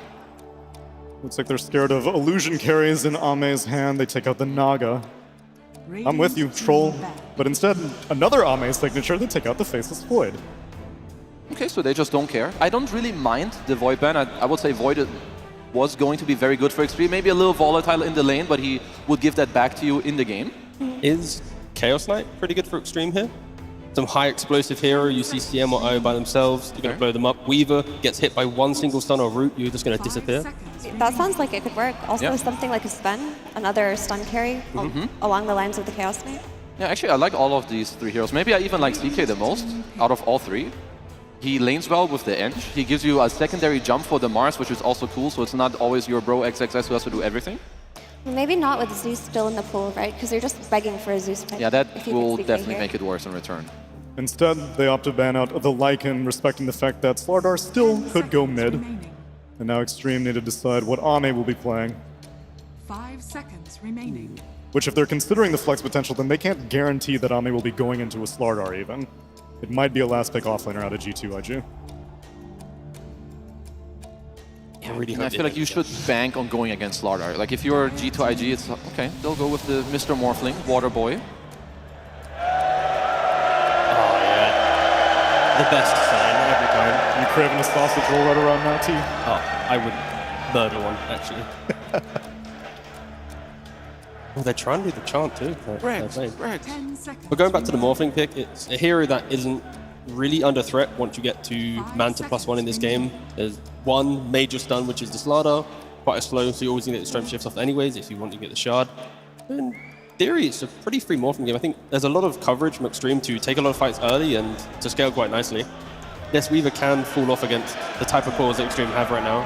Looks like they're scared of illusion carries in Ame's hand. They take out the Naga. I'm with you, troll. But instead, another Ame signature, they take out the Faceless Void. Okay, so they just don't care. I don't really mind the Void ban. I would say Void was going to be very good for Extreme. Maybe a little volatile in the lane, but he would give that back to you in the game. Is Chaos Knight pretty good for Extreme here? Some high explosive hero, you see CM or IO by themselves, you're going to blow them up. Weaver gets hit by one single stun or root, you're just going to disappear. That sounds like it could work. Also something like a Sven, another stun carry along the lines of the Chaos Knight. Yeah, actually I like all of these three heroes. Maybe I even like CK the most out of all three. He lanes well with the Ench. He gives you a secondary jump for the Mars, which is also cool, so it's not always your bro XXS who has to do everything. Maybe not with Zeus still in the pool, right? Because you're just begging for a Zeus pick. Yeah, that will definitely make it worse in return. Instead, they opt to ban out the Lycan, respecting the fact that Slardar still could go mid. And now Extreme need to decide what Ame will be playing. 5 seconds remaining. Which, if they're considering the flex potential, then they can't guarantee that Ame will be going into a Slardar even. It might be a last pick offlaner out of G2IG. I feel like you should bank on going against Slardar. Like if you're G2IG, it's okay, they'll go with the Mr. Morphling, Water Boy. The best sign every time. You craving a sausage roll right around now, T? Oh, I would murder one, actually. Oh, they're trying to do the chant too. But going back to the Morphling pick, it's a hero that isn't really under threat once you get to Manta +1 in this game. There's one major stun, which is the Slardar. Quite slow, so you always need to get the strength shifts off anyways if you want to get the shard. In theory, it's a pretty free Morphling game. I think there's a lot of coverage from Extreme to take a lot of fights early and to scale quite nicely. Yes, Weaver can fall off against the type of cores that Extreme have right now.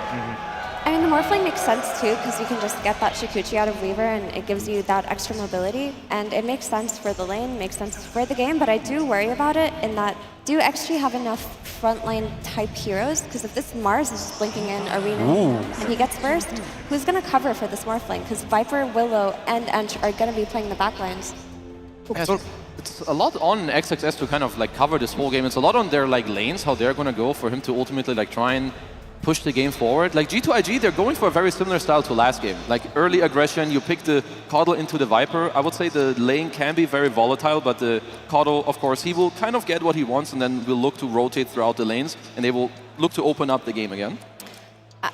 I mean, the Morphling makes sense too, because you can just get that Shikuchi out of Weaver and it gives you that extra mobility. And it makes sense for the lane, makes sense for the game, but I do worry about it in that, do XG have enough front lane type heroes? Because if this Mars is just blinking in Arena and he gets burst, who's going to cover for this Morphling? Because Viper, Willow, and Ench are going to be playing the backlines. Yeah, so it's a lot on XXS to kind of like cover this whole game. It's a lot on their like lanes, how they're going to go for him to ultimately like try and push the game forward. Like G2IG, they're going for a very similar style to last game. Like early aggression, you pick the Coddle into the Viper. I would say the lane can be very volatile, but the Coddle, of course, he will kind of get what he wants and then will look to rotate throughout the lanes and they will look to open up the game again.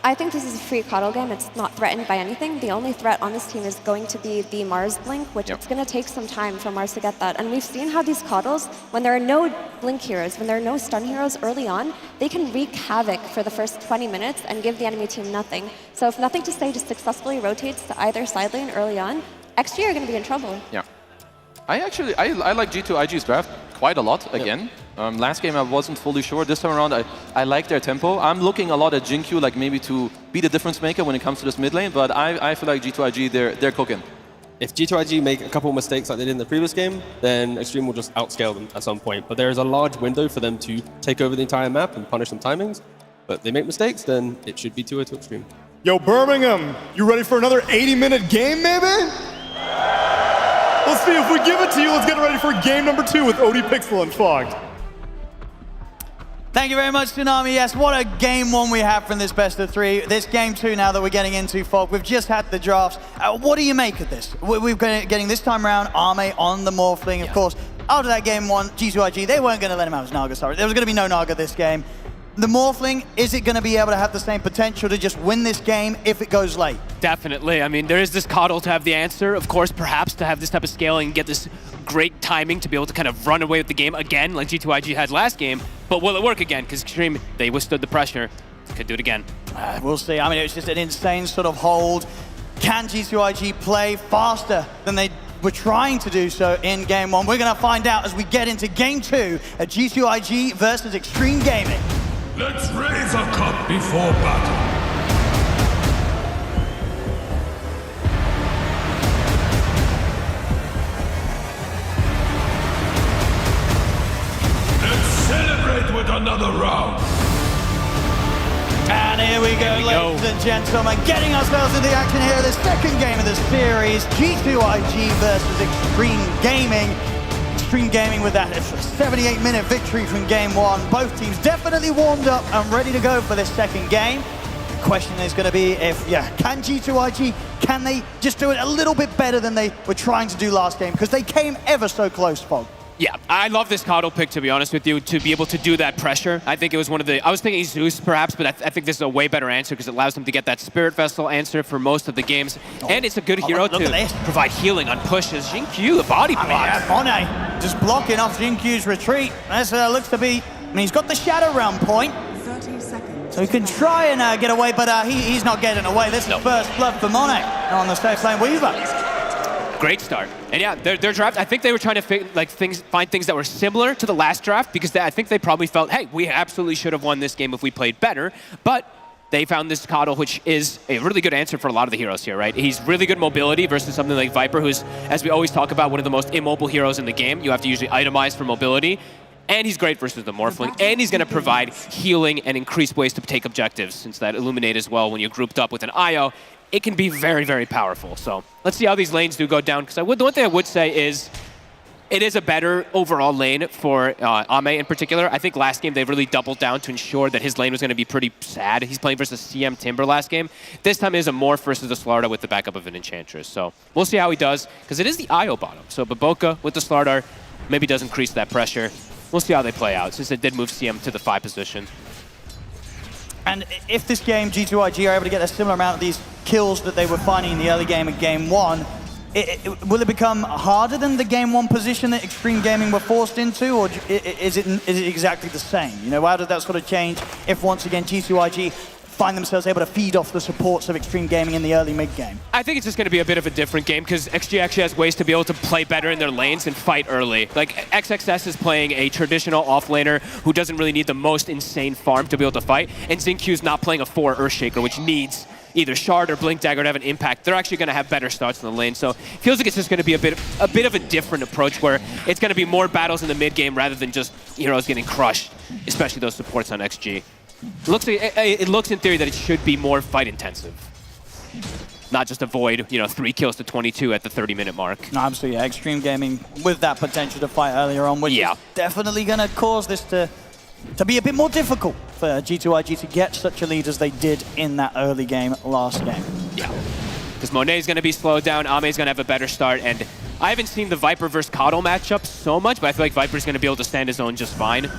I think this is a free Coddle game. It's not threatened by anything. The only threat on this team is going to be the Mars Blink, which it's going to take some time for Mars to get that. And we've seen how these Coddles, when there are no Blink heroes, when there are no stun heroes early on, they can wreak havoc for the first 20 minutes and give the enemy team nothing. So if Nothing to Say just successfully rotates to either side lane early on, XG are going to be in trouble. Yeah. I like G2IG's draft quite a lot again. Last game I wasn't fully sure. This time around I like their tempo. I'm looking a lot at Jinkyu like maybe to be the difference maker when it comes to this mid lane, but I feel like G2IG, they're cooking. If G2IG make a couple of mistakes like they did in the previous game, then Extreme will just outscale them at some point. But there is a large window for them to take over the entire map and punish some timings. But if they make mistakes, then it should be 2-0 to Extreme. Yo, Birmingham, you ready for another 80-minute game, maybe? Let's see, if we give it to you, let's get ready for game number 2 with OD Pixel and Fogged. Thank you very much, Tsunami. Yes, what a game 1 we have from this best of 3. This game 2 now that we're getting into, Fog. We've just had the drafts. What do you make of this? We're getting this time around Ame on the Morphling. Of course, after that game 1, G2IG, they weren't going to let him have his Naga. Sorry, there was going to be no Naga this game. The Morphling, is it going to be able to have the same potential to just win this game if it goes late? Definitely. I mean, there is this Coddle to have the answer. Of course, perhaps to have this type of scaling and get this great timing to be able to kind of run away with the game again, like G2IG had last game. But will it work again? Because Extreme, they withstood the pressure. Could do it again. We'll see. I mean, it's just an insane sort of hold. Can G2IG play faster than they were trying to do so in game 1? We're going to find out as we get into game 2 at G2IG versus Extreme Gaming. Let's raise a cup before battle. Let's celebrate with another round. And here we go, ladies and gentlemen, getting ourselves into the action here, the second game of the series, G2IG versus Extreme Gaming. Extreme Gaming with that 78-minute victory from game 1. Both teams definitely warmed up and ready to go for this second game. The question is going to be if, can G2IG, can they just do it a little bit better than they were trying to do last game? Because they came ever so close, Fog. Yeah, I love this Coddle pick, to be honest with you, to be able to do that pressure. I think it was one of the... I was thinking Zeus, perhaps, but I think this is a way better answer because it allows them to get that Spirit Vessel answer for most of the games. And it's a good hero to provide healing on pushes. Xingqiu, the body block. Monet just blocking off Xingqiu's retreat. This looks to be... I mean, he's got the Shadow Realm point. 30 seconds. So he can try and get away, but he's not getting away. This is first blood for Monet on the safe lane Weaver. Great start. And yeah, their draft, I think they were trying to find things that were similar to the last draft because I think they probably felt, hey, we absolutely should have won this game if we played better. But they found this Coddle, which is a really good answer for a lot of the heroes here, right? He's really good mobility versus something like Viper, who's, as we always talk about, one of the most immobile heroes in the game. You have to usually itemize for mobility. And he's great versus the Morphling. And he's going to provide healing and increased ways to take objectives, since that Illuminate as well, when you're grouped up with an IO, it can be very, very powerful. So let's see how these lanes do go down. Because the one thing I would say is it is a better overall lane for Ame in particular. I think last game they really doubled down to ensure that his lane was going to be pretty sad. He's playing versus CM Timber last game. This time it is a Morph versus the Slardar with the backup of an Enchantress. So we'll see how he does, because it is the IO bottom. So Baboka with the Slardar maybe does increase that pressure. We'll see how they play out, since it did move CM to the 5 position. And if this game, G2IG are able to get a similar amount of these kills that they were finding in the early game of game 1, will it become harder than the game 1 position that Extreme Gaming were forced into, or is it exactly the same? You know, how does that sort of change if once again G2IG find themselves able to feed off the supports of Extreme Gaming in the early mid-game? I think it's just going to be a bit of a different game because XG actually has ways to be able to play better in their lanes and fight early. Like, XXS is playing a traditional offlaner who doesn't really need the most insane farm to be able to fight, and Xingqiu's not playing a 4 Earthshaker, which needs either Shard or Blink Dagger to have an impact. They're actually going to have better starts in the lane, so it feels like it's just going to be a bit of a different approach where it's going to be more battles in the mid-game rather than just heroes getting crushed, especially those supports on XG. It looks in theory that it should be more fight intensive, not just avoid 3 kills to 22 at the 30-minute mark. No, absolutely. Yeah. Extreme Gaming with that potential to fight earlier on, which is definitely going to cause this to be a bit more difficult for G2IG to get such a lead as they did in that early game last game. Yeah, because Monet's going to be slowed down, Ame's going to have a better start, and I haven't seen the Viper versus Coddle matchup so much, but I feel like Viper's going to be able to stand his own just fine.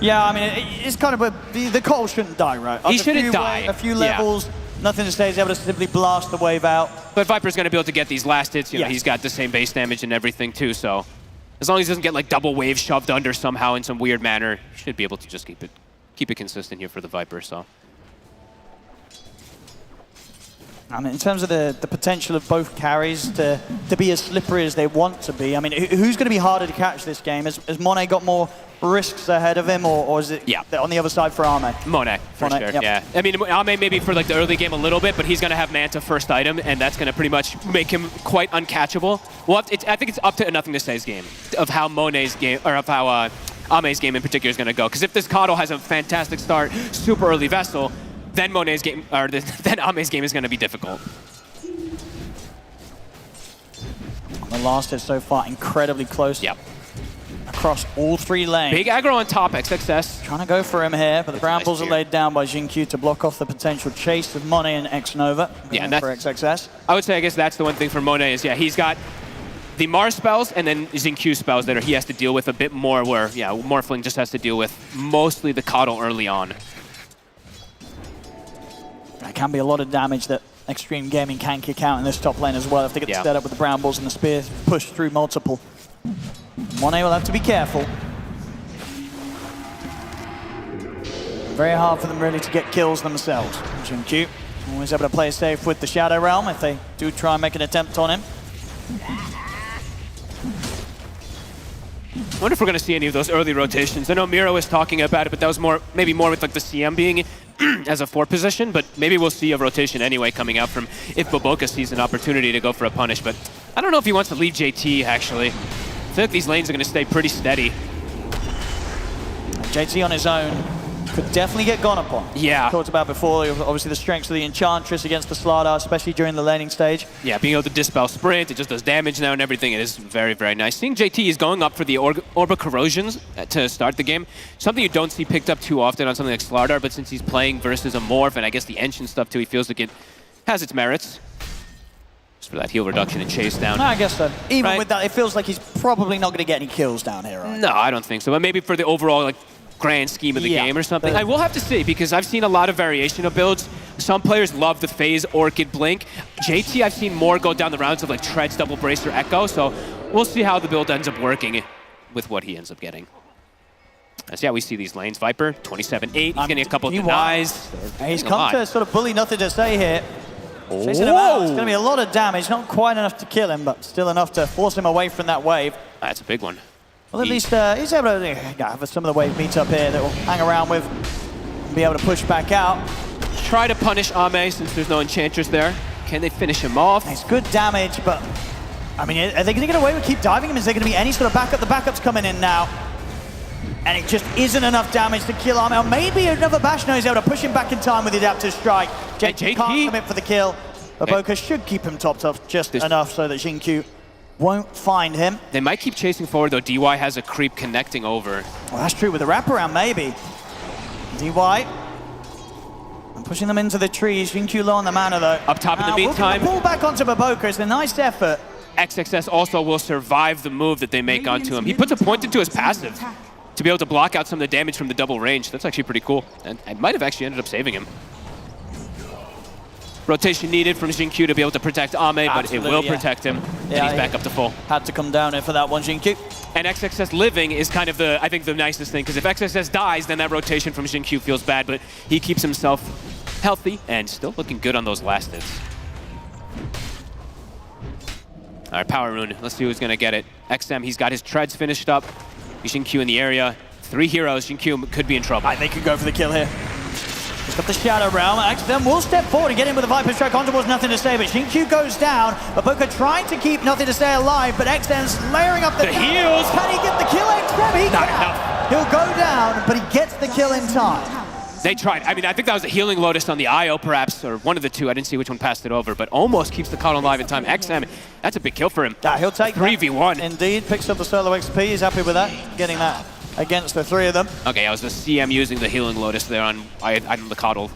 Yeah, I mean, it's kind of the Coddle shouldn't die, right? He shouldn't die. A few levels, nothing to say. He's able to simply blast the wave out. But Viper's going to be able to get these last hits. You know, he's got the same base damage and everything too, so as long as he doesn't get like double wave shoved under somehow in some weird manner, he should be able to just keep it consistent here for the Viper, so. I mean, in terms of the potential of both carries to be as slippery as they want to be, I mean, who's going to be harder to catch this game? Has Monet got more risks ahead of him, or is it on the other side for Ame? Monet, for sure, yeah. I mean, Ame maybe for like the early game a little bit, but he's going to have Manta first item, and that's going to pretty much make him quite uncatchable. Well, I think it's up to Nothing to Say's game of how Monet's game, or of how Ame's game in particular is going to go. Because if this Coddle has a fantastic start, super early Vessel, then Monet's game, or then Ame's game is going to be difficult. The last hit so far, incredibly close. Yep. Across all 3 lanes. Big aggro on top, XXS. Trying to go for him here, but the brambles are laid down by Xingqiu to block off the potential chase of Monet and X-Nova. Yeah, and that's for XXS. I would say, I guess that's the one thing for Monet is, yeah, he's got the Mars spells and then Xingqiu spells that he has to deal with a bit more, where, yeah, Morphling just has to deal with mostly the Coddle early on. There can be a lot of damage that Extreme Gaming can kick out in this top lane as well if they get set up with the brambles and the spear pushed through multiple. Monet will have to be careful. Very hard for them really to get kills themselves. Xingqiu always able to play safe with the Shadow Realm if they do try and make an attempt on him. I wonder if we're going to see any of those early rotations. I know Miro was talking about it, but that was maybe more with like the CM being as a 4 position, but maybe we'll see a rotation anyway coming out from if Boboka sees an opportunity to go for a punish, but I don't know if he wants to leave JT, actually. I feel like these lanes are going to stay pretty steady. JT on his own could definitely get gone upon. Yeah. Talked about before, obviously the strengths of the Enchantress against the Slardar, especially during the laning stage. Yeah, being able to dispel sprint, it just does damage now and everything. It is very, very nice. Seeing JT is going up for the Orb of Corrosions to start the game. Something you don't see picked up too often on something like Slardar, but since he's playing versus a Morph and I guess the Ancient stuff too, he feels like it has its merits. Just for that heal reduction and chase down. I guess so. Even with that, it feels like he's probably not going to get any kills down here, right? No, I don't think so. But maybe for the overall like grand scheme of the game or something. I will have to see, because I've seen a lot of variation of builds. Some players love the Phase, Orchid, Blink. JT, I've seen more go down the routes of like Treads, Double Bracer, Echo, so we'll see how the build ends up working with what he ends up getting. As yeah, we see these lanes. Viper, 27-8, he's getting a couple of denies. He's come to sort of bully Nothing to Say here. Chasing him out, it's going to be a lot of damage, not quite enough to kill him, but still enough to force him away from that wave. That's a big one. Well, at least he's able to have some of the wave meet up here that will hang around with and be able to push back out. Try to punish Ame since there's no Enchantress there. Can they finish him off? It's good damage, but I mean, are they going to get away with keep diving him? Is there going to be any sort of backup? The backup's coming in now. And it just isn't enough damage to kill Ame. Or maybe another Bash knows able to push him back in time with the Adaptive Strike. JT can't commit for the kill. Boboka should keep him topped up just enough so that Xingqiu won't find him. They might keep chasing forward, though. DY has a creep connecting over. Well, that's true with the wraparound, maybe. DY. And pushing them into the trees. Xingqiu low on the mana, though. Up top in the meantime. Pull back onto Boboka. It's a nice effort. XXS also will survive the move that they make onto him. He puts a point into his passive to be able to block out some of the damage from the double range. That's actually pretty cool. And it might have actually ended up saving him. Rotation needed from Xingqiu to be able to protect Ame, but it will protect him. And he's back up to full. Had to come down here for that one, Xingqiu. And XXS living is kind of I think the nicest thing, because if XXS dies, then that rotation from Xingqiu feels bad, but he keeps himself healthy and still looking good on those last hits. All right, Power Rune. Let's see who's going to get it. XM, he's got his treads finished up. Xingqiu in the area. 3 heroes. Xingqiu could be in trouble. They could go for the kill here. He's got the Shadow Realm. XM will step forward and get in with a Viper Strike on towards Nothing to Say, but Xingqiu goes down. Boboka trying to keep Nothing to Say alive, but XM's layering up the heals. Can he get the kill, XM? He can. He'll go down, but he gets the kill in time. They tried. I mean, I think that was a Healing Lotus on the IO, perhaps, or one of the two. I didn't see which one passed it over, but almost keeps the Coddle alive in time. XM, that's a big kill for him. He'll take 3v1. Indeed, picks up the solo XP. He's happy with that, getting that against the 3 of them. Okay, I was the CM using the Healing Lotus there on the Coddle.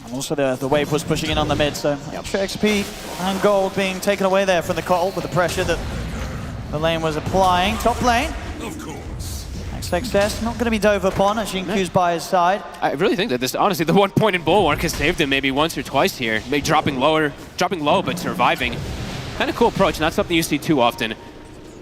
And also the wave was pushing in on the mid, so extra XP and gold being taken away there from the Coddle with the pressure that the lane was applying. Top lane. Of course. Success, not going to be dove upon as Xingqiu's by his side. I really think that this, honestly, the 1 point in Bulwark has saved him maybe once or twice here. Maybe dropping low, but surviving. Kind of cool approach, not something you see too often.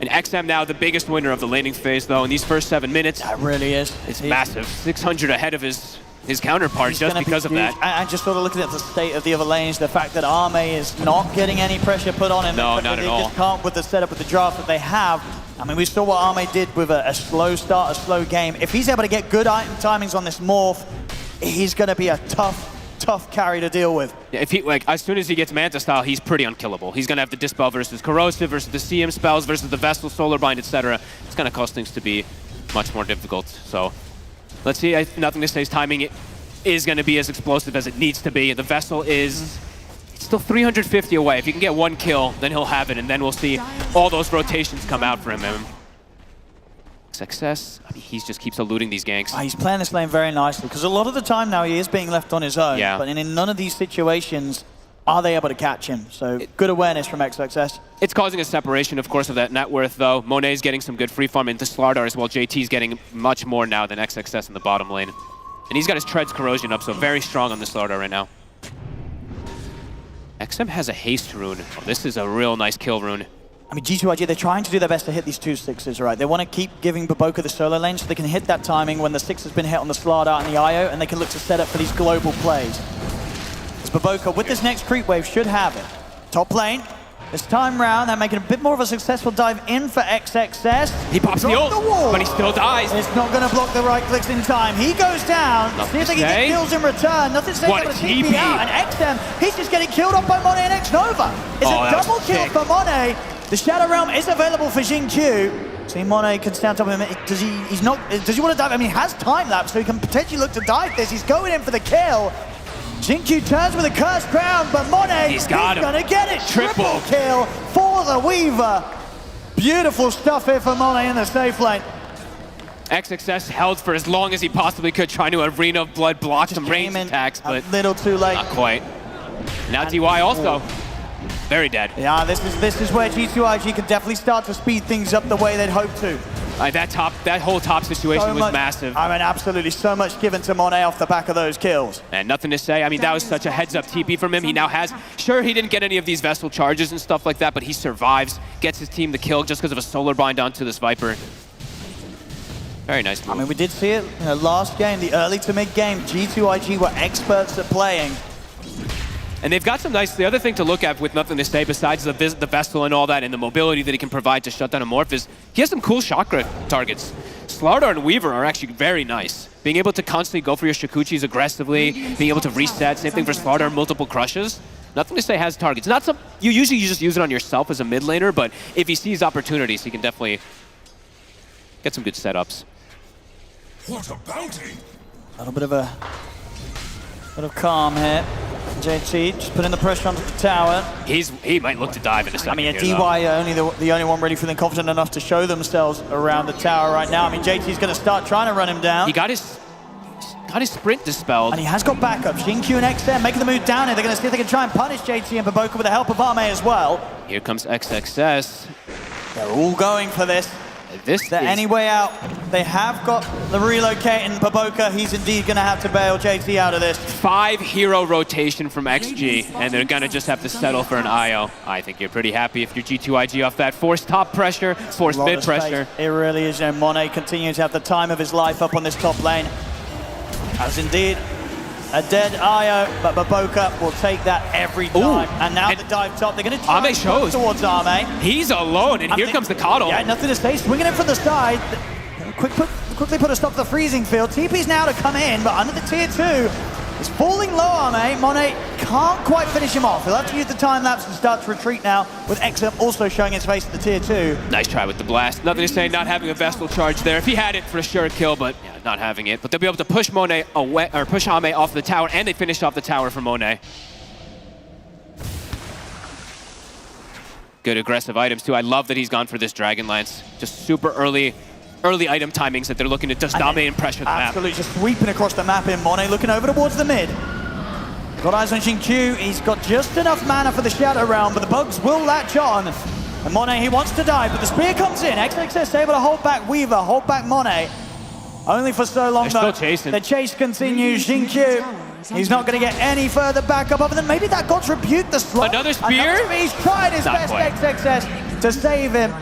And XM now the biggest winner of the laning phase, though, in these first 7 minutes. That really is. It's massive. 600 ahead of his counterpart just because of that. And just sort of looking at the state of the other lanes, the fact that Ame is not getting any pressure put on him. No, not at all. They just can't with the setup with the draft that they have. I mean, we saw what Ame did with a slow start, a slow game. If he's able to get good item timings on this morph, he's going to be a tough carry to deal with. Yeah, if he as soon as he gets Manta style, he's pretty unkillable. He's going to have the Dispel versus Corrosive versus the CM spells versus the Vessel, Solar Bind, etc. It's going to cause things to be much more difficult. So Let's see if Nothing to Say's timing is going to be as explosive as it needs to be. The Vessel is still 350 away. If he can get one kill, then he'll have it, and then we'll see all those rotations come out for him. Success, I mean, he just keeps eluding these ganks. He's playing this lane very nicely, because a lot of the time now he is being left on his own, but in none of these situations are they able to catch him. So good awareness from XXS. It's causing a separation, of course, of that net worth, though. Monet's getting some good free farm into Slardar as well. JT's getting much more now than XXS in the bottom lane. And he's got his Treads Corrosion up, so very strong on the Slardar right now. XM has a haste rune. Oh, this is a real nice kill rune. I mean, G2IG, they're trying to do their best to hit these 2 6s, right? They want to keep giving Baboka the solo lane so they can hit that timing when the 6 has been hit on the Slardar and the IO, and they can look to set up for these global plays. As Baboka, with this next creep wave, should have it. Top lane. This time round, they're making a bit more of a successful dive in for XXS. He pops the ult, but he still dies. It's not going to block the right clicks in time. He goes down. See if they can get kills in return. Nothing to say about the TP out. And XM, he's just getting killed off by Monet and X-Nova. It's a double kill for Monet. The Shadow Realm is available for Xingqiu. See, Monet can stay on top of him. Does he want to dive? I mean, he has time lapse, so he can potentially look to dive this. He's going in for the kill. Xingqiu turns with a cursed crown, but Monet is gonna get it. Triple kill for the Weaver. Beautiful stuff here for Monet in the safe lane. XXS held for as long as he possibly could, trying to Arena of Blood block some range attacks, but a little too late. Not quite. Now DY also very dead. Yeah, this is where G2IG could definitely start to speed things up the way they'd hoped to. That whole top situation was massive. I mean, absolutely so much given to Monet off the back of those kills. And Nothing to Say. I mean, that was such a heads-up TP from him. He now has, sure, he didn't get any of these Vessel charges and stuff like that, but he survives, gets his team the kill just because of a solar bind onto this Viper. Very nice move. I mean, we did see it last game, the early to mid-game. G2IG were experts at playing. And they've got some nice, the other thing to look at with Nothing to Say, besides the Vessel and all that, and the mobility that he can provide to shut down a Morph, is he has some cool chakra targets. Slardar and Weaver are actually very nice. Being able to constantly go for your Shikuchis aggressively, being able to reset, same thing for Slardar, multiple crushes. Nothing to Say has targets. Not some, you just use it on yourself as a mid laner, but if he sees opportunities, he can definitely get some good setups. What a bounty! A little bit of calm here. JT just putting the pressure onto the tower. He might look to dive in a second. I mean, DY only the only one really feeling confident enough to show themselves around the tower right now. I mean, JT's going to start trying to run him down. He got his sprint dispelled. And he has got backup. Xingqiu and XM making the move down here. They're going to see if they can try and punish JT and Baboka with the help of Arme as well. Here comes XXS. They're all going for this. Is there any way out? They have got the relocate, and Baboka, he's indeed going to have to bail JT out of this. 5 hero rotation from XG, and they're going to just have to settle for an IO. I think you're pretty happy if you're G2IG off that. Forced top pressure, forced mid pressure. It really is. You know, Monet continues to have the time of his life up on this top lane. As indeed a dead IO, but Baboka will take that every time. And now the dive top, they're going to try towards Arme. He's alone, and here comes the Coddle. Yeah, Nothing to Say, swinging in from the side. Quickly put a stop to the freezing field. TP's now to come in, but under the tier 2. It's falling low, Arme. Monet can't quite finish him off. He'll have to use the time lapse and start to retreat now, with XM also showing his face at the tier 2. Nice try with the blast. Nothing to Say, not having a Vestal charge there. If he had it, for sure kill, but yeah, not having it. But they'll be able to push Monet away, or push Arme off the tower, and they finished off the tower for Monet. Good aggressive items too. I love that he's gone for this Dragon Lance. Just super early item timings that they're looking to just dominate and pressure the map. Absolutely, just sweeping across the map in. Monet looking over towards the mid. Got eyes on Xingqiu. He's got just enough mana for the Shadow Realm, but the bugs will latch on. And Monet, he wants to dive, but the spear comes in. XXS able to hold back Weaver, hold back Monet. Only for so long, though. They're still chasing. The chase continues. Xingqiu, he's not going to get any further backup other than maybe that God's rebuked the slot. Another spear? He's tried his best, XXS, to save him,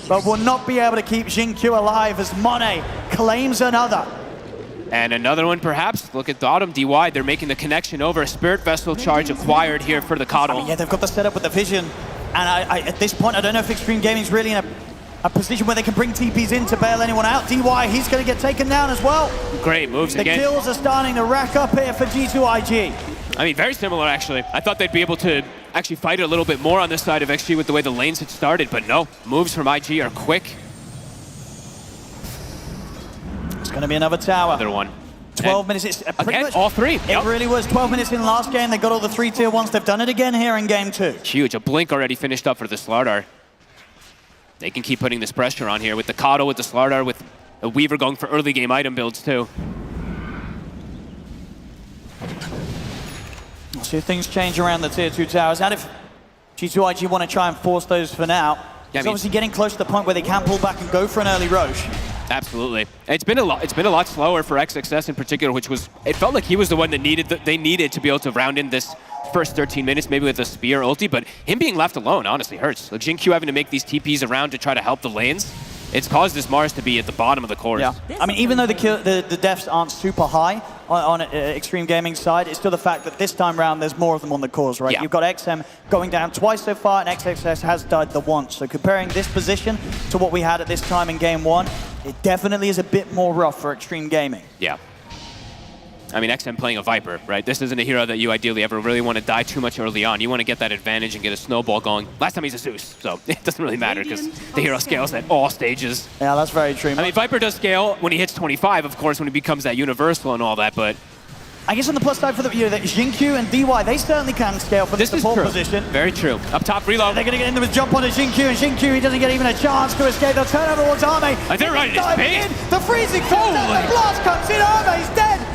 but will not be able to keep Xingqiu alive as Monet claims another. And another one perhaps. Look at bottom DY. They're making the connection over. A Spirit Vessel charge acquired here for the Coddle. I mean, yeah, they've got the setup with the vision. And at this point, I don't know if Extreme Gaming's really in a position where they can bring TPs in to bail anyone out. DY, he's going to get taken down as well. Great moves again. The kills are starting to rack up here for G2IG. I mean, very similar, actually. I thought they'd be able to actually fight it a little bit more on this side of XG with the way the lanes had started, but no. Moves from IG are quick. Going to be another tower. Another one. 12 minutes. It's pretty Again, much all three. It really was 12 minutes in last game. They got all the 3 tier 1s. They've done it again here in game 2. Huge. A blink already finished up for the Slardar. They can keep putting this pressure on here with the Coddle, with the Slardar, with a Weaver going for early game item builds too. We'll see if things change around the tier 2 towers. And if G2IG want to try and force those for now, it's obviously getting close to the point where they can pull back and go for an early Roche. Absolutely. It's been a lot slower for XXS in particular, which was, it felt like he was the one that they needed to be able to round in this first 13 minutes, maybe with a spear ulti, but him being left alone honestly hurts. Like Jin Q having to make these TPs around to try to help the lanes, it's caused this Mars to be at the bottom of the course. Yeah. I mean, even though the deaths aren't super high on Extreme Gaming's side, it's still the fact that this time round there's more of them on the cores, right? Yeah. You've got XM going down twice so far, and XXS has died the once. So comparing this position to what we had at this time in game 1, it definitely is a bit more rough for Extreme Gaming. Yeah. I mean, XM playing a Viper, right? This isn't a hero that you ideally ever really want to die too much early on. You want to get that advantage and get a snowball going. Last time he's a Zeus, so it doesn't really matter because the hero scales at all stages. Yeah, that's very true. I mean, Viper does scale when he hits 25, of course, when he becomes that universal and all that, but... I guess on the plus side for the that Jin-Q and DY, they certainly can scale for the support position. Very true. Up top, reload. They're going to get into his jump onto Jin-Q, and Jin-Q, he doesn't get even a chance to escape. They'll turn over towards Arme. They're right in his face. The freezing comes out, the blast comes in, Arme's dead.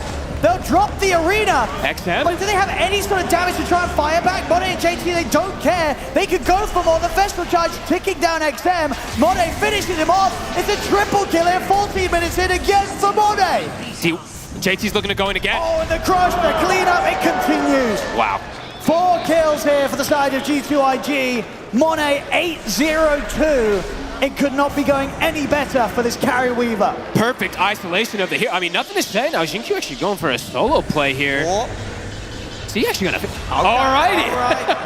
They'll drop the arena. XM? But do they have any sort of damage to try and fire back? Monet and JT, they don't care. They could go for more. The Vestal Charge ticking down XM. Monet finishes him off. It's a triple kill here, 14 minutes in again for Monet. JT's looking to go in again. Oh, and the crush, the cleanup, it continues. Wow. 4 kills here for the side of G2IG. Monet 8-0-2. It could not be going any better for this carry Weaver. Perfect isolation of the hero. I mean, nothing to say now. Jin Q actually going for a solo play here. Is he actually gonna? Alrighty.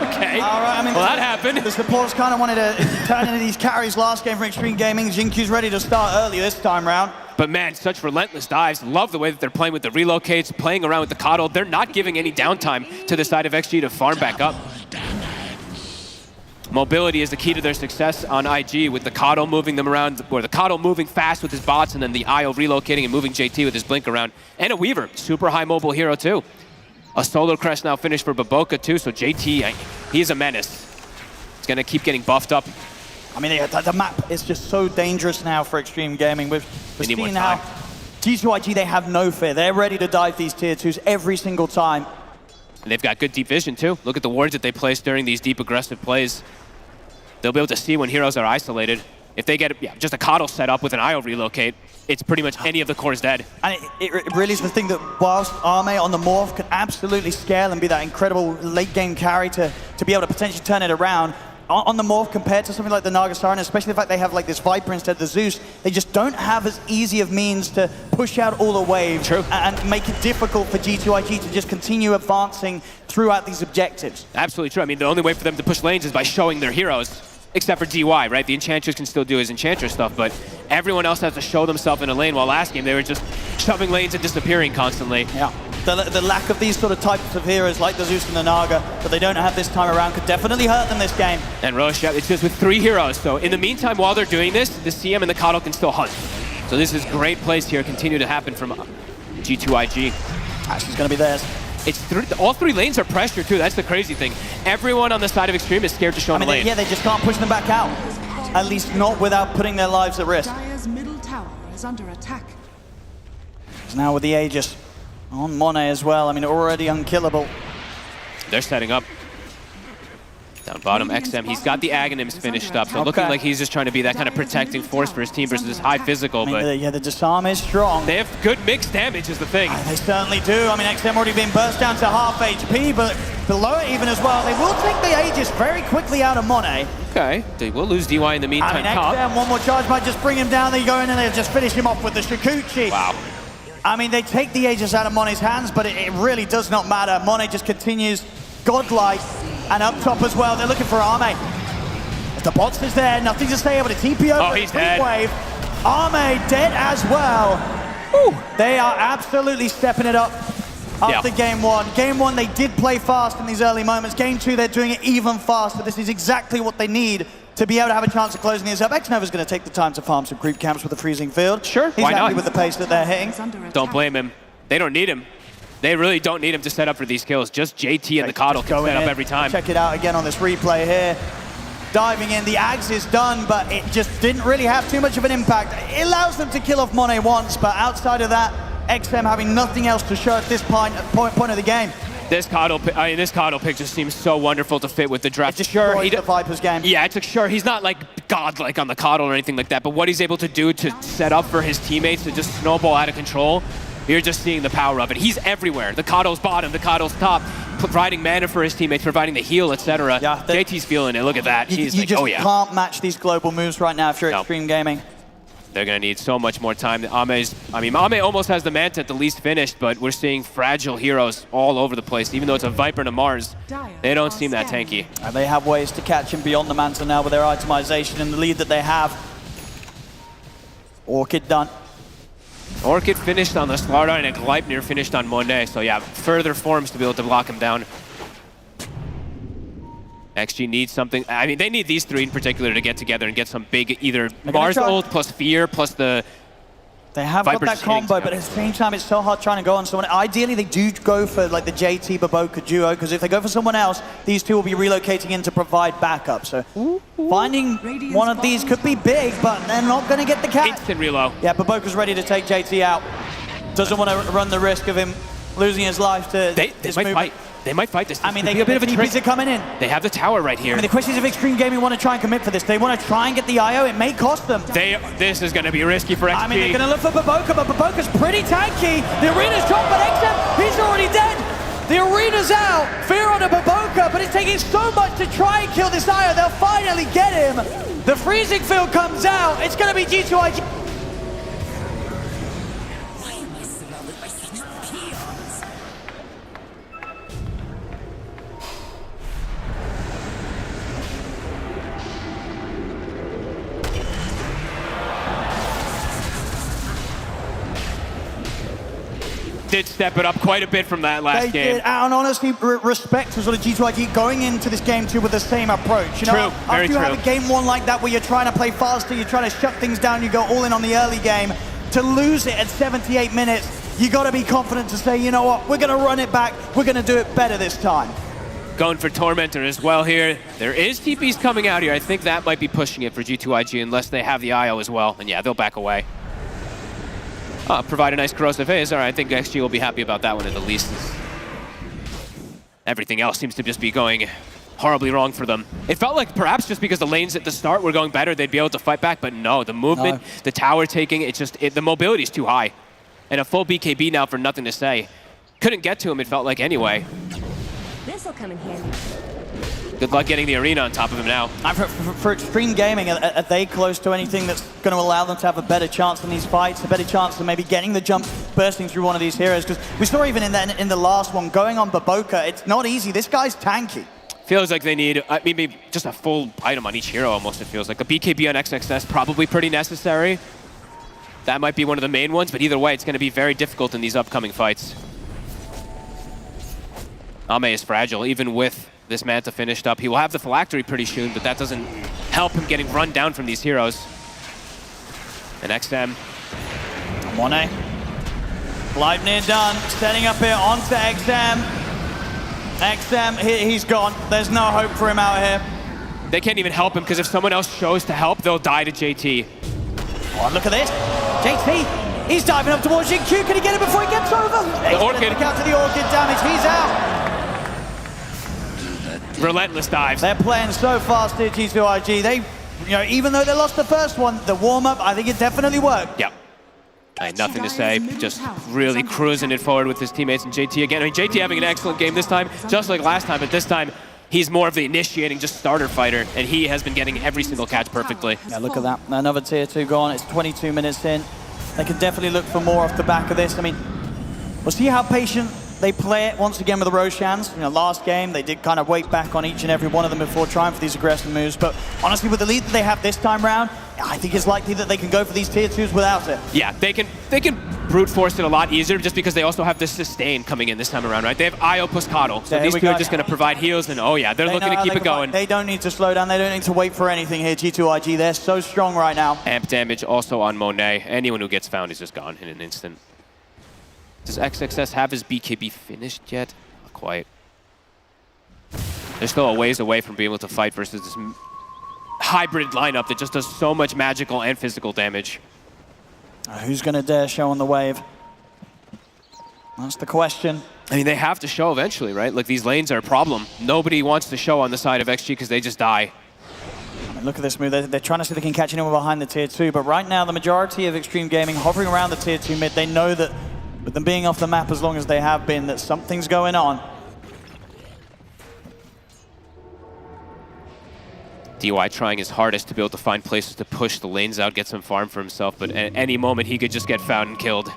Okay. All right. I mean, well, that happened. The supports kind of wanted to turn into these carries last game for Extreme Gaming. Jin Q's ready to start early this time round. But man, such relentless dives. Love the way that they're playing with the relocates, playing around with the Coddle. They're not giving any downtime to the side of XG to farm back up. Mobility is the key to their success on IG, with the Coddle moving them around, or the Coddle moving fast with his bots, and then the IO relocating and moving JT with his blink around. And a Weaver, super high mobile hero too. A solo crest now finished for Baboka too, so JT, he's a menace. He's gonna keep getting buffed up. I mean, the map is just so dangerous now for Extreme Gaming. We've seen how G2IG, they have no fear. They're ready to dive these tier 2s every single time. And they've got good deep vision too. Look at the wards that they place during these deep aggressive plays. They'll be able to see when heroes are isolated. If they get just a Coddle set up with an IO relocate, it's pretty much any of the cores dead. And it really is the thing that whilst Arme on the Morph can absolutely scale and be that incredible late game carry to be able to potentially turn it around, on the Morph compared to something like the Nagasara, especially the fact they have like this Viper instead of the Zeus, they just don't have as easy of means to push out all the waves. True. And make it difficult for G2IG to just continue advancing throughout these objectives. Absolutely true. I mean, the only way for them to push lanes is by showing their heroes, except for DY, right? The Enchantress can still do his Enchantress stuff, but everyone else has to show themselves in a lane, while last game they were just shoving lanes and disappearing constantly. Yeah. The lack of these sort of types of heroes like the Zeus and the Naga that they don't have this time around could definitely hurt them this game. And Roche, it's just with 3 heroes. So in the meantime, while they're doing this, the CM and the Coddle can still hunt. So this is great plays here, continue to happen from G2IG. Actually, going to be theirs. It's all 3 lanes are pressured too. That's the crazy thing. Everyone on the side of Extreme is scared to show the lane. Yeah, they just can't push them back out. At least not without putting their lives at risk. Dire's middle tower is under attack. Now with the Aegis on Monet as well. I mean, already unkillable. They're setting up. Down bottom, XM, he's got the Aghanims finished up, so looking like he's just trying to be that kind of protecting force for his team versus this high physical, but... Yeah, the disarm is strong. They have good mixed damage is the thing. They certainly do. I mean, XM already been burst down to half HP, but below it even as well. They will take the Aegis very quickly out of Monet. Okay, they will lose DY in the meantime. I mean, XM, one more charge might just bring him down. They go in and they just finish him off with the Shikuchi. Wow. I mean, they take the Aegis out of Monet's hands, but it really does not matter. Monet just continues godlike. And up top as well, they're looking for Arme. As the box is there, nothing to say about it. TP over he's dead. Wave. Arme dead as well. Whew. They are absolutely stepping it up after game 1. Game 1, they did play fast in these early moments. Game 2, they're doing it even faster. This is exactly what they need to be able to have a chance of closing this up. Xnova's going to take the time to farm some creep camps with the freezing field. Sure, He's why happy not? with the pace that they're hitting. Don't blame him. They don't need him. They really don't need him to set up for these kills. Just JT and the Coddle can set up every time. Check it out again on this replay here. Diving in, the Ags is done, but it just didn't really have too much of an impact. It allows them to kill off Monet once, but outside of that, XM having nothing else to show at this point of the game. This Coddle pick just seems so wonderful to fit with the draft. It's sure the Viper's game. Yeah, it's like, sure, he's not like godlike on the Coddle or anything like that, but what he's able to do to set up for his teammates to just snowball out of control, you're just seeing the power of it. He's everywhere. The Coddle's bottom, the Coddle's top, providing mana for his teammates, providing the heal, etc. Yeah, JT's feeling it. Look at that. He's you like, just oh yeah. can't match these global moves right now if you're Extreme Gaming. They're going to need so much more time. Ame almost has the Manta at the least finished, but we're seeing fragile heroes all over the place. Even though it's a Viper and a Mars, they don't seem that tanky. And they have ways to catch him beyond the Manta now with their itemization and the lead that they have. Orchid done. Orchid finished on the Slardar and Gleipnir finished on Monet. So yeah, further forms to be able to block him down. XG needs something. I mean, they need these three in particular to get together and get some big either Mars ult plus Fear plus the They have Viper's got that combo, but at the same time, it's so hard trying to go on someone. Ideally, they do go for like the JT Baboka duo, because if they go for someone else, these two will be relocating in to provide backup. So finding one of these could be big, but they're not going to get the catch. Instant reload. Yeah, Baboka's ready to take JT out. Doesn't want to run the risk of him losing his life to this might move. fight. They might fight this. I mean, could they be a bit of a trick. TPs are coming in. They have the tower right here. I mean, the question is if Extreme Gaming want to try and commit for this. They want to try and get the IO. It may cost them. This is going to be risky for XP. I mean, they're going to look for Baboka, but Baboka's pretty tanky. The arena's dropped, but XM, he's already dead. The arena's out. Fear on a Baboka, but it's taking so much to try and kill this IO. They'll finally get him. The freezing field comes out. It's going to be G2IG. Did step it up quite a bit from that last game. They did, and honestly, respect was sort of G2IG going into this game two with the same approach. You know, True, very after you have a game one like that where you're trying to play faster, you're trying to shut things down, you go all in on the early game, to lose it at 78 minutes, you got to be confident to say, you know what, we're going to run it back, we're going to do it better this time. Going for Tormentor as well here. There is TPs coming out here. I think that might be pushing it for G2IG unless they have the IO as well. And yeah, they'll back away. Provide a nice corrosive haze. All right, I think XG will be happy about that one at the least. Everything else seems to just be going horribly wrong for them. It felt like perhaps just because the lanes at the start were going better, they'd be able to fight back, but no, the movement, the tower taking, the mobility is too high. And a full BKB now for nothing to say. Couldn't get to him, it felt like, anyway. This'll come in handy. Good luck getting the arena on top of him now. For Extreme Gaming, are they close to anything that's going to allow them to have a better chance in these fights, a better chance of maybe getting the jump, bursting through one of these heroes? Because we saw even in the last one, going on Baboka, it's not easy. This guy's tanky. Feels like they need maybe just a full item on each hero almost, it feels like. A BKB on XXS, probably pretty necessary. That might be one of the main ones, but either way, it's going to be very difficult in these upcoming fights. Ame is fragile, even with this Manta finished up. He will have the Phylactery pretty soon, but that doesn't help him getting run down from these heroes. And XM. Monet. Gleipnir done. Setting up here onto XM. XM, he's gone. There's no hope for him out here. They can't even help him, because if someone else shows to help, they'll die to JT. Oh, look at this. JT, he's diving up towards GQ. Can he get it before he gets over? The Orchid. Look out to the Orchid damage. He's out. Relentless dives. They're playing so fast here, G2IG. They, even though they lost the first one, the warm-up, I think it definitely worked. Yep. I had nothing to say. Just really cruising it forward with his teammates and JT again. I mean, JT having an excellent game this time, just like last time, but this time he's more of the initiating, just starter fighter, and he has been getting every single catch perfectly. Yeah, look at that. Another tier 2 gone. It's 22 minutes in. They can definitely look for more off the back of this. I mean, we'll see how patient they play it once again with the Roshans. Last game, they did kind of wait back on each and every one of them before trying for these aggressive moves. But honestly, with the lead that they have this time round, I think it's likely that they can go for these tier 2s without it. Yeah, they can brute force it a lot easier just because they also have the sustain coming in this time around, right? They have IO plus Coddle, so these two are just going to provide heals, and oh yeah, they're looking to keep it going. They don't need to slow down, they don't need to wait for anything here, G2IG, they're so strong right now. Amp damage also on Monet. Anyone who gets found is just gone in an instant. Does XXS have his BKB finished yet? Not quite. They're still a ways away from being able to fight versus this hybrid lineup that just does so much magical and physical damage. Who's going to dare show on the wave? That's the question. I mean, they have to show eventually, right? Like, these lanes are a problem. Nobody wants to show on the side of XG because they just die. I mean, look at this move. They're trying to see if they can catch anyone behind the tier 2, but right now the majority of Extreme Gaming hovering around the tier 2 mid, they know that with them being off the map as long as they have been, that something's going on. DY trying his hardest to be able to find places to push the lanes out, get some farm for himself, but at any moment he could just get found and killed. All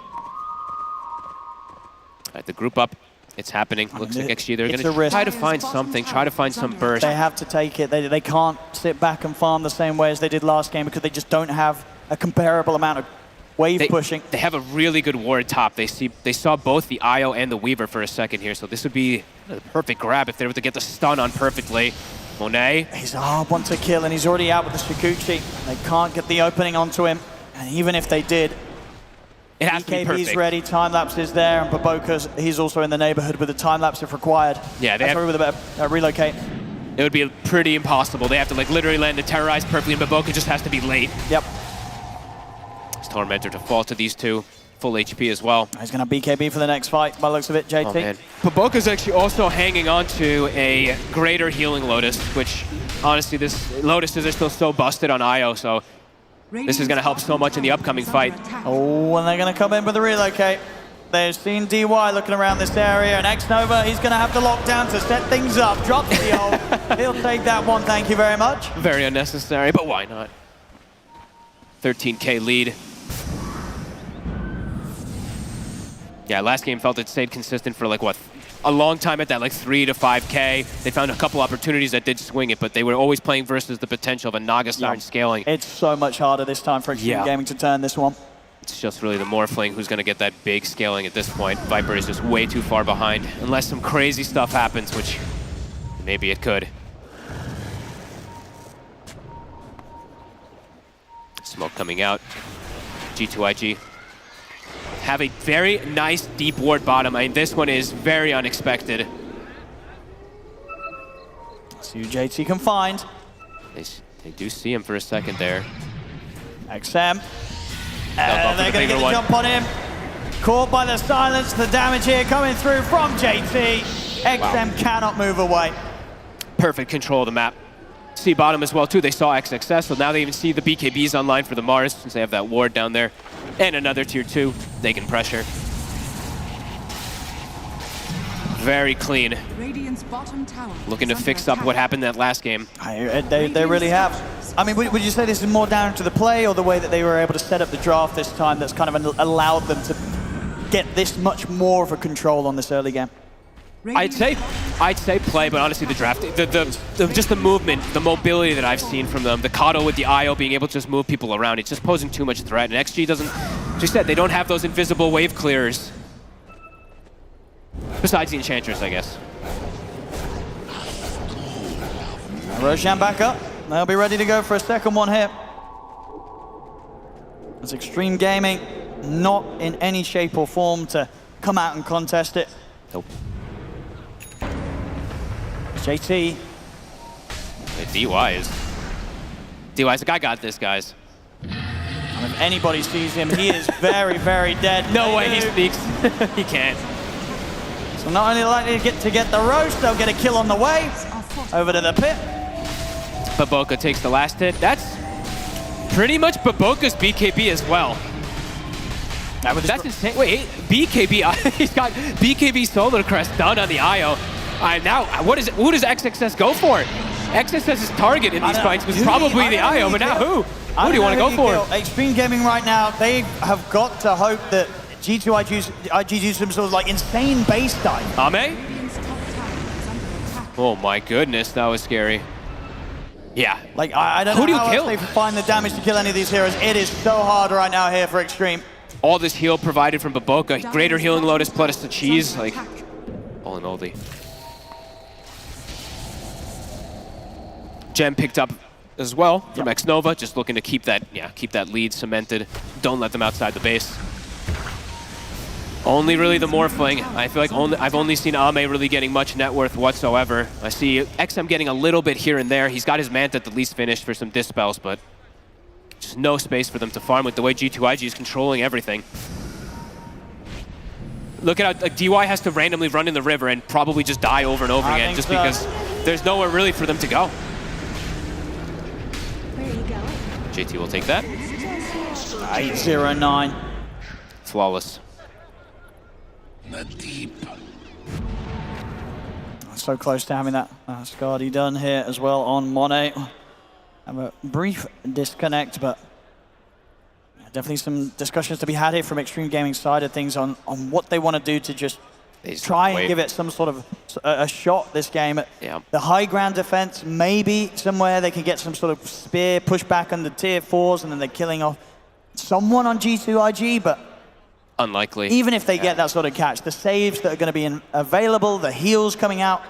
right, the group up, it's happening. Looks like XG, they're going to try to find something, try to find some burst. They have to take it. They can't sit back and farm the same way as they did last game because they just don't have a comparable amount of wave pushing. They have a really good ward top. They saw both the IO and the Weaver for a second here, so this would be the perfect grab if they were to get the stun on perfectly. Monet. He's a hard one to kill, and he's already out with the Shikuchi. They can't get the opening onto him, and even if they did, it has to be perfect. BKB's ready, time-lapse is there, and Baboka's, he's also in the neighborhood with the time-lapse if required. Yeah, they with a better relocate. It would be pretty impossible. They have to like literally land the Terrorize perfectly, and Baboka just has to be late. Yep. It's Tormentor to fall to these two. Full HP as well. He's going to BKB for the next fight, by the looks of it, JT. Oh, man. Baboka's actually also hanging on to a greater healing Lotus, which honestly, this Lotuses are still so busted on IO, so this is going to help so much in the upcoming fight. Oh, and they're going to come in with a relocate. They've seen DY looking around this area, and X-Nova, he's going to have to lock down to set things up. Drops the ult. He'll take that one, thank you very much. Very unnecessary, but why not? 13K lead. Yeah, last game felt it stayed consistent for like, what, a long time at that, like 3 to 5K. They found a couple opportunities that did swing it, but they were always playing versus the potential of a Naga Siren scaling. It's so much harder this time for Extreme Gaming to turn this one. It's just really the Morphling who's going to get that big scaling at this point. Viper is just way too far behind, unless some crazy stuff happens, which maybe it could. Smoke coming out. G2IG. Have a very nice deep ward bottom. I mean, this one is very unexpected. See who JT can find. They do see him for a second there. XM. They're going to get the jump on him. Caught by the silence. The damage here coming through from JT. XM cannot move away. Perfect control of the map. See bottom as well too. They saw XXS, so now they even see the BKBs online for the Mars since they have that ward down there. And another tier 2. They can pressure. Very clean. Looking to fix up what happened that last game. They really have. I mean, would you say this is more down to the play or the way that they were able to set up the draft this time that's kind of allowed them to get this much more of a control on this early game? I'd say play, but honestly the draft, just the movement, the mobility that I've seen from them, the Kato with the IO being able to just move people around, it's just posing too much threat. And XG doesn't, as you said, they don't have those invisible wave clearers. Besides the Enchantress, I guess. Roshan back up. They'll be ready to go for a second one here. As Extreme Gaming not in any shape or form to come out and contest it. Nope. JT. DY's like, I got this, guys. And if anybody sees him, he is very, very dead. No way he speaks. He can't. So not only likely to get the roast, they'll get a kill on the way. Over to the pit. Baboka takes the last hit. That's pretty much Baboka's BKB as well. That's insane. Wait, BKB, he's got BKB Solar Crest down on the IO. Now, who does XXS go for? XXS's target in these fights was probably the IO, but now who? Who do you want to go for? Extreme Gaming right now, they have got to hope that G2IG use some sort of like insane base dive. Ame? Oh my goodness, that was scary. Yeah. Like, I don't Who do know you how kill? else they find the damage to kill any of these heroes. It is so hard right now here for Extreme. All this heal provided from Baboka, greater healing lotus plus the cheese, like, holy moly. Gem picked up as well from X-Nova, just looking to keep that lead cemented. Don't let them outside the base. Only really the Morphling. I feel like I've only seen Ame really getting much net worth whatsoever. I see XM getting a little bit here and there. He's got his Manta at the least finished for some dispels, but just no space for them to farm with the way G2IG is controlling everything. Look at how DY has to randomly run in the river and probably just die over and over again just because there's nowhere really for them to go. Where are you going? JT will take that. 8-0-9. Flawless. So close to having that Skadi done here as well on Monet. Have a brief disconnect, but definitely some discussions to be had here from Extreme Gaming's side of things on what they want to do to just try and give it some sort of a shot this game. Yeah. The high ground defense, maybe somewhere they can get some sort of spear pushback on the tier 4s and then they're killing off someone on G2IG, but unlikely. even if they get that sort of catch, the saves that are going to be available, the heals coming out,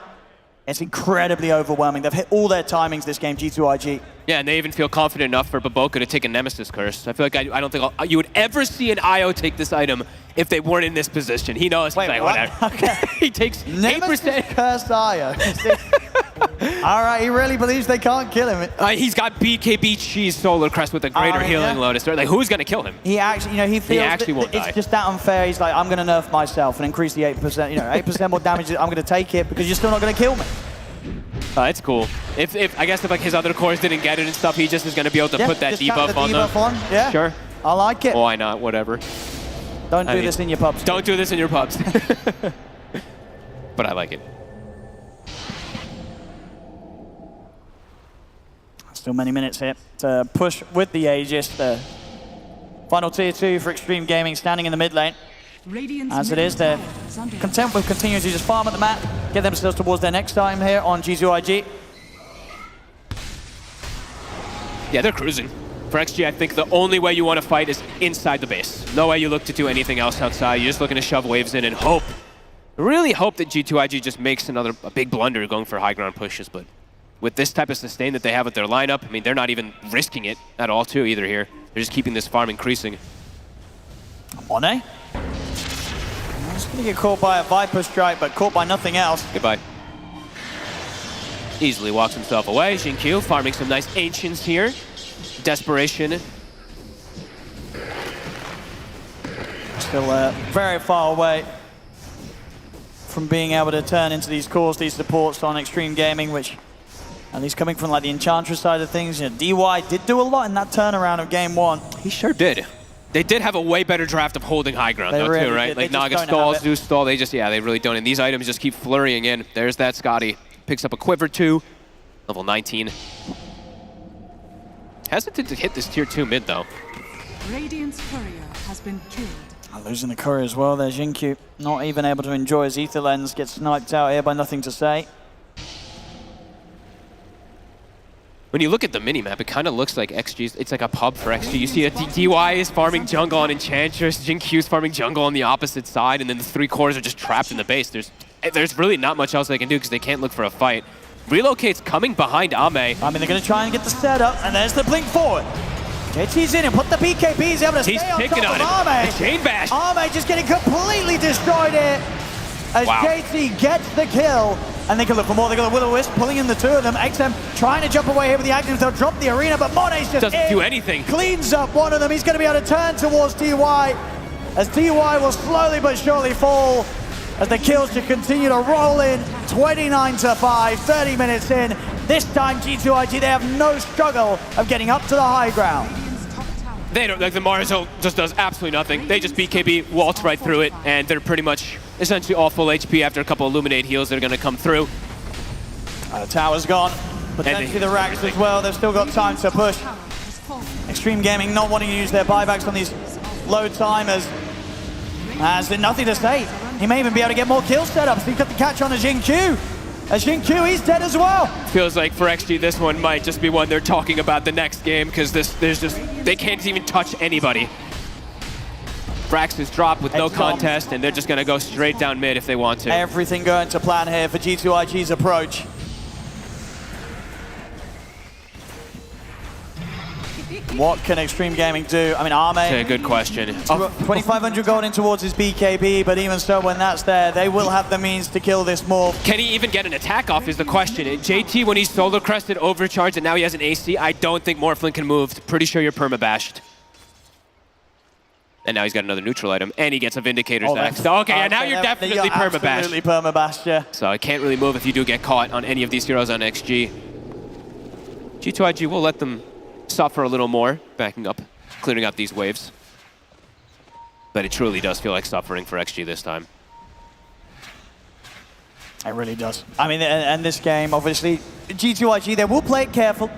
it's incredibly overwhelming. They've hit all their timings this game, G2IG. Yeah, and they even feel confident enough for Baboka to take a Nemesis Curse. I feel like I don't think you would ever see an IO take this item if they weren't in this position. He knows. Wait, like, what? whatever. Okay. He takes 8%. Nemesis Curse IO. All right, he really believes they can't kill him. He's got BKB Cheese Solar Crest with a greater healing Lotus. Right? Like, who's going to kill him? He actually, he feels actually won't die. It's just that unfair. He's like, I'm going to nerf myself and increase the 8%. 8% more damage. I'm going to take it because you're still not going to kill me. It's cool. If I guess if like his other cores didn't get it and stuff, he just is going to be able to put that debuff on them. Yeah. Sure. I like it. Why not? Whatever. Don't do this in your pubs. Don't do this in your pubs. But I like it. Still many minutes here to push with the Aegis. The final tier 2 for Extreme Gaming standing in the mid lane. As it is, they're content with continuing to just farm at the map, get themselves towards their next time here on G2IG. Yeah, they're cruising. For XG, I think the only way you want to fight is inside the base. No way you look to do anything else outside. You're just looking to shove waves in and hope, really hope that G2IG just makes a big blunder going for high ground pushes. But with this type of sustain that they have with their lineup, I mean, they're not even risking it at all too either here. They're just keeping this farm increasing. Monet? He's going to get caught by a Viper Strike, but caught by nothing else. Goodbye. Easily walks himself away. Jinkyu farming some nice Ancients here. Desperation. Still very far away from being able to turn into these cores, these supports on Extreme Gaming, which, at least coming from like the Enchantress side of things, DY did do a lot in that turnaround of game 1. He sure did. They did have a way better draft of holding high ground, though, really too, right? did. Like Naga stall, Zeus stall, they really don't. And these items just keep flurrying in. There's that Scotty. Picks up a Quiver 2, level 19. Hesitant to hit this tier 2 mid, though. Radiant's courier has been killed. Losing the courier as well there, Jinkyu. Not even able to enjoy his Ether Lens. Gets sniped out here by nothing to say. When you look at the minimap, it kind of looks like XG's, it's like a pub for XG. You see a DY is farming jungle on Enchantress, Jinkyu's farming jungle on the opposite side, and then the 3 cores are just trapped in the base. There's really not much else they can do because they can't look for a fight. Relocate's coming behind Ame. I mean, they're going to try and get the setup, and there's the blink forward. JT's in and put the BKBs able to stay on top of Ame. The chain bash. Ame just getting completely destroyed here as JT gets the kill. And they can look for more. They got a Will-O-Wisp pulling in the 2 of them. XM trying to jump away here with the Agnes. They'll drop the arena, but Monet's just doesn't do anything. Cleans up one of them. He's going to be able to turn towards DY as DY will slowly but surely fall as the kills should continue to roll in. 29-5, 30 minutes in. This time G2IG, they have no struggle of getting up to the high ground. They don't, like the Marzo just does absolutely nothing. They just BKB, waltz right through it, and they're pretty much essentially all full HP after a couple of Illuminate heals that are going to come through. The tower's gone. Potentially the racks as well. They've still got time to push. Extreme Gaming not wanting to use their buybacks on these low timers. Has nothing to say. He may even be able to get more kill setups. He got the catch on a Jinkyu. As Q, he's dead as well. Feels like for XG, this one might just be one they're talking about the next game because they can't even touch anybody. Brax is dropped with no contest, and they're just going to go straight down mid if they want to. Everything going to plan here for G2IG's approach. What can Extreme Gaming do? I mean, Arme... Okay, good question. 2,500 gold in towards his BKB, but even so, when that's there, they will have the means to kill this morph. Can he even get an attack off is the question. JT, when he's solo crested, overcharged, and now he has an AC, I don't think Morphling can move. Pretty sure you're perma-bashed. And now he's got another neutral item, and he gets a Vindicator's axe. So, okay, now you're definitely perma-bashed. Absolutely perma-bashed, yeah. So I can't really move if you do get caught on any of these heroes on XG. G2IG will let them suffer a little more, backing up, clearing out these waves. But it truly does feel like suffering for XG this time. It really does. I mean, and this game, obviously, G2IG, they will play it careful.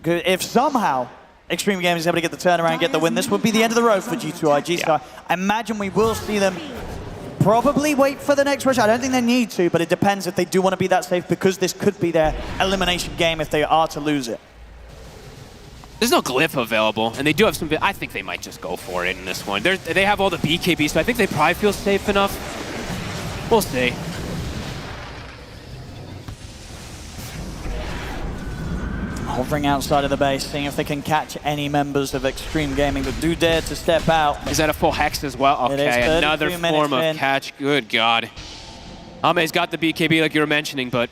If somehow Extreme Gaming is able to get the turnaround, get the win, this would be the end of the road for G2IG. Yeah. So I imagine we will see them probably wait for the next rush. I don't think they need to, but it depends if they do want to be that safe, because this could be their elimination game if they are to lose it. There's no glyph available, and they do have some... I think they might just go for it in this one. They have all the BKB, so I think they probably feel safe enough. We'll see. Hovering outside of the base, seeing if they can catch any members of Extreme Gaming that do dare to step out. Is that a full hex as well? Okay, another form of catch. Good God. Ame's got the BKB like you were mentioning, but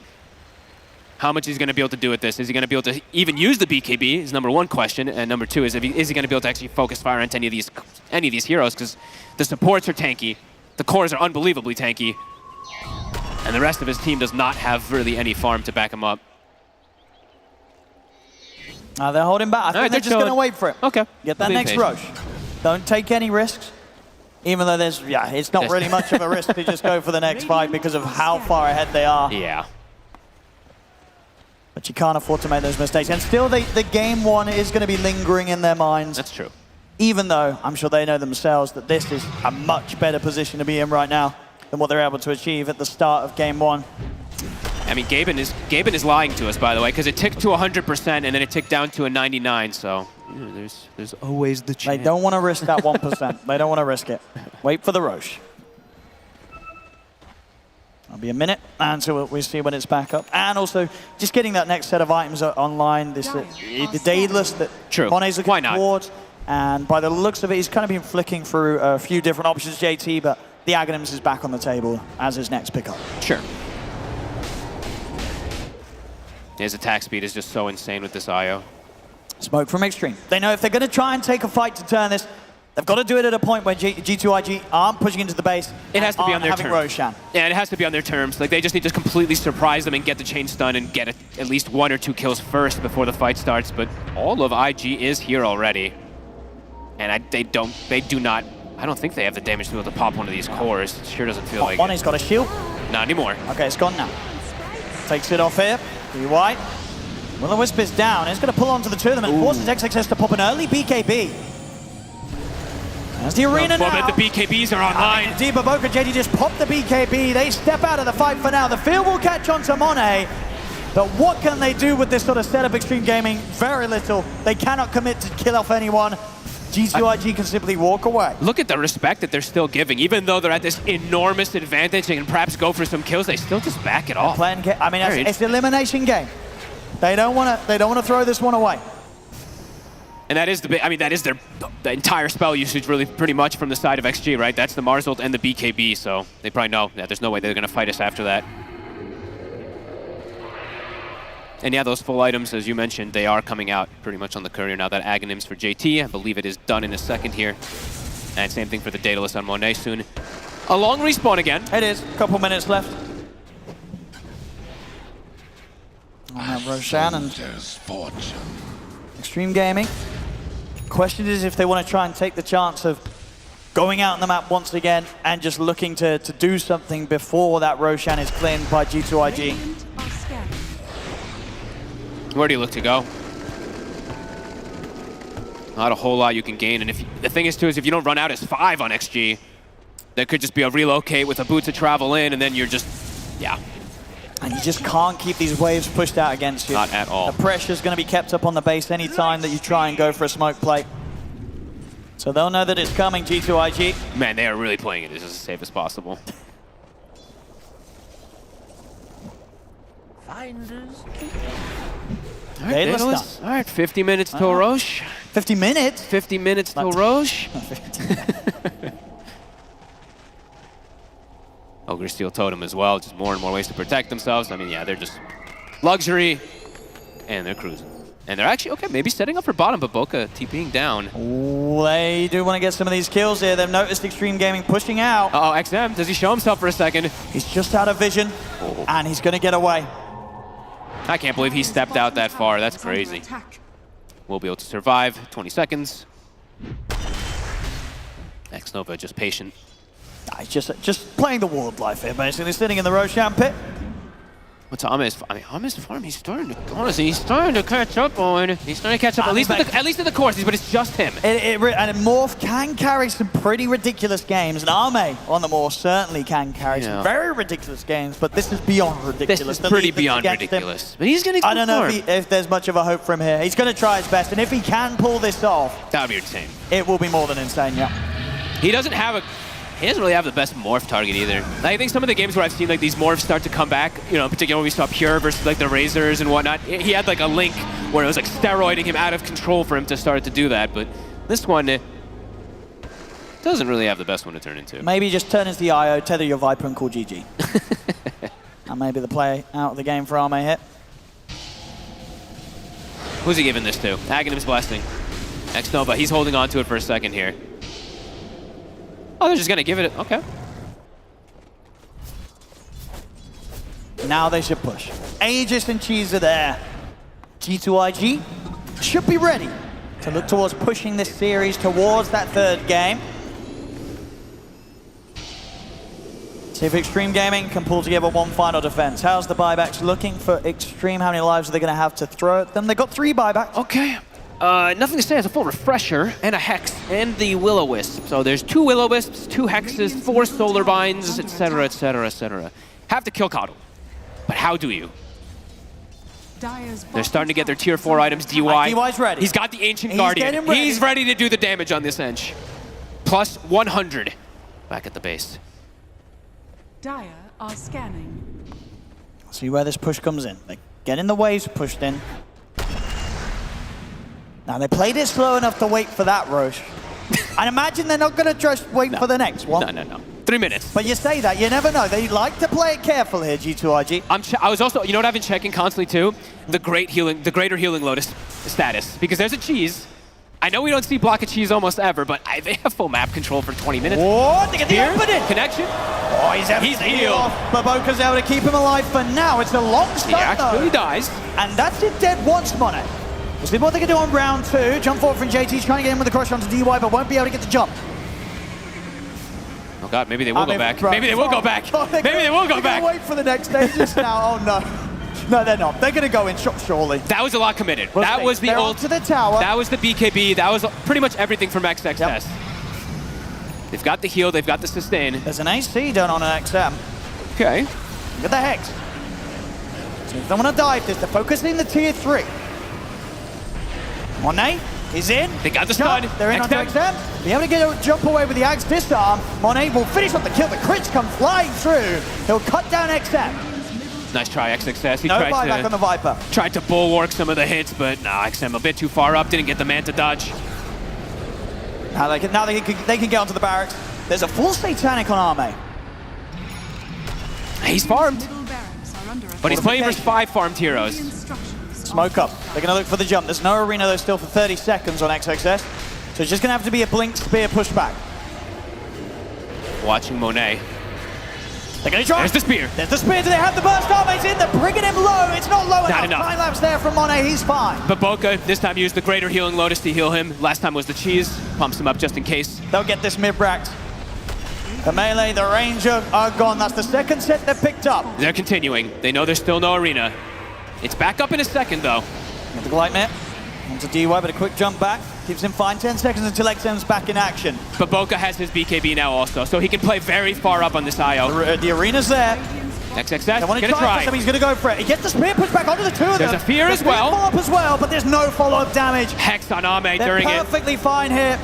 how much he's going to be able to do with this? Is he going to be able to even use the BKB is number one question, and number two is, is he going to be able to actually focus fire onto any of these heroes, because the supports are tanky, the cores are unbelievably tanky, and the rest of his team does not have really any farm to back him up. They're holding back. I think they're just going to wait for it. Okay. Get that next rush. Don't take any risks. Even though it's not really much of a risk to just go for the next fight because of how far ahead they are. Yeah. But you can't afford to make those mistakes. And still, the game one is going to be lingering in their minds. That's true. Even though I'm sure they know themselves that this is a much better position to be in right now than what they're able to achieve at the start of game one. I mean, Gaben is lying to us, by the way, because it ticked to 100% and then it ticked down to a 99. So there's always the chance. They don't want to risk that 1%. They don't want to risk it. Wait for the Roche. It'll be a minute until we see when it's back up. And also, just getting that next set of items online, the Daedalus that Mone's looking towards. And by the looks of it, he's kind of been flicking through a few different options, JT, but the Aghanims is back on the table as his next pickup. Sure. His attack speed is just so insane with this IO. Smoke from Extreme. They know if they're going to try and take a fight to turn this, they've got to do it at a point where G2IG aren't pushing into the base. It has to be on their terms. Roshan. Yeah, it has to be on their terms. Like, they just need to completely surprise them and get the chain stun and get at least 1 or 2 kills first before the fight starts. But all of IG is here already. And I don't think they have the damage to be able to pop one of these cores. It sure doesn't feel like Mone's got a shield. Not anymore. Okay, it's gone now. Takes it off here. White. Will-o-wisp is down. It's going to pull onto the two of them and forces XXS to pop an early BKB. There's the arena now. The BKBs are online. Deepa Boca JD just popped the BKB. They step out of the fight for now. The field will catch on to Monet. But what can they do with this sort of setup, Extreme Gaming? Very little. They cannot commit to kill off anyone. G2IG can simply walk away. Look at the respect that they're still giving. Even though they're at this enormous advantage and can perhaps go for some kills, they still just back it off. I mean, it's an elimination game. They don't want to throw this one away. And that is the entire spell usage really pretty much from the side of XG, right? That's the Mars ult and the BKB, so they probably know that there's no way they're going to fight us after that. And yeah, those full items, as you mentioned, they are coming out pretty much on the courier now. That Aghanims for JT, I believe it is done in a second here. And same thing for the Daedalus on Monet soon. A long respawn again. It is. A couple minutes left. Roshan and Extreme Gaming. Question is if they want to try and take the chance of going out on the map once again and just looking to do something before that Roshan is claimed by G2IG. Where do you look to go? Not a whole lot you can gain, and the thing is too is if you don't run out as 5 on XG, there could just be a relocate with a boot to travel in, and then you're just, yeah. And you just can't keep these waves pushed out against you. Not at all. The pressure's going to be kept up on the base any time that you try and go for a smoke play. So they'll know that it's coming, G2IG. Man, they are really playing it as safe as possible. Finders. All right, 50 minutes till Roche. 50 minutes? 50 minutes till Roche. Ogre Steel Totem as well, just more and more ways to protect themselves. I mean, yeah, they're just luxury, and they're cruising. And they're actually, okay, maybe setting up for bottom, but Boca TPing down. They do want to get some of these kills here. They've noticed Extreme Gaming pushing out. Uh-oh, XM, does he show himself for a second? He's just out of vision, and he's going to get away. I can't believe he stepped out that far. That's crazy. We'll be able to survive. 20 seconds. X-Nova just patient. He's just playing the wildlife here, basically, sitting in the Roshan pit. What's Ame's farm? He's starting to, honestly, he's starting to catch up on. He's starting to catch up, at least in the courses, but it's just him. And Morph can carry some pretty ridiculous games, and Ame on the Morph certainly can carry some very ridiculous games, but this is beyond ridiculous. This is pretty beyond ridiculous. But he's going to I don't know if there's much of a hope from here. He's going to try his best, and if he can pull this off, that would be insane. It will be more than insane, yeah. He doesn't really have the best morph target either. I think some of the games where I've seen like these morphs start to come back, you know, particularly when we saw Pure versus like the Razors and whatnot, he had like a link where it was like steroiding him out of control for him to start to do that. But this one doesn't really have the best one to turn into. Maybe just turn into the IO, tether your Viper and call GG. And maybe the play out of the game for Ame hit. Who's he giving this to? Aghanim's Blessing. X-Nova, he's holding on to it for a second here. Oh, they're just going to give it, okay. Now they should push. Aegis and Cheese are there. G2IG should be ready to look towards pushing this series towards that third game. See if Extreme Gaming can pull together one final defense. How's the buybacks looking for Extreme? How many lives are they going to have to throw at them? They got 3 buybacks. Okay. Nothing to say as a full refresher, and a Hex, and the Will-O-Wisp. So there's 2 Will-O-Wisps, 2 Hexes, 4 Solar Binds, etc., etc., etc. Have to kill Coddle. But how do you? They're starting to get their tier 4 items, DY. DY's ready. He's got the Ancient Guardian. He's ready to do the damage on this Ench. Plus 100 back at the base. Dire are scanning. See where this push comes in. They get in the waves pushed in. Now, they played it slow enough to wait for that, Roche. And imagine they're not going to just wait for the next one. No. 3 minutes. But you say that, you never know. They like to play it careful here, G2IG. I was also, you know what I've been checking constantly too? The Greater Healing Lotus status. Because there's a cheese. I know we don't see block of cheese almost ever, but they have full map control for 20 minutes. What? They get the opening! Connection. Oh, he's healed. But Boca's able to keep him alive for now. It's a long stun, He actually dies. And that's it dead once, Monet. We'll see what they can do on round 2. Jump forward from JT, trying to get in with the crush onto DY, but won't be able to get the jump. Oh god, maybe they will go back. Maybe they will go back. Maybe they will go back. Wait for the next stages now. Oh no. No, they're not. They're going to go in surely. That was a lot committed. That was the ult. To the tower. That was the BKB. That was pretty much everything from XXS. Yep. They've got the heal. They've got the sustain. There's an AC done on an XM. Okay. Get the Hex. So if they want to dive this, they're focusing the tier 3. Monet is in. They got the stun. They're in onto XM. Be able to get a jump away with the Axe disarm. Monet will finish up the kill. The crits come flying through. He'll cut down XM. Nice try, XXS. He no buyback on the Viper. Tried to bulwark some of the hits, but no, XM a bit too far up. Didn't get the man to dodge. Now they can get onto the barracks. There's a full Satanic on Ame. He's farmed. But he's playing versus 5 farmed heroes. Smoke up. They're going to look for the jump. There's no arena though still for 30 seconds on XXS. So it's just going to have to be a blink spear pushback. Watching Monet. They're going to try. There's the spear. There's the spear. Do they have the burst? Ame's in. They're bringing him low. It's not low enough. Time lapse there from Monet. He's fine. But Boca this time used the Greater Healing Lotus to heal him. Last time was the cheese. Pumps him up just in case. They'll get this mid-racked. The melee, the ranger are gone. That's the second set they've picked up. They're continuing. They know there's still no arena. It's back up in a second, though. Got the Glightmare. Onto DY, but a quick jump back. Keeps him fine. 10 seconds until XM's back in action. But Boca has his BKB now also, so he can play very far up on this IO. The arena's there. XXS They want to gonna try. He's going to go for it. He gets the spear pushed back onto the two of them. There's a fear as well. Follow-up as well, but there's no follow-up damage. Hex on Ame They're during it. perfectly fine here.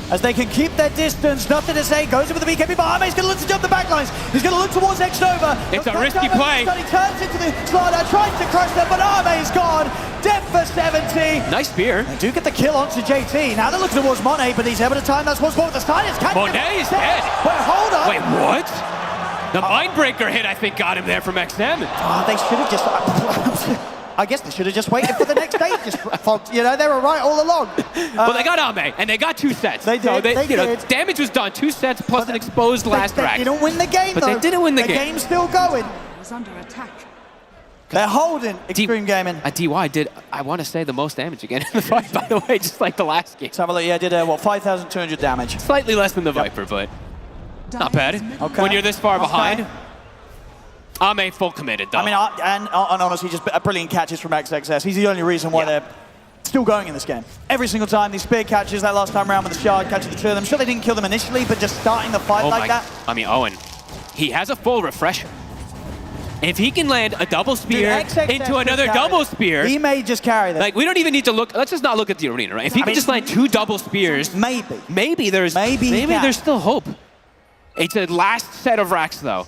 As they can keep their distance, nothing to say, goes in with the BKB, but Ame's going to look to jump the backlines. He's going to look towards X-Nova. It's a risky play. He turns into the slider, tries to crush them, but Ame's gone. Dead for 70. Nice spear. They do get the kill onto JT. Now they're looking towards Monet, but he's able to time that's what's more with the Steiners. Monet is dead. Wait, hold up. Wait, what? The Mindbreaker hit, I think, got him there from XM. Oh, they should have just... I guess they should have just waited for the next day. You know, they were right all along. Well, they got Ame, and they got 2 sets. They did. So they you know, did. damage was done. 2 sets plus an exposed last rack. They didn't win the game, but though. they didn't win the game. The game's still going. Was under attack. They're holding Extreme Gaming. DY did, I want to say, the most damage again in the fight, by the way, just like the last game. Let's have a look. Yeah, did, 5,200 damage. Slightly less than the Viper, but not bad. Okay. When you're this far behind. Ame full committed, though. I mean, and honestly, just brilliant catches from XXS. He's the only reason why they're still going in this game. Every single time, these spear catches, that last time around with the shard, catching the two of them. Sure, they didn't kill them initially, but just starting the fight like that. I mean, Owen, he has a full refresher. If he can land a double spear into another double spear, he may just carry them. Like, we don't even need to look. Let's just not look at the arena, right? If he can just land 2 double spears, maybe there's still hope. It's a last set of racks, though.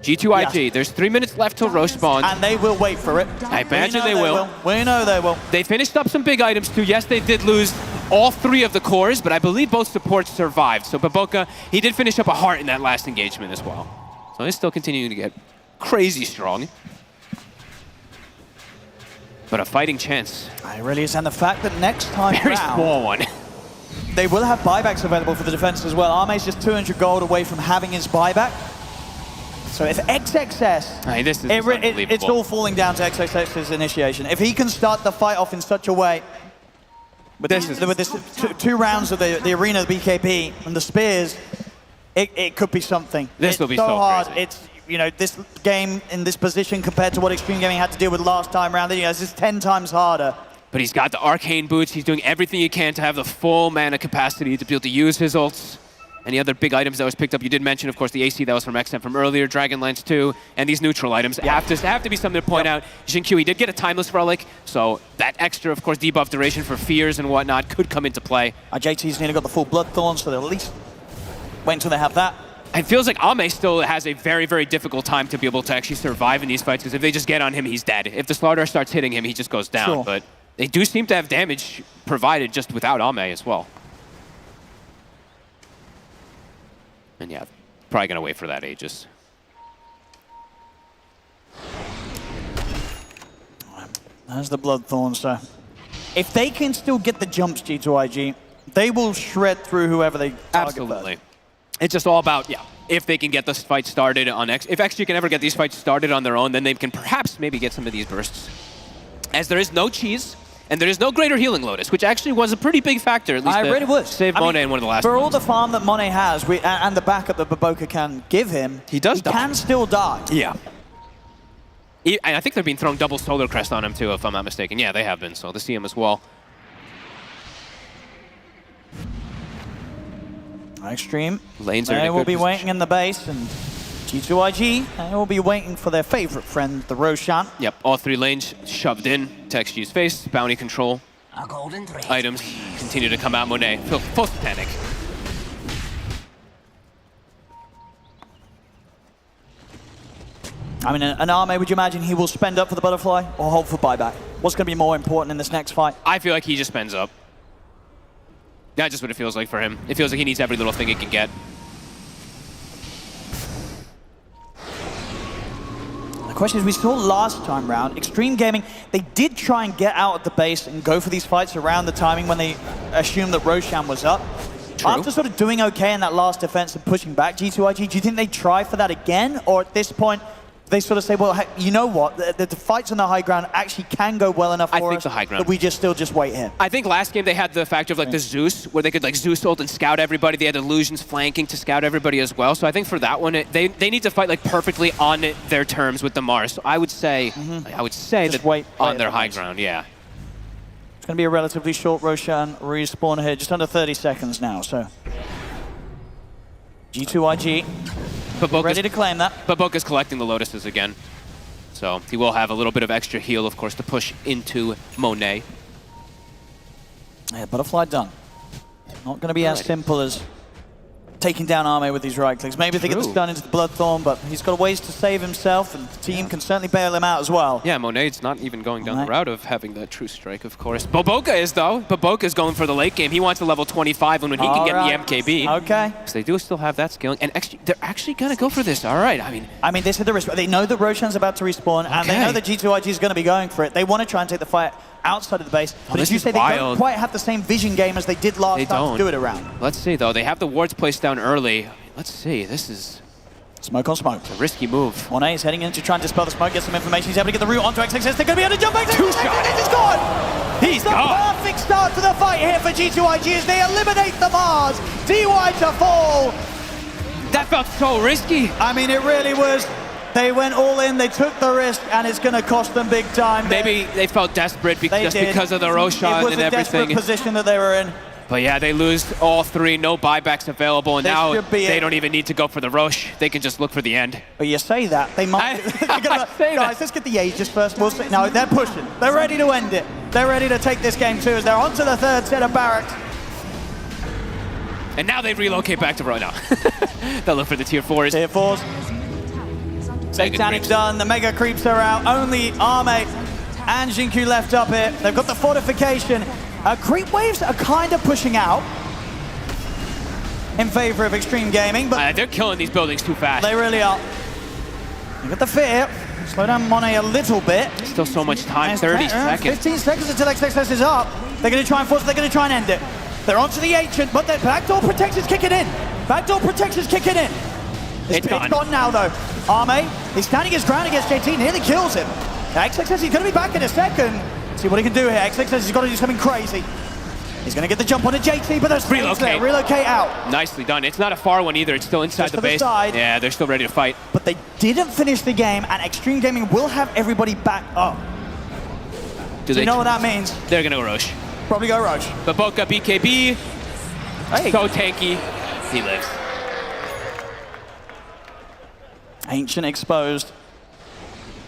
G2IG, there's 3 minutes left till Roche spawns. And they will wait for it. I imagine they will. We know they will. They finished up some big items too. Yes, they did lose all 3 of the cores, but I believe both supports survived. So Baboka, he did finish up a heart in that last engagement as well. So he's still continuing to get crazy strong. But a fighting chance. It really is, and the fact that next time Very round, small one. They will have buybacks available for the defense as well. Arme's just 200 gold away from having his buyback. So if XXS, I mean, this is it's all falling down to XXS's initiation. If he can start the fight off in such a way, with this 2 rounds of the arena, the BKB, and the spears, it could be something. This will be so hard. crazy. It's, you know, this game in this position compared to what Extreme Gaming had to deal with last time round, this is 10 times harder. But he's got the arcane boots. He's doing everything he can to have the full mana capacity to be able to use his ults. Any other big items that was picked up? You did mention, of course, the AC that was from XM from earlier, Dragonlance 2, and these neutral items have to be something to point out. Jinkyu, he did get a Timeless Relic, so that extra, of course, debuff duration for fears and whatnot could come into play. JT's nearly got the full Bloodthorn, so they'll at least wait until they have that. It feels like Ame still has a very, very difficult time to be able to actually survive in these fights, because if they just get on him, he's dead. If the Slardar starts hitting him, he just goes down. Sure. But they do seem to have damage provided just without Ame as well. And yeah, probably going to wait for that Aegis. There's the Bloodthorn, so if they can still get the jumps, G2IG, they will shred through whoever they target. Absolutely. It's just all about, if they can get this fight started on X. If XG can ever get these fights started on their own, then they can perhaps maybe get some of these bursts. As there is no cheese, and there is no greater healing Lotus, which actually was a pretty big factor, at least I really was. Save Monet in one of the last For all ones. the farm that Monet has, and the backup that Baboka can give him, he can still die. Yeah. And I think they've been throwing double Solar Crest on him too, if I'm not mistaken. Yeah, they have been, so they see him as well. Extreme. Lanes are in They a will good be position. waiting in the base, and G2IG, they will be waiting for their favorite friend, the Roshan. Yep, all 3 lanes shoved in to XG's face. Bounty control. Items continue to come out. Monet, full panic. I mean, an Arme, would you imagine he will spend up for the butterfly or hold for buyback? What's going to be more important in this next fight? I feel like he just spends up. That's just what it feels like for him. It feels like he needs every little thing he can get. The question is, we saw last time round, Extreme Gaming, they did try and get out of the base and go for these fights around the timing when they assumed that Roshan was up. True. After sort of doing okay in that last defense and pushing back G2IG, do you think they try for that again? Or at this point, they sort of say, well, hey, you know what? The fights on the high ground actually can go well enough for us the high ground. that we just wait here. I think last game they had the factor of like the Zeus, where they could like Zeus ult and scout everybody. They had illusions flanking to scout everybody as well. So I think for that one, they need to fight like perfectly on their terms with the Mars. So I would say, Just wait on their high ground, yeah. It's going to be a relatively short Roshan respawn here, just under 30 seconds now, so. G2IG ready to claim that. But Boca's collecting the Lotuses again. So he will have a little bit of extra heal, of course, to push into Monet. Yeah, butterfly done. Not going to be as simple as taking down Arme with these right clicks. Maybe they get the stun into the Bloodthorn, but he's got ways to save himself, and the team can certainly bail him out as well. Yeah, Monet's not even going down the route of having that true strike, of course. But Boca is, though. But Boca's going for the late game. He wants a level 25 when he can get the MKB. Okay. So they do still have that scaling. And they're actually going to go for this. All right. I mean, this is the risk. They know that Roshan's about to respawn, and they know that G2IG is going to be going for it. They want to try and take the fight outside of the base. But as you say, they don't quite have the same vision game as they did last time to do it around. Let's see, though. They have the wards placed down early. Let's see. This is... Smoke on smoke. It's a risky move. Monet is heading in to try and dispel the smoke, get some information. He's able to get the route onto XXS. They're going to be able to jump back. He's gone! He's gone! Perfect start to the fight here for G2IG as they eliminate the Mars. DY to fall. That felt so risky. I mean, it really was. They went all in, they took the risk, and it's going to cost them big time. Maybe they felt desperate because of the Roshan and everything. It was a desperate position that they were in. But yeah, they lose all three, no buybacks available, and now they don't even need to go for the Roche. They can just look for the end. But you say that, they might... Guys, let's get the Aegis first. We'll see. No, they're pushing. They're ready to end it. They're ready to take this game too, as they're onto the third set of barracks. And now they relocate back to Rona. They'll look for the tier 4s. Tier 4s. Satanic's done, the Mega Creeps are out. Only Arme and Jinku left up here. They've got the fortification. Creep waves are kind of pushing out in favor of Extreme Gaming, but they're killing these buildings too fast. They really are. You got the fear. Slow down Monet a little bit. Still so much time, 30 seconds. 15 seconds until XXS is up. They're going to try and force it, they're going to try and end it. They're onto the Ancient, but the backdoor protection's kicking in. Backdoor protection's kicking in. It's gone now, though. Arme, he's standing his ground against JT, nearly kills him. XXS, he's going to be back in a second. See what he can do here. XXS has got to do something crazy. He's going to get the jump on a JT, but there's relocate out. Nicely done. It's not a far one either. It's still inside the base. Yeah, they're still ready to fight. But they didn't finish the game, and Extreme Gaming will have everybody back up. Do you know what that means? They're going to go Roche. Probably go Roche. But Boca BKB, so tanky. He lives. Ancient exposed.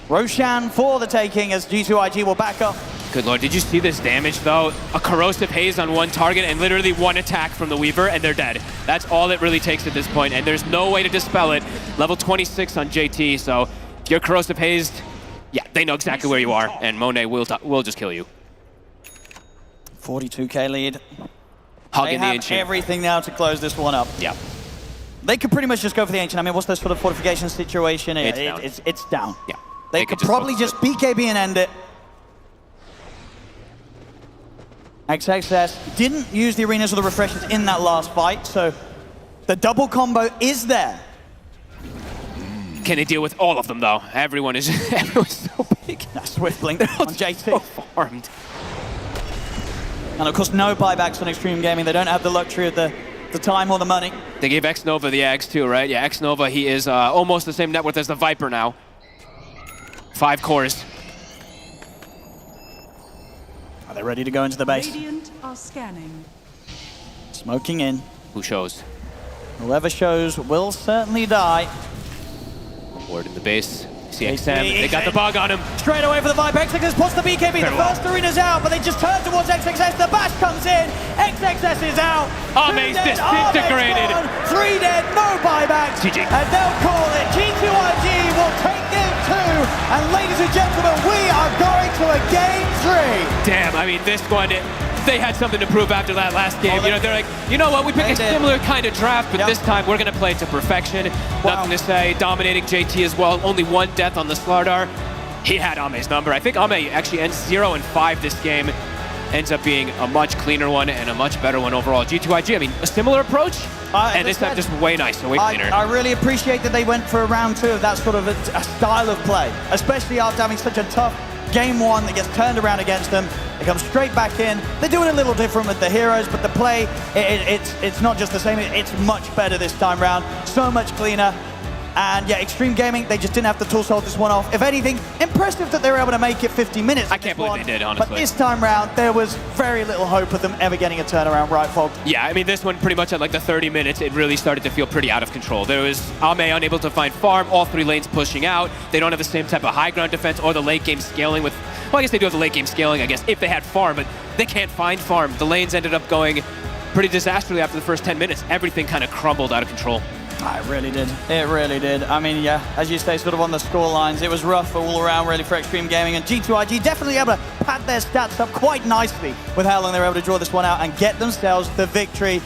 Roshan for the taking as G2IG will back up. Good lord, did you see this damage though? A corrosive haze on one target and literally one attack from the Weaver and they're dead. That's all it really takes at this point, and there's no way to dispel it. Level 26 on JT, so if you're corrosive hazed, yeah, they know exactly where you are, and Monet will just kill you. 42k lead. Hugging the Ancient. They have everything now to close this one up. Yeah. They could pretty much just go for the Ancient. I mean, what's the sort of fortification situation? It's down. Yeah. They could probably just BKB and end it. XXS didn't use the arenas or the refreshers in that last fight, so the double combo is there. Can they deal with all of them though? Everyone's so big. That Swift Blink on JT. So farmed. And of course, no buybacks on Extreme Gaming. They don't have the luxury of the time or the money. They gave X-Nova the Ags too, right? Yeah, X-Nova, he is almost the same net worth as the Viper now. 5 cores. Are they ready to go into the base? Radiant are scanning. Smoking in. Who shows? Whoever shows will certainly die. Ward in the base. CXM, they got the bug on him. Straight away for the Vibe. XXS puts the BKB. The first arena's out, but they just turn towards XXS. The bash comes in. XXS is out. Arme's disintegrated. 3 dead, no buybacks. GG. And they'll call it. G2IG will take game 2. And ladies and gentlemen, we are going to a game 3. Damn, I mean, this one, they had something to prove after that last game. You know, they're like, you know what, we pick a similar kind of draft, but this time we're going to play it to perfection. Nothing to say. Dominating JT as well. Only 1 death on the Slardar. He had Ame's number. I think Ame actually ends 0-5 this game. Ends up being a much cleaner one and a much better one overall. G2IG, I mean, a similar approach, and this time just way nicer, way cleaner. I really appreciate that they went for a round 2 of that sort of a style of play, especially after having such a tough game 1 that gets turned around against them. They come straight back in. They do it a little different with the heroes, but the play, it's not just the same. It's much better this time round. So much cleaner. And yeah, Extreme Gaming, they just didn't have the tools to hold this one off. If anything, impressive that they were able to make it 50 minutes. I can't believe they did, honestly. But this time round, there was very little hope of them ever getting a turnaround, right, Fog? Yeah, I mean, this one pretty much at like the 30 minutes, it really started to feel pretty out of control. There was Ame unable to find farm, all 3 lanes pushing out. They don't have the same type of high ground defense or the late game scaling with, well, I guess they do have the late game scaling, I guess, if they had farm, but they can't find farm. The lanes ended up going pretty disastrously after the first 10 minutes. Everything kind of crumbled out of control. It really did. It really did. I mean, yeah, as you say, sort of on the score lines, it was rough all around, really, for Extreme Gaming. And G2IG definitely able to pad their stats up quite nicely with how long they were able to draw this one out and get themselves the victory.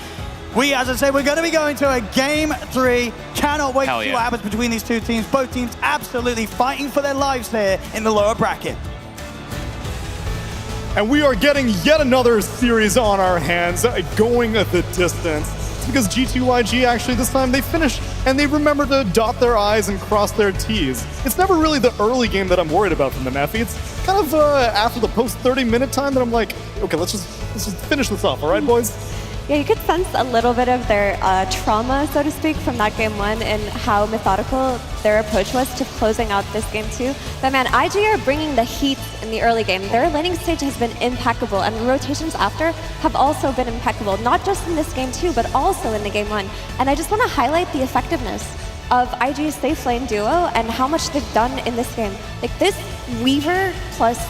We, as I said, we're going to be going to a Game 3. Cannot wait to see what happens between these two teams. Both teams absolutely fighting for their lives here in the lower bracket. And we are getting yet another series on our hands, going the distance. It's because G2IG actually this time they finish and they remember to dot their I's and cross their T's. It's never really the early game that I'm worried about from the Neffy. It's kind of after the post 30-minute time that I'm like, okay, let's just finish this off, all right, boys? Yeah, you could sense a little bit of their trauma, so to speak, from that game 1 and how methodical their approach was to closing out this game 2. But man, IG are bringing the heat in the early game. Their laning stage has been impeccable, and the rotations after have also been impeccable, not just in this game 2, but also in the game 1. And I just want to highlight the effectiveness of IG's safe lane duo and how much they've done in this game. Like this Weaver plus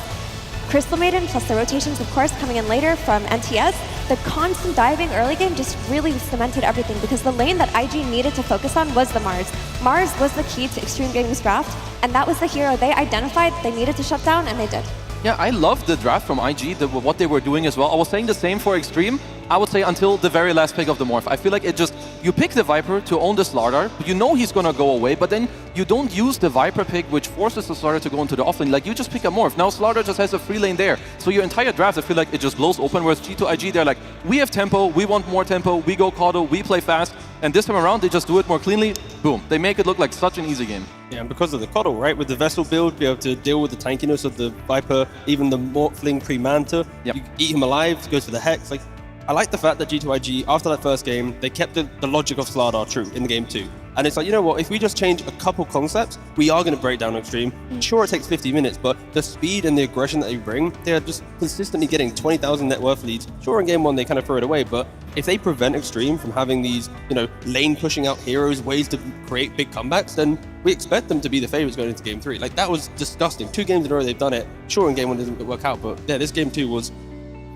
Crystal Maiden plus the rotations, of course, coming in later from NTS, the constant diving early game just really cemented everything because the lane that IG needed to focus on was the Mars. Mars was the key to Extreme Gaming's draft, and that was the hero they identified they needed to shut down, and they did. Yeah, I love the draft from IG, what they were doing as well. I was saying the same for Extreme. I would say until the very last pick of the Morph. I feel like it just, you pick the Viper to own the Slardar, you know he's gonna go away, but then you don't use the Viper pick which forces the Slardar to go into the offlane. Like, you just pick a Morph. Now Slardar just has a free lane there. So your entire draft, I feel like it just blows open, whereas G2IG, they're like, we have tempo, we want more tempo, we go Caudle, we play fast, and this time around, they just do it more cleanly. Boom. They make it look like such an easy game. Yeah, and because of the Caudle, right? With the Vessel build, be able to deal with the tankiness of the Viper, even the Morphling pre-Manta. Yep. You eat him alive, goes for the Hex. Like, I like the fact that G2IG, after that first game, they kept the logic of Slardar true in the game 2. And it's like, you know what, if we just change a couple concepts, we are going to break down Extreme. Sure, it takes 50 minutes, but the speed and the aggression that they bring, they're just consistently getting 20,000 net worth leads. Sure, in game 1, they kind of throw it away, but if they prevent Extreme from having these, you know, lane pushing out heroes, ways to create big comebacks, then we expect them to be the favorites going into game 3. Like, that was disgusting. 2 games in a row they've done it. Sure, in game 1 doesn't work out, but yeah, this game 2 was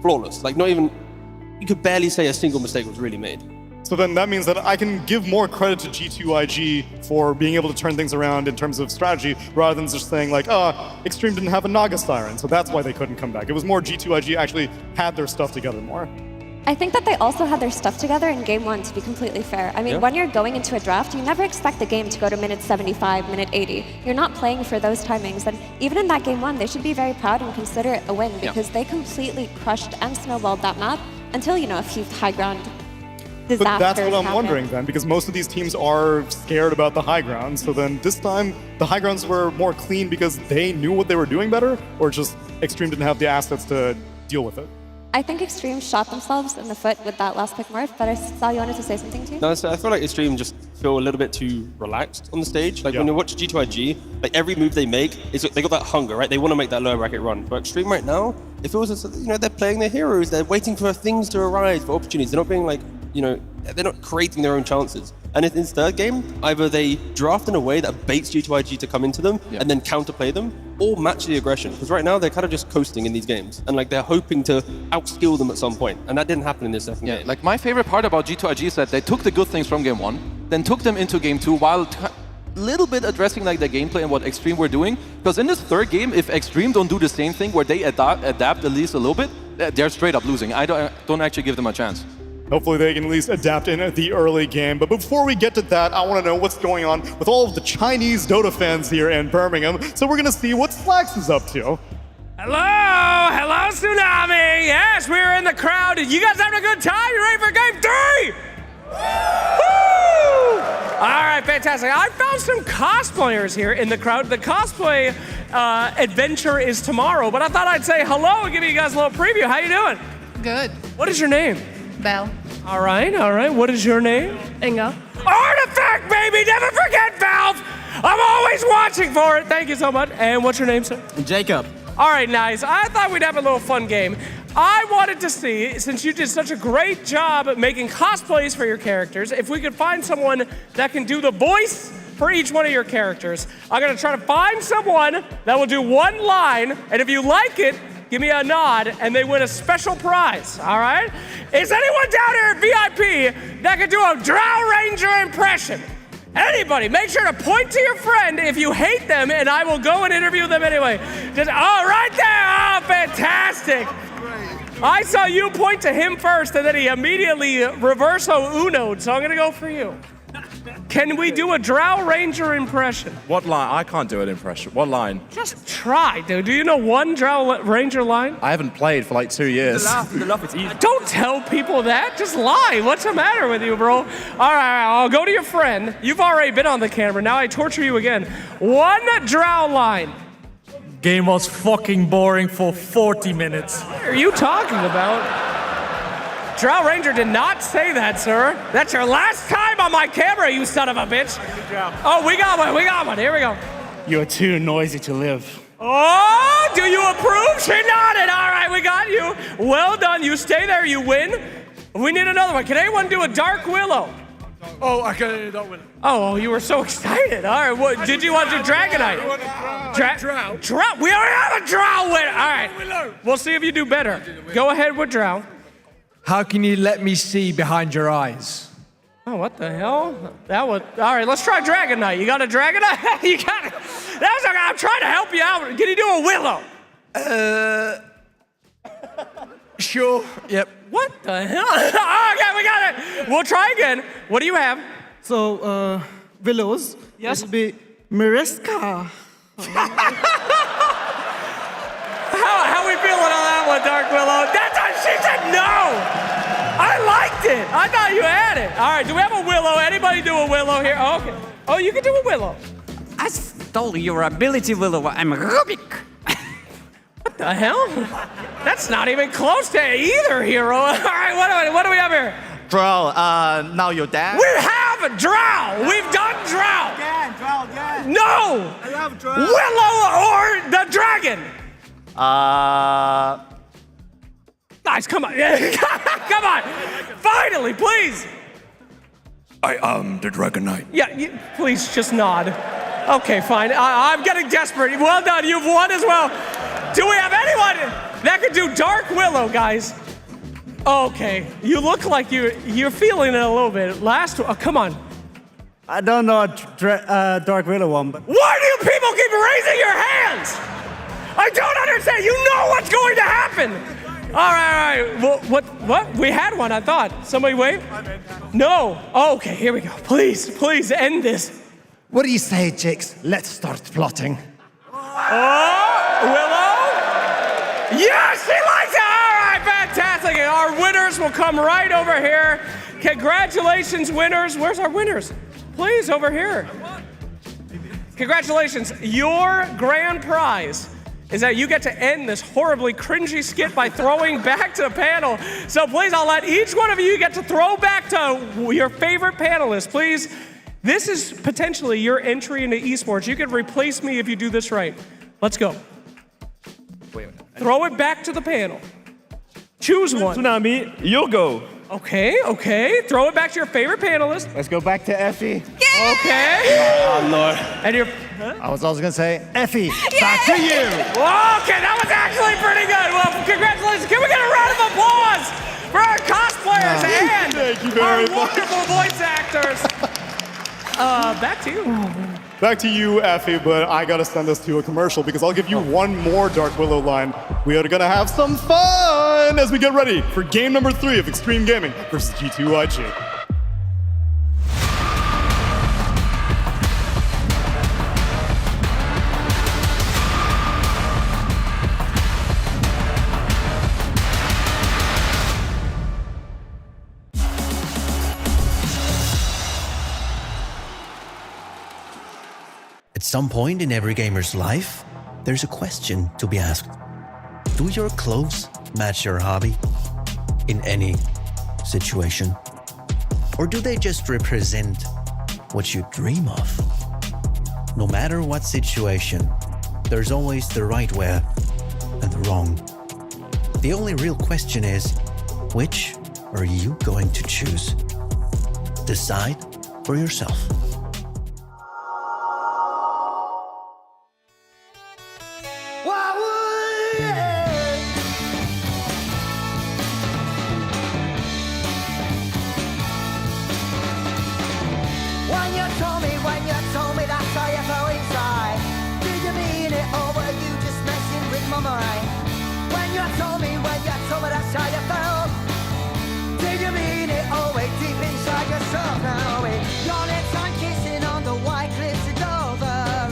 flawless. Like, not even, you could barely say a single mistake was really made. So then that means that I can give more credit to G2IG for being able to turn things around in terms of strategy, rather than just saying like, Extreme didn't have a Naga Siren, so that's why they couldn't come back. It was more G2IG actually had their stuff together more. I think that they also had their stuff together in game 1, to be completely fair. I mean, when you're going into a draft, you never expect the game to go to minute 75, minute 80. You're not playing for those timings. And even in that game 1, they should be very proud and consider it a win because they completely crushed and snowballed that map until, you know, a few high ground disasters But that's what I'm happen. wondering then, because most of these teams are scared about the high ground. So then this time, the high grounds were more clean because they knew what they were doing better, or just Extreme didn't have the assets to deal with it? I think Extreme shot themselves in the foot with that last pick morph, but I saw you wanted to say something too. No, so I feel like Extreme just feel a little bit too relaxed on the stage. Like when you watch G2IG, like every move they make, is they got that hunger, right? They want to make that lower bracket run. But Extreme right now, it feels as, you know, they're playing their heroes. They're waiting for things to arise, for opportunities. They're not being like, you know, they're not creating their own chances. And in this third game, either they draft in a way that baits G2IG to come into them and then counterplay them, or match the aggression. Because right now, they're kind of just coasting in these games. And like they're hoping to outskill them at some point. And that didn't happen in this second game. Like my favorite part about G2IG is that they took the good things from game 1, then took them into game 2 while little bit addressing like the gameplay and what Extreme were doing. Because in this third game, if Extreme don't do the same thing where they adapt at least a little bit, they're straight up losing. I don't actually give them a chance. Hopefully they can at least adapt in the early game. But before we get to that, I want to know what's going on with all of the Chinese Dota fans here in Birmingham. So we're going to see what Slacks is up to. Hello, Tsunami. Yes, we're in the crowd. You guys having a good time? You ready for game 3? Woo! All right, fantastic. I found some cosplayers here in the crowd. The cosplay adventure is tomorrow, but I thought I'd say hello and give you guys a little preview. How you doing? Good. What is your name? Belle. All right. What is your name? Inga. Artifact, baby! baby. Never forget, Valve. I'm always watching for it. Thank you so much. And what's your name, sir? Jacob. All right, nice. I thought we'd have a little fun game. I wanted to see, since you did such a great job at making cosplays for your characters, if we could find someone that can do the voice for each one of your characters. I'm gonna try to find someone that will do one line, and if you like it, give me a nod, and they win a special prize, all right? Is anyone down here at VIP that can do a Drow Ranger impression? Anybody, make sure to point to your friend if you hate them, and I will go and interview them anyway. Just, oh, right there, oh, fantastic. I saw you point to him first, and then he immediately reverso uno'd, so I'm gonna go for you. Can we do a Drow Ranger impression? What line? I can't do an impression. What line? Just try, dude. Do you know one Drow Ranger line? I haven't played for like 2 years. The laugh is easy. Don't tell people that. Just lie. What's the matter with you, bro? All right, I'll go to your friend. You've already been on the camera. Now I torture you again. One Drow line. Game was fucking boring for 40 minutes. What are you talking about? Drow Ranger did not say that, sir. That's your last time on my camera, you son of a bitch. Oh, we got one. Here we go. You're too noisy to live. Oh, do you approve? She nodded. All right, we got you. Well done. You stay there, you win. We need another one. Can anyone do a Dark Willow? Oh, I can do that one. Oh, you were so excited. All right, what did you want to do? Dragonite? Drow. Drow. We already have a Drow winner. All right, we'll see if you do better. Go ahead with Drow. How can you let me see behind your eyes? Oh, what the hell? That was all right. Let's try Dragonite. You got a Dragonite? You got it. That was. I'm trying to help you out. Can you do a Willow? Sure. Yep. What the hell? Okay, we got it. We'll try again. What do you have? So, Willows. Yes. It will be Mariska. How we feeling on that one, Dark Willow? That's what she said. No. I liked it. I thought you had it. All right. Do we have a Willow? Anybody do a Willow here? Oh, okay. Oh, you can do a Willow. I stole your ability, Willow. I'm Rubik. What the hell? That's not even close to either hero. All right, what do we have here? Drow, now you're dead. We have a Drow. We've done Drow. Drow again. No. I have Drow. Willow or the dragon. Guys, come on. Come on. Finally, please. I am the Dragon Knight. Yeah, please just nod. Okay, fine. I'm getting desperate. Well done. You've won as well. Do we have anyone that could do Dark Willow, guys? Okay, you look like you're feeling it a little bit. Come on. I don't know Dark Willow one, but... Why do you people keep raising your hands? I don't understand. You know what's going to happen. All right. Well, what? We had one, I thought. Somebody wave? No. Oh, okay, here we go. Please end this. What do you say, Jakes? Let's start plotting. Oh, Willow? Yes, she likes it. All right, fantastic. Our winners will come right over here. Congratulations, winners. Where's our winners? Please, over here. Congratulations. Your grand prize is that you get to end this horribly cringy skit by throwing back to the panel. So please, I'll let each one of you get to throw back to your favorite panelist. Please, this is potentially your entry into esports. You can replace me if you do this right. Let's go. Throw it back to the panel. Choose one. Tsunami, you'll go. Okay. Throw it back to your favorite panelist. Let's go back to Effie. Yeah! Okay. Oh, Lord. And your... I was also going to say, Effie, back to you. Okay, that was actually pretty good. Well, congratulations. Can we get a round of applause for our cosplayers and our wonderful voice actors? Back to you. Back to you, Effie, but I gotta send us to a commercial because I'll give you one more Dark Willow line. We are gonna have some fun as we get ready for game number 3 of Extreme Gaming versus G2IG. At some point in every gamer's life, there's a question to be asked. Do your clothes match your hobby in any situation? Or do they just represent what you dream of. No matter what situation, there's always the right way and the wrong. The only real question is, which are you going to choose? Decide for yourself. When you told me that's how you felt inside, did you mean it or were you just messing with my mind? When you told me that's how you felt, did you mean it or way deep inside yourself now? Your lips I'm kissing on the white cliffs of Dover,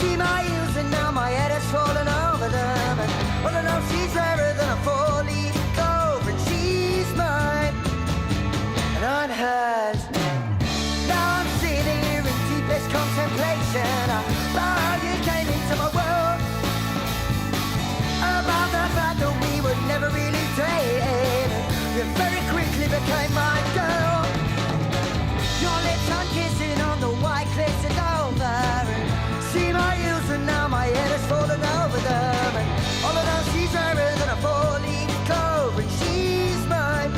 see my heels and now my head has fallen over them. And well, I know she's rarer than a four-leaf clover, and she's mine and I'm hers. Now I'm sitting here in deepest contemplation about how you came into my world, about the fact that we would never really date. You very quickly became my girl. Your lips I'm kissing on the white cliffs of Dover, see my heels and now my head has fallen over them. And all I know she's rarer than a four-leaf clover, and she's mine.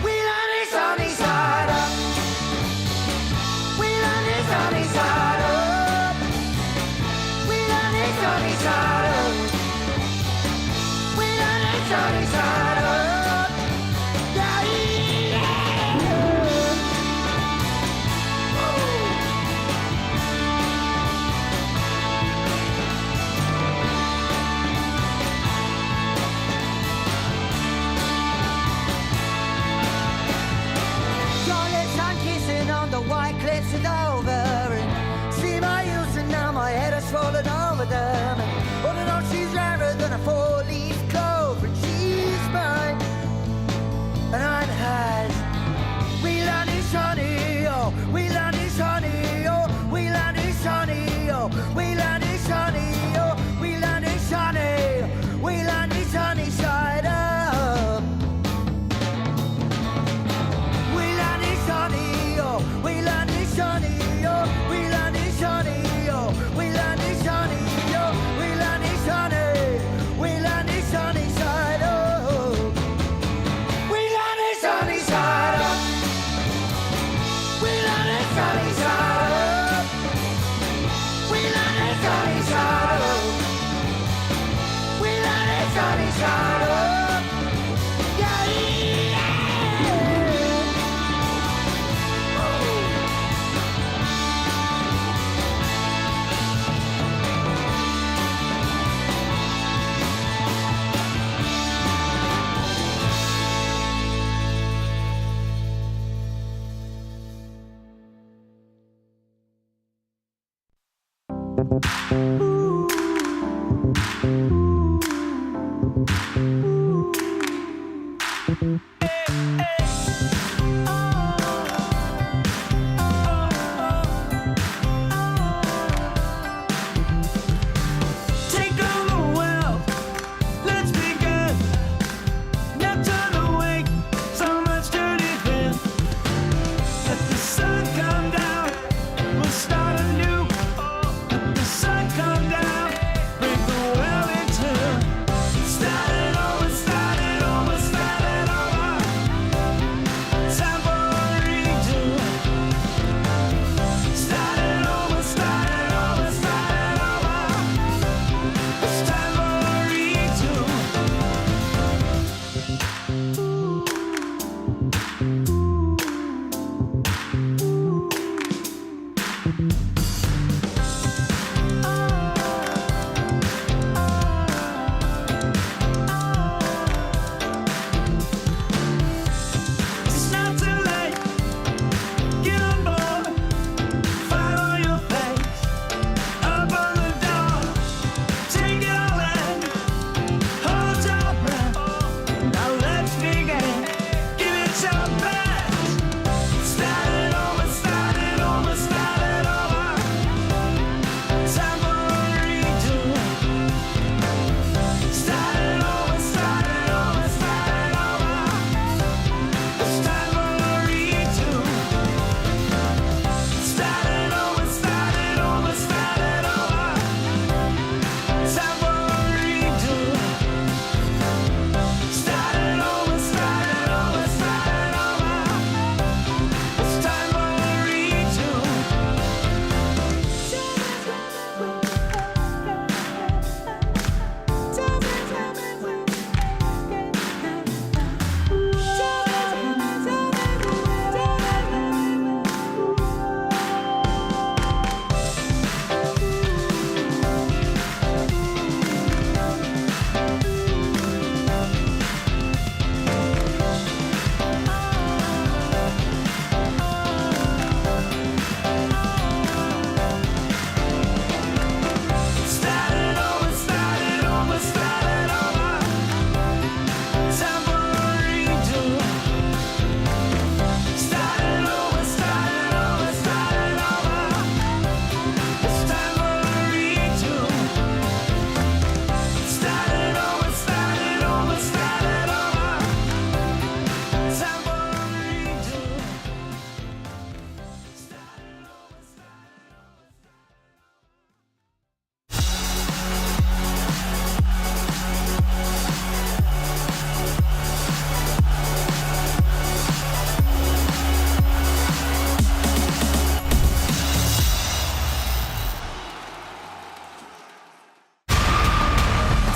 We learn it sunny side up. We learn it sunny side up. We learn it sunny side up. We learn it sunny side up. Yeah, yeah. Your lips I'm kissing on the white cliffs of Dover, and see my heels and now my head has fallen over them. And all I know she's rarer than a four-leaf clover, and she's mine and I'm hers. We land is sunny, oh, we land is sunny, oh, we land is sunny, oh, we land is sunny, oh, we land is sunny, we land is sunny side up. We land is sunny, oh, we land is sunny, oh, we land is sunny, oh, we land is sunny, oh, we land is sunny, we land is sunny side up. We land is sunny side up. We land is sunny side up. We land is sunny side up. We land is sunny side up. Yeah, yeah. Take on the world, let's begin. Now turn away, so much to defend. Let the sun come down, we'll start anew. Let the sun come down.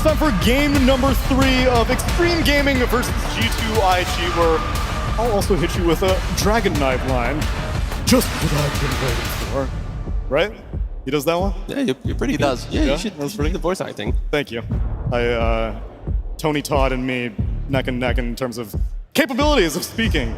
time for game number 3 of Extreme Gaming versus G2IG, where I'll also hit you with a Dragon Knight line. Just what I've been waiting for. Right? He does that one? Yeah, you're pretty good. Yeah, you should do the voice acting. Thank you. Tony Todd and me neck and neck in terms of capabilities of speaking.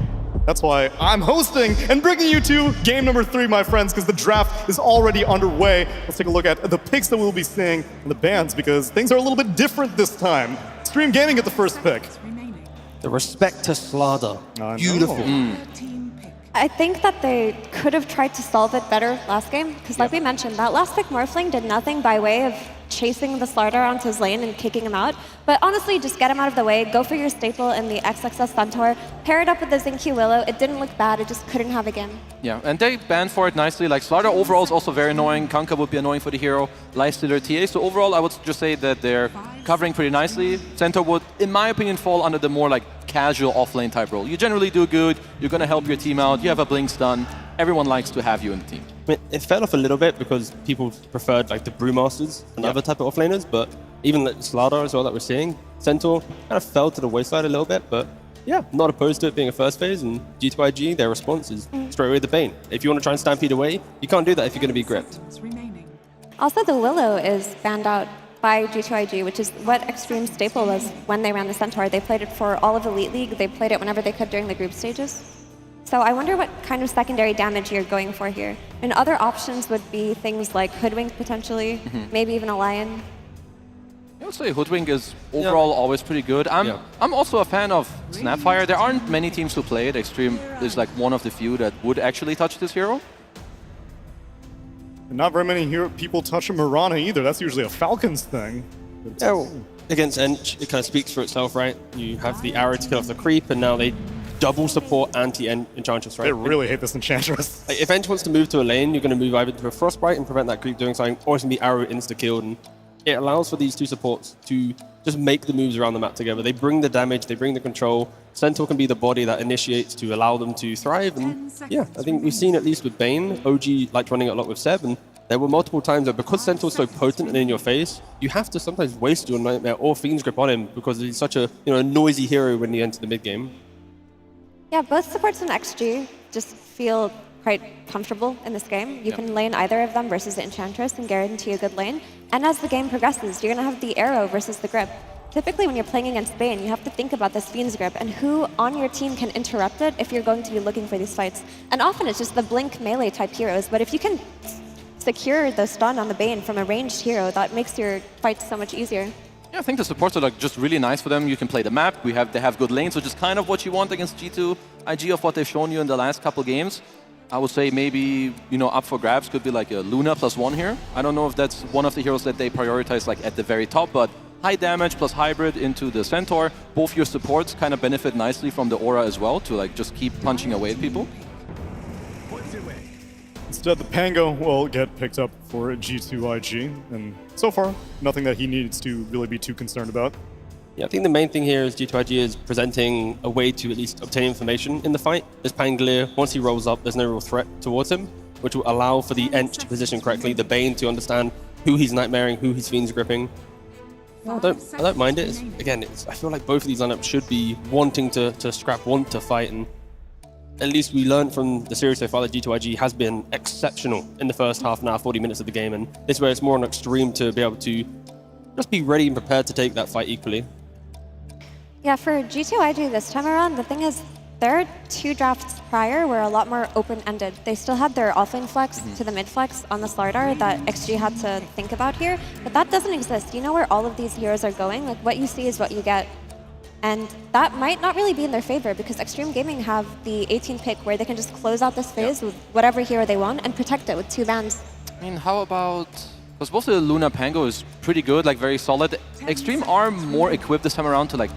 That's why I'm hosting and bringing you to game number 3, my friends, because the draft is already underway. Let's take a look at the picks that we'll be seeing in the bands, because things are a little bit different this time. Extreme Gaming get the first pick. The respect to Slada. Beautiful. I think that they could have tried to solve it better last game, because like we mentioned, that last pick Morphling did nothing by way of chasing the Slardar onto his lane and kicking him out. But honestly, just get him out of the way, go for your staple in the XXS Centaur, pair it up with the Xingqiu Willow. It didn't look bad, it just couldn't have a game. Yeah, and they banned for it nicely. Like, Slardar overall is also very annoying. Kanka would be annoying for the hero. Lifestealer TA. So overall, I would just say that they're covering pretty nicely. Centaur would, in my opinion, fall under the more like casual off-lane type role. You generally do good, you're going to help your team out, you have a blink stun. Everyone likes to have you in the team. I mean, it fell off a little bit because people preferred like the Brewmasters and other type of offlaners, but even like Slada as well that we're seeing, Centaur kind of fell to the wayside a little bit, but yeah, not opposed to it being a first phase, and G2IG, their response is straight away the Bane. If you want to try and stampede away, you can't do that if you're going to be gripped. Also, the Willow is banned out by G2IG, which is what Extreme staple was when they ran the Centaur. They played it for all of Elite League. They played it whenever they could during the group stages. So I wonder what kind of secondary damage you're going for here. And other options would be things like Hoodwink potentially, maybe even a Lion. I would say Hoodwink is overall always pretty good. I'm also a fan of Snapfire. There aren't many teams who play it. Extreme is like one of the few that would actually touch this hero. And not very many people touch a Mirana either. That's usually a Falcons thing. Yeah, well, against Ench, it kind of speaks for itself, right? You have the arrow to kill off the creep, and now they double support anti-Enchantress, right? They really hate this Enchantress. Like, if Ench wants to move to a lane, you're going to move either to a Frostbite and prevent that creep doing something, or it's going to be arrow insta-killed. And it allows for these two supports to just make the moves around the map together. They bring the damage, they bring the control. Centaur can be the body that initiates to allow them to thrive. And yeah, I think we've seen at least with Bane, OG liked running it a lot with Seb, and there were multiple times that because Centaur's so potent and in your face, you have to sometimes waste your Nightmare or Fiend's Grip on him because he's such a noisy hero when you enter the mid game. Yeah, both supports in XG just feel quite comfortable in this game. You can lane either of them versus the Enchantress and guarantee a good lane. And as the game progresses, you're going to have the arrow versus the grip. Typically, when you're playing against Bane, you have to think about this Fiend's Grip and who on your team can interrupt it if you're going to be looking for these fights. And often it's just the blink melee type heroes, but if you can secure the stun on the Bane from a ranged hero, that makes your fights so much easier. Yeah, I think the supports are like just really nice for them. You can play the map. They have good lanes, which is kind of what you want against G2IG of what they've shown you in the last couple games. I would say maybe, up for grabs could be like a Luna +1 here. I don't know if that's one of the heroes that they prioritize like at the very top, but high damage plus hybrid into the Centaur. Both your supports kind of benefit nicely from the aura as well to like just keep punching away at people. Instead, the Pango will get picked up for G2IG, and so far, nothing that he needs to really be too concerned about. Yeah, I think the main thing here is G2IG is presenting a way to at least obtain information in the fight. This Pangolier, once he rolls up, there's no real threat towards him, which will allow for the Ench to position correctly, the Bane to understand who he's nightmaring, who his Fiend's gripping. I don't mind it. I feel like both of these lineups should be wanting to scrap, want to fight, and at least we learned from the series so far that G2IG has been exceptional in the first half an hour, 40 minutes of the game, and this is where it's more on extreme to be able to just be ready and prepared to take that fight equally. Yeah, for G2IG this time around, the thing is, their 2 drafts prior were a lot more open-ended. They still had their offlane flex to the mid flex on the Slardar that XG had to think about here, but that doesn't exist. You know where all of these heroes are going? Like, what you see is what you get. And that might not really be in their favor because Extreme Gaming have the 18th pick where they can just close out this phase with whatever hero they want and protect it with 2 bans. I mean, how about... Because both the Luna Pango is pretty good, like very solid. Extreme are more equipped this time around to like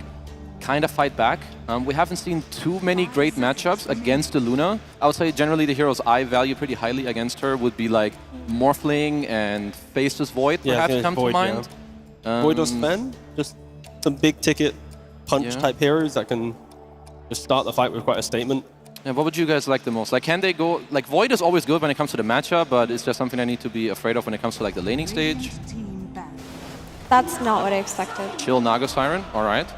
kind of fight back. We haven't seen too many great matchups against the Luna. I would say generally the heroes I value pretty highly against her would be like Morphling and Faceless Void perhaps come to mind. Yeah. Void or Sven, just some big ticket punch type heroes that can just start the fight with quite a statement. Yeah, what would you guys like the most? Like, can they go... Like, Void is always good when it comes to the matchup, but is there something I need to be afraid of when it comes to like the laning stage? That's not what I expected. Chill Naga Siren, all right.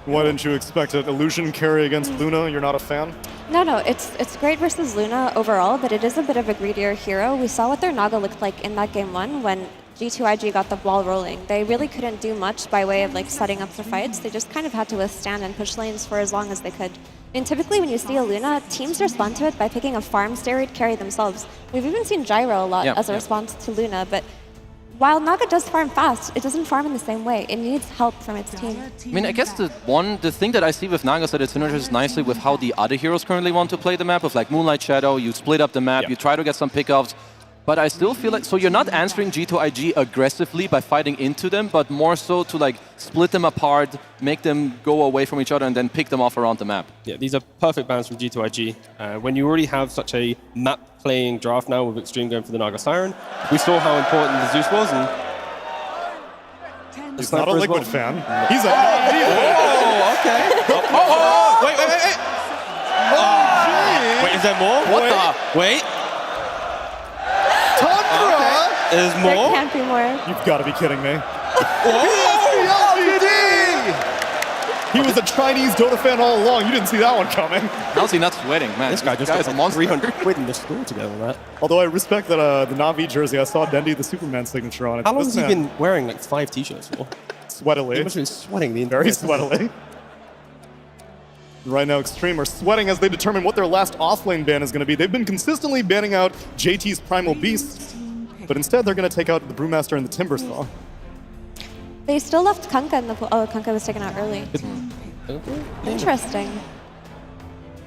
Why didn't you expect an illusion carry against Luna? You're not a fan? No, it's great versus Luna overall, but it is a bit of a greedier hero. We saw what their Naga looked like in that game 1 when G2IG got the ball rolling. They really couldn't do much by way of like setting up the fights. They just kind of had to withstand and push lanes for as long as they could. And typically when you see a Luna, teams respond to it by picking a farm steroid carry themselves. We've even seen Gyro a lot as a response to Luna, but while Naga does farm fast, it doesn't farm in the same way. It needs help from its team. I mean, I guess the thing that I see with Naga is that it synergizes nicely with how the other heroes currently want to play the map, with like Moonlight Shadow, you split up the map, you try to get some pickoffs. But I still feel like, so you're not answering G2IG aggressively by fighting into them, but more so to like split them apart, make them go away from each other and then pick them off around the map. Yeah, these are perfect bans from G2IG. When you already have such a map-playing draft now with Extreme going for the Naga Siren, we saw how important the Zeus was. And he's not a Liquid fan. He's a... Oh, okay. Wait. Wait, is there more? What the? Wait. Tundra! There's more? There can't be more. You've got to be kidding me. He was a Chinese Dota fan all along. You didn't see that one coming. How's he not sweating? Man, this guy just got a monster. 300 quid in the store together on that. Although I respect that the Na'Vi jersey, I saw Dendi the Superman signature on it. How long has he been wearing like 5 t-shirts for? Sweatily. He must have been sweating the entire Very sweatily. Right now, Extreme are sweating as they determine what their last offlane ban is going to be. They've been consistently banning out JT's Primal Beast, but instead they're going to take out the Brewmaster and the Timbersaw. They still left Kunkka in the pool. Oh, Kunkka was taken out early. Interesting.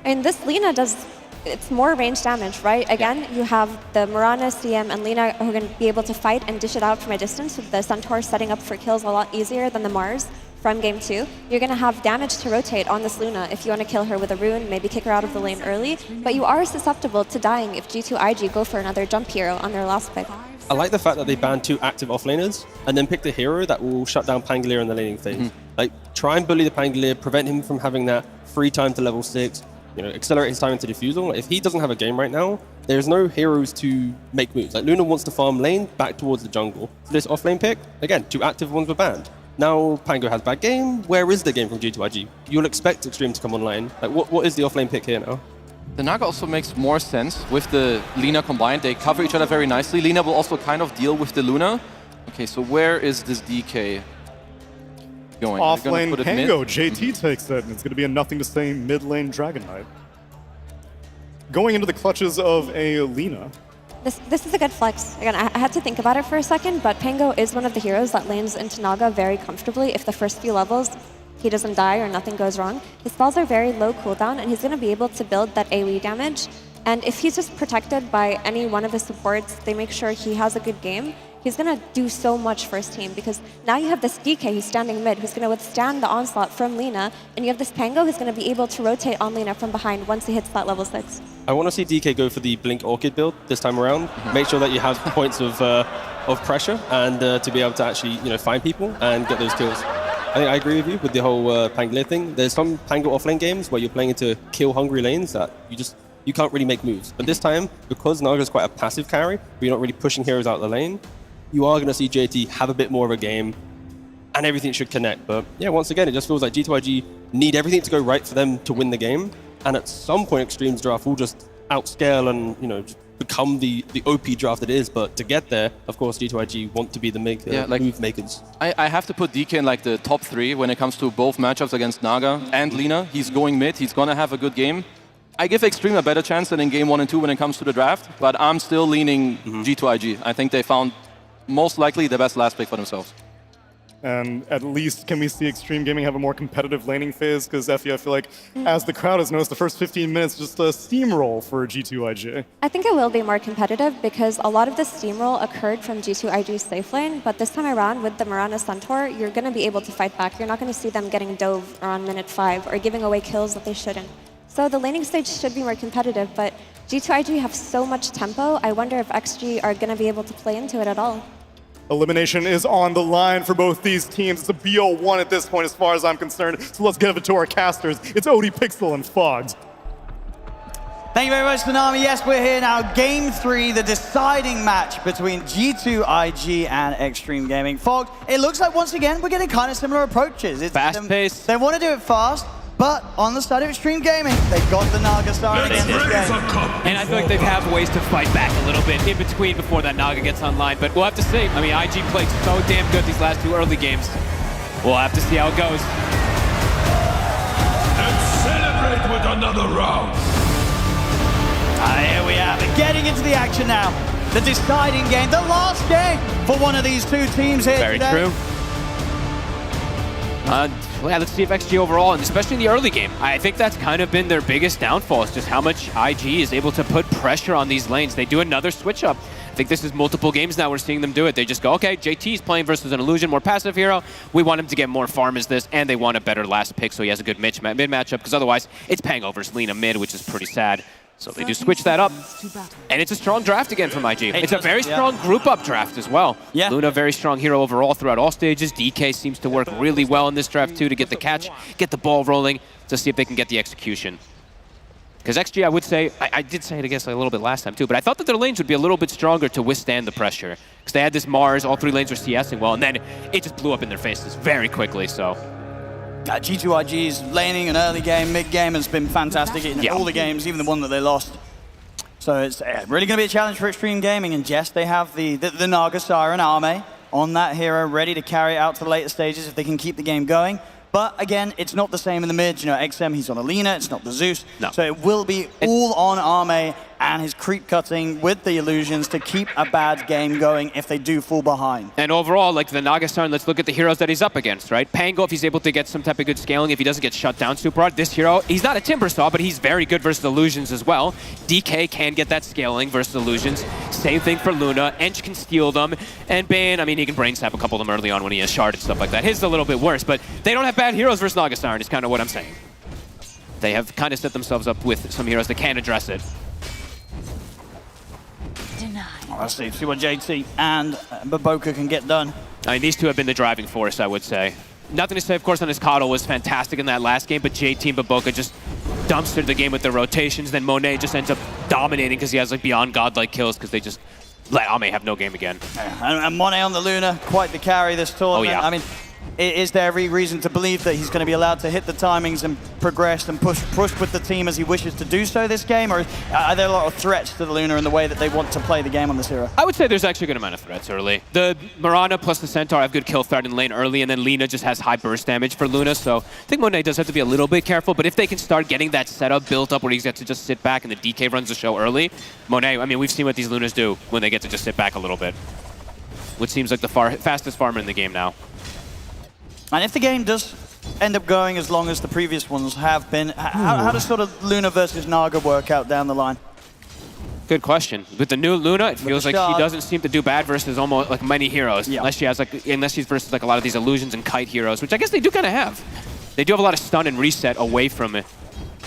And this Lina does, it's more range damage, right? Again, you have the Mirana, CM, and Lina who are going to be able to fight and dish it out from a distance, with the Centaur setting up for kills a lot easier than the Mars from game 2. You're going to have damage to rotate on this Luna if you want to kill her with a rune, maybe kick her out of the lane early, but you are susceptible to dying if G2IG go for another jump hero on their last pick. I like the fact that they banned 2 active offlaners and then picked a hero that will shut down Pangolier in the laning phase. Like, try and bully the Pangolier, prevent him from having that free time to level 6, accelerate his time into defusal. Like, if he doesn't have a game right now, there's no heroes to make moves. Like, Luna wants to farm lane back towards the jungle. For this offlane pick, again, 2 active ones were banned. Now Pango has bad game. Where is the game from G2IG? You'll expect Extreme to come online. Like, what is the offlane pick here now? The Naga also makes more sense with the Lina combined. They cover each other very nicely. Lina will also kind of deal with the Luna. Okay, so where is this DK going? Offlane Pango, JT takes it, and it's going to be a nothing to say mid lane Dragon Knight. Going into the clutches of a Lina. This is a good flex. Again, I had to think about it for a second, but Pango is one of the heroes that lanes into Naga very comfortably if the first few levels he doesn't die or nothing goes wrong. His spells are very low cooldown, and he's going to be able to build that AoE damage. And if he's just protected by any one of his supports, they make sure he has a good game, he's going to do so much for his team, because now you have this DK who's standing mid, who's going to withstand the onslaught from Lina, and you have this Pango who's going to be able to rotate on Lina from behind once he hits that level 6. I want to see DK go for the Blink Orchid build this time around. Make sure that you have points of pressure and to be able to actually find people and get those kills. I think I agree with you with the whole Pangolier thing. There's some Pango offlane games where you're playing into kill-hungry lanes that you can't really make moves. But this time, because Naga's quite a passive carry, where you're not really pushing heroes out of the lane, you are going to see JT have a bit more of a game, and everything should connect. But yeah, once again, it just feels like G2IG need everything to go right for them to win the game. And at some point, Extreme's draft will just outscale and just become the OP draft it is. But to get there, of course, G2IG want to be the move makers. I have to put DK in like the top 3 when it comes to both matchups against Naga and Lina. He's going mid. He's going to have a good game. I give Extreme a better chance than in game 1 and 2 when it comes to the draft, but I'm still leaning G2IG. I think they found most likely the best last pick for themselves. And at least can we see Extreme Gaming have a more competitive laning phase? Because Effie, I feel like, as the crowd has noticed, the first 15 minutes just a steamroll for G2IG. I think it will be more competitive because a lot of the steamroll occurred from G2IG's safe lane, but this time around with the Mirana Centaur, you're going to be able to fight back. You're not going to see them getting dove around minute 5 or giving away kills that they shouldn't. So the laning stage should be more competitive, but G2IG have so much tempo, I wonder if XG are going to be able to play into it at all. Elimination is on the line for both these teams. It's a BO1 at this point as far as I'm concerned. So let's give it to our casters. It's Odie, Pixel, and Fogged. Thank you very much, Tsunami. Yes, we're here now. Game 3, the deciding match between G2IG and Extreme Gaming. Fog, it looks like once again we're getting kind of similar approaches. It's fast-paced. They want to do it fast, but on the side of Extreme Gaming, they've got the Naga Star against this game. And I feel like they have ways to fight back a little bit in between before that Naga gets online. But we'll have to see. I mean, IG played so damn good these last 2 early games. We'll have to see how it goes. Let's celebrate with another round. Here we have it, getting into the action now. The deciding game, the last game for one of these 2 teams here Very today. true. Yeah, let's see if XG overall, and especially in the early game, I think that's kind of been their biggest downfall, is just how much IG is able to put pressure on these lanes. They do another switch up. I think this is multiple games now we're seeing them do it. They just go, okay, JT's playing versus an Illusion, more passive hero. We want him to get more farm as this, and they want a better last pick so he has a good mid matchup, because otherwise it's Pango versus Lina mid, which is pretty sad. So they do switch that up, and it's a strong draft again from IG. It's a very strong group-up draft as well. Yeah. Luna, very strong hero overall throughout all stages. DK seems to work really well in this draft too, to get the catch, get the ball rolling, to see if they can get the execution. Because XG, I would say, I did say it, I guess, a little bit last time too, but I thought that their lanes would be a little bit stronger to withstand the pressure. Because they had this Mars, all 3 lanes were CSing well, and then it just blew up in their faces very quickly, so. G2IG's laning an early game, mid game has been fantastic in all the games, even the one that they lost. So it's really going to be a challenge for Extreme Gaming. And yes, they have the Naga Siren Arme on that hero, ready to carry it out to the later stages if they can keep the game going. But again, it's not the same in the mid. You know, XM, he's on Alina, it's not the Zeus. No. So it will be all on Arme and his creep cutting with the illusions to keep a bad game going if they do fall behind. And overall, like the Naga Siren, let's look at the heroes that he's up against, right? Pango, if he's able to get some type of good scaling, if he doesn't get shut down super hard, this hero, he's not a Timbersaw, but he's very good versus illusions as well. DK can get that scaling versus illusions. Same thing for Luna. Ench can steal them. And Bane, I mean, he can brain snap a couple of them early on when he has shard and stuff like that. His is a little bit worse, but they don't have bad heroes versus Naga Siren, is kind of what I'm saying. They have kind of set themselves up with some heroes that can address it. Let's see what JT and Baboka can get done. I mean, these 2 have been the driving force, I would say. Nothing to say, of course, on his Kato was fantastic in that last game, but JT and Baboka just dumpstered the game with their rotations. Then Monet just ends up dominating because he has like beyond godlike kills because they just let Ame have no game again. Yeah. And Monet on the Luna, quite the carry this tournament. Oh, yeah. I mean, is there every reason to believe that he's going to be allowed to hit the timings and progress and push with the team as he wishes to do so this game? Or are there a lot of threats to the Luna in the way that they want to play the game on this hero? I would say there's actually a good amount of threats early. The Mirana plus the Centaur have good kill threat in lane early, and then Lina just has high burst damage for Luna, so I think Monet does have to be a little bit careful, but if they can start getting that setup built up where he gets to just sit back and the DK runs the show early, Monet, I mean, we've seen what these Lunas do when they get to just sit back a little bit. Which seems like the fastest farmer in the game now. And if the game does end up going as long as the previous ones have been, how does sort of Luna versus Naga work out down the line? Good question. With the new Luna, it feels like she doesn't seem to do bad versus almost like many heroes, unless she's versus like a lot of these illusions and kite heroes, which I guess they do kind of have. They do have a lot of stun and reset away from it,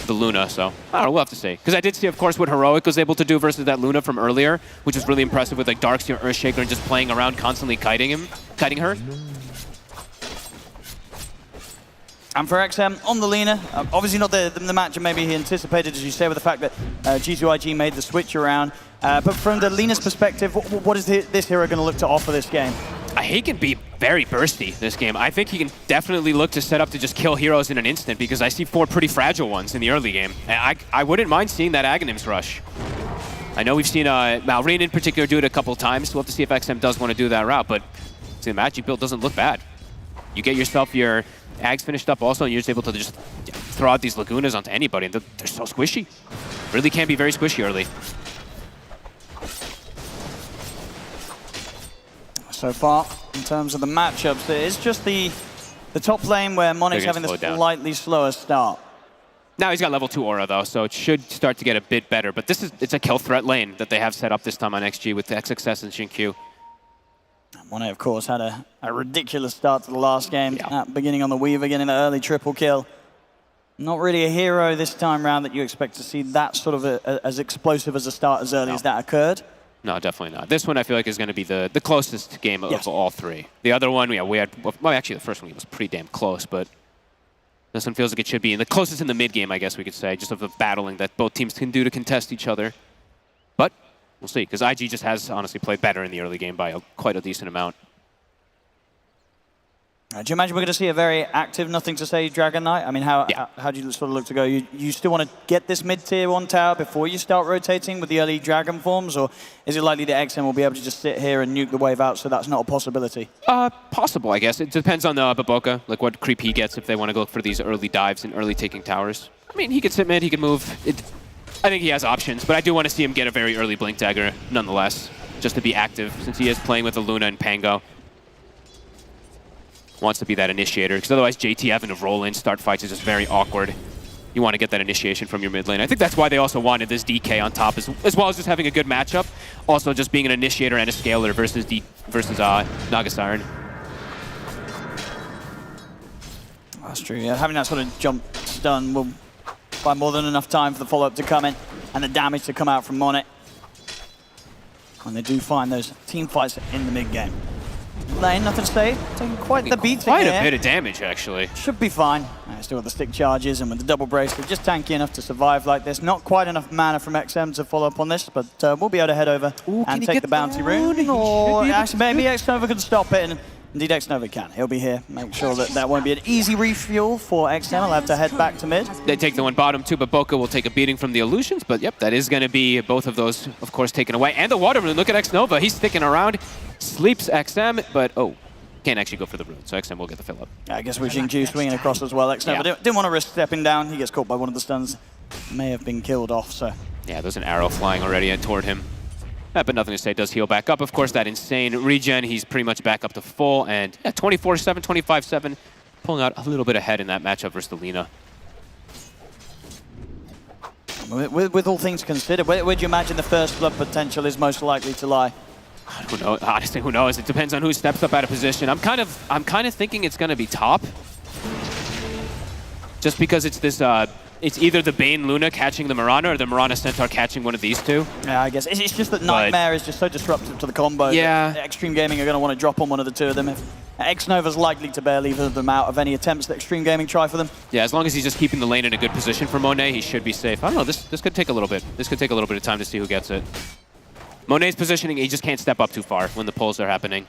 the Luna, so I don't know, we'll have to see. Because I did see, of course, what Heroic was able to do versus that Luna from earlier, which was really impressive with like Darkseer, Earthshaker, and just playing around, constantly kiting her. And for XM, on the Lina, obviously not the matchup maybe he anticipated, as you say, with the fact that G2IG made the switch around. But from the Lina's perspective, what is this hero going to look to offer this game? He can be very bursty this game. I think he can definitely look to set up to just kill heroes in an instant, because I see 4 pretty fragile ones in the early game. And I wouldn't mind seeing that Aghanims rush. I know we've seen Malrine in particular do it a couple times. We'll have to see if XM does want to do that route, but see, the magic build doesn't look bad. You get yourself your Ags finished up also, and you're just able to just throw out these Lagunas onto anybody, and they're so squishy. Really can be very squishy early. So far, in terms of the matchups, it is just the top lane where Monet's having this slightly slower start. Now he's got level 2 aura though, so it should start to get a bit better. But it's a kill threat lane that they have set up this time on XG with the XXS and Shin-Q. Monet, of course, had a ridiculous start to the last game. Beginning on the Weaver, getting the early triple kill. Not really a hero this time round that you expect to see that sort of as explosive as a start as early as that occurred. No, definitely not. This one I feel like is going to be the closest game of all 3. The other one, we had, well, actually the first one was pretty damn close, but This one feels like it should be in the closest in the mid game, I guess we could say, just of the battling that both teams can do to contest each other. But we'll see, because IG just has honestly played better in the early game by quite a decent amount. Do you imagine we're going to see a very active, nothing to say Dragon Knight? I mean, how do you sort of look to go? You still want to get this mid-tier 1 tower before you start rotating with the early Dragon forms, or is it likely that XM will be able to just sit here and nuke the wave out, so that's not a possibility? Possible, I guess. It depends on Baboka, like what creep he gets if they want to go for these early dives and early taking towers. I mean, he could sit mid, he could move. I think he has options, but I do want to see him get a very early Blink Dagger, nonetheless, just to be active, since he is playing with the Luna and Pango. Wants to be that initiator, because otherwise JT having to roll in, start fights is just very awkward. You want to get that initiation from your mid lane. I think that's why they also wanted this DK on top, as well as just having a good matchup. Also just being an initiator and a scaler versus Nagasiren. That's true, yeah. Having that sort of jump stun will buy more than enough time for the follow-up to come in and the damage to come out from Monet. And they do find those team fights in the mid-game. Lane, nothing to say. Taking quite the beating Quite here. a bit of damage, actually. Should be fine. Still got the stick charges, and with the double brace, they're just tanky enough to survive like this. Not quite enough mana from XM to follow up on this, but we'll be able to head over and take the bounty rune. Or actually, maybe Xnova can stop it, and indeed Xnova can. He'll be here. Make sure that that won't be an easy refuel for XM. He'll have to head back to mid. They take the one bottom too, but Boca will take a beating from the illusions. But yep, that is going to be both of those, of course, taken away. And the water rune. Look at Xnova. He's sticking around. Sleeps XM, but can't actually go for the rune, so XM will get the fill up. Yeah, I guess we're seeing G swinging across as well. XM didn't want to risk stepping down. He gets caught by one of the stuns. May have been killed off, so. Yeah, there's an arrow flying already toward him. But nothing to say, does heal back up. Of course, that insane regen, he's pretty much back up to full. And 24-7, 25-7, pulling out a little bit ahead in that matchup versus the Lina. With all things considered, where do you imagine the first blood potential is most likely to lie? Who knows? Honestly, who knows? It depends on who steps up out of position. I'm kind of thinking it's going to be top, just because it's this. It's either the Bane Luna catching the Mirana or the Mirana Centaur catching one of these two. Yeah, I guess it's just that Nightmare is just so disruptive to the combo. Yeah, that Extreme Gaming are going to want to drop on one of the two of them. If Xnova's likely to bail either of them out of any attempts that Extreme Gaming try for them. Yeah, as long as he's just keeping the lane in a good position for Monet, he should be safe. I don't know. This could take a little bit. This could take a little bit of time to see who gets it. Monet's positioning, he just can't step up too far when the pulls are happening.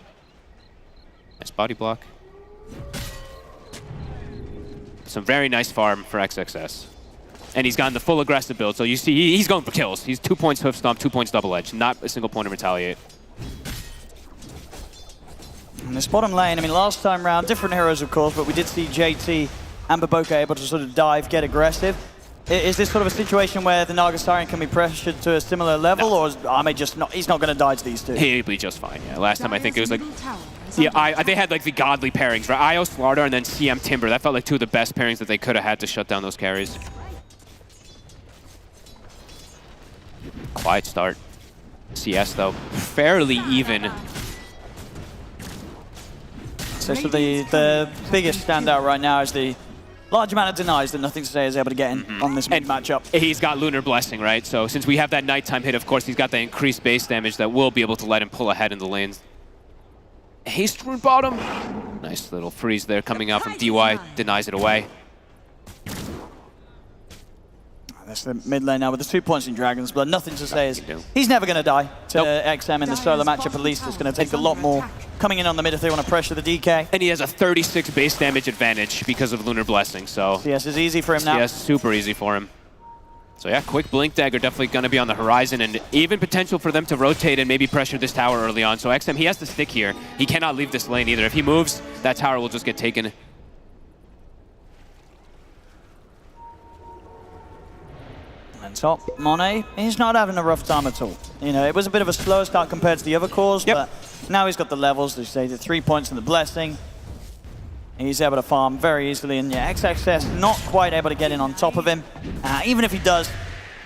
Nice body block. Some very nice farm for XXS. And he's gotten the full aggressive build, so you see he's going for kills. He's 2 points hoof stomp, 2 points double edge, not a single point of retaliate. In this bottom lane, I mean, last time round, different heroes of course, but we did see JT and Baboka able to sort of dive, get aggressive. Is this sort of a situation where the Nagasiren can be pressured to a similar level, or is Ame just not? He's not going to die to these two. He'll be just fine. Yeah, last time I think it was like, they had like the godly pairings, right? Io Slardar and then CM Timber. That felt like two of the best pairings that they could have had to shut down those carries. Quiet start. CS though, fairly even. So the biggest standout right now is the large amount of denies that Nothing to Say is able to get in on this matchup. He's got Lunar Blessing, right? So since we have that nighttime hit, of course, he's got the increased base damage that will be able to let him pull ahead in the lanes. Haste Rune bottom. Nice little freeze there coming out from DY. Denies it away. That's the mid lane now with the 2 points in Dragon's Blood. Nothing to Say is he's never going to die to XM in the solo matchup. At least it's going to take a lot more coming in on the mid if they want to pressure the DK. And he has a 36 base damage advantage because of Lunar Blessing. So CS is easy for him now. CS super easy for him. So yeah, quick Blink Dagger definitely going to be on the horizon, and even potential for them to rotate and maybe pressure this tower early on. So XM, he has to stick here. He cannot leave this lane either. If he moves, that tower will just get taken. And top, Monet, he's not having a rough time at all. You know, it was a bit of a slow start compared to the other cores, but now he's got the levels. They say the 3 points in the Blessing. He's able to farm very easily, and yeah, XXS not quite able to get in on top of him. Even if he does,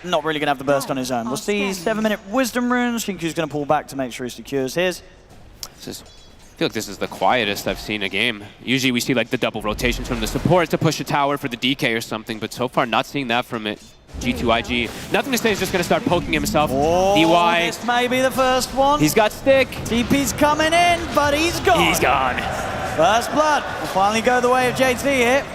not really going to have the burst on his own. We'll see 7-minute Wisdom Runes. Shinku's going to pull back to make sure he secures his. I feel like this is the quietest I've seen a game. Usually we see like the double rotations from the support to push a tower for the DK or something, but so far not seeing that from it. G2IG. Nothing to Say is just going to start poking himself. DY. This may be the first one. He's got stick. TP's coming in, but he's gone. He's gone. First blood will finally go the way of JT here.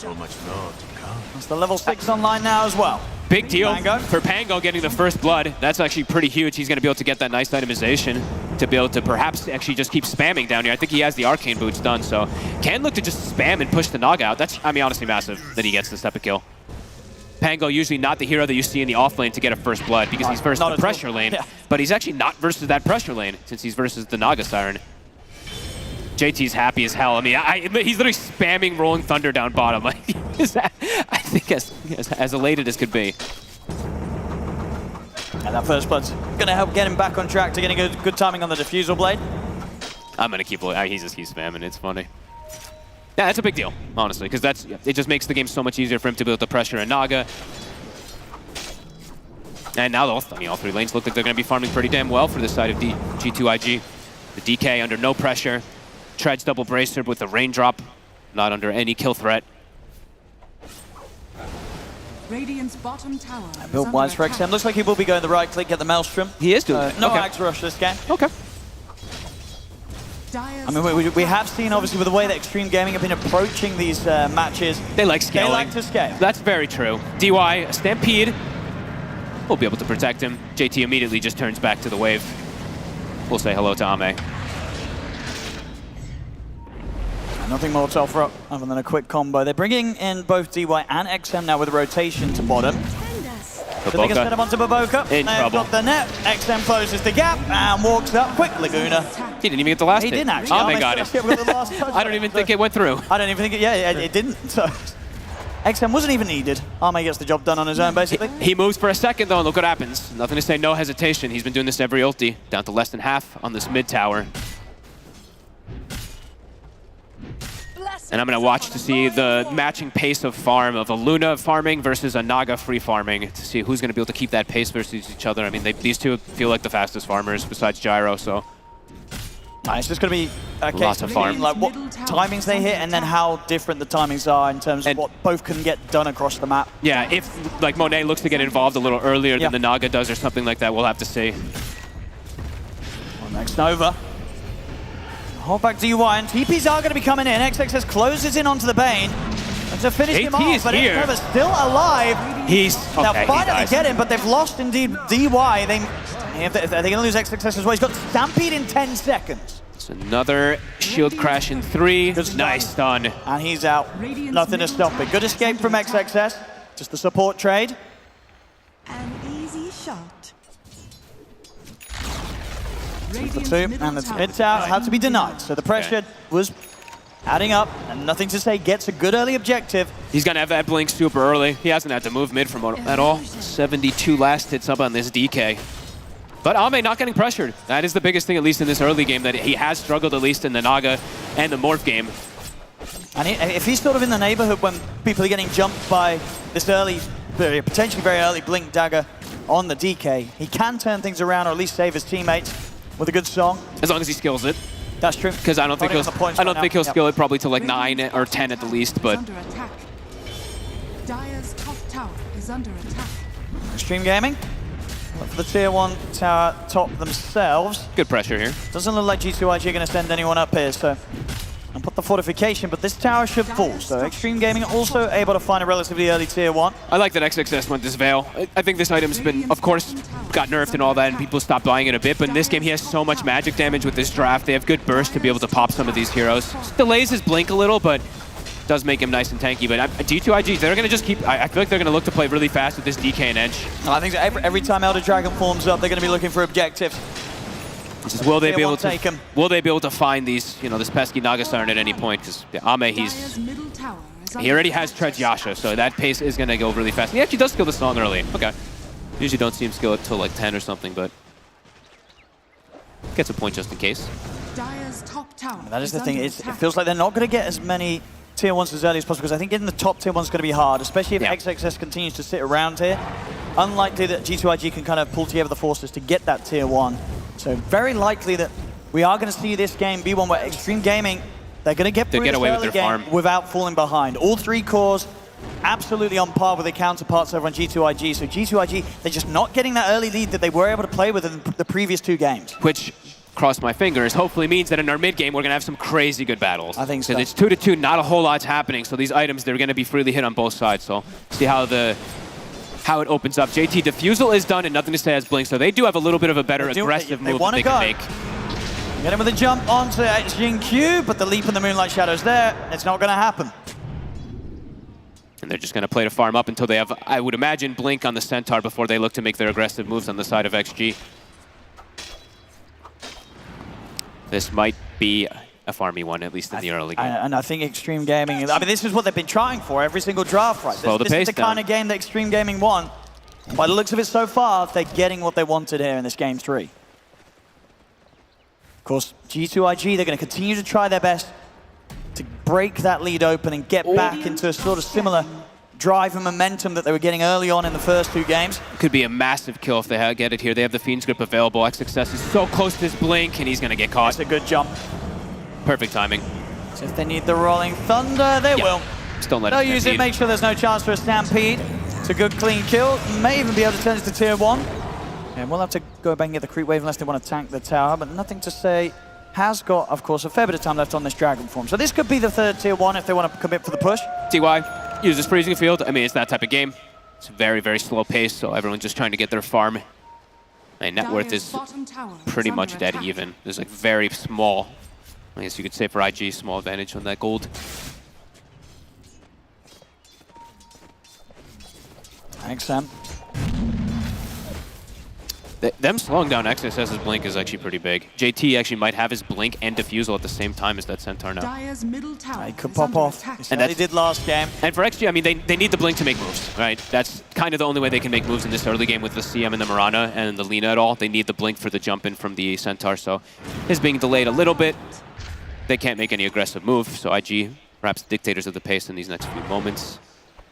so much more to come. It's the level 6 online now as well. Big deal Pango. for Pango getting the first blood. That's actually pretty huge. He's going to be able to get that nice itemization to be able to perhaps actually just keep spamming down here. I think he has the arcane boots done, so can look to just spam and push the Naga out. That's, I mean, honestly massive that he gets this type of kill. Pango usually not the hero that you see in the off lane to get a first blood because he's versus the pressure lane, but he's actually not versus that pressure lane since he's versus the Naga Siren. JT's happy as hell. I mean, he's literally spamming Rolling Thunder down bottom. Like, I think as elated as could be. And that first blood's going to help get him back on track to getting good timing on the Diffusal Blade. I'm going to keep spamming. It's funny. Yeah, that's a big deal, honestly, because it just makes the game so much easier for him to be able to pressure a Naga. And now, all three lanes look like they're going to be farming pretty damn well for this side of G2IG. The DK under no pressure. Treads double bracer with the raindrop, not under any kill threat. Radiant's bottom tower. Build wise for XM. Looks like he will be going the right click, get the Maelstrom. He is doing No Axe Rush this game. Okay. I mean, we have seen, obviously, with the way that Extreme Gaming have been approaching these matches. They like scaling. They like to scale. That's very true. DY, Stampede. We'll be able to protect him. JT immediately just turns back to the wave. We'll say hello to Ame. Nothing more to offer up other than a quick combo. They're bringing in both DY and XM now with a rotation to bottom. The biggest set up onto Baboka. In trouble. Got the net. XM closes the gap and walks up. Quick Laguna. He didn't even get the last hit. He didn't actually. Ame got it. I don't even think it went through. I don't even think it didn't. So XM wasn't even needed. Ame gets the job done on his own, basically. He moves for a second, though, and look what happens. Nothing to say, no hesitation. He's been doing this every ulti. Down to less than half on this mid tower. And I'm going to watch to see the matching pace of farm of a Luna farming versus a Naga free farming to see who's going to be able to keep that pace versus each other. I mean, these two feel like the fastest farmers besides Gyro, so. It's just going to be a case Lots of farm. like what timings they hit and then how different the timings are in terms of what both can get done across the map. Yeah, if like Monet looks to get involved a little earlier than the Naga does or something like that, we'll have to see. Well, next Nova. Hold back DY, and TPs are going to be coming in. XXS closes in onto the Bane. And to finish him off, but Nova's still alive. They'll finally get him, but they've lost indeed DY. They're going to lose XXS as well. He's got Stampede in 10 seconds. It's another shield crash in 3. Nice stun. And he's out. Nothing to stop it. Good escape from XXS. Just the support trade. An easy shot. The two, and the mid tower had to be denied. So the pressure was adding up, and nothing to say, gets a good early objective. He's going to have that blink super early. He hasn't had to move mid from at all. 72 last hits up on this DK. But Ame not getting pressured. That is the biggest thing, at least in this early game, that he has struggled, at least in the Naga and the Morph game. And if he's sort of in the neighborhood when people are getting jumped by this early, potentially very early blink dagger on the DK, he can turn things around or at least save his teammates with a good song. As long as he skills it. That's true. Because I don't think he'll skill it probably to like 9 or 10 at the least, but Dire's top tower is under attack. Extreme Gaming. Look for the tier 1 tower top themselves. Good pressure here. Doesn't look like G2IG are going to send anyone up here, so and put the fortification, but this tower should fall. So Extreme Gaming also able to find a relatively early tier 1. I like that XXS went this Veil. I think this item's been, of course, got nerfed and all that, and people stopped buying it a bit, but in this game he has so much magic damage with this draft. They have good burst to be able to pop some of these heroes. Just delays his blink a little, but does make him nice and tanky. But G2IG, they're going to just keep, I feel like they're going to look to play really fast with this DK and Edge. I think so. Every time Elder Dragon forms up, they're going to be looking for objectives. Will they be able to find these, this pesky Naga Siren at any point? Because Ame, he already has Treads Yasha, so that pace is going to go really fast. He actually does skill the song early. Okay. Usually don't see him skill it till like 10 or something, but gets a point just in case. Dire's top tower. That is the thing. It feels like they're not going to get as many tier 1s as early as possible, because I think getting the top tier 1 is going to be hard, especially if XXS continues to sit around here. Unlikely that G2IG can kind of pull together the forces to get that tier 1. So very likely that we are going to see this game be one where Extreme Gaming, they're going to get through this early game without falling behind. All 3 cores absolutely on par with their counterparts over on G2IG. So G2IG, they're just not getting that early lead that they were able to play with in the previous 2 games. Which cross my fingers, hopefully means that in our mid game we're going to have some crazy good battles. I think so. Because it's 2-2, not a whole lot's happening, so these items, they're going to be freely hit on both sides. So see how it opens up. JT Diffusal is done and nothing to say as Blink, so they do have a little bit of a better aggressive move that they can make. Get him with a jump onto Jin-Q, but the leap in the Moonlight Shadow's there. It's not going to happen. And they're just going to play to farm up until they have, I would imagine, Blink on the Centaur before they look to make their aggressive moves on the side of XG. This might be a farmy one, at least in the early game. And I think Extreme Gaming, I mean, this is what they've been trying for every single draft, right? Slow the This pace is the down. kind of game that Extreme Gaming won. By the looks of it so far, they're getting what they wanted here in this game 3. Of course, G2IG, they're going to continue to try their best to break that lead open and get back into a sort of similar drive and momentum that they were getting early on in the first 2 games. Could be a massive kill if they get it here. They have the Fiend's Grip available. XXS is so close to his Blink, and he's going to get caught. It's a good jump. Perfect timing. So if they need the Rolling Thunder, they will. Just don't let They'll it use it, stampede. make sure there's no chance for a Stampede. It's a good, clean kill. May even be able to turn it to Tier 1. And we'll have to go back and get the creep wave unless they want to tank the tower, but nothing to say. Has got, of course, a fair bit of time left on this Dragon form. So this could be the 3rd Tier 1 if they want to commit for the push. TY uses Freezing Field. I mean, it's that type of game. It's very, very slow pace, so everyone's just trying to get their farm. And net worth is pretty much dead even. There's like very small, I guess you could say for IG, small advantage on that gold. Thanks, Sam. Them slowing down XSS's Blink is actually pretty big. JT actually might have his Blink and Diffusal at the same time as that Centaur now. Dire's middle tower He could pop off. And He did last game. And for XG, I mean, they need the Blink to make moves, right? That's kind of the only way they can make moves in this early game with the CM and the Mirana and the Lina at all. They need the Blink for the jump in from the Centaur, so his being delayed a little bit. They can't make any aggressive move, so IG perhaps dictators of the pace in these next few moments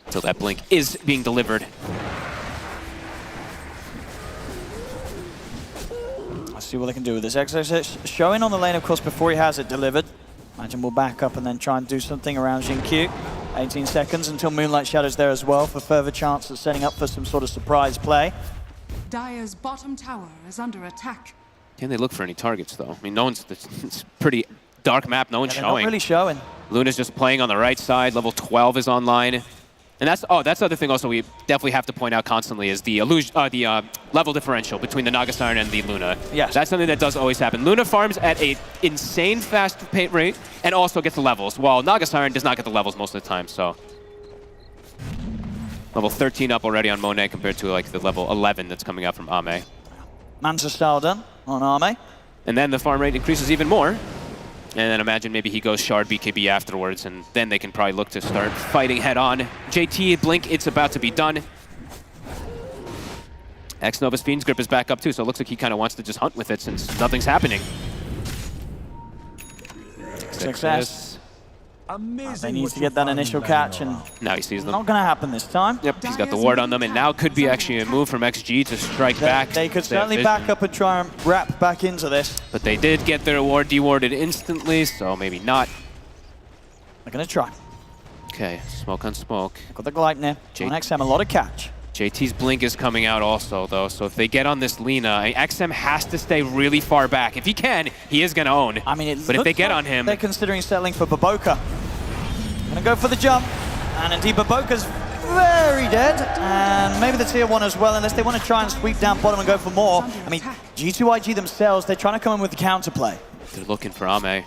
until that Blink is being delivered. Let's see what they can do with this. XXX showing on the lane, of course, before he has it delivered. Imagine we'll back up and then try and do something around Jin-Q. 18 seconds until Moonlight Shadow's there as well for further chance of setting up for some sort of surprise play. Dire's bottom tower is under attack. Can they look for any targets, though? I mean, no one's, it's a pretty dark map, no one's They're showing. not really showing. Luna's just playing on the right side, level 12 is online. And that's the other thing also we definitely have to point out constantly is the level differential between the Naga Siren and the Luna. Yes. That's something that does always happen. Luna farms at an insane fast rate and also gets the levels, while Naga Siren does not get the levels most of the time, so. Level 13 up already on Monet compared to like the level 11 that's coming out from Ame. Manta style done on Ame. And then the farm rate increases even more. And then imagine maybe he goes Shard BKB afterwards, and then they can probably look to start fighting head on. JT, Blink, it's about to be done. X-Nova's Fiend's Grip is back up too, so it looks like he kind of wants to just hunt with it since nothing's happening. Success. They need to get that initial catch, and now he sees them. Not going to happen this time. Yep, he's got the ward on them, and now could be actually a move from XG to strike back. They could certainly back up and try and wrap back into this. But they did get their ward dewarded instantly, so maybe not. They're going to try. Okay, smoke on smoke. Got the Gleipnir. On XM, a lot of catch. JT's Blink is coming out also, though, so if they get on this Lina, XM has to stay really far back. If he can, he is going to own. I mean, but if they get on him... They're considering settling for Baboka. Going to go for the jump, and indeed Baboka's very dead, and maybe the tier 1 as well, unless they want to try and sweep down bottom and go for more. I mean, G2IG themselves, they're trying to come in with the counterplay. They're looking for Ame.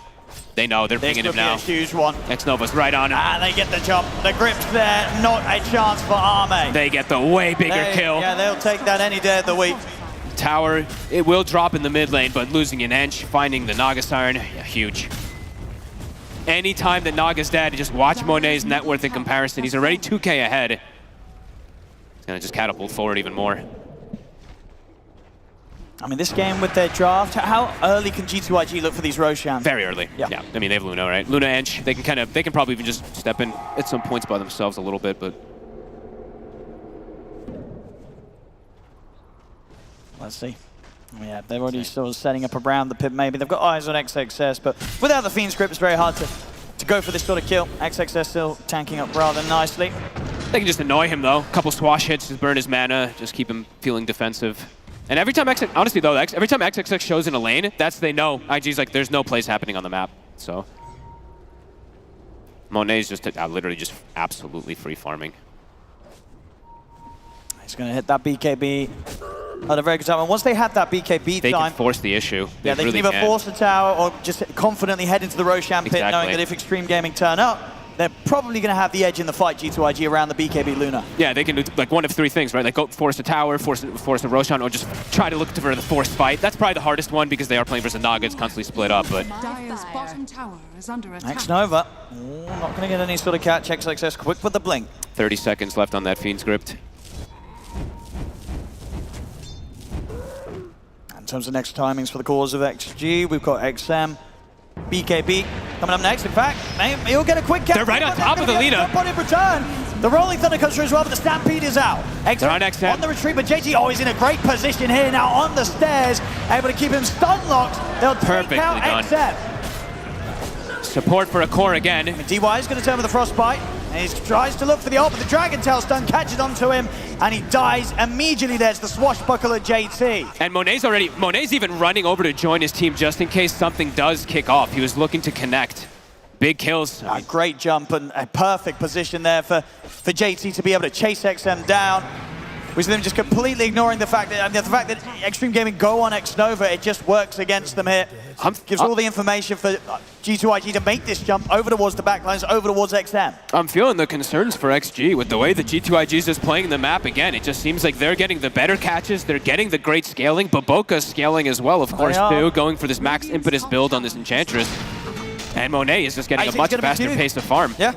They know, they're pinging him now. This could be a huge one. X-Nova's right on him. And they get the jump. The grip's there, not a chance for Ame. They get the way bigger kill. Yeah, they'll take that any day of the week. Tower, it will drop in the mid lane, but losing an inch, finding the Naga Siren, yeah, huge. Anytime that Naga's dead, just watch Monet's net worth in comparison. He's already 2K ahead. He's gonna just catapult forward even more. I mean, this game with their draft, how early can G2IG look for these Roshan? Very early. Yeah. I mean, they have Luna, right? Luna Ench, they can probably even just step in at some points by themselves a little bit, but. Let's see. Yeah, they're already sort of setting up around the pit maybe. They've got eyes on XXS, but without the Fiend's Grip, it's very hard to go for this sort of kill. XXS still tanking up rather nicely. They can just annoy him, though. A couple swash hits, just burn his mana, just keep him feeling defensive. And every time honestly though, every time XXX shows in a lane, they know IG's like, there's no plays happening on the map. So Monet's just literally just absolutely free farming. He's going to hit that BKB at a very good time. And once they have that BKB they time, can force the issue. They really can either force the tower or just confidently head into the Roshan pit, knowing that if Extreme Gaming turn up, they're probably going to have the edge in the fight, G2IG, around the BKB Luna. Yeah, they can do like one of three things, right? Like go force a tower, force a Roshan, or just try to look for the forced fight. That's probably the hardest one because they are playing versus Naga. It's constantly split up, but... Dire's bottom tower is under attack. Next Nova. Not going to get any sort of catch. XXS quick with the blink. 30 seconds left on that Fiend script. In terms of next timings for the cause of XG, we've got XM, BKB coming up next. In fact, he'll get a quick catch. They're right on top of the leader. On in return. The Rolling Thunder comes through as well, but the Stampede is out. XM on the retreat, but JT always in a great position here now on the stairs, able to keep him stun locked. They'll take out XM. Support for a core again. DY is going to turn with the Frostbite. And he tries to look for the ult, but the Dragon Tail stun catches onto him, and he dies immediately. There's the swashbuckler JT. And Monet's even running over to join his team just in case something does kick off. He was looking to connect. Big kills. A great jump and a perfect position there for JT to be able to chase XM down. We see them just completely ignoring the fact that Extreme Gaming go on X-Nova, it just works against them here. Gives all the information for G2IG to make this jump over towards the backlines, over towards XM. I'm feeling the concerns for XG with the way that G2IG is just playing the map again. It just seems like they're getting the better catches, they're getting the great scaling. Baboka's scaling as well, of course, too, going for this max impetus build on this Enchantress. And Monet is just getting a much faster pace of farm. Yeah.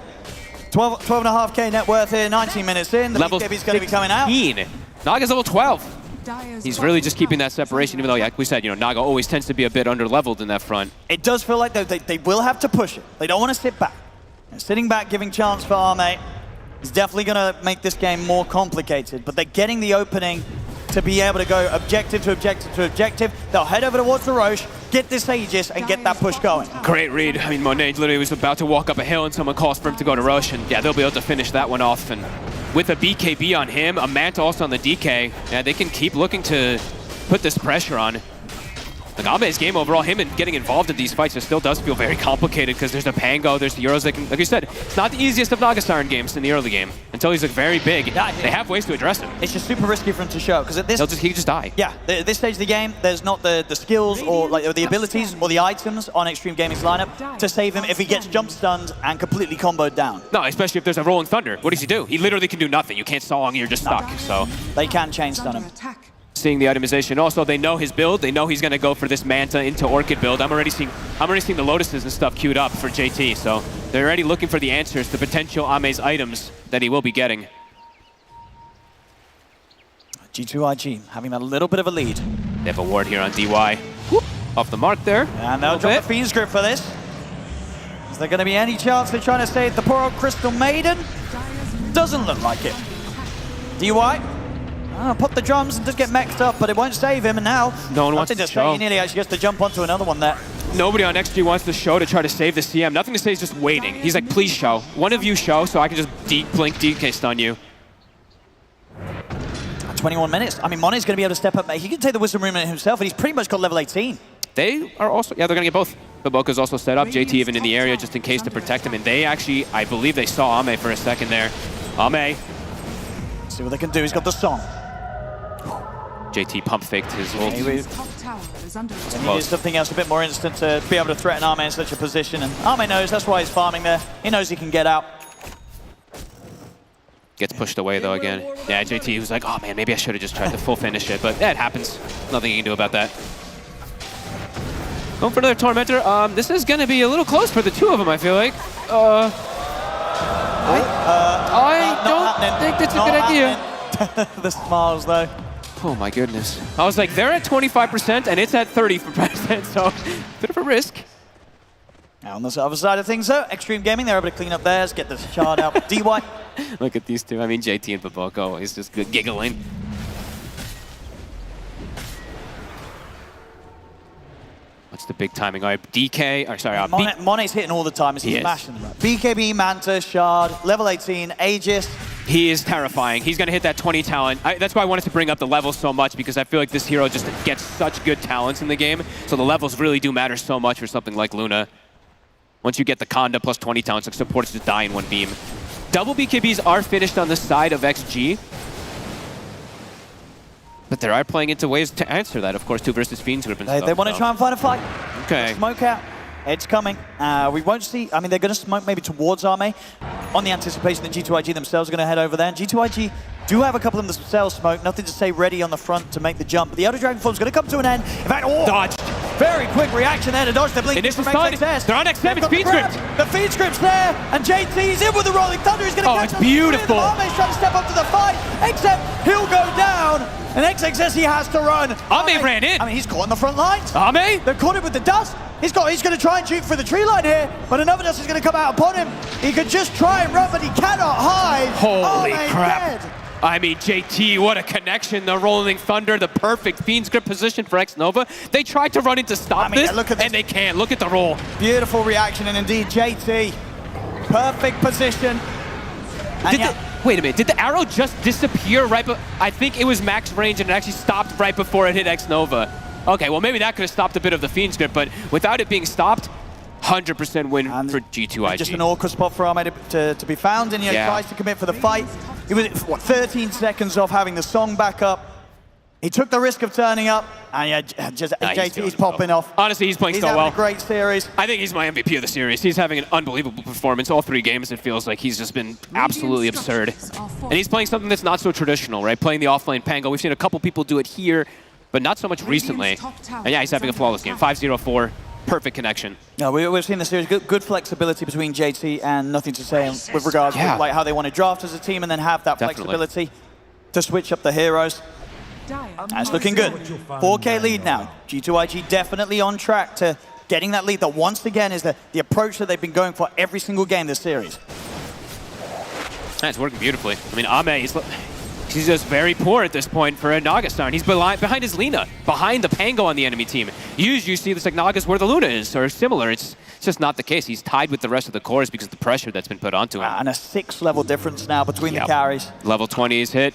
12.5k net worth here, 19 minutes in. The level BKB's going to be coming out. Naga's level 12. He's really just keeping that separation, even though, like we said, Naga always tends to be a bit under-leveled in that front. It does feel like they will have to push it. They don't want to sit back. And sitting back, giving chance for Arme is definitely going to make this game more complicated. But they're getting the opening to be able to go objective to objective to objective. They'll head over towards the Roche, get this Aegis, and get that push going. Great read. I mean, Monet literally was about to walk up a hill and someone calls for him to go to Roche, and yeah, they'll be able to finish that one off. And with a BKB on him, a Manta also on the DK, yeah, they can keep looking to put this pressure on. Like Ame's game overall, him and getting involved in these fights, it still does feel very complicated because there's the Pango, there's the Euros that can, like you said, it's not the easiest of Naga Siren games in the early game until he's like very big. Yeah, they have ways to address him. It's just super risky for him to show because at this he just die. Yeah, at this stage of the game, there's not the skills or like the abilities or the items on Extreme Gaming's lineup to save him if he gets jump stunned and completely comboed down. No, especially if there's a Rolling Thunder. What does he do? He literally can do nothing. You can't song, you're just stuck. So they can chain stun him. Seeing the itemization. Also, they know his build. They know he's going to go for this Manta into Orchid build. I'm already seeing the Lotuses and stuff queued up for JT. So they're already looking for the answers to potential Ame's items that he will be getting. G2IG having that little bit of a lead. They have a ward here on DY. Whoop, off the mark there. And they'll drop the Fiend script for this. Is there going to be any chance they're trying to save the poor old Crystal Maiden? Doesn't look like it. DY. Pop the drums and just get mexed up, but it won't save him, and now no one wants to show. He nearly actually gets to jump onto another one there. Nobody on XG wants to show to try to save the CM. Nothing to say, he's just waiting. He's like, please show. One of you show so I can just blink DK stun you. 21 minutes. I mean, Monet's going to be able to step up. He can take the Wisdom Rune himself, and he's pretty much got level 18. They are also, yeah, they're going to get both. Baboka's also set up, JT even in the area just in case to protect him, and they actually, I believe they saw Ame for a second there. Ame. See what they can do. He's got the song. JT pump faked his ult. He needed something else a bit more instant to be able to threaten Arme in such a position, and Arme knows that's why he's farming there. He knows he can get out. Gets pushed away though again. Yeah, JT was like, oh man, maybe I should have just tried to full finish it, but yeah, it happens. Nothing you can do about that. Going for another Tormentor. This is going to be a little close for the two of them, I feel like. I don't think that's a good idea. The smiles though. Oh my goodness. I was like, they're at 25% and it's at 30%, so bit of a risk. Now on the other side of things though, Extreme Gaming, they're able to clean up theirs, get the shard out. DY. Look at these two. I mean, JT and Baboka is just good giggling. What's the big timing? All right, DK, or sorry, Monet's hitting all the time as he's smashing them up. BKB, Manta, Shard, level 18, Aegis. He is terrifying. He's going to hit that 20 talent. That's why I wanted to bring up the levels so much, because I feel like this hero just gets such good talents in the game. So the levels really do matter so much for something like Luna. Once you get the Conda plus 20 talents, like supports just die in one beam. Double BKBs are finished on the side of XG. But they are playing into ways to answer that, of course, 2 versus Fiends group and stuff. They want to try and find a fight. Okay. Smoke out. It's coming. We won't see. I mean, they're going to smoke maybe towards Arme on the anticipation that G2IG themselves are going to head over there. And G2IG do have a couple of them themselves smoke. Nothing to say ready on the front to make the jump. But the Elder Dragon Form is going to come to an end. In fact, dodged. Very quick reaction there to dodge the blink. Initial stun. They're on X7. It's Feed Script. The Feed Script's there. And JT's in with the Rolling Thunder. He's going to catch it's beautiful. Arme's trying to step up to the fight. Except he'll go down. And XXS he has to run. Arme ran in. I mean, he's caught in the front lines. Arme? They've caught him with the dust. He's going to try and shoot for the tree line here, but another dust is going to come out upon him. He could just try and run, but he cannot hide. Holy Arme crap. dead. I mean, JT, what a connection. The Rolling Thunder, the perfect Fiend's Grip position for X-Nova. They tried to run in to stop this, and they can't. Look at the roll. Beautiful reaction, and indeed, JT, perfect position. Wait a minute, did the arrow just disappear right I think it was max range and it actually stopped right before it hit X-Nova. Okay, well maybe that could have stopped a bit of the Fiend's Grip, but without it being stopped, 100% win for G2IG. Just an awkward spot for Arme to be found, and he tries to commit for the fight. He was, what, 13 seconds off having the song back up. He took the risk of turning up, and JT's popping off. Honestly, he's playing so well. He's having a great series. I think he's my MVP of the series. He's having an unbelievable performance. All 3 games, it feels like he's just been absolutely absurd. And he's playing something that's not so traditional, right? Playing the offlane Pango. We've seen a couple people do it here, but not so much recently. And yeah, he's having a flawless game. 5-0-4, perfect connection. No, we've seen the series, good flexibility between JT and Nothing to Say with regards to like how they want to draft as a team and then have that flexibility to switch up the heroes. That's looking good. 4K lead now. G2IG definitely on track to getting that lead that once again is the approach that they've been going for every single game this series. That's working beautifully. I mean, Ame, he's just very poor at this point for a Nagastar. He's behind his Lina, behind the Pango on the enemy team. Usually you see this like Naga's where the Luna is, or similar. It's just not the case. He's tied with the rest of the cores because of the pressure that's been put onto him. And a 6-level difference now between the carries. Level 20 is hit.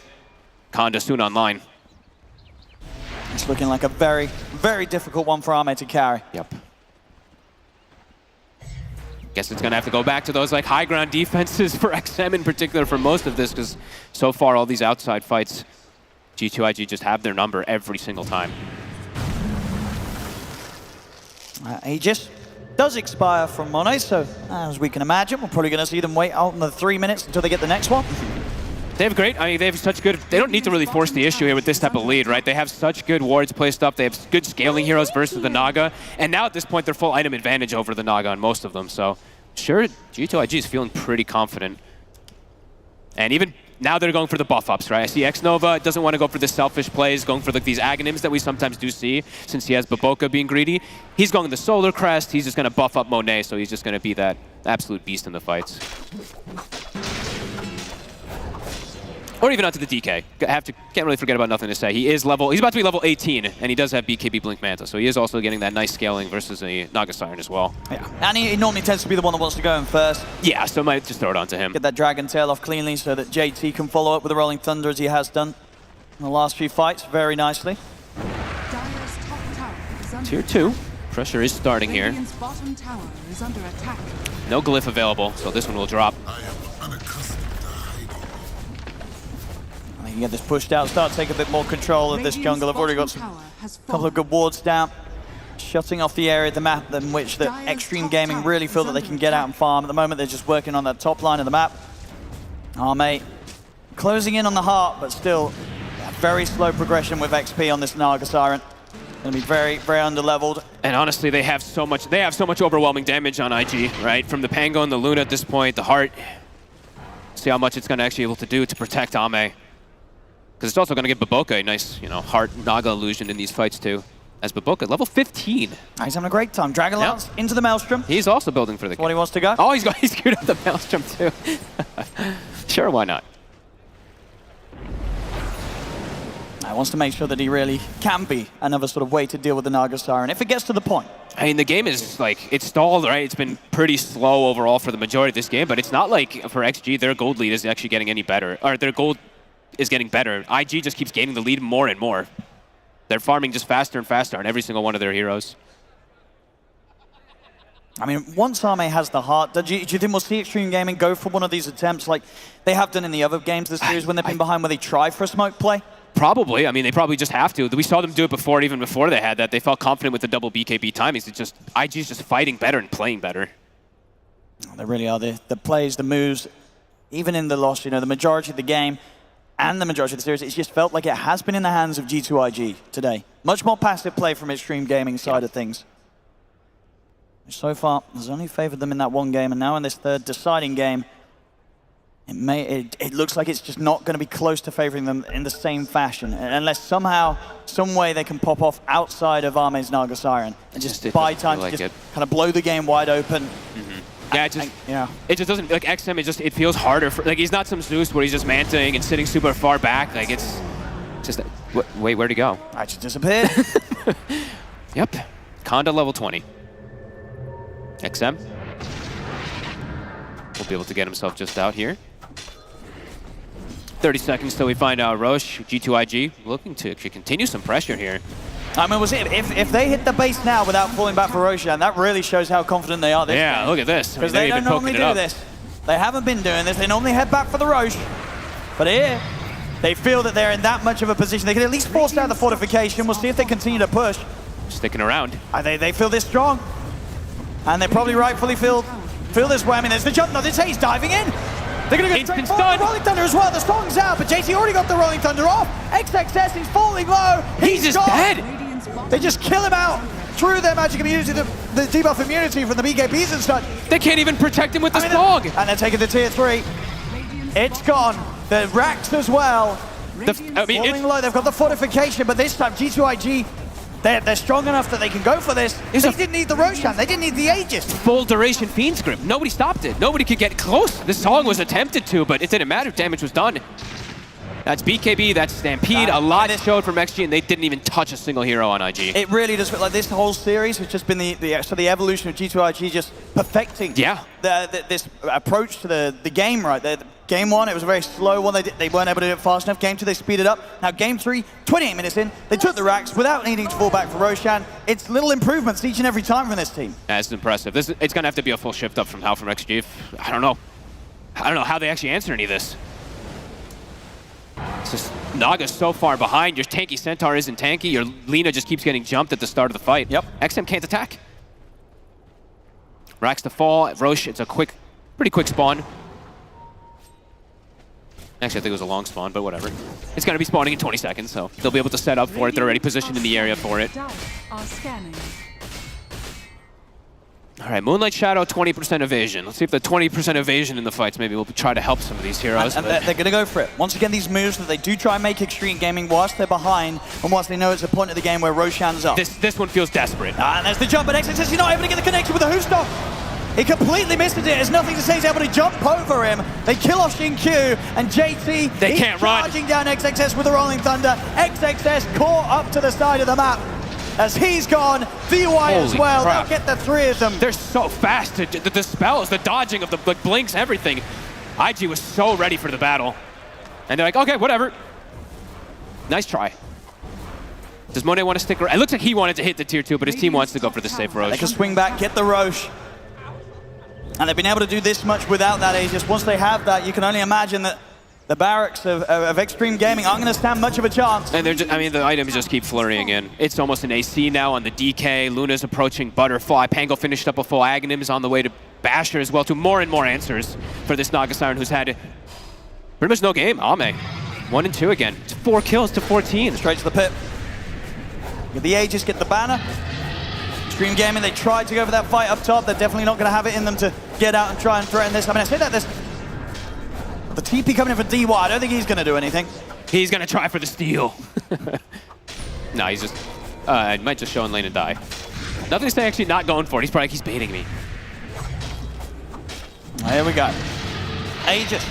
Conda soon online. It's looking like a very, very difficult one for Arme to carry. Yep. Guess it's going to have to go back to those like high ground defenses for XM in particular for most of this, because so far all these outside fights, G2IG just have their number every single time. Aegis does expire from Monet, so as we can imagine, we're probably going to see them wait out another 3 minutes until they get the next one. They have great, I mean, they have such good, they don't need to really force the issue here with this type of lead, right? They have such good wards placed up, they have good scaling heroes versus the Naga, and now at this point they're full item advantage over the Naga on most of them, so sure, G2IG is feeling pretty confident. And even now they're going for the buff ups, right? I see X-Nova doesn't want to go for the selfish plays, going for like these Aghanims that we sometimes do see, since he has Baboka being greedy. He's going the Solar Crest, he's just going to buff up Monet, so he's just going to be that absolute beast in the fights. Or even onto the DK. Can't really forget about Nothing to Say. He's about to be level 18, and he does have BKB Blink Manta, so he is also getting that nice scaling versus a Naga Siren as well. Yeah, and he normally tends to be the one that wants to go in first. Yeah, so I might just throw it onto him. Get that Dragon Tail off cleanly so that JT can follow up with the Rolling Thunder as he has done in the last few fights very nicely. Tier 2. Pressure is starting here. No glyph available, so this one will drop. You get this pushed out, start to take a bit more control of this jungle. I've already got a couple of good wards down, shutting off the area of the map in which the Extreme Gaming really feel that they can get out and farm. At the moment, they're just working on that top line of the map. Arme closing in on the heart, but still very slow progression with XP on this Naga Siren. Going to be very, very underleveled. And honestly, they have so much overwhelming damage on IG, right? From the Pango and the Luna at this point, the Heart. See how much it's going to actually be able to do to protect Ame. Because it's also going to give Baboka a nice, Heart Naga illusion in these fights too. As Baboka, level 15. He's having a great time. Dragonlance into the Maelstrom. He's also building for the what he wants to go. Oh, he's screwed up the Maelstrom too. Sure, why not? He wants to make sure that he really can be another sort of way to deal with the Naga Siren if it gets to the point. I mean, the game is like, it's stalled, right? It's been pretty slow overall for the majority of this game, but it's not like for XG, their gold lead is actually getting any better, or their gold is getting better. IG just keeps gaining the lead more and more. They're farming just faster and faster on every single one of their heroes. I mean, once Arme has the heart, do you think we'll see Extreme Gaming go for one of these attempts like they have done in the other games this series when they've been behind, where they try for a smoke play? Probably. I mean, they probably just have to. We saw them do it before, even before they had that. They felt confident with the double BKB timings. It's just, IG's just fighting better and playing better. They really are. The plays, the moves, even in the loss, you know, the majority of the game and the majority of the series, it's just felt like it has been in the hands of G2IG today. Much more passive play from Extreme Gaming side of things. So far, has only favored them in that one game, and now in this third deciding game, it looks like it's just not going to be close to favoring them in the same fashion, unless somehow, some way they can pop off outside of Arme's Naga Siren and just buy time to just kind of blow the game wide open. Yeah, it just doesn't, like XM, it feels harder. Like he's not some Zeus where he's just manting and sitting super far back. Like it's just, wait, where'd he go? I just disappeared. Yep, Conda level 20. XM will be able to get himself just out here. 30 seconds till we find out Roche. G2IG looking to actually continue some pressure here. I mean, if they hit the base now without falling back for Roshan, that really shows how confident they are this game. Look at this. Because they don't normally do this. They haven't been doing this. They normally head back for the Roche. But here, they feel that they're in that much of a position. They can at least force down the fortification. We'll see if they continue to push. Sticking around. They feel this strong. And they probably rightfully feel this way. I mean, there's the jump. No, this he's diving in. They're going to go straight for the Rolling Thunder as well. The Strong's out, but JT already got the Rolling Thunder off. XXS, he's falling low. He's just dead. They just kill him out through their magic immunity, the debuff immunity from the BKBs and such. They can't even protect him with the Strong. And they're taking the tier 3. It's gone. The racks as well. Falling low. They've got the fortification, but this time G2IG, they're strong enough that they can go for this. They didn't need the Roshan. They didn't need the Aegis. Full duration Fiend's Grip. Nobody stopped it. Nobody could get close. This song was attempted to, but it didn't matter. Damage was done. That's BKB, that's Stampede. A lot showed from XG, and they didn't even touch a single hero on IG. It really does feel like this whole series has just been the evolution of G2IG just perfecting this approach to the game, right? Game 1, it was a very slow one. They weren't able to do it fast enough. Game 2, they speed it up. Now Game 3, 28 minutes in, they took the racks without needing to fall back for Roshan. It's little improvements each and every time from this team. That's impressive. It's going to have to be a full shift up from XG. I don't know how they actually answer any of this. It's just Naga's so far behind. Your tanky Centaur isn't tanky. Your Lina just keeps getting jumped at the start of the fight. Yep. XM can't attack. Racks to fall. Roche, it's a pretty quick spawn. Actually, I think it was a long spawn, but whatever. It's going to be spawning in 20 seconds, so they'll be able to set up for it. They're already positioned in the area for it. All right, Moonlight Shadow, 20% evasion. Let's see if the 20% evasion in the fights maybe will try to help some of these heroes. And they're going to go for it. Once again, these moves that they do try and make Extreme Gaming whilst they're behind, and whilst they know it's a point of the game where Roshan's up. This one feels desperate. And there's the jump, but XXS, he's not able to get the connection with the Hoofstock. He completely misses it. There's nothing to say. He's able to jump over him. They kill off Xin-Q, and JT, they can't run. Charging down XXS with the Rolling Thunder. XXS caught up to the side of the map. As he's gone, DY as well. Crap. They'll get the 3 of them. They're so fast. The spells, the dodging of the blinks, everything. IG was so ready for the battle. And they're like, okay, whatever. Nice try. Does Monet want to stick around? It looks like he wanted to hit the tier 2, but his team wants to go for the safe Roche. They can swing back, get the Roche. And they've been able to do this much without that Aegis. Once they have that, you can only imagine that the barracks of Extreme Gaming aren't going to stand much of a chance. And the items just keep flurrying in. It's almost an AC now on the DK. Luna's approaching Butterfly. Pango finished up a full Aghanim, is on the way to Basher as well, to more and more answers for this Naga Siren, who's had pretty much no game. Ame, 1 and 2 again. It's 4 kills to 14. Straight to the pit. Get the Aegis, get the banner. Extreme Gaming, they tried to go for that fight up top. They're definitely not going to have it in them to get out and try and threaten this. I mean, I say that there's the TP coming in for DY. I don't think he's going to do anything. He's going to try for the steal. No, he's just... I might just show in lane and die. Nothing to say, actually not going for it. He's probably like, he's baiting me. Here we go. Aegis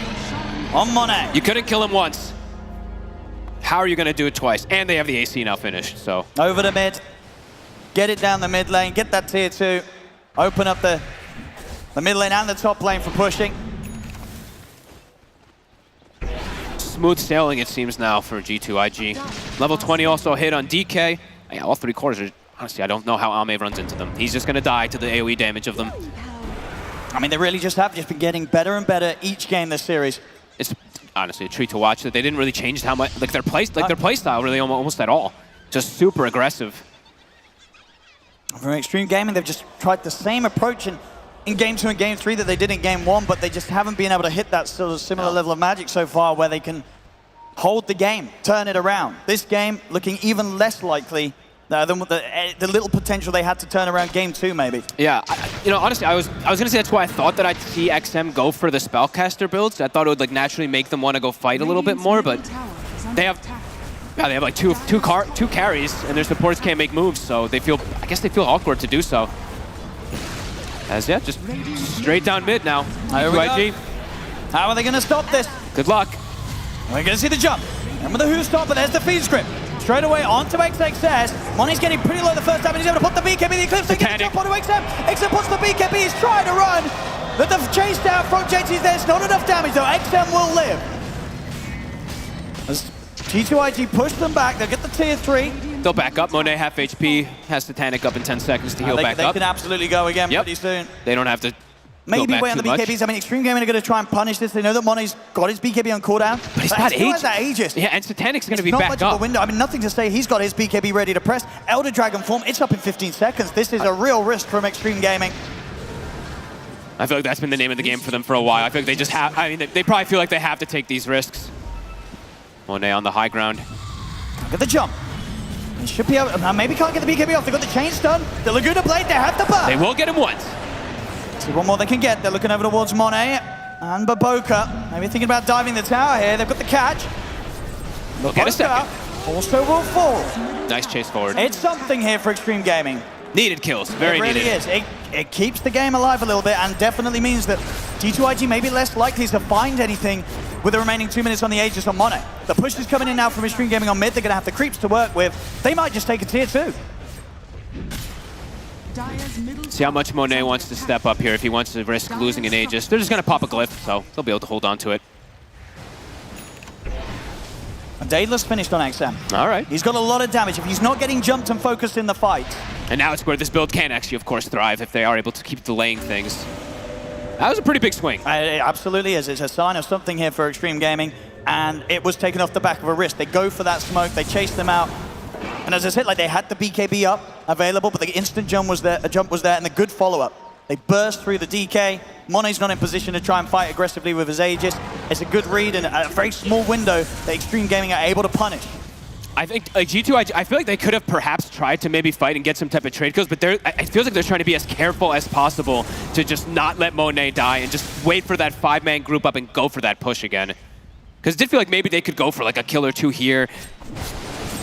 on Monet. You couldn't kill him once. How are you going to do it twice? And they have the AC now finished, so. Over the mid. Get it down the mid lane. Get that tier 2. Open up the mid lane and the top lane for pushing. Smooth sailing, it seems now for G2IG. Level 20 also hit on DK. Yeah, all 3 cores are, honestly, I don't know how Ame runs into them. He's just going to die to the AoE damage of them. I mean, they really just been getting better and better each game this series. It's honestly a treat to watch that they didn't really change how much, their play style really almost at all. Just super aggressive. From Extreme Gaming, they've just tried the same approach in Game 2 and Game 3 that they did in Game 1, but they just haven't been able to hit that sort of similar level of magic so far where they can hold the game, turn it around. This game looking even less likely than the little potential they had to turn around Game 2 maybe. Yeah, honestly, I was gonna say that's why I thought that I'd see XM go for the spellcaster builds. I thought it would like naturally make them want to go fight a little bit more, but they have like two carries and their supports can't make moves, so I guess they feel awkward to do so. As yeah, just straight down mid now. G2IG. How are they gonna stop this? Good luck. We're gonna see the jump. Remember the who stop, but there's the feed script. Straight away onto XXS. Money's getting pretty low the first time, and he's able to put the BKB, the Eclipse, and get the jump onto XM. XM puts the BKB, he's trying to run. But the chase down from JT's there's not enough damage though. XM will live. As G2IG push them back, they'll get the tier 3. They'll back up. Monet half HP, has Titanic up in 10 seconds to heal back up. They can absolutely go again pretty soon. They don't have to maybe wait on the BKBs. I mean, Extreme Gaming are going to try and punish this. They know that Money's got his BKB on cooldown. But he's got Aegis. That Aegis. Yeah, and Titanic's going to be not back much up. Of a window. I mean, nothing to say. He's got his BKB ready to press. Elder Dragon form, it's up in 15 seconds. This is a real risk from Extreme Gaming. I feel like that's been the name of the game for them for a while. I feel like they just have, they probably feel like they have to take these risks. Monet on the high ground. Look at the jump. They should be able, maybe can't get the BKB off. They've got the chain stun. The Laguna Blade, they have the burn. They will get him once. See one more they can get. They're looking over towards Monet and Baboka. Maybe thinking about diving the tower here. They've got the catch. They'll get a second. Also will fall. Nice chase forward. It's something here for Extreme Gaming. Needed kills, very needed. It really is. It keeps the game alive a little bit and definitely means that G2IG may be less likely to find anything with the remaining 2 minutes on the Aegis on Monet. The push is coming in now from Extreme Gaming on mid. They're going to have the creeps to work with. They might just take a tier 2. See how much Monet wants to step up here if he wants to risk losing an Aegis. They're just going to pop a glyph, so they'll be able to hold on to it. Daedalus finished on XM. All right. He's got a lot of damage. If he's not getting jumped and focused in the fight. And now it's where this build can actually, of course, thrive if they are able to keep delaying things. That was a pretty big swing. It absolutely is. It's a sign of something here for Extreme Gaming, and it was taken off the back of a risk. They go for that smoke. They chase them out. And as I said, like they had the BKB up available, but the instant jump was there, and the good follow-up. They burst through the DK. Monet's not in position to try and fight aggressively with his Aegis. It's a good read and a very small window that Extreme Gaming are able to punish. I think like G2, I feel like they could have perhaps tried to maybe fight and get some type of trade kills, but it feels like they're trying to be as careful as possible to just not let Monet die and just wait for that 5-man group up and go for that push again. Because it did feel like maybe they could go for like a kill or 2 here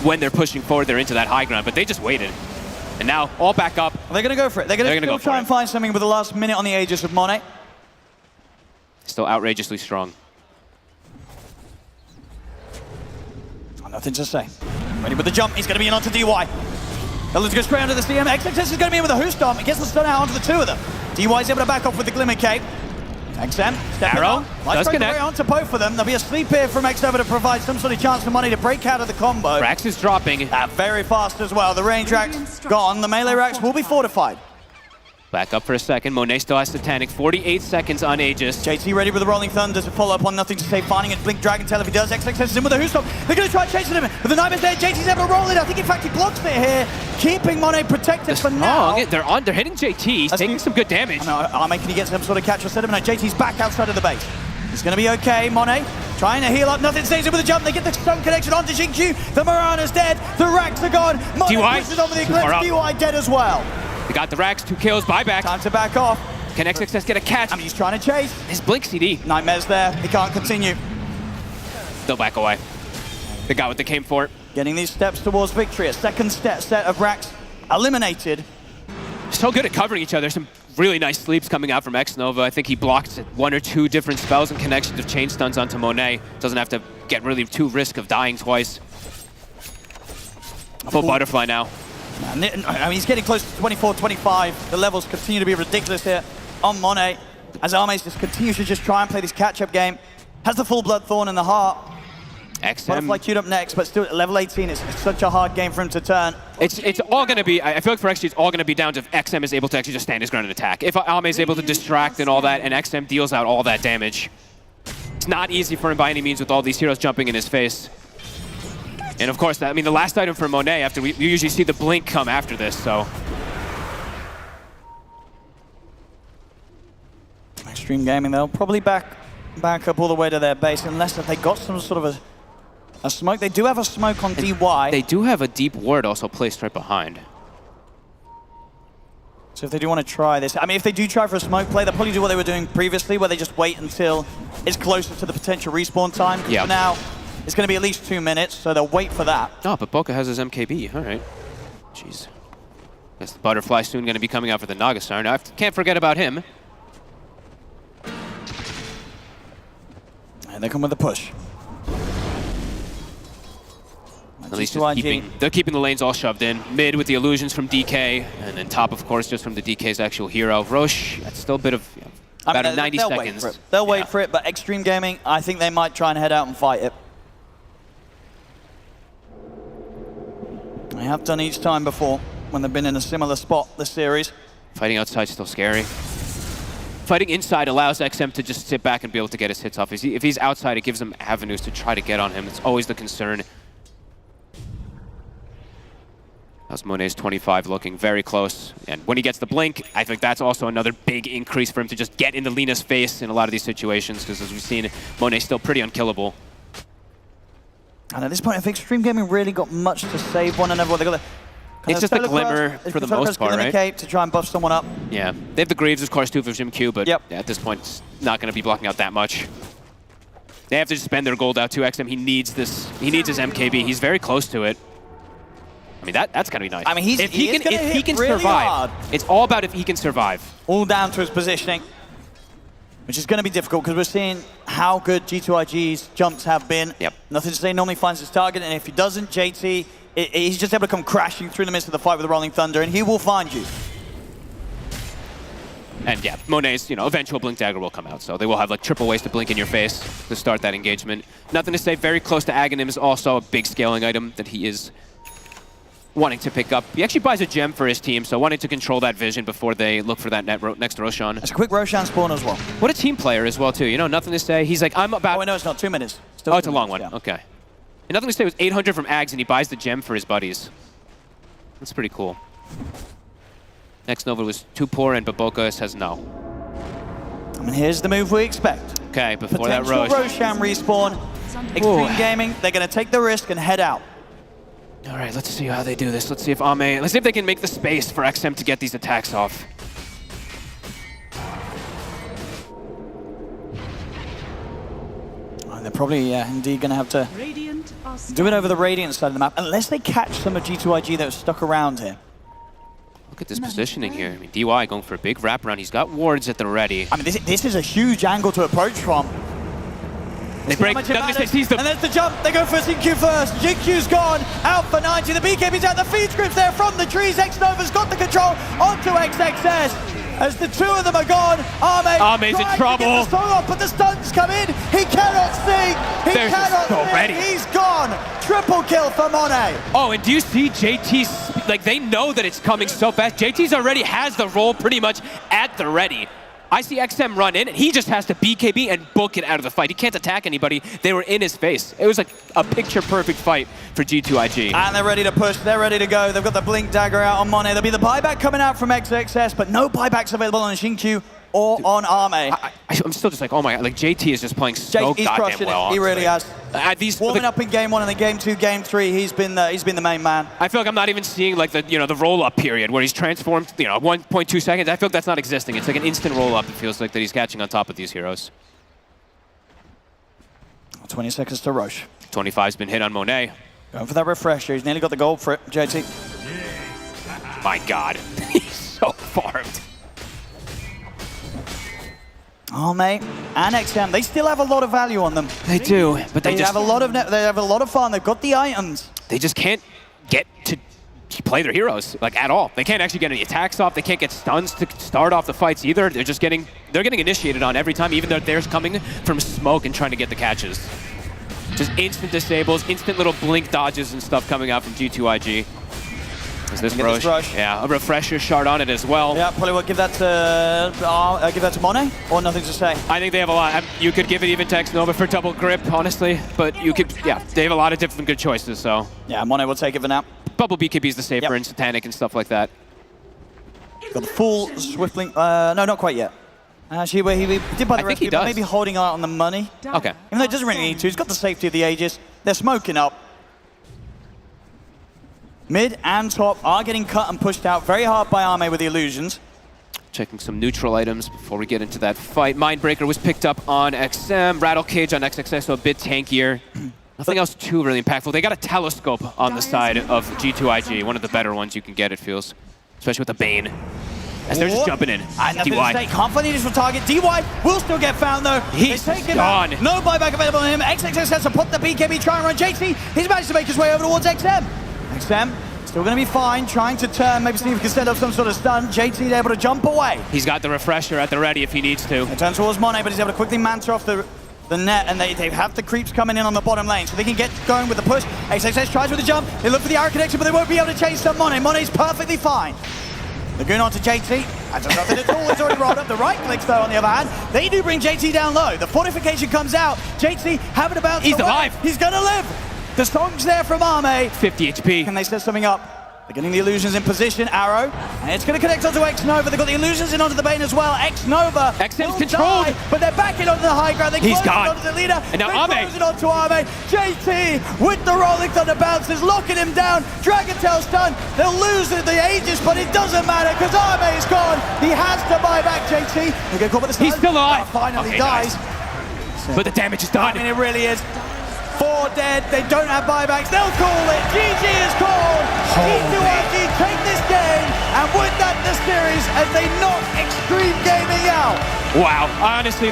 when they're pushing forward, they're into that high ground, but they just waited. And now, all back up. They're going to go for it. They're going to try and find something with the last minute on the Aegis of Monet. Still outrageously strong. Nothing to say. Ready with the jump. He's going to be in onto DY. Let's go straight onto the CM. XXS is going to be in with a Who Stomp. He gets the stun out onto the 2 of them. DY's able to back off with the Glimmer Cape. XM, Arrow, does connect. Onto both of them. There'll be a sleep here from X-Over to provide some sort of chance for Money to break out of the combo. Rax is dropping. Very fast as well. The range racks gone. The melee racks will be fortified. Back up for a second. Monet still has Titanic. 48 seconds on Aegis. JT ready with the Rolling Thunder to follow up on Nothing to Say, finding it. Blink Dragon Tail if he does. XXS is in with the Who Stop. They're going to try chasing him. But the Nightmare's there. JT's able to roll it. I think, in fact, he blocks it here, keeping Monet protected for now. They're hitting JT. He's taking some good damage. Arme, can he get some sort of catch or set him? No, JT's back outside of the base. He's going to be okay. Monet trying to heal up. Nothing stays in with a jump. They get the stun connection onto Xingqiu. The Mirana's dead. The racks are gone. Monet pushes over the Eclipse. DY dead as well. They got the racks, 2 kills, buyback. Time to back off. Can XXS get a catch? I mean, he's trying to chase. His Blink CD. Nightmare's there. He can't continue. They'll back away. They got what they came for. Getting these steps towards victory. A second set of racks eliminated. So good at covering each other. Some really nice sleeps coming out from X-Nova. I think he blocked 1 or 2 different spells and connections of chain stuns onto Monet. Doesn't have to get really too risk of dying twice. Full butterfly now. I mean, he's getting close to 24, 25. The levels continue to be ridiculous here on Monet, as Armes just continues to just try and play this catch-up game. Has the full Bloodthorn in the heart. XM. Butterfly queued up next, but still at level 18, it's such a hard game for him to turn. It's all going to be, I feel like for XG, it's all going to be down to if XM is able to actually just stand his ground and attack. If Ame is able to distract and all that, and XM deals out all that damage. It's not easy for him by any means with all these heroes jumping in his face. And of course, I mean, the last item for Monet, after we usually see the blink come after this, so. Extreme Gaming, they'll probably back up all the way to their base, unless if they got some sort of a smoke. They do have a smoke on DY. They do have a deep ward also placed right behind. So if they do want to try this, I mean, if they do try for a smoke play, they'll probably do what they were doing previously, where they just wait until it's closer to the potential respawn time. Yeah. For now, it's going to be at least 2 minutes, so they'll wait for that. Oh, but Boca has his MKB. All right. Jeez. Guess the Butterfly soon going to be coming out for the Nagasar. Now, I can't forget about him. And they come with a push. At least they're keeping the lanes all shoved in. Mid with the illusions from DK, and then top, of course, just from the DK's actual hero. Roche, that's still a bit of, about 90 seconds. Wait for it. They'll wait for it, but Extreme Gaming, I think they might try and head out and fight it. They have done each time before when they've been in a similar spot this series. Fighting outside is still scary. Fighting inside allows XM to just sit back and be able to get his hits off. If he's outside, it gives him avenues to try to get on him. It's always the concern. How's Monet's 25 looking very close. And when he gets the blink, I think that's also another big increase for him to just get into Lena's face in a lot of these situations, because as we've seen, Monet's still pretty unkillable. And at this point, I think Extreme Gaming really got much to save one another. They got the it's just a glimmer for the most part, right? Cape to try and buff someone up. Yeah, they have the Greaves, of course, too, for Jim Q, but at this point, it's not going to be blocking out that much. They have to just spend their gold out to XM. He needs this. He needs his MKB. He's very close to it. I mean, that's going to be nice. I mean, if he can really survive, hard. It's all about if he can survive. All down to his positioning, which is going to be difficult because we're seeing how good G2IG's jumps have been. Yep. Nothing to say, normally finds his target, and if he doesn't, JT, he's just able to come crashing through the midst of the fight with the Rolling Thunder, and he will find you. And yeah, Monet's, eventual Blink Dagger will come out, so they will have like triple ways to blink in your face to start that engagement. Nothing to say, very close to Aghanim is also a big scaling item that he is wanting to pick up. He actually buys a gem for his team, so wanting to control that vision before they look for that next Roshan. It's a quick Roshan spawn as well. What a team player as well, too. Nothing to say. He's like, I'm about... Oh, no, it's not 2 minutes. Still it's a long one. Yeah. Okay. And nothing to say, it was 800 from Ags, and he buys the gem for his buddies. That's pretty cool. Next Nova was too poor, and Baboka says no. I mean, here's the move we expect. Okay, before that Roshan respawn. Extreme Gaming, they're going to take the risk and head out. All right, let's see how they do this. Let's see if they can make the space for XM to get these attacks off. They're probably, indeed going to have to do it over the Radiant side of the map, unless they catch some of G2IG that are stuck around here. Look at this positioning here. I mean, DY going for a big wraparound. He's got wards at the ready. I mean, this is a huge angle to approach from. They break, and there's the jump, they go for Xingqiu first. Xingqiu's gone, out for 90, the BKB's out, the feed script's there from the trees, X-Nova's got the control onto XXS. As the two of them are gone, Ame's in trouble. To get the song off, but the stuns come in, he cannot see, he's gone. Triple kill for Monet. Oh, and do you see JT's, like they know that it's coming so fast. JT's already has the roll pretty much at the ready. I see XM run in, and he just has to BKB and book it out of the fight. He can't attack anybody. They were in his face. It was like a picture-perfect fight for G2IG. And they're ready to push. They're ready to go. They've got the Blink Dagger out on Monet. There'll be the buyback coming out from XXS, but no buybacks available on Xingqiu or on Arme. I'm still just like, oh my God, like JT is just playing so goddamn well. He really has. Warming up in game 1 and then game 2, game 3, he's been the main man. I feel like I'm not even seeing like the roll-up period where he's transformed 1.2 seconds. I feel like that's not existing. It's like an instant roll-up. It feels like that he's catching on top of these heroes. 20 seconds to Roche. 25's been hit on Monet. Going for that refresher. He's nearly got the gold for it, JT. My God, he's so farmed. Arme and XM, they still have a lot of value on them. They do, but they have a lot of fun. They've got the items. They just can't get to play their heroes like at all. They can't actually get any attacks off. They can't get stuns to start off the fights either. They're getting initiated on every time, even though they're coming from smoke and trying to get the catches. Just instant disables, instant little blink dodges and stuff coming out from G2IG. Is this rush? Yeah, a refresher shard on it as well. Yeah, probably will give that to Monet, or nothing to say. I think they have a lot. You could give it even to X-Nova for double grip, honestly, but you could, yeah, they have a lot of different good choices, so. Yeah, Monet will take it for now. Bubble BKB is the safer and Satanic and stuff like that. Got the full Swiftling, no, not quite yet. Actually, he did buy the recipe, but maybe holding out on the money. Okay. Even though he doesn't really need to, he's got the safety of the Aegis. They're smoking up. Mid and top are getting cut and pushed out very hard by Arme with the illusions. Checking some neutral items before we get into that fight. Mindbreaker was picked up on XM, Rattle Cage on XXS, so a bit tankier. Nothing else too really impactful. They got a telescope on the side of G2IG, one of the better ones you can get, it feels. Especially with the Bane. As they're just jumping in. DY. Can't find the initial target. DY will still get found though. He's gone. No buyback available on him. XXS has to put the BKB, try and run JT. He's managed to make his way over towards XM. XM still going to be fine, trying to turn, maybe see if he can set up some sort of stun. JT able to jump away. He's got the refresher at the ready if he needs to. He turns towards Monet, but he's able to quickly mantle off the net, and they have the creeps coming in on the bottom lane, so they can get going with the push. XXS tries with the jump. They look for the arrow connection, but they won't be able to chase up Monet. Monet's perfectly fine. They're going on to JT. That's nothing at all. He's already rolled up. The right clicks, though, on the other hand. They do bring JT down low. The fortification comes out. JT having to bounce. He's alive. He's going to live. The song's there from Arme. 50 HP. Can they set something up? They're getting the illusions in position. Arrow. And it's going to connect onto X-Nova. They've got the illusions in onto the Bane as well. X-Nova. XM's controlled. Die, but they're backing onto the high ground. He's gone. Onto the leader. And now Arme. Throws it onto Arme. JT with the Rolling Thunder bounces, locking him down. Dragon Tail stun. They'll lose at the Aegis, but it doesn't matter because Arme is gone. He has to buy back JT. They get caught with the stun. He's still alive. Finally dies. But the damage is done. I mean, it really is. 4 dead, they don't have buybacks, they'll call it. GG is called. G2IG take this game and with that the series as they knock Extreme Gaming out. Wow, honestly,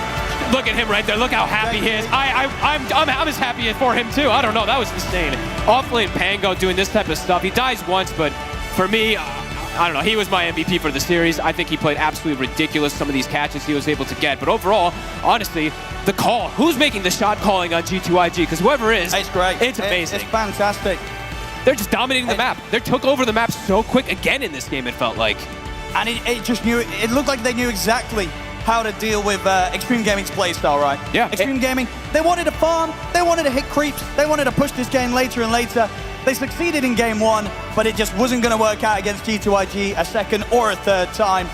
look at him right there. Look how happy he is. I'm as happy for him too. I don't know, that was insane. Offlane Pango doing this type of stuff. He dies once, but for me, I don't know, he was my MVP for the series. I think he played absolutely ridiculous, some of these catches he was able to get. But overall, honestly, the call, who's making the shot calling on G2IG? Because whoever is, it's great. It's amazing. It's fantastic. They're just dominating the map. They took over the map so quick again in this game, it felt like. And it just knew, it looked like they knew exactly how to deal with Extreme Gaming's playstyle, right? Yeah. Extreme Gaming, they wanted to farm, they wanted to hit creeps, they wanted to push this game later and later. They succeeded in game 1, but it just wasn't going to work out against G2IG a second or a third time.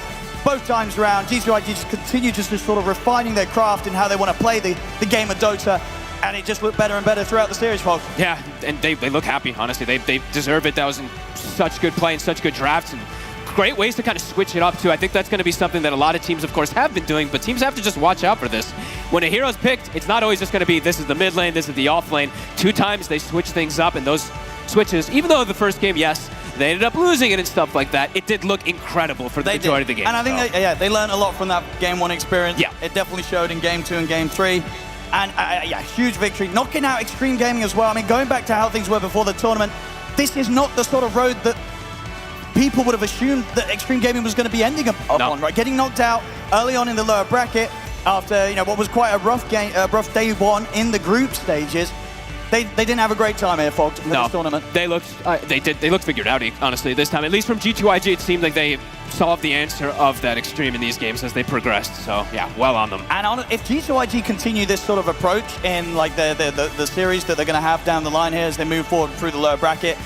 Both times around, G2IG just continued just to sort of refining their craft and how they want to play the game of Dota, and it just looked better and better throughout the series, folks. Yeah, and they look happy, honestly. They deserve it. That was in such good play and such good drafts, and great ways to kind of switch it up, too. I think that's going to be something that a lot of teams, of course, have been doing, but teams have to just watch out for this. When a hero's picked, it's not always just going to be, this is the mid lane, this is the off lane. 2 times they switch things up, and those switches, even though the first game, yes, they ended up losing it and stuff like that, it did look incredible for the majority of the game. And I think, they learned a lot from that game 1 experience. Yeah. It definitely showed in game 2 and game 3. And huge victory. Knocking out Extreme Gaming as well. I mean, going back to how things were before the tournament, this is not the sort of road that people would have assumed that Extreme Gaming was going to be ending up on, right? Getting knocked out early on in the lower bracket after, what was quite a rough game, rough day 1 in the group stages. They didn't have a great time here, folks, in this tournament. They looked figured out, honestly, this time. At least from G2IG, it seemed like they solved the answer of that Extreme in these games as they progressed. So, yeah, well on them. And if G2IG continue this sort of approach in like the series that they're going to have down the line here as they move forward through the lower bracket,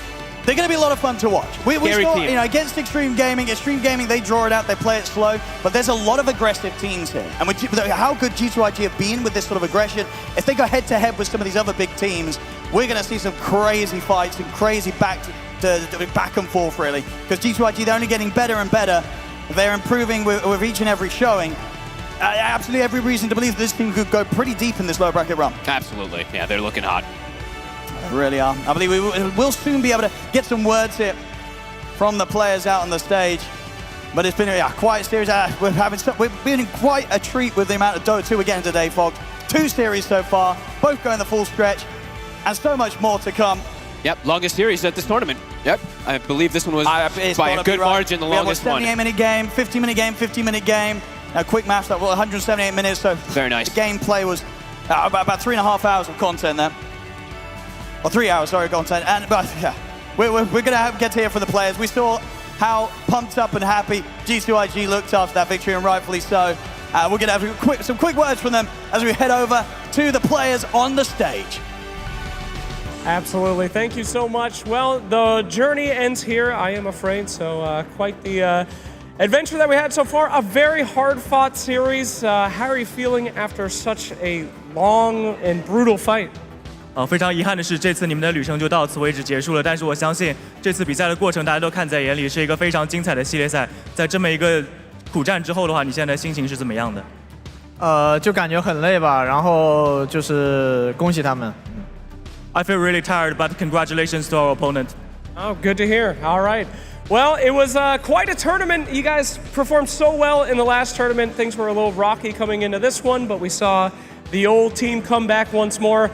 they're going to be a lot of fun to watch. We saw, against Extreme Gaming, they draw it out, they play it slow, but there's a lot of aggressive teams here. And with how good G2IG have been with this sort of aggression, if they go head-to-head with some of these other big teams, we're going to see some crazy fights and crazy back and forth, really. Because G2IG, they're only getting better and better. They're improving with each and every showing. Absolutely every reason to believe this team could go pretty deep in this lower bracket run. Absolutely. Yeah, they're looking hot. They really are. I believe we will soon be able to get some words here from the players out on the stage. But it's been quite a series. We've been in quite a treat with the amount of Dota 2 we're getting today, folks. 2 series so far, both going the full stretch, and so much more to come. Yep, longest series at this tournament. Yep, I believe this one was It's by gotta a be good right. margin, the we longest have a one. 78-minute game, 50-minute game, 50-minute game. Now, quick maths, that was 178 minutes, so very nice. The gameplay was about 3.5 hours of content there. Or 3 hours, sorry, content. But yeah, we're going to get to hear from the players. We saw how pumped up and happy G2IG looked after that victory, and rightfully so. We're going to have some quick words from them as we head over to the players on the stage. Absolutely. Thank you so much. Well, the journey ends here, I am afraid. So quite the adventure that we had so far. A very hard-fought series. How are you feeling after such a long and brutal fight? 非常遗憾的是，这次你们的旅程就到此为止结束了。但是我相信这次比赛的过程大家都看在眼里，是一个非常精彩的系列赛。在这么一个苦战之后的话，你现在的心情是怎么样的？就感觉很累吧，然后就是恭喜他们。I feel really tired, but congratulations to our opponent. Oh, good to hear. All right. Well, it was quite a tournament. You guys performed so well in the last tournament. Things were a little rocky coming into this one, but we saw the old team come back once more.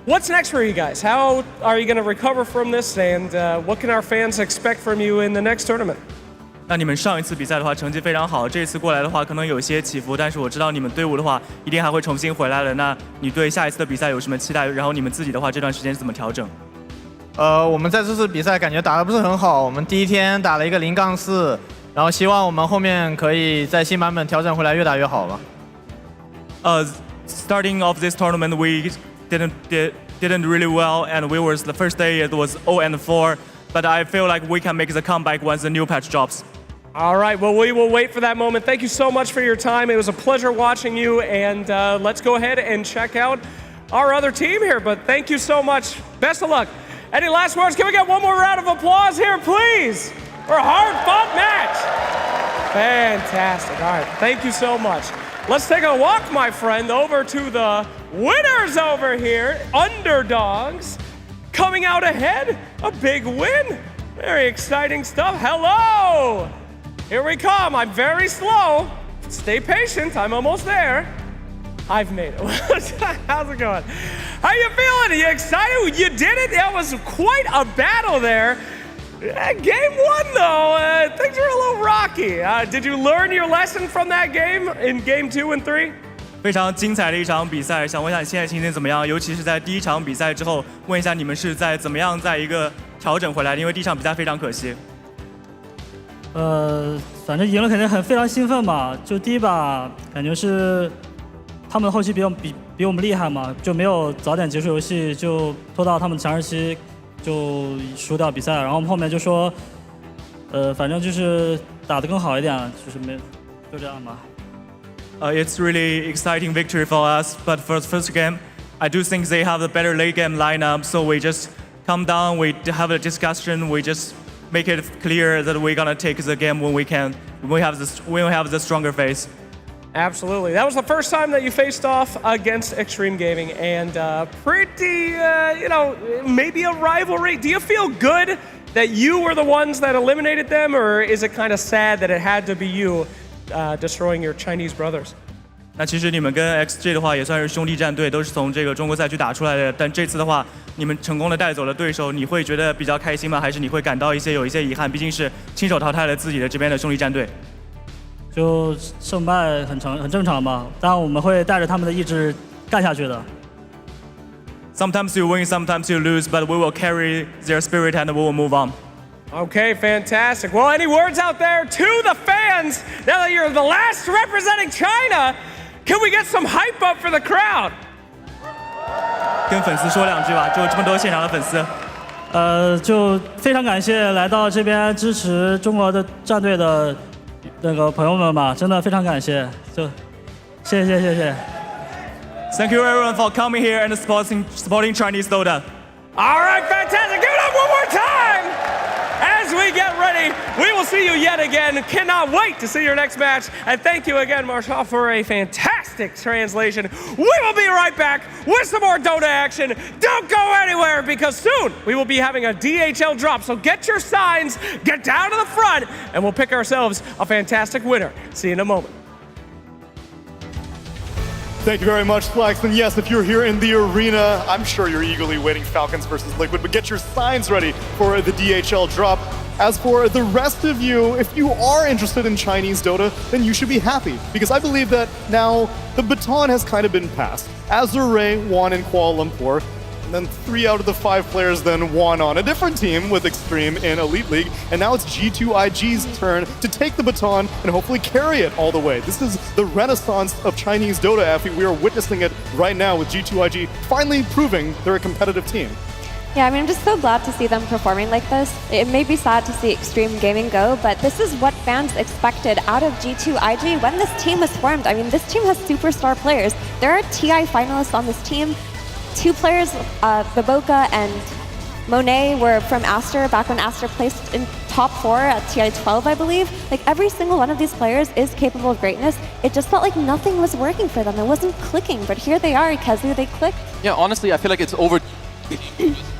What's next for you guys? How are you going to recover from this, and what can our fans expect from you in the next tournament? 那你们上一次比赛的话成绩非常好，这次过来的话可能有些起伏，但是我知道你们队伍的话一定还会重新回来了。那你对下一次的比赛有什么期待？然后你们自己的话这段时间是怎么调整？我们在这次比赛感觉打得不是很好，我们第一天打了一个0-4，然后希望我们后面可以在新版本调整回来，越打越好吧。Starting off this tournament, we didn't really well, and we was the first day it was 0-4. But I feel like we can make the comeback once the new patch drops. All right, well, we will wait for that moment. Thank you so much for your time. It was a pleasure watching you, and let's go ahead and check out our other team here. But thank you so much. Best of luck. Any last words? Can we get one more round of applause here, please? For a hard-fought match. Fantastic. All right, thank you so much. Let's take a walk, my friend, over to the winners over here, underdogs. Coming out ahead, a big win. Very exciting stuff. Hello! Here we come. I'm very slow. Stay patient. I'm almost there. I've made it. How's it going? How you feeling? Are you excited? You did it? That was quite a battle there. Game one, though, things were a little rocky. Did you learn your lesson from that game in game 2 and 3? 非常精彩的一场比赛，想问一下你现在心情怎么样？尤其是在第一场比赛之后，问一下你们是在怎么样在一个调整回来的？因为第一场比赛非常可惜。反正赢了肯定非常兴奋嘛。就第一把感觉是他们后期比我们厉害嘛，就没有早点结束游戏，就拖到他们强势期就输掉比赛。然后我们后面就说，反正就是打得更好一点，就这样吧。It's really exciting victory for us, but for the first game, I do think they have a better late game lineup. So we just come down, we have a discussion, we just make it clear that we're gonna take the game when we can. We have the stronger face. Absolutely. That was the first time that you faced off against Extreme Gaming, and pretty, maybe a rivalry. Do you feel good that you were the ones that eliminated them, or is it kind of sad that it had to be you destroying your Chinese brothers? 那其实你们跟 XG 的话也算是兄弟战队，都是从这个中国赛区打出来的。但这次的话，你们成功的带走了对手，你会觉得比较开心吗？还是你会感到有一些遗憾？毕竟是亲手淘汰了自己的这边的兄弟战队。就胜败很正常吧，当然我们会带着他们的意志干下去的。Sometimes you win, sometimes you lose, but we will carry their spirit and we will move on. Okay, fantastic. Well, any words out there to the fans? Now that you're the last representing China, can we get some hype up for the crowd? 跟粉丝说两句吧，就这么多现场的粉丝。就非常感谢来到这边支持中国的战队的那个朋友们吧，真的非常感谢，就谢谢。Thank you everyone for coming here and supporting Chinese Dota. All right, fantastic. Give it up one more time. As we get ready, we will see you yet again. Cannot wait to see your next match. And thank you again, Marshall, for a fantastic translation. We will be right back with some more Dota action. Don't go anywhere, because soon we will be having a DHL drop. So get your signs, get down to the front, and we'll pick ourselves a fantastic winner. See you in a moment. Thank you very much, Flex. And yes, if you're here in the arena, I'm sure you're eagerly waiting Falcons versus Liquid, but get your signs ready for the DHL drop. As for the rest of you, if you are interested in Chinese Dota, then you should be happy, because I believe that now the baton has kind of been passed. Azure won in Kuala Lumpur, and then 3 out of the 5 players then won on a different team with Extreme in Elite League, and now it's G2IG's turn to take the baton and hopefully carry it all the way. This is the renaissance of Chinese Dota, Effie. We are witnessing it right now with G2IG finally proving they're a competitive team. Yeah, I mean, I'm just so glad to see them performing like this. It may be sad to see Extreme Gaming go, but this is what fans expected out of G2IG when this team was formed. I mean, this team has superstar players. There are TI finalists on this team. 2 players, Baboka and Monet, were from Aster back when Aster placed in top 4 at TI 12, I believe. Like, every single one of these players is capable of greatness. It just felt like nothing was working for them. It wasn't clicking, but here they are, Ikezu, they clicked. Yeah, honestly, I feel like it's over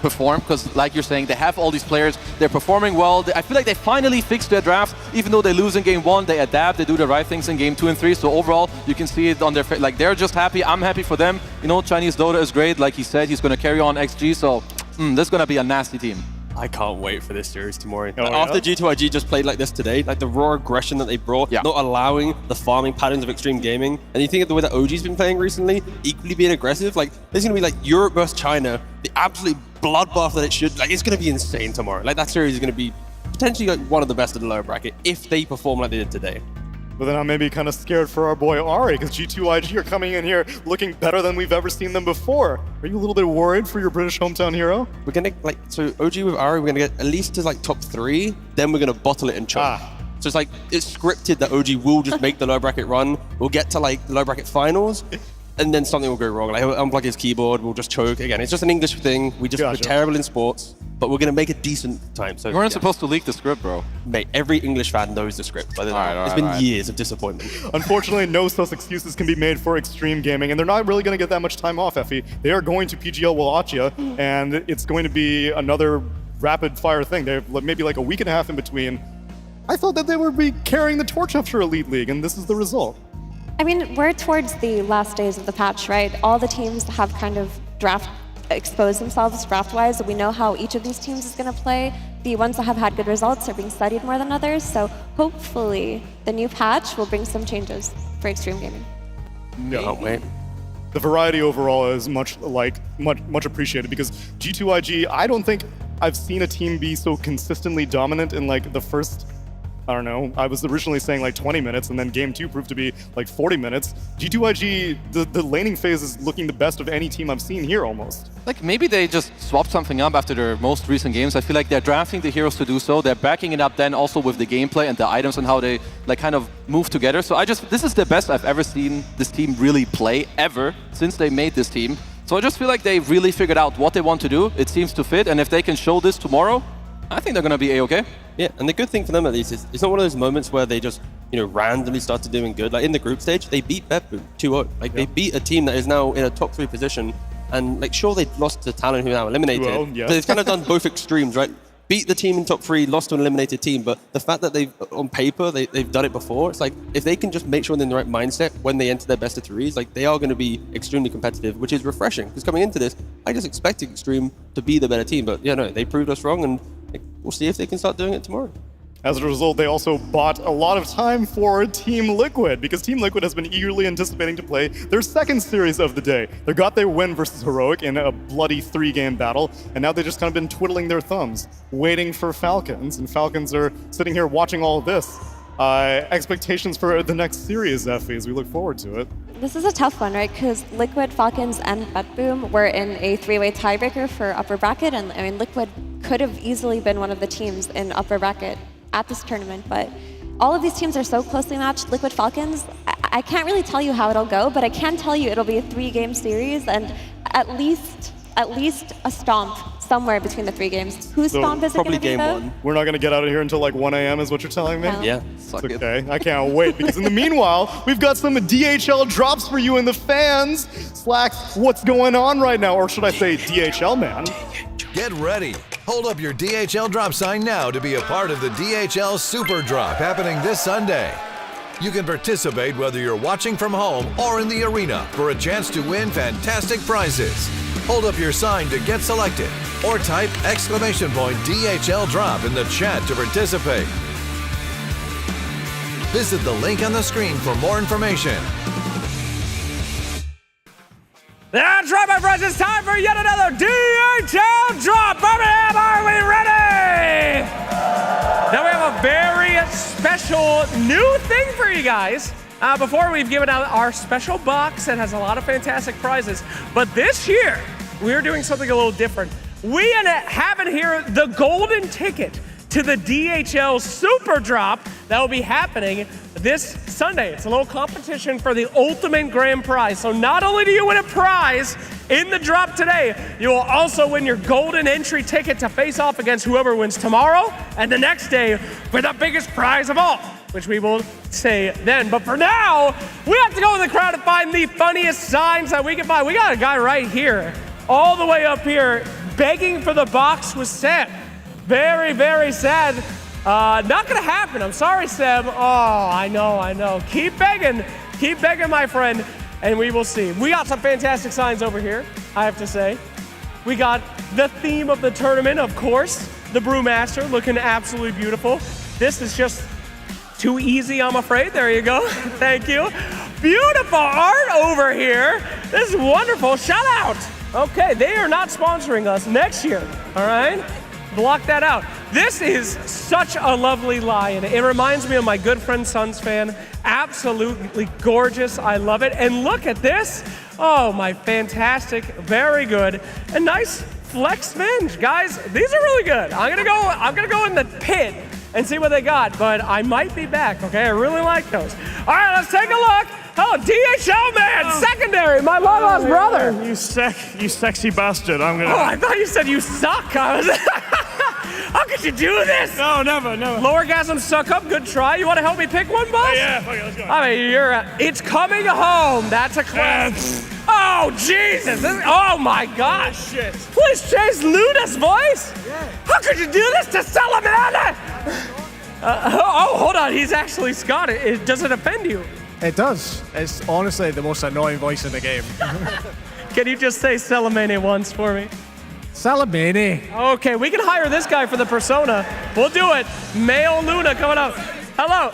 perform, because like you're saying, they have all these players, they're performing well. I feel like they finally fixed their draft. Even though they lose in game 1, they adapt, they do the right things in game 2 and 3. So overall, you can see it on their face. Like, they're just happy. I'm happy for them. You know, Chinese Dota is great. Like he said, he's going to carry on XG. So this is going to be a nasty team. I can't wait for this series tomorrow. Oh, After G2IG just played like this today, like the raw aggression that they brought, not allowing the farming patterns of Extreme Gaming, and you think of the way that OG's been playing recently, equally being aggressive, like there's gonna be like Europe versus China, the absolute bloodbath that it should, like it's gonna be insane tomorrow. Like that series is gonna be potentially like one of the best of the lower bracket if they perform like they did today. But then I'm maybe kind of scared for our boy Ari, because G2IG are coming in here looking better than we've ever seen them before. Are you a little bit worried for your British hometown hero? We're gonna so OG with Ari, we're gonna get at least to like top 3, then we're gonna bottle it and choke. So it's like, it's scripted that OG will just make the low bracket run. We'll get to like the low bracket finals, and then something will go wrong. Like he'll unplug his keyboard, we'll just choke. Again, it's just an English thing. We're terrible in sports, but we're gonna make a decent time. So you weren't supposed to leak the script, bro. Mate, every English fan knows the script. By the way, it's been years of disappointment. Unfortunately, no such excuses can be made for Extreme Gaming, and they're not really gonna get that much time off, Effie. They are going to PGL Wallachia, and it's going to be another rapid fire thing. They have maybe like a week and a half in between. I thought that they would be carrying the torch after Elite League, and this is the result. I mean, we're towards the last days of the patch, right? All the teams have kind of exposed themselves draft-wise. We know how each of these teams is going to play. The ones that have had good results are being studied more than others. So hopefully the new patch will bring some changes for Extreme Gaming. No, wait. The variety overall is much appreciated, because G2IG, I don't think I've seen a team be so consistently dominant in like the first, I don't know, I was originally saying like 20 minutes, and then game 2 proved to be like 40 minutes. G2IG, the laning phase is looking the best of any team I've seen here almost. Like, maybe they just swapped something up after their most recent games. I feel like they're drafting the heroes to do so. They're backing it up then also with the gameplay and the items and how they like kind of move together. So this is the best I've ever seen this team really play ever since they made this team. So I just feel like they really figured out what they want to do. It seems to fit, and if they can show this tomorrow, I think they're going to be A-okay. Yeah, and the good thing for them at least is it's not one of those moments where they just, you know, randomly started doing good. Like in the group stage, they beat Beppu 2-0. Like they beat a team that is now in a top 3 position, and like sure they lost to Talon who are now eliminated, but they've kind of done both extremes, right? Beat the team in top 3, lost to an eliminated team, but the fact that they've, on paper, they've done it before, it's like, if they can just make sure they're in the right mindset when they enter their best of 3s, like, they are going to be extremely competitive, which is refreshing. Because coming into this, I just expected Extreme to be the better team, but yeah, no, they proved us wrong, and like, we'll see if they can start doing it tomorrow. As a result, they also bought a lot of time for Team Liquid, because Team Liquid has been eagerly anticipating to play their second series of the day. They got their win versus Heroic in a bloody 3-game battle, and now they've just kind of been twiddling their thumbs, waiting for Falcons, and Falcons are sitting here watching all of this. Expectations for the next series, Effie, as we look forward to it. This is a tough one, right? Because Liquid, Falcons, and Betboom were in a 3-way tiebreaker for upper bracket, and I mean, Liquid could have easily been one of the teams in upper bracket at this tournament, but all of these teams are so closely matched. Liquid Falcons, I can't really tell you how it'll go, but I can tell you it'll be a 3-game series, and at least a stomp somewhere between the 3 games. Whose stomp is it going to be, though? We're not going to get out of here until like 1 a.m. is what you're telling me? No. Yeah. It's okay. I can't wait, because in the meanwhile, we've got some DHL drops for you and the fans. Slacks, what's going on right now? Or should I say DHL, man? Get ready. Hold up your DHL drop sign now to be a part of the DHL Super Drop happening this Sunday. You can participate whether you're watching from home or in the arena for a chance to win fantastic prizes. Hold up your sign to get selected or type !DHL drop in the chat to participate. Visit the link on the screen for more information. That's right, my friends. It's time for yet another DHL drop. Birmingham, are we ready? Now we have a very special new thing for you guys. Before we've given out our special box that has a lot of fantastic prizes, but this year we're doing something a little different. We have in here the golden ticket to the DHL Super Drop that will be happening this Sunday. It's a little competition for the ultimate grand prize. So not only do you win a prize in the drop today, you will also win your golden entry ticket to face off against whoever wins tomorrow and the next day for the biggest prize of all, which we will say then. But for now, we have to go in the crowd to find the funniest signs that we can find. We got a guy right here, all the way up here, begging for the box with Seb. Very, very sad. Not gonna happen. I'm sorry, Seb. Oh, I know. Keep begging, my friend, and we will see. We got some fantastic signs over here, I have to say. We got the theme of the tournament, of course, the Brewmaster, looking absolutely beautiful. This is just too easy, I'm afraid. There you go. Thank you. Beautiful art over here. This is wonderful. Shout out. Okay, they are not sponsoring us next year, all right? Block that out. This is such a lovely lion. It reminds me of my good friend Suns fan. Absolutely gorgeous. I love it. And look at this. Oh, my fantastic. Very good. A nice flex venge. Guys, these are really good. I'm gonna go in the pit and see what they got, but I might be back, okay? I really like those. All right, let's take a look. Oh, DHL man, secondary, my long-lost brother. You sexy bastard. Oh, I thought you said you suck. I was How could you do this? No, never. Lowergasm suck up, good try. You want to help me pick one, boss? Yeah, okay, let's go. I mean, it's coming home. That's a classic. Oh, Jesus. Oh, my gosh. Shit. Please chase Luna's voice? Yeah. How could you do this to Salamander? Hold on. He's actually Scottish. Does it offend you? It does. It's honestly the most annoying voice in the game. Can you just say Salamene once for me? Salamene. Okay, we can hire this guy for the persona. We'll do it. Male Luna coming up. Hello.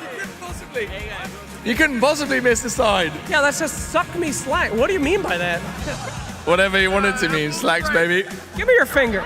You couldn't possibly miss the side. Yeah, that's just suck me slack. What do you mean by that? Whatever you wanted to mean, slacks, baby. Give me your finger.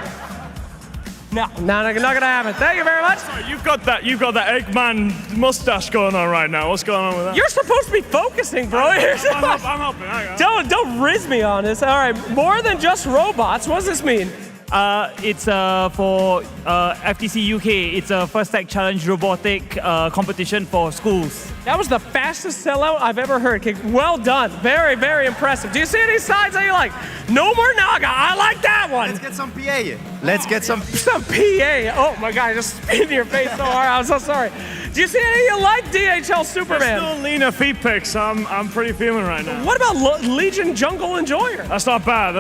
No, not gonna happen. Thank you very much. Sorry, you've got that Eggman mustache going on right now. What's going on with that? You're supposed to be focusing, bro. I'm helping. Don't riz me on this. All right, more than just robots. What does this mean? It's for FTC UK. It's a First Tech Challenge robotic competition for schools. That was the fastest sellout I've ever heard. Okay, well done. Very, very impressive. Do you see any signs that you like? No more Naga. I like that one. Let's get some PA. Let's get some PA. Oh my God, I just spit in your face so hard. I'm so sorry. Do you see any you like DHL Superman? Still Lena feet picks. I'm pretty feeling right now. What about Legion Jungle Enjoyer? That's not bad.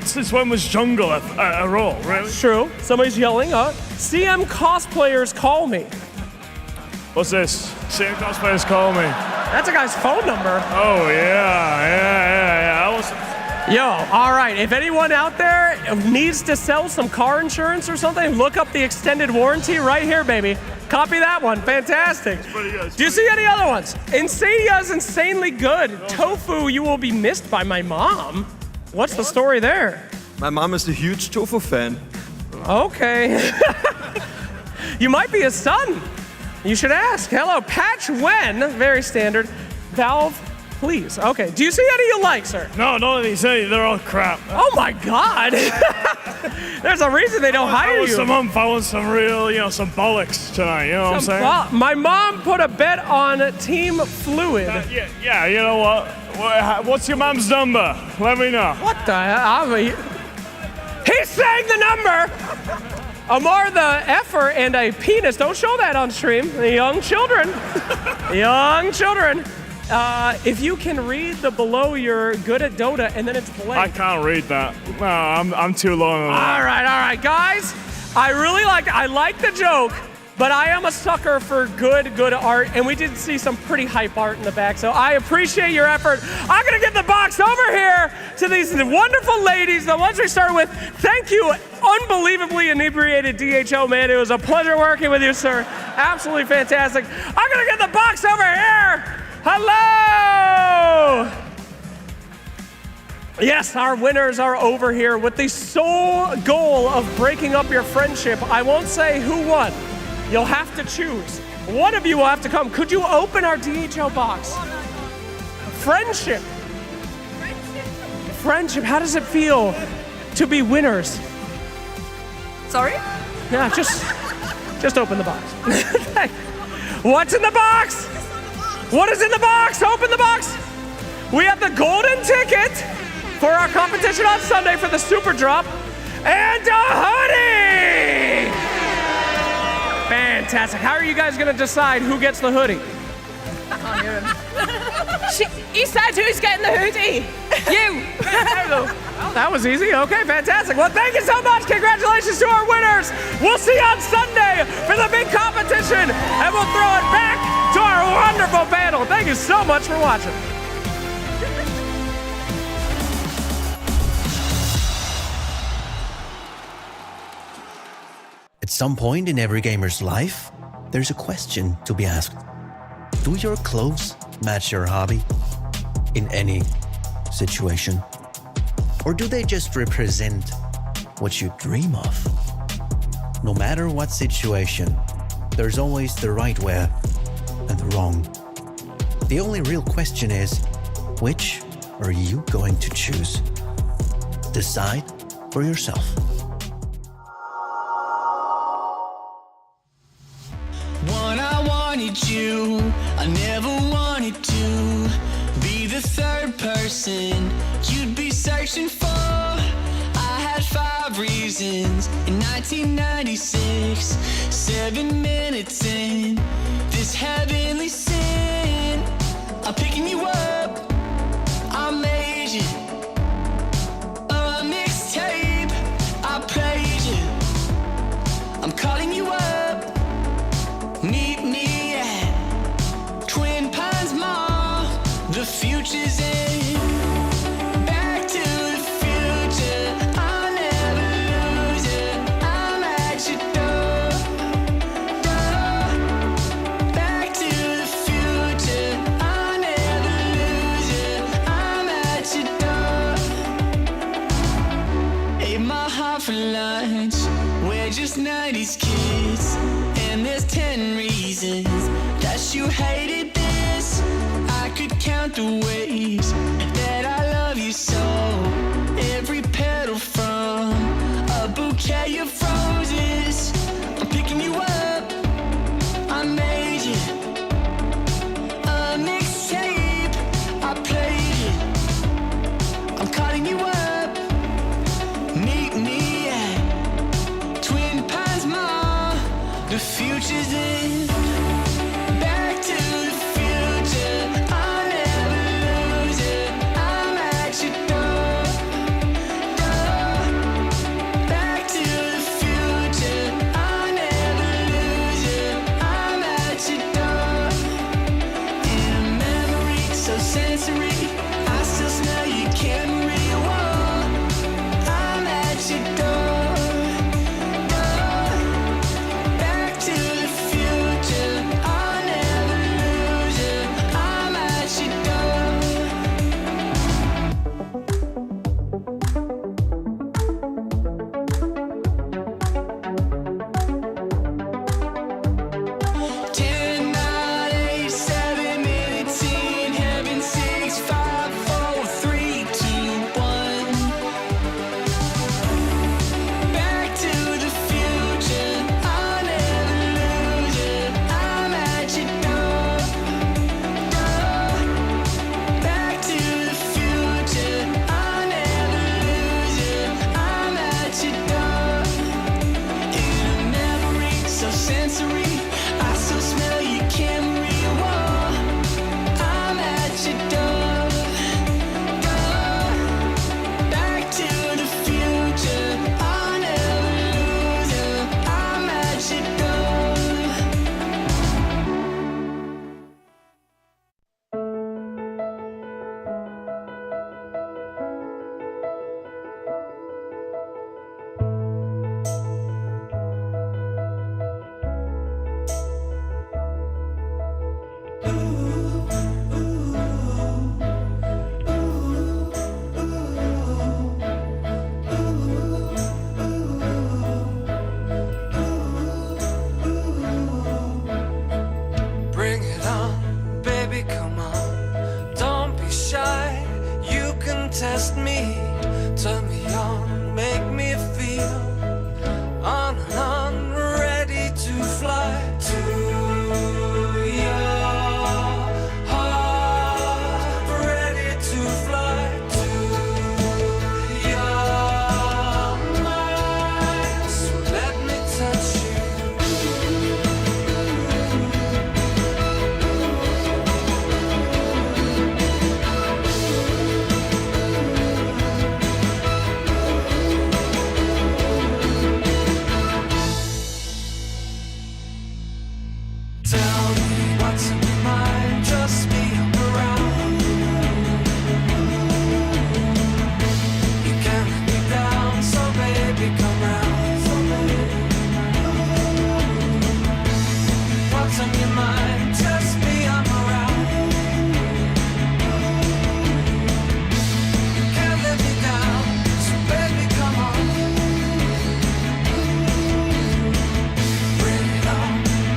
Since when was Jungle a role, really? True. Somebody's yelling, CM cosplayers call me. What's this? CM cosplayers call me. That's a guy's phone number. Oh, yeah. Yo, all right. If anyone out there needs to sell some car insurance or something, look up the extended warranty right here, baby. Copy that one. Fantastic. Do you see any other ones? Insania is insanely good. Tofu, you will be missed by my mom. What's the story there? My mom is a huge Tofu fan. Okay. You might be his son. You should ask. Hello, Patch Wen. Very standard. Valve, please. Okay. Do you see any you like, sir? No, none of these. They're all crap. Oh my God. There's a reason they don't hire you. I want some real, some bollocks tonight. You know what I'm saying? My mom put a bet on Team Fluid. Yeah, you know what? What's your mom's number? Let me know. What the hell? He's saying the number. Amar the effer and a penis. Don't show that on stream. Young children. Young children. If you can read the below, you're good at Dota, and then it's blank. I can't read that. No, I'm too long on that. All right, guys. I like the joke. but I am a sucker for good art, and we did see some pretty hype art in the back, so I appreciate your effort. I'm gonna give the box over here to these wonderful ladies, the ones we started with. Thank you, unbelievably inebriated DHL man. It was a pleasure working with you, sir. Absolutely fantastic. I'm gonna get the box over here. Hello! Yes, our winners are over here with the sole goal of breaking up your friendship. I won't say who won. You'll have to choose. One of you will have to come. Could you open our DHL box? Friendship. Friendship. How does it feel to be winners? Sorry? Yeah, just open the box. What's in the box? What is in the box? Open the box. We have the golden ticket for our competition on Sunday for the Super Drop, and a hoodie! Fantastic. How are you guys gonna decide who gets the hoodie? He said who's getting the hoodie? You! Well, that was easy. Okay, fantastic. Well, thank you so much. Congratulations to our winners. We'll see you on Sunday for the big competition, and we'll throw it back to our wonderful panel. Thank you so much for watching. At some point in every gamer's life, there's a question to be asked. Do your clothes match your hobby in any situation? Or do they just represent what you dream of? No matter what situation, there's always the right wear and the wrong. The only real question is, which are you going to choose? Decide for yourself. When I wanted you, I never wanted to be the third person you'd be searching for. I had 5 reasons in 1996, 7 minutes in this heavenly sin. I'm picking you up, I made you a mixtape, I played you, I'm calling you up. Meet me at Twin Pines Mall. The future's in. Back to the future. I'll never lose it. I'm at your door. Back to the future. I'll never lose it. I'm at your door. Ate my heart for lunch. We're just 90s kids. And there's 10 reasons that you hated this. I could count the ways that I love you so. Every petal from a bouquet of roses. I'm picking you up, I made you a mixtape, I played it, I'm calling you up. Meet me at Twin Pines Mall. The future's in. Back to the future. I'll never lose it. I'm at your door. Back to the future. I'll never lose it. I'm at your door. In a memory so sensory, I still smell your Camry. Whoa, I'm at your door. Five. test me, turn me on, make me feel on and on, ready to fly to your heart, ready to fly to your mind. So let me touch you. Tell me what's in your mind, trust me, I'm around. You can't let me down, so baby, come round. What's on your mind, trust me, I'm around. You can't let me down, so baby, come on. Bring it on,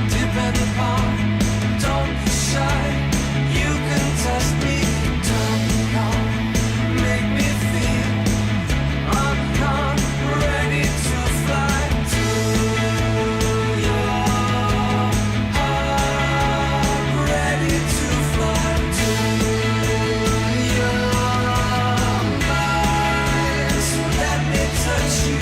depend upon. Don't be shy, you can test me, turn me on, make me feel on and on, ready to fly to your heart, ready to fly to your mind. So let me touch you.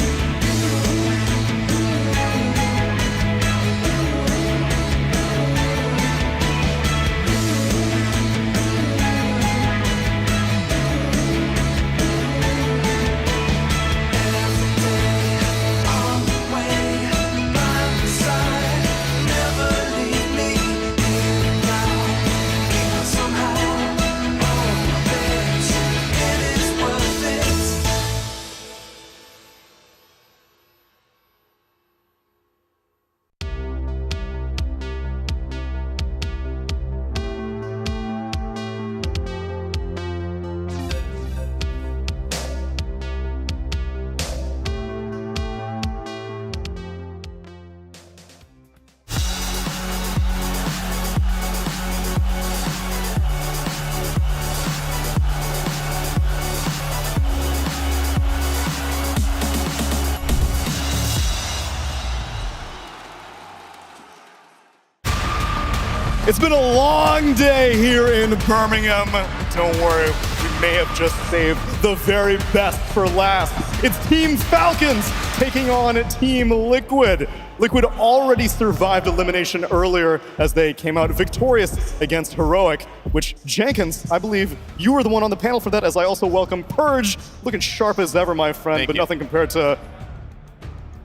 It's been a long day here in Birmingham. Don't worry, we may have just saved the very best for last. It's Team Falcons taking on Team Liquid. Liquid already survived elimination earlier as they came out victorious against Heroic, which, Jenkins, I believe you were the one on the panel for that, as I also welcome Purge, looking sharp as ever, my friend, Thank but you. nothing compared to...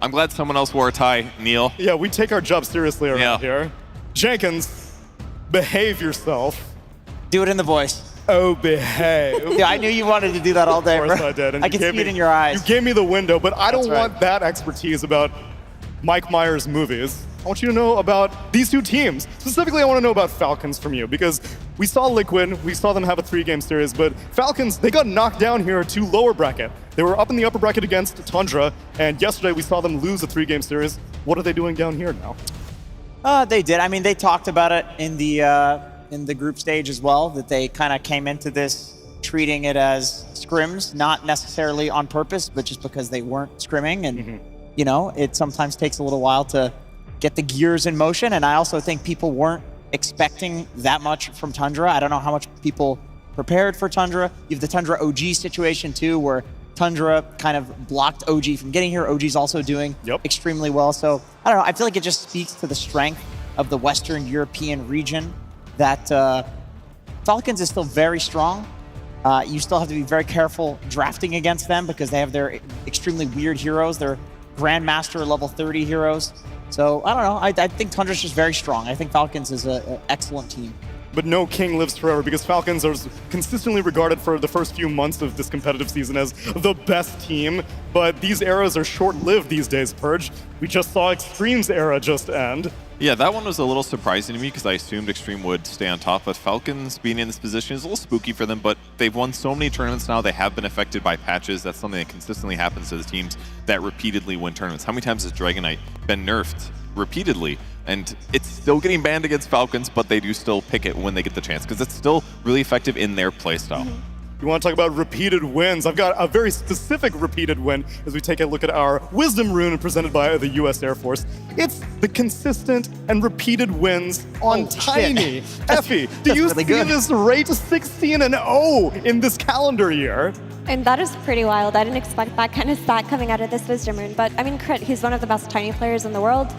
I'm glad someone else wore a tie, Neil. Yeah, we take our job seriously around here. Jenkins, behave yourself. Do it in the voice. Oh, behave. Yeah, I knew you wanted to do that all day, Of bro. course I did. And I you can see gave it in your eyes. You gave me the window, but I don't That's right. want that expertise about Mike Myers' movies. I want you to know about these two teams. Specifically, I want to know about Falcons from you, because we saw Liquid, we saw them have a 3-game series, but Falcons, they got knocked down here to lower bracket. They were up in the upper bracket against Tundra, and yesterday we saw them lose a 3-game series. What are they doing down here now? They did. I mean, they talked about it in the group stage as well, that they kind of came into this treating it as scrims, not necessarily on purpose, but just because they weren't scrimming. And, you know, it sometimes takes a little while to get the gears in motion. And I also think people weren't expecting that much from Tundra. I don't know how much people prepared for Tundra. You have the Tundra OG situation too, where Tundra kind of blocked OG from getting here. OG's also doing extremely well. So I don't know. I feel like it just speaks to the strength of the Western European region that Falcons is still very strong. You still have to be very careful drafting against them because they have their extremely weird heroes. They're Grandmaster level 30 heroes. So I don't know. I think Tundra's just very strong. I think Falcons is an excellent team. But no king lives forever, because Falcons are consistently regarded for the first few months of this competitive season as the best team. But these eras are short-lived these days, Purge. We just saw Extreme's era just end. Yeah, that one was a little surprising to me because I assumed Extreme would stay on top, but Falcons being in this position is a little spooky for them, but they've won so many tournaments now, they have been affected by patches. That's something that consistently happens to the teams that repeatedly win tournaments. How many times has Dragon Knight been nerfed repeatedly? And it's still getting banned against Falcons, but they do still pick it when they get the chance because it's still really effective in their playstyle. You want to talk about repeated wins? I've got a very specific repeated win as we take a look at our Wisdom Rune presented by the U.S. Air Force. It's the consistent and repeated wins on Tiny. Effie, do you see this rate 16-0 in this calendar year? And that is pretty wild. I didn't expect that kind of stat coming out of this Wisdom Rune. But I mean, Crit, he's one of the best Tiny players in the world.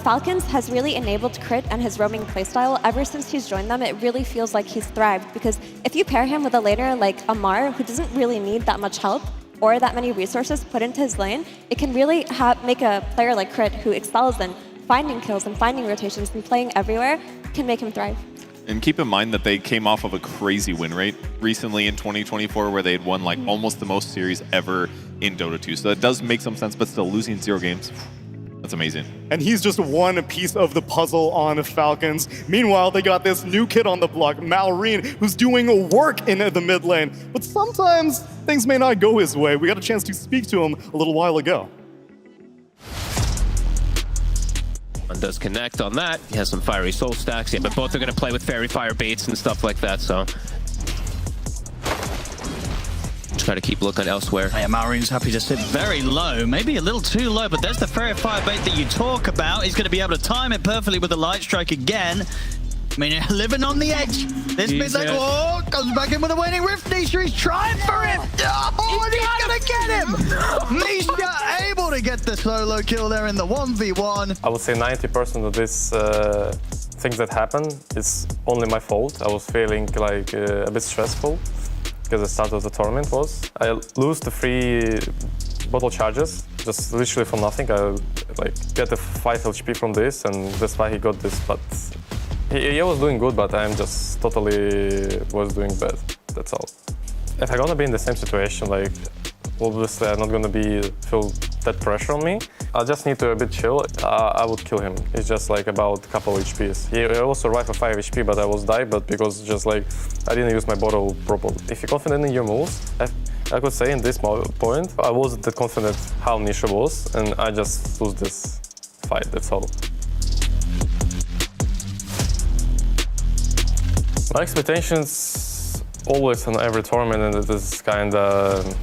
Falcons has really enabled Crit and his roaming playstyle. Ever since he's joined them, it really feels like he's thrived, because if you pair him with a laner like Amar, who doesn't really need that much help or that many resources put into his lane, it can really make a player like Crit, who excels in finding kills and finding rotations and playing everywhere, can make him thrive. And keep in mind that they came off of a crazy win rate recently in 2024, where they had won like almost the most series ever in Dota 2. So that does make some sense, but still losing 0 games. That's amazing. And he's just one piece of the puzzle on the Falcons. Meanwhile, they got this new kid on the block, Malrine, who's doing work in the mid lane. But sometimes things may not go his way. We got a chance to speak to him a little while ago. One does connect on that. He has some fiery soul stacks, yeah, but both are going to play with fairy fire baits and stuff like that, so try to keep looking elsewhere. Yeah, Malrine's happy to sit very low, maybe a little too low, but there's the fairy fire bait that you talk about. He's going to be able to time it perfectly with the light strike again. I mean, living on the edge. This mid lane, oh, comes back in with a waning rift. Nisha, he's trying for it. Oh, and he's going to get him. Nisha able to get the solo kill there in the 1v1. I would say 90% of this things that happen is only my fault. I was feeling like a bit stressful because the start of the tournament was. I lose the 3 bottle charges, just literally for nothing. I like get the 5 HP from this, and that's why he got this. But he was doing good, but I'm just totally was doing bad. That's all. If I'm gonna be in the same situation, like obviously I'm not gonna feel that pressure on me. I just need to a bit chill. I would kill him. It's just like about a couple HPs. He also survived for 5 HP, but I was died, but because just like I didn't use my bottle properly. If you're confident in your moves, I could say in this point, I wasn't that confident how Nisha was, and I just lose this fight, that's all. My expectations always on every tournament, and it is kind of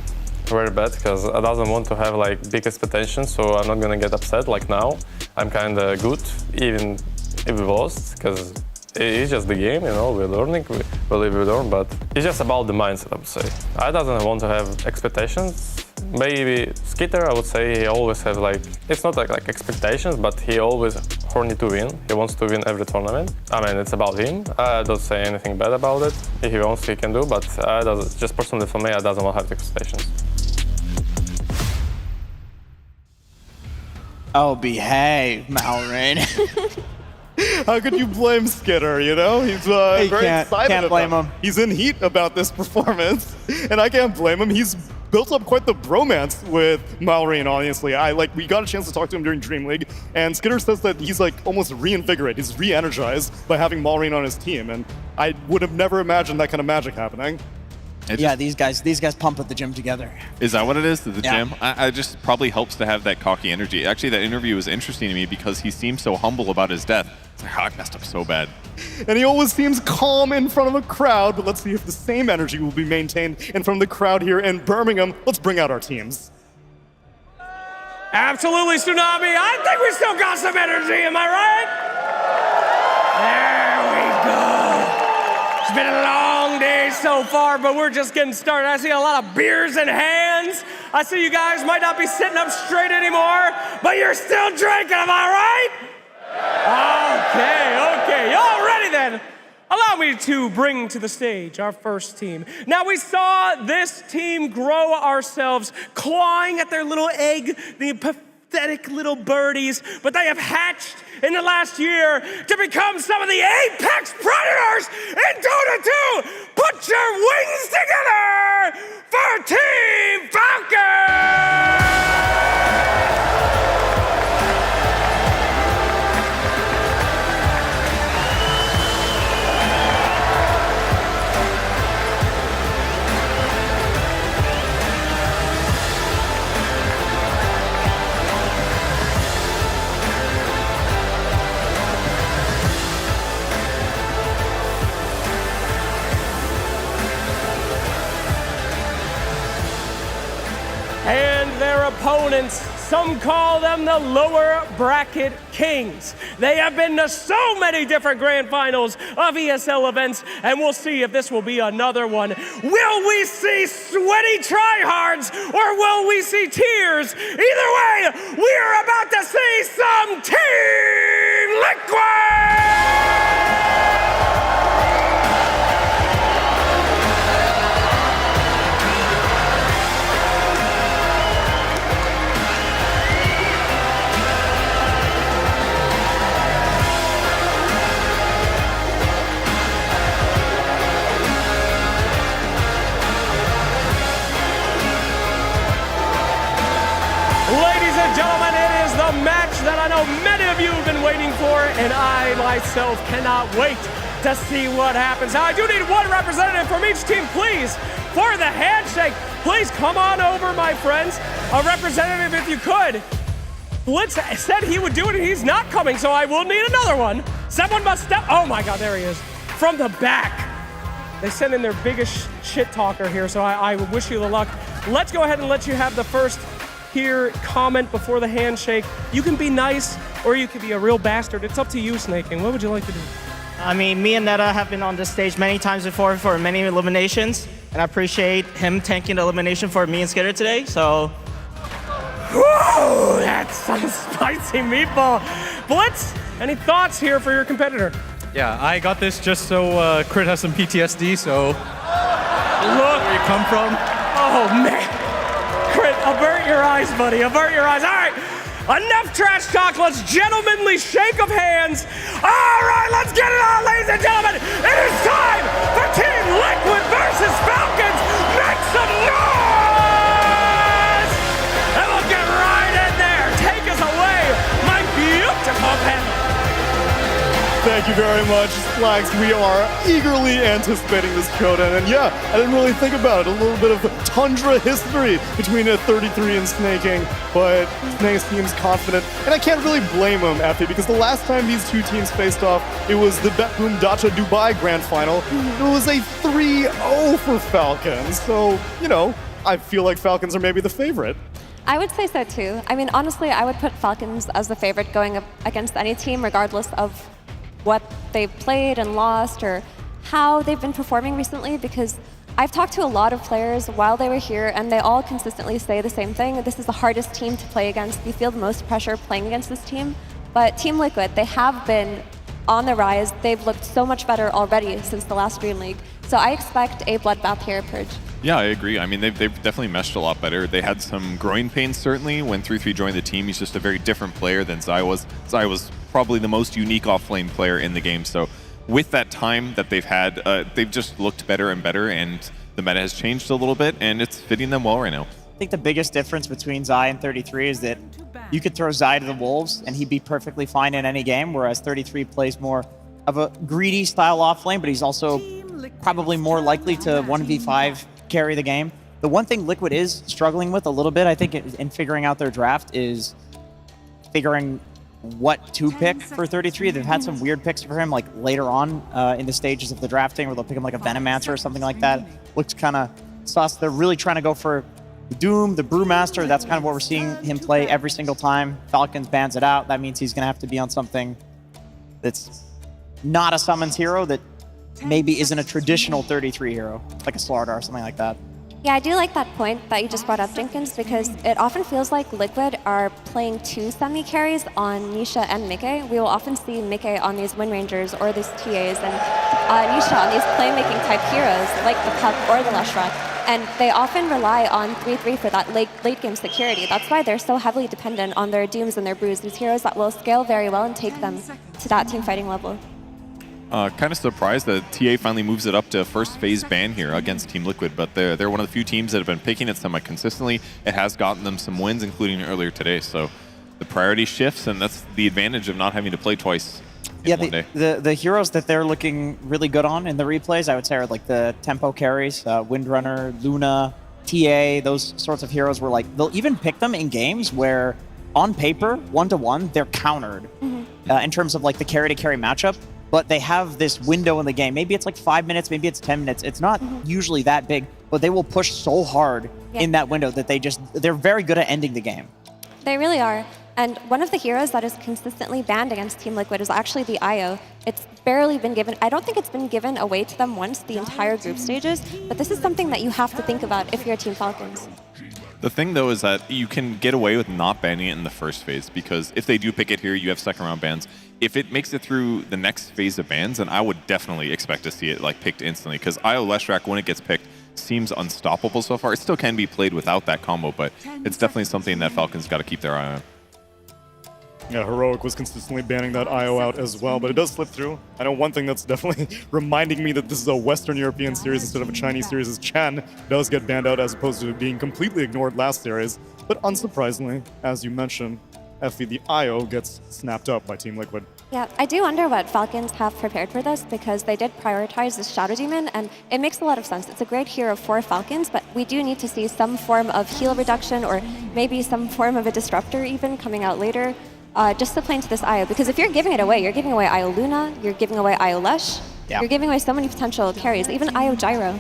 very bad because I doesn't want to have like big expectations, so I'm not gonna get upset like now. I'm kind of good, even if we lost, because it's just the game, you know, we're learning, we live, we learn, but it's just about the mindset, I would say. I doesn't want to have expectations. Maybe Skitter, I would say he always have like, it's not like expectations, but he always horny to win. He wants to win every tournament. I mean, it's about him. I don't say anything bad about it. If he wants, he can do, but just personally for me, I doesn't want to have expectations. Oh, behave, Malrine. How could you blame Skitter, you know? He's very excited. Can't blame him. He's in heat about this performance, and I can't blame him. He's built up quite the bromance with Malrine, honestly. We got a chance to talk to him during Dream League, and Skitter says that he's like almost reinvigorated. He's re-energized by having Malrine on his team, and I would have never imagined that kind of magic happening. Yeah, these guys pump at the gym together. Is that what it is, the gym? I just probably helps to have that cocky energy. Actually, that interview was interesting to me because he seemed so humble about his death. It's like, oh, I messed up so bad. And he always seems calm in front of a crowd, but let's see if the same energy will be maintained in front of the crowd here in Birmingham. Let's bring out our teams. Absolutely, Tsunami. I think we still got some energy, am I right? There we go. It's been a long day so far, but we're just getting started. I see a lot of beers in hands. I see you guys might not be sitting up straight anymore, but you're still drinking, am I right? Okay. Y'all ready then? Allow me to bring to the stage our first team. Now, we saw this team grow ourselves, clawing at their little egg, the pathetic little birdies, but they have hatched in the last year to become some of the apex predators in Dota 2. Put your wings together for Team Falcon! opponents. Some call them the lower bracket kings. They have been to so many different grand finals of ESL events, and we'll see if this will be another one. Will we see sweaty tryhards, or will we see tears? Either way, we are about to see some Team Liquid! Ladies and gentlemen, it is the match that I know many of you have been waiting for, and I myself cannot wait to see what happens. Now, I do need one representative from each team, please, for the handshake. Please come on over, my friends. A representative, if you could. Blitz said he would do it, and he's not coming, so I will need another one. Someone must step. Oh my God, there he is. From the back. They sent in their biggest shit talker here, so I wish you the luck. Let's go ahead and let you have the first here comment before the handshake. You can be nice, or you can be a real bastard. It's up to you, Snaking. What would you like to do? I mean, me and Netta have been on this stage many times before for many eliminations, and I appreciate him tanking the elimination for me and Skitter today, so. Whoa, that's some spicy meatball. Blitz, any thoughts here for your competitor? Yeah, I got this just so Crit has some PTSD, so. Look where you come from. Oh, man. Crit, avert your eyes, buddy. Avert your eyes. All right. Enough trash talk. Let's gentlemanly shake of hands. All right, let's get it on, ladies and gentlemen. It is time for Team Liquid versus Falcons. Make some noise! And we'll get right in there. Take us away, my beautiful panel. Thank you very much, Flags. We are eagerly anticipating this showdown. And yeah, I didn't really think about it. A little bit of tundra history between 33 and Snaking, but Snake's team's confident. And I can't really blame him, Effie, because the last time these two teams faced off, it was the Betboom Dota Dubai Grand Final. It was a 3-0 for Falcons. So, you know, I feel like Falcons are maybe the favorite. I would say so too. I mean, honestly, I would put Falcons as the favorite going up against any team, regardless of what they've played and lost or how they've been performing recently, because I've talked to a lot of players while they were here and they all consistently say the same thing. This is the hardest team to play against. You feel the most pressure playing against this team. But Team Liquid, they have been on the rise. They've looked so much better already since the last Dream League. So I expect a bloodbath here at Purge. Yeah, I agree. I mean, they've definitely meshed a lot better. They had some growing pains, certainly, when 3-3 joined the team. He's just a very different player than Zai was. Zai was probably the most unique off-lane player in the game. So with that time that they've had, they've just looked better and better, and the meta has changed a little bit, and it's fitting them well right now. I think the biggest difference between Zai and 33 is that you could throw Zai to the Wolves, and he'd be perfectly fine in any game, whereas 33 plays more of a greedy style off-lane, but he's also probably more likely to 1v5 carry the game. The one thing Liquid is struggling with a little bit, I think, in figuring out their draft is figuring what to pick for 33. They've had some weird picks for him, like later on in the stages of the drafting, where they'll pick him like a Venomancer or something like that. Looks kind of sus. They're really trying to go for the Doom, the Brewmaster. That's kind of what we're seeing him play every single time. Falcons bans it out. That means he's going to have to be on something that's not a summons hero, that maybe isn't a traditional 33 hero, like a Slardar or something like that. Yeah, I do like that point that you just brought up, Jenkins, because it often feels like Liquid are playing two semi-carries on Nisha and Mickey. We will often see Mickey on these Wind Rangers or these TAs, and Nisha on these playmaking type heroes like the Puck or the Leshrac. And they often rely on 3-3 for that late game security. That's why they're so heavily dependent on their Dooms and their Brews, these heroes that will scale very well and take them to that team fighting level. Kind of surprised that TA finally moves it up to first phase ban here against Team Liquid, but they're one of the few teams that have been picking it semi-consistently. It has gotten them some wins, including earlier today, so the priority shifts, and that's the advantage of not having to play twice in one day. The heroes that they're looking really good on in the replays, I would say, are like the tempo carries, Windrunner, Luna, TA, those sorts of heroes where like they'll even pick them in games where on paper, 1-to-1, they're countered in terms of like the carry-to-carry matchup. But they have this window in the game. Maybe it's like 5 minutes, maybe it's 10 minutes. It's not usually that big. but they will push so hard in that window that they're very good at ending the game. They really are. And one of the heroes that is consistently banned against Team Liquid is actually the IO. It's barely been given, I don't think it's been given away to them once the entire group stages, but this is something that you have to think about if you're Team Falcons. The thing, though, is that you can get away with not banning it in the first phase, because if they do pick it here, you have second round bans. If it makes it through the next phase of bans, then I would definitely expect to see it like picked instantly, because IO Leshrac, when it gets picked, seems unstoppable so far. It still can be played without that combo, but it's definitely something that Falcons got to keep their eye on. Yeah, Heroic was consistently banning that IO out as well, but it does slip through. I know one thing that's definitely reminding me that this is a Western European series instead of a Chinese series is Chen does get banned out as opposed to being completely ignored last series. But unsurprisingly, as you mentioned, Effie, the IO gets snapped up by Team Liquid. Yeah, I do wonder what Falcons have prepared for this, because they did prioritize this Shadow Demon, and it makes a lot of sense. It's a great hero for Falcons, but we do need to see some form of heal reduction or maybe some form of a disruptor even coming out later. Just to play into this IO, because if you're giving it away, you're giving away IO Luna, you're giving away IO Lesh, you're giving away so many potential carries, even IO Gyro.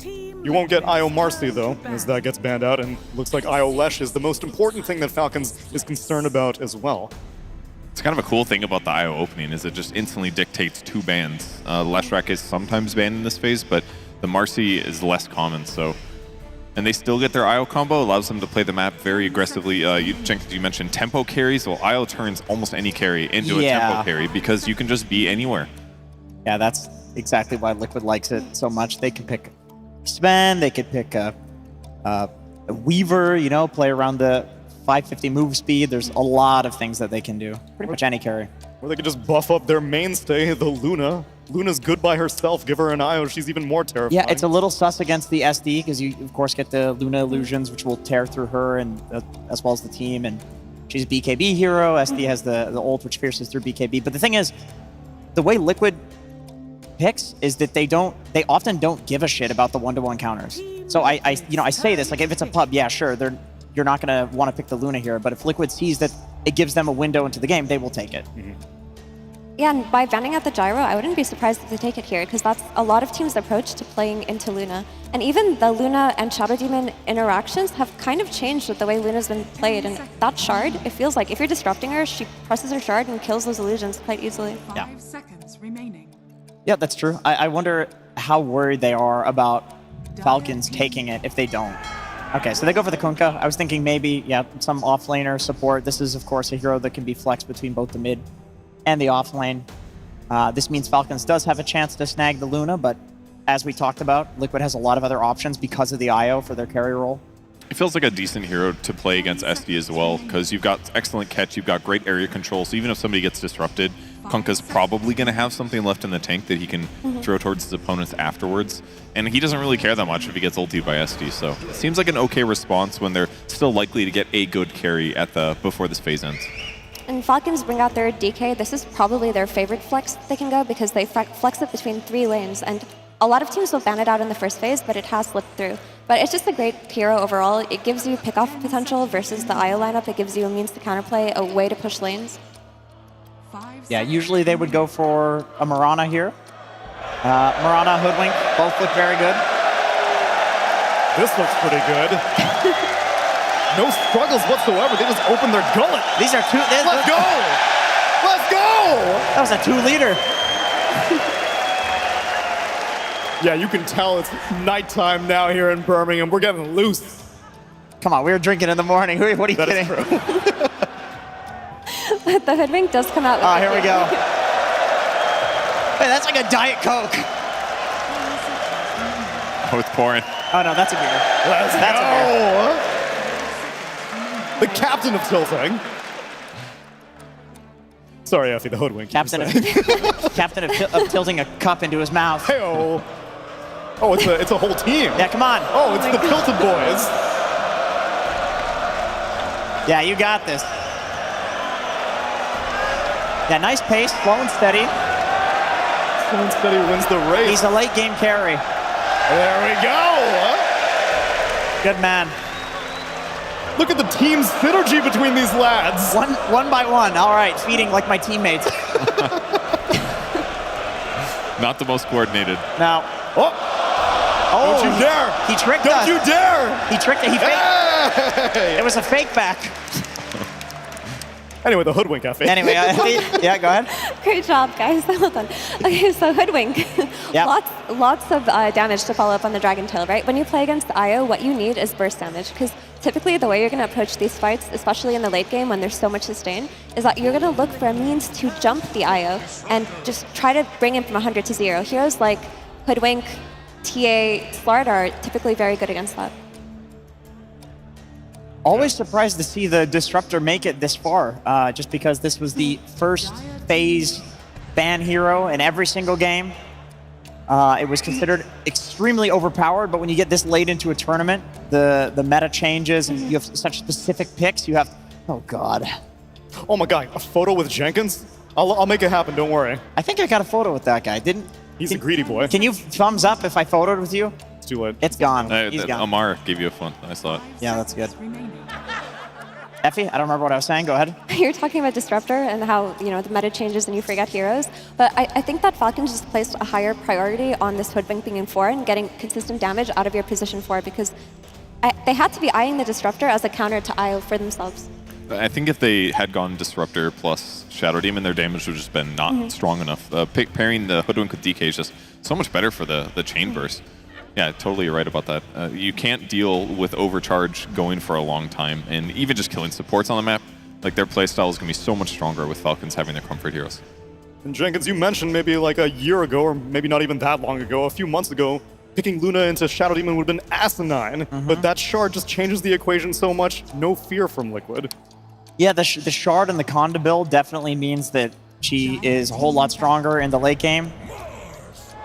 You won't get IO Marcy, though, as that gets banned out, and looks like IO Lesh is the most important thing that Falcons is concerned about as well. It's kind of a cool thing about the IO opening, is it just instantly dictates 2 bans. Leshrac is sometimes banned in this phase, but the Marcy is less common, so... And they still get their IO combo, allows them to play the map very aggressively. Jenkins, you mentioned tempo carries. Well, IO turns almost any carry into a tempo carry because you can just be anywhere. Yeah, that's exactly why Liquid likes it so much. They can pick Sven, they could pick a Weaver, you know, play around the 550 move speed. There's a lot of things that they can do. Pretty much any carry. Or they could just buff up their mainstay, the Luna. Luna's good by herself. Give her an IO, she's even more terrifying. Yeah, it's a little sus against the SD because you, of course, get the Luna illusions, which will tear through her and as well as the team. And she's a BKB hero. SD has the ult, which pierces through BKB. But the thing is, the way Liquid picks is that they often don't give a shit about the one-to-one counters. So I say this, like if it's a pub, yeah, sure, you're not gonna want to pick the Luna here. But if Liquid sees that it gives them a window into the game, they will take it. Yeah, and by banning out the Gyro, I wouldn't be surprised if they take it here, because that's a lot of teams' approach to playing into Luna. And even the Luna and Shadow Demon interactions have kind of changed with the way Luna's been played. And that shard, it feels like if you're disrupting her, she presses her shard and kills those illusions quite easily. Yeah. 5 seconds remaining. Yeah, that's true. I wonder how worried they are about Falcons taking it if they don't. Okay, so they go for the Kunkka. I was thinking maybe, yeah, some offlaner support. This is, of course, a hero that can be flexed between both the mid and the off lane. This means Falcons does have a chance to snag the Luna, but as we talked about, Liquid has a lot of other options because of the IO for their carry role. It feels like a decent hero to play against SD as well, because you've got excellent catch, you've got great area control, so even if somebody gets disrupted, Kunkka's probably going to have something left in the tank that he can throw towards his opponents afterwards. And he doesn't really care that much if he gets ultied by SD, so it seems like an okay response when they're still likely to get a good carry at before this phase ends. And Falcons bring out their DK. This is probably their favorite flex they can go, because they flex it between 3 lanes. And a lot of teams will ban it out in the first phase, but it has slipped through. But it's just a great hero overall. It gives you pick-off potential versus the IO lineup. It gives you a means to counterplay, a way to push lanes. Yeah, usually they would go for a Mirana here. Mirana, Hoodwink, both look very good. This looks pretty good. No struggles whatsoever. They just opened their gullet. These are 2. Let's go! Let's go! That was a 2-liter. Yeah, you can tell it's nighttime now here in Birmingham. We're getting loose. Come on, we were drinking in the morning. What are you kidding? That is true. The Hoodwink does come out with here we go. Hey, that's like a Diet Coke. Oh, it's pouring. Oh, no, that's a beer. Let's that's go! A beer. The captain of tilting. Sorry, Effie, the Hoodwink. Captain of tilting a cup into his mouth. Hey-oh. Oh, it's a whole team. Yeah, come on. Oh, it's the Tilted Boys. Yeah, you got this. Yeah, nice pace, slow and steady. Slow and steady wins the race. He's a late game carry. There we go. Good man. Look at the team synergy between these lads. One by one. All right, feeding like my teammates. Not the most coordinated. Now, Don't you dare! He tricked Don't us. you dare! He tricked it. He faked. It was a fake back. Anyway, the hoodwink, Effie. Anyway, yeah, go ahead. Great job, guys. Well done. Okay, so hoodwink. Yep. Lots of damage to follow up on the Dragon Tail, right? When you play against IO, what you need is burst damage, because typically the way you're going to approach these fights, especially in the late game when there's so much sustain, is that you're going to look for a means to jump the IO and just try to bring him from 100 to 0. Heroes like hoodwink, TA, Slard are typically very good against that. Always surprised to see the Disruptor make it this far, just because this was the first phase ban hero in every single game. It was considered extremely overpowered, but when you get this late into a tournament, the meta changes and you have such specific picks. You have, oh god. Oh my god, a photo with Jenkins? I'll make it happen, don't worry. I think I got a photo with that guy, He's a greedy boy. Can you thumbs up if I photoed with you? It's too late. It's gone. He's gone. Amar gave you a fun. I saw it. Yeah, that's good. Effie, I don't remember what I was saying. Go ahead. You're talking about Disruptor and how, you know, the meta changes and you forget heroes. But I think that Falcons just placed a higher priority on this hoodwinking in 4 and getting consistent damage out of your position 4, because they had to be eyeing the Disruptor as a counter to IO for themselves. I think if they had gone Disruptor plus Shadow Demon, their damage would have just been not strong enough. Pairing the hoodwink with DK is just so much better for the chain burst. Yeah, totally right about that. You can't deal with overcharge going for a long time, and even just killing supports on the map, like their playstyle is going to be so much stronger with Falcons having their comfort heroes. And Jenkins, you mentioned maybe like a year ago, or maybe not even that long ago, a few months ago, picking Luna into Shadow Demon would have been asinine, but that shard just changes the equation so much, no fear from Liquid. Yeah, the shard and the Conda build definitely means that she is a whole lot stronger in the late game.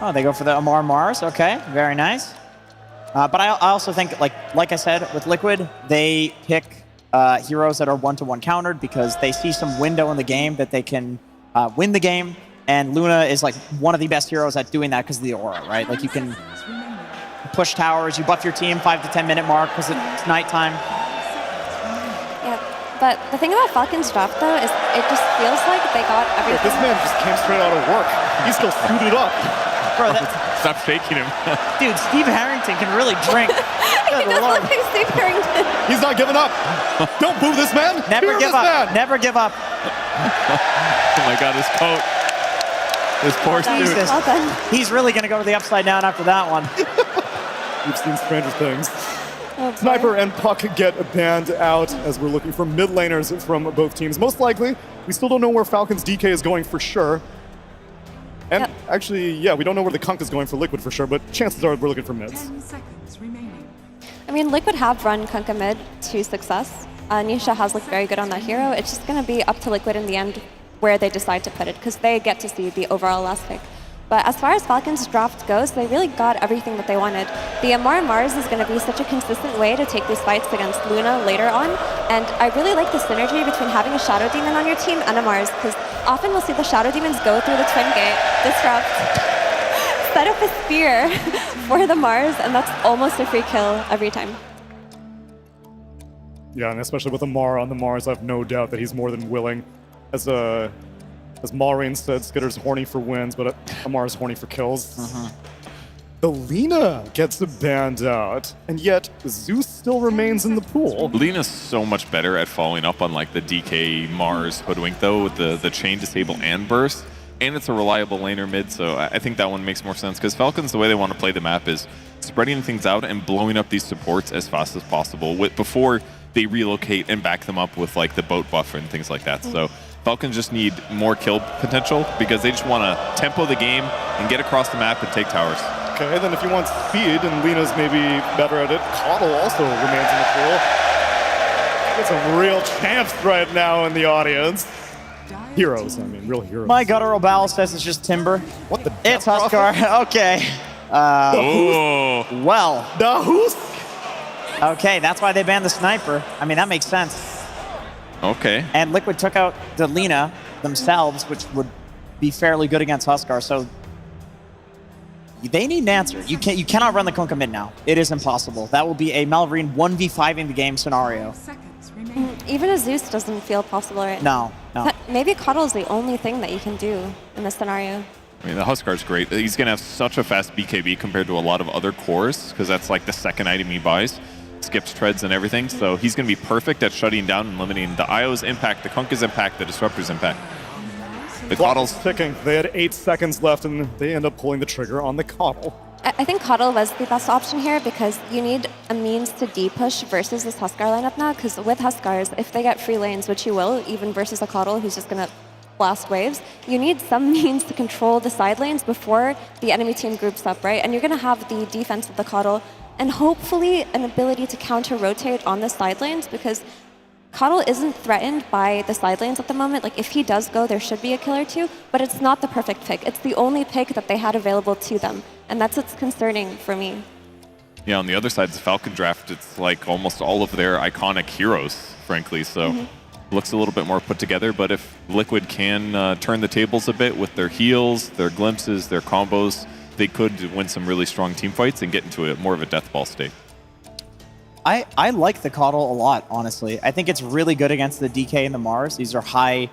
Oh, they go for the Amar Mars. Okay, very nice. But I also think, like I said, with Liquid, they pick heroes that are one-to-one countered because they see some window in the game that they can win the game. And Luna is like one of the best heroes at doing that because of the aura, right? Like you can push towers, you buff your team 5 to 10 minute mark because it's nighttime. Yeah, but the thing about Falcon's draft though is it just feels like they got everything. This man just came straight out of work. He's still suited up. Bro, stop shaking him. Dude, Steve Harrington can really drink. He does look like Steve Harrington. He's not giving up. Don't boo this man. Never give up. Man. Never give up. Oh my god, his coat. This poor dude. He's really going to go to the upside down after that one. We've seen stranger things. Sniper and Puck get banned out as we're looking for mid laners from both teams. Most likely, we still don't know where Falcons DK is going for sure. And actually, yeah, we don't know where the Kunk is going for Liquid for sure, but chances are we're looking for mids. 10 seconds remaining. I mean, Liquid have run Kunkka mid to success. Nisha has looked very good on that hero. It's just going to be up to Liquid in the end where they decide to put it, because they get to see the overall last pick. But as far as Falcons draft goes, they really got everything that they wanted. The Amar Mars is going to be such a consistent way to take these fights against Luna later on, and I really like the synergy between having a Shadow Demon on your team and a Mars, because often we'll see the Shadow Demons go through the Twin Gate, disrupt, set up a spear for the Mars, and that's almost a free kill every time. Yeah, and especially with Amar on the Mars, I have no doubt that he's more than willing. As Maureen said, Skitter's horny for wins, but Amar's horny for kills. The Lina gets banned out, and yet Zeus still remains in the pool. Lena's so much better at following up on like the DK Mars hoodwink though, with the chain disable and burst, and it's a reliable laner mid, so I think that one makes more sense, because Falcons, the way they want to play the map is spreading things out and blowing up these supports as fast as possible before they relocate and back them up with like the boat buff and things like that. So Falcons just need more kill potential because they just want to tempo the game and get across the map and take towers. Okay, then if you want speed, and Lena's maybe better at it, Coddle also remains in the pool. Get some real champs right now in the audience. Heroes, I mean, real heroes. My guttural bowel says it's just Timber. What the? It's Huskar. Okay. Well. The who's? Okay, that's why they banned the Sniper. I mean, that makes sense. Okay. And Liquid took out the Lina themselves, which would be fairly good against Huskar. So they need an answer. You cannot run the Kunkka mid now. It is impossible. That will be a Malvarine 1v5 in the game scenario. Even a Zeus doesn't feel possible right now. No. Maybe Coddle is the only thing that you can do in this scenario. I mean, the Huskar's great. He's going to have such a fast BKB compared to a lot of other cores, because that's like the second item he buys. Skips treads and everything, so he's going to be perfect at shutting down and limiting the IO's impact, the Kunkka's impact, the Disruptor's impact. The Coddle's ticking. They had 8 seconds left, and they end up pulling the trigger on the Coddle. I think Coddle was the best option here because you need a means to D-push versus this Huskar lineup now, because with Huskars, if they get free lanes, which you will, even versus a Coddle who's just going to blast waves, you need some means to control the side lanes before the enemy team groups up, right? And you're going to have the defense of the Coddle and hopefully an ability to counter-rotate on the side lanes, because Coddle isn't threatened by the side lanes at the moment. Like, if he does go, there should be a kill or two, but it's not the perfect pick. It's the only pick that they had available to them, and that's what's concerning for me. Yeah, on the other side, the Falcon draft, it's like almost all of their iconic heroes, frankly, so looks a little bit more put together, but if Liquid can turn the tables a bit with their heals, their glimpses, their combos, they could win some really strong team fights and get into more of a death ball state. I like the Coddle a lot, honestly. I think it's really good against the DK and the Mars. These are high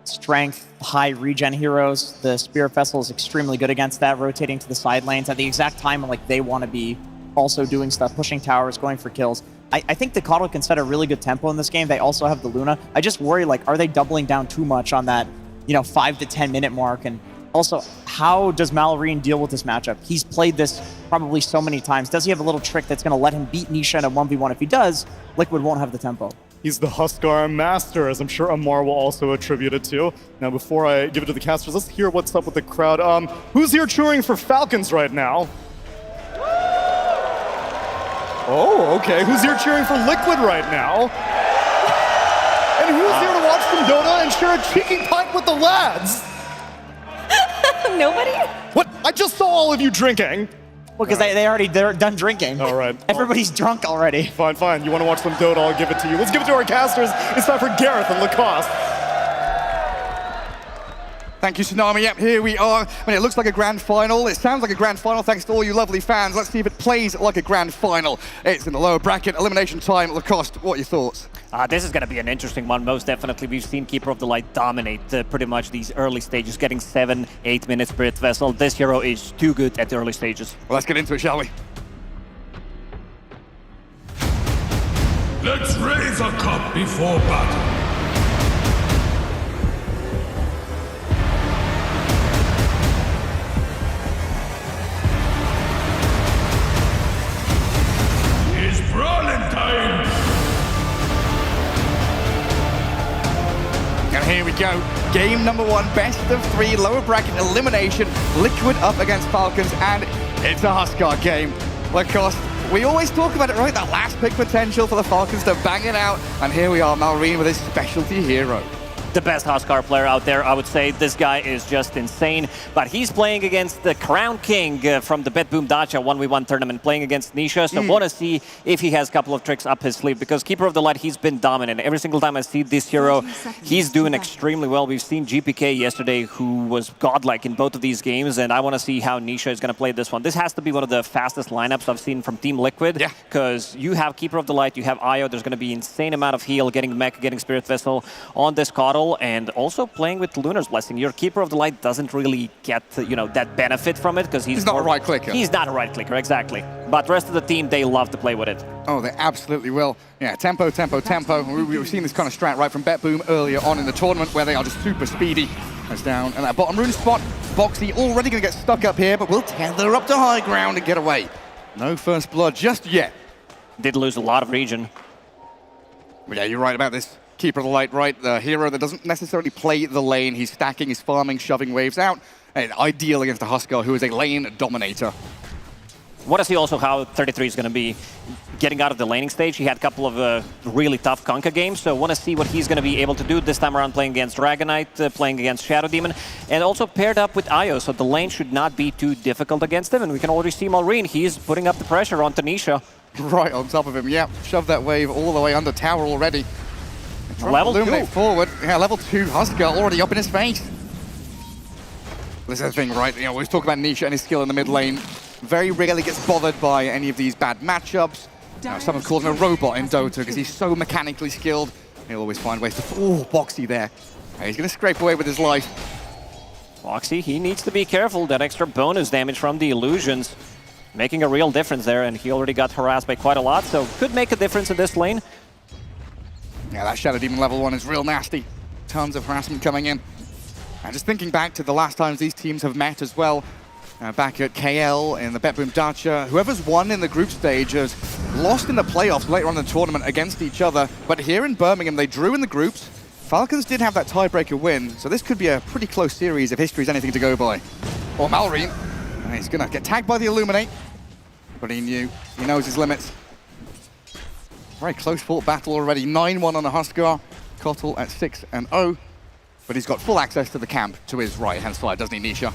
strength, high regen heroes. The Spirit Vessel is extremely good against that, rotating to the side lanes at the exact time when they want to be also doing stuff, pushing towers, going for kills. I think the Coddle can set a really good tempo in this game. They also have the Luna. I just worry, are they doubling down too much on that, 5 to 10 minute mark? And also, how does Malorine deal with this matchup? He's played this probably so many times. Does he have a little trick that's going to let him beat Nisha in a 1v1? If he does, Liquid won't have the tempo. He's the Huskar master, as I'm sure Amar will also attribute it to. Now, before I give it to the casters, let's hear what's up with the crowd. Who's here cheering for Falcons right now? Oh, okay. Who's here cheering for Liquid right now? And who's here to watch some Dota and share a cheeky pint with the lads? Nobody? What? I just saw all of you drinking. Well, because they're done drinking. All right. Everybody's drunk already. Fine, fine. You want to watch some Dota, I'll give it to you. Let's give it to our casters. It's time for Gareth and Lacoste. Thank you, Tsunami. Yep, here we are. It looks like a grand final. It sounds like a grand final thanks to all you lovely fans. Let's see if it plays like a grand final. It's in the lower bracket, elimination time. Lacoste, what are your thoughts? This is going to be an interesting one, most definitely. We've seen Keeper of the Light dominate pretty much these early stages, getting 7-8 minutes Spirit Vessel. This hero is too good at the early stages. Well, let's get into it, shall we? Let's raise a cup before battle. And here we go. Game number 1, best of 3, lower bracket elimination. Liquid up against Falcons, and it's a Huskar game. Lacoste, we always talk about it, right? That last pick potential for the Falcons to bang it out. And here we are, Malorine with his specialty hero. The best Huskar player out there, I would say. This guy is just insane. But he's playing against the Crown King from the Bet Boom Dacha 1v1 tournament, playing against Nisha. So want to see if he has a couple of tricks up his sleeve, because Keeper of the Light, he's been dominant. Every single time I see this hero, he's doing extremely well. We've seen GPK yesterday, who was godlike in both of these games, and I want to see how Nisha is going to play this one. This has to be one of the fastest lineups I've seen from Team Liquid, because you have Keeper of the Light, you have Io, there's going to be insane amount of heal, getting Mech, getting Spirit Vessel on this Coddle, and also playing with Lunar's Blessing. Your Keeper of the Light doesn't really get, that benefit from it, because he's not a right clicker. He's not a right clicker, exactly. But the rest of the team, they love to play with it. Oh, they absolutely will. Yeah, tempo, tempo, tempo. We've seen this kind of strat right from Bet Boom earlier on in the tournament, where they are just super speedy. That's down in that bottom rune spot. Boxy already going to get stuck up here, but will tether up to high ground and get away. No first blood just yet. Did lose a lot of region. Yeah, you're right about this. Keeper of the Light, right? The hero that doesn't necessarily play the lane. He's stacking, he's farming, shoving waves out. And ideal against a Huskar, who is a lane dominator. Want to see also how 33 is going to be getting out of the laning stage. He had a couple of really tough Kunkka games, so want to see what he's going to be able to do this time around, playing against Dragonite, playing against Shadow Demon, and also paired up with Io, so the lane should not be too difficult against him. And we can already see Malorine, he's putting up the pressure on Tanisha. Right on top of him, yeah. Shove that wave all the way under tower already. Level 2. Forward. Yeah, level 2 Huskar already up in his face. This is the thing, right? We talk about Nisha and his skill in the mid lane. Very rarely gets bothered by any of these bad matchups. Someone calls him a robot in Dota because he's so mechanically skilled. He'll always find ways to... Oh, Boxy there. He's going to scrape away with his life. Boxy, he needs to be careful. That extra bonus damage from the illusions making a real difference there, and he already got harassed by quite a lot, so could make a difference in this lane. Yeah, that Shadow Demon level 1 is real nasty. Tons of harassment coming in. And just thinking back to the last times these teams have met as well, back at KL in the BetBoom Dacha, whoever's won in the group stage has lost in the playoffs later on in the tournament against each other. But here in Birmingham, they drew in the groups. Falcons did have that tiebreaker win, so this could be a pretty close series if history's anything to go by. Or Malrine, he's gonna get tagged by the Illuminate, but he knows his limits. Very close fought battle already, 9-1 on the Huskar. Kotl at 6-0, but he's got full access to the camp to his right-hand side, doesn't he, Nisha?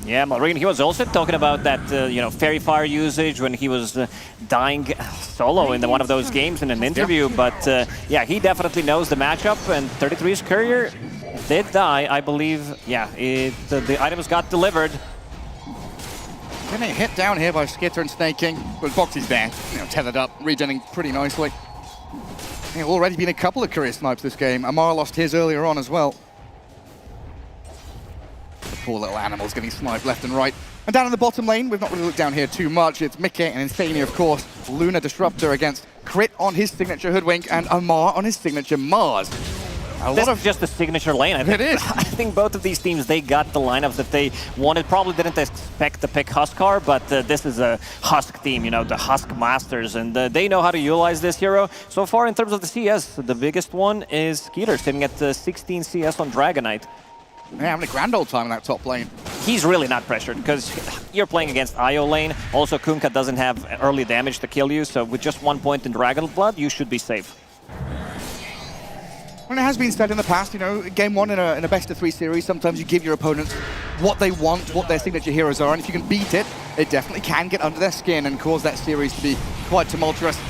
Yeah, Malrine, he was also talking about that, Fairy Fire usage when he was dying solo in one of those games in an interview. Yeah. But yeah, he definitely knows the matchup, and 33's courier did die, I believe. Yeah, the items got delivered. Getting hit down here by Skitter and Snake King, but Boxy's there, tethered up, regenning pretty nicely. There have already been a couple of courier snipes this game. Amara lost his earlier on as well. The poor little animals getting sniped left and right. And down in the bottom lane, we've not really looked down here too much. It's Mickey and Insania, of course. Luna Disruptor against Crit on his signature Hoodwink and Amar on his signature Mars. This is just the signature lane. I think. It is. I think both of these teams, they got the lineups that they wanted. Probably didn't expect to pick Huskar, but this is a Husk team, the Husk Masters, and they know how to utilize this hero. So far, in terms of the CS, the biggest one is Skeeter, sitting at 16 CS on Dragonite. Yeah, having a grand old time in that top lane. He's really not pressured, because you're playing against IO lane. Also, Kunkka doesn't have early damage to kill you, so with just 1 point in Dragon Blood, you should be safe. And it has been said in the past, game one in a best-of-3 series, sometimes you give your opponents what they want, what their signature heroes are, and if you can beat it, it definitely can get under their skin and cause that series to be quite tumultuous.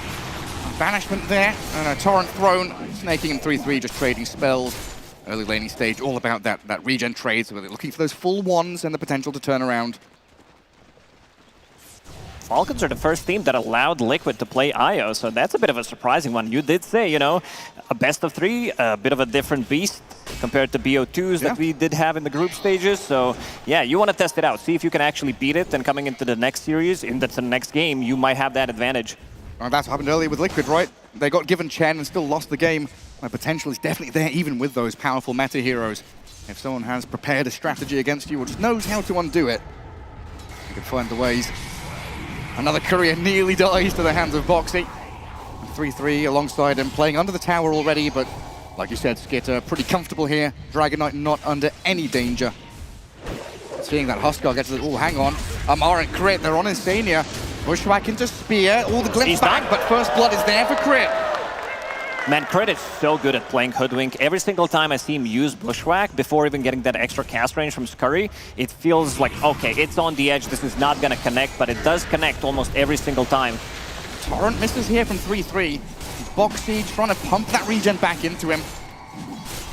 Banishment there, and a Torrent thrown, snaking in 3-3, just trading spells. Early laning stage, all about that regen trades, where they're looking for those full ones and the potential to turn around. Falcons are the first team that allowed Liquid to play IO, so that's a bit of a surprising one. You did say, a best-of-3, a bit of a different beast compared to BO2s that we did have in the group stages. So, yeah, you want to test it out, see if you can actually beat it, and coming into the next series, into the next game, you might have that advantage. Well, that's what happened earlier with Liquid, right? They got given Chen and still lost the game. My potential is definitely there, even with those powerful meta heroes. If someone has prepared a strategy against you or just knows how to undo it, you can find the ways. Another courier nearly dies to the hands of Boxy. 3-3 alongside him, playing under the tower already, but like you said, Skitter, pretty comfortable here. Dragonite not under any danger. Seeing that Huskar gets it, hang on. Amar and Crit, they're on Insania. Bushwhack into Spear, all the glimpse back, but first blood is there for Crit. Man, Crit is so good at playing Hoodwink. Every single time I see him use Bushwhack before even getting that extra cast range from Scurry, it feels like, okay, it's on the edge, this is not going to connect, but it does connect almost every single time. Torrent misses here from 3-3. Boxy trying to pump that regen back into him.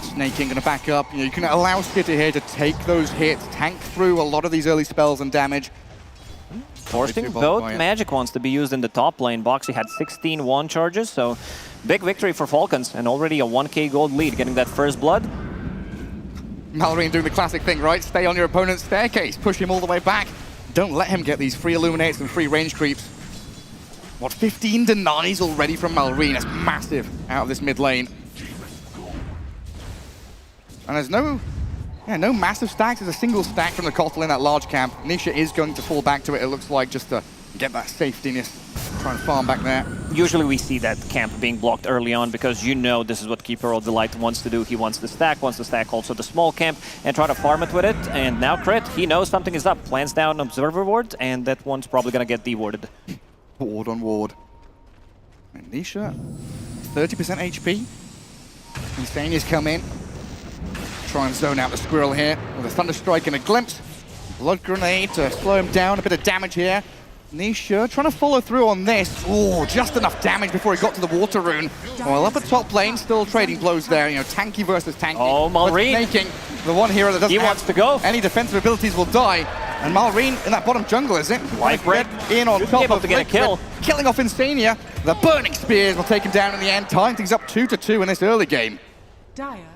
Snake King going to back up. You can allow Skitter here to take those hits, tank through a lot of these early spells and damage. Forcing both magic ones to be used in the top lane. Boxy had 16 wand charges, so big victory for Falcons, and already a 1k gold lead, getting that first blood. Malrine doing the classic thing, right? Stay on your opponent's staircase, push him all the way back. Don't let him get these free illuminates and free range creeps. What, 15 denies already from Malrine? That's massive out of this mid lane. And there's no massive stacks. There's a single stack from the Kotl in that large camp. Nisha is going to fall back to it, it looks like, just to get that safetiness. Try and farm back there. Usually we see that camp being blocked early on because this is what Keeper of the Light wants to do. He wants to stack also the small camp and try to farm it with it. And now Crit, he knows something is up. Plans down Observer Ward, and that one's probably going to get dewarded. Ward on Ward. And Nisha, 30% HP. Insania's come in. Try and zone out the Squirrel here with a Thunder Strike and a Glimpse. Blood Grenade to slow him down, a bit of damage here. Nisha trying to follow through on this. Oh, just enough damage before he got to the Water Rune. Well, up at top lane, still trading blows there. Tanky versus tanky. Oh, Malrine. Making the one hero that doesn't wants to go. Any defensive abilities will die. And Malrine in that bottom jungle, is it? Life break. In on top able of to get a kill. Killing off Insania. The Burning Spears will take him down in the end. Tying things up 2-2 in this early game.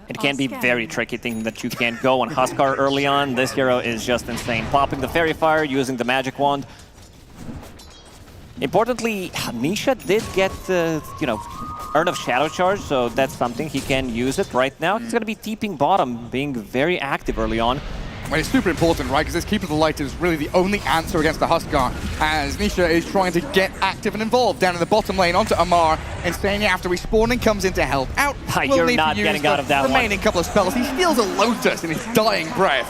It can be very tricky thinking that you can't go on Huskar early on. This hero is just insane. Popping the Fairy Fire, using the Magic Wand. Importantly, Nisha did get, Urn of Shadow Charge, so that's something he can use it right now. He's going to be TPing bottom, being very active early on. Well, it's super important, right? Because this Keeper of the Light is really the only answer against the Huskar, as Nisha is trying to get active and involved down in the bottom lane onto Amar. Insania, after respawning, comes in to help out. You're not getting out of that remaining couple of spells. He steals a Lotus in his dying breath.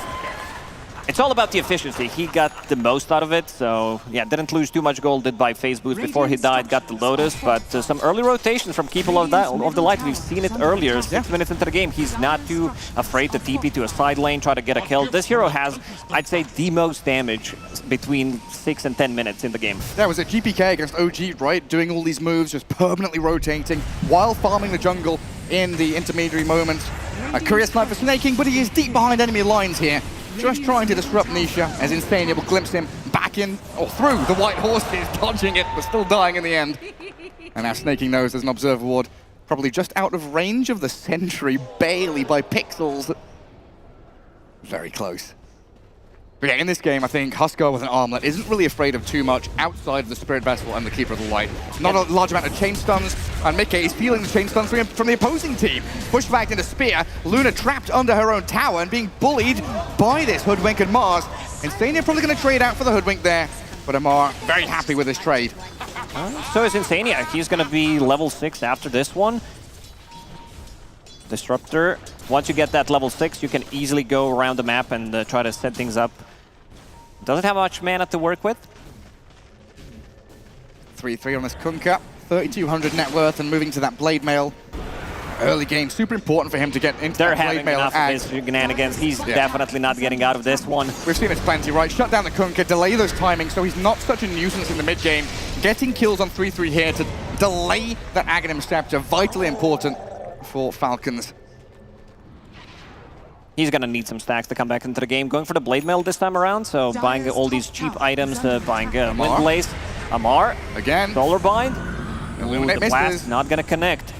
It's all about the efficiency. He got the most out of it, so yeah, didn't lose too much gold, did buy phase boost before he died, got the Lotus, but some early rotations from Keeper of the Light. We've seen it earlier, 6 minutes into the game. He's not too afraid to TP to a side lane, try to get a kill. This hero has, I'd say, the most damage between 6 and 10 minutes in the game. That was a GPK against OG, right? Doing all these moves, just permanently rotating while farming the jungle in the intermediary moments. A Courier Snipe for snaking, but he is deep behind enemy lines here. Just trying to disrupt Nisha, as Insania will glimpse him back in, or through the white horses, dodging it, but still dying in the end. And now Snaking knows there's an Observer Ward, probably just out of range of the Sentry, barely by pixels. Very close. But yeah, in this game, I think Huskar with an Armlet isn't really afraid of too much outside of the Spirit Vessel and the Keeper of the Light. Not a large amount of chain stuns, and Mickey is feeling the chain stuns from the opposing team. Pushed back into Spear, Luna trapped under her own tower and being bullied by this Hoodwink and Mars. Insania probably going to trade out for the Hoodwink there, but Amar very happy with his trade. So is Insania. He's going to be level 6 after this one. Disruptor. Once you get that level 6, you can easily go around the map and try to set things up. Doesn't have much mana to work with. 3-3 on this Kunkka, 3,200 net worth, and moving to that Blade Mail. Early game, super important for him to get into that Blade Mail. They're having enough of his shenanigans. He's definitely not getting out of this one. We've seen it plenty, right? Shut down the Kunkka, delay those timings, so he's not such a nuisance in the mid game. Getting kills on 3-3 here to delay that Aghanim Scepter, vitally important for Falcons. He's going to need some stacks to come back into the game. Going for the Blade Mail this time around, so buying all these cheap items, buying Wind Blaze. Amar. Again. Solar Bind. Illuminate the blast misses. not going to connect.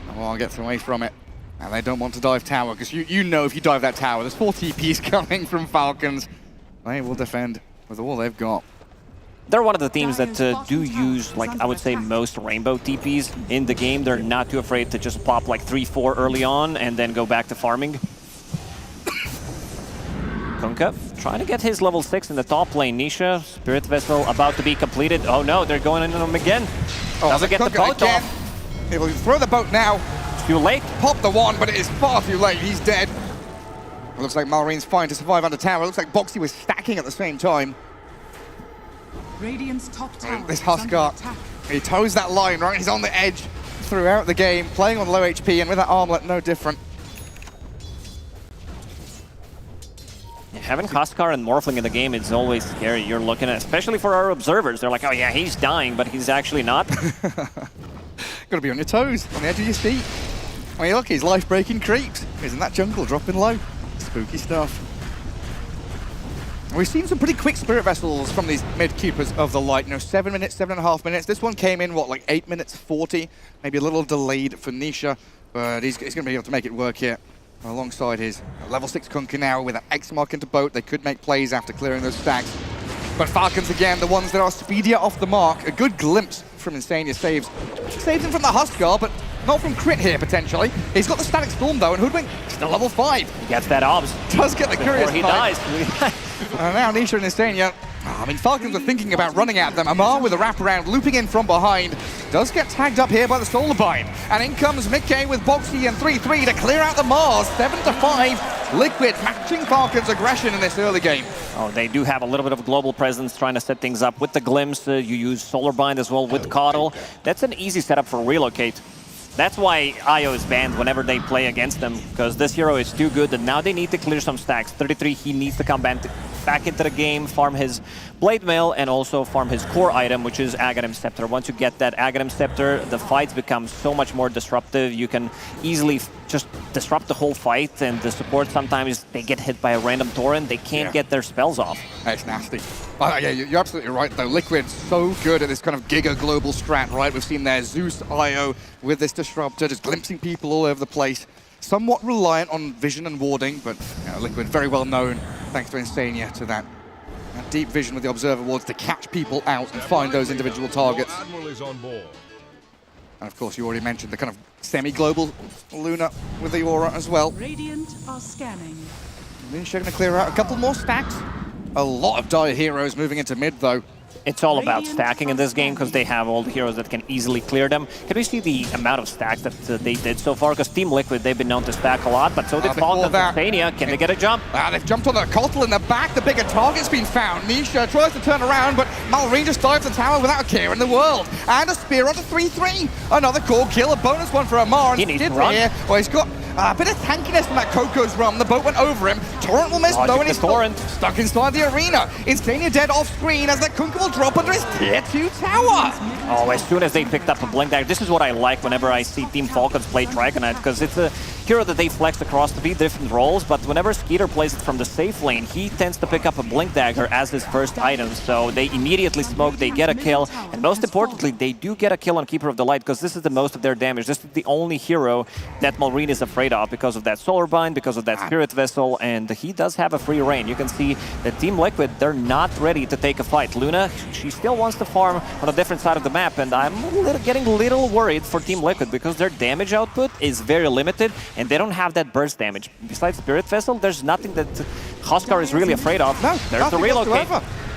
Amar gets away from it. And they don't want to dive tower, because you know if you dive that tower, there's 4 TPs coming from Falcons. They will defend with all they've got. They're one of the teams that do use, like, I would say most Rainbow TPs in the game. They're not too afraid to just pop like 3-4 early on and then go back to farming. Kunkka trying to get his level 6 in the top lane. Nisha, Spirit Vessel about to be completed. Oh no, they're going into him again. Doesn't get the boat off. He will throw the boat now. Too late. Pop the one, but it is far too late. He's dead. It looks like Malreen's fine to survive under tower. It looks like Boxy was stacking at the same time. Radiant's top tower. This Huskar, he toes that line, right? He's on the edge throughout the game, playing on low HP, and with that Armlet, no different. Having Huskar and Morphling in the game is always scary. You're looking at, especially for our observers, they're like, oh yeah, he's dying, but he's actually not. Gotta be on your toes, on the edge of your seat. I mean, look, he's life-breaking creeps. He's in that jungle, dropping low. Spooky stuff. We've seen some pretty quick Spirit Vessels from these mid-Keepers of the Light. 7 minutes, 7.5 minutes. This one came in, what, like 8 minutes 40? Maybe a little delayed for Nisha, but he's going to be able to make it work here. Alongside his level 6 Kunkka now with an X mark into boat. They could make plays after clearing those stacks. But Falcons again, the ones that are speedier off the mark. A good glimpse from Insania saves him from the Huskar, but not from crit here potentially. He's got the Static Storm though, and Hoodwink still level 5. He gets that obs. Does get the Curious Before he dies. And now Nisha and Insania. I mean, Falcons are thinking about running at them. Amar with a wraparound, looping in from behind. Does get tagged up here by the Solar Bind. And in comes Mickey with Boxy and 3-3 to clear out the Mars. 7-5. Liquid matching Falcons' aggression in this early game. Oh, they do have a little bit of global presence trying to set things up. With the Glimpse, you use Solar Bind as well with Coddle. That's an easy setup for Relocate. That's why IO is banned whenever they play against them, because this hero is too good and now they need to clear some stacks. 33, he needs to come back into the game, farm his Blade Mail, and also farm his core item, which is Aghanim Scepter. Once you get that Aghanim Scepter, the fights become so much more disruptive. You can easily just disrupt the whole fight, and the support sometimes they get hit by a random torrent. They can't get their spells off. That's nasty. Yeah, you're absolutely right, though. Liquid's so good at this kind of giga global strat, right? We've seen their Zeus IO with this disruptor, just glimpsing people all over the place. somewhat reliant on vision and warding, but Liquid very well known, thanks to Insania, to that deep vision with the Observer wards to catch people out and find those individual targets. And of course, you already mentioned the kind of semi-global Luna with the aura as well. Radiant are scanning. Nisha going to clear out a couple more stacks. A lot of Dire heroes moving into mid, though. It's all about stacking in this game because they have all the heroes that can easily clear them. Can we see the amount of stacks that they did so far? Because Team Liquid, they've been known to stack a lot, but so did Falcons and Insania. Can they get a jump? They've jumped on the Kotal in the back. The bigger target's been found. Nisha tries to turn around, but Malrine just dives the tower without a care in the world. And a spear onto 3-3. Another core kill, a bonus one for Amar. And Skid here. Well, he's got a bit of tankiness from that Coco's run. The boat went over him. Torrent will miss, though, and he's stuck inside the arena. Insania dead off screen as that Kunkka will drop under his tier 2 tower. Oh, as soon as they picked up a Blink Dagger, this is what I like whenever I see Team Falcons play Dragonite, because it's a hero that they flex across 3 different roles, but whenever Skeeter plays it from the safe lane, he tends to pick up a Blink Dagger as his first item, so they immediately smoke, they get a kill, and most importantly, they do get a kill on Keeper of the Light, because this is the most of their damage. This is the only hero that Malrine is afraid of because of that Solar Bind, because of that Spirit Vessel, and he does have a free reign. You can see that Team Liquid, they're not ready to take a fight. Luna, she still wants to farm on a different side of the map, and I'm getting a little worried for Team Liquid because their damage output is very limited, and they don't have that burst damage. Besides Spirit Vessel, there's nothing that Huskar is really afraid of. No, there's the relocate.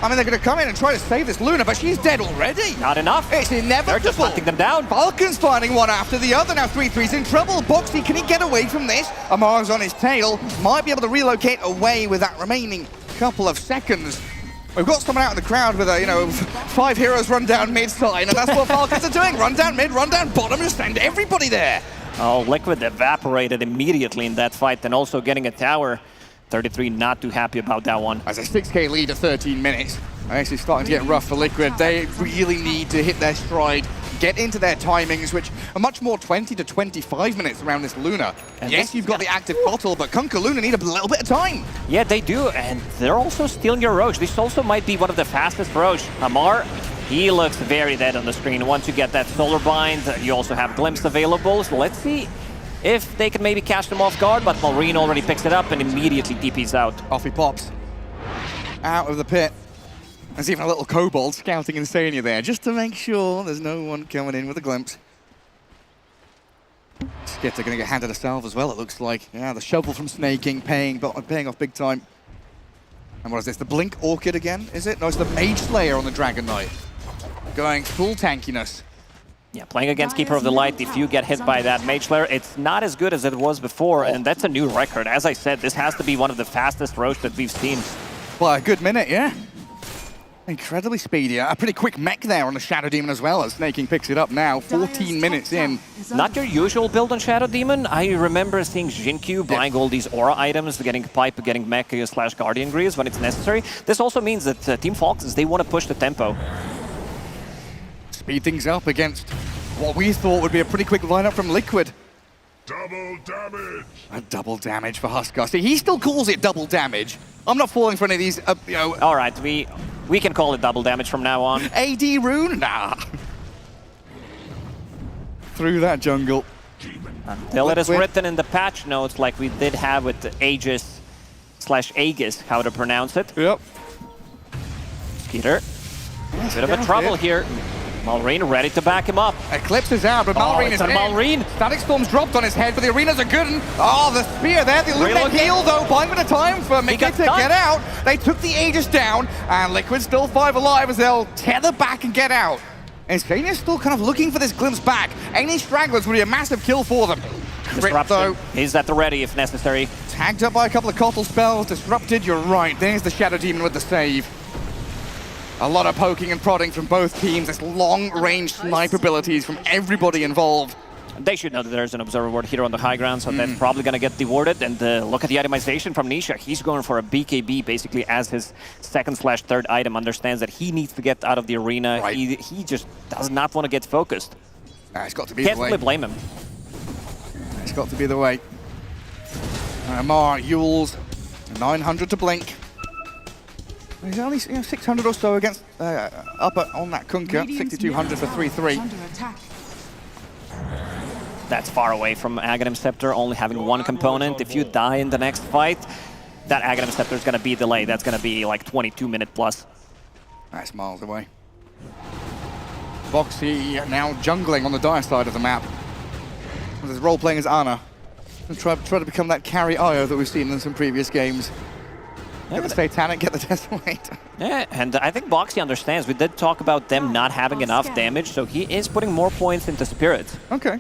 I mean, they're going to come in and try to save this Luna, but she's dead already. Not enough. It's inevitable. They're just hunting them down. Falcons finding one after the other. Now 3-3's in trouble. Boxy, can he get away from this? Amar's on his tail. Might be able to relocate away with that remaining couple of seconds. We've got someone out in the crowd with a, 5 heroes run down mid sign, and that's what Falcons are doing. Run down mid, run down bottom, just send everybody there. Oh, Liquid evaporated immediately in that fight, and also getting a tower. 33 not too happy about that one. As a 6k lead at 13 minutes. Actually starting to get rough for Liquid. They really need to hit their stride, get into their timings, which are much more 20 to 25 minutes around this Luna. And yes, you've got the active Kotal, but Kunkka Luna need a little bit of time. Yeah, they do, and they're also stealing your Roche. This also might be one of the fastest Roche. Amar, he looks very dead on the screen. Once you get that Solar Bind, you also have Glimpse available. So let's see if they can maybe catch them off guard, but Malrine already picks it up and immediately TP's out. Off he pops. Out of the pit. There's even a little kobold scouting Insania there, just to make sure there's no one coming in with a glimpse. Skitter going to get handed a salve as well, it looks like. Yeah, the shovel from Snaking paying off big time. And what is this, the Blink Orchid again, is it? No, it's the Mage Slayer on the Dragon Knight. Going full tankiness. Yeah, playing against Keeper of the Light, if you get hit by that Mage Slayer, it's not as good as it was before, and that's a new record. As I said, this has to be one of the fastest Roche that we've seen. By a good minute, yeah. Incredibly speedy. A pretty quick mech there on the Shadow Demon as well, as Snaking picks it up now, 14 minutes in. Not your usual build on Shadow Demon. I remember seeing Jinkyu buying all these aura items, getting Pipe, getting Mech / Guardian Greaves when it's necessary. This also means that Team Falcons, they want to push the tempo. Speed things up against what we thought would be a pretty quick lineup from Liquid. Double damage! A double damage for Huskar. See, he still calls it double damage. I'm not falling for any of these, All right, we can call it double damage from now on. AD rune? Nah. Through that jungle. Until it is written in the patch notes like we did have with the Aegis / Aegis, how to pronounce it. Yep. Skeeter. Bit of a trouble here. Malrine ready to back him up. Eclipse is out, but Malrine is in. Malrine. Static Storm's dropped on his head, but the arena's a good one. Oh, the spear there. The Illuminate heal, though. Buying a bit of time for Mickey to get out. They took the Aegis down, and Liquid's still 5 alive as they'll tether back and get out. Insania's still kind of looking for this glimpse back. Any stragglers would be a massive kill for them. Crit, though. He's at the ready if necessary. Tagged up by a couple of Kotal spells. Disrupted, you're right. There's the Shadow Demon with the save. A lot of poking and prodding from both teams. There's long-range sniper abilities from everybody involved. They should know that there's an Observer Ward here on the high ground, so that's probably going to get dewarded. And look at the itemization from Nisha. He's going for a BKB basically as his second / third item. Understands that he needs to get out of the arena. Right. He just does not want to get focused. It's got to be the way. Can't really blame him. It's got to be the way. Amar, Yules, 900 to blink. He's only 600 or so against on that Kunkka, 6,200 for 3-3. That's far away from Aghanim Scepter, only having one component. If you die in the next fight, that Aghanim Scepter is going to be delayed. That's going to be like 22-minute plus. That's miles away. Boxy now jungling on the dire side of the map. With his role playing as Ana. And try to become that carry IO that we've seen in some previous games. Get the Satanic, get the Desolate. Yeah, and I think Boxy understands. We did talk about them not having enough damage, so he is putting more points into Spirit. Okay.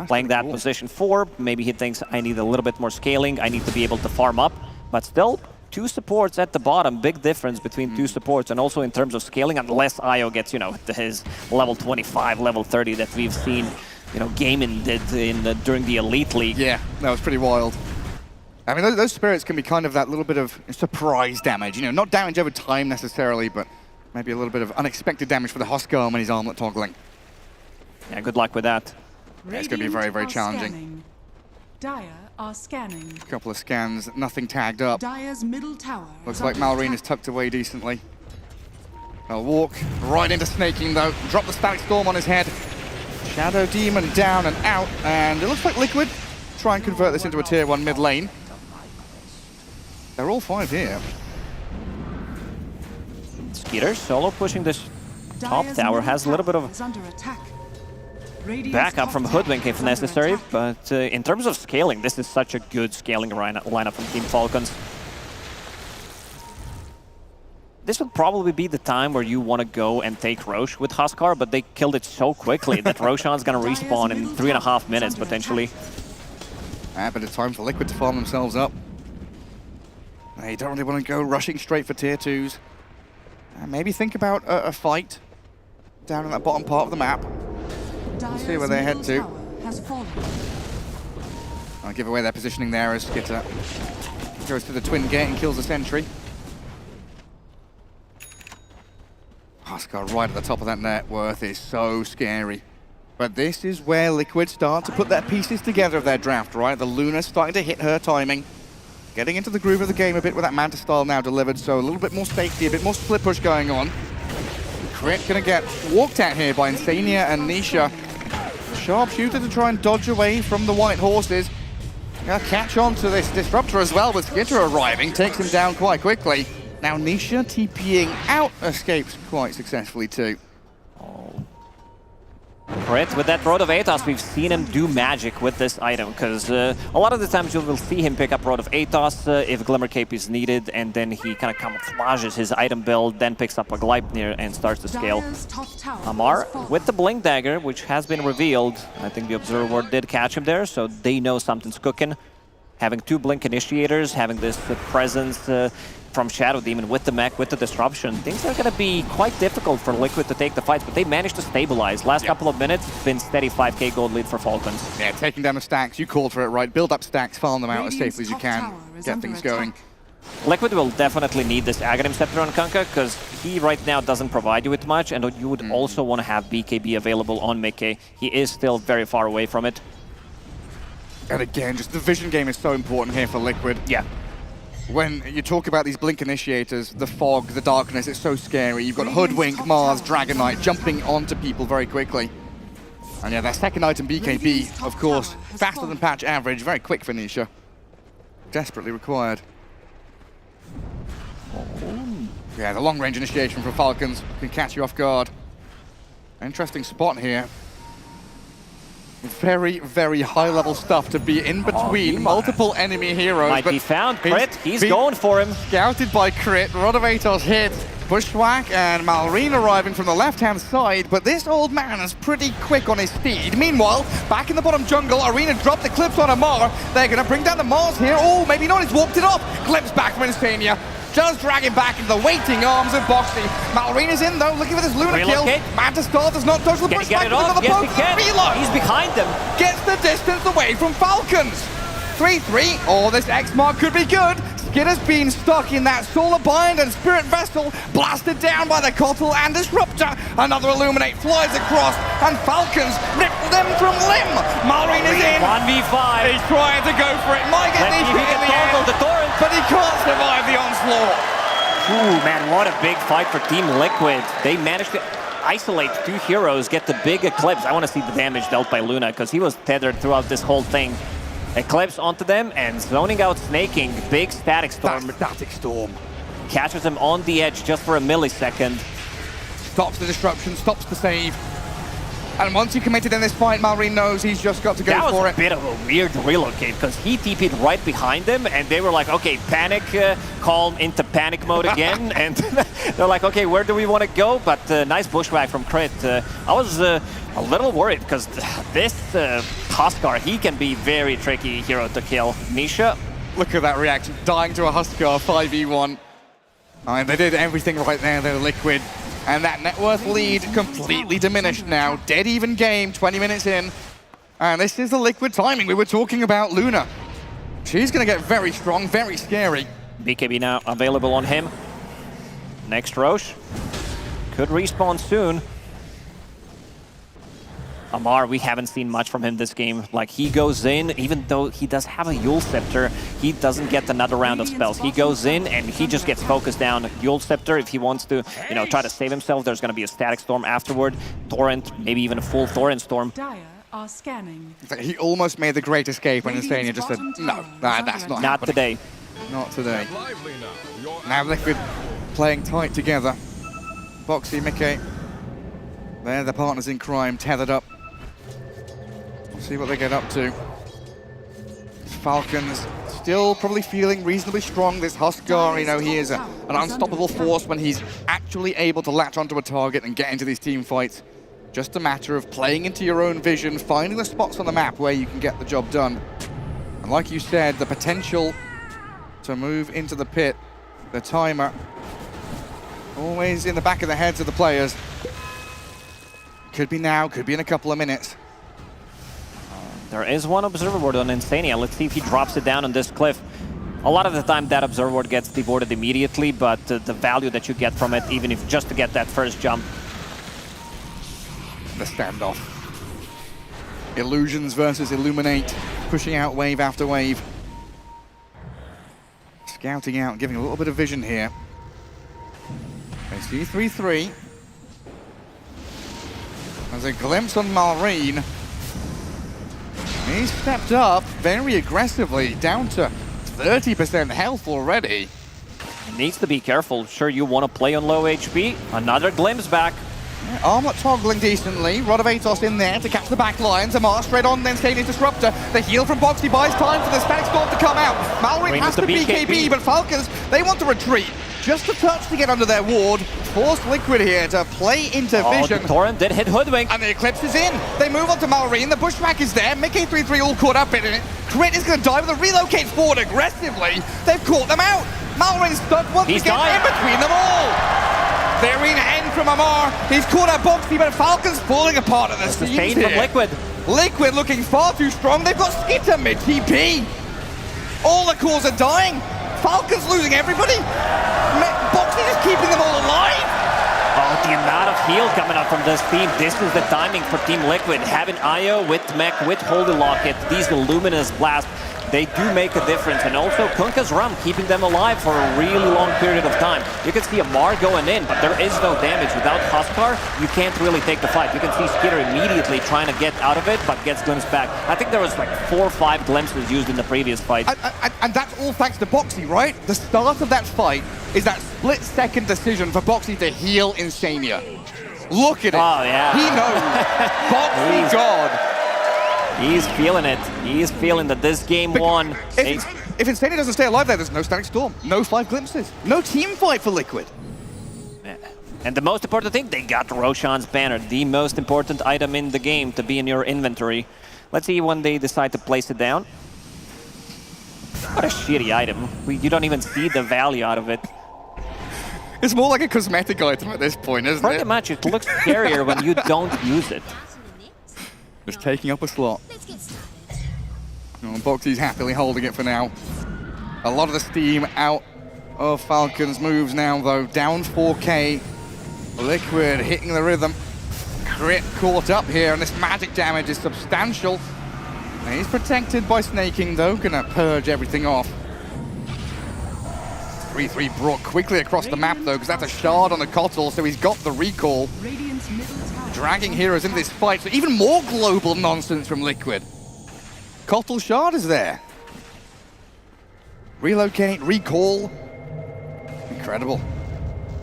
Playing that position 4, maybe he thinks I need a little bit more scaling, I need to be able to farm up, but still, 2 supports at the bottom, big difference between 2 supports, and also in terms of scaling, unless Io gets, you know, his level 25, level 30 that we've seen, you know, Gaimin did during the Elite League. Yeah, that was pretty wild. I mean, those spirits can be kind of that little bit of surprise damage, you know, not damage over time necessarily, but maybe a little bit of unexpected damage for the Huskar when he's armlet toggling. Yeah, good luck with that. Yeah, it's going to be very, very challenging. Scanning. Dire are scanning. A couple of scans, nothing tagged up. Dire's middle tower. Looks like Malrine is tucked away decently. They'll walk right into Snaking though. Drop the Static Storm on his head. Shadow Demon down and out, and it looks like Liquid try and convert this into a tier 1 mid lane. They're all 5 here. Skeeter solo pushing this top tower, has a little bit of backup from Hoodwink if necessary, but in terms of scaling, this is such a good scaling lineup from Team Falcons. This would probably be the time where you want to go and take Roche with Huskar, but they killed it so quickly that Roshan's going to respawn in 3.5 minutes, potentially. A bit of time for Liquid to farm themselves up. They don't really want to go rushing straight for tier 2s. Maybe think about a fight down in that bottom part of the map. We'll see where they head to. I'll give away their positioning there as Skitter goes to the twin gate and kills the sentry. Huskar right at the top of that net worth is so scary. But this is where Liquid start to put their pieces together of their draft, right? The Luna starting to hit her timing. Getting into the groove of the game a bit with that Manta style now delivered, so a little bit more safety, a bit more split push going on. Crit gonna get walked at here by Insania and Nisha. Sharpshooter to try and dodge away from the White Horses. Gonna catch on to this Disruptor as well with Skitter arriving, takes him down quite quickly. Now Nisha TPing out escapes quite successfully too. Crit with that Road of Atos, we've seen him do magic with this item, because a lot of the times you will see him pick up Road of Atos if Glimmer Cape is needed, and then he kind of camouflages his item build, then picks up a Gleipnir and starts to scale. Amar with the Blink Dagger, which has been revealed. I think the Observer Ward did catch him there, so they know something's cooking. Having 2 Blink Initiators, having this presence from Shadow Demon with the mech, with the disruption, things are going to be quite difficult for Liquid to take the fights, but they managed to stabilize. Last couple of minutes, been steady 5k gold lead for Falcons. Yeah, taking down the stacks, you called for it, right? Build up stacks, farm them out as safely as you can, get things going. Liquid will definitely need this Aghanim Scepter on Kunkka, because he right now doesn't provide you with much, and you would also want to have BKB available on Mickey. He is still very far away from it. And again, just the vision game is so important here for Liquid. Yeah. When you talk about these Blink Initiators, the fog, the darkness, it's so scary. You've got Hoodwink, Mars, Dragon Knight jumping onto people very quickly. And yeah, that second item, BKB, of course, faster than patch average, very quick for Nisha. Desperately required. Yeah, the long-range initiation from Falcons can catch you off guard. Interesting spot here. Very, very high-level stuff to be in between multiple enemy heroes. Might be found. Crit, he's going for him. Scouted by Crit. Rod of Atos hit. Bushwhack and Malrine arriving from the left-hand side, but this old man is pretty quick on his speed. Meanwhile, back in the bottom jungle, Arena dropped the clips on Amar. They're going to bring down the Mars here. Oh, maybe not. He's walked it off. Glimpse back from Insania. Does drag him back into the waiting arms of Boxy. Malrina's in though, looking for this Luna kill. Manta Star does not dodge the push back with another poke. Reload. He's behind them. Gets the distance away from Falcons. 3-3. Oh, this X mark could be good. Skitter's been stuck in that Solar Bind and Spirit Vessel, blasted down by the Kotl and Disruptor. Another Illuminate flies across, and Falcons rip limb from limb. Malrine is in. 1v5. He's trying to go for it. Might get these hit in the end, but he can't survive the onslaught. Ooh, man, what a big fight for Team Liquid. They managed to... isolate two heroes, get the big Eclipse. I want to see the damage dealt by Luna, because he was tethered throughout this whole thing. Eclipse onto them, and zoning out Snaking. Big Static Storm. That Static Storm. Catches him on the edge just for a millisecond. Stops the disruption, stops the save. And once he committed in this fight, Malrine knows he's just got to go for it. That was a bit of a weird relocate, because he TP'd right behind them, and they were like, okay, panic, calm into panic mode again. And they're like, okay, where do we want to go? But nice bushwhack from Crit. I was a little worried, because this Huskar, he can be very tricky hero to kill. Nisha. Look at that reaction, dying to a Huskar 5v1. I mean, they did everything right there, they're Liquid. And that net worth lead completely diminished now. Dead even game, 20 minutes in. And this is the Liquid timing. We were talking about Luna. She's going to get very strong, very scary. BKB now available on him. Next Roche. Could respawn soon. Amar, we haven't seen much from him this game. Like, he goes in, even though he does have a Yule Scepter, he doesn't get another round of spells. He goes in and he just gets focused down. Yule Scepter, if he wants to, you know, try to save himself, there's going to be a Static Storm afterward. Torrent, maybe even a full Torrent Storm. Dire are scanning. He almost made the great escape when Insania just said, no, that's not happening. Today. Not today. Now Liquid playing tight together. Boxy, Mickey. They're the partners in crime, tethered up. See what they get up to. Falcons still probably feeling reasonably strong. This Huskar, you know, he is an unstoppable force when he's actually able to latch onto a target and get into these team fights. Just a matter of playing into your own vision, finding the spots on the map where you can get the job done. And like you said, the potential to move into the pit, the timer, always in the back of the heads of the players. Could be now, could be in a couple of minutes. There is one Observer Ward on Insania. Let's see if he drops it down on this cliff. A lot of the time that Observer Ward gets devoted immediately, but the value that you get from it, even if just to get that first jump. The standoff. Illusions versus Illuminate, pushing out wave after wave. Scouting out, giving a little bit of vision here. They see 3-3. There's a glimpse on Malrine. He stepped up very aggressively, down to 30% health already. Needs to be careful. Sure, you want to play on low HP. Another glimpse back. Yeah, Armlet toggling decently. Rod of Atos in there to catch the back lines. Amar straight on, then Stania's Disruptor. The heal from Boxy buys time for the Static Storm to come out. Malrine has to BKB, but Falcons, they want to retreat. Just a touch to get under their ward. Forced Liquid here to play into vision. The Torrent did hit Hoodwink. And the Eclipse is in. They move on to Malrine. The Bushwhack is there. Mickey 3-3 all caught up in it. Crit is going to die with a relocate forward aggressively. They've caught them out. Malrine's stuck once again in between them all. Very end from Amar. He's caught out Boxy, but Falcon's falling apart at the seams here. From Liquid. Liquid looking far too strong. They've got Skitter mid-TP. All the cores are dying. Falcons losing everybody. Boxy is keeping them all alive. Oh, the amount of heal coming up from this team. This is the timing for Team Liquid. Having Io with Mech, with Holy Locket, these Luminous Blast, they do make a difference. And also Kunkka's Rum keeping them alive for a really long period of time. You can see Amar going in, but there is no damage. Without Huskar, you can't really take the fight. You can see Skitter immediately trying to get out of it, but gets glimpsed back. I think there was like 4 or 5 glimpses used in the previous fight. And that's all thanks to Boxy, right? The start of that fight is that split-second decision for Boxy to heal Insania. Look at it. Oh, yeah. He knows. Boxy God. He's feeling it. He's feeling that this game won. If Insania doesn't stay alive there, there's no Static Storm, no 5 glimpses, no team fight for Liquid. And the most important thing, they got Roshan's banner, the most important item in the game to be in your inventory. Let's see when they decide to place it down. What a shitty item. You don't even see the value out of it. It's more like a cosmetic item at this point, isn't it? Pretty much. It looks scarier when you don't use it. Just taking up a slot. Boxy's happily holding it for now. A lot of the steam out of Falcons moves now, though. Down 4K. Liquid hitting the rhythm. Crit caught up here, and this magic damage is substantial. And he's protected by Snaking, though. Gonna purge everything off. 3-3 brought quickly across the map, though, because that's a shard on the Kotl, so he's got the recall. dragging heroes into this fight. So even more global nonsense from Liquid. Kotl Shard is there. Relocate, recall. Incredible.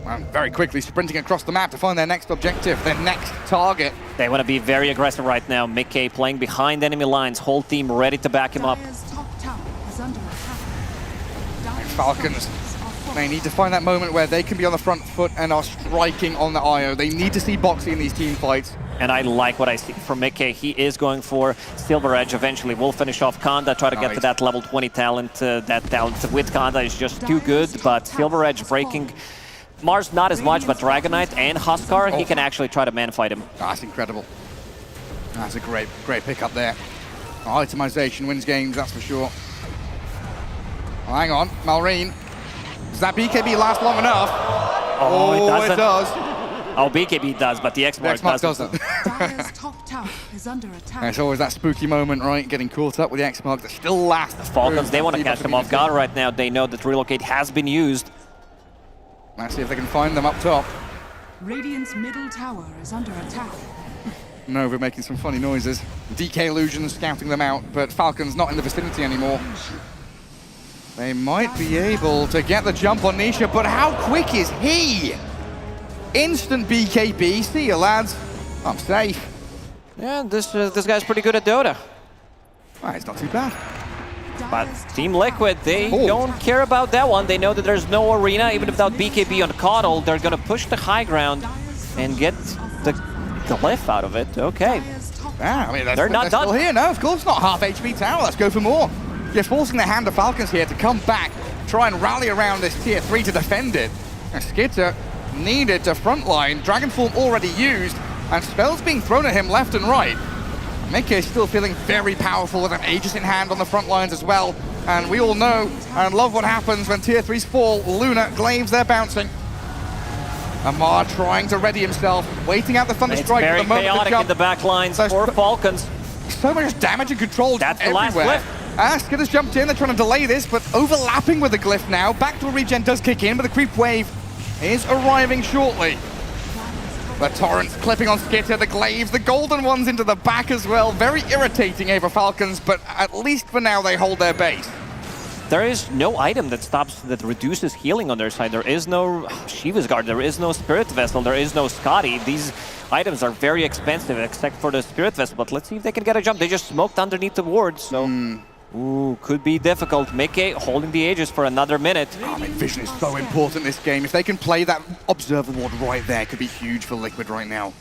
And very quickly sprinting across the map to find their next objective, their next target. They want to be very aggressive right now. Mickey playing behind enemy lines, whole team ready to back him up. Falcons, they need to find that moment where they can be on the front foot and are striking on the IO. They need to see Boxy in these team fights. And I like what I see from Mickey. He is going for Silver Edge eventually. We'll finish off Kanda, try to get to that level 20 talent. That talent with Kanda is just too good, but Silver Edge breaking Mars not as much, but Dragonite and Huskar, he can actually try to man-fight him. That's incredible. That's a great pickup there. Itemization wins games, that's for sure. Oh, hang on, Malrine. Does that BKB last long enough? Oh, it does. Oh, BKB does, but the X-Mark doesn't. Dire's top tower is under attack. It's always that spooky moment, right? Getting caught up with the X-Mark that still lasts. The Falcons, they want to catch them off guard right now. They know that Relocate has been used. Let's see if they can find them up top. Radiant's middle tower is under attack. Nova making some funny noises. DK Illusions scouting them out, but Falcon's not in the vicinity anymore. They might be able to get the jump on Nisha, but how quick is he? Instant BKB. See you, lads. I'm safe. Yeah, this guy's pretty good at Dota. Well, it's not too bad. But Team Liquid, they don't care about that one. They know that there's no arena. Even without BKB on Kotl, they're going to push the high ground and get the glyph out of it. Okay. Yeah, I mean, they're not done. Still here. No, of course not. Half HP tower. Let's go for more. You're forcing the hand of Falcons here to come back, try and rally around this tier 3 to defend it. And Skitter needed to frontline. Dragonform already used, and spells being thrown at him left and right. Mickey is still feeling very powerful with an Aegis in hand on the front lines as well. And we all know and love what happens when tier 3s fall. Luna, Glaives, they're bouncing. Amar trying to ready himself, waiting out the Thunder Strike at the moment. It's very chaotic in the back lines for Falcons. So much damage and control That's everywhere. The last glyph. Skitter's jumped in, they're trying to delay this, but overlapping with the glyph now. Backdoor regen does kick in, but the creep wave is arriving shortly. The torrents clipping on Skitter, the glaives, the golden ones into the back as well. Very irritating over Falcons, but at least for now they hold their base. There is no item that reduces healing on their side. There is no Shiva's Guard, there is no Spirit Vessel, there is no Scotty. These items are very expensive except for the Spirit Vessel, but let's see if they can get a jump. They just smoked underneath the ward, so ooh, could be difficult. Mickey holding the Aegis for another minute. I mean, vision is so important in this game. If they can play that Observer ward right there, it could be huge for Liquid right now.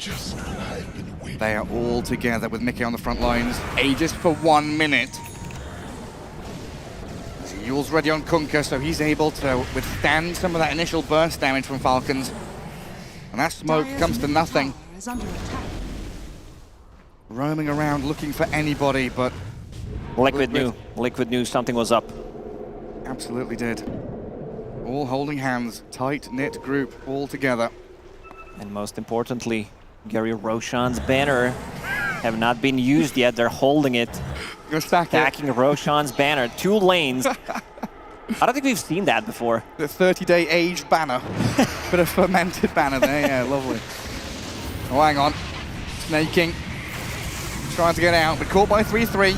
They are all together with Mickey on the front lines. Aegis for 1 minute. Yule's ready on Kunkka, so he's able to withstand some of that initial burst damage from Falcons. And that smoke comes to nothing. Roaming around looking for anybody, but Liquid knew something was up. Absolutely did. All holding hands, tight-knit group, all together. And most importantly, Gary Roshan's banner have not been used yet. They're holding it. Stacking Roshan's banner. 2 lanes. I don't think we've seen that before. The 30-day aged banner. Bit of fermented banner there, yeah, lovely. Oh, hang on. Snaking. Trying to get out, but caught by 3-3.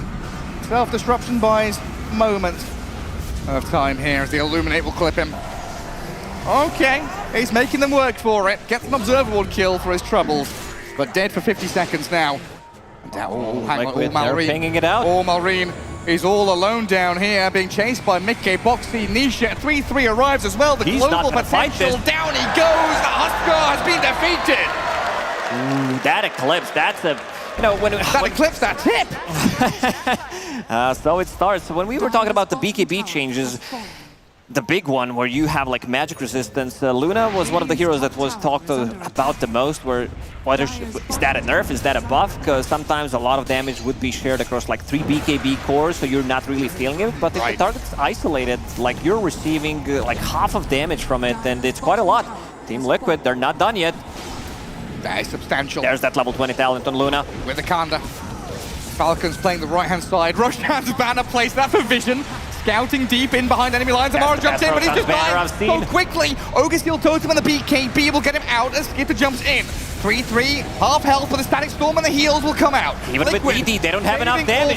Self-disruption buys moments of time here as the Illuminate will clip him. Okay, he's making them work for it. Gets an Observer Ward kill for his troubles, but dead for 50 seconds now. Oh, hang on, Malrine. Pinging it out. Oh, Malrine is all alone down here, being chased by Mickey, Boxy, Nisha. 3-3 arrives as well. The global potential, down he goes. The Huskar has been defeated. Ooh, that Eclipse, that's a... that Eclipse, that tip! So it starts. So when we were talking about the BKB changes, the big one where you have like magic resistance, Luna was one of the heroes that was talked about the most, where whether is that a nerf, is that a buff? Because sometimes a lot of damage would be shared across like 3 BKB cores, so you're not really feeling it. But if the target's isolated, like you're receiving like half of damage from it, and it's quite a lot. Team Liquid, they're not done yet. That is substantial. There's that level 20 talent on Luna. With the Kanda. Falcons playing the right-hand side. Roshan's banner placed. That for vision. scouting deep in behind enemy lines. Amara jumps in, but he's just dying so quickly. Ogre Steel Totem and the BKB will get him out as Skitter jumps in. 3-3, half health, but the Static Storm and the heals will come out. Even with ED, they don't have enough damage.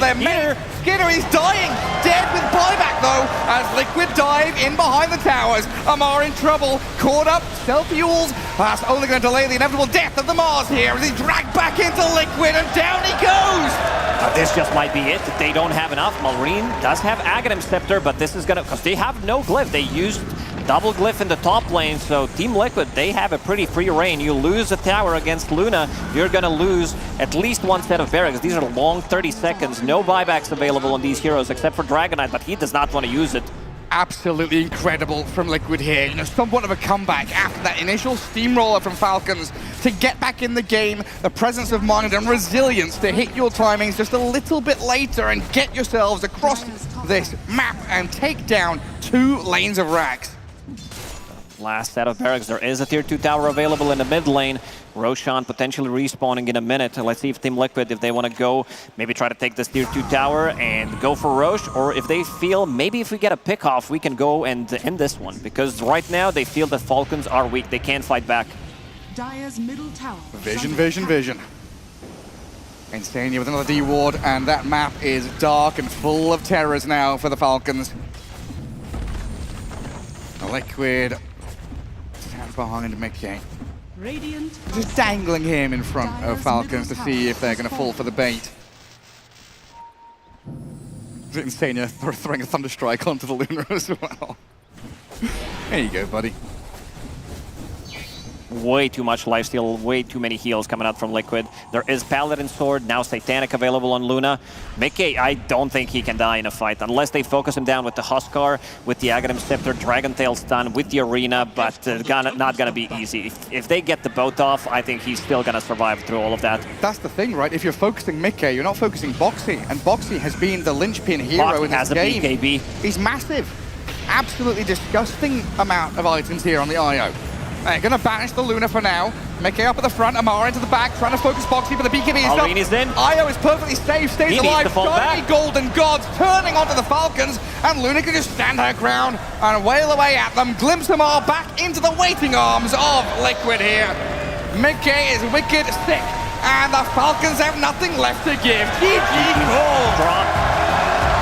Skinner is dying, dead with buyback though, as Liquid dive in behind the towers. Amar in trouble, caught up, self-fuels. That's only going to delay the inevitable death of the Mars here as he's dragged back into Liquid, and down he goes. This just might be it. They don't have enough. Malrine does have Aghanim Scepter, but this is gonna, because they have no glyph. They used double glyph in the top lane, so Team Liquid, they have a pretty free reign. You lose a tower against Luna, you're gonna lose at least one set of barracks. These are long 30 seconds, no buybacks available on these heroes except for Dragonite, but he does not want to use it. Absolutely incredible from Liquid here. You know, somewhat of a comeback after that initial steamroller from Falcons to get back in the game, the presence of mind and resilience to hit your timings just a little bit later and get yourselves across this map and take down 2 lanes of racks. Last set of barracks. There is a tier 2 tower available in the mid lane. Roshan potentially respawning in a minute. Let's see if Team Liquid, if they want to go, maybe try to take this tier 2 tower and go for Rosh, or if they feel maybe if we get a pick off, we can go and end this one. Because right now they feel that Falcons are weak. They can't fight back. Dire's middle tower. Vision. Insania with another D ward, and that map is dark and full of terrors now for the Falcons. Liquid stands behind Mickey. Radiant Just dangling him in front of Falcons to see if they're going to fall for the bait. Insania throwing a Thunderstrike onto the Luna as well. There you go, buddy. Way too much lifesteal, way too many heals coming out from Liquid. There is Paladin Sword, now Satanic available on Luna. Mickey, I don't think he can die in a fight unless they focus him down with the Huskar, with the Aghanim Scepter, Dragon Tail stun, with the Arena, but not gonna be easy. If they get the both off, I think he's still gonna survive through all of that. That's the thing, right? If you're focusing Mickey, you're not focusing Boxy, and Boxy has been the linchpin hero in this game. BKB. He's massive. Absolutely disgusting amount of items here on the IO. They're going to banish the Luna for now. Mickey up at the front, Amara into the back, trying to focus Boxy, but the BKB is up. Is in. IO is perfectly safe, stays alive. Shiny golden gods turning onto the Falcons, and Luna can just stand her ground and wail away at them. Glimpse Amara back into the waiting arms of Liquid here. Mickey is wicked sick, and the Falcons have nothing left to give. GG call.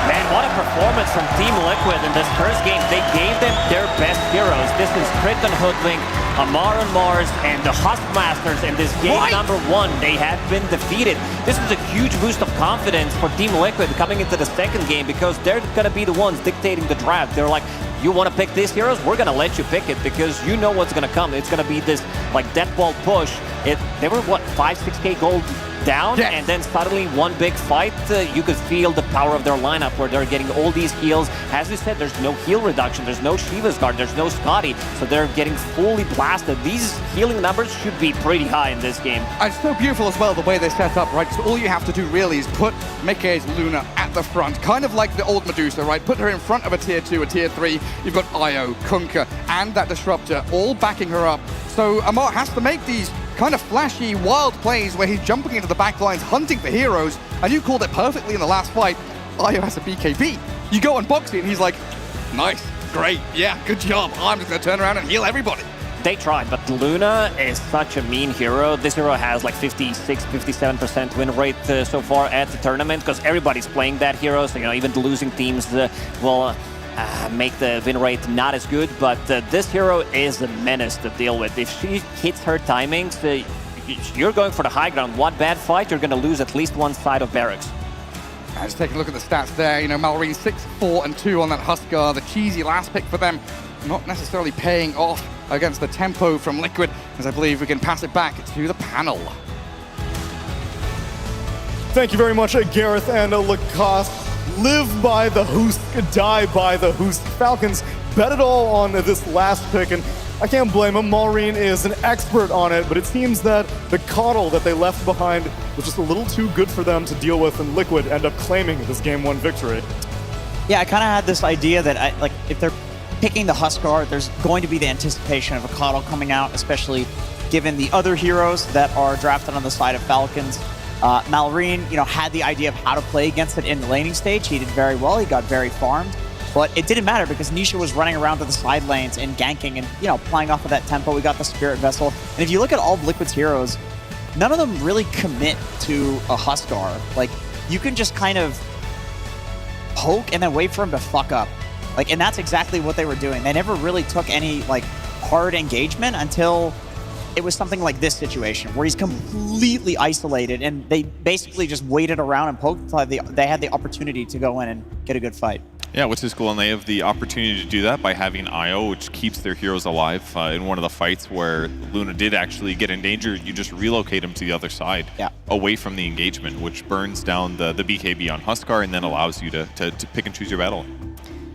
Man, what a performance from Team Liquid in this first game. They gave them their best heroes. This is Crit and Hoodwink, Amar and Mars, and the Huskmasters in this game number 1. They have been defeated. This is a huge boost of confidence for Team Liquid coming into the second game because they're going to be the ones dictating the draft. They're like, you want to pick these heroes? We're going to let you pick it because you know what's going to come. It's going to be this like death ball push. They were, what, 5-6k gold down, and then suddenly one big fight, you could feel the power of their lineup where they're getting all these heals. As we said, there's no heal reduction, there's no Shiva's Guard, there's no Scotty, so they're getting fully blasted. These healing numbers should be pretty high in this game. And it's so beautiful as well the way they set up, right? Because all you have to do really is put Mickey's Luna at the front, kind of like the old Medusa, right? Put her in front of a tier 2, a tier 3. You've got Io, Kunkka, and that Disruptor all backing her up. So Amar has to make these kind of flashy, wild plays where he's jumping into the back lines, hunting for heroes, and you called it perfectly in the last fight. Io has a BKB. You go on Boxy and he's like, nice, great, yeah, good job. I'm just going to turn around and heal everybody. They tried, but Luna is such a mean hero. This hero has like 56, 57% win rate so far at the tournament because everybody's playing that hero, so even the losing teams will make the win rate not as good, but this hero is a menace to deal with. If she hits her timings, you're going for the high ground. One bad fight, you're going to lose at least one side of barracks. Let's take a look at the stats there. Malrine 6, 4, and 2 on that Huskar. The cheesy last pick for them, not necessarily paying off against the tempo from Liquid, as I believe we can pass it back to the panel. Thank you very much, Gareth and Lacoste. Live by the Hoost, die by the Hoost. Falcons bet it all on this last pick, and I can't blame him. Malrine is an expert on it, but it seems that the coddle that they left behind was just a little too good for them to deal with, and Liquid end up claiming this Game 1 victory. Yeah, I kind of had this idea that if they're picking the Huskar, there's going to be the anticipation of a coddle coming out, especially given the other heroes that are drafted on the side of Falcons. Malrine, had the idea of how to play against it in the laning stage. He did very well. He got very farmed. But it didn't matter because Nisha was running around to the side lanes and ganking and, you know, playing off of that tempo. We got the Spirit Vessel. And if you look at all of Liquid's heroes, none of them really commit to a Huskar. Like, you can just kind of poke and then wait for him to fuck up. Like, and that's exactly what they were doing. They never really took any, like, hard engagement until it was something like this situation where he's completely isolated and they basically just waited around and poked until they had the opportunity to go in and get a good fight. Yeah, which is cool, and they have the opportunity to do that by having IO, which keeps their heroes alive. In one of the fights where Luna did actually get endangered, you just relocate him to the other side, away from the engagement, which burns down the BKB on Huskar and then allows you to pick and choose your battle.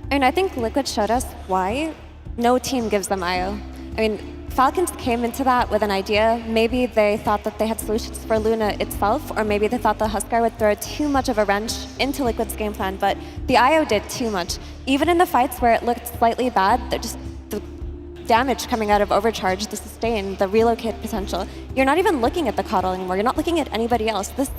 And I think Liquid showed us why no team gives them IO. I mean, Falcons came into that with an idea. Maybe they thought that they had solutions for Luna itself, or maybe they thought the Huskar would throw too much of a wrench into Liquid's game plan, but the IO did too much. Even in the fights where it looked slightly bad, just the damage coming out of Overcharge, the sustain, the relocate potential, you're not even looking at the Coddle anymore. You're not looking at anybody else. This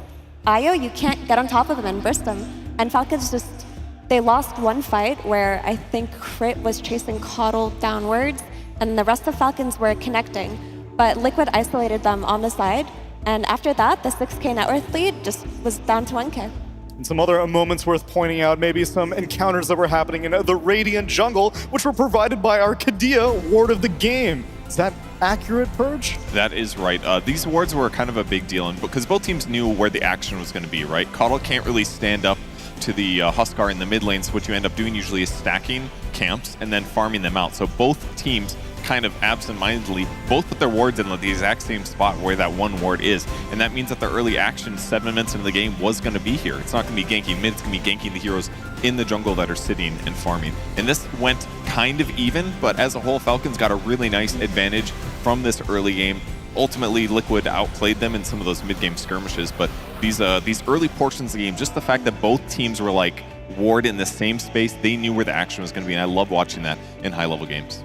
IO, you can't get on top of him and burst him. And Falcons just, they lost one fight where I think Crit was chasing Coddle downwards, and the rest of Falcons were connecting, but Liquid isolated them on the side, and after that, the 6K net worth lead just was down to 1K. And some other moments worth pointing out, maybe some encounters that were happening in the Radiant jungle, which were provided by our Kadia, Ward of the Game. Is that accurate, Purge? That is right. These wards were kind of a big deal, because both teams knew where the action was going to be, right? Coddle can't really stand up to the Huskar in the mid lane, so what you end up doing usually is stacking camps and then farming them out. So both teams kind of absent-mindedly both put their wards in the exact same spot where that one ward is, and that means that the early action 7 minutes into the game was going to be here. It's not going to be ganking mid, it's going to be ganking the heroes in the jungle that are sitting and farming. And this went kind of even, but as a whole, Falcons got a really nice advantage from this early game. Ultimately, Liquid outplayed them in some of those mid-game skirmishes, but these early portions of the game, just the fact that both teams were like ward in the same space, they knew where the action was going to be, and I love watching that in high-level games.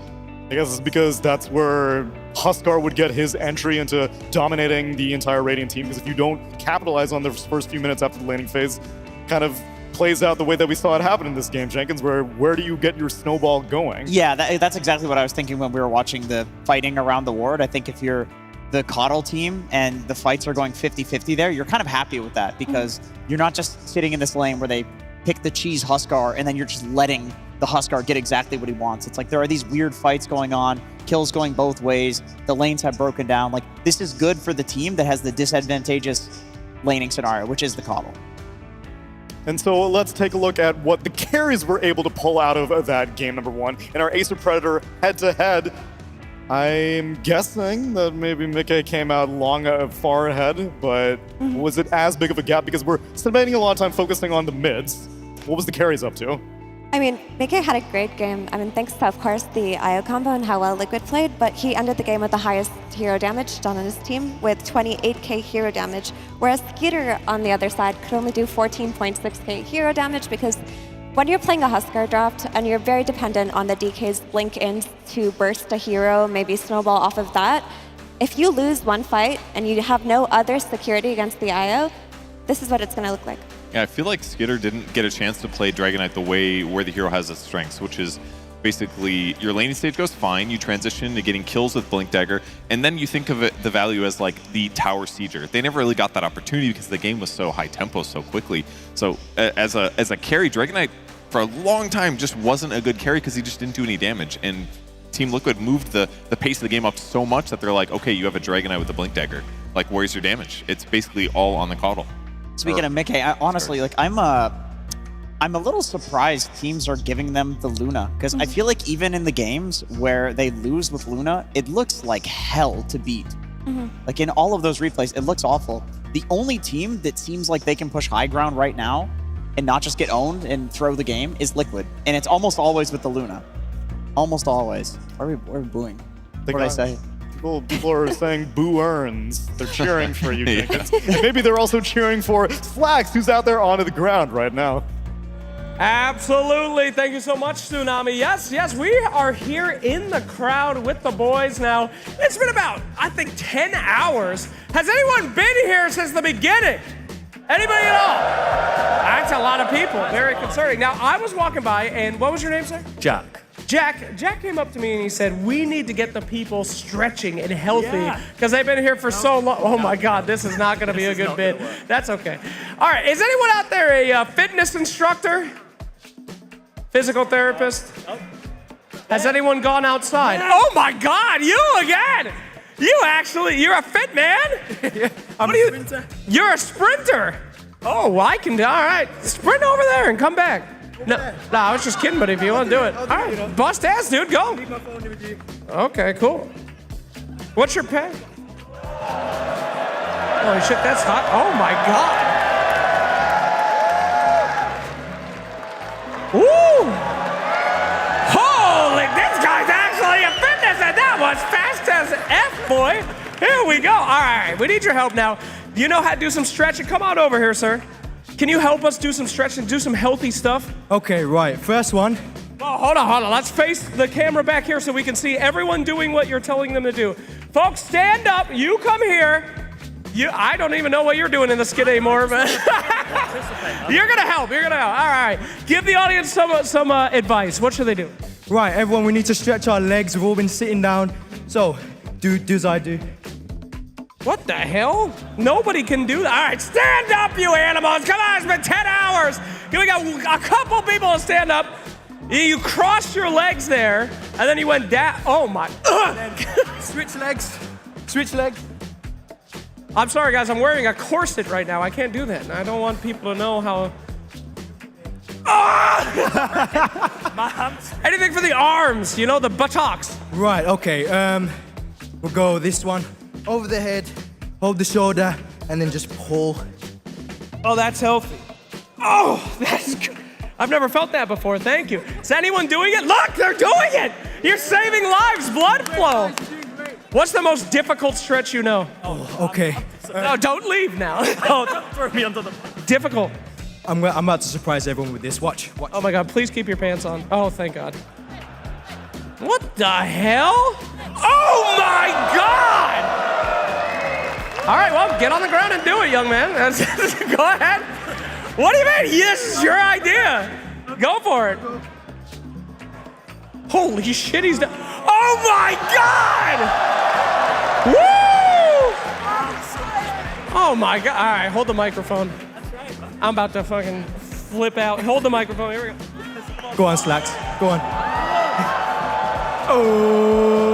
I guess it's because that's where Huskar would get his entry into dominating the entire Radiant team, because if you don't capitalize on the first few minutes after the laning phase, kind of plays out the way that we saw it happen in this game, Jenkins, where do you get your snowball going? Yeah, that's exactly what I was thinking when we were watching the fighting around the ward. I think if you're the Coddle team and the fights are going 50-50 there, you're kind of happy with that, because you're not just sitting in this lane where they pick the cheese Huskar and then you're just letting the Huskar get exactly what he wants. It's like there are these weird fights going on, kills going both ways, the lanes have broken down. Like, this is good for the team that has the disadvantageous laning scenario, which is the Coddle. And so let's take a look at what the carries were able to pull out of that game number one in our Ace of Predator head-to-head. I'm guessing that maybe Mickey came out far ahead, but was it as big of a gap? Because we're spending a lot of time focusing on the mids. What was the carries up to? I mean, Mickey had a great game. I mean, thanks to, of course, the IO combo and how well Liquid played, but he ended the game with the highest hero damage done on his team with 28k hero damage, whereas Skeeter, on the other side, could only do 14.6k hero damage, because when you're playing a Huskar draft and you're very dependent on the DK's blink in to burst a hero, maybe snowball off of that, if you lose one fight and you have no other security against the IO, this is what it's going to look like. Yeah, I feel like Skitter didn't get a chance to play Dragon Knight the way where the hero has its strengths, which is basically your laning stage goes fine, you transition to getting kills with Blink Dagger, and then you think of the value as like the tower sieger. They never really got that opportunity because the game was so high tempo so quickly. So as a carry, Dragon Knight for a long time just wasn't a good carry because he just didn't do any damage. And Team Liquid moved the pace of the game up so much that they're like, okay, you have a Dragon Knight with the Blink Dagger. Like, where's your damage? It's basically all on the Coddle. Speaking of Mickey, honestly, like I'm a little surprised teams are giving them the Luna, because I feel like even in the games where they lose with Luna, it looks like hell to beat. Like in all of those replays, it looks awful. The only team that seems like they can push high ground right now and not just get owned and throw the game is Liquid, and it's almost always with the Luna. Almost always. Why are we booing? What did I say? People are saying boo earns. They're cheering for you, Jenkins. And maybe they're also cheering for Slacks, who's out there onto the ground right now. Absolutely. Thank you so much, Tsunami. Yes, we are here in the crowd with the boys now. It's been about, I think, 10 hours. Has anyone been here since the beginning? Anybody at all? That's a lot of people. Very concerning. Now, I was walking by, and what was your name, sir? Jack. Jack came up to me and he said, we need to get the people stretching and healthy because they've been here for so long. Oh my God, this is not going to be a good bit. That's okay. All right, is anyone out there a fitness instructor? Physical therapist? Has anyone gone outside? Oh my God, you again! You're a fit man? I'm a sprinter. You're a sprinter? Oh, all right. Sprint over there and come back. No, I was just kidding, but if you want to do it. All right, bust ass, dude, go. Okay, cool. What's your pay? Holy shit, that's hot. Oh my God. Woo! Holy, this guy's actually a fitness, and that was fast as F, boy. Here we go. All right, we need your help now. You know how to do some stretching? Come on over here, sir. Can you help us do some stretching, do some healthy stuff? Okay, right. First one. Oh, hold on. Let's face the camera back here so we can see everyone doing what you're telling them to do. Folks, stand up. You come here. I don't even know what you're doing in the skit anymore, but you're gonna help. All right. Give the audience some advice. What should they do? Right, everyone, we need to stretch our legs. We've all been sitting down. So, do as I do. What the hell? Nobody can do that. All right, stand up, you animals. Come on, it's been 10 hours. We got a couple people to stand up. You crossed your legs there, and then you went down. Oh, my. Switch legs. Switch legs. I'm sorry, guys. I'm wearing a corset right now. I can't do that. I don't want people to know how... Anything for the arms, the buttocks. Right, okay. We'll go this one. Over the head, hold the shoulder, and then just pull. Oh, that's healthy. Oh, that's good. I've never felt that before. Thank you. Is anyone doing it? Look, they're doing it. You're saving lives, blood flow. What's the most difficult stretch you know? Oh, okay. No, don't leave now. Don't throw me under the... Difficult. I'm about to surprise everyone with this. Watch. Oh my God, please keep your pants on. Oh, thank God. What the hell? Oh my God! All right, well, get on the ground and do it, young man. Go ahead. What do you mean? This is your idea. Go for it. Holy shit, he's done. Oh my God! Woo! Oh my God. All right, hold the microphone. I'm about to fucking flip out. Hold the microphone. Here we go. Go on, Slacks. Go on. Oh.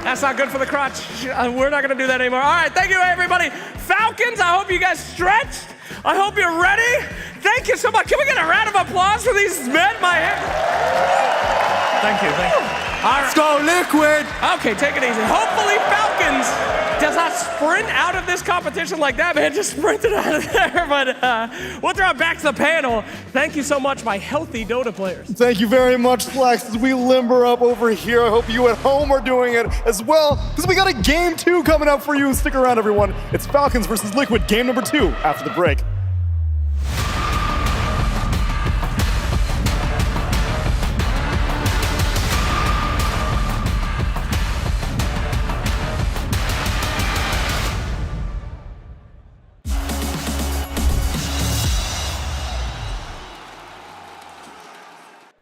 That's not good for the crotch. We're not going to do that anymore. All right, thank you, everybody. Falcons, I hope you guys stretched. I hope you're ready. Thank you so much. Can we get a round of applause for these men? Thank you. All right. Let's go, Liquid. Okay, take it easy. Hopefully Falcons does not sprint out of this competition like that, man. Just sprinted out of there. But we'll throw it back to the panel. Thank you so much, my healthy Dota players. Thank you very much, Flex, as we limber up over here. I hope you at home are doing it as well, because we got a game 2 coming up for you. Stick around, everyone. It's Falcons versus Liquid, game number 2 after the break.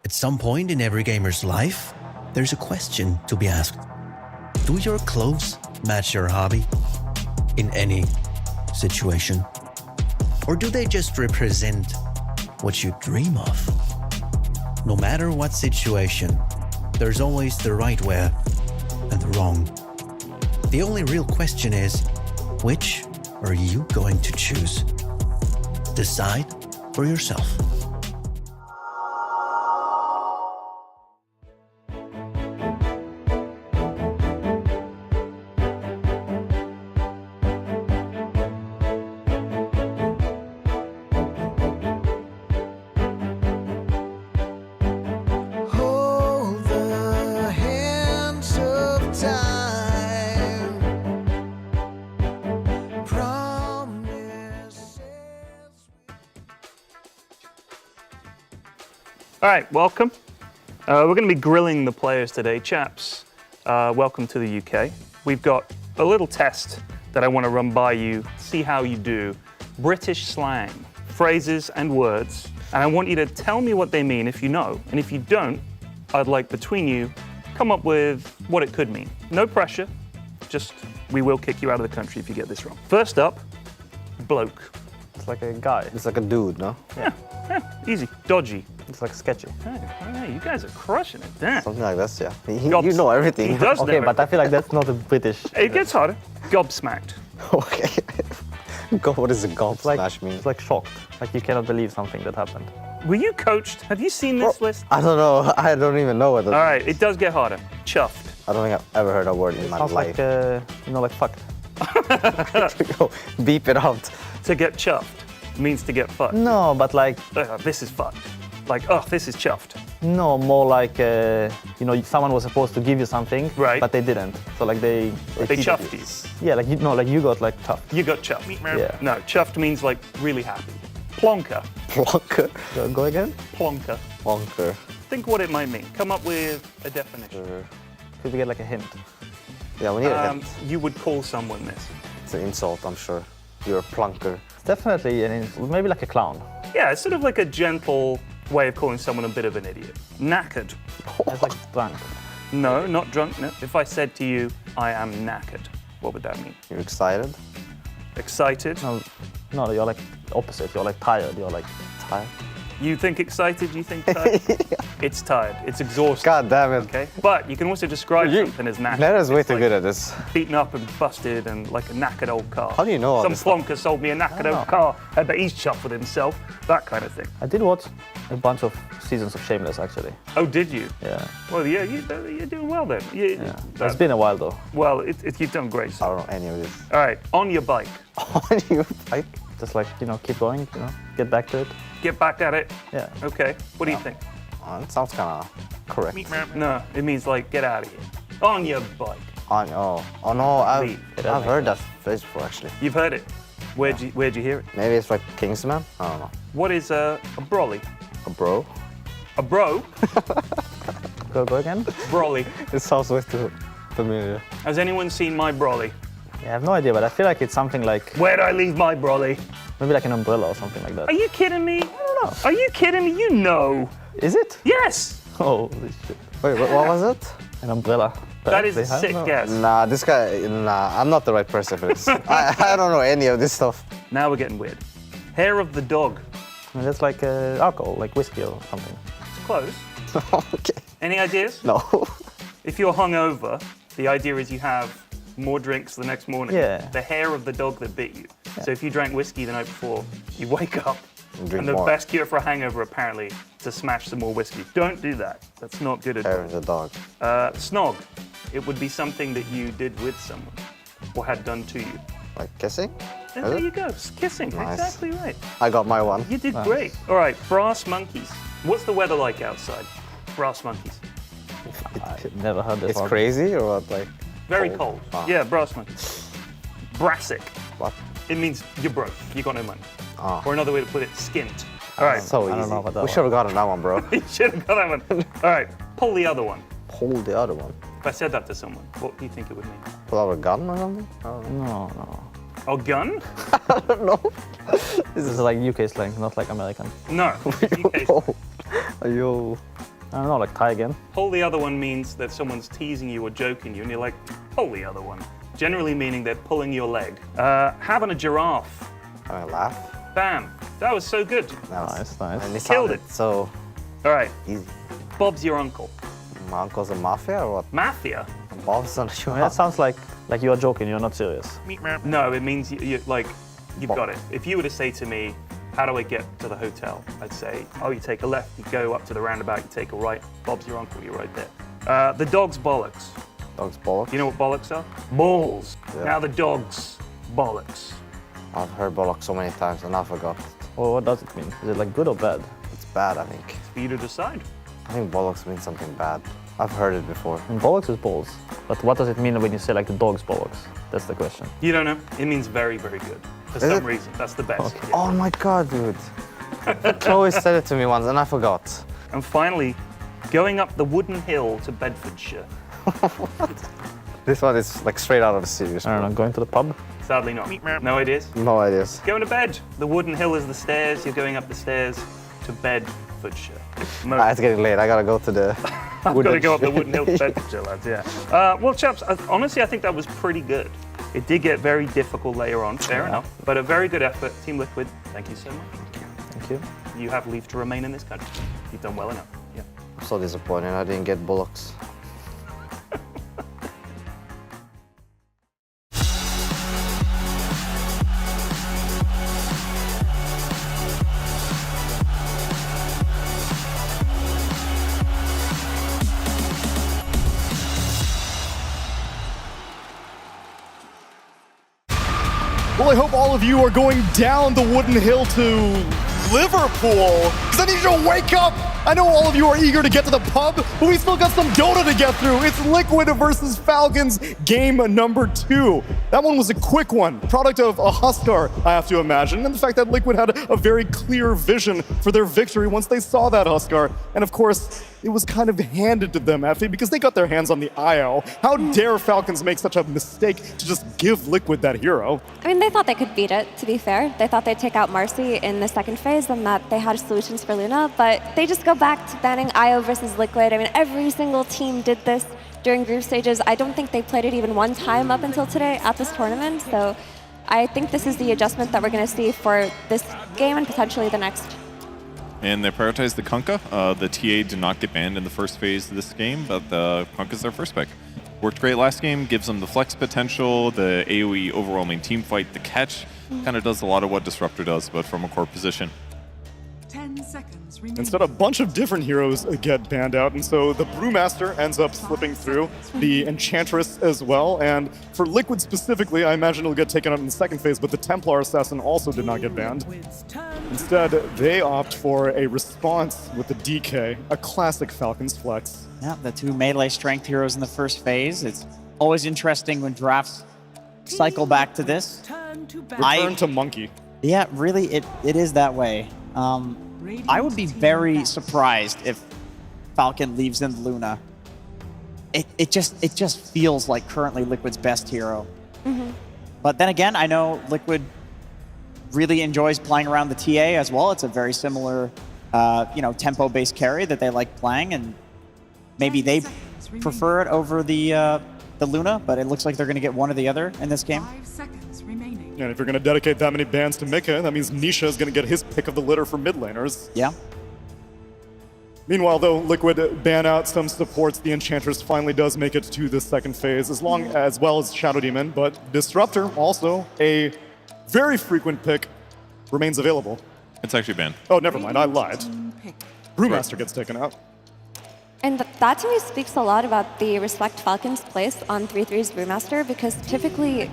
At some point in every gamer's life, there's a question to be asked. Do your clothes match your hobby? In any situation? Or do they just represent what you dream of? No matter what situation, there's always the right wear and the wrong. The only real question is, which are you going to choose? Decide for yourself. All right, welcome. We're going to be grilling the players today. Chaps, welcome to the UK. We've got a little test that I want to run by you, see how you do. British slang, phrases and words, and I want you to tell me what they mean if you know, and if you don't, I'd like between you come up with what it could mean. No pressure, just we will kick you out of the country if you get this wrong. First up, bloke. It's like a guy. It's like a dude, no? Yeah, easy. Dodgy. It's like sketchy. Hey, you guys are crushing it. Damn. Something like this, yeah. You know everything. He does know okay, but I feel like that's not a British. It gets harder. Gobsmacked. Okay. God, what does a gobsmash mean? It's like shocked. Like you cannot believe something that happened. Were you coached? Have you seen this list? I don't know. I don't even know what. All right, it does get harder. Chuffed. I don't think I've ever heard a word in my sounds life. like, like fucked. Beep it out. To get chuffed means to get fucked. No, but like. This is fucked. Like, oh, this is chuffed. No, more like, someone was supposed to give you something, right? But they didn't. So like they chuffed you. Yeah, like you got like chuffed. You got chuffed. Yeah. No, chuffed means like really happy. Plonker. Plonker. Go again? Plonker. Plonker. Think what it might mean. Come up with a definition. Could we get like a hint? Yeah, we need a hint. You would call someone this. It's an insult, I'm sure. You're a plonker. It's definitely an insult. Maybe like a clown. Yeah, it's sort of like a gentle way of calling someone a bit of an idiot. Knackered. It's like drunk. No, not drunk. No. If I said to you, I am knackered, what would that mean? You're excited? Excited? No, you're like opposite. You're like tired. You're like tired. You think excited, you think tired? It's tired. It's exhausted. God damn it. Okay? But you can also describe something as knackered. Nera's way too good at this. Beaten up and busted and like a knackered old car. How do you know all Some this plonker sold me a knackered old car. I bet he's chuffed with himself. That kind of thing. I did watch a bunch of seasons of Shameless, actually. Oh, did you? Yeah. Well, yeah, you're doing well then. Yeah. It's been a while, though. Well, you've done great. I don't know any of this. All right, on your bike. On your bike? Just like, keep going, get back to it. Get back at it? Yeah. Okay, what do you think? It sounds kind of correct. No, it means like, get out of here. On your bike. Oh no, I've heard that phrase before, actually. You've heard it? Where'd you hear it? Maybe it's like Kingsman? I don't know. What is a brolly? A bro? A bro? Go again? Brolly. It sounds way too familiar. Has anyone seen my brolly? Yeah, I have no idea, but I feel like it's something like... Where'd I leave my brolly? Maybe like an umbrella or something like that. Are you kidding me? I don't know. Are you kidding me? You know. Is it? Yes. Holy shit. Wait, what was it? An umbrella. That is a sick guess. Nah, this guy, I'm not the right person for this. I don't know any of this stuff. Now we're getting weird. Hair of the dog. I mean, that's like alcohol, like whiskey or something. It's close. Okay. Any ideas? No. If you're hungover, the idea is you have more drinks the next morning. Yeah. The hair of the dog that bit you. Yeah. So if you drank whiskey the night before, you wake up and the more. Best cure for a hangover apparently to smash some more whiskey. Don't do that. That's not good at all. Hair of the dog. Snog. It would be something that you did with someone or had done to you. Like kissing? And there you go. Kissing. Nice. Exactly right. I got my one. You did great. All right, brass monkeys. What's the weather like outside? Brass monkeys. Never heard this. It's one. crazy or what? Like very cold. Ah. Yeah, brass monkeys. Brassic. What? It means you're broke. You got no money. Ah. Or another way to put it, skint. All right. So easy. I don't know about that. We should have gotten that one, bro. You should have got that one. All right, pull the other one. Pull the other one. If I said that to someone, what do you think it would mean? Pull out a gun or something? No. A gun? I don't know. This is like UK slang, not like American. No. UK slang. Yo. I don't know, like tie again. Pull the other one means that someone's teasing you or joking you, and you're like, pull the other one. Generally meaning they're pulling your leg. Having a giraffe. Having a laugh. Bam. That was so good. Nice. And Killed it. So all right. Easy. Bob's your uncle. My uncle's a mafia or what? Mafia? Bob's not sure. That sounds like you're joking, you're not serious. No, it means you've got it. If you were to say to me, how do I get to the hotel? I'd say, oh, you take a left, you go up to the roundabout, you take a right. Bob's your uncle, you're right there. The dog's bollocks. Dog's bollocks? You know what bollocks are? Balls. Yeah. Now the dog's bollocks. I've heard bollocks so many times and I forgot. Well, what does it mean? Is it like good or bad? It's bad, I think. It's for you to decide. I think bollocks means something bad. I've heard it before. And bollocks is balls. But what does it mean when you say like the dog's bollocks? That's the question. You don't know? It means very, very good. For some reason. That's the best. Okay. Oh my god, dude. Chloe said it to me once and I forgot. And finally, going up the wooden hill to Bedfordshire. This one is like straight out of a series. I don't know, going to the pub? Sadly not. No ideas? No ideas. Going to bed. The wooden hill is the stairs. You're going up the stairs to Bedfordshire. It's getting late. I gotta go to the I've got to go up the wooden hill to Bedfordshire, lads, yeah. Well, chaps, honestly, I think that was pretty good. It did get very difficult later on, fair enough, but a very good effort. Team Liquid, thank you so much. Thank you. You have leave to remain in this country. You've done well enough. Yeah. I'm so disappointed I didn't get bullocks. Well, I hope all of you are going down the wooden hill to Liverpool, because I need you to wake up. I know all of you are eager to get to the pub, but we still got some Dota to get through. It's Liquid versus Falcons, game number 2. That one was a quick one, product of a Huskar, I have to imagine, and the fact that Liquid had a very clear vision for their victory once they saw that Huskar. And of course, it was kind of handed to them, Effie, because they got their hands on the IO. How dare Falcons make such a mistake to just give Liquid that hero? I mean, they thought they could beat it, to be fair. They thought they'd take out Marcy in the second phase and that they had solutions for Luna, but they just go back to banning IO versus Liquid. I mean, every single team did this during group stages. I don't think they played it even one time up until today at this tournament, so I think this is the adjustment that we're going to see for this game and potentially the next. And they prioritized the Kunkka. The TA did not get banned in the first phase of this game, but the Kunkka's their first pick. Worked great last game, gives them the flex potential, the AoE overwhelming team fight, the catch. Kind of does a lot of what Disruptor does, but from a core position. 10 seconds remaining. Instead, a bunch of different heroes get banned out, and so the Brewmaster ends up slipping through, the Enchantress as well, and for Liquid specifically, I imagine it'll get taken out in the second phase, but the Templar Assassin also did not get banned. Instead, they opt for a response with the DK, a classic Falcons flex. Yeah, the 2 melee strength heroes in the first phase. It's always interesting when drafts cycle back to this. Return to Monkey. Yeah, really, it is that way. I would be very surprised if Falcon leaves in Luna. It just feels like currently Liquid's best hero. But then again, I know Liquid really enjoys playing around the TA as well. It's a very similar, tempo-based carry that they like playing, and maybe they prefer it over the Luna. But it looks like they're going to get one or the other in this game. 5 seconds remaining. And if you're going to dedicate that many bans to Mika, that means Nisha is going to get his pick of the litter for mid laners. Yeah. Meanwhile, though, Liquid ban out some supports. The Enchantress finally does make it to the second phase, as well as Shadow Demon, but Disruptor, also a very frequent pick, remains available. It's actually banned. Oh, never mind, I lied. Brewmaster gets taken out. And that to me speaks a lot about the Respect Falcons place on 3-3's Brewmaster, because typically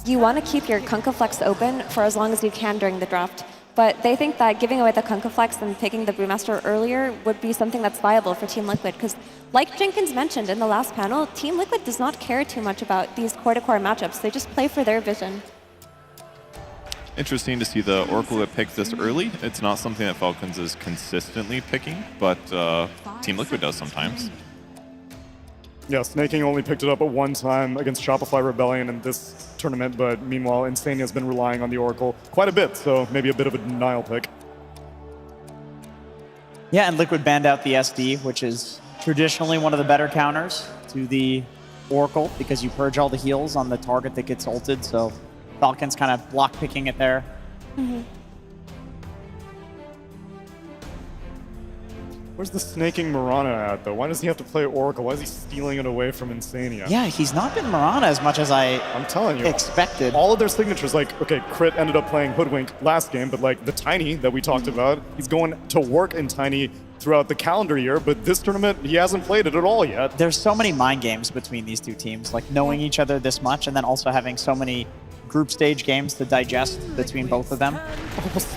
you want to keep your Kunkka Flex open for as long as you can during the draft. But they think that giving away the Kunkka Flex and picking the Brewmaster earlier would be something that's viable for Team Liquid, because like Jenkins mentioned in the last panel, Team Liquid does not care too much about these core-to-core matchups. They just play for their vision. Interesting to see the Oracle get picked this early. It's not something that Falcons is consistently picking, but Team Liquid does sometimes. Yeah, Snaking only picked it up at one time against Shopify Rebellion in this tournament, but meanwhile, Insania has been relying on the Oracle quite a bit, so maybe a bit of a denial pick. Yeah, and Liquid banned out the SD, which is traditionally one of the better counters to the Oracle, because you purge all the heals on the target that gets ulted, so Falcons kind of block picking it there. Where's the snaking Mirana at, though? Why does he have to play Oracle? Why is he stealing it away from Insania? Yeah, he's not been Mirana as much as I'm telling you, expected. All of their signatures, like, okay, Crit ended up playing Hoodwink last game, but like the Tiny that we talked about, he's going to work in Tiny throughout the calendar year, but this tournament, he hasn't played it at all yet. There's so many mind games between these two teams, like knowing each other this much and then also having so many group stage games to digest between both of them.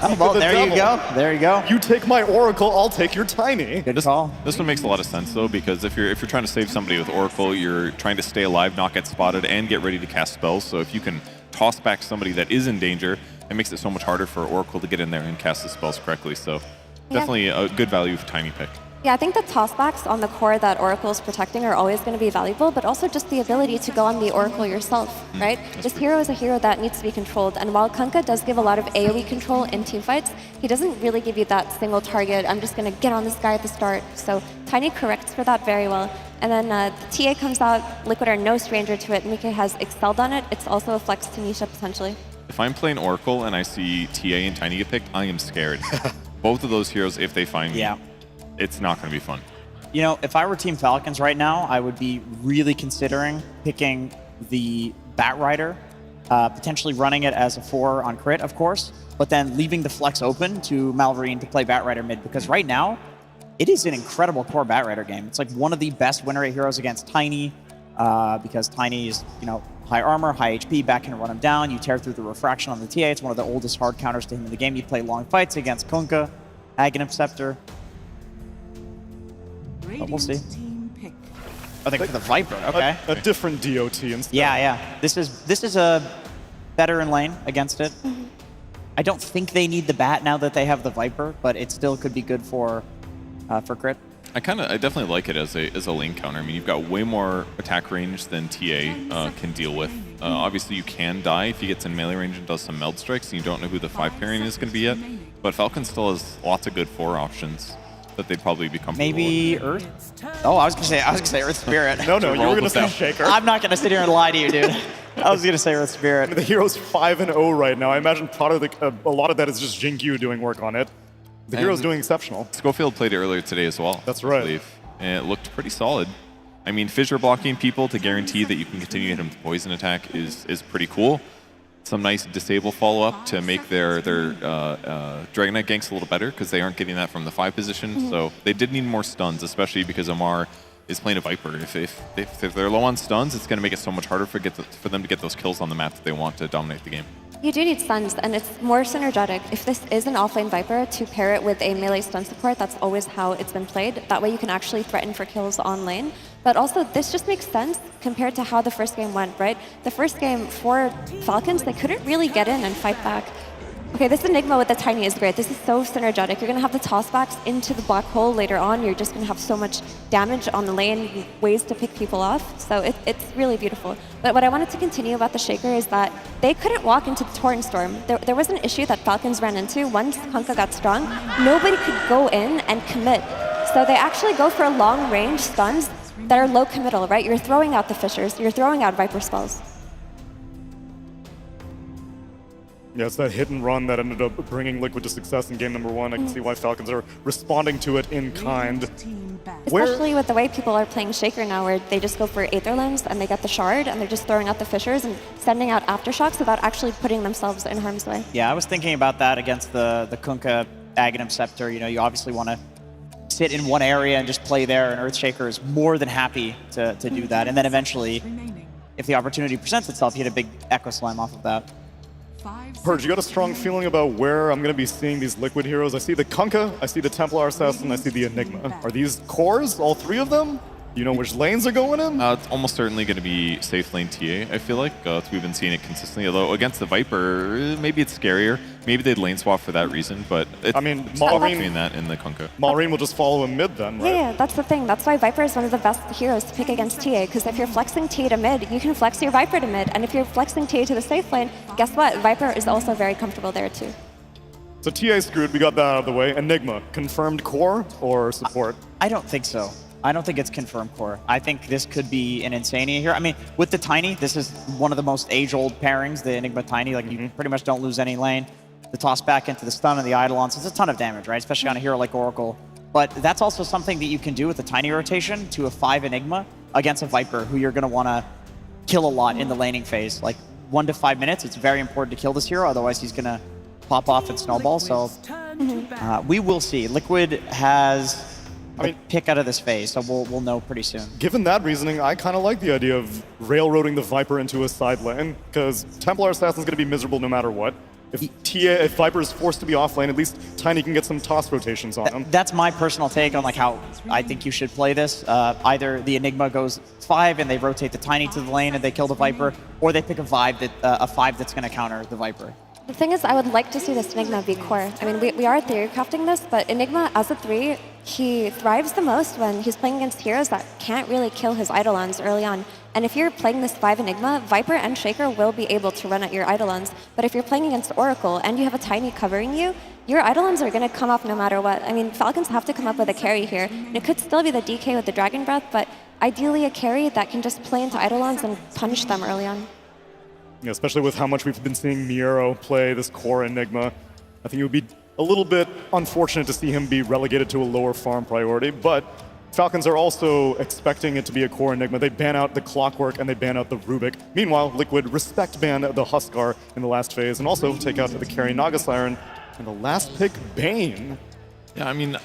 Oh, well, there you go. There you go. You take my Oracle, I'll take your Tiny. Good call. This one makes a lot of sense, though, because if you're trying to save somebody with Oracle, you're trying to stay alive, not get spotted, and get ready to cast spells. So if you can toss back somebody that is in danger, it makes it so much harder for Oracle to get in there and cast the spells correctly. So definitely a good value for Tiny pick. Yeah, I think the tossbacks on the core that Oracle is protecting are always going to be valuable, but also just the ability to go on the Oracle yourself, right? This hero is a hero that needs to be controlled, and while Kunkka does give a lot of AoE control in teamfights, he doesn't really give you that single target, I'm just going to get on this guy at the start. So Tiny corrects for that very well. And then the TA comes out, Liquid are no stranger to it, Mika has excelled on it, it's also a flex to Nisha potentially. If I'm playing Oracle and I see TA and Tiny get picked, I am scared. Both of those heroes, if they find me, it's not going to be fun. You know, if I were Team Falcons right now, I would be really considering picking the Bat Rider, potentially running it as a 4 on crit, of course, but then leaving the flex open to Malvarine to play Bat Rider mid, because right now, it is an incredible core Bat Rider game. It's like one of the best win rate heroes against Tiny, because Tiny is, you know, high armor, high HP, Bat can run him down, you tear through the refraction on the TA, it's one of the oldest hard counters to him in the game. You play long fights against Kunkka, Aghanim Scepter. But we'll see. I think for the Viper, okay. A different DOT instead. Yeah. This is a better in lane against it. I don't think they need the Bat now that they have the Viper, but it still could be good for crit. I definitely like it as a lane counter. I mean, you've got way more attack range than TA can deal with. Obviously, you can die if he gets in melee range and does some meld strikes, and you don't know who the 5 pairing is going to be yet. But Falcon still has lots of good 4 options that they'd probably be comfortable Maybe with. Earth? Oh, I was gonna say Earth Spirit. No, you were gonna say Shaker. I'm not gonna sit here and lie to you, dude. I was gonna say Earth Spirit. The hero's 5-0 right now. I imagine part of a lot of that is just Jingyu doing work on it. The hero's doing exceptional. Scofield played it earlier today as well. That's right. I believe, and it looked pretty solid. I mean, fissure blocking people to guarantee that you can continue to hit him with poison attack is pretty cool. Some nice disable follow-up to make their Dragon Knight ganks a little better, because they aren't getting that from the 5 position. So they did need more stuns, especially because Amar is playing a Viper. If they're low on stuns, it's going to make it so much harder for them to get those kills on the map that they want to dominate the game. You do need stuns, and it's more synergetic. If this is an offlane Viper, to pair it with a melee stun support, that's always how it's been played. That way you can actually threaten for kills on lane. But also, this just makes sense compared to how the first game went, right? The first game for Falcons, they couldn't really get in and fight back. Okay, this Enigma with the Tiny is great. This is so synergetic. You're going to have the tossbacks into the black hole later on. You're just going to have so much damage on the lane, ways to pick people off. So it's really beautiful. But what I wanted to continue about the Shaker is that they couldn't walk into the Torrent Storm. There was an issue that Falcons ran into. Once Kunkka got strong, nobody could go in and commit. So they actually go for long-range stuns that are low committal, right? You're throwing out the Fissures. You're throwing out Viper spells. Yeah, it's that hit and run that ended up bringing Liquid to success in game number 1. I can see why Falcons are responding to it in kind. Especially with the way people are playing Shaker now, where they just go for Aether Lens and they get the Shard and they're just throwing out the Fissures and sending out Aftershocks without actually putting themselves in harm's way. Yeah, I was thinking about that against the Kunkka Aghanim Scepter. You know, you obviously want to sit in one area and just play there, and Earthshaker is more than happy to do that. And then eventually, if the opportunity presents itself, you hit a big Echo Slam off of that. Purge, you got a strong feeling about where I'm going to be seeing these Liquid heroes? I see the Kunkka, I see the Templar Assassin, I see the Enigma. Are these cores, all 3 of them? Do you know which lanes are going in? It's almost certainly going to be safe lane TA, I feel like. We've been seeing it consistently. Although against the Viper, maybe it's scarier. Maybe they'd lane swap for that reason, but it's, I mean, between that and the Kunkka. Malrine will just follow him mid then, right? Yeah, that's the thing. That's why Viper is one of the best heroes to pick against TA, because if you're flexing TA to mid, you can flex your Viper to mid. And if you're flexing TA to the safe lane, guess what? Viper is also very comfortable there too. So TA screwed, we got that out of the way. Enigma, confirmed core or support? I don't think so. I don't think it's confirmed core. I think this could be an Insania here. I mean, with the Tiny, this is one of the most age-old pairings, the Enigma Tiny. Like, you pretty much don't lose any lane. The toss back into the stun and the Eidolons, it's a ton of damage, right? Especially on a hero like Oracle. But that's also something that you can do with the Tiny rotation to a 5 Enigma against a Viper, who you're going to want to kill a lot in the laning phase. Like, 1 to 5 minutes, it's very important to kill this hero, otherwise he's going to pop off and snowball. So we will see. Liquid has pick out of this phase, so we'll know pretty soon. Given that reasoning, I kind of like the idea of railroading the Viper into a side lane, because Templar Assassin's going to be miserable no matter what. If Viper is forced to be off lane, at least Tiny can get some toss rotations on him. That's my personal take on like how I think you should play this. Either the Enigma goes 5 and they rotate the Tiny to the lane and they kill the Viper, or they pick a 5 that's going to counter the Viper. The thing is, I would like to see this Enigma be core. I mean, we are theory crafting this, but Enigma as a 3, he thrives the most when he's playing against heroes that can't really kill his Eidolons early on. And if you're playing this 5 Enigma, Viper and Shaker will be able to run at your Eidolons. But if you're playing against Oracle and you have a Tiny covering you, your Eidolons are going to come off no matter what. I mean, Falcons have to come up with a carry here. And it could still be the DK with the Dragon Breath, but ideally a carry that can just play into Eidolons and punish them early on. Yeah, especially with how much we've been seeing Miero play this core Enigma. I think it would be a little bit unfortunate to see him be relegated to a lower farm priority, but Falcons are also expecting it to be a core Enigma. They ban out the Clockwork and they ban out the Rubik. Meanwhile, Liquid respect ban the Huskar in the last phase and also take out the carry Naga Siren. And the last pick, Bane. Yeah, I mean,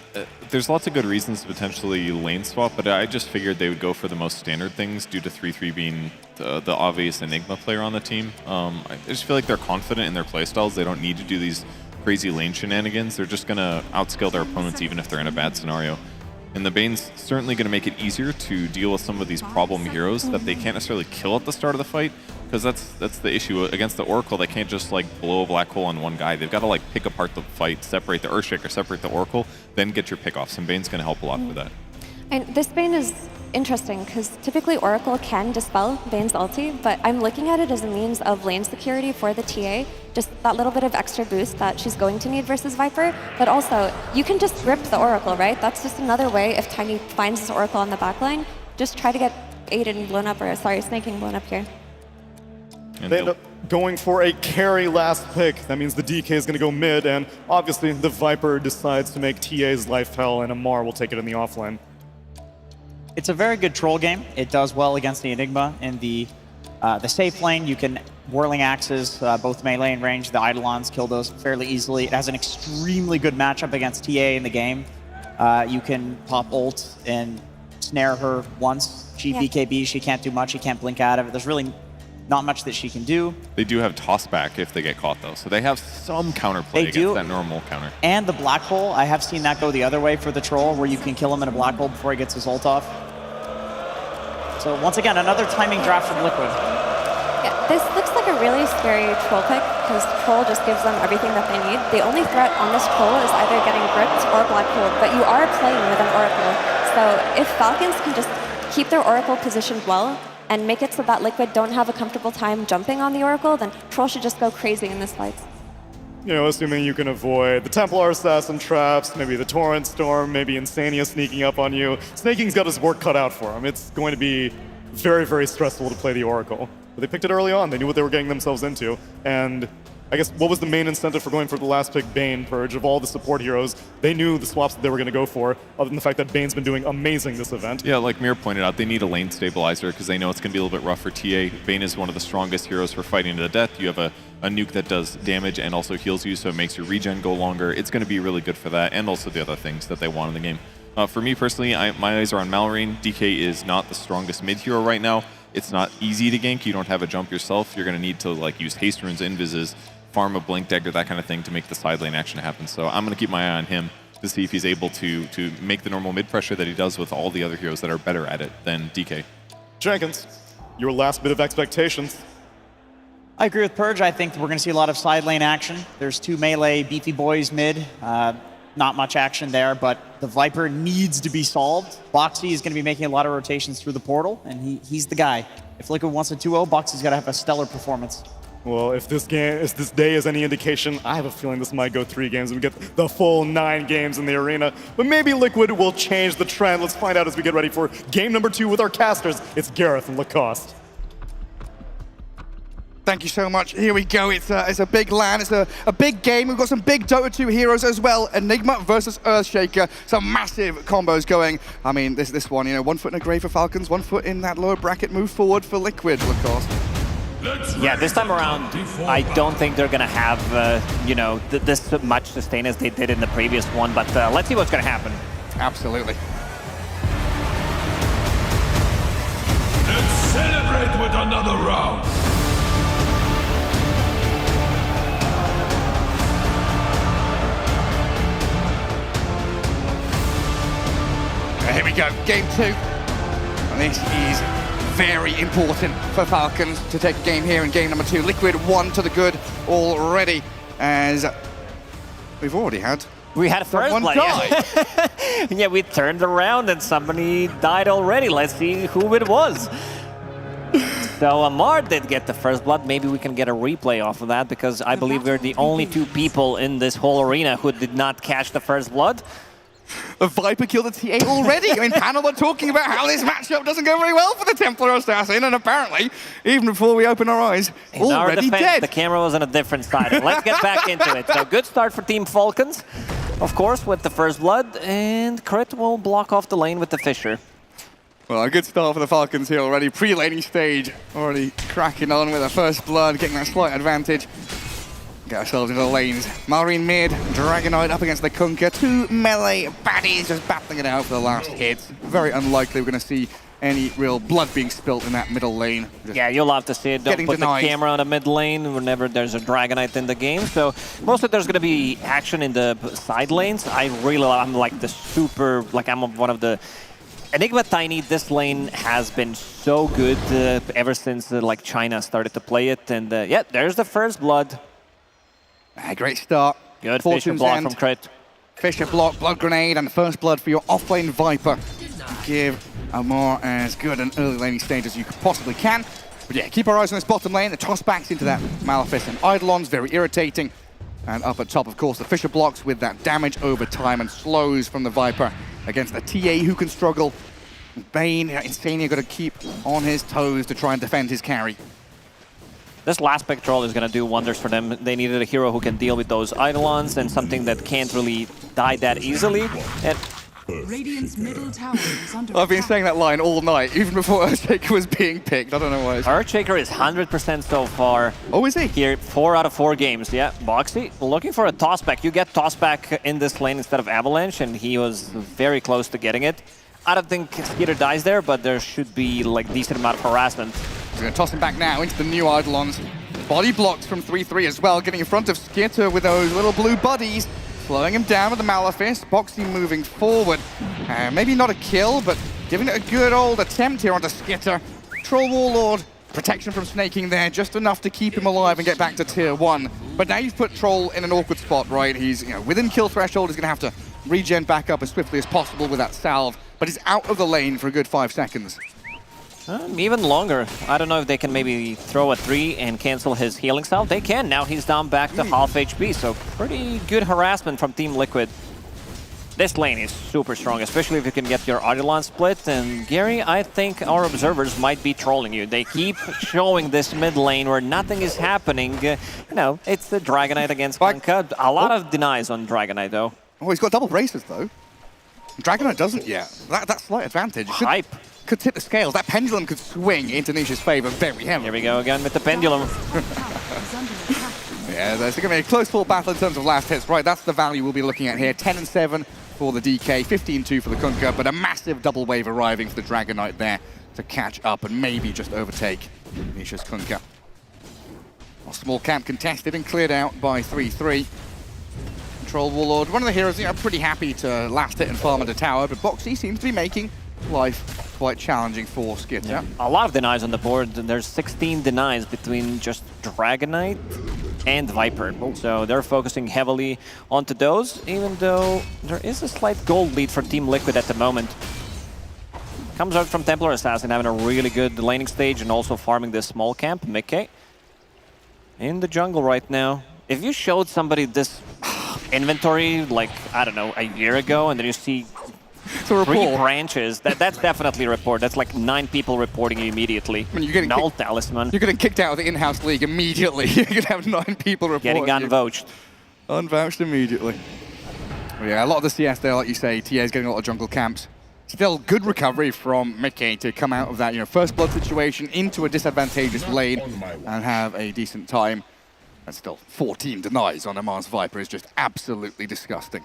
there's lots of good reasons to potentially lane swap, but I just figured they would go for the most standard things due to 3-3 being the obvious Enigma player on the team. I just feel like they're confident in their playstyles. They don't need to do these crazy lane shenanigans. They're just going to outscale their opponents even if they're in a bad scenario. And the Bane's certainly going to make it easier to deal with some of these problem heroes that they can't necessarily kill at the start of the fight, because that's the issue. Against the Oracle, they can't just like blow a black hole on one guy. They've got to like pick apart the fight, separate the Earthshaker, separate the Oracle, then get your pickoffs, and Bane's going to help a lot with that. And this Bane is interesting because typically Oracle can dispel Bane's ulti, but I'm looking at it as a means of lane security for the TA, just that little bit of extra boost that she's going to need versus Viper, but also you can just rip the Oracle, right? That's just another way if Tiny finds this Oracle on the backline, just try to get Aiden blown up, or sorry, Snaking blown up here. And they end up going for a carry last pick. That means the DK is going to go mid, and obviously the Viper decides to make TA's life hell, and Amar will take it in the offlane. It's a very good troll game. It does well against the Enigma. In the safe lane, you can Whirling Axes, both melee and range. The Eidolons kill those fairly easily. It has an extremely good matchup against TA in the game. You can pop ult and snare her once. She BKB, she can't do much. She can't blink out of it. There's really not much that she can do. They do have tossback if they get caught, though. So they have some counterplay against that normal counter. And the black hole, I have seen that go the other way for the troll, where you can kill him in a black hole before he gets his ult off. So once again, another timing draft from Liquid. Yeah, this looks like a really scary troll pick because troll just gives them everything that they need. The only threat on this troll is either getting gripped or black hole, but you are playing with an Oracle. So if Falcons can just keep their Oracle positioned well and make it so that Liquid don't have a comfortable time jumping on the Oracle, then troll should just go crazy in this fight. You know, assuming you can avoid the Templar Assassin traps, maybe the Torrent Storm, maybe Insania sneaking up on you. Snaking's got his work cut out for him. It's going to be very, very stressful to play the Oracle. But they picked it early on. They knew what they were getting themselves into. And I guess what was the main incentive for going for the last pick, Bane, Purge? Of all the support heroes, they knew the swaps that they were going to go for, other than the fact that Bane's been doing amazing this event. Yeah, like Mir pointed out, they need a lane stabilizer because they know it's going to be a little bit rough for TA. Bane is one of the strongest heroes for fighting to the death. You have a nuke that does damage and also heals you, so it makes your regen go longer. It's going to be really good for that, and also the other things that they want in the game. For me personally, my eyes are on Malorine. DK is not the strongest mid hero right now. It's not easy to gank. You don't have a jump yourself. You're going to need to like use haste runes, invises, farm a blink dagger, that kind of thing to make the side lane action happen. So I'm going to keep my eye on him to see if he's able to make the normal mid pressure that he does with all the other heroes that are better at it than DK. Jenkins, your last bit of expectations. I agree with Purge. I think we're going to see a lot of side lane action. There's two melee beefy boys mid. Not much action there, but the Viper needs to be solved. Boxy is going to be making a lot of rotations through the portal, and he's the guy. If Liquid wants a 2-0, Boxy's got to have a stellar performance. Well, if this day is any indication, I have a feeling this might go 3 games and we get the full 9 games in the arena. But maybe Liquid will change the trend. Let's find out as we get ready for game number 2 with our casters. It's Gareth and Lacoste. Thank you so much. Here we go. It's a big LAN. It's a big game. We've got some big Dota 2 heroes as well. Enigma versus Earthshaker. Some massive combos going. I mean, this one, you know, 1 foot in a grave for Falcons, 1 foot in that lower bracket. Move forward for Liquid, Lacoste. Yeah, this time around, I don't think they're going to have, you know, this much sustain as they did in the previous one, but let's see what's going to happen. Absolutely. Let's celebrate with another round. Here we go, game 2. And this is very important for Falcons to take a game here in game number 2. Liquid 1 to the good already, as we've already had. We had a first one blood. die. Yeah. Yeah, we turned around and somebody died already. Let's see who it was. So Amar did get the first blood. Maybe we can get a replay off of that, because I believe we're the only 2 people in this whole arena who did not catch the first blood. The Viper killed the TA already. I mean, panel were talking about how this matchup doesn't go very well for the Templar Assassin, and apparently, even before we open our eyes, In our already defense, dead. the camera was on a different side. Let's get back into it. So good start for Team Falcons, of course, with the first blood, and Crit will block off the lane with the Fisher. Well, a good start for the Falcons here already. Pre-laning stage, already cracking on with the first blood, getting that slight advantage. Get ourselves into the lanes. Marine mid, Dragonite up against the Kunkka. 2 melee baddies just battling it out for the last hit. Very unlikely we're going to see any real blood being spilt in that middle lane. Yeah, you'll have to see it. Don't put denied. the camera on the mid lane whenever there's a Dragonite in the game. So mostly there's going to be action in the side lanes. I'm like the super, like I'm one of the Enigma Tiny. This lane has been so good ever since like China started to play it. And yeah, there's the first blood. Great start. Good Fortune's Fisher block end. from Crit. Fisher block, blood grenade, and first blood for your off-lane Viper. Give Amar as good an early laning stage as you possibly can. But yeah, keep our eyes on this bottom lane. The toss backs into that Malefice and Eidolons, very irritating. And up at top, of course, the Fisher blocks with that damage over time and slows from the Viper against the TA who can struggle. Bane, Insania got to keep on his toes to try and defend his carry. This last pick troll is going to do wonders for them. They needed a hero who can deal with those Eidolons and something that can't really die that easily. And Radiant's middle tower is under I've been attack. saying that line all night, even before Earthshaker was being picked. I don't know why. Earthshaker is 100% so far. Oh, is he? Here, 4 out of 4 games. Yeah, Boxy looking for a tossback. You get tossback in this lane instead of Avalanche, and he was very close to getting it. I don't think Skeeter dies there, but there should be like decent amount of harassment. He's going to toss him back now into the new Eidolons. Body blocks from 3-3 as well, getting in front of Skitter with those little blue buddies, slowing him down with the Malefice. Boxy moving forward. Maybe not a kill, but giving it a good old attempt here onto Skitter. Troll Warlord, protection from snaking there, just enough to keep him alive and get back to tier 1. But now you've put Troll in an awkward spot, right? He's within kill threshold, he's going to have to regen back up as swiftly as possible with that salve, but he's out of the lane for a good 5 seconds. Even longer. I don't know if they can maybe throw a 3 and cancel his healing salve. They can. Now he's down back to half HP, so pretty good harassment from Team Liquid. This lane is super strong, especially if you can get your Eidolon split. And Gary, I think our observers might be trolling you. They keep showing this mid lane where nothing is happening. It's the Dragonite against Kunkka. A lot of denies on Dragonite, though. Oh, he's got double braces, though. Dragonite doesn't yet. That slight advantage. Hype. Could tip the scales. That pendulum could swing into Nisha's favor very heavily. Here we go again with the pendulum. Yeah, there's going to be a close fought battle in terms of last hits. Right, that's the value we'll be looking at here. 10-7 for the DK, 15-2 for the Kunkka, but a massive double wave arriving for the Dragonite there to catch up and maybe just overtake Nisha's Kunkka. A small camp contested and cleared out by 3-3. Troll Warlord, one of the heroes, pretty happy to last hit and farm at the tower, but Boxy seems to be making life quite challenging for Skitter. Yeah. A lot of denies on the board. There's 16 denies between just Dragonite and Viper. So they're focusing heavily onto those, even though there is a slight gold lead for Team Liquid at the moment. Comes out from Templar Assassin having a really good laning stage and also farming this small camp, Mickey. In the jungle right now. If you showed somebody this inventory, like, I don't know, a year ago, and then you see 3 branches, that's definitely a report. That's like 9 people reporting you immediately. I mean, you're getting Null Talisman. You're getting kicked out of the in-house league immediately. You're going to have 9 people reporting Getting unvouched. Unvouched immediately. Well, yeah, a lot of the CS there, like you say, TA is getting a lot of jungle camps. Still good recovery from Mickey to come out of that, first blood situation into a disadvantageous lane and have a decent time. And still 14 denies on Amar's Viper is just absolutely disgusting.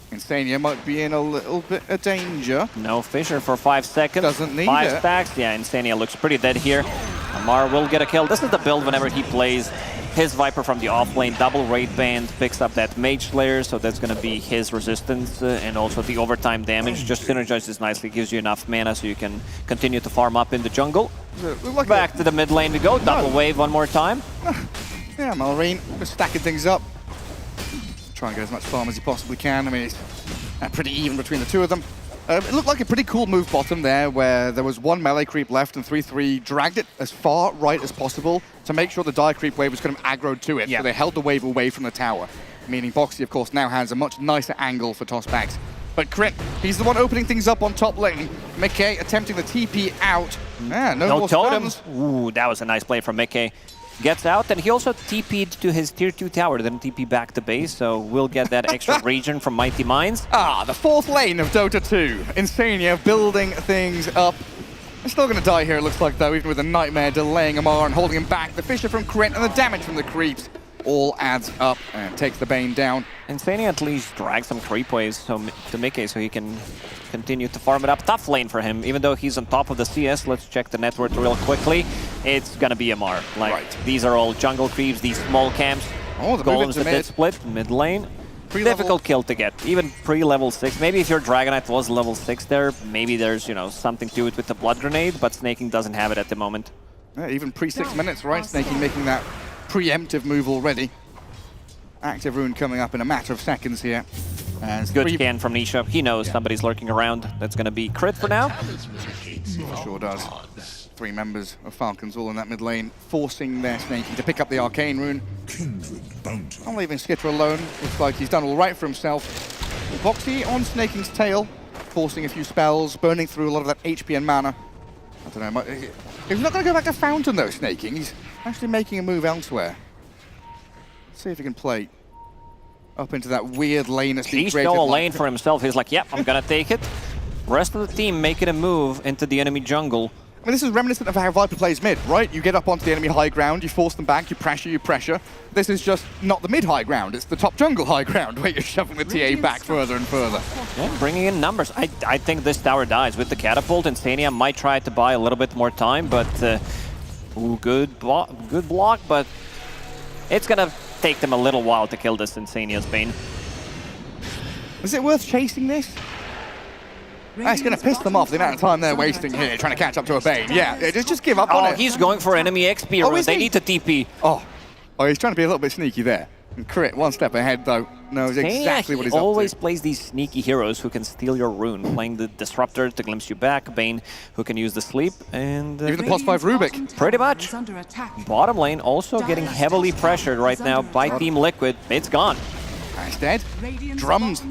Insania might be in a little bit of danger. No Fisher for 5 seconds. Doesn't need 5 it. stacks. Yeah, Insania looks pretty dead here. Amar will get a kill. This is the build whenever he plays his Viper from the off lane, double raid band, picks up that Mage Slayer, so that's going to be his resistance, and also the overtime damage just synergizes nicely, gives you enough mana so you can continue to farm up in the jungle. Back to the mid lane we go, double wave one more time. Yeah, Malrine just stacking things up. Try and get as much farm as he possibly can. I mean, it's pretty even between the two of them. It looked like a pretty cool move bottom there, where there was one melee creep left and 3-3 dragged it as far right as possible to make sure the dire creep wave was kind of aggroed to it. So they held the wave away from the tower, meaning Boxy, of course, now has a much nicer angle for tossbacks. But Crit, he's the one opening things up on top lane. Mickey attempting the TP out. Yeah, no more totem. stuns. Ooh, that was a nice play from Mickey. Gets out, and he also TP'd to his tier 2 tower, then TP back to base, so we'll get that extra region from Mighty Minds. The fourth lane of Dota 2. Insania building things up. They're still going to die here, it looks like, though, even with a Nightmare delaying Amar and holding him back. The Fissure from Crit and the damage from the creeps all adds up and takes the Bane down. Insania at least drags some creep waves to Mickey so he can continue to farm it up. Tough lane for him, even though he's on top of the CS. Let's check the net worth real quickly. It's gonna be Amar. These are all jungle creeps, these small camps. Oh, the Golem's a bit split, mid lane. Difficult kill to get, even pre-level 6. Maybe if your Dragonite was level 6 there, maybe there's, something to it with the Blood Grenade, but Snaking doesn't have it at the moment. Yeah, even pre-6 minutes, right? Snaking making that preemptive move already. Active rune coming up in a matter of seconds here. And good scan from Nisha. He knows somebody's lurking around. That's going to be Crit for now. Sure does. 3 members of Falcons all in that mid lane, forcing their Snaking to pick up the Arcane rune. Not leaving Skitter alone. Looks like he's done all right for himself. Boxy on Snaking's tail, forcing a few spells, burning through a lot of that HP and mana. I don't know. He's not going to go back to Fountain, though, Snaking. He's actually making a move elsewhere. Let's see if he can play up into that weird lane that's being created. He stole a lane for himself. He's like, yep, I'm going to take it. Rest of the team making a move into the enemy jungle. I mean, this is reminiscent of how Viper plays mid, right? You get up onto the enemy high ground, you force them back, you pressure. This is just not the mid high ground, it's the top jungle high ground, where you're shoving the TA back further and further. Yeah, bringing in numbers. I think this tower dies with the catapult, and Stania might try to buy a little bit more time, but good block, but it's gonna take them a little while to kill this Insania's Bane. Is it worth chasing this? That's going to piss them off the amount of time they're wasting here trying to catch up to a Bane. Yeah, just give up on it. Oh, he's going for enemy XP. They need to TP. Oh, he's trying to be a little bit sneaky there. And Crit, one step ahead, though, knows exactly what he's up to. He always plays these sneaky heroes who can steal your rune, playing the Disruptor to glimpse you back, Bane who can use the sleep, and... even the +5 Rubik. Pretty much. Bottom lane also getting heavily pressured right now by Team Liquid. It's gone. That's dead. Drums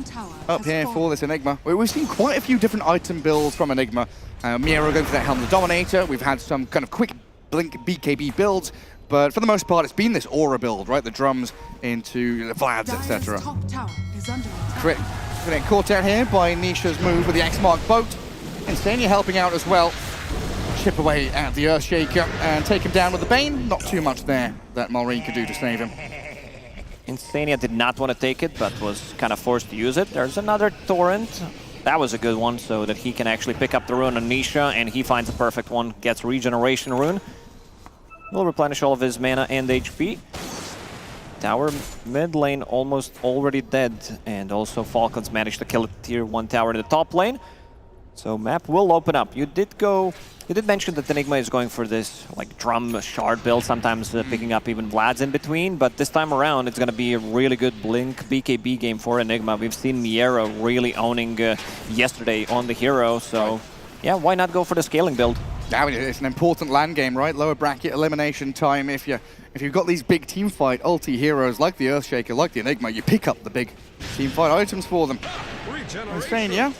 up here for this Enigma. We've seen quite a few different item builds from Enigma. Miro going for that Helm of the Dominator. We've had some kind of quick blink BKB builds, but for the most part, it's been this aura build, right? The drums into the Vlads, etc. Crit getting caught out here by Nisha's move with the X-Mark boat. Insania helping out as well. Chip away at the Earthshaker and take him down with the Bane. Not too much there that Malrine could do to save him. Insania did not want to take it, but was kind of forced to use it. There's another Torrent. That was a good one, so that he can actually pick up the rune on Nisha, and he finds a perfect one. Gets Regeneration rune. Will replenish all of his mana and HP. Tower mid lane almost already dead, and also Falcons managed to kill a tier 1 tower in the top lane. So map will open up. You did mention that Enigma is going for this drum shard build, sometimes picking up even Vlads in between, but this time around it's going to be a really good blink BKB game for Enigma. We've seen Miero really owning yesterday on the hero, so yeah, why not go for the scaling build? Yeah, it's an important land game, right? Lower bracket elimination time. If you've got these big team fight ulti heroes like the Earthshaker, like the Enigma, you pick up the big team fight items for them. Insania.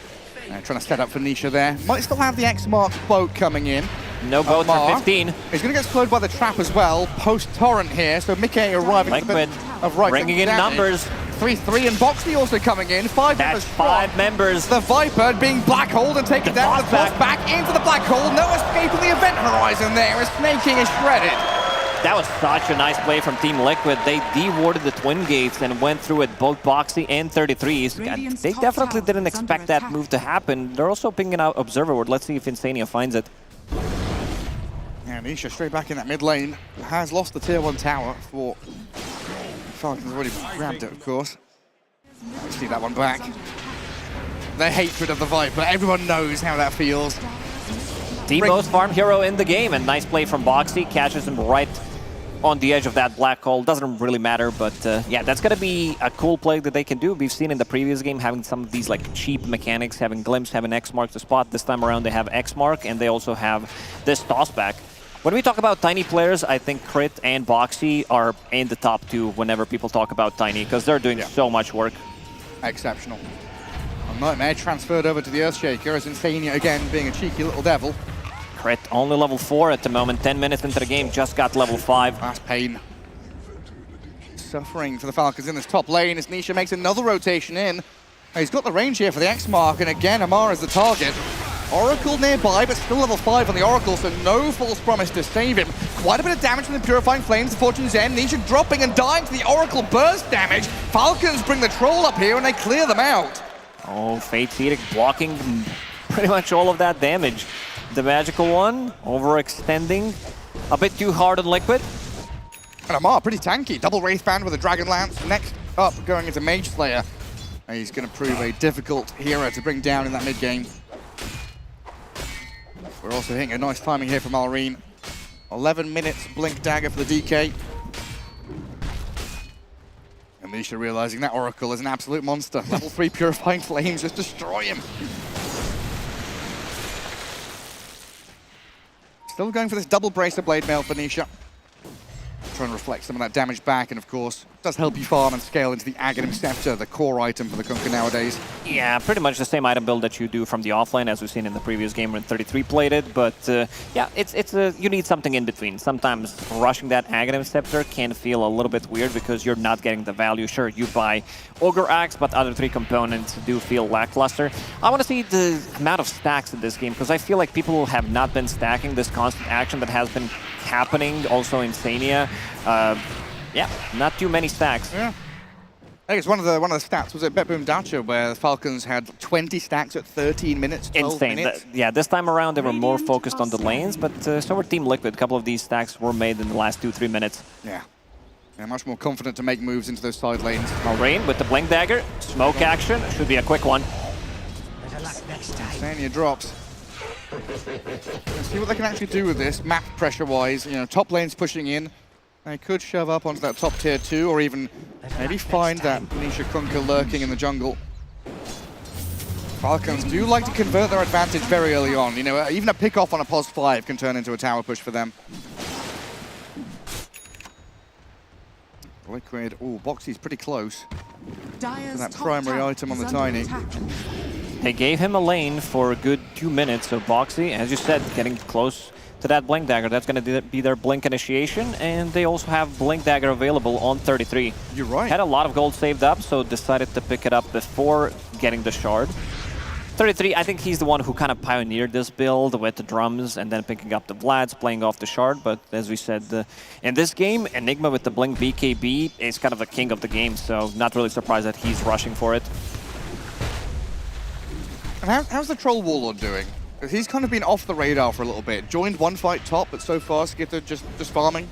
Trying to set up for Nisha there. Might still have the X-Mark boat coming in. No boat for 15. He's going to get slowed by the trap as well. Post-Torrent here, so Mickey arriving with a bit of right. Bringing in numbers. 3-3 and Boxley also coming in. 5 members. 5 members. The Viper being black-holed and taken down. The toss back into the black hole. No escaping the event horizon there as Snaking is shredded. That was such a nice play from Team Liquid. They de-warded the Twin Gates and went through it both Boxy and 33s. They definitely didn't expect that move to happen. They're also pinging out Observer Ward. Let's see if Insania finds it. And Nisha straight back in that mid lane. Has lost the tier 1 tower for Falcons. Already grabbed it, of course. Let's see that one back. The hatred of the Viper. Everyone knows how that feels. The most farm hero in the game, and nice play from Boxy. Catches him right on the edge of that black hole. Doesn't really matter, but yeah, that's gonna be a cool play that they can do. We've seen in the previous game having some of these like cheap mechanics, having Glimpse, having X mark the spot. This time around they have X mark, and they also have this toss back. When we talk about Tiny players, I think Crit and Boxy are in the top 2 whenever people talk about Tiny, because they're doing so much work. Exceptional. A Nightmare transferred over to the Earthshaker as Insania again being a cheeky little devil. Crit only level 4 at the moment, 10 minutes into the game, just got level 5. That's pain. Suffering for the Falcons in this top lane as Nisha makes another rotation in. He's got the range here for the X mark, and again Amara's the target. Oracle nearby, but still level 5 on the Oracle, so no false promise to save him. Quite a bit of damage from the Purifying Flames, the Fortune's End. Nisha dropping and dying to the Oracle burst damage. Falcons bring the troll up here and they clear them out. Oh, Fate's Edict blocking pretty much all of that damage. The magical one, overextending a bit too hard on Liquid. And Amar pretty tanky, double Wraith Band with a Dragon Lance. Next up, going into Mage Slayer. And he's going to prove a difficult hero to bring down in that mid game. We're also hitting a nice timing here from Alreen. 11 minutes Blink Dagger for the DK. And Nisha realizing that Oracle is an absolute monster. Level 3 Purifying Flames just destroy him. Still going for this double Bracer Blade Mail for Nisha. Trying to reflect some of that damage back, and of course, does help you farm and scale into the Aghanim Scepter, the core item for the Kunkka nowadays. Yeah, pretty much the same item build that you do from the offlane, as we've seen in the previous game when 33 played it. But yeah, you need something in between. Sometimes rushing that Aghanim Scepter can feel a little bit weird because you're not getting the value. Sure, you buy Ogre Axe, but other 3 components do feel lackluster. I want to see the amount of stacks in this game, because I feel like people have not been stacking this constant action that has been happening also in Sania. Yeah, not too many stacks. Yeah. I think it's one of the stats was at Betboom Dacha where the Falcons had 20 stacks at 13 minutes, 12 minutes. Yeah, this time around they were more focused on the lanes, but so were Team Liquid. A couple of these stacks were made in the last 2-3 minutes. Yeah. They're much more confident to make moves into those side lanes. Rain with the Blink Dagger, smoke action, should be a quick one. Sania drops. Let's see what they can actually do with this, map pressure-wise. You know, top lane's pushing in. They could shove up onto that top tier 2, or even maybe find that Nisha Kunkka lurking in the jungle. Falcons do like to convert their advantage very early on. You know, even a pick off on a pos 5 can turn into a tower push for them. Liquid, oh, Boxy's pretty close to that primary item on the Tiny. They gave him a lane for a good 2 minutes, so Boxy, as you said, getting close to that Blink Dagger. That's going to be their Blink initiation, and they also have Blink Dagger available on 33. You're right. Had a lot of gold saved up, so decided to pick it up before getting the shard. 33, I think he's the one who kind of pioneered this build with the drums and then picking up the Vlads, playing off the shard. But as we said, in this game, Enigma with the Blink BKB is kind of the king of the game, so not really surprised that he's rushing for it. And how's the Troll Warlord doing? Because he's kind of been off the radar for a little bit. Joined one fight top, but so far Skitter just farming.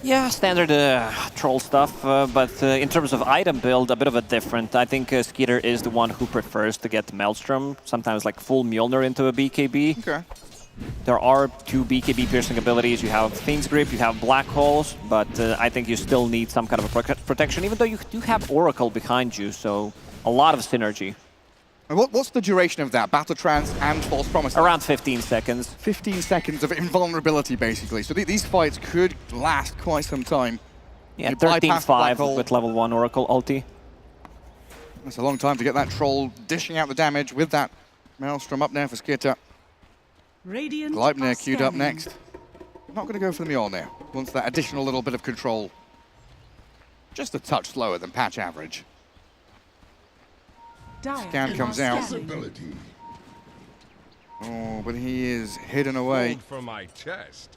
Yeah, standard troll stuff, but in terms of item build, a bit of a different. I think Skeeter is the one who prefers to get Maelstrom, sometimes like full Mjolnir into a BKB. Okay. There are 2 BKB piercing abilities. You have Fiend's Grip, you have Black Holes, but I think you still need some kind of a protection, even though you do have Oracle behind you, so a lot of synergy. And what's the duration of that? Battle Trance and False Promise? Around 15 seconds. 15 seconds of invulnerability, basically. So these fights could last quite some time. Yeah, 13-5 with level 1 Oracle ulti. That's a long time to get that Troll dishing out the damage with that Maelstrom up now for Skitter. Gleipnir queued up next. Not going to go for the Mjolnir. Wants that additional little bit of control. Just a touch slower than patch average. Scan comes out. Oh, but he is hidden away. For my chest.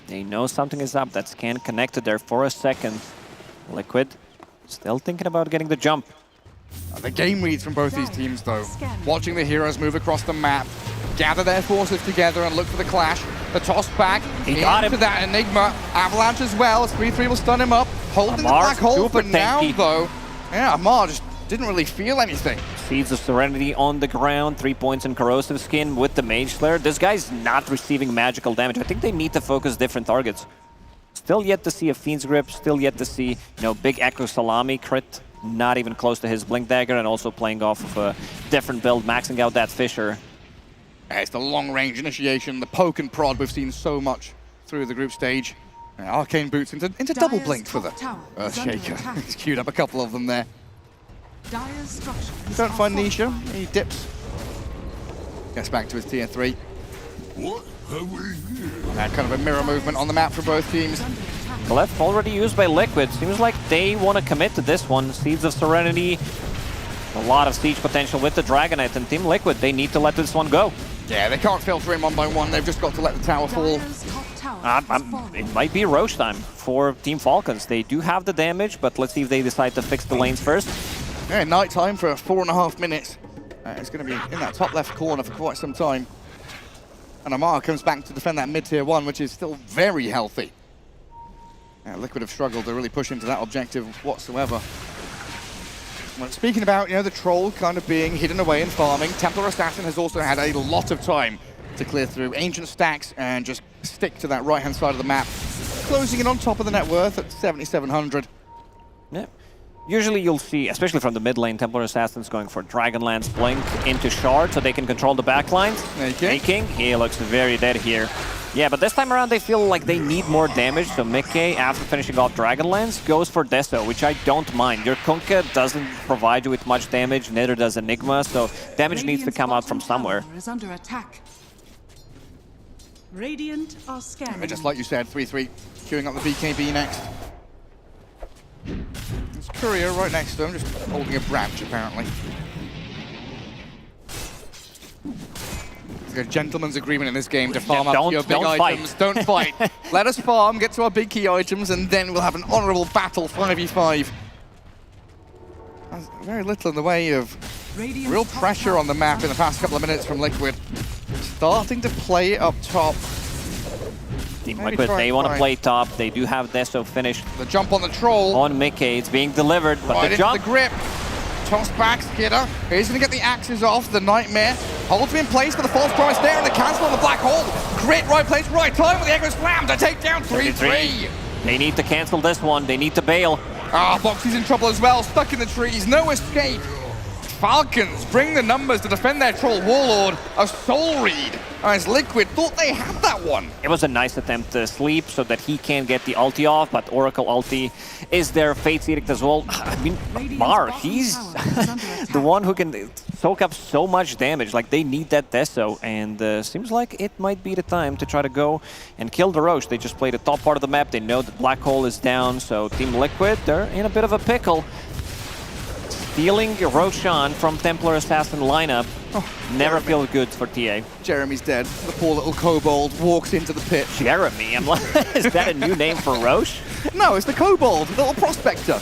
They know something is up. That scan connected there for a second. Liquid still thinking about getting the jump. The game reads from both these teams, though. Watching the heroes move across the map. gather their forces together and look for the clash. The toss back got into him. that Enigma. Avalanche as well. 3-3 will stun him up. Holding the Amar's black hole super for now, tanky. though. Yeah, Amar just didn't really feel anything. Seeds of Serenity on the ground, 3 points in Corrosive Skin with the Mage Slayer. This guy's not receiving magical damage. I think they need to focus different targets. Still yet to see a Fiend's Grip, still yet to see, big Echo Salami crit, not even close to his Blink Dagger, and also playing off of a different build, maxing out that Fissure. Yeah, it's the long-range initiation, the poke and prod we've seen so much through the group stage. Arcane Boots into double blink for the Earthshaker. He's queued up a couple of them there. Don't find Nisha, he dips. Gets back to his tier 3. What have we here? Now kind of a mirror movement on the map for both teams. Clef already used by Liquid. Seems like they want to commit to this one. Seeds of Serenity, a lot of siege potential with the Dragonite, and Team Liquid, they need to let this one go. Yeah, they can't filter in one by one. They've just got to let the tower fall. It might be Roche time for Team Falcons. They do have the damage, but let's see if they decide to fix the lanes first. Yeah, night time for 4.5 minutes. It's going to be in that top left corner for quite some time. And Amar comes back to defend that mid-tier 1, which is still very healthy. Liquid have struggled to really push into that objective whatsoever. Well, speaking about, the troll kind of being hidden away and farming, Templar Assassin has also had a lot of time to clear through ancient stacks and just stick to that right-hand side of the map, closing in on top of the net worth at 7,700. Yeah. Usually you'll see, especially from the mid lane, Templar Assassins going for Dragonlance Blink into Shard so they can control the backlines. Making, he looks very dead here. Yeah, but this time around they feel like they need more damage, so Mickey, after finishing off Dragonlance, goes for Deso, which I don't mind. Your Kunkka doesn't provide you with much damage, neither does Enigma, so damage needs to come out from somewhere. Is under attack. Radiant are scanning. Just like you said, 3-3, queuing up the BKB next. There's Courier right next to him, just holding a branch apparently. There's a gentleman's agreement in this game to farm up your big items. Don't fight. Let us farm, get to our big key items, and then we'll have an honourable battle 5v5. There's very little in the way of real pressure on the map in the past couple of minutes from Liquid. Starting to play it up top. Team Liquid, they want to play top. They do have Deso finished. The jump on the troll. On Mickey, it's being delivered, but right the jump. Into the grip. Toss back, Skidder. He's going to get the axes off. The Nightmare holds him in place for the false promise there, and the cancel on the black hole. Grit, right place, right time with the Echo Slam to take down 3-3. They need to cancel this one. They need to bail. Boxy's in trouble as well. Stuck in the trees. No escape. Falcons bring the numbers to defend their troll warlord. A soul read. As Liquid thought they had that one. It was a nice attempt to sleep so that he can get the ulti off, but Oracle ulti is their Fate's Edict as well. I mean, Mar, he's the one who can soak up so much damage. Like, they need that Deso, and seems like it might be the time to try to go and kill the Roche. They just play the top part of the map. They know that Black Hole is down, so Team Liquid, they're in a bit of a pickle. Stealing Roshan from Templar Assassin lineup never feels good for TA. Jeremy's dead. The poor little kobold walks into the pit. Jeremy? I'm like, is that a new name for Roche? No, it's the kobold, the little prospector.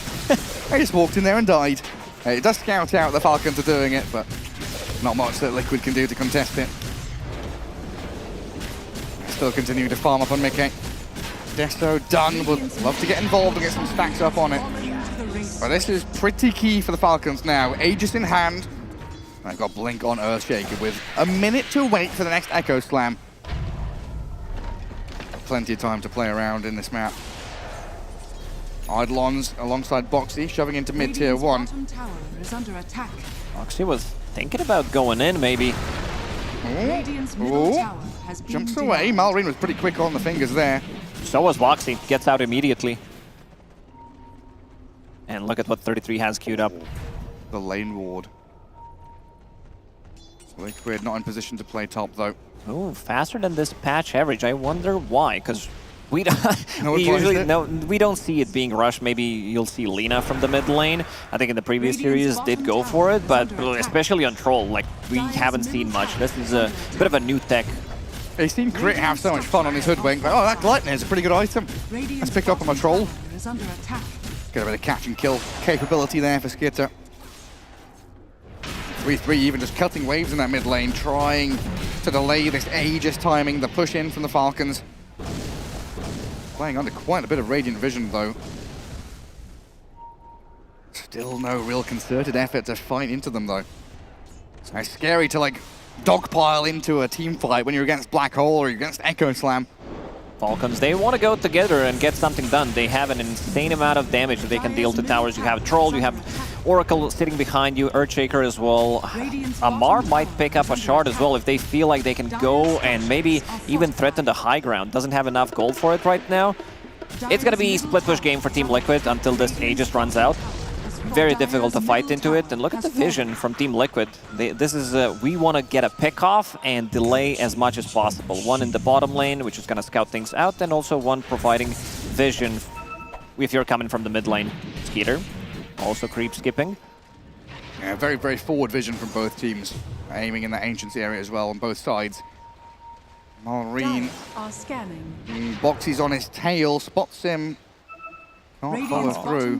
He just walked in there and died. It does scout out the Falcons are doing it, but not much that Liquid can do to contest it. Still continue to farm up on Mickey. Deso done. Would love to get involved and get some stacks up on it. But this is pretty key for the Falcons now. Aegis in hand. I've got Blink on Earthshaker with a minute to wait for the next Echo Slam. Plenty of time to play around in this map. Eidolons alongside Boxy, shoving into mid-tier 1. Boxy was thinking about going in, maybe. Jumps away. Malrine was pretty quick on the fingers there. So was Boxy. Gets out immediately. And look at what 33 has queued up. The lane ward. Liquid not in position to play top though. Oh, faster than this patch average. I wonder why, because we don't we don't see it being rushed. Maybe you'll see Lina from the mid lane. I think in the previous series did go for it, but especially on Troll, like we haven't seen much. This is a bit of a new tech. They've seen Grit have so much fun on his Hoodwink. Like, oh, that Gleipnir is a pretty good item. Let's pick up on my Troll. Get a bit of catch and kill capability there for Skitter. 3-3 even just cutting waves in that mid lane, trying to delay this Aegis timing, the push in from the Falcons. Playing under quite a bit of Radiant Vision, though. Still no real concerted effort to fight into them, though. It's scary to, like, dogpile into a team fight when you're against Black Hole or you're against Echo Slam. Falcons, they want to go together and get something done. They have an insane amount of damage that they can deal to towers. You have Troll, you have Oracle sitting behind you, Earthshaker as well. Amar might pick up a shard as well if they feel like they can go and maybe even threaten the high ground. Doesn't have enough gold for it right now. It's going to be split push game for Team Liquid until this Aegis runs out. Very difficult to fight into it, and look at the vision from Team Liquid. This is we want to get a pick off and delay as much as possible. One in the bottom lane, which is going to scout things out, and also one providing vision if you're coming from the mid lane. Skeeter also creep skipping. Yeah, very, very forward vision from both teams, aiming in that Ancients area as well on both sides. Marine, Boxy's on his tail, spots him. Can't follow through.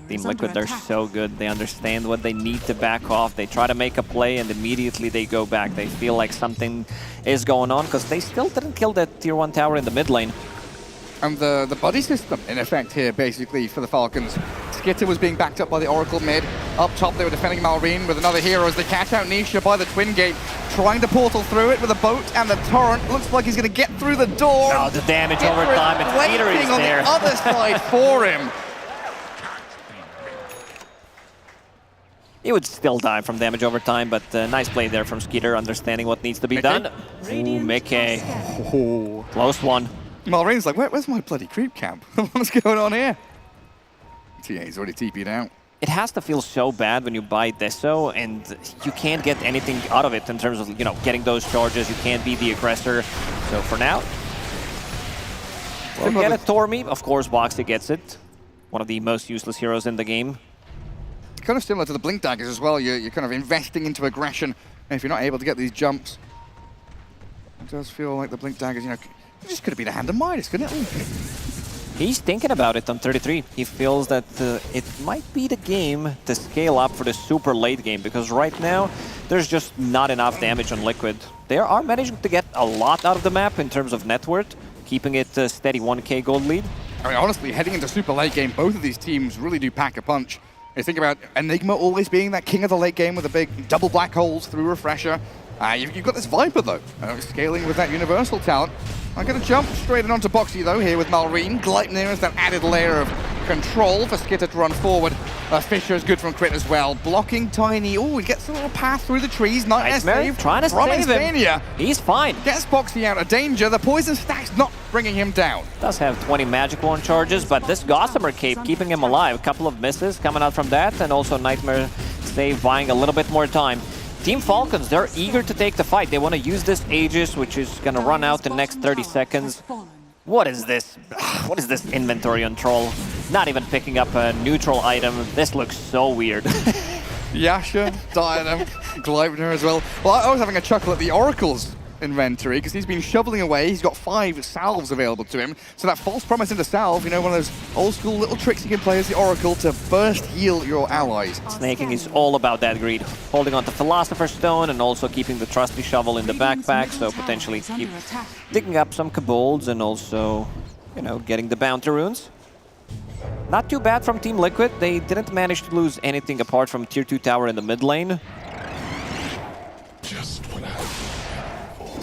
Team Liquid, they're so good. They understand what they need to back off. They try to make a play and immediately they go back. They feel like something is going on because they still didn't kill that tier 1 tower in the mid lane. And the buddy system in effect here, basically, for the Falcons. Skitter was being backed up by the Oracle mid. Up top, they were defending Malrine with another hero as they catch out Nisha by the Twin Gate, trying to portal through it with a boat and the Torrent. Looks like he's going to get through the door. Oh, the damage over time, and Skeeter is on there. the other side for him. He would still die from damage over time, but nice play there from Skeeter, understanding what needs to be done. Ooh, Mickey. Oh. Close one. Malrine's like, where's my bloody creep camp? What's going on here? Yeah, he's already TP'd out. It has to feel so bad when you buy Deso and you can't get anything out of it in terms of, you know, getting those charges. You can't be the aggressor. So for now, we'll get a Tormy. Of course, Boxy gets it. One of the most useless heroes in the game. Kind of similar to the Blink Daggers as well. You're kind of investing into aggression. And if you're not able to get these jumps, it does feel like the Blink Daggers, you know, it just could have been a hand of Midas, couldn't it? He's thinking about it on 33. He feels that it might be the game to scale up for the super late game, because right now there's just not enough damage on Liquid. They are managing to get a lot out of the map in terms of net worth, keeping it a steady 1k gold lead. I mean, honestly, heading into super late game, both of these teams really do pack a punch. You think about Enigma always being that king of the late game with the big double black holes through Refresher. You've got this Viper, though, scaling with that universal talent. I'm going to jump straight in onto Boxy, though, here with Malrine. Gleipnir is that added layer of control for Skitter to run forward. Fisher is good from crit as well. Blocking Tiny. Oh, he gets a little path through the trees. Nightmare save trying to save him. He's fine. Gets Boxy out of danger. The poison stack's not bringing him down. Does have 20 magic wand charges, but this Gossamer Cape keeping him alive. A couple of misses coming out from that, and also Nightmare save buying a little bit more time. Team Falcons, they're eager to take the fight. They want to use this Aegis, which is going to run out in the next 30 seconds. What is this? What is this inventory on Troll? Not even picking up a neutral item. This looks so weird. Yasha, Diadem, Gleipnir as well. Well, I was having a chuckle at the Oracle's inventory because he's been shoveling away. He's got 5 salves available to him. So that false promise into salve, you know, one of those old school little tricks you can play as the Oracle to burst heal your allies. Snaking is all about that greed. Holding on to Philosopher's Stone and also keeping the trusty shovel in the backpack, so potentially keep digging up some Kobolds and also, you know, getting the Bounty runes. Not too bad from Team Liquid. They didn't manage to lose anything apart from tier 2 tower in the mid lane. Just what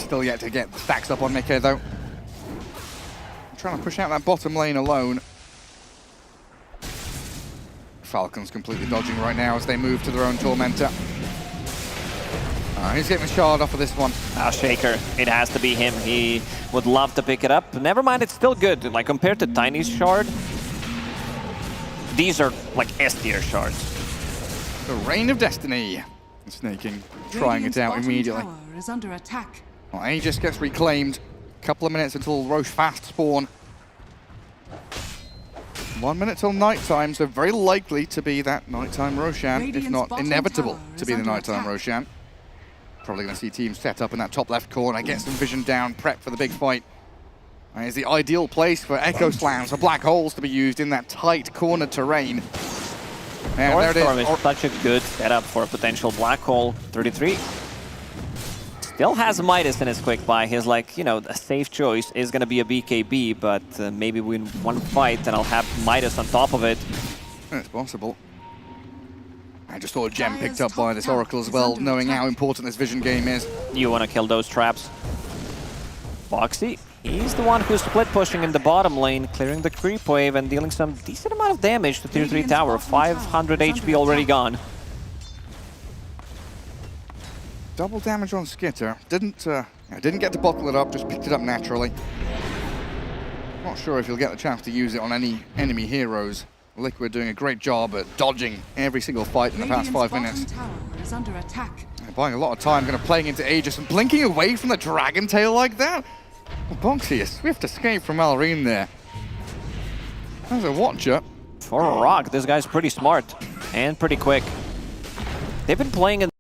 Still yet to get the stacks up on Mickey, though. I'm trying to push out that bottom lane alone. Falcons completely dodging right now as they move to their own Tormentor. He's getting a shard off of this one. Shaker, it has to be him. He would love to pick it up. Never mind, it's still good. Like, compared to Tiny's shard, these are like S-tier shards. The Reign of Destiny. Snaking, trying it out immediately. Is under attack. Well, Aegis gets reclaimed. Couple of minutes until Roche fast spawn. 1 minute till nighttime, so very likely to be that nighttime Roshan, if not inevitable to be the nighttime Roshan. Probably going to see teams set up in that top left corner, get some vision down, prep for the big fight. It's the ideal place for Echo Slams, for black holes to be used in that tight corner terrain. And there it is. Is such a good setup for a potential black hole. 33. Still has Midas in his quick buy. He's like, you know, a safe choice is going to be a BKB, but maybe win one fight and I'll have Midas on top of it. It's possible. I just saw a gem picked up by this Oracle as well, knowing how important this vision game is. You want to kill those traps. Foxy, he's the one who's split pushing in the bottom lane, clearing the creep wave and dealing some decent amount of damage to tier 3 tower. 500 HP already gone. Double damage on Skitter. Didn't get to bottle it up, just picked it up naturally. Not sure if you'll get the chance to use it on any enemy heroes. Liquid doing a great job at dodging every single fight in the past 5 minutes. Tower is under attack. They're buying a lot of time, going to playing into Aegis and blinking away from the Dragon Tail like that. Well, Bonksy, a swift escape from Alrine there. As a watcher. For a rock, this guy's pretty smart and pretty quick. They've been playing in